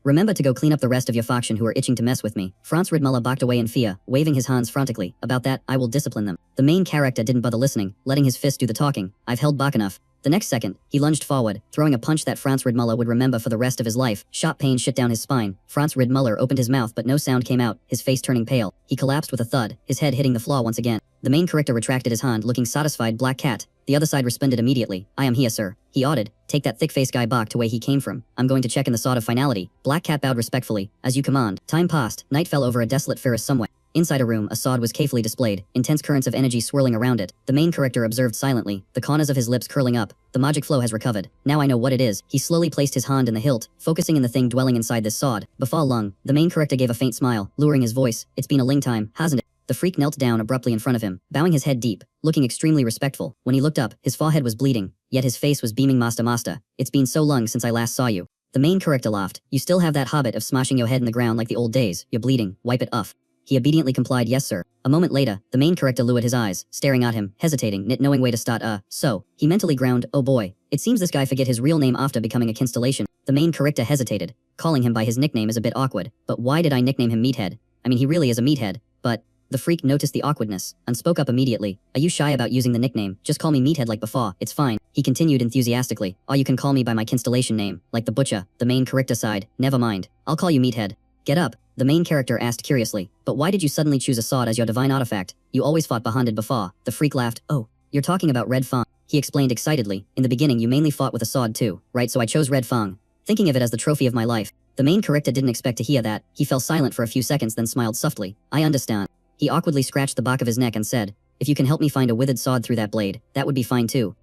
Remember to go clean up the rest of your faction who are itching to mess with me." Franz Ridmulla backed away in fear, waving his hands frantically. "About that, I will discipline them." The main character didn't bother listening, letting his fist do the talking. "I've held back enough." The next second, he lunged forward, throwing a punch that Franz Ridmulla would remember for the rest of his life. Sharp pain shot down his spine. Franz Ridmulla opened his mouth but no sound came out, his face turning pale. He collapsed with a thud, his head hitting the floor once again. The main character retracted his hand, looking satisfied. "Black Cat." The other side responded immediately. "I am here, sir." He ordered, "Take that thick-faced guy back to where he came from. I'm going to check in the sword of finality." Black Cat bowed respectfully. "As you command." Time passed. Night fell over a desolate forest somewhere. Inside a room, a sword was carefully displayed, intense currents of energy swirling around it. The main character observed silently, the corners of his lips curling up. The magic flow has recovered. Now I know what it is. He slowly placed his hand in the hilt, focusing in the thing dwelling inside this sword. Before long, the main character gave a faint smile, lowering his voice. "It's been a long time, hasn't it?" The freak knelt down abruptly in front of him, bowing his head deep, looking extremely respectful. When he looked up, his forehead was bleeding, yet his face was beaming. Master, it's been so long since I last saw you. The main character laughed. You still have that habit of smashing your head in the ground like the old days. You're bleeding, wipe it off. He obediently complied, yes sir. A moment later, the main character lowered his eyes, staring at him, hesitating, not knowing where to start. So, he mentally ground, oh boy. It seems this guy forget his real name after becoming a constellation. The main character hesitated. Calling him by his nickname is a bit awkward, but why did I nickname him Meathead? I mean, he really is a meathead, but... The freak noticed the awkwardness, and spoke up immediately. Are you shy about using the nickname? Just call me Meathead like before, it's fine. He continued enthusiastically. Or you can call me by my constellation name, like the butcher. The main character sighed. Never mind. I'll call you Meathead. Get up. The main character asked curiously. But why did you suddenly choose a sword as your divine artifact? You always fought behanded before. The freak laughed. Oh, you're talking about Red Fang. He explained excitedly. In the beginning you mainly fought with a sword too, right? So I chose Red Fang, thinking of it as the trophy of my life. The main character didn't expect to hear that. He fell silent for a few seconds, then smiled softly. I understand. He awkwardly scratched the back of his neck and said, if you can help me find a withered sword through that blade, that would be fine too.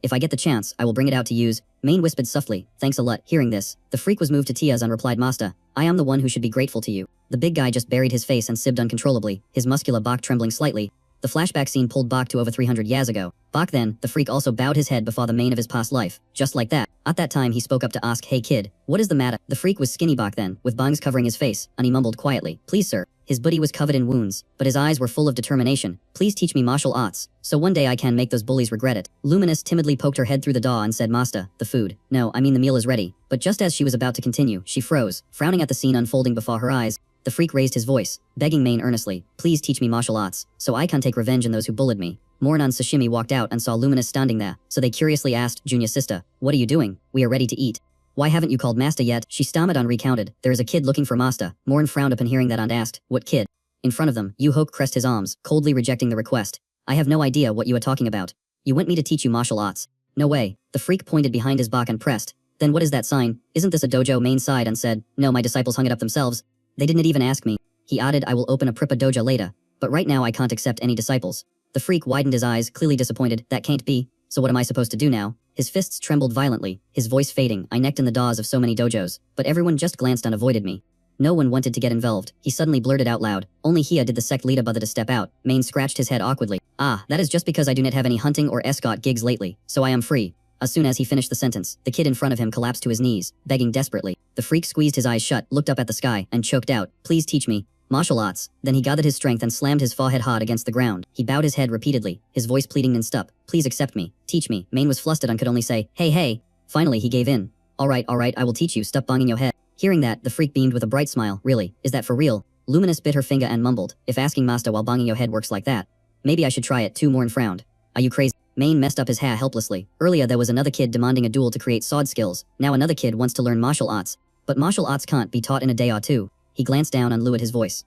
If I get the chance, I will bring it out to use. Main whispered softly. Thanks a lot. Hearing this, the freak was moved to tears and replied, Master, I am the one who should be grateful to you. The big guy just buried his face and sibbed uncontrollably, his muscular back trembling slightly. The flashback scene pulled back to over 300 years ago. Back then, the freak also bowed his head before the main of his past life. Just like that. At that time he spoke up to ask, hey kid, what is the matter? The freak was skinny back then, with bangs covering his face, and he mumbled quietly, please sir. His body was covered in wounds, but his eyes were full of determination. Please teach me martial arts, so one day I can make those bullies regret it. Luminous timidly poked her head through the door and said, Master, the food. No, I mean the meal is ready. But just as she was about to continue, she froze, frowning at the scene unfolding before her eyes. The freak raised his voice, begging Main earnestly, please teach me martial arts, so I can take revenge on those who bullied me. Mornan Sashimi walked out and saw Luminous standing there, so they curiously asked, Junior sister, what are you doing? We are ready to eat. Why haven't you called Master yet? She stammered and recounted, there is a kid looking for Master. Morn frowned upon hearing that and asked, what kid? In front of them, Yu-Hoke crossed his arms, coldly rejecting the request. I have no idea what you are talking about. You want me to teach you martial arts? No way. The freak pointed behind his back and pressed. Then what is that sign? Isn't this a dojo? Main sighed and said, no, my disciples hung it up themselves. They didn't even ask me. He added, I will open a Prippa dojo later, but right now I can't accept any disciples. The freak widened his eyes, clearly disappointed. That can't be. So what am I supposed to do now? His fists trembled violently, his voice fading. I necked in the doors of so many dojos, but everyone just glanced and avoided me. No one wanted to get involved. He suddenly blurted out loud. Only here did the sect leader bother to step out. Main scratched his head awkwardly. Ah, that is just because I do not have any hunting or escort gigs lately, so I am free. As soon as he finished the sentence, the kid in front of him collapsed to his knees, begging desperately. The freak squeezed his eyes shut, looked up at the sky, and choked out, please teach me martial arts. Then he gathered his strength and slammed his forehead hard against the ground. He bowed his head repeatedly, his voice pleading non-stop. Please accept me. Teach me. Main was flustered and could only say, hey. Finally he gave in. Alright, I will teach you. Stop banging your head. Hearing that, the freak beamed with a bright smile. Really? Is that for real? Luminous bit her finger and mumbled, if asking Master while banging your head works like that, maybe I should try it too. Morn frowned. Are you crazy? Main messed up his hair helplessly. Earlier there was another kid demanding a duel to create sword skills. Now another kid wants to learn martial arts. But martial arts can't be taught in a day or two. He glanced down and lowered his voice.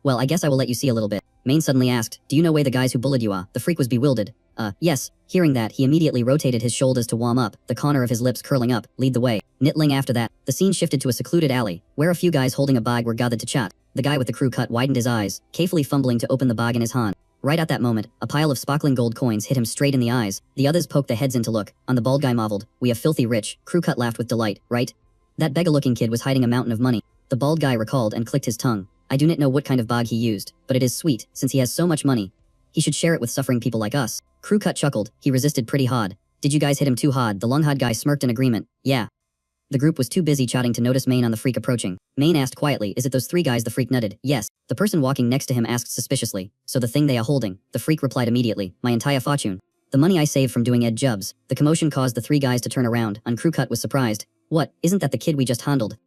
Well, I guess I will let you see a little bit. Main suddenly asked, do you know where the guys who bullied you are? The freak was bewildered. Yes. Hearing that, he immediately rotated his shoulders to warm up, the corner of his lips curling up. Lead the way. Nittling after that, the scene shifted to a secluded alley, where a few guys holding a bag were gathered to chat. The guy with the crew cut widened his eyes, carefully fumbling to open the bag in his hand. Right at that moment, a pile of sparkling gold coins hit him straight in the eyes. The others poked their heads in to look, and the bald guy marveled, we are filthy rich. Crew cut laughed with delight, right? That beggar-looking kid was hiding a mountain of money. The bald guy recalled and clicked his tongue. I do not know what kind of bag he used, but it is sweet, since he has so much money. He should share it with suffering people like us. Crew cut chuckled, he resisted pretty hard. Did you guys hit him too hard? The long-haired guy smirked in agreement. Yeah. The group was too busy chatting to notice Main on the freak approaching. Main asked quietly, is it those three guys? The freak nutted. Yes. The person walking next to him asked suspiciously, so the thing they are holding? The freak replied immediately, my entire fortune. The money I saved from doing Ed Jubs. The commotion caused the three guys to turn around, and Crew cut was surprised. What, isn't that the kid we just handled?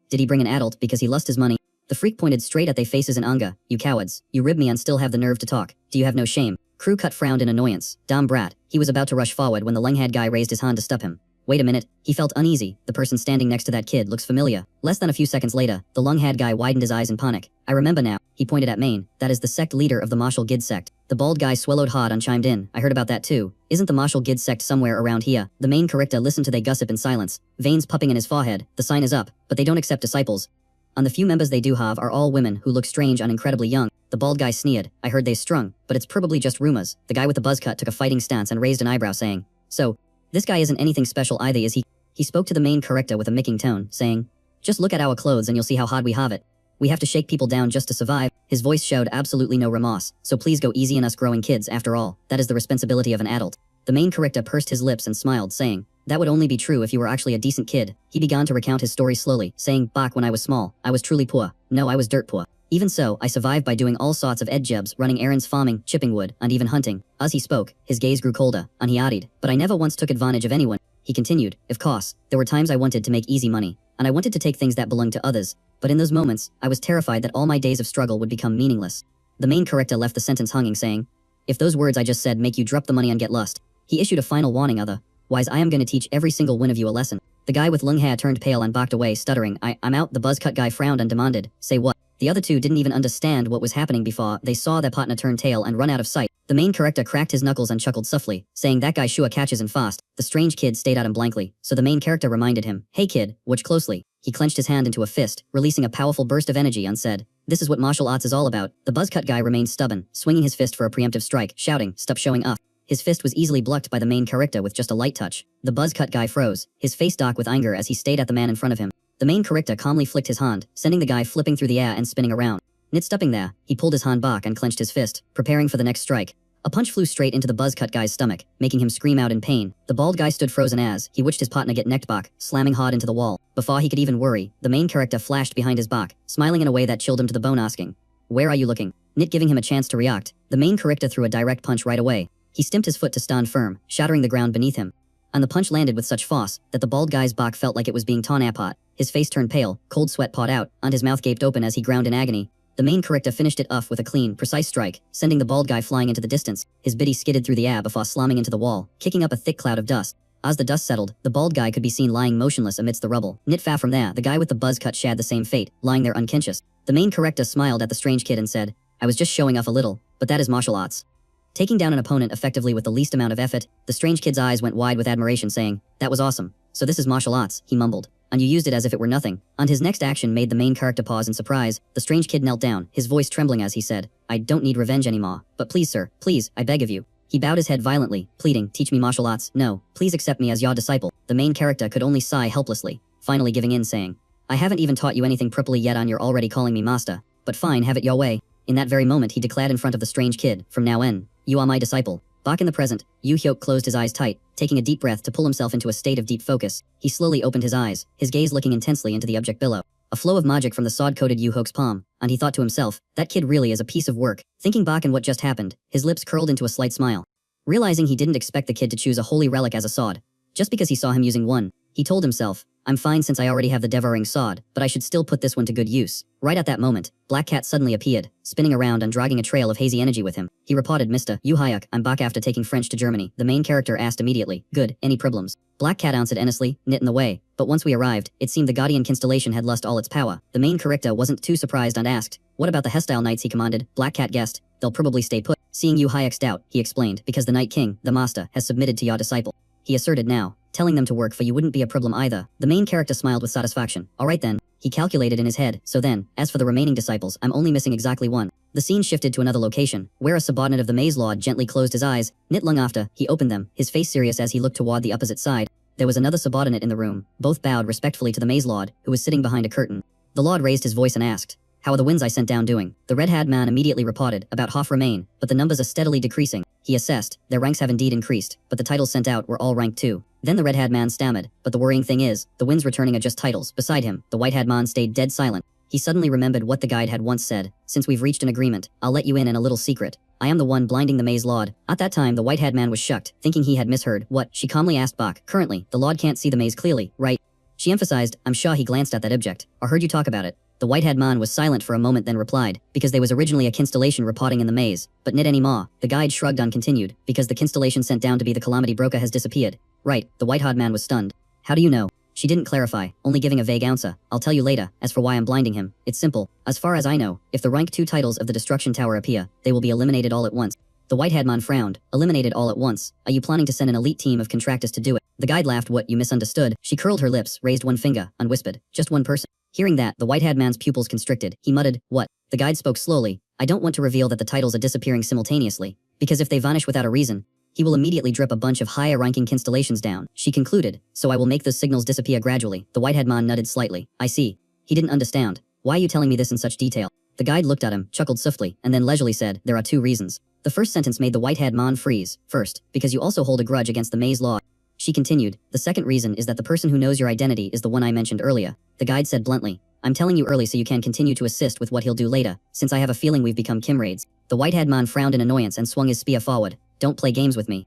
Did he bring an adult because he lost his money? The freak pointed straight at their faces in anger. You cowards. You rib me and still have the nerve to talk. Do you have no shame? Crew cut frowned in annoyance. Damn brat. He was about to rush forward when the long-haired guy raised his hand to stop him. Wait a minute. He felt uneasy. The person standing next to that kid looks familiar. Less than a few seconds later, the long-haired guy widened his eyes in panic. I remember now. He pointed at Main. That is the sect leader of the Martial Gid sect. The bald guy swallowed hard and chimed in. I heard about that too. Isn't the Martial Gid sect somewhere around here? The main character listened to they gossip in silence. Veins popping in his forehead. The sign is up, but they don't accept disciples. And the few members they do have are all women who look strange and incredibly young. The bald guy sneered. I heard they strung, but it's probably just rumors. The guy with the buzz cut took a fighting stance and raised an eyebrow saying, so, this guy isn't anything special either, is he? He spoke to the main character with a mocking tone, saying, just look at our clothes and you'll see how hard we have it. We have to shake people down just to survive. His voice showed absolutely no remorse, so please go easy on us growing kids after all. That is the responsibility of an adult. The main character pursed his lips and smiled, saying, that would only be true if you were actually a decent kid. He began to recount his story slowly, saying, back when I was small, I was truly poor. No, I was dirt poor. Even so, I survived by doing all sorts of odd jobs, running errands, farming, chipping wood, and even hunting. As he spoke, his gaze grew colder, and he added, but I never once took advantage of anyone. He continued, of course, there were times I wanted to make easy money, and I wanted to take things that belonged to others, but in those moments, I was terrified that all my days of struggle would become meaningless. The main character left the sentence hanging, saying, if those words I just said make you drop the money and get lost. He issued a final warning, otherwise I am going to teach every single one of you a lesson. The guy with long hair turned pale and backed away, stuttering, I'm out. The buzzcut guy frowned and demanded, say what? The other two didn't even understand what was happening before they saw their partner turn tail and run out of sight. The main character cracked his knuckles and chuckled softly, saying that guy sure catches him fast. The strange kid stayed at him blankly, so the main character reminded him, hey kid, watch closely. He clenched his hand into a fist, releasing a powerful burst of energy and said, this is what martial arts is all about. The buzzcut guy remained stubborn, swinging his fist for a preemptive strike, shouting, stop showing off. His fist was easily blocked by the main character with just a light touch. The buzzcut guy froze, his face dark with anger as he stayed at the man in front of him. The main character calmly flicked his hand, sending the guy flipping through the air and spinning around. Not stopping there, he pulled his hand back and clenched his fist, preparing for the next strike. A punch flew straight into the buzzcut guy's stomach, making him scream out in pain. The bald guy stood frozen as he watched his partner get necked back, slamming hard into the wall. Before he could even worry, the main character flashed behind his back, smiling in a way that chilled him to the bone, asking, where are you looking? Not giving him a chance to react, the main character threw a direct punch right away. He stamped his foot to stand firm, shattering the ground beneath him. And the punch landed with such force that the bald guy's back felt like it was being torn apart. His face turned pale, cold sweat poured out, and his mouth gaped open as he ground in agony. The main character finished it off with a clean, precise strike, sending the bald guy flying into the distance. His body skidded through the air before slamming into the wall, kicking up a thick cloud of dust. As the dust settled, the bald guy could be seen lying motionless amidst the rubble. Not far from there, the guy with the buzz cut shared the same fate, lying there unconscious. The main character smiled at the strange kid and said, I was just showing off a little, but that is martial arts. Taking down an opponent effectively with the least amount of effort, the strange kid's eyes went wide with admiration, saying, that was awesome. So this is martial arts, he mumbled. And you used it as if it were nothing. And his next action made the main character pause in surprise. The strange kid knelt down, his voice trembling as he said, I don't need revenge anymore. But please sir, please, I beg of you. He bowed his head violently, pleading, teach me martial arts. No, please accept me as your disciple. The main character could only sigh helplessly, finally giving in, saying, I haven't even taught you anything properly yet and you're already calling me master. But fine, have it your way. In that very moment he declared in front of the strange kid, from now on, you are my disciple. Back in the present, Yu Hyuk closed his eyes tight, taking a deep breath to pull himself into a state of deep focus. He slowly opened his eyes, his gaze looking intensely into the object below. A flow of magic from the sword coated Yu Hyuk's palm, and he thought to himself, that kid really is a piece of work. Thinking back on what just happened, his lips curled into a slight smile. Realizing he didn't expect the kid to choose a holy relic as a sword, just because he saw him using one, he told himself, I'm fine since I already have the devouring sword, but I should still put this one to good use. Right at that moment, Black Cat suddenly appeared, spinning around and dragging a trail of hazy energy with him. He reported, Mr. Yu Hyuk, I'm back after taking French to Germany. The main character asked immediately, good, any problems? Black Cat answered honestly, knit in the way, but once we arrived, it seemed the Guardian constellation had lost all its power. The main character wasn't too surprised and asked, what about the hostile knights? He commanded. Black Cat guessed, they'll probably stay put. Seeing Yu Hyuk's doubt, he explained, because the Night King, the master, has submitted to your disciple. He asserted now, telling them to work for you wouldn't be a problem either. The main character smiled with satisfaction. Alright then, he calculated in his head, so then, as for the remaining disciples, I'm only missing exactly one. The scene shifted to another location, where a subordinate of the Maze Lord gently closed his eyes. Not long after, he opened them, his face serious as he looked toward the opposite side. There was another subordinate in the room, both bowed respectfully to the Maze Lord, who was sitting behind a curtain. The Lord raised his voice and asked, how are the winds I sent down doing? The red-haired man immediately reported, about half remain, but the numbers are steadily decreasing. He assessed, their ranks have indeed increased, but the titles sent out were all rank 2. Then the red-haired man stammered, but the worrying thing is, the winds returning are just titles. Beside him, the white-haired man stayed dead silent. He suddenly remembered what the guide had once said, since we've reached an agreement, I'll let you in on a little secret. I am the one blinding the Maze Lord. At that time the white-haired man was shocked, thinking he had misheard. What? She calmly asked back. Currently, the Lord can't see the maze clearly, right? She emphasized, I'm sure he glanced at that object. I heard you talk about it. The white-haired man was silent for a moment then replied, because there was originally a constellation reporting in the maze, but not anymore. The guide shrugged and continued, because the constellation sent down to be the calamity broker has disappeared. Right, the white-haired man was stunned. How do you know? She didn't clarify, only giving a vague answer. I'll tell you later. As for why I'm blinding him, it's simple. As far as I know, if the rank 2 titles of the Destruction Tower appear, they will be eliminated all at once. The white-haired man frowned. Eliminated all at once? Are you planning to send an elite team of contractors to do it? The guide laughed. What, you misunderstood? She curled her lips, raised one finger, and whispered, just one person. Hearing that, the white-haired man's pupils constricted. He muttered, what? The guide spoke slowly. I don't want to reveal that the titles are disappearing simultaneously, because if they vanish without a reason, he will immediately drip a bunch of higher-ranking constellations down. She concluded, so I will make those signals disappear gradually. The white-haired man nodded slightly. I see. He didn't understand. Why are you telling me this in such detail? The guide looked at him, chuckled softly, and then leisurely said, there are 2 reasons. The first sentence made the white-haired man freeze. First, because you also hold a grudge against the maze law. She continued, the second reason is that the person who knows your identity is the one I mentioned earlier. The guide said bluntly, I'm telling you early so you can continue to assist with what he'll do later, since I have a feeling we've become comrades. The white-haired man frowned in annoyance and swung his spear forward. Don't play games with me.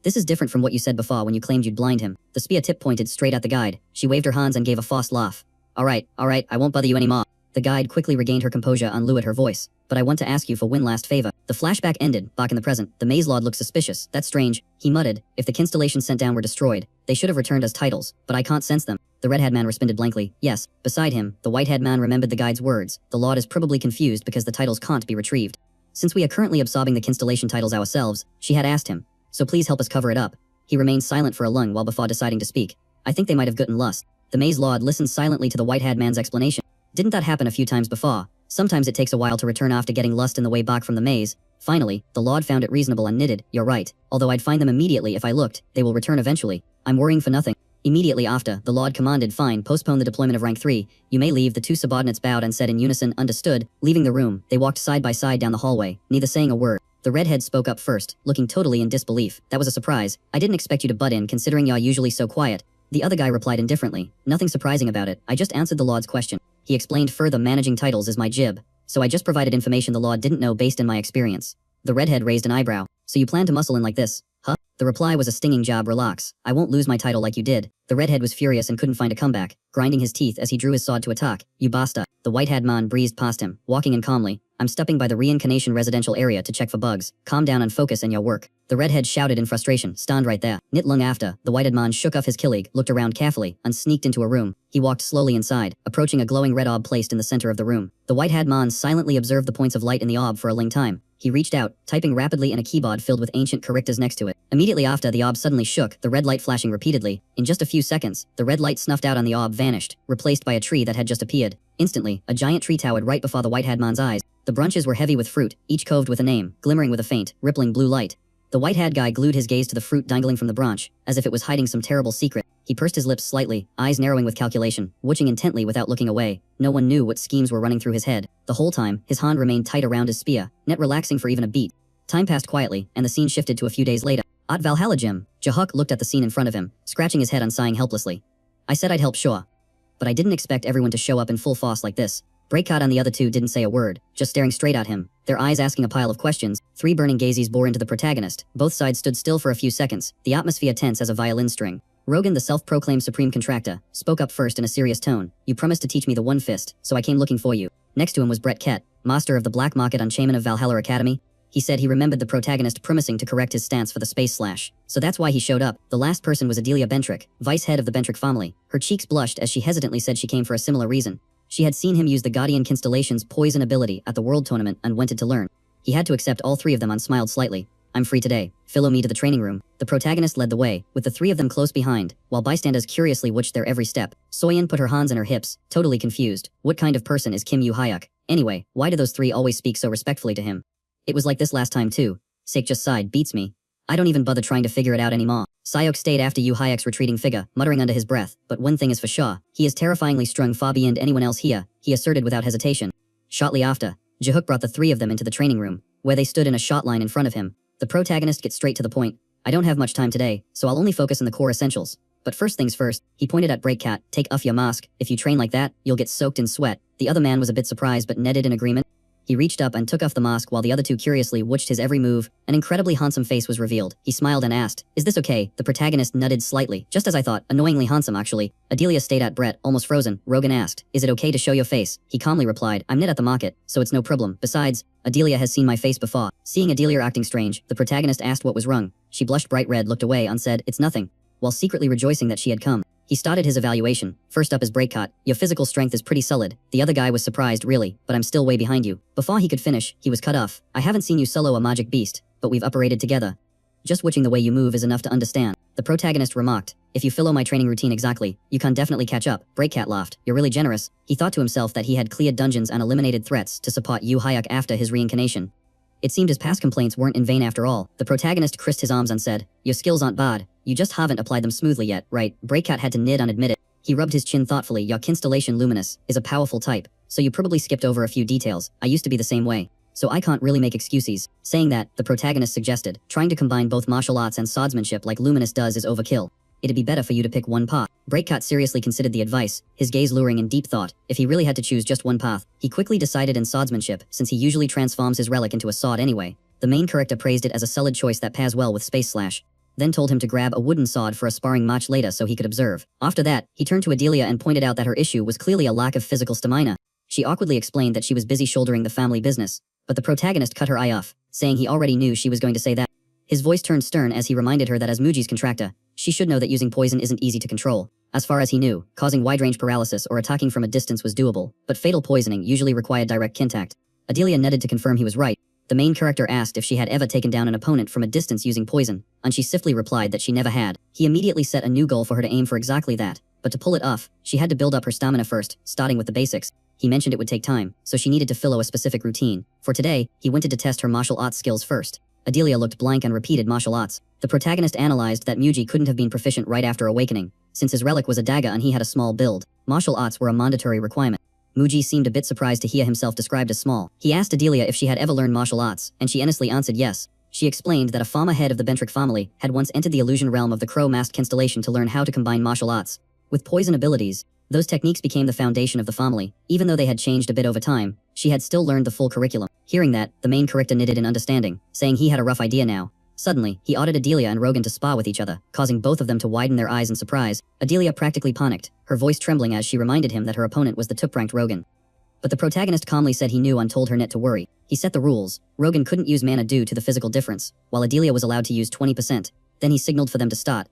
This is different from what you said before when you claimed you'd blind him. The spear tip pointed straight at the guide. She waved her hands and gave a forced laugh. Alright, I won't bother you anymore. The guide quickly regained her composure and lowered her voice. But I want to ask you for one last favor. The flashback ended, back in the present. The maze lord looked suspicious. That's strange. He muttered, if the constellations sent down were destroyed, they should have returned as titles, but I can't sense them. The red-haired man responded blankly, yes. Beside him, the white-haired man remembered the guide's words. The lord is probably confused because the titles can't be retrieved. Since we are currently absorbing the constellation titles ourselves, she had asked him, so please help us cover it up. He remained silent for a long while before deciding to speak. I think they might have gotten lost. The maze lord listened silently to the white-haired man's explanation. Didn't that happen a few times before? Sometimes it takes a while to return after getting lost in the way back from the maze. Finally, the lord found it reasonable and knitted, you're right. Although I'd find them immediately if I looked, they will return eventually. I'm worrying for nothing. Immediately after, the lord commanded, fine, postpone the deployment of rank 3. You may leave. The 2 subordinates bowed and said in unison, understood. Leaving the room, they walked side by side down the hallway, neither saying a word. The redhead spoke up first, looking totally in disbelief. That was a surprise. I didn't expect you to butt in considering you're usually so quiet. The other guy replied indifferently. Nothing surprising about it. I just answered the lord's question. He explained further, managing titles is my jib. So I just provided information the lord didn't know based on my experience. The redhead raised an eyebrow. So you plan to muscle in like this, huh? The reply was a stinging jab. Relax. I won't lose my title like you did. The redhead was furious and couldn't find a comeback, grinding his teeth as he drew his sword to attack. You bastard. The white-haired man breezed past him, walking in calmly. I'm stepping by the reincarnation residential area to check for bugs. Calm down and focus on your work. The redhead shouted in frustration, stand right there. Not long after, the white-haired man shook off his killig, looked around carefully, and sneaked into a room. He walked slowly inside, approaching a glowing red orb placed in the center of the room. The white-haired man silently observed the points of light in the orb for a long time. He reached out, typing rapidly in a keyboard filled with ancient characters next to it. Immediately after, the orb suddenly shook, the red light flashing repeatedly. In just a few seconds, the red light snuffed out and the orb vanished, replaced by a tree that had just appeared. Instantly, a giant tree towered right before the white-haired man's eyes. The branches were heavy with fruit, each coved with a name, glimmering with a faint, rippling blue light. The white-haired guy glued his gaze to the fruit dangling from the branch, as if it was hiding some terrible secret. He pursed his lips slightly, eyes narrowing with calculation, watching intently without looking away. No one knew what schemes were running through his head. The whole time, his hand remained tight around his spear, not relaxing for even a beat. Time passed quietly, and the scene shifted to a few days later. At Valhalla Gym, Jahuk looked at the scene in front of him, scratching his head and sighing helplessly. I said I'd help, sure. But I didn't expect everyone to show up in full force like this. Breakout and the other 2 didn't say a word, just staring straight at him, their eyes asking a pile of questions. 3 burning gazes bore into the protagonist. Both sides stood still for a few seconds, the atmosphere tense as a violin string. Rogan, the self-proclaimed supreme contractor, spoke up first in a serious tone. You promised to teach me the one fist, so I came looking for you. Next to him was Brett Kett, master of the black market and chairman of Valhalla Academy. He said he remembered the protagonist promising to correct his stance for the space slash. So that's why he showed up. The last person was Adelia Bentrick, vice head of the Bentrick family. Her cheeks blushed as she hesitantly said she came for a similar reason. She had seen him use the Guardian Constellation's poison ability at the World Tournament and wanted to learn. He had to accept all 3 of them and smiled slightly. I'm free today. Follow me to the training room. The protagonist led the way, with the 3 of them close behind, while bystanders curiously watched their every step. Soyeon put her hands on her hips, totally confused. What kind of person is Kim Yu-hyuk? Anyway, why do those 3 always speak so respectfully to him? It was like this last time too. Sake just sighed, beats me. I don't even bother trying to figure it out anymore. Sayok stayed after Yu-hyuk's retreating figure, muttering under his breath, but one thing is for sure, he is terrifyingly strung far beyond anyone else here, he asserted without hesitation. Shortly after, Jahuk brought the 3 of them into the training room, where they stood in a shot line in front of him. The protagonist gets straight to the point. I don't have much time today, so I'll only focus on the core essentials. But first things first, he pointed at Breakcat, take off your mask, if you train like that, you'll get soaked in sweat. The other man was a bit surprised but nodded in agreement. He reached up and took off the mask while the other 2 curiously watched his every move. An incredibly handsome face was revealed. He smiled and asked, is this okay? The protagonist nodded slightly. Just as I thought, annoyingly handsome actually. Adelia stayed at Brett, almost frozen. Rogan asked, is it okay to show your face? He calmly replied, I'm not at the market, so it's no problem. Besides, Adelia has seen my face before. Seeing Adelia acting strange, the protagonist asked what was wrong. She blushed bright red, looked away and said, it's nothing, while secretly rejoicing that she had come. He started his evaluation. First up is Breakcott. Your physical strength is pretty solid. The other guy was surprised, really, but I'm still way behind you. Before he could finish, he was cut off. I haven't seen you solo a magic beast, but we've operated together. Just watching the way you move is enough to understand. The protagonist remarked, if you follow my training routine exactly, you can definitely catch up. Breakcat laughed. You're really generous. He thought to himself that he had cleared dungeons and eliminated threats to support Yu-hyuk after his reincarnation. It seemed his past complaints weren't in vain after all. The protagonist crossed his arms and said, your skills aren't bad. You just haven't applied them smoothly yet, right? Breakcat had to nod and admit it. He rubbed his chin thoughtfully. Your constellation luminous is a powerful type, so you probably skipped over a few details. I used to be the same way, so I can't really make excuses. Saying that, the protagonist suggested, trying to combine both martial arts and swordsmanship like Luminous does is overkill. It'd be better for you to pick one path. Breakcut seriously considered the advice, his gaze luring in deep thought. If he really had to choose just one path, he quickly decided in swordsmanship, since he usually transforms his relic into a sword anyway. The main character praised it as a solid choice that pairs well with Space Slash, then told him to grab a wooden sword for a sparring match later so he could observe. After that, he turned to Adelia and pointed out that her issue was clearly a lack of physical stamina. She awkwardly explained that she was busy shouldering the family business, but the protagonist cut her eye off, saying he already knew she was going to say that. His voice turned stern as he reminded her that as Muji's contractor, she should know that using poison isn't easy to control. As far as he knew, causing wide-range paralysis or attacking from a distance was doable, but fatal poisoning usually required direct contact. Adelia nodded to confirm he was right. The main character asked if she had ever taken down an opponent from a distance using poison, and she stiffly replied that she never had. He immediately set a new goal for her to aim for exactly that, but to pull it off, she had to build up her stamina first, starting with the basics. He mentioned it would take time, so she needed to follow a specific routine. For today, he wanted to test her martial arts skills first. Adelia looked blank and repeated martial arts. The protagonist analyzed that Muji couldn't have been proficient right after awakening, since his relic was a dagger and he had a small build. Martial arts were a mandatory requirement. Muji seemed a bit surprised to hear himself described as small. He asked Adelia if she had ever learned martial arts, and she honestly answered yes. She explained that a former head of the Bentrick family had once entered the illusion realm of the Crow-masked constellation to learn how to combine martial arts with poison abilities. Those techniques became the foundation of the family. Even though they had changed a bit over time, she had still learned the full curriculum. Hearing that, the main character knitted in understanding, saying he had a rough idea now. Suddenly, he ordered Adelia and Rogan to spar with each other, causing both of them to widen their eyes in surprise. Adelia practically panicked, her voice trembling as she reminded him that her opponent was the top-ranked Rogan. But the protagonist calmly said he knew and told her not to worry. He set the rules. Rogan couldn't use mana due to the physical difference, while Adelia was allowed to use 20%. Then he signaled for them to start,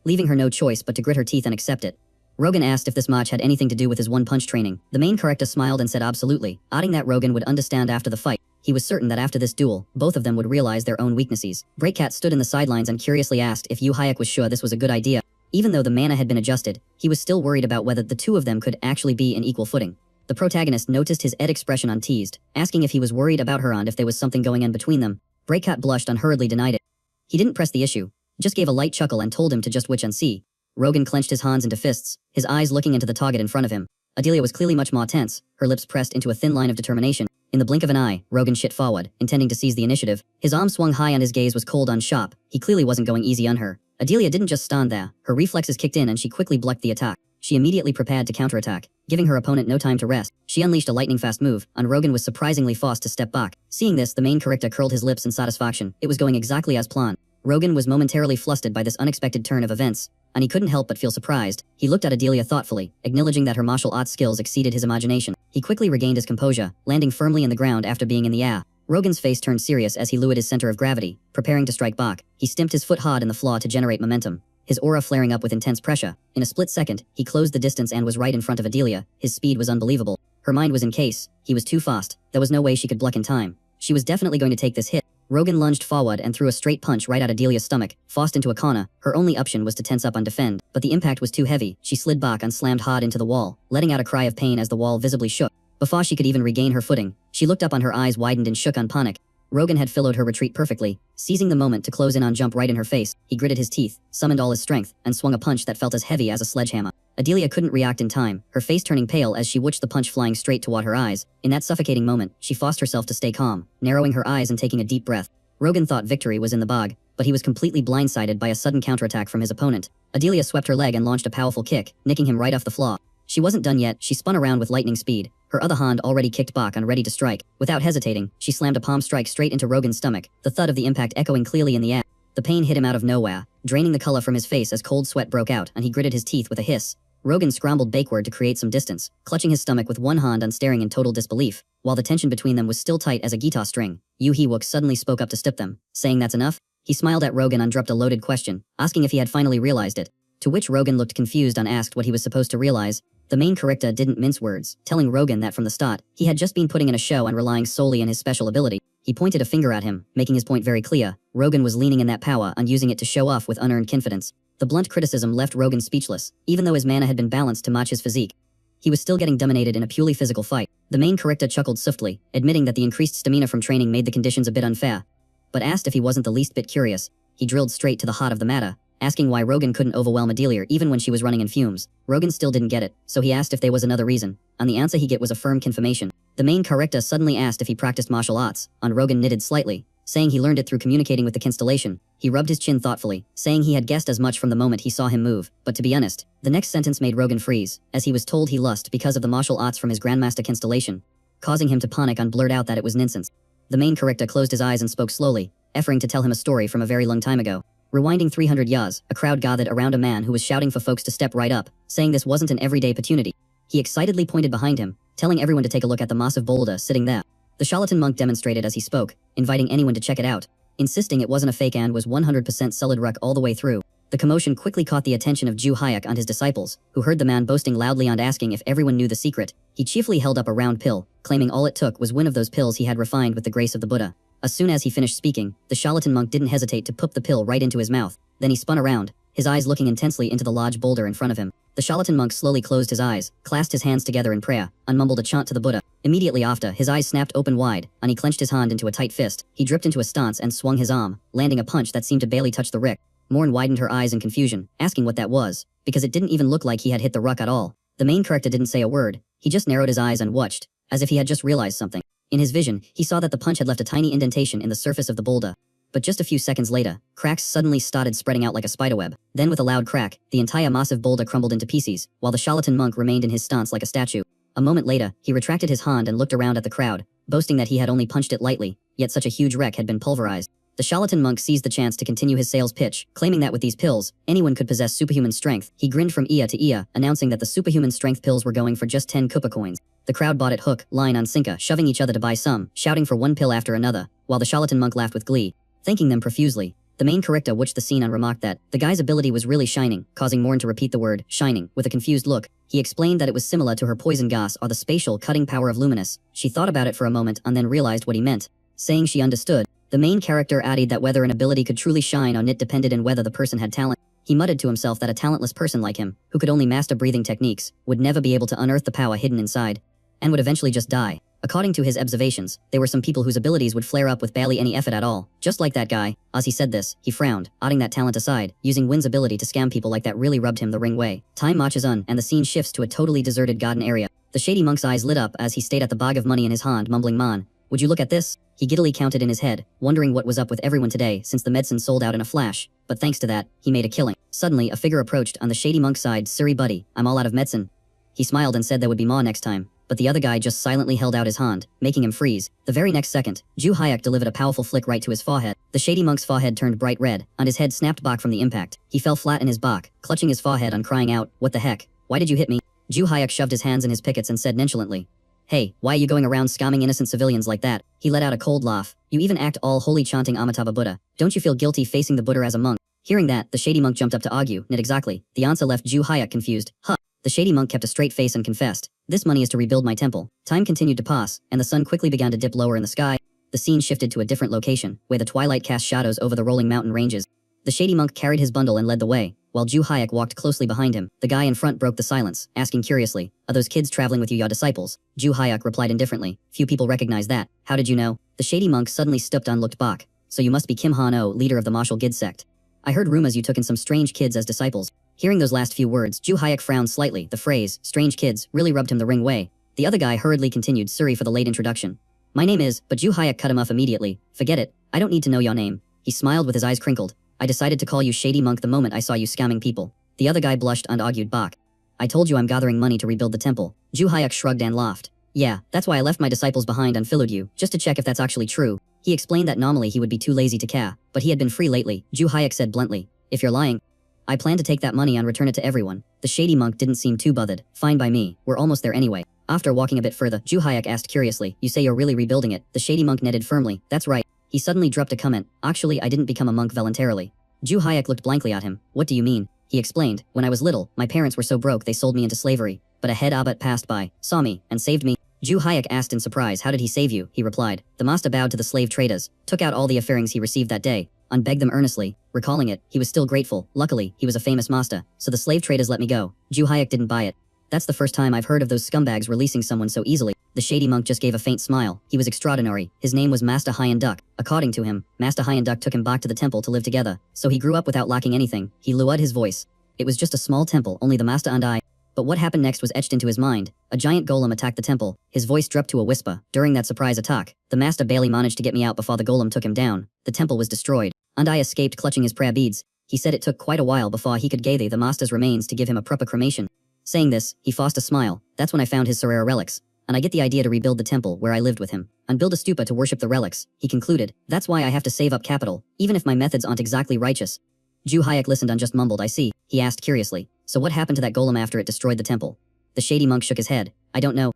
leaving her no choice but to grit her teeth and accept it. Rogan asked if this match had anything to do with his one-punch training. The main character smiled and said absolutely, adding that Rogan would understand after the fight. He was certain that after this duel, both of them would realize their own weaknesses. Breakcat stood in the sidelines and curiously asked if Yu Hayek was sure this was a good idea. Even though the mana had been adjusted, he was still worried about whether the two of them could actually be in equal footing. The protagonist noticed his expression unteased, asking if he was worried about her and if there was something going on between them. Breakcat blushed and hurriedly denied it. He didn't press the issue, just gave a light chuckle and told him to just watch and see. Rogan clenched his hands into fists, his eyes looking into the target in front of him. Adelia was clearly much more tense, her lips pressed into a thin line of determination. In the blink of an eye, Rogan shit forward, intending to seize the initiative. His arm swung high and his gaze was cold and sharp. He clearly wasn't going easy on her. Adelia didn't just stand there. Her reflexes kicked in and she quickly blocked the attack. She immediately prepared to counterattack, giving her opponent no time to rest. She unleashed a lightning-fast move, and Rogan was surprisingly forced to step back. Seeing this, the main character curled his lips in satisfaction. It was going exactly as planned. Rogan was momentarily flustered by this unexpected turn of events, and he couldn't help but feel surprised. He looked at Adelia thoughtfully, acknowledging that her martial arts skills exceeded his imagination. He quickly regained his composure, landing firmly in the ground after being in the air. Rogan's face turned serious as he lowered his center of gravity, preparing to strike back. He stamped his foot hard in the floor to generate momentum, his aura flaring up with intense pressure. In a split second, he closed the distance and was right in front of Adelia. His speed was unbelievable. Her mind was in case. He was too fast. There was no way she could block in time. She was definitely going to take this hit. Rogan lunged forward and threw a straight punch right at Adelia's stomach, forced into a corner. Her only option was to tense up and defend, but the impact was too heavy. She slid back and slammed hard into the wall, letting out a cry of pain as the wall visibly shook. Before she could even regain her footing, she looked up and her eyes widened in shook and panic. Rogan had followed her retreat perfectly, seizing the moment to close in on jump right in her face. He gritted his teeth, summoned all his strength, and swung a punch that felt as heavy as a sledgehammer. Adelia couldn't react in time, her face turning pale as she watched the punch flying straight toward her eyes. In that suffocating moment, she forced herself to stay calm, narrowing her eyes and taking a deep breath. Rogan thought victory was in the bag, but he was completely blindsided by a sudden counterattack from his opponent. Adelia swept her leg and launched a powerful kick, nicking him right off the floor. She wasn't done yet. She spun around with lightning speed, her other hand already kicked back and ready to strike. Without hesitating, she slammed a palm strike straight into Rogan's stomach, the thud of the impact echoing clearly in the air. The pain hit him out of nowhere, draining the color from his face as cold sweat broke out, and he gritted his teeth with a hiss. Rogan scrambled backward to create some distance, clutching his stomach with one hand and staring in total disbelief. While the tension between them was still tight as a guitar string, Yu Hee-wook suddenly spoke up to stop them, saying that's enough. He smiled at Rogan and dropped a loaded question, asking if he had finally realized it. To which Rogan looked confused and asked what he was supposed to realize. The main character didn't mince words, telling Rogan that from the start, he had just been putting in a show and relying solely on his special ability. He pointed a finger at him, making his point very clear. Rogan was leaning in that power and using it to show off with unearned confidence. The blunt criticism left Rogan speechless, even though his mana had been balanced to match his physique. He was still getting dominated in a purely physical fight. The main character chuckled softly, admitting that the increased stamina from training made the conditions a bit unfair. But asked if he wasn't the least bit curious. He drilled straight to the heart of the matter, asking why Rogan couldn't overwhelm a dealer even when she was running in fumes. Rogan still didn't get it, so he asked if there was another reason, and the answer he get was a firm confirmation. The main character suddenly asked if he practiced martial arts, and Rogan knitted slightly, saying he learned it through communicating with the constellation. He rubbed his chin thoughtfully, saying he had guessed as much from the moment he saw him move, but to be honest, the next sentence made Rogan freeze, as he was told he lost because of the martial arts from his grandmaster constellation, causing him to panic and blurt out that it was nonsense. The main character closed his eyes and spoke slowly, offering to tell him a story from a very long time ago. Rewinding 300 years, a crowd gathered around a man who was shouting for folks to step right up, saying this wasn't an everyday opportunity. He excitedly pointed behind him, telling everyone to take a look at the massive boulder sitting there. The charlatan monk demonstrated as he spoke, inviting anyone to check it out, insisting it wasn't a fake and was 100% solid rock all the way through. The commotion quickly caught the attention of Ju Hayek and his disciples, who heard the man boasting loudly and asking if everyone knew the secret. He chiefly held up a round pill, claiming all it took was one of those pills he had refined with the grace of the Buddha. As soon as he finished speaking, the charlatan monk didn't hesitate to put the pill right into his mouth. Then he spun around, his eyes looking intensely into the large boulder in front of him. The charlatan monk slowly closed his eyes, clasped his hands together in prayer, and mumbled a chant to the Buddha. Immediately after, his eyes snapped open wide, and he clenched his hand into a tight fist. He dripped into a stance and swung his arm, landing a punch that seemed to barely touch the Rick. Morn widened her eyes in confusion, asking what that was, because it didn't even look like he had hit the ruck at all. The main character didn't say a word, he just narrowed his eyes and watched, as if he had just realized something. In his vision, he saw that the punch had left a tiny indentation in the surface of the boulder. But just a few seconds later, cracks suddenly started spreading out like a spiderweb. Then with a loud crack, the entire massive boulder crumbled into pieces, while the charlatan monk remained in his stance like a statue. A moment later, he retracted his hand and looked around at the crowd, boasting that he had only punched it lightly, yet such a huge wreck had been pulverized. The charlatan monk seized the chance to continue his sales pitch, claiming that with these pills, anyone could possess superhuman strength. He grinned from ear to ear, announcing that the superhuman strength pills were going for just 10 kupa coins. The crowd bought it hook, line and sinker, shoving each other to buy some, shouting for one pill after another, while the charlatan monk laughed with glee, thanking them profusely. The main character watched the scene and remarked that the guy's ability was really shining, causing Morn to repeat the word shining with a confused look. He explained that it was similar to her poison gas or the spatial cutting power of Luminous. She thought about it for a moment and then realized what he meant, saying she understood. The main character added that whether an ability could truly shine or not depended on whether the person had talent. He muttered to himself that a talentless person like him, who could only master breathing techniques, would never be able to unearth the power hidden inside, and would eventually just die. According to his observations, there were some people whose abilities would flare up with barely any effort at all, just like that guy. As he said this, he frowned, adding that talent aside, using Wynn's ability to scam people like that really rubbed him the wrong way. Time marches on, and the scene shifts to a totally deserted garden area. The shady monk's eyes lit up as he stayed at the bag of money in his hand, mumbling, "Man, would you look at this?" He giddily counted in his head, wondering what was up with everyone today since the medicine sold out in a flash, but thanks to that, he made a killing. Suddenly, a figure approached on the shady monk's side. "Sorry buddy, I'm all out of medicine." He smiled and said there would be more next time, but the other guy just silently held out his hand, making him freeze. The very next second, Ju Hayek delivered a powerful flick right to his forehead. The shady monk's forehead turned bright red, and his head snapped back from the impact. He fell flat in his back, clutching his forehead and crying out, "What the heck? Why did you hit me?" Ju Hayek shoved his hands in his pockets and said nonchalantly, "Hey, why are you going around scamming innocent civilians like that?" He let out a cold laugh. "You even act all holy chanting Amitabha Buddha. Don't you feel guilty facing the Buddha as a monk?" Hearing that, the shady monk jumped up to argue. Not exactly. The answer left Ju Hayek confused. "Huh." The shady monk kept a straight face and confessed, "This money is to rebuild my temple." Time continued to pass, and the sun quickly began to dip lower in the sky. The scene shifted to a different location, where the twilight cast shadows over the rolling mountain ranges. The shady monk carried his bundle and led the way, while Ju Hayek walked closely behind him. The guy in front broke the silence, asking curiously, "Are those kids traveling with you, your disciples?" Ju Hayek replied indifferently, "Few people recognize that. How did you know?" The shady monk suddenly stooped and looked back. "So you must be Kim Han-o, leader of the martial Gid sect. I heard rumors you took in some strange kids as disciples." Hearing those last few words, Ju Hayek frowned slightly. The phrase, "strange kids," really rubbed him the wrong way. The other guy hurriedly continued, "Sorry for the late introduction. My name is," but Ju Hayek cut him off immediately. "Forget it. I don't need to know your name." He smiled with his eyes crinkled. "I decided to call you Shady Monk the moment I saw you scamming people." The other guy blushed and argued back. "I told you I'm gathering money to rebuild the temple." Ju Hayek shrugged and laughed. "Yeah, that's why I left my disciples behind and followed you, just to check if that's actually true." He explained that normally he would be too lazy to care, but he had been free lately. Ju Hayek said bluntly, "If you're lying, I plan to take that money and return it to everyone." The shady monk didn't seem too bothered. "Fine by me, we're almost there anyway." After walking a bit further, Ju Hayek asked curiously, "You say you're really rebuilding it?" The shady monk netted firmly, "That's right." He suddenly dropped a comment, "Actually, I didn't become a monk voluntarily." Ju Hayek looked blankly at him. "What do you mean?" He explained, "When I was little, my parents were so broke they sold me into slavery, but a head abbot passed by, saw me, and saved me." Ju Hayek asked in surprise, "How did he save you?" He replied. The master bowed to the slave traders, took out all the offerings he received that day, and begged them earnestly. Recalling it, he was still grateful. Luckily, he was a famous master, so the slave traders let me go. Ju Hayek didn't buy it. That's the first time I've heard of those scumbags releasing someone so easily. The shady monk just gave a faint smile. He was extraordinary. His name was Master High and Duck. According to him, Master High and Duck took him back to the temple to live together. So he grew up without lacking anything. He lowered his voice. It was just a small temple, only the master and I. But what happened next was etched into his mind. A giant golem attacked the temple. His voice dropped to a whisper. During that surprise attack, the master barely managed to get me out before the golem took him down. The temple was destroyed. And I escaped clutching his prayer beads. He said it took quite a while before he could gather the master's remains to give him a proper cremation. Saying this, he forced a smile. That's when I found his Sorare relics. And I get the idea to rebuild the temple where I lived with him. And build a stupa to worship the relics. He concluded. That's why I have to save up capital, even if my methods aren't exactly righteous. Ju Hayek listened and just mumbled, I see. He asked curiously. So what happened to that golem after it destroyed the temple? The shady monk shook his head. I don't know.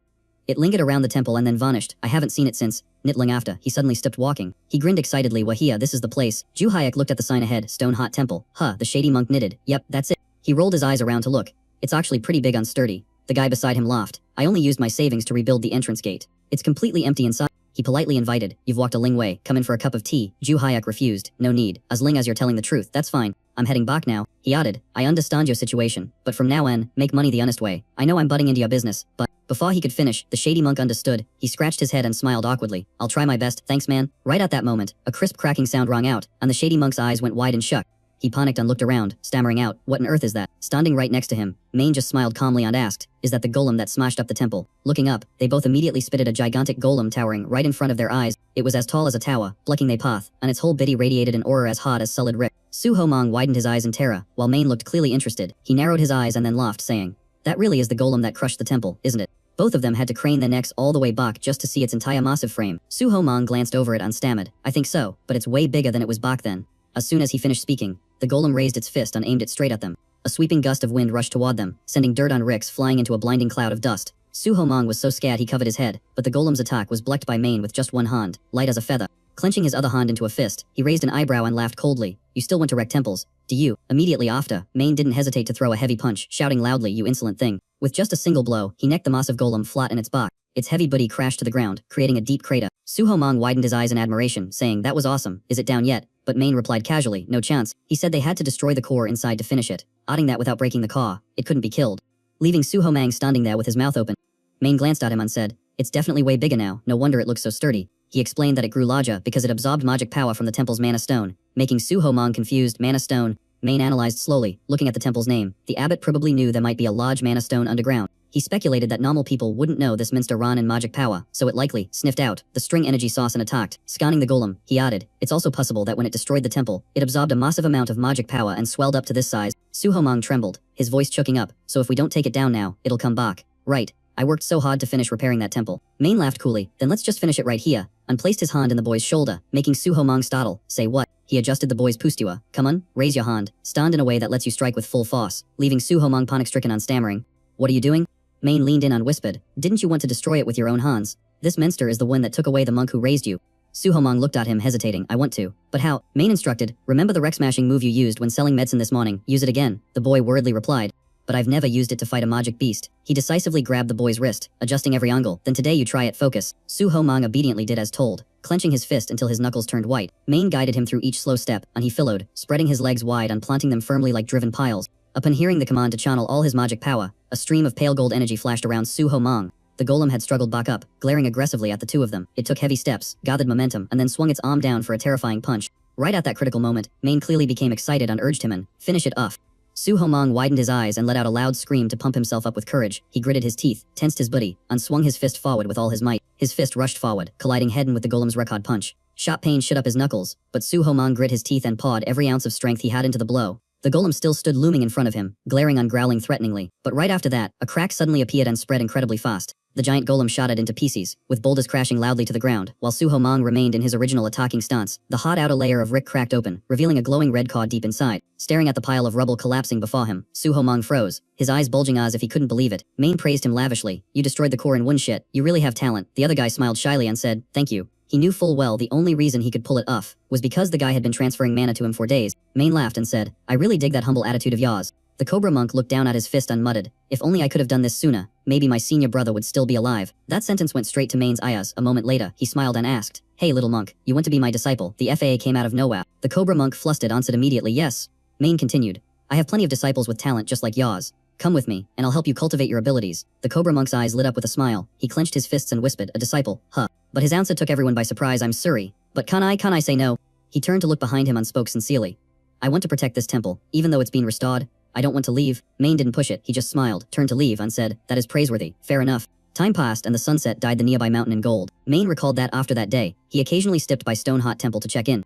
It lingered around the temple and then vanished. I haven't seen it since. Nittling after, he suddenly stopped walking. He grinned excitedly. Wahia, this is the place. Ju Hayek looked at the sign ahead. Stone Hot Temple. Huh, the shady monk knitted. Yep, that's it. He rolled his eyes around to look. It's actually pretty big and sturdy. The guy beside him laughed. I only used my savings to rebuild the entrance gate. It's completely empty inside. He politely invited. You've walked a ling way. Come in for a cup of tea. Ju Hayek refused. No need. As ling as you're telling the truth, that's fine. I'm heading back now. He added. I understand your situation, but from now on, make money the honest way. I know I'm butting into your business, but before he could finish, the shady monk understood. He scratched his head and smiled awkwardly. I'll try my best, thanks man. Right at that moment, a crisp cracking sound rang out, and the shady monk's eyes went wide and shut. He panicked and looked around, stammering out, what on earth is that? Standing right next to him, Maine just smiled calmly and asked, is that the golem that smashed up the temple? Looking up, they both immediately spotted a gigantic golem towering right in front of their eyes. It was as tall as a tower, blocking their path, and its whole body radiated an aura as hot as solid brick. Su Homong widened his eyes in terror, while Maine looked clearly interested. He narrowed his eyes and then laughed, saying, that really is the golem that crushed the temple, isn't it? Both of them had to crane their necks all the way back just to see its entire massive frame. Su Homong glanced over it and stammered, I think so, but it's way bigger than it was back then. As soon as he finished speaking, the golem raised its fist and aimed it straight at them. A sweeping gust of wind rushed toward them, sending dirt on Ricks flying into a blinding cloud of dust. Su Homong was so scared he covered his head, but the golem's attack was blocked by Maine with just one hand, light as a feather. Clenching his other hand into a fist, he raised an eyebrow and laughed coldly. You still want to wreck temples, do you? Immediately after, Maine didn't hesitate to throw a heavy punch, shouting loudly, you insolent thing. With just a single blow, he necked the massive golem flat in its back. Its heavy body crashed to the ground, creating a deep crater. Su Homong widened his eyes in admiration, saying, that was awesome. Is it down yet? But Maine replied casually, no chance. He said they had to destroy the core inside to finish it, adding that without breaking the core, it couldn't be killed. Leaving Su Homong standing there with his mouth open. Maine glanced at him and said, it's definitely way bigger now, no wonder it looks so sturdy. He explained that it grew larger because it absorbed magic power from the temple's mana stone, making Su Homong confused. Mana stone. Maine analyzed slowly, looking at the temple's name. The abbot probably knew there might be a large mana stone underground. He speculated that normal people wouldn't know this minster ran in magic power, so it likely sniffed out the string energy sauce and attacked. Scanning the golem, he added, it's also possible that when it destroyed the temple, it absorbed a massive amount of magic power and swelled up to this size. Su Homong trembled, his voice choking up, so if we don't take it down now, it'll come back. Right. I worked so hard to finish repairing that temple. Maine laughed coolly, then let's just finish it right here, and placed his hand in the boy's shoulder, making Su Homong startle. Say what? He adjusted the boy's posture. Come on, raise your hand. Stand in a way that lets you strike with full force, leaving Su Homong panic-stricken and stammering. What are you doing? Maine leaned in and whispered, didn't you want to destroy it with your own hands? This minster is the one that took away the monk who raised you. Su Homong looked at him hesitating. I want to. But how? Maine instructed, remember the wreck-smashing move you used when selling medicine this morning, use it again. The boy worriedly replied. But I've never used it to fight a magic beast. He decisively grabbed the boy's wrist, adjusting every angle. Then today you try it, focus. Su Homong obediently did as told, clenching his fist until his knuckles turned white. Maine guided him through each slow step, and he followed, spreading his legs wide and planting them firmly like driven piles. Upon hearing the command to channel all his magic power, a stream of pale gold energy flashed around Su Homong. The golem had struggled back up, glaring aggressively at the two of them. It took heavy steps, gathered momentum, and then swung its arm down for a terrifying punch. Right at that critical moment, Maine clearly became excited and urged him in, finish it off. Su Homong widened his eyes and let out a loud scream to pump himself up with courage. He gritted his teeth, tensed his body, and swung his fist forward with all his might. His fist rushed forward, colliding head-on with the golem's record punch. Sharp pain shot up his knuckles, but Su Homong grit his teeth and pawed every ounce of strength he had into the blow. The golem still stood looming in front of him, glaring and growling threateningly. But right after that, a crack suddenly appeared and spread incredibly fast. The giant golem shot it into pieces, with boulders crashing loudly to the ground, while Su Homong remained in his original attacking stance. The hot outer layer of Rick cracked open, revealing a glowing red cord deep inside. Staring at the pile of rubble collapsing before him, Su Homong froze, his eyes bulging as if he couldn't believe it. Maine praised him lavishly. You destroyed the core in one shit. You really have talent. The other guy smiled shyly and said, thank you. He knew full well the only reason he could pull it off was because the guy had been transferring mana to him for days. Maine laughed and said, I really dig that humble attitude of yours. The Cobra monk looked down at his fist and muttered, if only I could have done this sooner, maybe my senior brother would still be alive. That sentence went straight to Maine's eyes. A moment later, he smiled and asked, hey little monk, you want to be my disciple? The FAA came out of nowhere. The Cobra monk flustered answered immediately yes. Maine continued, I have plenty of disciples with talent just like yours. Come with me, and I'll help you cultivate your abilities. The Cobra Monk's eyes lit up with a smile. He clenched his fists and whispered, a disciple, huh. But his answer took everyone by surprise. I'm sorry, but can I say no? He turned to look behind him and spoke sincerely. I want to protect this temple, even though it's been restored. I don't want to leave. Main didn't push it, he just smiled, turned to leave and said, that is praiseworthy, fair enough. Time passed and the sunset dyed the nearby mountain in gold. Main recalled that after that day, he occasionally stepped by Stone Hot Temple to check in.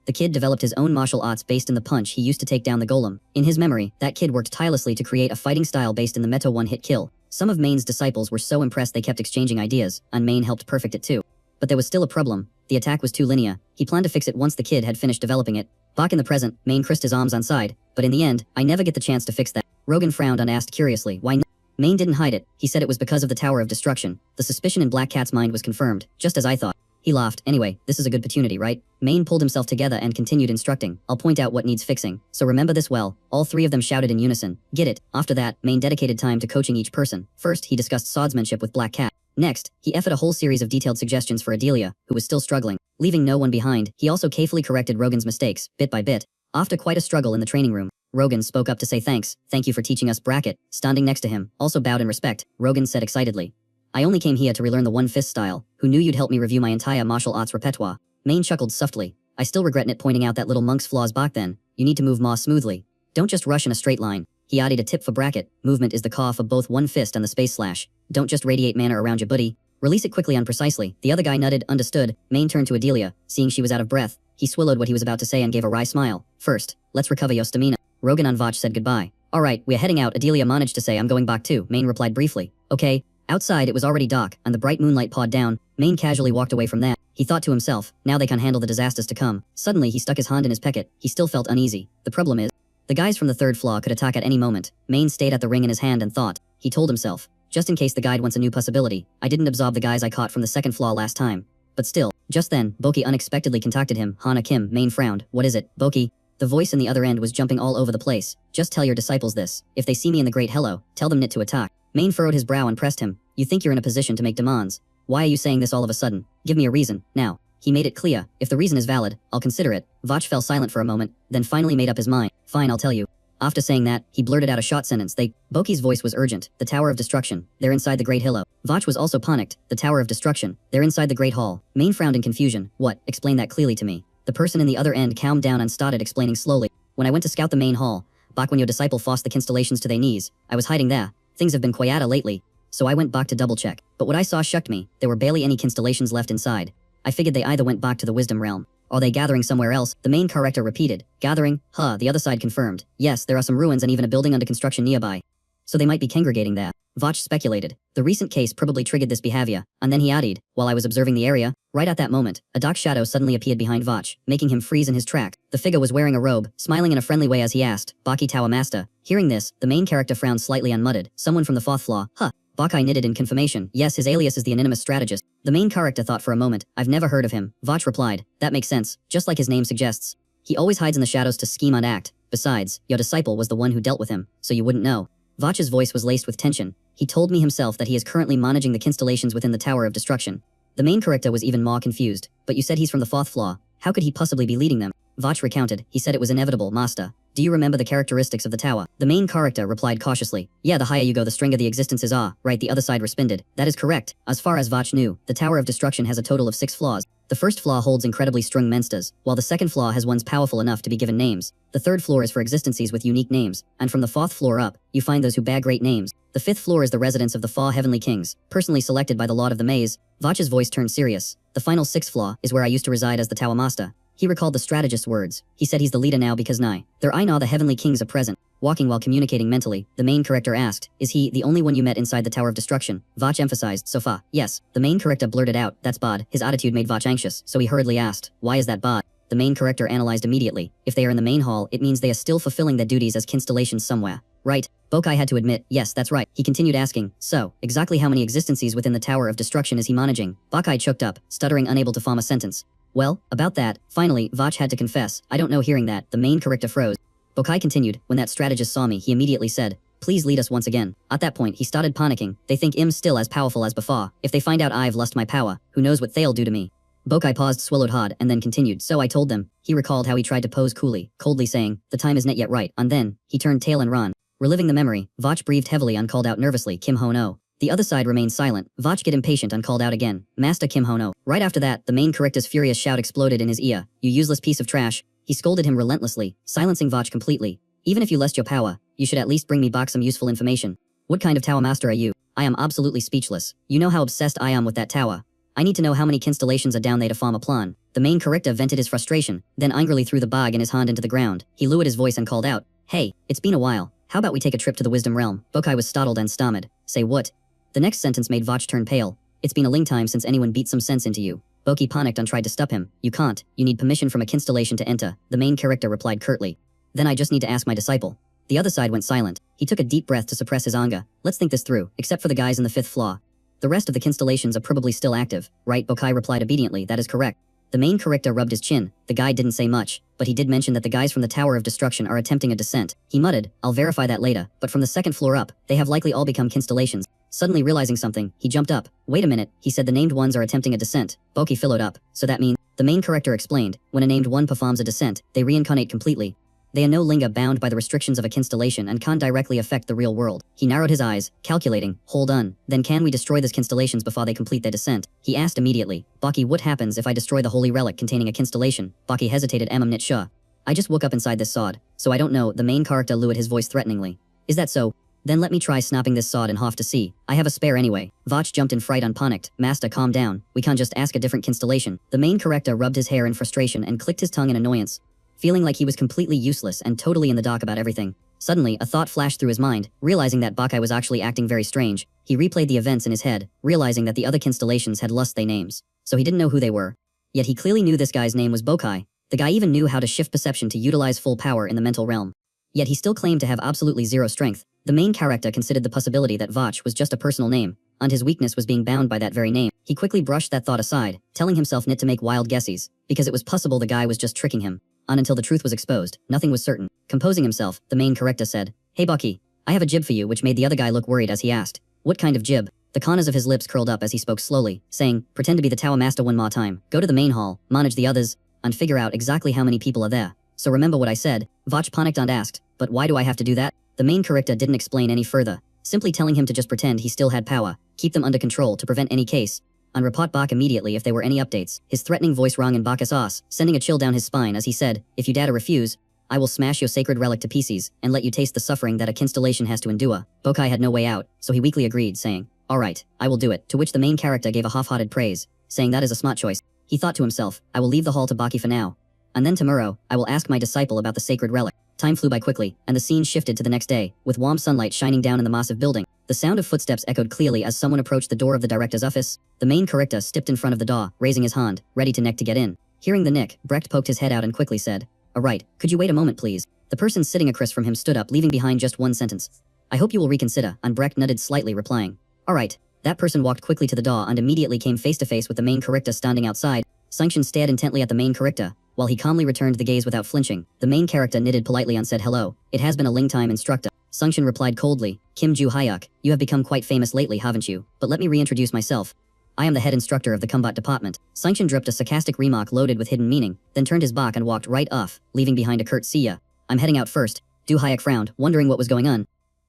The kid developed his own martial arts based in the punch he used to take down the golem. In his memory, that kid worked tirelessly to create a fighting style based in the meta one-hit kill. Some of Main's disciples were so impressed they kept exchanging ideas, and Main helped perfect it too. But there was still a problem. The attack was too linear. He planned to fix it once the kid had finished developing it. Back in the present, Main crossed his arms on side, but in the end, I never get the chance to fix that. Rogan frowned and asked curiously, why not? Main didn't hide it. He said it was because of the Tower of Destruction. The suspicion in Black Cat's mind was confirmed, just as I thought. He laughed. Anyway, this is a good opportunity, right? Main pulled himself together and continued instructing. I'll point out what needs fixing, so remember this well. All three of them shouted in unison. Get it. After that, Main dedicated time to coaching each person. First, he discussed swordsmanship with Black Cat. Next, he offered a whole series of detailed suggestions for Adelia, who was still struggling. Leaving no one behind, he also carefully corrected Rogan's mistakes, bit by bit. After quite a struggle in the training room, Rogan spoke up to say thanks. Thank you for teaching us bracket. Standing next to him, also bowed in respect, Rogan said excitedly. I only came here to relearn the one-fist style. Who knew you'd help me review my entire martial arts repertoire? Main chuckled softly. I still regret not pointing out that little monk's flaws back then. You need to move more smoothly. Don't just rush in a straight line. He added a tip for bracket. Movement is the core for both one fist and the space slash. Don't just radiate mana around your buddy. Release it quickly and precisely. The other guy nutted, understood. Main turned to Adelia, seeing she was out of breath. He swallowed what he was about to say and gave a wry smile. First, let's recover your stamina. Rogan and Vach said goodbye. Alright, we're heading out. Adelia managed to say I'm going back too. Main replied briefly. Okay. Outside it was already dark, and the bright moonlight poured down. Main casually walked away from there. He thought to himself, now they can handle the disasters to come. Suddenly he stuck his hand in his pocket. He still felt uneasy. The problem is, the guys from the third floor could attack at any moment. Main stayed at the ring in his hand and thought. He told himself, just in case the guide wants a new possibility, I didn't absorb the guys I caught from the second floor last time. But still, just then, Boki unexpectedly contacted him. Hana Kim. Main frowned. What is it, Boki? The voice in the other end was jumping all over the place. Just tell your disciples this. If they see me in the Great Hello, tell them not to attack. Main furrowed his brow and pressed him. You think you're in a position to make demands. Why are you saying this all of a sudden? Give me a reason, now. He made it clear. If the reason is valid, I'll consider it. Vach fell silent for a moment, then finally made up his mind. Fine, I'll tell you. After saying that, he blurted out a short sentence. Boki's voice was urgent. The Tower of Destruction. They're inside the Great Hillow. Vach was also panicked. The Tower of Destruction. They're inside the Great Hall. Main frowned in confusion. What? Explain that clearly to me. The person in the other end calmed down and started explaining slowly. When I went to scout the main hall, back when your disciple forced the constellations to their knees, I was hiding there. Things have been quieta lately, so I went back to double check. But what I saw shocked me. There were barely any constellations left inside. I figured they either went back to the wisdom realm, or they gathering somewhere else. The main character repeated. Gathering? Huh, the other side confirmed. Yes, there are some ruins and even a building under construction nearby. So they might be congregating there. Vach speculated. The recent case probably triggered this behavior, and then he added, while I was observing the area, right at that moment, a dark shadow suddenly appeared behind Vach, making him freeze in his track. The figure was wearing a robe, smiling in a friendly way as he asked, Baki Tower Master. Hearing this, the main character frowned slightly and muttered, someone from the fourth floor. Huh. Bakai knitted in confirmation. Yes, his alias is the anonymous strategist. The main character thought for a moment. I've never heard of him. Vach replied. That makes sense, just like his name suggests. He always hides in the shadows to scheme and act. Besides, your disciple was the one who dealt with him, so you wouldn't know. Vach's voice was laced with tension. He told me himself that he is currently managing the constellations within the Tower of Destruction. The main character was even more confused. But you said he's from the fourth floor. How could he possibly be leading them? Vach recounted. He said it was inevitable, Master. Do you remember the characteristics of the tower? The main character replied cautiously. Yeah, the higher you go the stronger the existences are. Right, the other side responded. That is correct. As far as Vach knew, the Tower of Destruction has a total of 6 floors. The first floor holds incredibly strong monsters, while the second floor has ones powerful enough to be given names. The third floor is for existences with unique names, and from the fourth floor up, you find those who bear great names. The fifth floor is the residence of the 4 heavenly kings, personally selected by the Lord of the Maze. Vach's voice turned serious. The final 6th floor is where I used to reside as the Tower Master. He recalled the strategist's words. He said he's the leader now because nigh there I know the heavenly kings are present. Walking while communicating mentally, the main character asked, is he the only one you met inside the Tower of Destruction? Vach emphasized, so far. Yes. The main character blurted out, that's bad. His attitude made Vach anxious, so he hurriedly asked, why is that bad? The main character analyzed immediately. If they are in the main hall, it means they are still fulfilling their duties as constellations somewhere. Right. Bokai had to admit, yes, that's right. He continued asking, so, exactly how many existences within the Tower of Destruction is he managing? Bokai choked up, stuttering, unable to form a sentence. Well, about that, finally, Vach had to confess. I don't know. Hearing that, the main character froze. Bokai continued, when that strategist saw me, he immediately said, please lead us once again. At that point, he started panicking. They think I'm still as powerful as before. If they find out I've lost my power, who knows what they'll do to me. Bokai paused, swallowed hard, and then continued, so I told them. He recalled how he tried to pose coolly, coldly saying, the time is not yet right, and then, he turned tail and ran. Reliving the memory, Vach breathed heavily and called out nervously, Kim Ho-no. The other side remained silent. Vach get impatient and called out again, Master Kim Ho-no. Right after that, the main character's furious shout exploded in his ear. You useless piece of trash. He scolded him relentlessly, silencing Vach completely. Even if you lost your power, you should at least bring me back some useful information. What kind of tower master are you? I am absolutely speechless. You know how obsessed I am with that tower. I need to know how many constellations are down there to form a plan. The main character vented his frustration, then angrily threw the bag in his hand into the ground. He lowered his voice and called out, Hey, it's been a while. How about we take a trip to the Wisdom Realm? Bokai was startled and stammered. Say what? The next sentence made Vach turn pale. It's been a long time since anyone beat some sense into you. Boki panicked and tried to stop him. You can't. You need permission from a constellation to enter. The main character replied curtly. Then I just need to ask my disciple. The other side went silent. He took a deep breath to suppress his anger. Let's think this through, except for the guys in the 5th floor. The rest of the constellations are probably still active, right? Bokai replied obediently, that is correct. The main character rubbed his chin. The guy didn't say much, but he did mention that the guys from the Tower of Destruction are attempting a descent. He muttered, I'll verify that later, but from the 2nd floor up, they have likely all become constellations. Suddenly realizing something, he jumped up. Wait a minute, he said the named ones are attempting a descent. Boki followed up. So that means, the main character explained, when a named one performs a descent, they reincarnate completely. They are no longer bound by the restrictions of a constellation and can't directly affect the real world. He narrowed his eyes, calculating, hold on, then can we destroy these constellations before they complete their descent? He asked immediately, Baki, what happens if I destroy the holy relic containing a constellation? Baki hesitated, I'm not sure. I just woke up inside this sword, so I don't know. The main character lowered his voice threateningly. Is that so? Then let me try snapping this sword in half to see. I have a spare anyway. Vach jumped in fright and panicked. Master, calm down. We can't just ask a different constellation. The main character rubbed his hair in frustration and clicked his tongue in annoyance, feeling like he was completely useless and totally in the dark about everything. Suddenly, a thought flashed through his mind. Realizing that Bakai was actually acting very strange, he replayed the events in his head, realizing that the other constellations had lost their names. So he didn't know who they were. Yet he clearly knew this guy's name was Bokai. The guy even knew how to shift perception to utilize full power in the mental realm. Yet he still claimed to have absolutely zero strength. The main character considered the possibility that Vach was just a personal name, and his weakness was being bound by that very name. He quickly brushed that thought aside, telling himself not to make wild guesses, because it was possible the guy was just tricking him. And until the truth was exposed, nothing was certain. Composing himself, the main character said, Hey Bucky, I have a jib for you, which made the other guy look worried as he asked, What kind of jib? The corners of his lips curled up as he spoke slowly, saying, Pretend to be the Tower Master one more time, go to the main hall, manage the others, and figure out exactly how many people are there. So remember what I said. Vach panicked and asked, But why do I have to do that? The main character didn't explain any further, simply telling him to just pretend he still had power, keep them under control to prevent any case, and report back immediately if there were any updates. His threatening voice rang in Bacchus' ass, sending a chill down his spine as he said, If you dare to refuse, I will smash your sacred relic to pieces and let you taste the suffering that a constellation has to endure. Bokai had no way out, so he weakly agreed, saying, Alright, I will do it, to which the main character gave a half-hearted praise, saying that is a smart choice. He thought to himself, I will leave the hall to Baki for now, and then tomorrow, I will ask my disciple about the sacred relic. Time flew by quickly, and the scene shifted to the next day, with warm sunlight shining down in the massive building. The sound of footsteps echoed clearly as someone approached the door of the director's office. The main character stepped in front of the door, raising his hand, ready to get in. Hearing the nick, Brecht poked his head out and quickly said, Alright, could you wait a moment please? The person sitting across from him stood up, leaving behind just one sentence. I hope you will reconsider, and Brecht nodded slightly, replying, Alright. That person walked quickly to the door and immediately came face to face with the main character standing outside. Sanction stared intently at the main character, while he calmly returned the gaze without flinching. The main character knitted politely and said hello. It has been a long time, instructor. Sanction replied coldly, Kim Ju Hyuk, you have become quite famous lately, haven't you? But let me reintroduce myself. I am the head instructor of the combat department. Sanction dropped a sarcastic remark loaded with hidden meaning, then turned his back and walked right off, leaving behind a curt see ya. I'm heading out first. Du Hyuk frowned, wondering what was going on.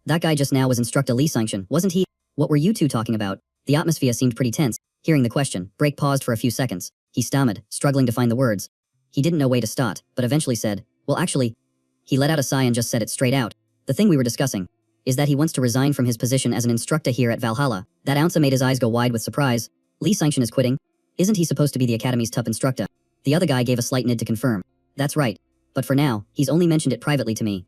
That guy just now was instructor Lee Sanction, wasn't he? What were you two talking about? The atmosphere seemed pretty tense. Hearing the question, Break paused for a few seconds. He stammered, struggling to find the words. He didn't know where to start, but eventually said, Well actually, he let out a sigh and just said it straight out. The thing we were discussing is that he wants to resign from his position as an instructor here at Valhalla. That ouncer made his eyes go wide with surprise. Lee Sanction is quitting? Isn't he supposed to be the academy's top instructor? The other guy gave a slight nod to confirm. That's right. But for now, he's only mentioned it privately to me.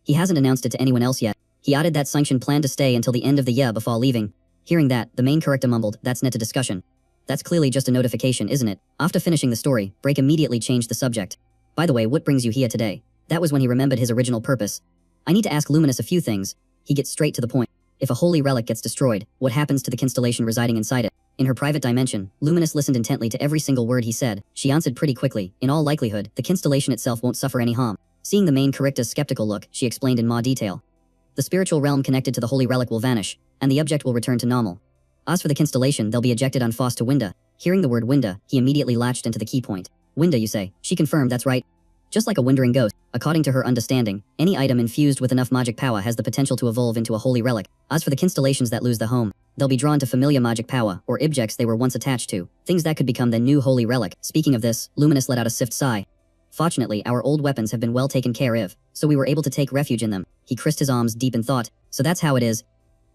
He hasn't announced it to anyone else yet. He added that Sanction planned to stay until the end of the year before leaving. Hearing that, the main character mumbled, That's not a discussion. That's clearly just a notification, isn't it? After finishing the story, Break immediately changed the subject. By the way, what brings you here today? That was when he remembered his original purpose. I need to ask Luminous a few things. He gets straight to the point. If a holy relic gets destroyed, what happens to the constellation residing inside it? In her private dimension, Luminous listened intently to every single word he said. She answered pretty quickly. In all likelihood, the constellation itself won't suffer any harm. Seeing the main character's skeptical look, she explained in more detail. The spiritual realm connected to the holy relic will vanish, and the object will return to normal. As for the constellation, they'll be ejected on force to Winda. Hearing the word Winda, he immediately latched into the key point. Winda, you say? She confirmed, that's right. just like a wandering ghost. According to her understanding, any item infused with enough magic power has the potential to evolve into a holy relic. As for the constellations that lose the home, they'll be drawn to familiar magic power, or objects they were once attached to, things that could become their new holy relic. Speaking of this, Luminous let out a sift sigh. Fortunately, our old weapons have been well taken care of, so we were able to take refuge in them. He crisped his arms deep in thought. So that's how it is.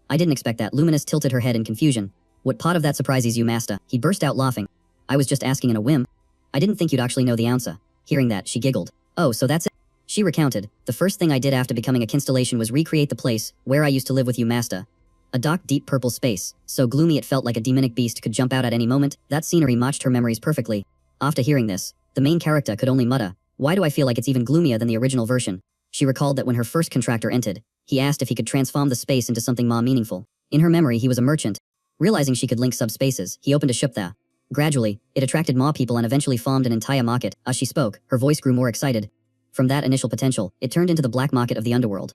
I didn't expect that. Luminous tilted her head in confusion. What part of that surprises you, master? He burst out laughing. I was just asking in a whim. I didn't think you'd actually know the answer. Hearing that, she giggled. Oh, so that's it? She recounted. The first thing I did after becoming a constellation was recreate the place where I used to live with you, master. A dark, deep purple space, so gloomy it felt like a demonic beast could jump out at any moment. That scenery matched her memories perfectly. After hearing this, the main character could only mutter, why do I feel like it's even gloomier than the original version? She recalled that when her first contractor entered, he asked if he could transform the space into something more meaningful. In her memory, he was a merchant. Realizing she could link subspaces, he opened a shop there. Gradually, it attracted more people and eventually formed an entire market. As she spoke, her voice grew more excited. From that initial potential, it turned into the black market of the underworld.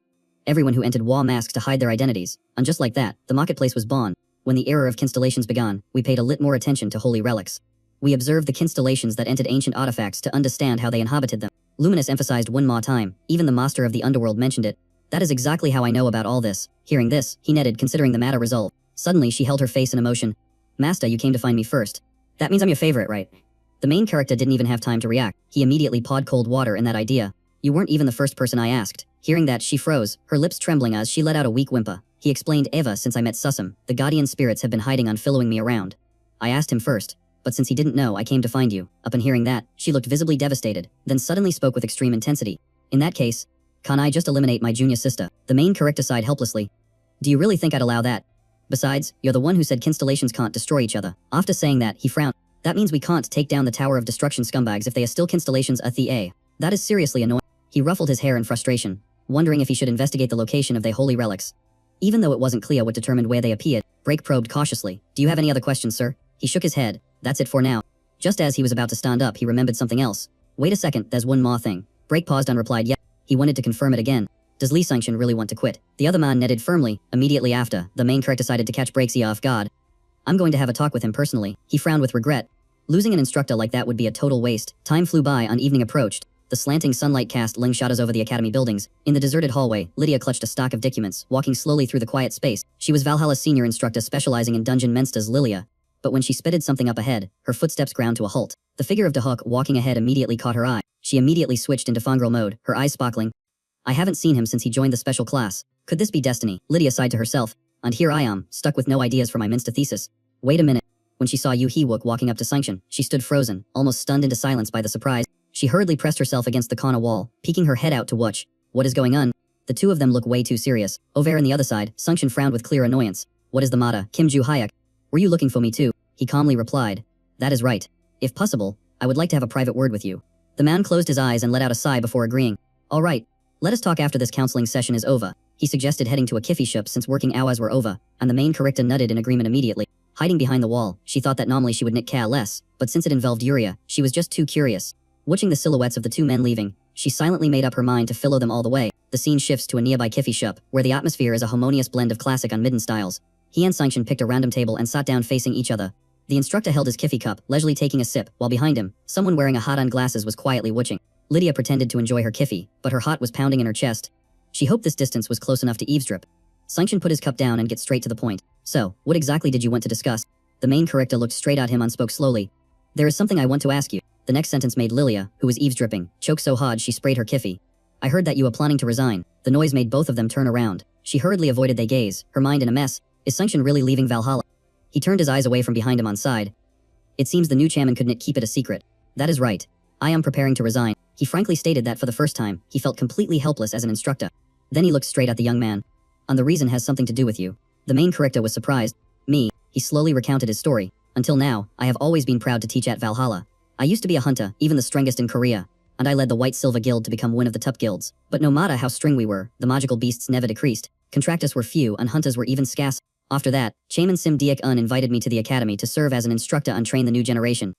Everyone who entered wore masks to hide their identities, and just like that, the marketplace was born. When the era of constellations began, we paid a little more attention to holy relics. We observed the constellations that entered ancient artifacts to understand how they inhabited them. Luminous emphasized one more time, even the master of the underworld mentioned it. That is exactly how I know about all this. Hearing this, he netted, considering the matter resolved. Suddenly she held her face in emotion. Master, you came to find me first. That means I'm your favorite, right? The main character didn't even have time to react. He immediately poured cold water in that idea. You weren't even the first person I asked. Hearing that, she froze, her lips trembling as she let out a weak whimper. He explained, ever since I met Sussum, the guardian spirits have been hiding on following me around. I asked him first, but since he didn't know, I came to find you. Upon hearing that, she looked visibly devastated, then suddenly spoke with extreme intensity. In that case, can I just eliminate my junior sister? The main character sighed helplessly. Do you really think I'd allow that? Besides, you're the one who said constellations can't destroy each other. After saying that, he frowned. That means we can't take down the Tower of Destruction scumbags if they are still constellations at the A. That is seriously annoying. He ruffled his hair in frustration, wondering if he should investigate the location of their holy relics. Even though it wasn't clear what determined where they appeared, Brake probed cautiously. Do you have any other questions, sir? He shook his head. That's it for now. Just as he was about to stand up, he remembered something else. Wait a second, there's one more thing. Brake paused and replied, yeah. He wanted to confirm it again. Does Lee Sanction really want to quit? The other man netted firmly. Immediately after, the main character decided to catch Brake's ear off guard. I'm going to have a talk with him personally. He frowned with regret. Losing an instructor like that would be a total waste. Time flew by and evening approached. The slanting sunlight cast ling shadows over the academy buildings. In the deserted hallway, Lydia clutched a stack of documents, walking slowly through the quiet space. She was Valhalla's senior instructor specializing in dungeon mensters, Lilia. But when she spitted something up ahead, her footsteps ground to a halt. The figure of Dahuk walking ahead immediately caught her eye. She immediately switched into fangirl mode, her eyes sparkling. I haven't seen him since he joined the special class. Could this be destiny? Lydia sighed to herself. And here I am, stuck with no ideas for my Minster thesis. Wait a minute. When she saw Yu Hee-wook walking up to Sanction, she stood frozen, almost stunned into silence by the surprise. She hurriedly pressed herself against the corner wall, peeking her head out to watch. What is going on? The two of them look way too serious. Over on the other side, Sanction frowned with clear annoyance. What is the matter, Kim Ju-hyuk? Were you looking for me too? He calmly replied. That is right. If possible, I would like to have a private word with you. The man closed his eyes and let out a sigh before agreeing. All right. Let us talk after this counseling session is over. He suggested heading to a kiffy shop since working hours were over, and the main character nodded in agreement immediately. Hiding behind the wall, she thought that normally she would care less, but since it involved Yuria, she was just too curious. Watching the silhouettes of the two men leaving, she silently made up her mind to follow them all the way. The scene shifts to a nearby kiffy shop, where the atmosphere is a harmonious blend of classic and midden styles. He and Sanction picked a random table and sat down facing each other. The instructor held his kiffy cup, leisurely taking a sip, while behind him, someone wearing a hat on glasses was quietly watching. Lydia pretended to enjoy her kiffy, but her heart was pounding in her chest. She hoped this distance was close enough to eavesdrop. Sanction put his cup down and get straight to the point. So, what exactly did you want to discuss? The main character looked straight at him and spoke slowly. There is something I want to ask you. The next sentence made Lilia, who was eavesdropping, choke so hard she sprayed her kiffy. I heard that you were planning to resign. The noise made both of them turn around. She hurriedly avoided their gaze, her mind in a mess. Is Sanction really leaving Valhalla? He turned his eyes away from behind him on side. It seems the new chairman couldn't keep it a secret. That is right. I am preparing to resign. He frankly stated that for the first time, he felt completely helpless as an instructor. Then he looked straight at the young man. And the reason has something to do with you. The main character was surprised. Me. He slowly recounted his story. Until now, I have always been proud to teach at Valhalla. I used to be a hunter, even the strongest in Korea. And I led the White Silver Guild to become one of the top guilds. But no matter how strong we were, the magical beasts never decreased. Contractors were few and hunters were even scarce. After that, Chairman Sim Diek-un invited me to the academy to serve as an instructor and train the new generation.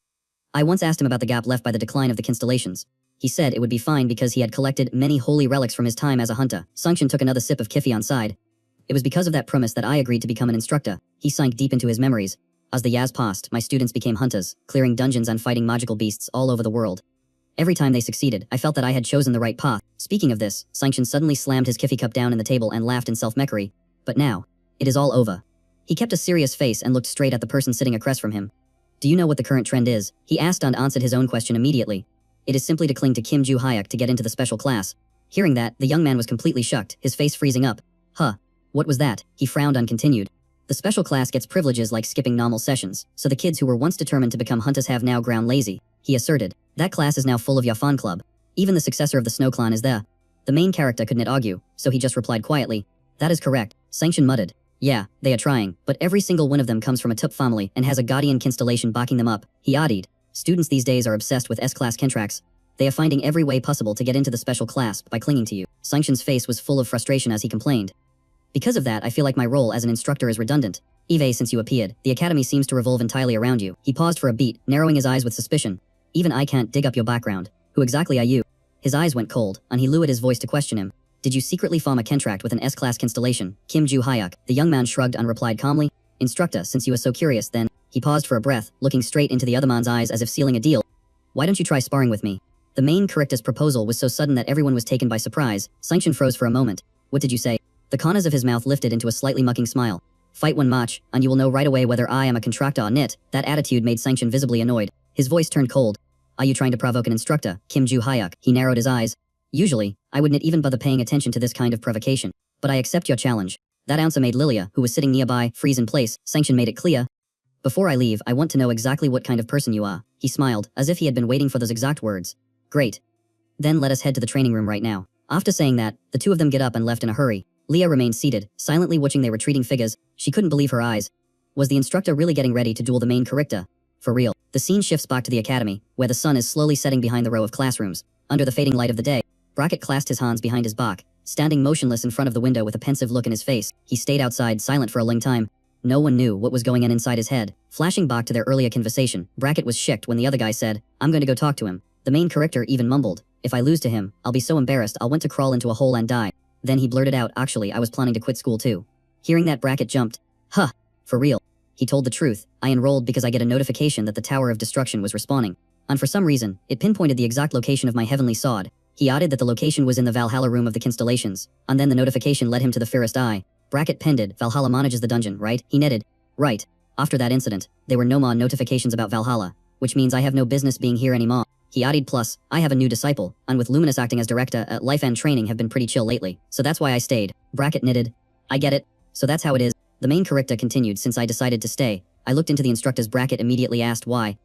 I once asked him about the gap left by the decline of the constellations. He said it would be fine because he had collected many holy relics from his time as a hunter. Sanction took another sip of kiffy on side. It was because of that premise that I agreed to become an instructor. He sank deep into his memories. As the years passed, my students became hunters, clearing dungeons and fighting magical beasts all over the world. Every time they succeeded, I felt that I had chosen the right path. Speaking of this, Sanction suddenly slammed his Kiffy cup down in the table and laughed in self-mockery. But now, it is all over. He kept a serious face and looked straight at the person sitting across from him. Do you know what the current trend is? He asked and answered his own question immediately. It is simply to cling to Kim Joo-hyuk to get into the special class. Hearing that, the young man was completely shocked, his face freezing up. Huh. What was that? He frowned and continued. The special class gets privileges like skipping normal sessions, so the kids who were once determined to become hunters have now grown lazy. He asserted. That class is now full of your fan club. Even the successor of the Snow Clan is there. The main character could not argue, so he just replied quietly. That is correct, Sanction muttered. Yeah, they are trying, but every single one of them comes from a top family and has a guardian constellation backing them up, he added. Students these days are obsessed with S-class contracts. They are finding every way possible to get into the special class by clinging to you. Sanction's face was full of frustration as he complained. Because of that, I feel like my role as an instructor is redundant. Eve, since you appeared, the academy seems to revolve entirely around you. He paused for a beat, narrowing his eyes with suspicion. Even I can't dig up your background. Who exactly are you? His eyes went cold, and he lowered his voice to question him. Did you secretly form a contract with an S-class constellation, Kim Joo-hyuk? The young man shrugged and replied calmly. Instructor, since you are so curious, then. He paused for a breath, looking straight into the other man's eyes as if sealing a deal. Why don't you try sparring with me? The main character's proposal was so sudden that everyone was taken by surprise. Sanction froze for a moment. What did you say? The corners of his mouth lifted into a slightly mocking smile. Fight one match, and you will know right away whether I am a contractor or not. That attitude made Sanction visibly annoyed. His voice turned cold. Are you trying to provoke an instructor, Kim Joo-hyuk? He narrowed his eyes. Usually, I would not even bother paying attention to this kind of provocation. But I accept your challenge. That answer made Lilia, who was sitting nearby, freeze in place. Sanction made it clear. Before I leave, I want to know exactly what kind of person you are. He smiled, as if he had been waiting for those exact words. Great. Then let us head to the training room right now. After saying that, the two of them get up and left in a hurry. Leah remained seated, silently watching their retreating figures. She couldn't believe her eyes. Was the instructor really getting ready to duel the main character? For real. The scene shifts back to the academy, where the sun is slowly setting behind the row of classrooms. Under the fading light of the day, Brackett clasped his hands behind his back, standing motionless in front of the window with a pensive look in his face. He stayed outside, silent for a long time. No one knew what was going on inside his head. Flashing back to their earlier conversation, Brackett was shocked when the other guy said, I'm going to go talk to him. The main character even mumbled, if I lose to him, I'll be so embarrassed I'll want to crawl into a hole and die. Then he blurted out, actually I was planning to quit school too. Hearing that, Brackett jumped. Huh, for real. He told the truth. I enrolled because I get a notification that the Tower of Destruction was respawning. And for some reason, it pinpointed the exact location of my heavenly sword. He added that the location was in the Valhalla room of the constellations, and then the notification led him to the fairest eye. Brackett pended, Valhalla manages the dungeon, right? He netted. Right. After that incident, there were no more notifications about Valhalla, which means I have no business being here anymore. He added, plus, I have a new disciple, and with Luminous acting as director at Life and Training have been pretty chill lately, so that's why I stayed. Brackett knitted. I get it. So that's how it is. The main character continued, since I decided to stay. I looked into the instructor's. Brackett immediately asked why.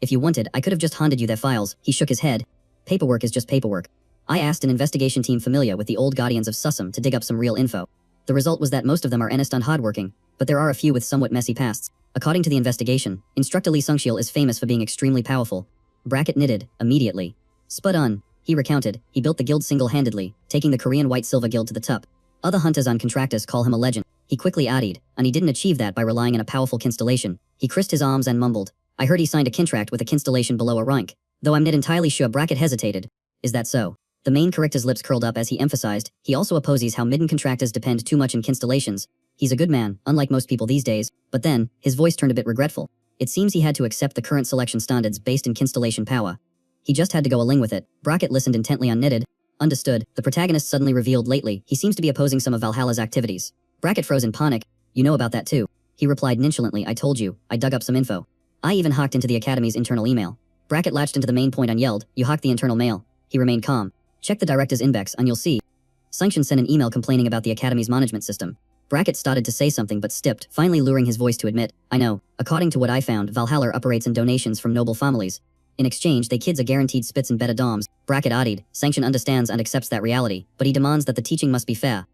If you wanted, I could have just handed you their files. He shook his head. Paperwork is just paperwork. I asked an investigation team familiar with the old guardians of Sussum to dig up some real info. The result was that most of them are honest and hardworking, but there are a few with somewhat messy pasts. According to the investigation, Instructor Lee Sungshil is famous for being extremely powerful. Brackett knitted, immediately. Spud on, he recounted, he built the guild single-handedly, taking the Korean White-Silver Guild to the top. Other hunters and contractors call him a legend. He quickly added, and he didn't achieve that by relying on a powerful constellation. He crisped his arms and mumbled. I heard he signed a contract with a constellation below a rank. Though I'm not entirely sure. Brackett hesitated. Is that so? The main character's lips curled up as he emphasized, he also opposes how midden contractors depend too much on constellations. He's a good man, unlike most people these days, but then, his voice turned a bit regretful. It seems he had to accept the current selection standards based in constellation power. He just had to go along with it. Brackett listened intently unknitted. Understood, the protagonist suddenly revealed lately, he seems to be opposing some of Valhalla's activities. Brackett froze in panic. You know about that too. He replied nonchalantly, I told you, I dug up some info. I even hacked into the Academy's internal email. Brackett latched into the main point and yelled, you hacked the internal mail. He remained calm. Check the director's inbox and you'll see. Sanction sent an email complaining about the Academy's management system. Brackett started to say something but stipped, finally lowering his voice to admit, I know. According to what I found, Valhalla operates in donations from noble families. In exchange, they kids are guaranteed spits and better doms. Brackett added, Sanction understands and accepts that reality, but he demands that the teaching must be fair.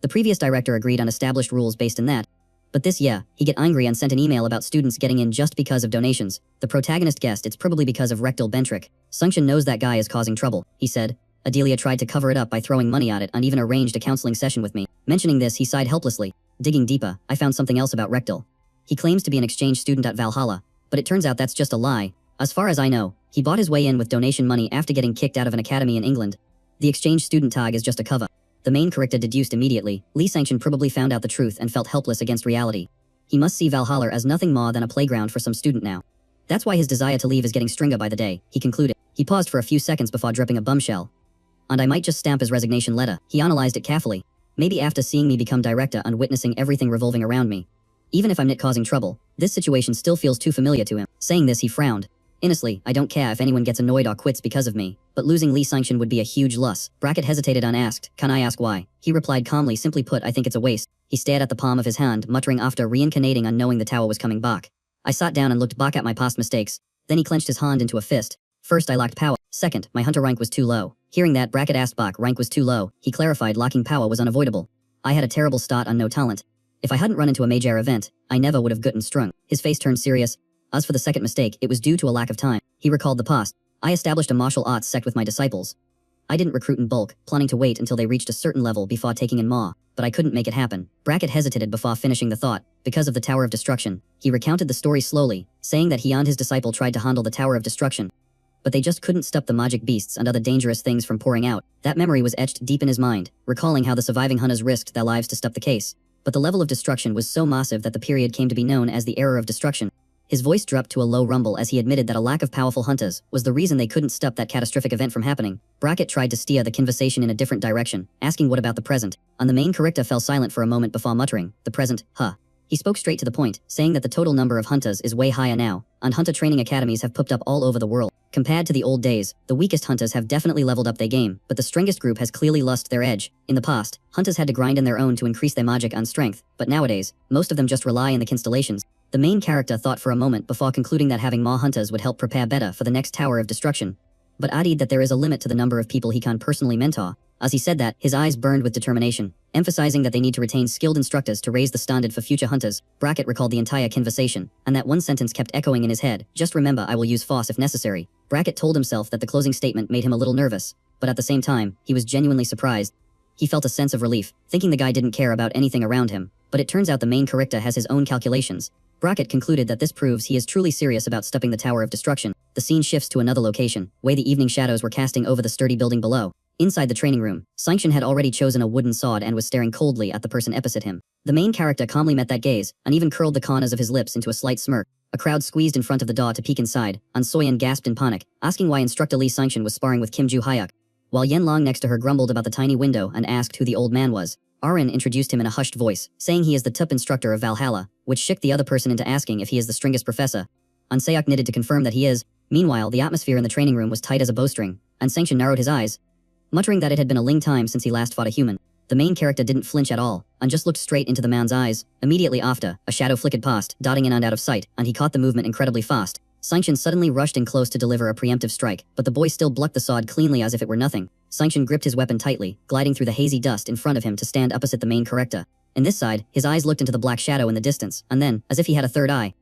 The previous director agreed on established rules based on that. But this year, he get angry and sent an email about students getting in just because of donations. The protagonist guessed it's probably because of rectal bentrick. Sanction knows that guy is causing trouble, he said. Adelia tried to cover it up by throwing money at it and even arranged a counseling session with me. Mentioning this, he sighed helplessly. Digging deeper, I found something else about rectal. He claims to be an exchange student at Valhalla, but it turns out that's just a lie. As far as I know, he bought his way in with donation money after getting kicked out of an academy in England. The exchange student tag is just a cover. The main character deduced immediately. Lee Sanction probably found out the truth and felt helpless against reality. He must see Valhalla as nothing more than a playground for some student now. That's why his desire to leave is getting stronger by the day, he concluded. He paused for a few seconds before dropping a bombshell. And I might just stamp his resignation letter. He analyzed it carefully. Maybe after seeing me become director and witnessing everything revolving around me. Even if I'm not causing trouble, this situation still feels too familiar to him. Saying this, he frowned. Honestly, I don't care if anyone gets annoyed or quits because of me, but losing Lee Sanction would be a huge loss. Brackett hesitated unasked. Can I ask why? He replied calmly, simply put, I think it's a waste. He stared at the palm of his hand, muttering after reincarnating and knowing the tower was coming back. I sat down and looked back at my past mistakes. Then he clenched his hand into a fist. First, I lacked power. Second, my hunter rank was too low. Hearing that, Brackett asked back, rank was too low. He clarified lacking power was unavoidable. I had a terrible start and no talent. If I hadn't run into a major event, I never would have gotten strung. His face turned serious. As for the second mistake, it was due to a lack of time. He recalled the past. I established a martial arts sect with my disciples. I didn't recruit in bulk, planning to wait until they reached a certain level before taking in more, but I couldn't make it happen. Brackett hesitated before finishing the thought. Because of the Tower of Destruction, he recounted the story slowly, saying that he and his disciple tried to handle the Tower of Destruction, but they just couldn't stop the magic beasts and other dangerous things from pouring out. That memory was etched deep in his mind, recalling how the surviving hunters risked their lives to stop the case. But the level of destruction was so massive that the period came to be known as the Era of Destruction. His voice dropped to a low rumble as he admitted that a lack of powerful hunters was the reason they couldn't stop that catastrophic event from happening. Brackett tried to steer the conversation in a different direction, asking what about the present, and the main character fell silent for a moment before muttering, the present, huh. He spoke straight to the point, saying that the total number of hunters is way higher now, and hunter training academies have popped up all over the world. Compared to the old days, the weakest hunters have definitely leveled up their game, but the strongest group has clearly lost their edge. In the past, hunters had to grind in their own to increase their magic and strength, but nowadays, most of them just rely on the constellations. The main character thought for a moment before concluding that having more hunters would help prepare better for the next Tower of Destruction, but added that there is a limit to the number of people he can personally mentor. As he said that, his eyes burned with determination, emphasizing that they need to retain skilled instructors to raise the standard for future hunters. Brackett recalled the entire conversation, and that one sentence kept echoing in his head, just remember I will use force if necessary. Brackett told himself that the closing statement made him a little nervous, but at the same time, he was genuinely surprised. He felt a sense of relief, thinking the guy didn't care about anything around him, but it turns out the main character has his own calculations. Brackett concluded that this proves he is truly serious about stopping the Tower of Destruction. The scene shifts to another location, where the evening shadows were casting over the sturdy building below. Inside the training room, Sanction had already chosen a wooden sword and was staring coldly at the person opposite him. The main character calmly met that gaze, and even curled the corners of his lips into a slight smirk. A crowd squeezed in front of the door to peek inside, and Soyeon gasped in panic, asking why Instructor Lee Sanction was sparring with Kim Joo-hyuk, while Yen Long next to her grumbled about the tiny window and asked who the old man was. Arin introduced him in a hushed voice, saying he is the top instructor of Valhalla, which shook the other person into asking if he is the strongest professor. Seok knitted to confirm that he is. Meanwhile, the atmosphere in the training room was tight as a bowstring, and Sanction narrowed his eyes, muttering that it had been a long time since he last fought a human. The main character didn't flinch at all, and just looked straight into the man's eyes. Immediately after, a shadow flickered past, darting in and out of sight, and he caught the movement incredibly fast. Sanction suddenly rushed in close to deliver a preemptive strike, but the boy still plucked the sword cleanly as if it were nothing. Sanction gripped his weapon tightly, gliding through the hazy dust in front of him to stand opposite the main character. In this side, his eyes looked into the black shadow in the distance, and then, as if he had a third eye,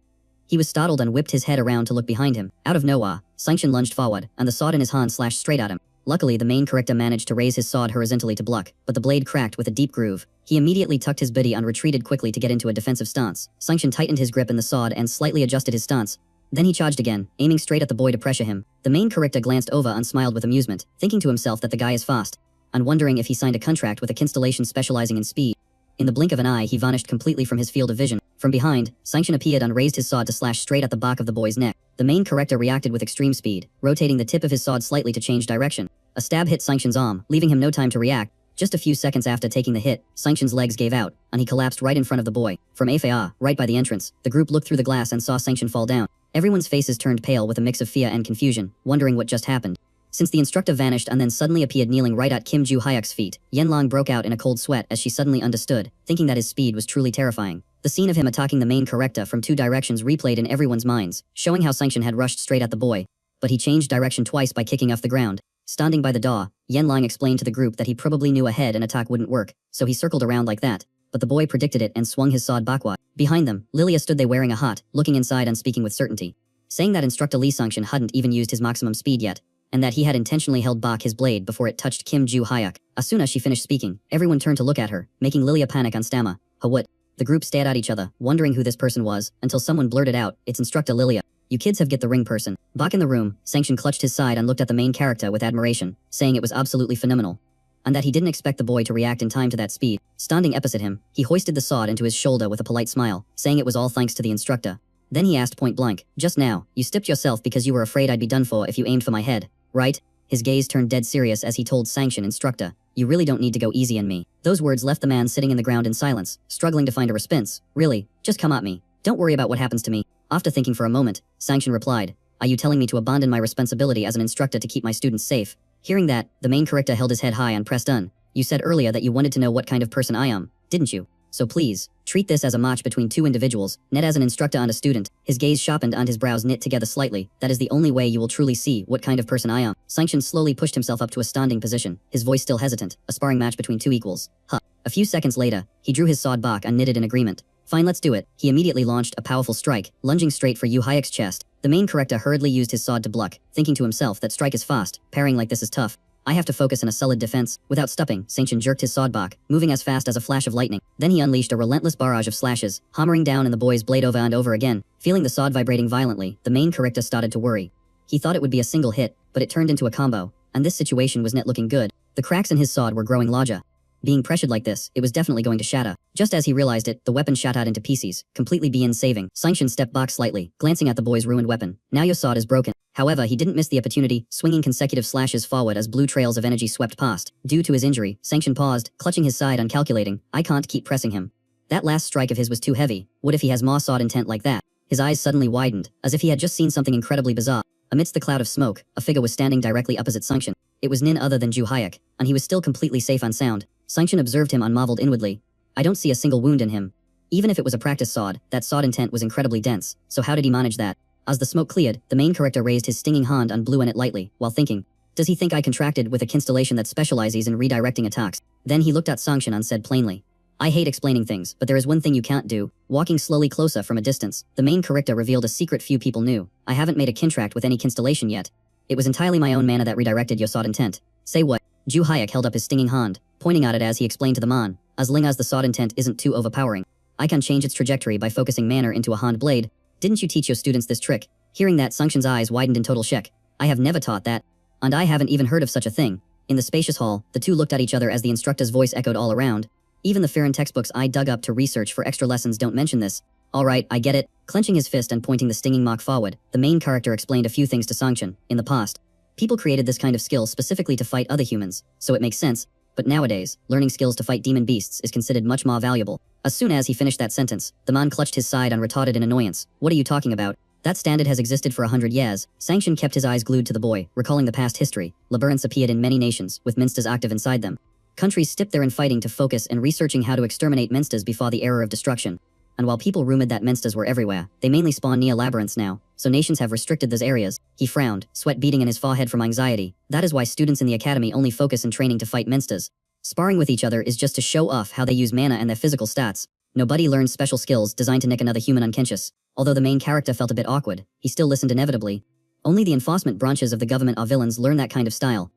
he was startled and whipped his head around to look behind him. Out of nowhere, Sanction lunged forward, and the sword in his hand slashed straight at him. Luckily, the main character managed to raise his sword horizontally to block, but the blade cracked with a deep groove. He immediately tucked his body and retreated quickly to get into a defensive stance. Sanction tightened his grip in the sword and slightly adjusted his stance. Then he charged again, aiming straight at the boy to pressure him. The main character glanced over and smiled with amusement, thinking to himself that the guy is fast, and wondering if he signed a contract with a constellation specializing in speed. In the blink of an eye, he vanished completely from his field of vision. From behind, Sanction appeared and raised his sword to slash straight at the back of the boy's neck. The main character reacted with extreme speed, rotating the tip of his sword slightly to change direction. A stab hit Sanction's arm, leaving him no time to react. Just a few seconds after taking the hit, Sanction's legs gave out, and he collapsed right in front of the boy. From AFA, right by the entrance, the group looked through the glass and saw Sanction fall down. Everyone's faces turned pale with a mix of fear and confusion, wondering what just happened. Since the instructor vanished and then suddenly appeared kneeling right at Kim Joo-hyuk's feet, Yen Long broke out in a cold sweat as she suddenly understood, thinking that his speed was truly terrifying. The scene of him attacking the main character from two directions replayed in everyone's minds, showing how Sanction had rushed straight at the boy, but he changed direction twice by kicking off the ground. Standing by the door, Yen Long explained to the group that he probably knew ahead an attack wouldn't work, so he circled around like that. But the boy predicted it and swung his sword backward. Behind them, Lilia stood there wearing a hat, looking inside and speaking with certainty, saying that Instructor Lee Sanction hadn't even used his maximum speed yet, and that he had intentionally held back his blade before it touched Kim Joo-hyuk. As soon as she finished speaking, everyone turned to look at her, making Lilia panic and stammer, "What?" The group stared at each other, wondering who this person was, until someone blurted out, "It's Instructor Lilia. You kids have get the ring person." Back in the room, Sanction clutched his side and looked at the main character with admiration, saying it was absolutely phenomenal, and that he didn't expect the boy to react in time to that speed. Standing opposite him, he hoisted the sword into his shoulder with a polite smile, saying it was all thanks to the instructor. Then he asked point blank, "Just now, you stipped yourself because you were afraid I'd be done for if you aimed for my head, right?" His gaze turned dead serious as he told Sanction instructor, "You really don't need to go easy on me." Those words left the man sitting in the ground in silence, struggling to find a response. "Really, just come at me. Don't worry about what happens to me." After thinking for a moment, Sanction replied, "Are you telling me to abandon my responsibility as an instructor to keep my students safe?" Hearing that, the main character held his head high and pressed on. "You said earlier that you wanted to know what kind of person I am, didn't you? So please, treat this as a match between two individuals, not as an instructor and a student." His gaze sharpened and his brows knit together slightly. "That is the only way you will truly see what kind of person I am." Sanction slowly pushed himself up to a standing position, his voice still hesitant, a sparring match between two equals. Huh. A few seconds later, he drew his sword back and knitted in agreement. "Fine, let's do it." He immediately launched a powerful strike, lunging straight for Yu Hayek's chest. The main character hurriedly used his sword to block, thinking to himself that strike is fast, parrying like this is tough. "I have to focus on a solid defense." Without stopping, Sanction jerked his sword back, moving as fast as a flash of lightning. Then he unleashed a relentless barrage of slashes, hammering down on the boy's blade over and over again. Feeling the sword vibrating violently, the main character started to worry. He thought it would be a single hit, but it turned into a combo, and this situation was not looking good. The cracks in his sword were growing larger. Being pressured like this, it was definitely going to shatter. Just as he realized it, the weapon shattered into pieces, completely beyond saving. Sanction stepped back slightly, glancing at the boy's ruined weapon. "Now your sword is broken." However, he didn't miss the opportunity, swinging consecutive slashes forward as blue trails of energy swept past. Due to his injury, Sanction paused, clutching his side and calculating, "I can't keep pressing him. That last strike of his was too heavy. What if he has more sword intent like that?" His eyes suddenly widened, as if he had just seen something incredibly bizarre. Amidst the cloud of smoke, a figure was standing directly opposite Sanction. It was none other than Yu Hayek, and he was still completely safe and sound. Sanction observed him and marveled inwardly. "I don't see a single wound in him. Even if it was a practice sword, that sword intent was incredibly dense, so how did he manage that?" As the smoke cleared, the main character raised his stinging hand and blew on it lightly, while thinking, "Does he think I contracted with a constellation that specializes in redirecting attacks?" Then he looked at Sanction and said plainly, "I hate explaining things, but there is one thing you can't do." Walking slowly closer from a distance, the main character revealed a secret few people knew. "I haven't made a contract with any constellation yet. It was entirely my own mana that redirected your sword intent." "Say what?" Yu Hayek held up his stinging hand, pointing at it as he explained to the man, "As long as the sword intent isn't too overpowering, I can change its trajectory by focusing mana into a hand blade. Didn't you teach your students this trick?" Hearing that, Sanction's eyes widened in total shock. "I have never taught that. And I haven't even heard of such a thing." In the spacious hall, the two looked at each other as the instructor's voice echoed all around. "Even the Farron textbooks I dug up to research for extra lessons don't mention this." "Alright, I get it." Clenching his fist and pointing the stinging mark forward, the main character explained a few things to Sanction. "In the past, people created this kind of skill specifically to fight other humans, so it makes sense. But nowadays, learning skills to fight demon beasts is considered much more valuable." As soon as he finished that sentence, the man clutched his side and retorted in annoyance, "What are you talking about? That standard has existed for 100 years. Sanction kept his eyes glued to the boy, recalling the past history. Labyrinths appeared in many nations, with monsters active inside them. Countries stepped their infighting to focus and researching how to exterminate monsters before the era of destruction. And while people rumored that monsters were everywhere, they mainly spawn near labyrinths now, so nations have restricted those areas." He frowned, sweat beading in his forehead from anxiety. "That is why students in the academy only focus in training to fight monsters. Sparring with each other is just to show off how they use mana and their physical stats. Nobody learns special skills designed to nick another human unconscious." Although the main character felt a bit awkward, he still listened inevitably. Only the enforcement branches of the government or villains learn that kind of style.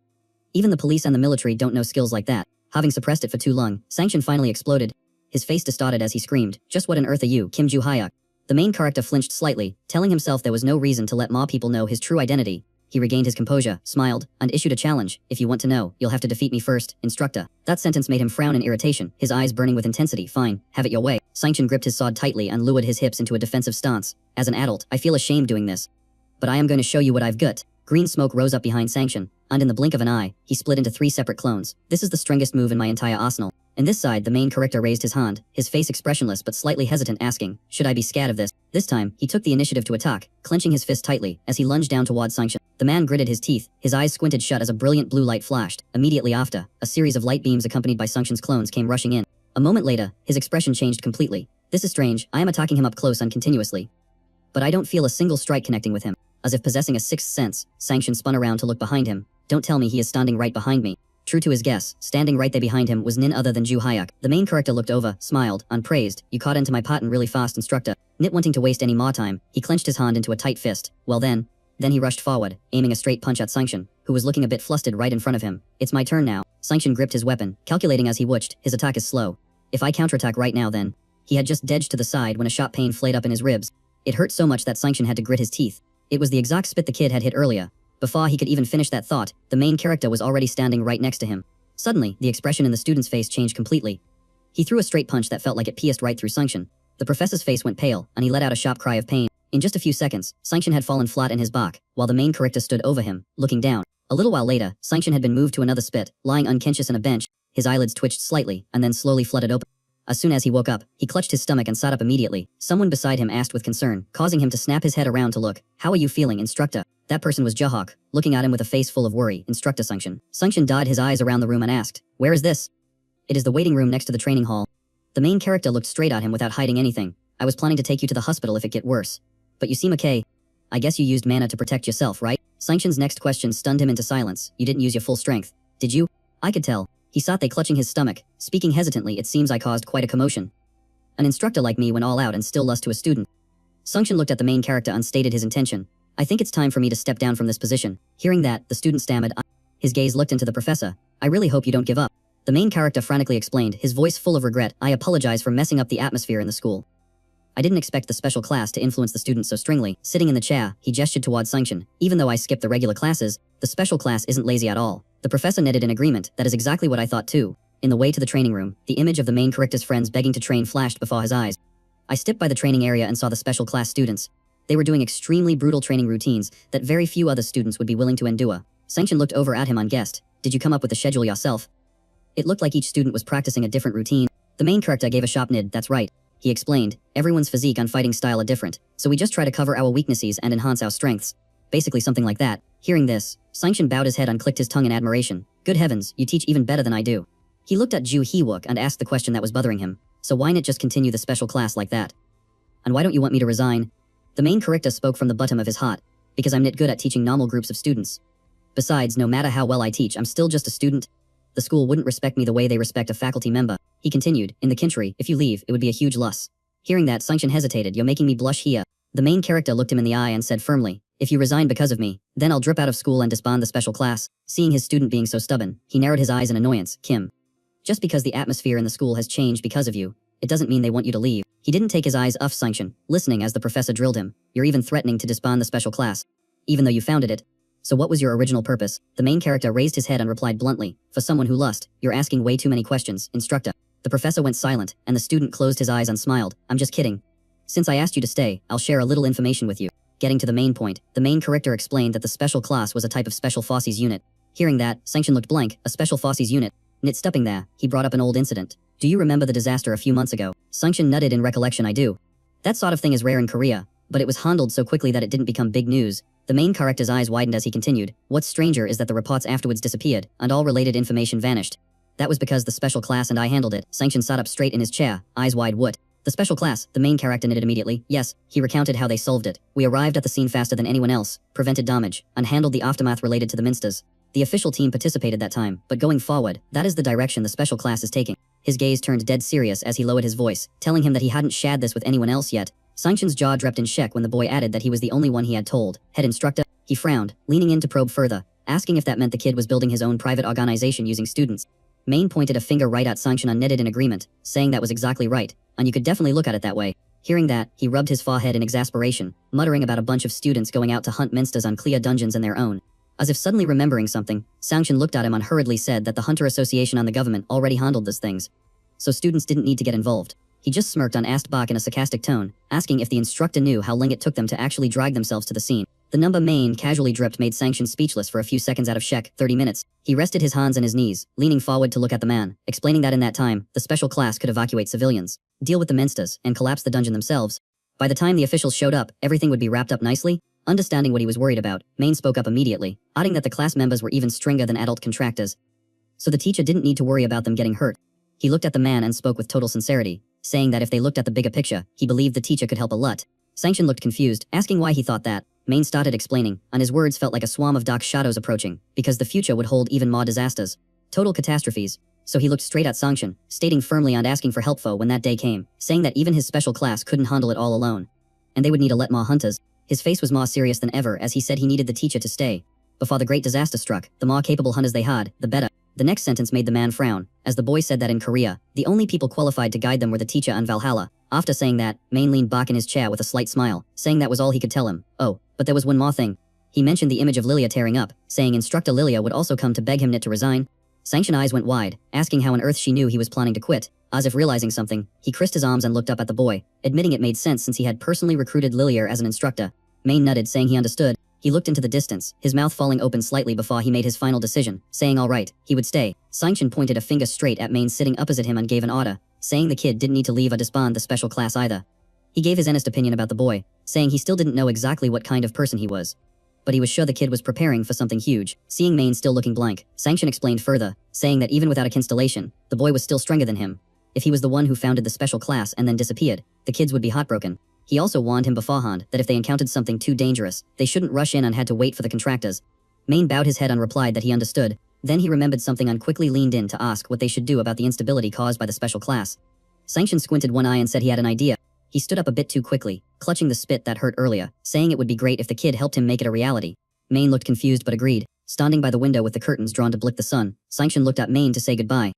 Even the police and the military don't know skills like that. Having suppressed it for too long, Sanction finally exploded. His face distorted as he screamed, "Just what on earth are you, Kim Yu Hayek?" The main character flinched slightly, telling himself there was no reason to let more people know his true identity. He regained his composure, smiled, and issued a challenge. "If you want to know, you'll have to defeat me first, instructor." That sentence made him frown in irritation, his eyes burning with intensity. "Fine, have it your way." Sanction gripped his sword tightly and lowered his hips into a defensive stance. "As an adult, I feel ashamed doing this. But I am going to show you what I've got." Green smoke rose up behind Sanction, and in the blink of an eye, he split into 3 separate clones. "This is the strongest move in my entire arsenal." In this side, the main character raised his hand, his face expressionless but slightly hesitant, asking, "Should I be scared of this?" This time, he took the initiative to attack, clenching his fist tightly as he lunged down towards Sanction. The man gritted his teeth, his eyes squinted shut as a brilliant blue light flashed. Immediately after, a series of light beams accompanied by Sanction's clones came rushing in. A moment later, his expression changed completely. "This is strange. I am attacking him up close and continuously, but I don't feel a single strike connecting with him." As if possessing a sixth sense, Sanction spun around to look behind him. "Don't tell me he is standing right behind me." True to his guess, standing right there behind him was none other than Yu Hayek. The main character looked over, smiled, and praised, "You caught into my pattern really fast, instructor." Not wanting to waste any more time, he clenched his hand into a tight fist. Well then he rushed forward, aiming a straight punch at Sanction, who was looking a bit flustered right in front of him. "It's my turn now." Sanction gripped his weapon, calculating as he watched, his attack is slow. "If I counterattack right now then." He had just edged to the side when a sharp pain flayed up in his ribs. It hurt so much that Sanction had to grit his teeth. It was the exact spit the kid had hit earlier. Before he could even finish that thought, the main character was already standing right next to him. Suddenly, the expression in the student's face changed completely. He threw a straight punch that felt like it pierced right through Sanction. The professor's face went pale, and he let out a sharp cry of pain. In just a few seconds, Sanction had fallen flat in his back, while the main character stood over him, looking down. A little while later, Sanction had been moved to another spit, lying unconscious on a bench. His eyelids twitched slightly, and then slowly fluttered open. As soon as he woke up, he clutched his stomach and sat up immediately. Someone beside him asked with concern, causing him to snap his head around to look. "How are you feeling, instructor?" That person was Jahok, looking at him with a face full of worry. "Instructor Sanction." Sanction dotted his eyes around the room and asked, "Where is this?" "It is the waiting room next to the training hall." The main character looked straight at him without hiding anything. "I was planning to take you to the hospital if it get worse. But you seem okay. I guess you used mana to protect yourself, right?" Sanction's next question stunned him into silence. "You didn't use your full strength, did you?" "I could tell." He sat there clutching his stomach. Speaking hesitantly, "It seems I caused quite a commotion. An instructor like me went all out and still lost to a student." Sanction looked at the main character and stated his intention. "I think it's time for me to step down from this position." Hearing that, the student stammered. His gaze looked into the professor. "I really hope you don't give up." The main character frantically explained, his voice full of regret. "I apologize for messing up the atmosphere in the school. I didn't expect the special class to influence the students so stringly." Sitting in the chair, he gestured towards Sanction. "Even though I skipped the regular classes, the special class isn't lazy at all." The professor nodded in agreement. "That is exactly what I thought too." In the way to the training room, the image of the main character's friends begging to train flashed before his eyes. I stepped by the training area and saw the special class students. They were doing extremely brutal training routines that very few other students would be willing to endure. Sanction looked over at him and guessed, "Did you come up with the schedule yourself?" It looked like each student was practicing a different routine. The main character gave a sharp nod. "That's right." He explained, "Everyone's physique and fighting style are different, so we just try to cover our weaknesses and enhance our strengths." Basically something like that. Hearing this, Sanction bowed his head and clicked his tongue in admiration. "Good heavens, you teach even better than I do." He looked at Ju Heewook and asked the question that was bothering him. "So why not just continue the special class like that? And why don't you want me to resign?" The main character spoke from the bottom of his heart. "Because I'm not good at teaching normal groups of students. Besides, no matter how well I teach, I'm still just a student. The school wouldn't respect me the way they respect a faculty member." He continued, "In the country, if you leave, it would be a huge loss." Hearing that, Sanction hesitated. "You're making me blush here." The main character looked him in the eye and said firmly, "If you resign because of me, then I'll drop out of school and disband the special class." Seeing his student being so stubborn, he narrowed his eyes in annoyance. "Kim, just because the atmosphere in the school has changed because of you, it doesn't mean they want you to leave." He didn't take his eyes off Sanction, listening as the professor drilled him. "You're even threatening to disband the special class, even though you founded it. So what was your original purpose?" The main character raised his head and replied bluntly, "For someone who lost, you're asking way too many questions, instructor." The professor went silent, and the student closed his eyes and smiled. "I'm just kidding. Since I asked you to stay, I'll share a little information with you." Getting to the main point, the main character explained that the special class was a type of special forces unit. Hearing that, Sanction looked blank. "A special forces unit?" Nit stopping there, he brought up an old incident. "Do you remember the disaster a few months ago?" Sanction nodded in recollection. "I do. That sort of thing is rare in Korea, but it was handled so quickly that it didn't become big news." The main character's eyes widened as he continued. "What's stranger is that the reports afterwards disappeared, and all related information vanished. That was because the special class and I handled it." Sanction sat up straight in his chair, eyes wide. "What? The special class?" The main character knitted immediately. "Yes." He recounted how they solved it. "We arrived at the scene faster than anyone else, prevented damage, and handled the aftermath related to the Minsters. The official team participated that time, but going forward, that is the direction the special class is taking." His gaze turned dead serious as he lowered his voice, telling him that he hadn't shared this with anyone else yet. Sanction's jaw dropped in shock when the boy added that he was the only one he had told. "Head instructor?" He frowned, leaning in to probe further, asking if that meant the kid was building his own private organization using students. Main pointed a finger right at Sanction and knitted in agreement, saying that was exactly right, and you could definitely look at it that way. Hearing that, he rubbed his forehead in exasperation, muttering about a bunch of students going out to hunt Minsters on clear dungeons on their own. As if suddenly remembering something, Sanction looked at him and hurriedly said that the Hunter Association and the government already handled these things, so students didn't need to get involved. He just smirked and asked back in a sarcastic tone, asking if the instructor knew how long it took them to actually drag themselves to the scene. The number Maine casually dripped made Sanction speechless for a few seconds out of shock. 30 minutes. He rested his hands on his knees, leaning forward to look at the man, explaining that in that time, the special class could evacuate civilians, deal with the Minsters, and collapse the dungeon themselves. By the time the officials showed up, everything would be wrapped up nicely. Understanding what he was worried about, Maine spoke up immediately, adding that the class members were even stricter than adult contractors, so the teacher didn't need to worry about them getting hurt. He looked at the man and spoke with total sincerity, saying that if they looked at the bigger picture, he believed the teacher could help a lot. Sanction looked confused, asking why he thought that. Maine started explaining, and his words felt like a swarm of dark shadows approaching, because the future would hold even more disasters. Total catastrophes. So he looked straight at Sanction, stating firmly and asking for help when that day came, saying that even his special class couldn't handle it all alone, and they would need a lot more hunters. His face was more serious than ever as he said he needed the teacher to stay. Before the great disaster struck, the more capable hunters they had, the better. The next sentence made the man frown, as the boy said that in Korea, the only people qualified to guide them were the teacher and Valhalla. After saying that, Maine leaned back in his chair with a slight smile, saying that was all he could tell him. Oh, but there was one more thing. He mentioned the image of Lilia tearing up, saying Instructor Lilia would also come to beg him not to resign. Sanction eyes went wide, asking how on earth she knew he was planning to quit. As if realizing something, he crisped his arms and looked up at the boy, admitting it made sense since he had personally recruited Lilier as an instructor. Main nodded, saying he understood. He looked into the distance, his mouth falling open slightly before he made his final decision, saying all right, he would stay. Sanction pointed a finger straight at Main sitting opposite him and gave an order, saying the kid didn't need to leave or disband the special class either. He gave his honest opinion about the boy, saying he still didn't know exactly what kind of person he was, but he was sure the kid was preparing for something huge. Seeing Main still looking blank, Sanction explained further, saying that even without a constellation, the boy was still stronger than him. If he was the one who founded the special class and then disappeared, the kids would be heartbroken. He also warned him beforehand that if they encountered something too dangerous, they shouldn't rush in and had to wait for the contractors. Main bowed his head and replied that he understood. Then he remembered something and quickly leaned in to ask what they should do about the instability caused by the special class. Sanction squinted one eye and said he had an idea. He stood up a bit too quickly, clutching the spit that hurt earlier, saying it would be great if the kid helped him make it a reality. Main looked confused but agreed. Standing by the window with the curtains drawn to block the sun, Sanction looked at Main to say goodbye,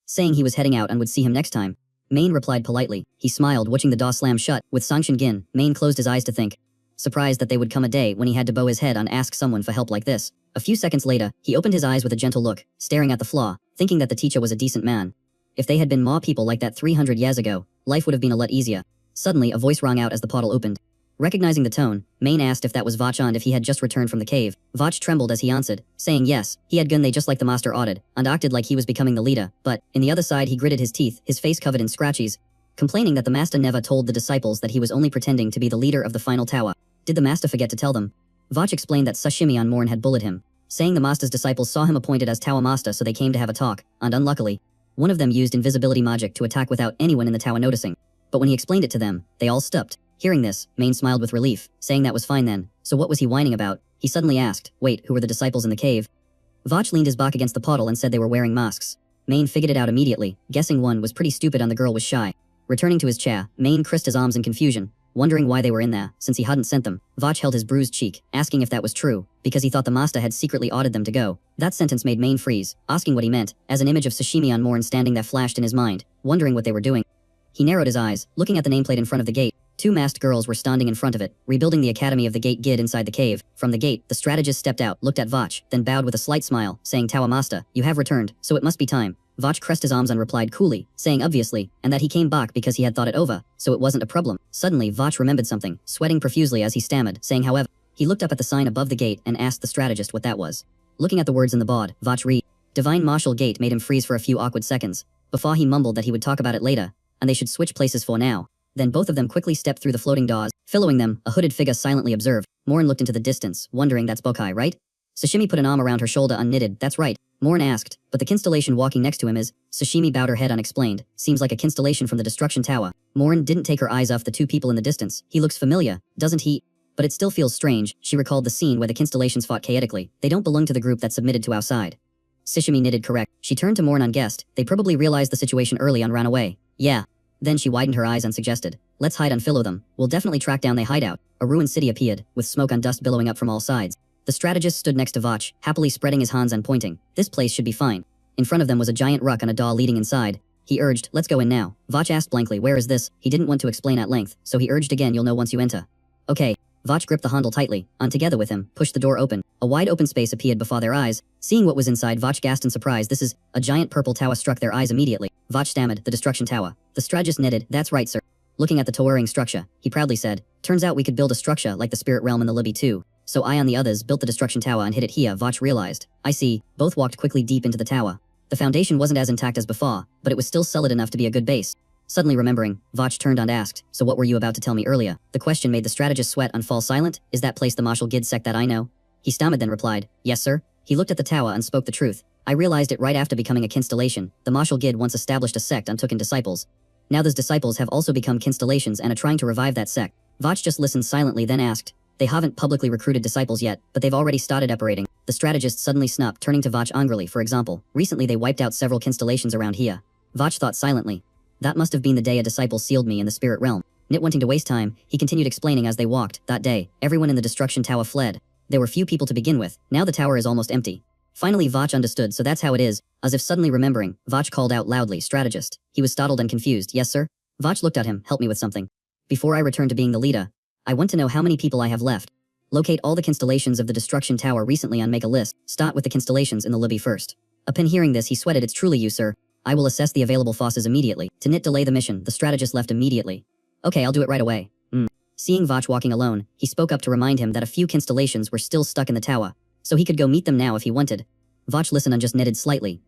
saying he was heading out and would see him next time. Main replied politely. He smiled, watching the door slam shut. With Sanction gin, Main closed his eyes to think, surprised that they would come a day when he had to bow his head and ask someone for help like this. A few seconds later, he opened his eyes with a gentle look, staring at the floor, thinking that the teacher was a decent man. If they had been more people like that 300 years ago, life would have been a lot easier. Suddenly, a voice rang out as the portal opened. Recognizing the tone, Main asked if that was Vach and if he had just returned from the cave. Vach trembled as he answered, saying yes, he had gone they just like the master ordered, and acted like he was becoming the leader, but, in the other side he gritted his teeth, his face covered in scratches, complaining that the master never told the disciples that he was only pretending to be the leader of the final tower. Did the master forget to tell them? Vach explained that Sashimi on Morn had bullied him, saying the master's disciples saw him appointed as tower master, so they came to have a talk, and unluckily, one of them used invisibility magic to attack without anyone in the tower noticing. But when he explained it to them, they all stopped. Hearing this, Main smiled with relief, saying that was fine then. So what was he whining about? He suddenly asked, wait, who were the disciples in the cave? Vach leaned his back against the portal and said they were wearing masks. Main figured it out immediately, guessing one was pretty stupid and the girl was shy. Returning to his chair, Main crisped his arms in confusion, wondering why they were in there, since he hadn't sent them. Vach held his bruised cheek, asking if that was true, because he thought the master had secretly ordered them to go. That sentence made Main freeze, asking what he meant, as an image of Sashimi on Morn standing there flashed in his mind, wondering what they were doing. He narrowed his eyes, looking at the nameplate in front of the gate. Two masked girls were standing in front of it, rebuilding the Academy of the Gate Gid inside the cave. From the gate, the strategist stepped out, looked at Vach, then bowed with a slight smile, saying, Tower Master, you have returned, so it must be time. Vach crest his arms and replied coolly, saying obviously, and that he came back because he had thought it over, so it wasn't a problem. Suddenly, Vach remembered something, sweating profusely as he stammered, saying however. He looked up at the sign above the gate and asked the strategist what that was. Looking at the words in the board, Vach read. Divine Martial Gate made him freeze for a few awkward seconds, before he mumbled that he would talk about it later, and they should switch places for now. Then both of them quickly stepped through the floating doors. Following them, a hooded figure silently observed. Morn looked into the distance, wondering that's Bokai, right? Sashimi put an arm around her shoulder and knitted, that's right. Morn asked, but the constellation walking next to him is. Sashimi bowed her head and explained, seems like a constellation from the Destruction Tower. Morn didn't take her eyes off the two people in the distance. He looks familiar, doesn't he? But it still feels strange. She recalled the scene where the constellations fought chaotically. They don't belong to the group that submitted to our side. Sashimi knitted correct. She turned to Morn and guessed, they probably realized the situation early and ran away. Yeah. Then she widened her eyes and suggested, let's hide and follow them. We'll definitely track down their hideout. A ruined city appeared, with smoke and dust billowing up from all sides. The strategist stood next to Vach, happily spreading his hands and pointing. This place should be fine. In front of them was a giant rock and a door leading inside. He urged, let's go in now. Vach asked blankly, where is this? He didn't want to explain at length, so he urged again, you'll know once you enter. Okay. Vach gripped the handle tightly, and together with him, pushed the door open. A wide open space appeared before their eyes. Seeing what was inside, Vach gasped in surprise. This is, a giant purple tower struck their eyes immediately. Vach stammered, the Destruction Tower. The strategist knitted, that's right, sir. Looking at the towering structure, he proudly said, turns out we could build a structure like the Spirit Realm in the Libby too. So I and the others built the Destruction Tower and hid it here, Vach realized. I see. Both walked quickly deep into the tower. The foundation wasn't as intact as before, but it was still solid enough to be a good base. Suddenly remembering, Vach turned and asked, so what were you about to tell me earlier? The question made the strategist sweat and fall silent. Is that place the Martial Gid sect that I know? He stammered then replied, yes sir. He looked at the tower and spoke the truth. I realized it right after becoming a constellation. The Martial Gid once established a sect and took in disciples. Now those disciples have also become constellations and are trying to revive that sect. Vach just listened silently then asked, they haven't publicly recruited disciples yet, but they've already started operating. The strategist suddenly snapped, turning to Vach angrily. For example, recently they wiped out several constellations around here. Vach thought silently. That must have been the day a disciple sealed me in the spirit realm. Not wanting to waste time, he continued explaining as they walked. That day, everyone in the Destruction Tower fled. There were few people to begin with. Now the tower is almost empty. Finally Vach understood, so that's how it is. As if suddenly remembering, Vach called out loudly, strategist. He was startled and confused. Yes sir? Vach looked at him, help me with something. Before I return to being the leader, I want to know how many people I have left. Locate all the constellations of the Destruction Tower recently and make a list. Start with the constellations in the Libby first. Upon hearing this he sweated, it's truly you sir. I will assess the available forces immediately. To delay the mission, the strategist left immediately. Okay, I'll do it right away. Seeing Vach walking alone, he spoke up to remind him that a few constellations were still stuck in the tower, so he could go meet them now if he wanted. Vach listened and just knitted slightly.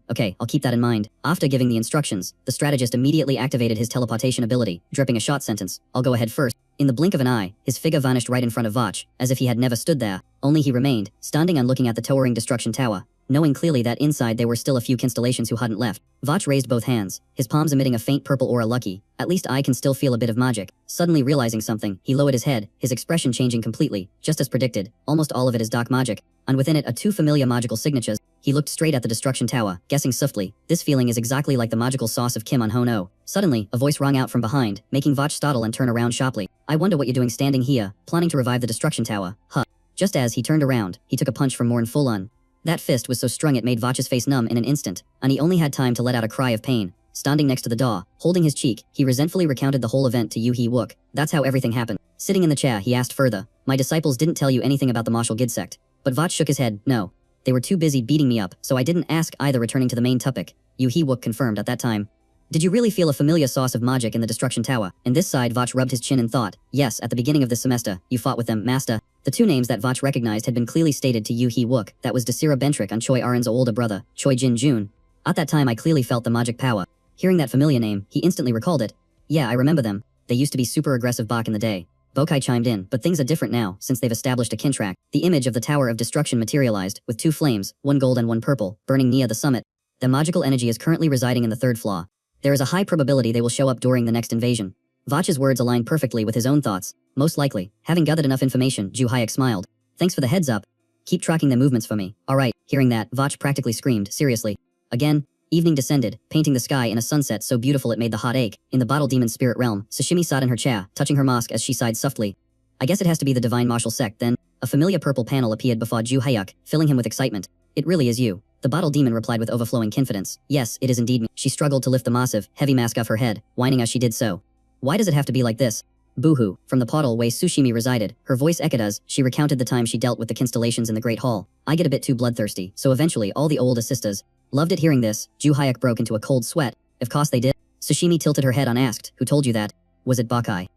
Okay, I'll keep that in mind. After giving the instructions, the strategist immediately activated his teleportation ability, dripping a short sentence. I'll go ahead first. In the blink of an eye, his figure vanished right in front of Vach, as if he had never stood there, only he remained, standing and looking at the towering destruction tower, knowing clearly that inside there were still a few constellations who hadn't left. Vach raised both hands, his palms emitting a faint purple aura. Lucky, at least I can still feel a bit of magic. Suddenly realizing something, he lowered his head, his expression changing completely, just as predicted. Almost all of it is dark magic, and within it are two familiar magical signatures. He looked straight at the destruction tower, guessing softly, this feeling is exactly like the magical sauce of Kim on Hono. Suddenly, a voice rang out from behind, making Vach startle and turn around sharply. I wonder what you're doing standing here, planning to revive the destruction tower, huh? Just as he turned around, he took a punch from Morn full on. That fist was so strong it made Vach's face numb in an instant, and he only had time to let out a cry of pain. Standing next to the door, holding his cheek, he resentfully recounted the whole event to Yu Hee Wook. That's how everything happened. Sitting in the chair, he asked further, my disciples didn't tell you anything about the martial Gid sect. But Vach shook his head, no. They were too busy beating me up, so I didn't ask either. Returning to the main topic, Yu Hee Wook confirmed at that time. Did you really feel a familiar sauce of magic in the destruction tower? And this side Vach rubbed his chin and thought, yes, at the beginning of this semester, you fought with them, master. The two names that Vach recognized had been clearly stated to Yu Hee Wook, that was Desira Bentrick and Choi Arin's older brother, Choi Jin Jun. At that time I clearly felt the magic power. Hearing that familiar name, he instantly recalled it. Yeah, I remember them. They used to be super aggressive back in the day. Bokai chimed in, but things are different now, since they've established a kintrack. The image of the Tower of Destruction materialized, with two flames, one gold and one purple, burning near the summit. The magical energy is currently residing in the third floor. There is a high probability they will show up during the next invasion. Vach's words aligned perfectly with his own thoughts. Most likely, having gathered enough information, Ju Hayek smiled. Thanks for the heads up. Keep tracking their movements for me. Alright, hearing that, Vach practically screamed, seriously. Again, evening descended, painting the sky in a sunset so beautiful it made the heart ache. In the bottle demon spirit realm, Sashimi sat in her chair, touching her mask as she sighed softly. I guess it has to be the divine martial sect then. A familiar purple panel appeared before Ju Hayek, filling him with excitement. It really is you. The bottle demon replied with overflowing confidence. Yes, it is indeed me. She struggled to lift the massive, heavy mask off her head, whining as she did so. Why does it have to be like this? Boo-hoo. From the portal where Sushimi resided, her voice echoed as she recounted the time she dealt with the constellations in the Great Hall. I get a bit too bloodthirsty, so eventually all the older sisters loved it. Hearing this, Ju Hayek broke into a cold sweat. Of course they did. Sushimi tilted her head unasked. Who told you that? Was it Bakai?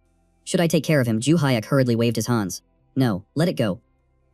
Should I take care of him? Ju Hayek hurriedly waved his hands. No, let it go.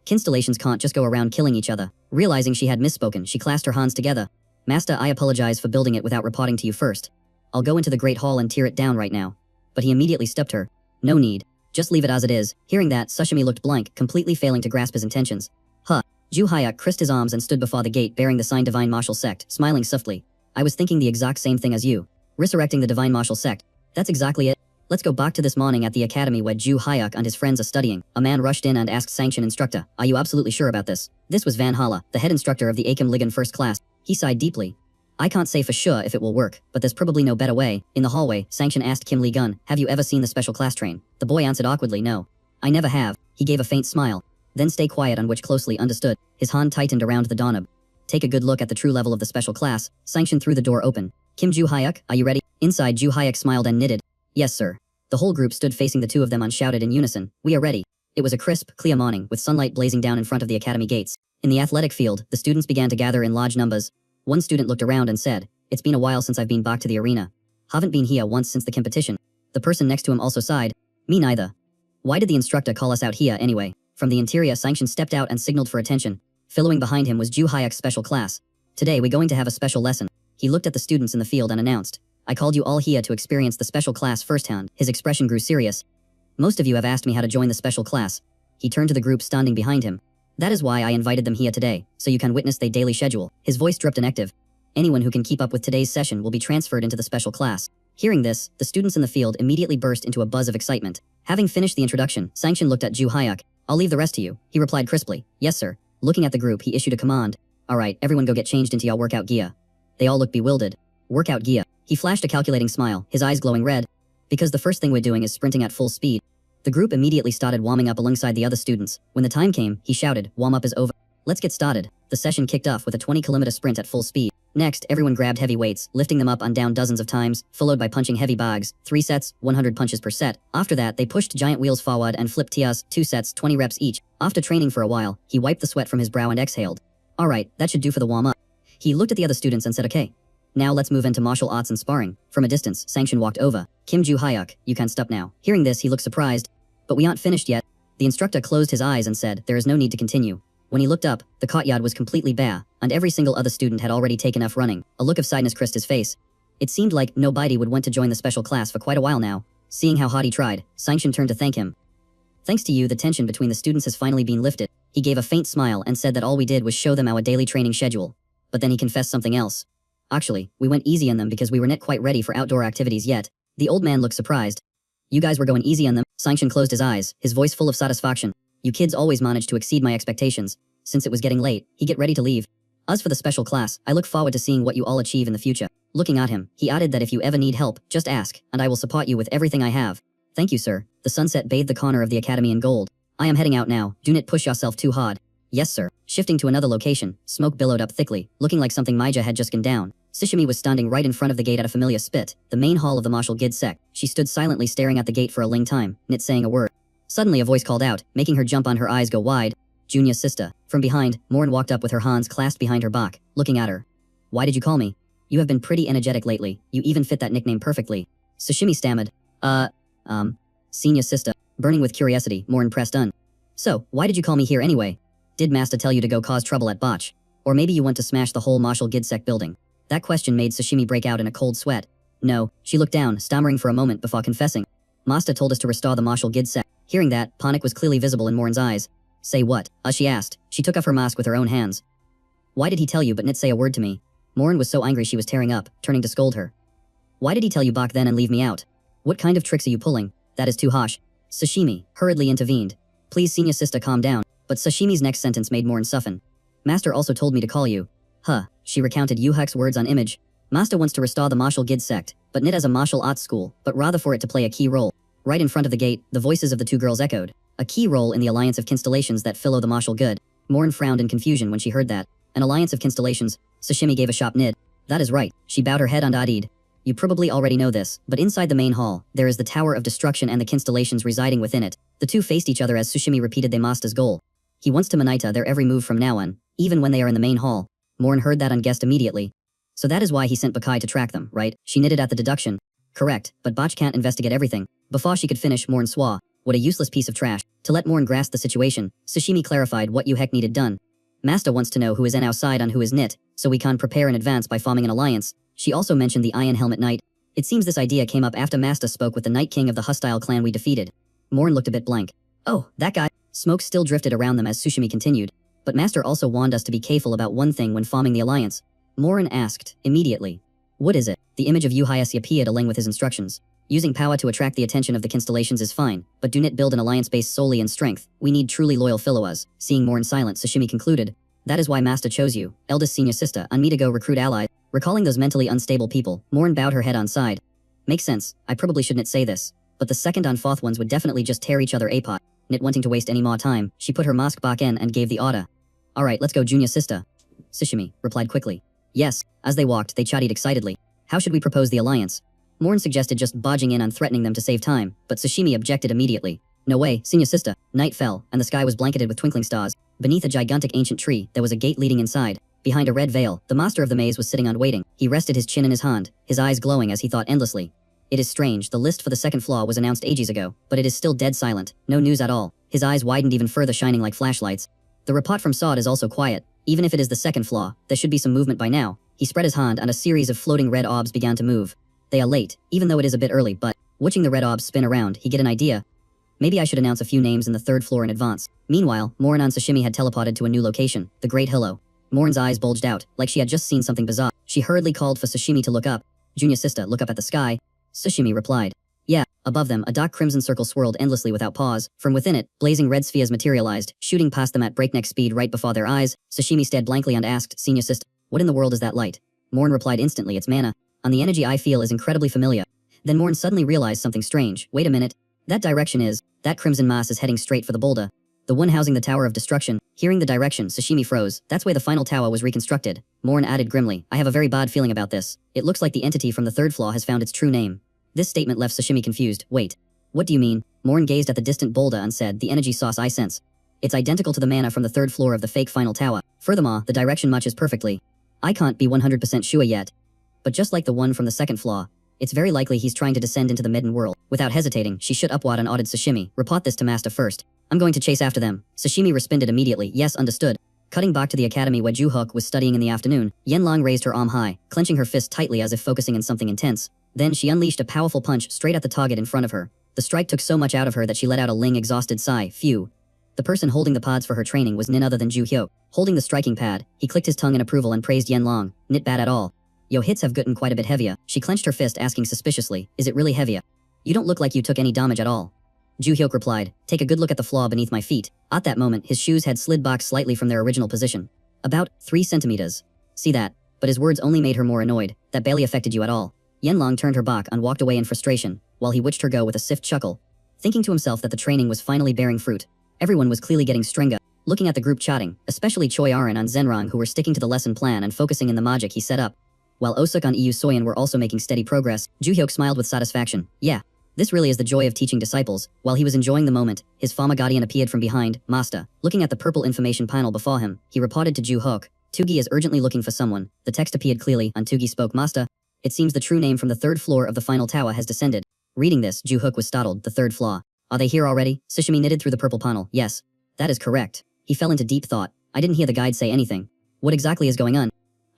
Constellations can't just go around killing each other. Realizing she had misspoken, she clasped her hands together. Master, I apologize for building it without reporting to you first. I'll go into the Great Hall and tear it down right now. But he immediately stopped her. No need. Just leave it as it is. Hearing that, Sushimi looked blank, completely failing to grasp his intentions. Huh. Ju Hayek crisped his arms and stood before the gate bearing the sign Divine Martial Sect, smiling softly. I was thinking the exact same thing as you. Resurrecting the Divine Martial Sect. That's exactly it. Let's go back to this morning at the academy where Ju Hayek and his friends are studying. A man rushed in and asked Sanction instructor, are you absolutely sure about this? This was Van Hala, the head instructor of the Akim Ligan first class. He sighed deeply. I can't say for sure if it will work, but there's probably no better way. In the hallway, Sanction asked Kim Lee Gun, have you ever seen the special class train? The boy answered awkwardly, no. I never have. He gave a faint smile. Then stay quiet, on which closely understood. His hand tightened around the doorknob. Take a good look at the true level of the special class. Sanction threw the door open. Kim Ju Hayek, are you ready? Inside, Ju Hayek smiled and knitted. Yes, sir. The whole group stood facing the two of them and shouted in unison, we are ready. It was a crisp, clear morning, with sunlight blazing down in front of the academy gates. In the athletic field, the students began to gather in large numbers. One student looked around and said, it's been a while since I've been back to the arena. Haven't been here once since the competition. The person next to him also sighed. Me neither. Why did the instructor call us out here anyway? From the interior, Sanction stepped out and signaled for attention. Following behind him was Ju Hayek's special class. Today we're going to have a special lesson. He looked at the students in the field and announced, I called you all here to experience the special class firsthand. His expression grew serious. Most of you have asked me how to join the special class. He turned to the group standing behind him. That is why I invited them here today, so you can witness their daily schedule. His voice dripped and active. Anyone who can keep up with today's session will be transferred into the special class. Hearing this, the students in the field immediately burst into a buzz of excitement. Having finished the introduction, Sanction looked at Ju Hayek. I'll leave the rest to you, he replied crisply. Yes, sir. Looking at the group, he issued a command. Alright, everyone go get changed into your workout gear. They all looked bewildered. Workout gear. He flashed a calculating smile, his eyes glowing red. Because the first thing we're doing is sprinting at full speed. The group immediately started warming up alongside the other students. When the time came, he shouted, warm up is over. Let's get started. The session kicked off with a 20-kilometer sprint at full speed. Next, everyone grabbed heavy weights, lifting them up and down dozens of times, followed by punching heavy bags, 3 sets, 100 punches per set. After that, they pushed giant wheels forward and flipped tiers, 2 sets, 20 reps each. After training for a while, he wiped the sweat from his brow and exhaled. Alright, that should do for the warm-up. He looked at the other students and said okay. Now let's move into martial arts and sparring. From a distance, Sanction walked over. Kim Ju Hyuk, you can't stop now. Hearing this, he looked surprised. But we aren't finished yet. The instructor closed his eyes and said, there is no need to continue. When he looked up, the courtyard was completely bare, and every single other student had already taken off running. A look of sadness crossed his face. It seemed like nobody would want to join the special class for quite a while now. Seeing how hard he tried, Sanction turned to thank him. Thanks to you, the tension between the students has finally been lifted. He gave a faint smile and said that all we did was show them our daily training schedule. But then he confessed something else. Actually, we went easy on them because we were not quite ready for outdoor activities yet. The old man looked surprised. You guys were going easy on them? Sanction closed his eyes, his voice full of satisfaction. You kids always managed to exceed my expectations. Since it was getting late, he get ready to leave. As for the special class, I look forward to seeing what you all achieve in the future. Looking at him, he added that if you ever need help, just ask, and I will support you with everything I have. Thank you, sir. The sunset bathed the corner of the academy in gold. I am heading out now. Do not push yourself too hard. Yes, sir. Shifting to another location, smoke billowed up thickly, looking like something Maija had just gone down. Sashimi was standing right in front of the gate at a familiar spit, the main hall of the martial guild sect. She stood silently staring at the gate for a long time, not saying a word. Suddenly a voice called out, making her jump on her eyes go wide. Junior sister. From behind, Morn walked up with her hands clasped behind her back, looking at her. Why did you call me? You have been pretty energetic lately. You even fit that nickname perfectly. Sashimi stammered. Senior sister. Burning with curiosity, Morn pressed on. So, why did you call me here anyway? Did Master tell you to go cause trouble at Botch? Or maybe you want to smash the whole martial guild sect building? That question made Sashimi break out in a cold sweat. No, she looked down, stammering for a moment before confessing. Master told us to restore the martial guild sect. Hearing that, panic was clearly visible in Morn's eyes. Say what? She asked. She took off her mask with her own hands. Why did he tell you but not say a word to me? Morn was so angry she was tearing up, turning to scold her. Why did he tell you back then and leave me out? What kind of tricks are you pulling? That is too harsh. Sashimi hurriedly intervened. Please, senior sister, calm down. But Sashimi's next sentence made Morn soften. Master also told me to call you. Huh. She recounted Yuhek's words on image. Master wants to restore the martial guild sect, but not as a martial arts school, but rather for it to play a key role. Right in front of the gate, the voices of the two girls echoed. A key role in the alliance of constellations that follow the martial good. Morn frowned in confusion when she heard that. An alliance of constellations. Sashimi gave a sharp nod. That is right. She bowed her head and added. You probably already know this, but inside the main hall, there is the Tower of Destruction and the constellations residing within it. The two faced each other as Sushimi repeated their master's goal. He wants to monitor their every move from now on, even when they are in the main hall. Morn heard that and guessed immediately. So that is why he sent Bakai to track them, right? She knitted at the deduction. Correct, but Botch can't investigate everything. Before she could finish, Morn swore. What a useless piece of trash. To let Morn grasp the situation, Sashimi clarified what Yuhek needed done. Master wants to know who is in our side and who is knit, so we can prepare in advance by forming an alliance. She also mentioned the Iron Helmet Knight. It seems this idea came up after Master spoke with the Night King of the hostile clan we defeated. Morn looked a bit blank. Oh, that guy. Smoke still drifted around them as Sushimi continued. But Master also warned us to be careful about one thing when forming the alliance. Morn asked, immediately. What is it? The image of Yuhayasi appeared along with his instructions. Using power to attract the attention of the constellations is fine, but do not build an alliance based solely in strength. We need truly loyal followers. Seeing Morn silent, Sashimi concluded. That is why Master chose you, eldest senior sister, and me to go recruit allies. Recalling those mentally unstable people, Morn bowed her head on side. Makes sense. I probably shouldn't say this. But the second and fourth ones would definitely just tear each other apart. Not wanting to waste any more time, she put her mask back in and gave the order. Alright, let's go, junior sister. Sashimi replied quickly. Yes. As they walked, they chatted excitedly. How should we propose the alliance? Morn suggested just barging in and threatening them to save time, but Sashimi objected immediately. No way, senior sister. Night fell, and the sky was blanketed with twinkling stars. Beneath a gigantic ancient tree, there was a gate leading inside. Behind a red veil, the master of the maze was sitting and waiting. He rested his chin in his hand, his eyes glowing as he thought endlessly. It is strange, the list for the second floor was announced ages ago, but it is still dead silent, no news at all. His eyes widened even further, shining like flashlights. The report from Sod is also quiet. Even if it is the second floor, there should be some movement by now. He spread his hand and a series of floating red orbs began to move. They are late, even though it is a bit early, but, watching the red orbs spin around, he get an idea. Maybe I should announce a few names in the third floor in advance. Meanwhile, Morn and Sashimi had teleported to a new location, the Great Hillow. Morn's eyes bulged out, like she had just seen something bizarre. She hurriedly called for Sashimi to look up. Junior sister, look up at the sky. Sashimi replied. Yeah. Above them, a dark crimson circle swirled endlessly without pause. From within it, blazing red spheres materialized, shooting past them at breakneck speed right before their eyes. Sashimi stared blankly and asked, Senior sister, what in the world is that light? Morn replied instantly, it's mana. And the energy I feel is incredibly familiar. Then Morn suddenly realized something strange. Wait a minute. That direction is, that crimson mass is heading straight for the boulder. The one housing the Tower of Destruction. Hearing the direction, Sashimi froze. That's where the final tower was reconstructed. Morn added grimly, I have a very bad feeling about this. It looks like the entity from the third floor has found its true name. This statement left Sashimi confused. Wait. What do you mean? Morn gazed at the distant boulder and said, the energy source I sense. It's identical to the mana from the third floor of the fake final tower. Furthermore, the direction matches perfectly. I can't be 100% sure yet. but just like the one from the second flaw, it's very likely he's trying to descend into the midden world. Without hesitating, she shut upward and ordered Sashimi, report this to master first. I'm going to chase after them. Sashimi responded immediately, yes, understood. Cutting back to the academy where Ju-hook was studying in the afternoon, Yenlong raised her arm high, clenching her fist tightly as if focusing on something intense. Then she unleashed a powerful punch straight at the target in front of her. The strike took so much out of her that she let out a exhausted sigh. Phew. The person holding the pods for her training was none other than Ju-hyuk. Holding the striking pad, he clicked his tongue in approval and praised Yenlong. Nit bad at all. Yo hits have gotten quite a bit heavier. She clenched her fist asking suspiciously, is it really heavier? You don't look like you took any damage at all. Ju-hyuk replied, take a good look at the flaw beneath my feet. At that moment, his shoes had slid back slightly from their original position. About 3 centimeters. See that? But his words only made her more annoyed. That barely affected you at all. Yenlong turned her back and walked away in frustration, while he watched her go with a stiff chuckle, thinking to himself that the training was finally bearing fruit. Everyone was clearly getting stronger. Looking at the group chatting, especially Choi Arin and Zenrong who were sticking to the lesson plan and focusing in the magic he set up. While Osuk and Yu Soyeon were also making steady progress, Ju-hyuk smiled with satisfaction. Yeah, this really is the joy of teaching disciples. While he was enjoying the moment, his former guardian appeared from behind, Master. Looking at the purple information panel before him, he reported to Ju-hyuk, Tugi is urgently looking for someone. The text appeared clearly, and Tugi spoke, Master. It seems the true name from the 3rd floor of the final tower has descended. Reading this, Ju-hyuk was startled. The 3rd floor. Are they here already? Sashimi knitted through the purple panel. Yes. That is correct. He fell into deep thought. I didn't hear the guide say anything. What exactly is going on?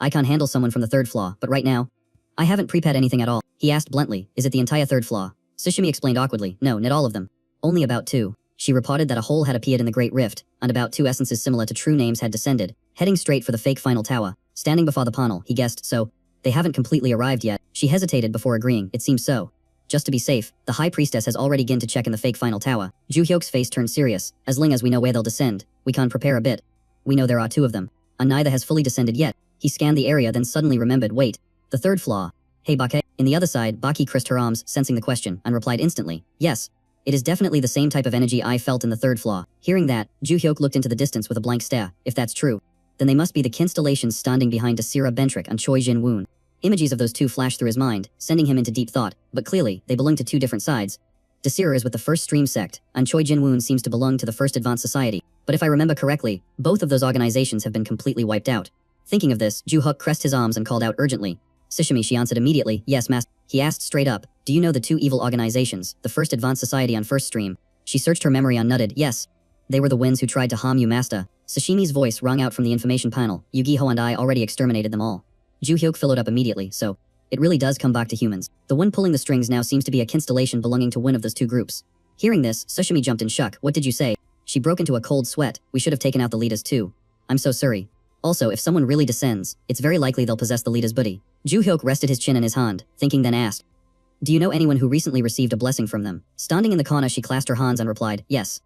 I can't handle someone from the 3rd floor, but right now, I haven't prepared anything at all. He asked bluntly, is it the entire 3rd floor? Sashimi explained awkwardly, no, not all of them. Only about 2. She reported that a hole had appeared in the Great Rift, and about 2 essences similar to true names had descended, heading straight for the fake final tower. Standing before the panel, he guessed, so, they haven't completely arrived yet. She hesitated before agreeing, it seems so. Just to be safe, the High Priestess has already begun to check in the fake final tower. Ju-hyuk's face turned serious, as long as we know where they'll descend, we can prepare a bit. We know there are 2 of them, and neither has fully descended yet. He scanned the area then suddenly remembered, wait, the 3rd floor. Hey Bake. In the other side, Baki crisped her arms, sensing the question, and replied instantly, yes. It is definitely the same type of energy I felt in the 3rd floor. Hearing that, Ju-hyuk looked into the distance with a blank stare. If that's true, then they must be the constellations standing behind Desira Bentrick and Choi Jin-woon. Images of those 2 flashed through his mind, sending him into deep thought, but clearly, they belong to 2 different sides. Desira is with the 1st Stream sect, and Choi Jin-woon seems to belong to the 1st Advanced Society. But if I remember correctly, both of those organizations have been completely wiped out. Thinking of this, Ju-hyuk crossed his arms and called out urgently. Sashimi, she answered immediately, yes, master. He asked straight up, do you know the 2 evil organizations, the 1st Advanced Society on 1st Stream? She searched her memory and nodded, yes. They were the ones who tried to harm you, master. Sashimi's voice rang out from the information panel, Yu-gi-ho and I already exterminated them all. Ju-hyuk followed up immediately, so, it really does come back to humans. The one pulling the strings now seems to be a constellation belonging to one of those 2 groups. Hearing this, Sashimi jumped in shock. What did you say? She broke into a cold sweat. We should have taken out the leaders too. I'm so sorry. Also, if someone really descends, it's very likely they'll possess the leader's booty. Ju-hyuk rested his chin in his hand, thinking then asked, do you know anyone who recently received a blessing from them? Standing in the corner she clasped her hands and replied, yes.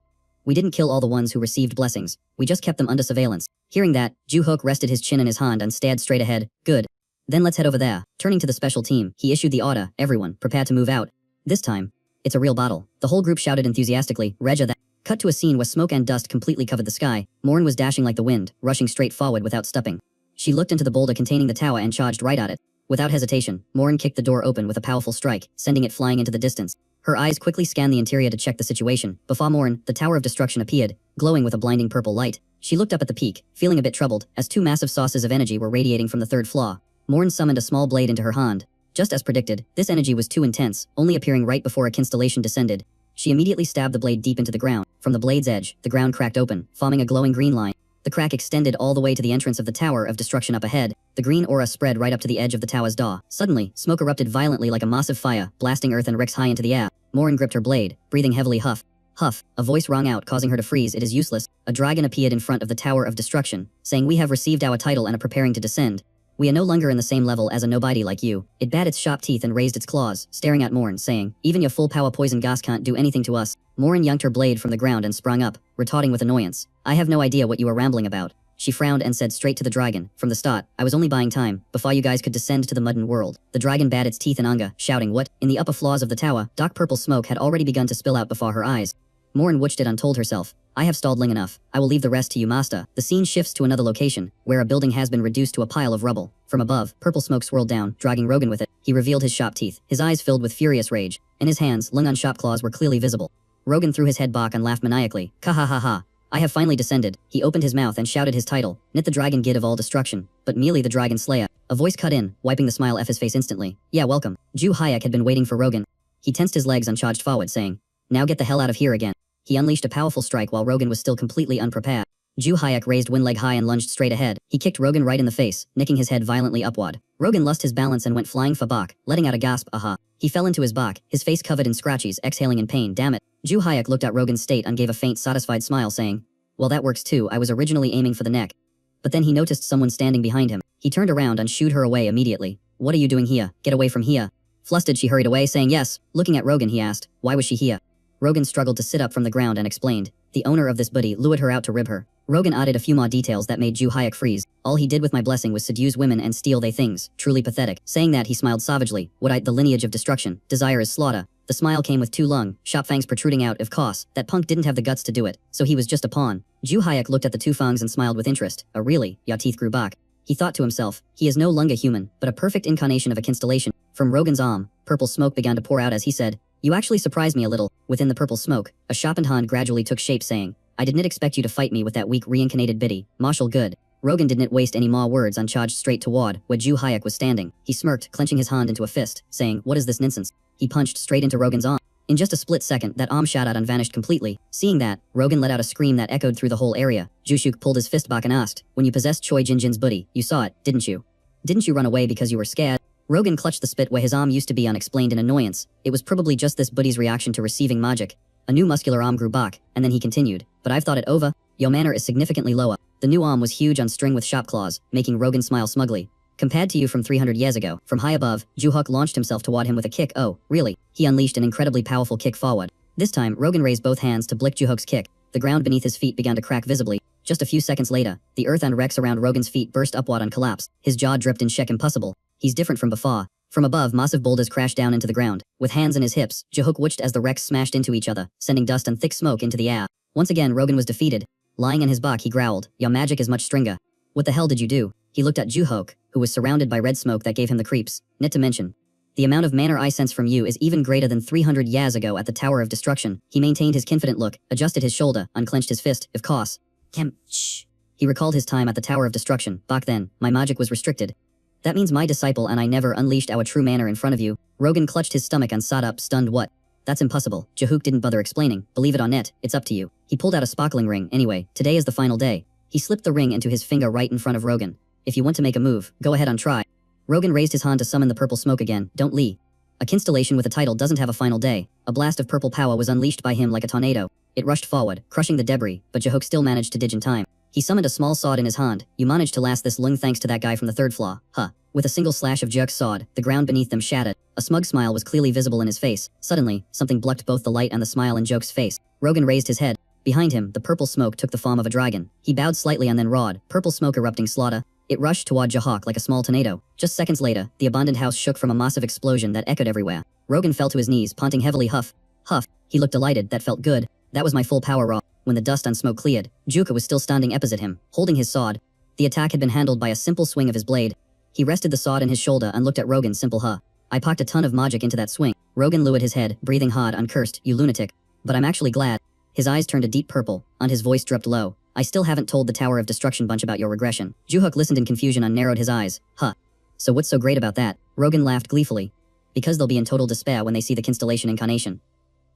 We didn't kill all the ones who received blessings. We just kept them under surveillance. Hearing that, Ju-hyuk rested his chin in his hand and stared straight ahead. Good. Then let's head over there. Turning to the special team, he issued the order, everyone, prepare to move out. This time, it's a real battle. The whole group shouted enthusiastically, Regia that. Cut to a scene where smoke and dust completely covered the sky. Morn was dashing like the wind, rushing straight forward without stopping. She looked into the boulder containing the tower and charged right at it. Without hesitation, Morn kicked the door open with a powerful strike, sending it flying into the distance. Her eyes quickly scanned the interior to check the situation. Before Morn, the Tower of Destruction appeared, glowing with a blinding purple light. She looked up at the peak, feeling a bit troubled, as 2 massive sources of energy were radiating from the 3rd floor. Morn summoned a small blade into her hand. Just as predicted, this energy was too intense, only appearing right before a constellation descended. She immediately stabbed the blade deep into the ground. From the blade's edge, the ground cracked open, forming a glowing green line. The crack extended all the way to the entrance of the Tower of Destruction up ahead. The green aura spread right up to the edge of the tower's door. Suddenly, smoke erupted violently like a massive fire, blasting earth and bricks high into the air. Morn gripped her blade, breathing heavily. Huff. Huff. A voice rang out, causing her to freeze. It is useless. A dragon appeared in front of the Tower of Destruction, saying, we have received our title and are preparing to descend. We are no longer in the same level as a nobody like you. It bared its sharp teeth and raised its claws, staring at Morn, saying, even your full power poison gas can't do anything to us. Morn yanked her blade from the ground and sprang up, retorting with annoyance. I have no idea what you are rambling about. She frowned and said straight to the dragon, from the start, I was only buying time, before you guys could descend to the mudden world. The dragon bared its teeth in anger, shouting what? In the upper floors of the tower, dark purple smoke had already begun to spill out before her eyes. Morn watched it and told herself, I have stalled long enough. I will leave the rest to you, master. The scene shifts to another location, where a building has been reduced to a pile of rubble. From above, purple smoke swirled down, dragging Rogan with it. He revealed his sharp teeth, his eyes filled with furious rage. In his hands, long on sharp claws were clearly visible. Rogan threw his head back and laughed maniacally. Ka ha ha ha. I have finally descended. He opened his mouth and shouted his title, Nit the Dragon Gid of all destruction, but merely the Dragon Slayer. A voice cut in, wiping the smile off his face instantly. Yeah, welcome. Ju Hayek had been waiting for Rogan. He tensed his legs and charged forward, saying, now get the hell out of here again. He unleashed a powerful strike while Rogan was still completely unprepared. Ju Hayek raised one leg high and lunged straight ahead. He kicked Rogan right in the face, nicking his head violently upward. Rogan lost his balance and went flying for Bach, letting out a gasp, aha. He fell into his Bach, his face covered in scratches, exhaling in pain, damn it. Ju Hayek looked at Rogan's state and gave a faint, satisfied smile, saying, well, that works too, I was originally aiming for the neck. But then he noticed someone standing behind him. He turned around and shooed her away immediately. What are you doing here? Get away from here. Flustered, she hurried away, saying yes. Looking at Rogan, he asked, why was she here? Rogan struggled to sit up from the ground and explained, the owner of this booty lured her out to rib her. Rogan added a few more details that made Ju Hayek freeze. All he did with my blessing was seduce women and steal they things. Truly pathetic. Saying that, he smiled savagely. What I, the lineage of destruction, desire is slaughter. The smile came with two long, sharp fangs protruding out, of course. That punk didn't have the guts to do it, so he was just a pawn. Ju Hayek looked at the two fangs and smiled with interest. Oh really? Your teeth grew back. He thought to himself, he is no longer human, but a perfect incarnation of a constellation. From Rogan's arm, purple smoke began to pour out as he said, you actually surprised me a little. Within the purple smoke, a sharpened hand gradually took shape, saying, I didn't expect you to fight me with that weak reincarnated biddy, Marshall Good. Rogan didn't waste any more words and charged straight toward where Ju Hayek was standing. He smirked, clenching his hand into a fist, saying, what is this nonsense? He punched straight into Rogan's arm. In just a split second, that arm shot out and vanished completely. Seeing that, Rogan let out a scream that echoed through the whole area. Jushuk pulled his fist back and asked, when you possessed Choi Jinjin's booty, you saw it, didn't you? Didn't you run away because you were scared? Rogan clutched the spit where his arm used to be and explained in annoyance. It was probably just this booty's reaction to receiving magic. A new muscular arm grew back, and then he continued, but I've thought it over. Your manner is significantly lower. The new arm was huge on string with sharp claws, making Rogan smile smugly. Compared to you from 300 years ago, from high above, Juhuk launched himself toward him with a kick. Oh, really? He unleashed an incredibly powerful kick forward. This time, Rogan raised both hands to blick Juhuk's kick. The ground beneath his feet began to crack visibly. Just a few seconds later, the earth and wrecks around Rogan's feet burst upward and collapsed. His jaw dripped in sheck impossible. He's different from before. From above, massive boulders crashed down into the ground. With hands in his hips, Juhuk watched as the wrecks smashed into each other, sending dust and thick smoke into the air. Once again, Rogan was defeated. Lying in his back, he growled, your magic is much stronger. What the hell did you do? He looked at Juhuk, who was surrounded by red smoke that gave him the creeps. Not to mention, the amount of manner I sense from you is even greater than 300 years ago at the Tower of Destruction. He maintained his confident look, adjusted his shoulder, unclenched his fist, of course. Shh. He recalled his time at the Tower of Destruction. Back then, my magic was restricted. That means my disciple and I never unleashed our true manner in front of you. Rogan clutched his stomach and sat up, stunned. What? That's impossible. Jahuk didn't bother explaining. Believe it or not, it's up to you. He pulled out a sparkling ring. Anyway, today is the final day. He slipped the ring into his finger right in front of Rogan. If you want to make a move, go ahead and try. Rogan raised his hand to summon the purple smoke again. Don't Lee. A constellation with a title doesn't have a final day. A blast of purple power was unleashed by him like a tornado. It rushed forward, crushing the debris, but Jahuk still managed to dig in time. He summoned a small sword in his hand. You managed to last this long thanks to that guy from the third floor. Huh. With a single slash of Jerk's sword, the ground beneath them shattered. A smug smile was clearly visible in his face. Suddenly, something blocked both the light and the smile in Joke's face. Rogan raised his head. Behind him, the purple smoke took the form of a dragon. He bowed slightly and then roared, purple smoke erupting slaughter. It rushed toward Jahak like a small tornado. Just seconds later, the abandoned house shook from a massive explosion that echoed everywhere. Rogan fell to his knees, panting heavily. Huff. Huff. He looked delighted. That felt good. That was my full power raw. When the dust and smoke cleared, Juka was still standing opposite him, holding his sword. The attack had been handled by a simple swing of his blade. He rested the sword in his shoulder and looked at Rogan. Simple, huh? I packed a ton of magic into that swing. Rogan lowered his head, breathing hard, and cursed, you lunatic. But I'm actually glad. His eyes turned a deep purple, and his voice dropped low. I still haven't told the Tower of Destruction bunch about your regression. Juhuk listened in confusion and narrowed his eyes. Huh. So what's so great about that? Rogan laughed gleefully. Because they'll be in total despair when they see the constellation incarnation.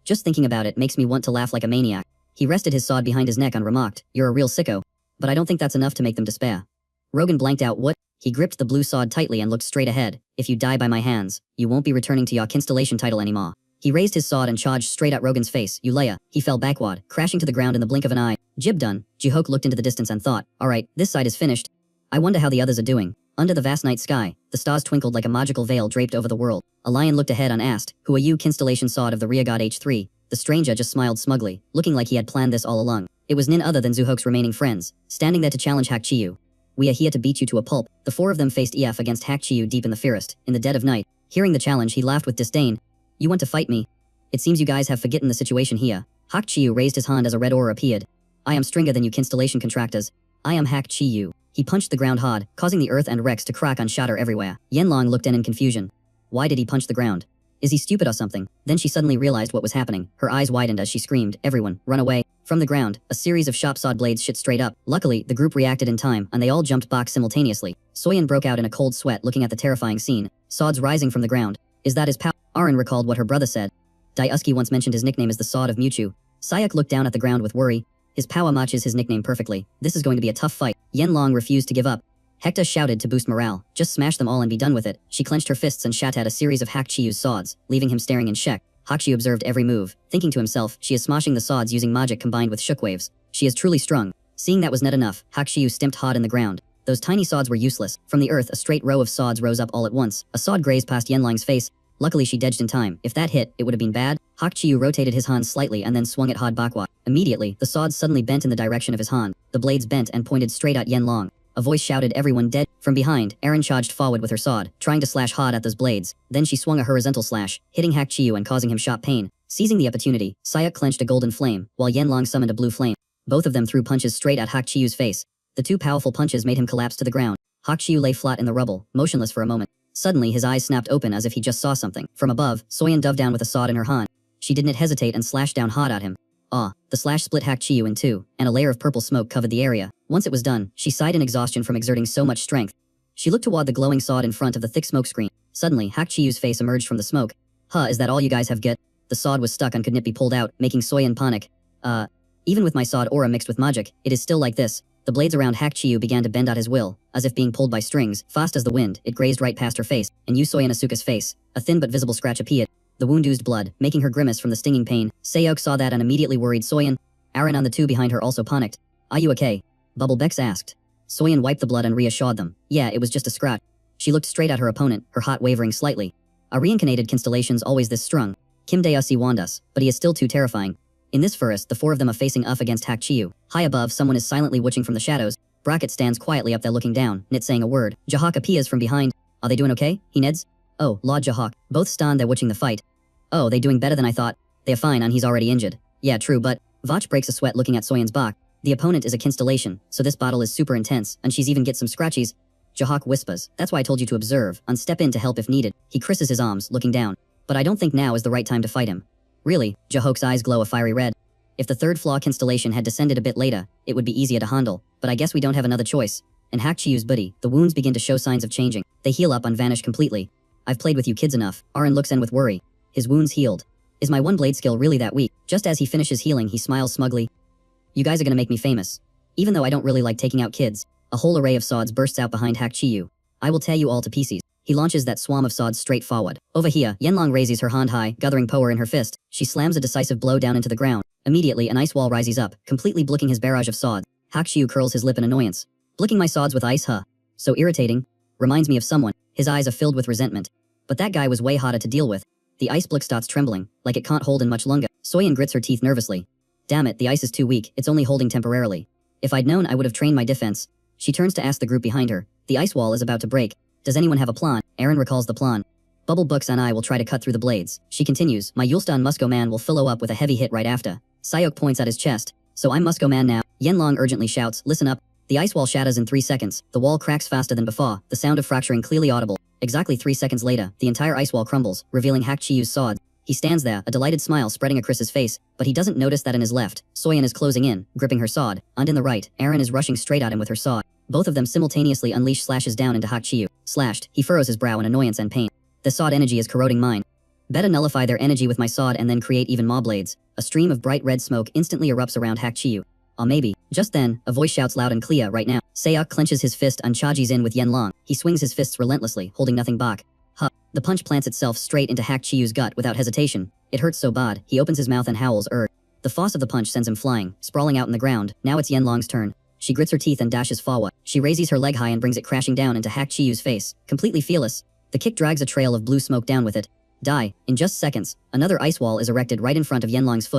Just thinking about it makes me want to laugh like a maniac. He rested his sword behind his neck and remarked, you're a real sicko. But I don't think that's enough to make them despair. Rogan blanked out. What? He gripped the blue sword tightly and looked straight ahead. If you die by my hands, you won't be returning to your constellation title anymore. He raised his sword and charged straight at Rogan's face. Ulaya. He fell backward, crashing to the ground in the blink of an eye. Jib done. Jihok looked into the distance and thought, alright, this side is finished. I wonder how the others are doing. Under the vast night sky, the stars twinkled like a magical veil draped over the world. A lion looked ahead and asked, who are you, constellation sword of the rearguard H3? The stranger just smiled smugly, looking like he had planned this all along. It was none other than Zuhok's remaining friends, standing there to challenge Hak Chiyu. We are here to beat you to a pulp. The four of them faced EF against Hak Chiyu deep in the forest, in the dead of night. Hearing the challenge, he laughed with disdain. You want to fight me? It seems you guys have forgotten the situation here. Hak Chiyu raised his hand as a red aura appeared. I am stronger than you constellation contractors. I am Hak Chiyu. He punched the ground hard, causing the earth and wrecks to crack and shatter everywhere. Yenlong looked in confusion. Why did he punch the ground? Is he stupid or something? Then she suddenly realized what was happening. Her eyes widened as she screamed, "Everyone, run away." From the ground, a series of sharp sword blades shot straight up. Luckily, the group reacted in time, and they all jumped back simultaneously. Soyeon broke out in a cold sweat looking at the terrifying scene. Swords rising from the ground. Is that his power? Arin recalled what her brother said. Daisuke once mentioned his nickname as the Sword of Muchu. Sayak looked down at the ground with worry. His power matches his nickname perfectly. This is going to be a tough fight. Yenlong refused to give up. Hector shouted to boost morale. Just smash them all and be done with it. She clenched her fists and shot at a series of Hak Chiyu's swords, leaving him staring in shock. Hak Chiyu observed every move, thinking to himself, she is smashing the swords using magic combined with shockwaves. She is truly strong. Seeing that was not enough, Hak Chiyu stamped hard in the ground. Those tiny swords were useless. From the earth, a straight row of swords rose up all at once. A sword grazed past Yenlong's face. Luckily she dodged in time. If that hit, it would have been bad. Hak Chiyu rotated his hand slightly and then swung it hard backward. Immediately, the swords suddenly bent in the direction of his hand. The blades bent and pointed straight at Yenlong. A voice shouted, "Everyone dead." From behind, Arin charged forward with her sword, trying to slash hard at those blades. Then she swung a horizontal slash, hitting Hak Chiyu and causing him sharp pain. Seizing the opportunity, Sayak clenched a golden flame, while Yenlong summoned a blue flame. Both of them threw punches straight at Hak Chiyu's face. The two powerful punches made him collapse to the ground. Hak Chiyu lay flat in the rubble, motionless for a moment. Suddenly his eyes snapped open as if he just saw something. From above, Soyeon dove down with a sword in her hand. She did not hesitate and slashed down hard at him. The slash split Hak Chiyu in two, and a layer of purple smoke covered the area. Once it was done, she sighed in exhaustion from exerting so much strength. She looked toward the glowing sword in front of the thick smoke screen. Suddenly, Hak Chiyu's face emerged from the smoke. Is that all you guys have got? The sword was stuck and could not be pulled out, making Soyeon panic. Even with my sword aura mixed with magic, it is still like this. The blades around Hak Chiyu began to bend at his will, as if being pulled by strings. Fast as the wind, it grazed right past her face, and Soyeon Asuka's face. A thin but visible scratch appeared. The wound oozed blood, making her grimace from the stinging pain. Seok saw that and immediately worried Soyeon. Arin and the two behind her also panicked. "Are you okay?" Bubblebex asked. Soyeon wiped the blood and reassured them. Yeah, it was just a scratch. She looked straight at her opponent, her heart wavering slightly. Are reincarnated constellations always this strong? Kim Dae-si warned us, but he is still too terrifying. In this forest, the four of them are facing off against Hak Chiyu. High above, someone is silently watching from the shadows. Bracket stands quietly up there looking down, not saying a word. Jahak appears from behind. Are they doing okay? He neds. Oh, Lord Jahak. Both stand there watching the fight. Oh, they doing better than I thought. They're fine and he's already injured. Yeah, true, but Vach breaks a sweat looking at Soyeon's back. The opponent is a constellation, so this battle is super intense, and she's even get some scratchies. Jahak whispers, "That's why I told you to observe, and step in to help if needed." He crosses his arms, looking down. "But I don't think now is the right time to fight him." Really? Jahok's eyes glow a fiery red. If the third flaw constellation had descended a bit later, it would be easier to handle, but I guess we don't have another choice. And Hak Chiyu's buddy, the wounds begin to show signs of changing. They heal up and vanish completely. I've played with you kids enough. Arin looks in with worry. His wounds healed. Is my one blade skill really that weak? Just as he finishes healing, he smiles smugly. You guys are gonna make me famous. Even though I don't really like taking out kids, a whole array of swords bursts out behind Hak Chiyu. I will tear you all to pieces. He launches that swarm of swords straight forward. Over here, Yenlong raises her hand high, gathering power in her fist. She slams a decisive blow down into the ground. Immediately, an ice wall rises up, completely blocking his barrage of swords. Hak Chiyu curls his lip in annoyance. Blicking my swords with ice, huh? So irritating. Reminds me of someone. His eyes are filled with resentment. But that guy was way harder to deal with. The ice block starts trembling, like it can't hold in much longer. Soyeon grits her teeth nervously. Damn it, the ice is too weak, it's only holding temporarily. If I'd known, I would have trained my defense. She turns to ask the group behind her. The ice wall is about to break. Does anyone have a plan? Arin recalls the plan. Bubble Books and I will try to cut through the blades. She continues, my Yulstan Musco Man will follow up with a heavy hit right after. Sayok points at his chest. So I'm Musco Man now. Yenlong urgently shouts, listen up. The ice wall shatters in 3 seconds. The wall cracks faster than before, the sound of fracturing clearly audible. Exactly 3 seconds later, the entire ice wall crumbles, revealing Hak Chiyu's sword. He stands there, a delighted smile spreading across his face, but he doesn't notice that in his left, Soyeon is closing in, gripping her sword, and in the right, Arin is rushing straight at him with her sword. Both of them simultaneously unleash slashes down into Hak Chiyu. Slashed, he furrows his brow in annoyance and pain. The sword energy is corroding mine. Better nullify their energy with my sword and then create even more blades. A stream of bright red smoke instantly erupts around Hak Chiyu. Or maybe, just then, a voice shouts loud and clear, right now. Seok clenches his fist and charges in with Yenlong. He swings his fists relentlessly, holding nothing back. The punch plants itself straight into Hak Chiyu's gut without hesitation. It hurts so bad, he opens his mouth and howls, The force of the punch sends him flying, sprawling out in the ground. Now it's Yenlong's turn. She grits her teeth and dashes forward. She raises her leg high and brings it crashing down into Hak Chiyu's face. Completely fearless, the kick drags a trail of blue smoke down with it. Die. In just seconds, another ice wall is erected right in front of Yenlong's foot.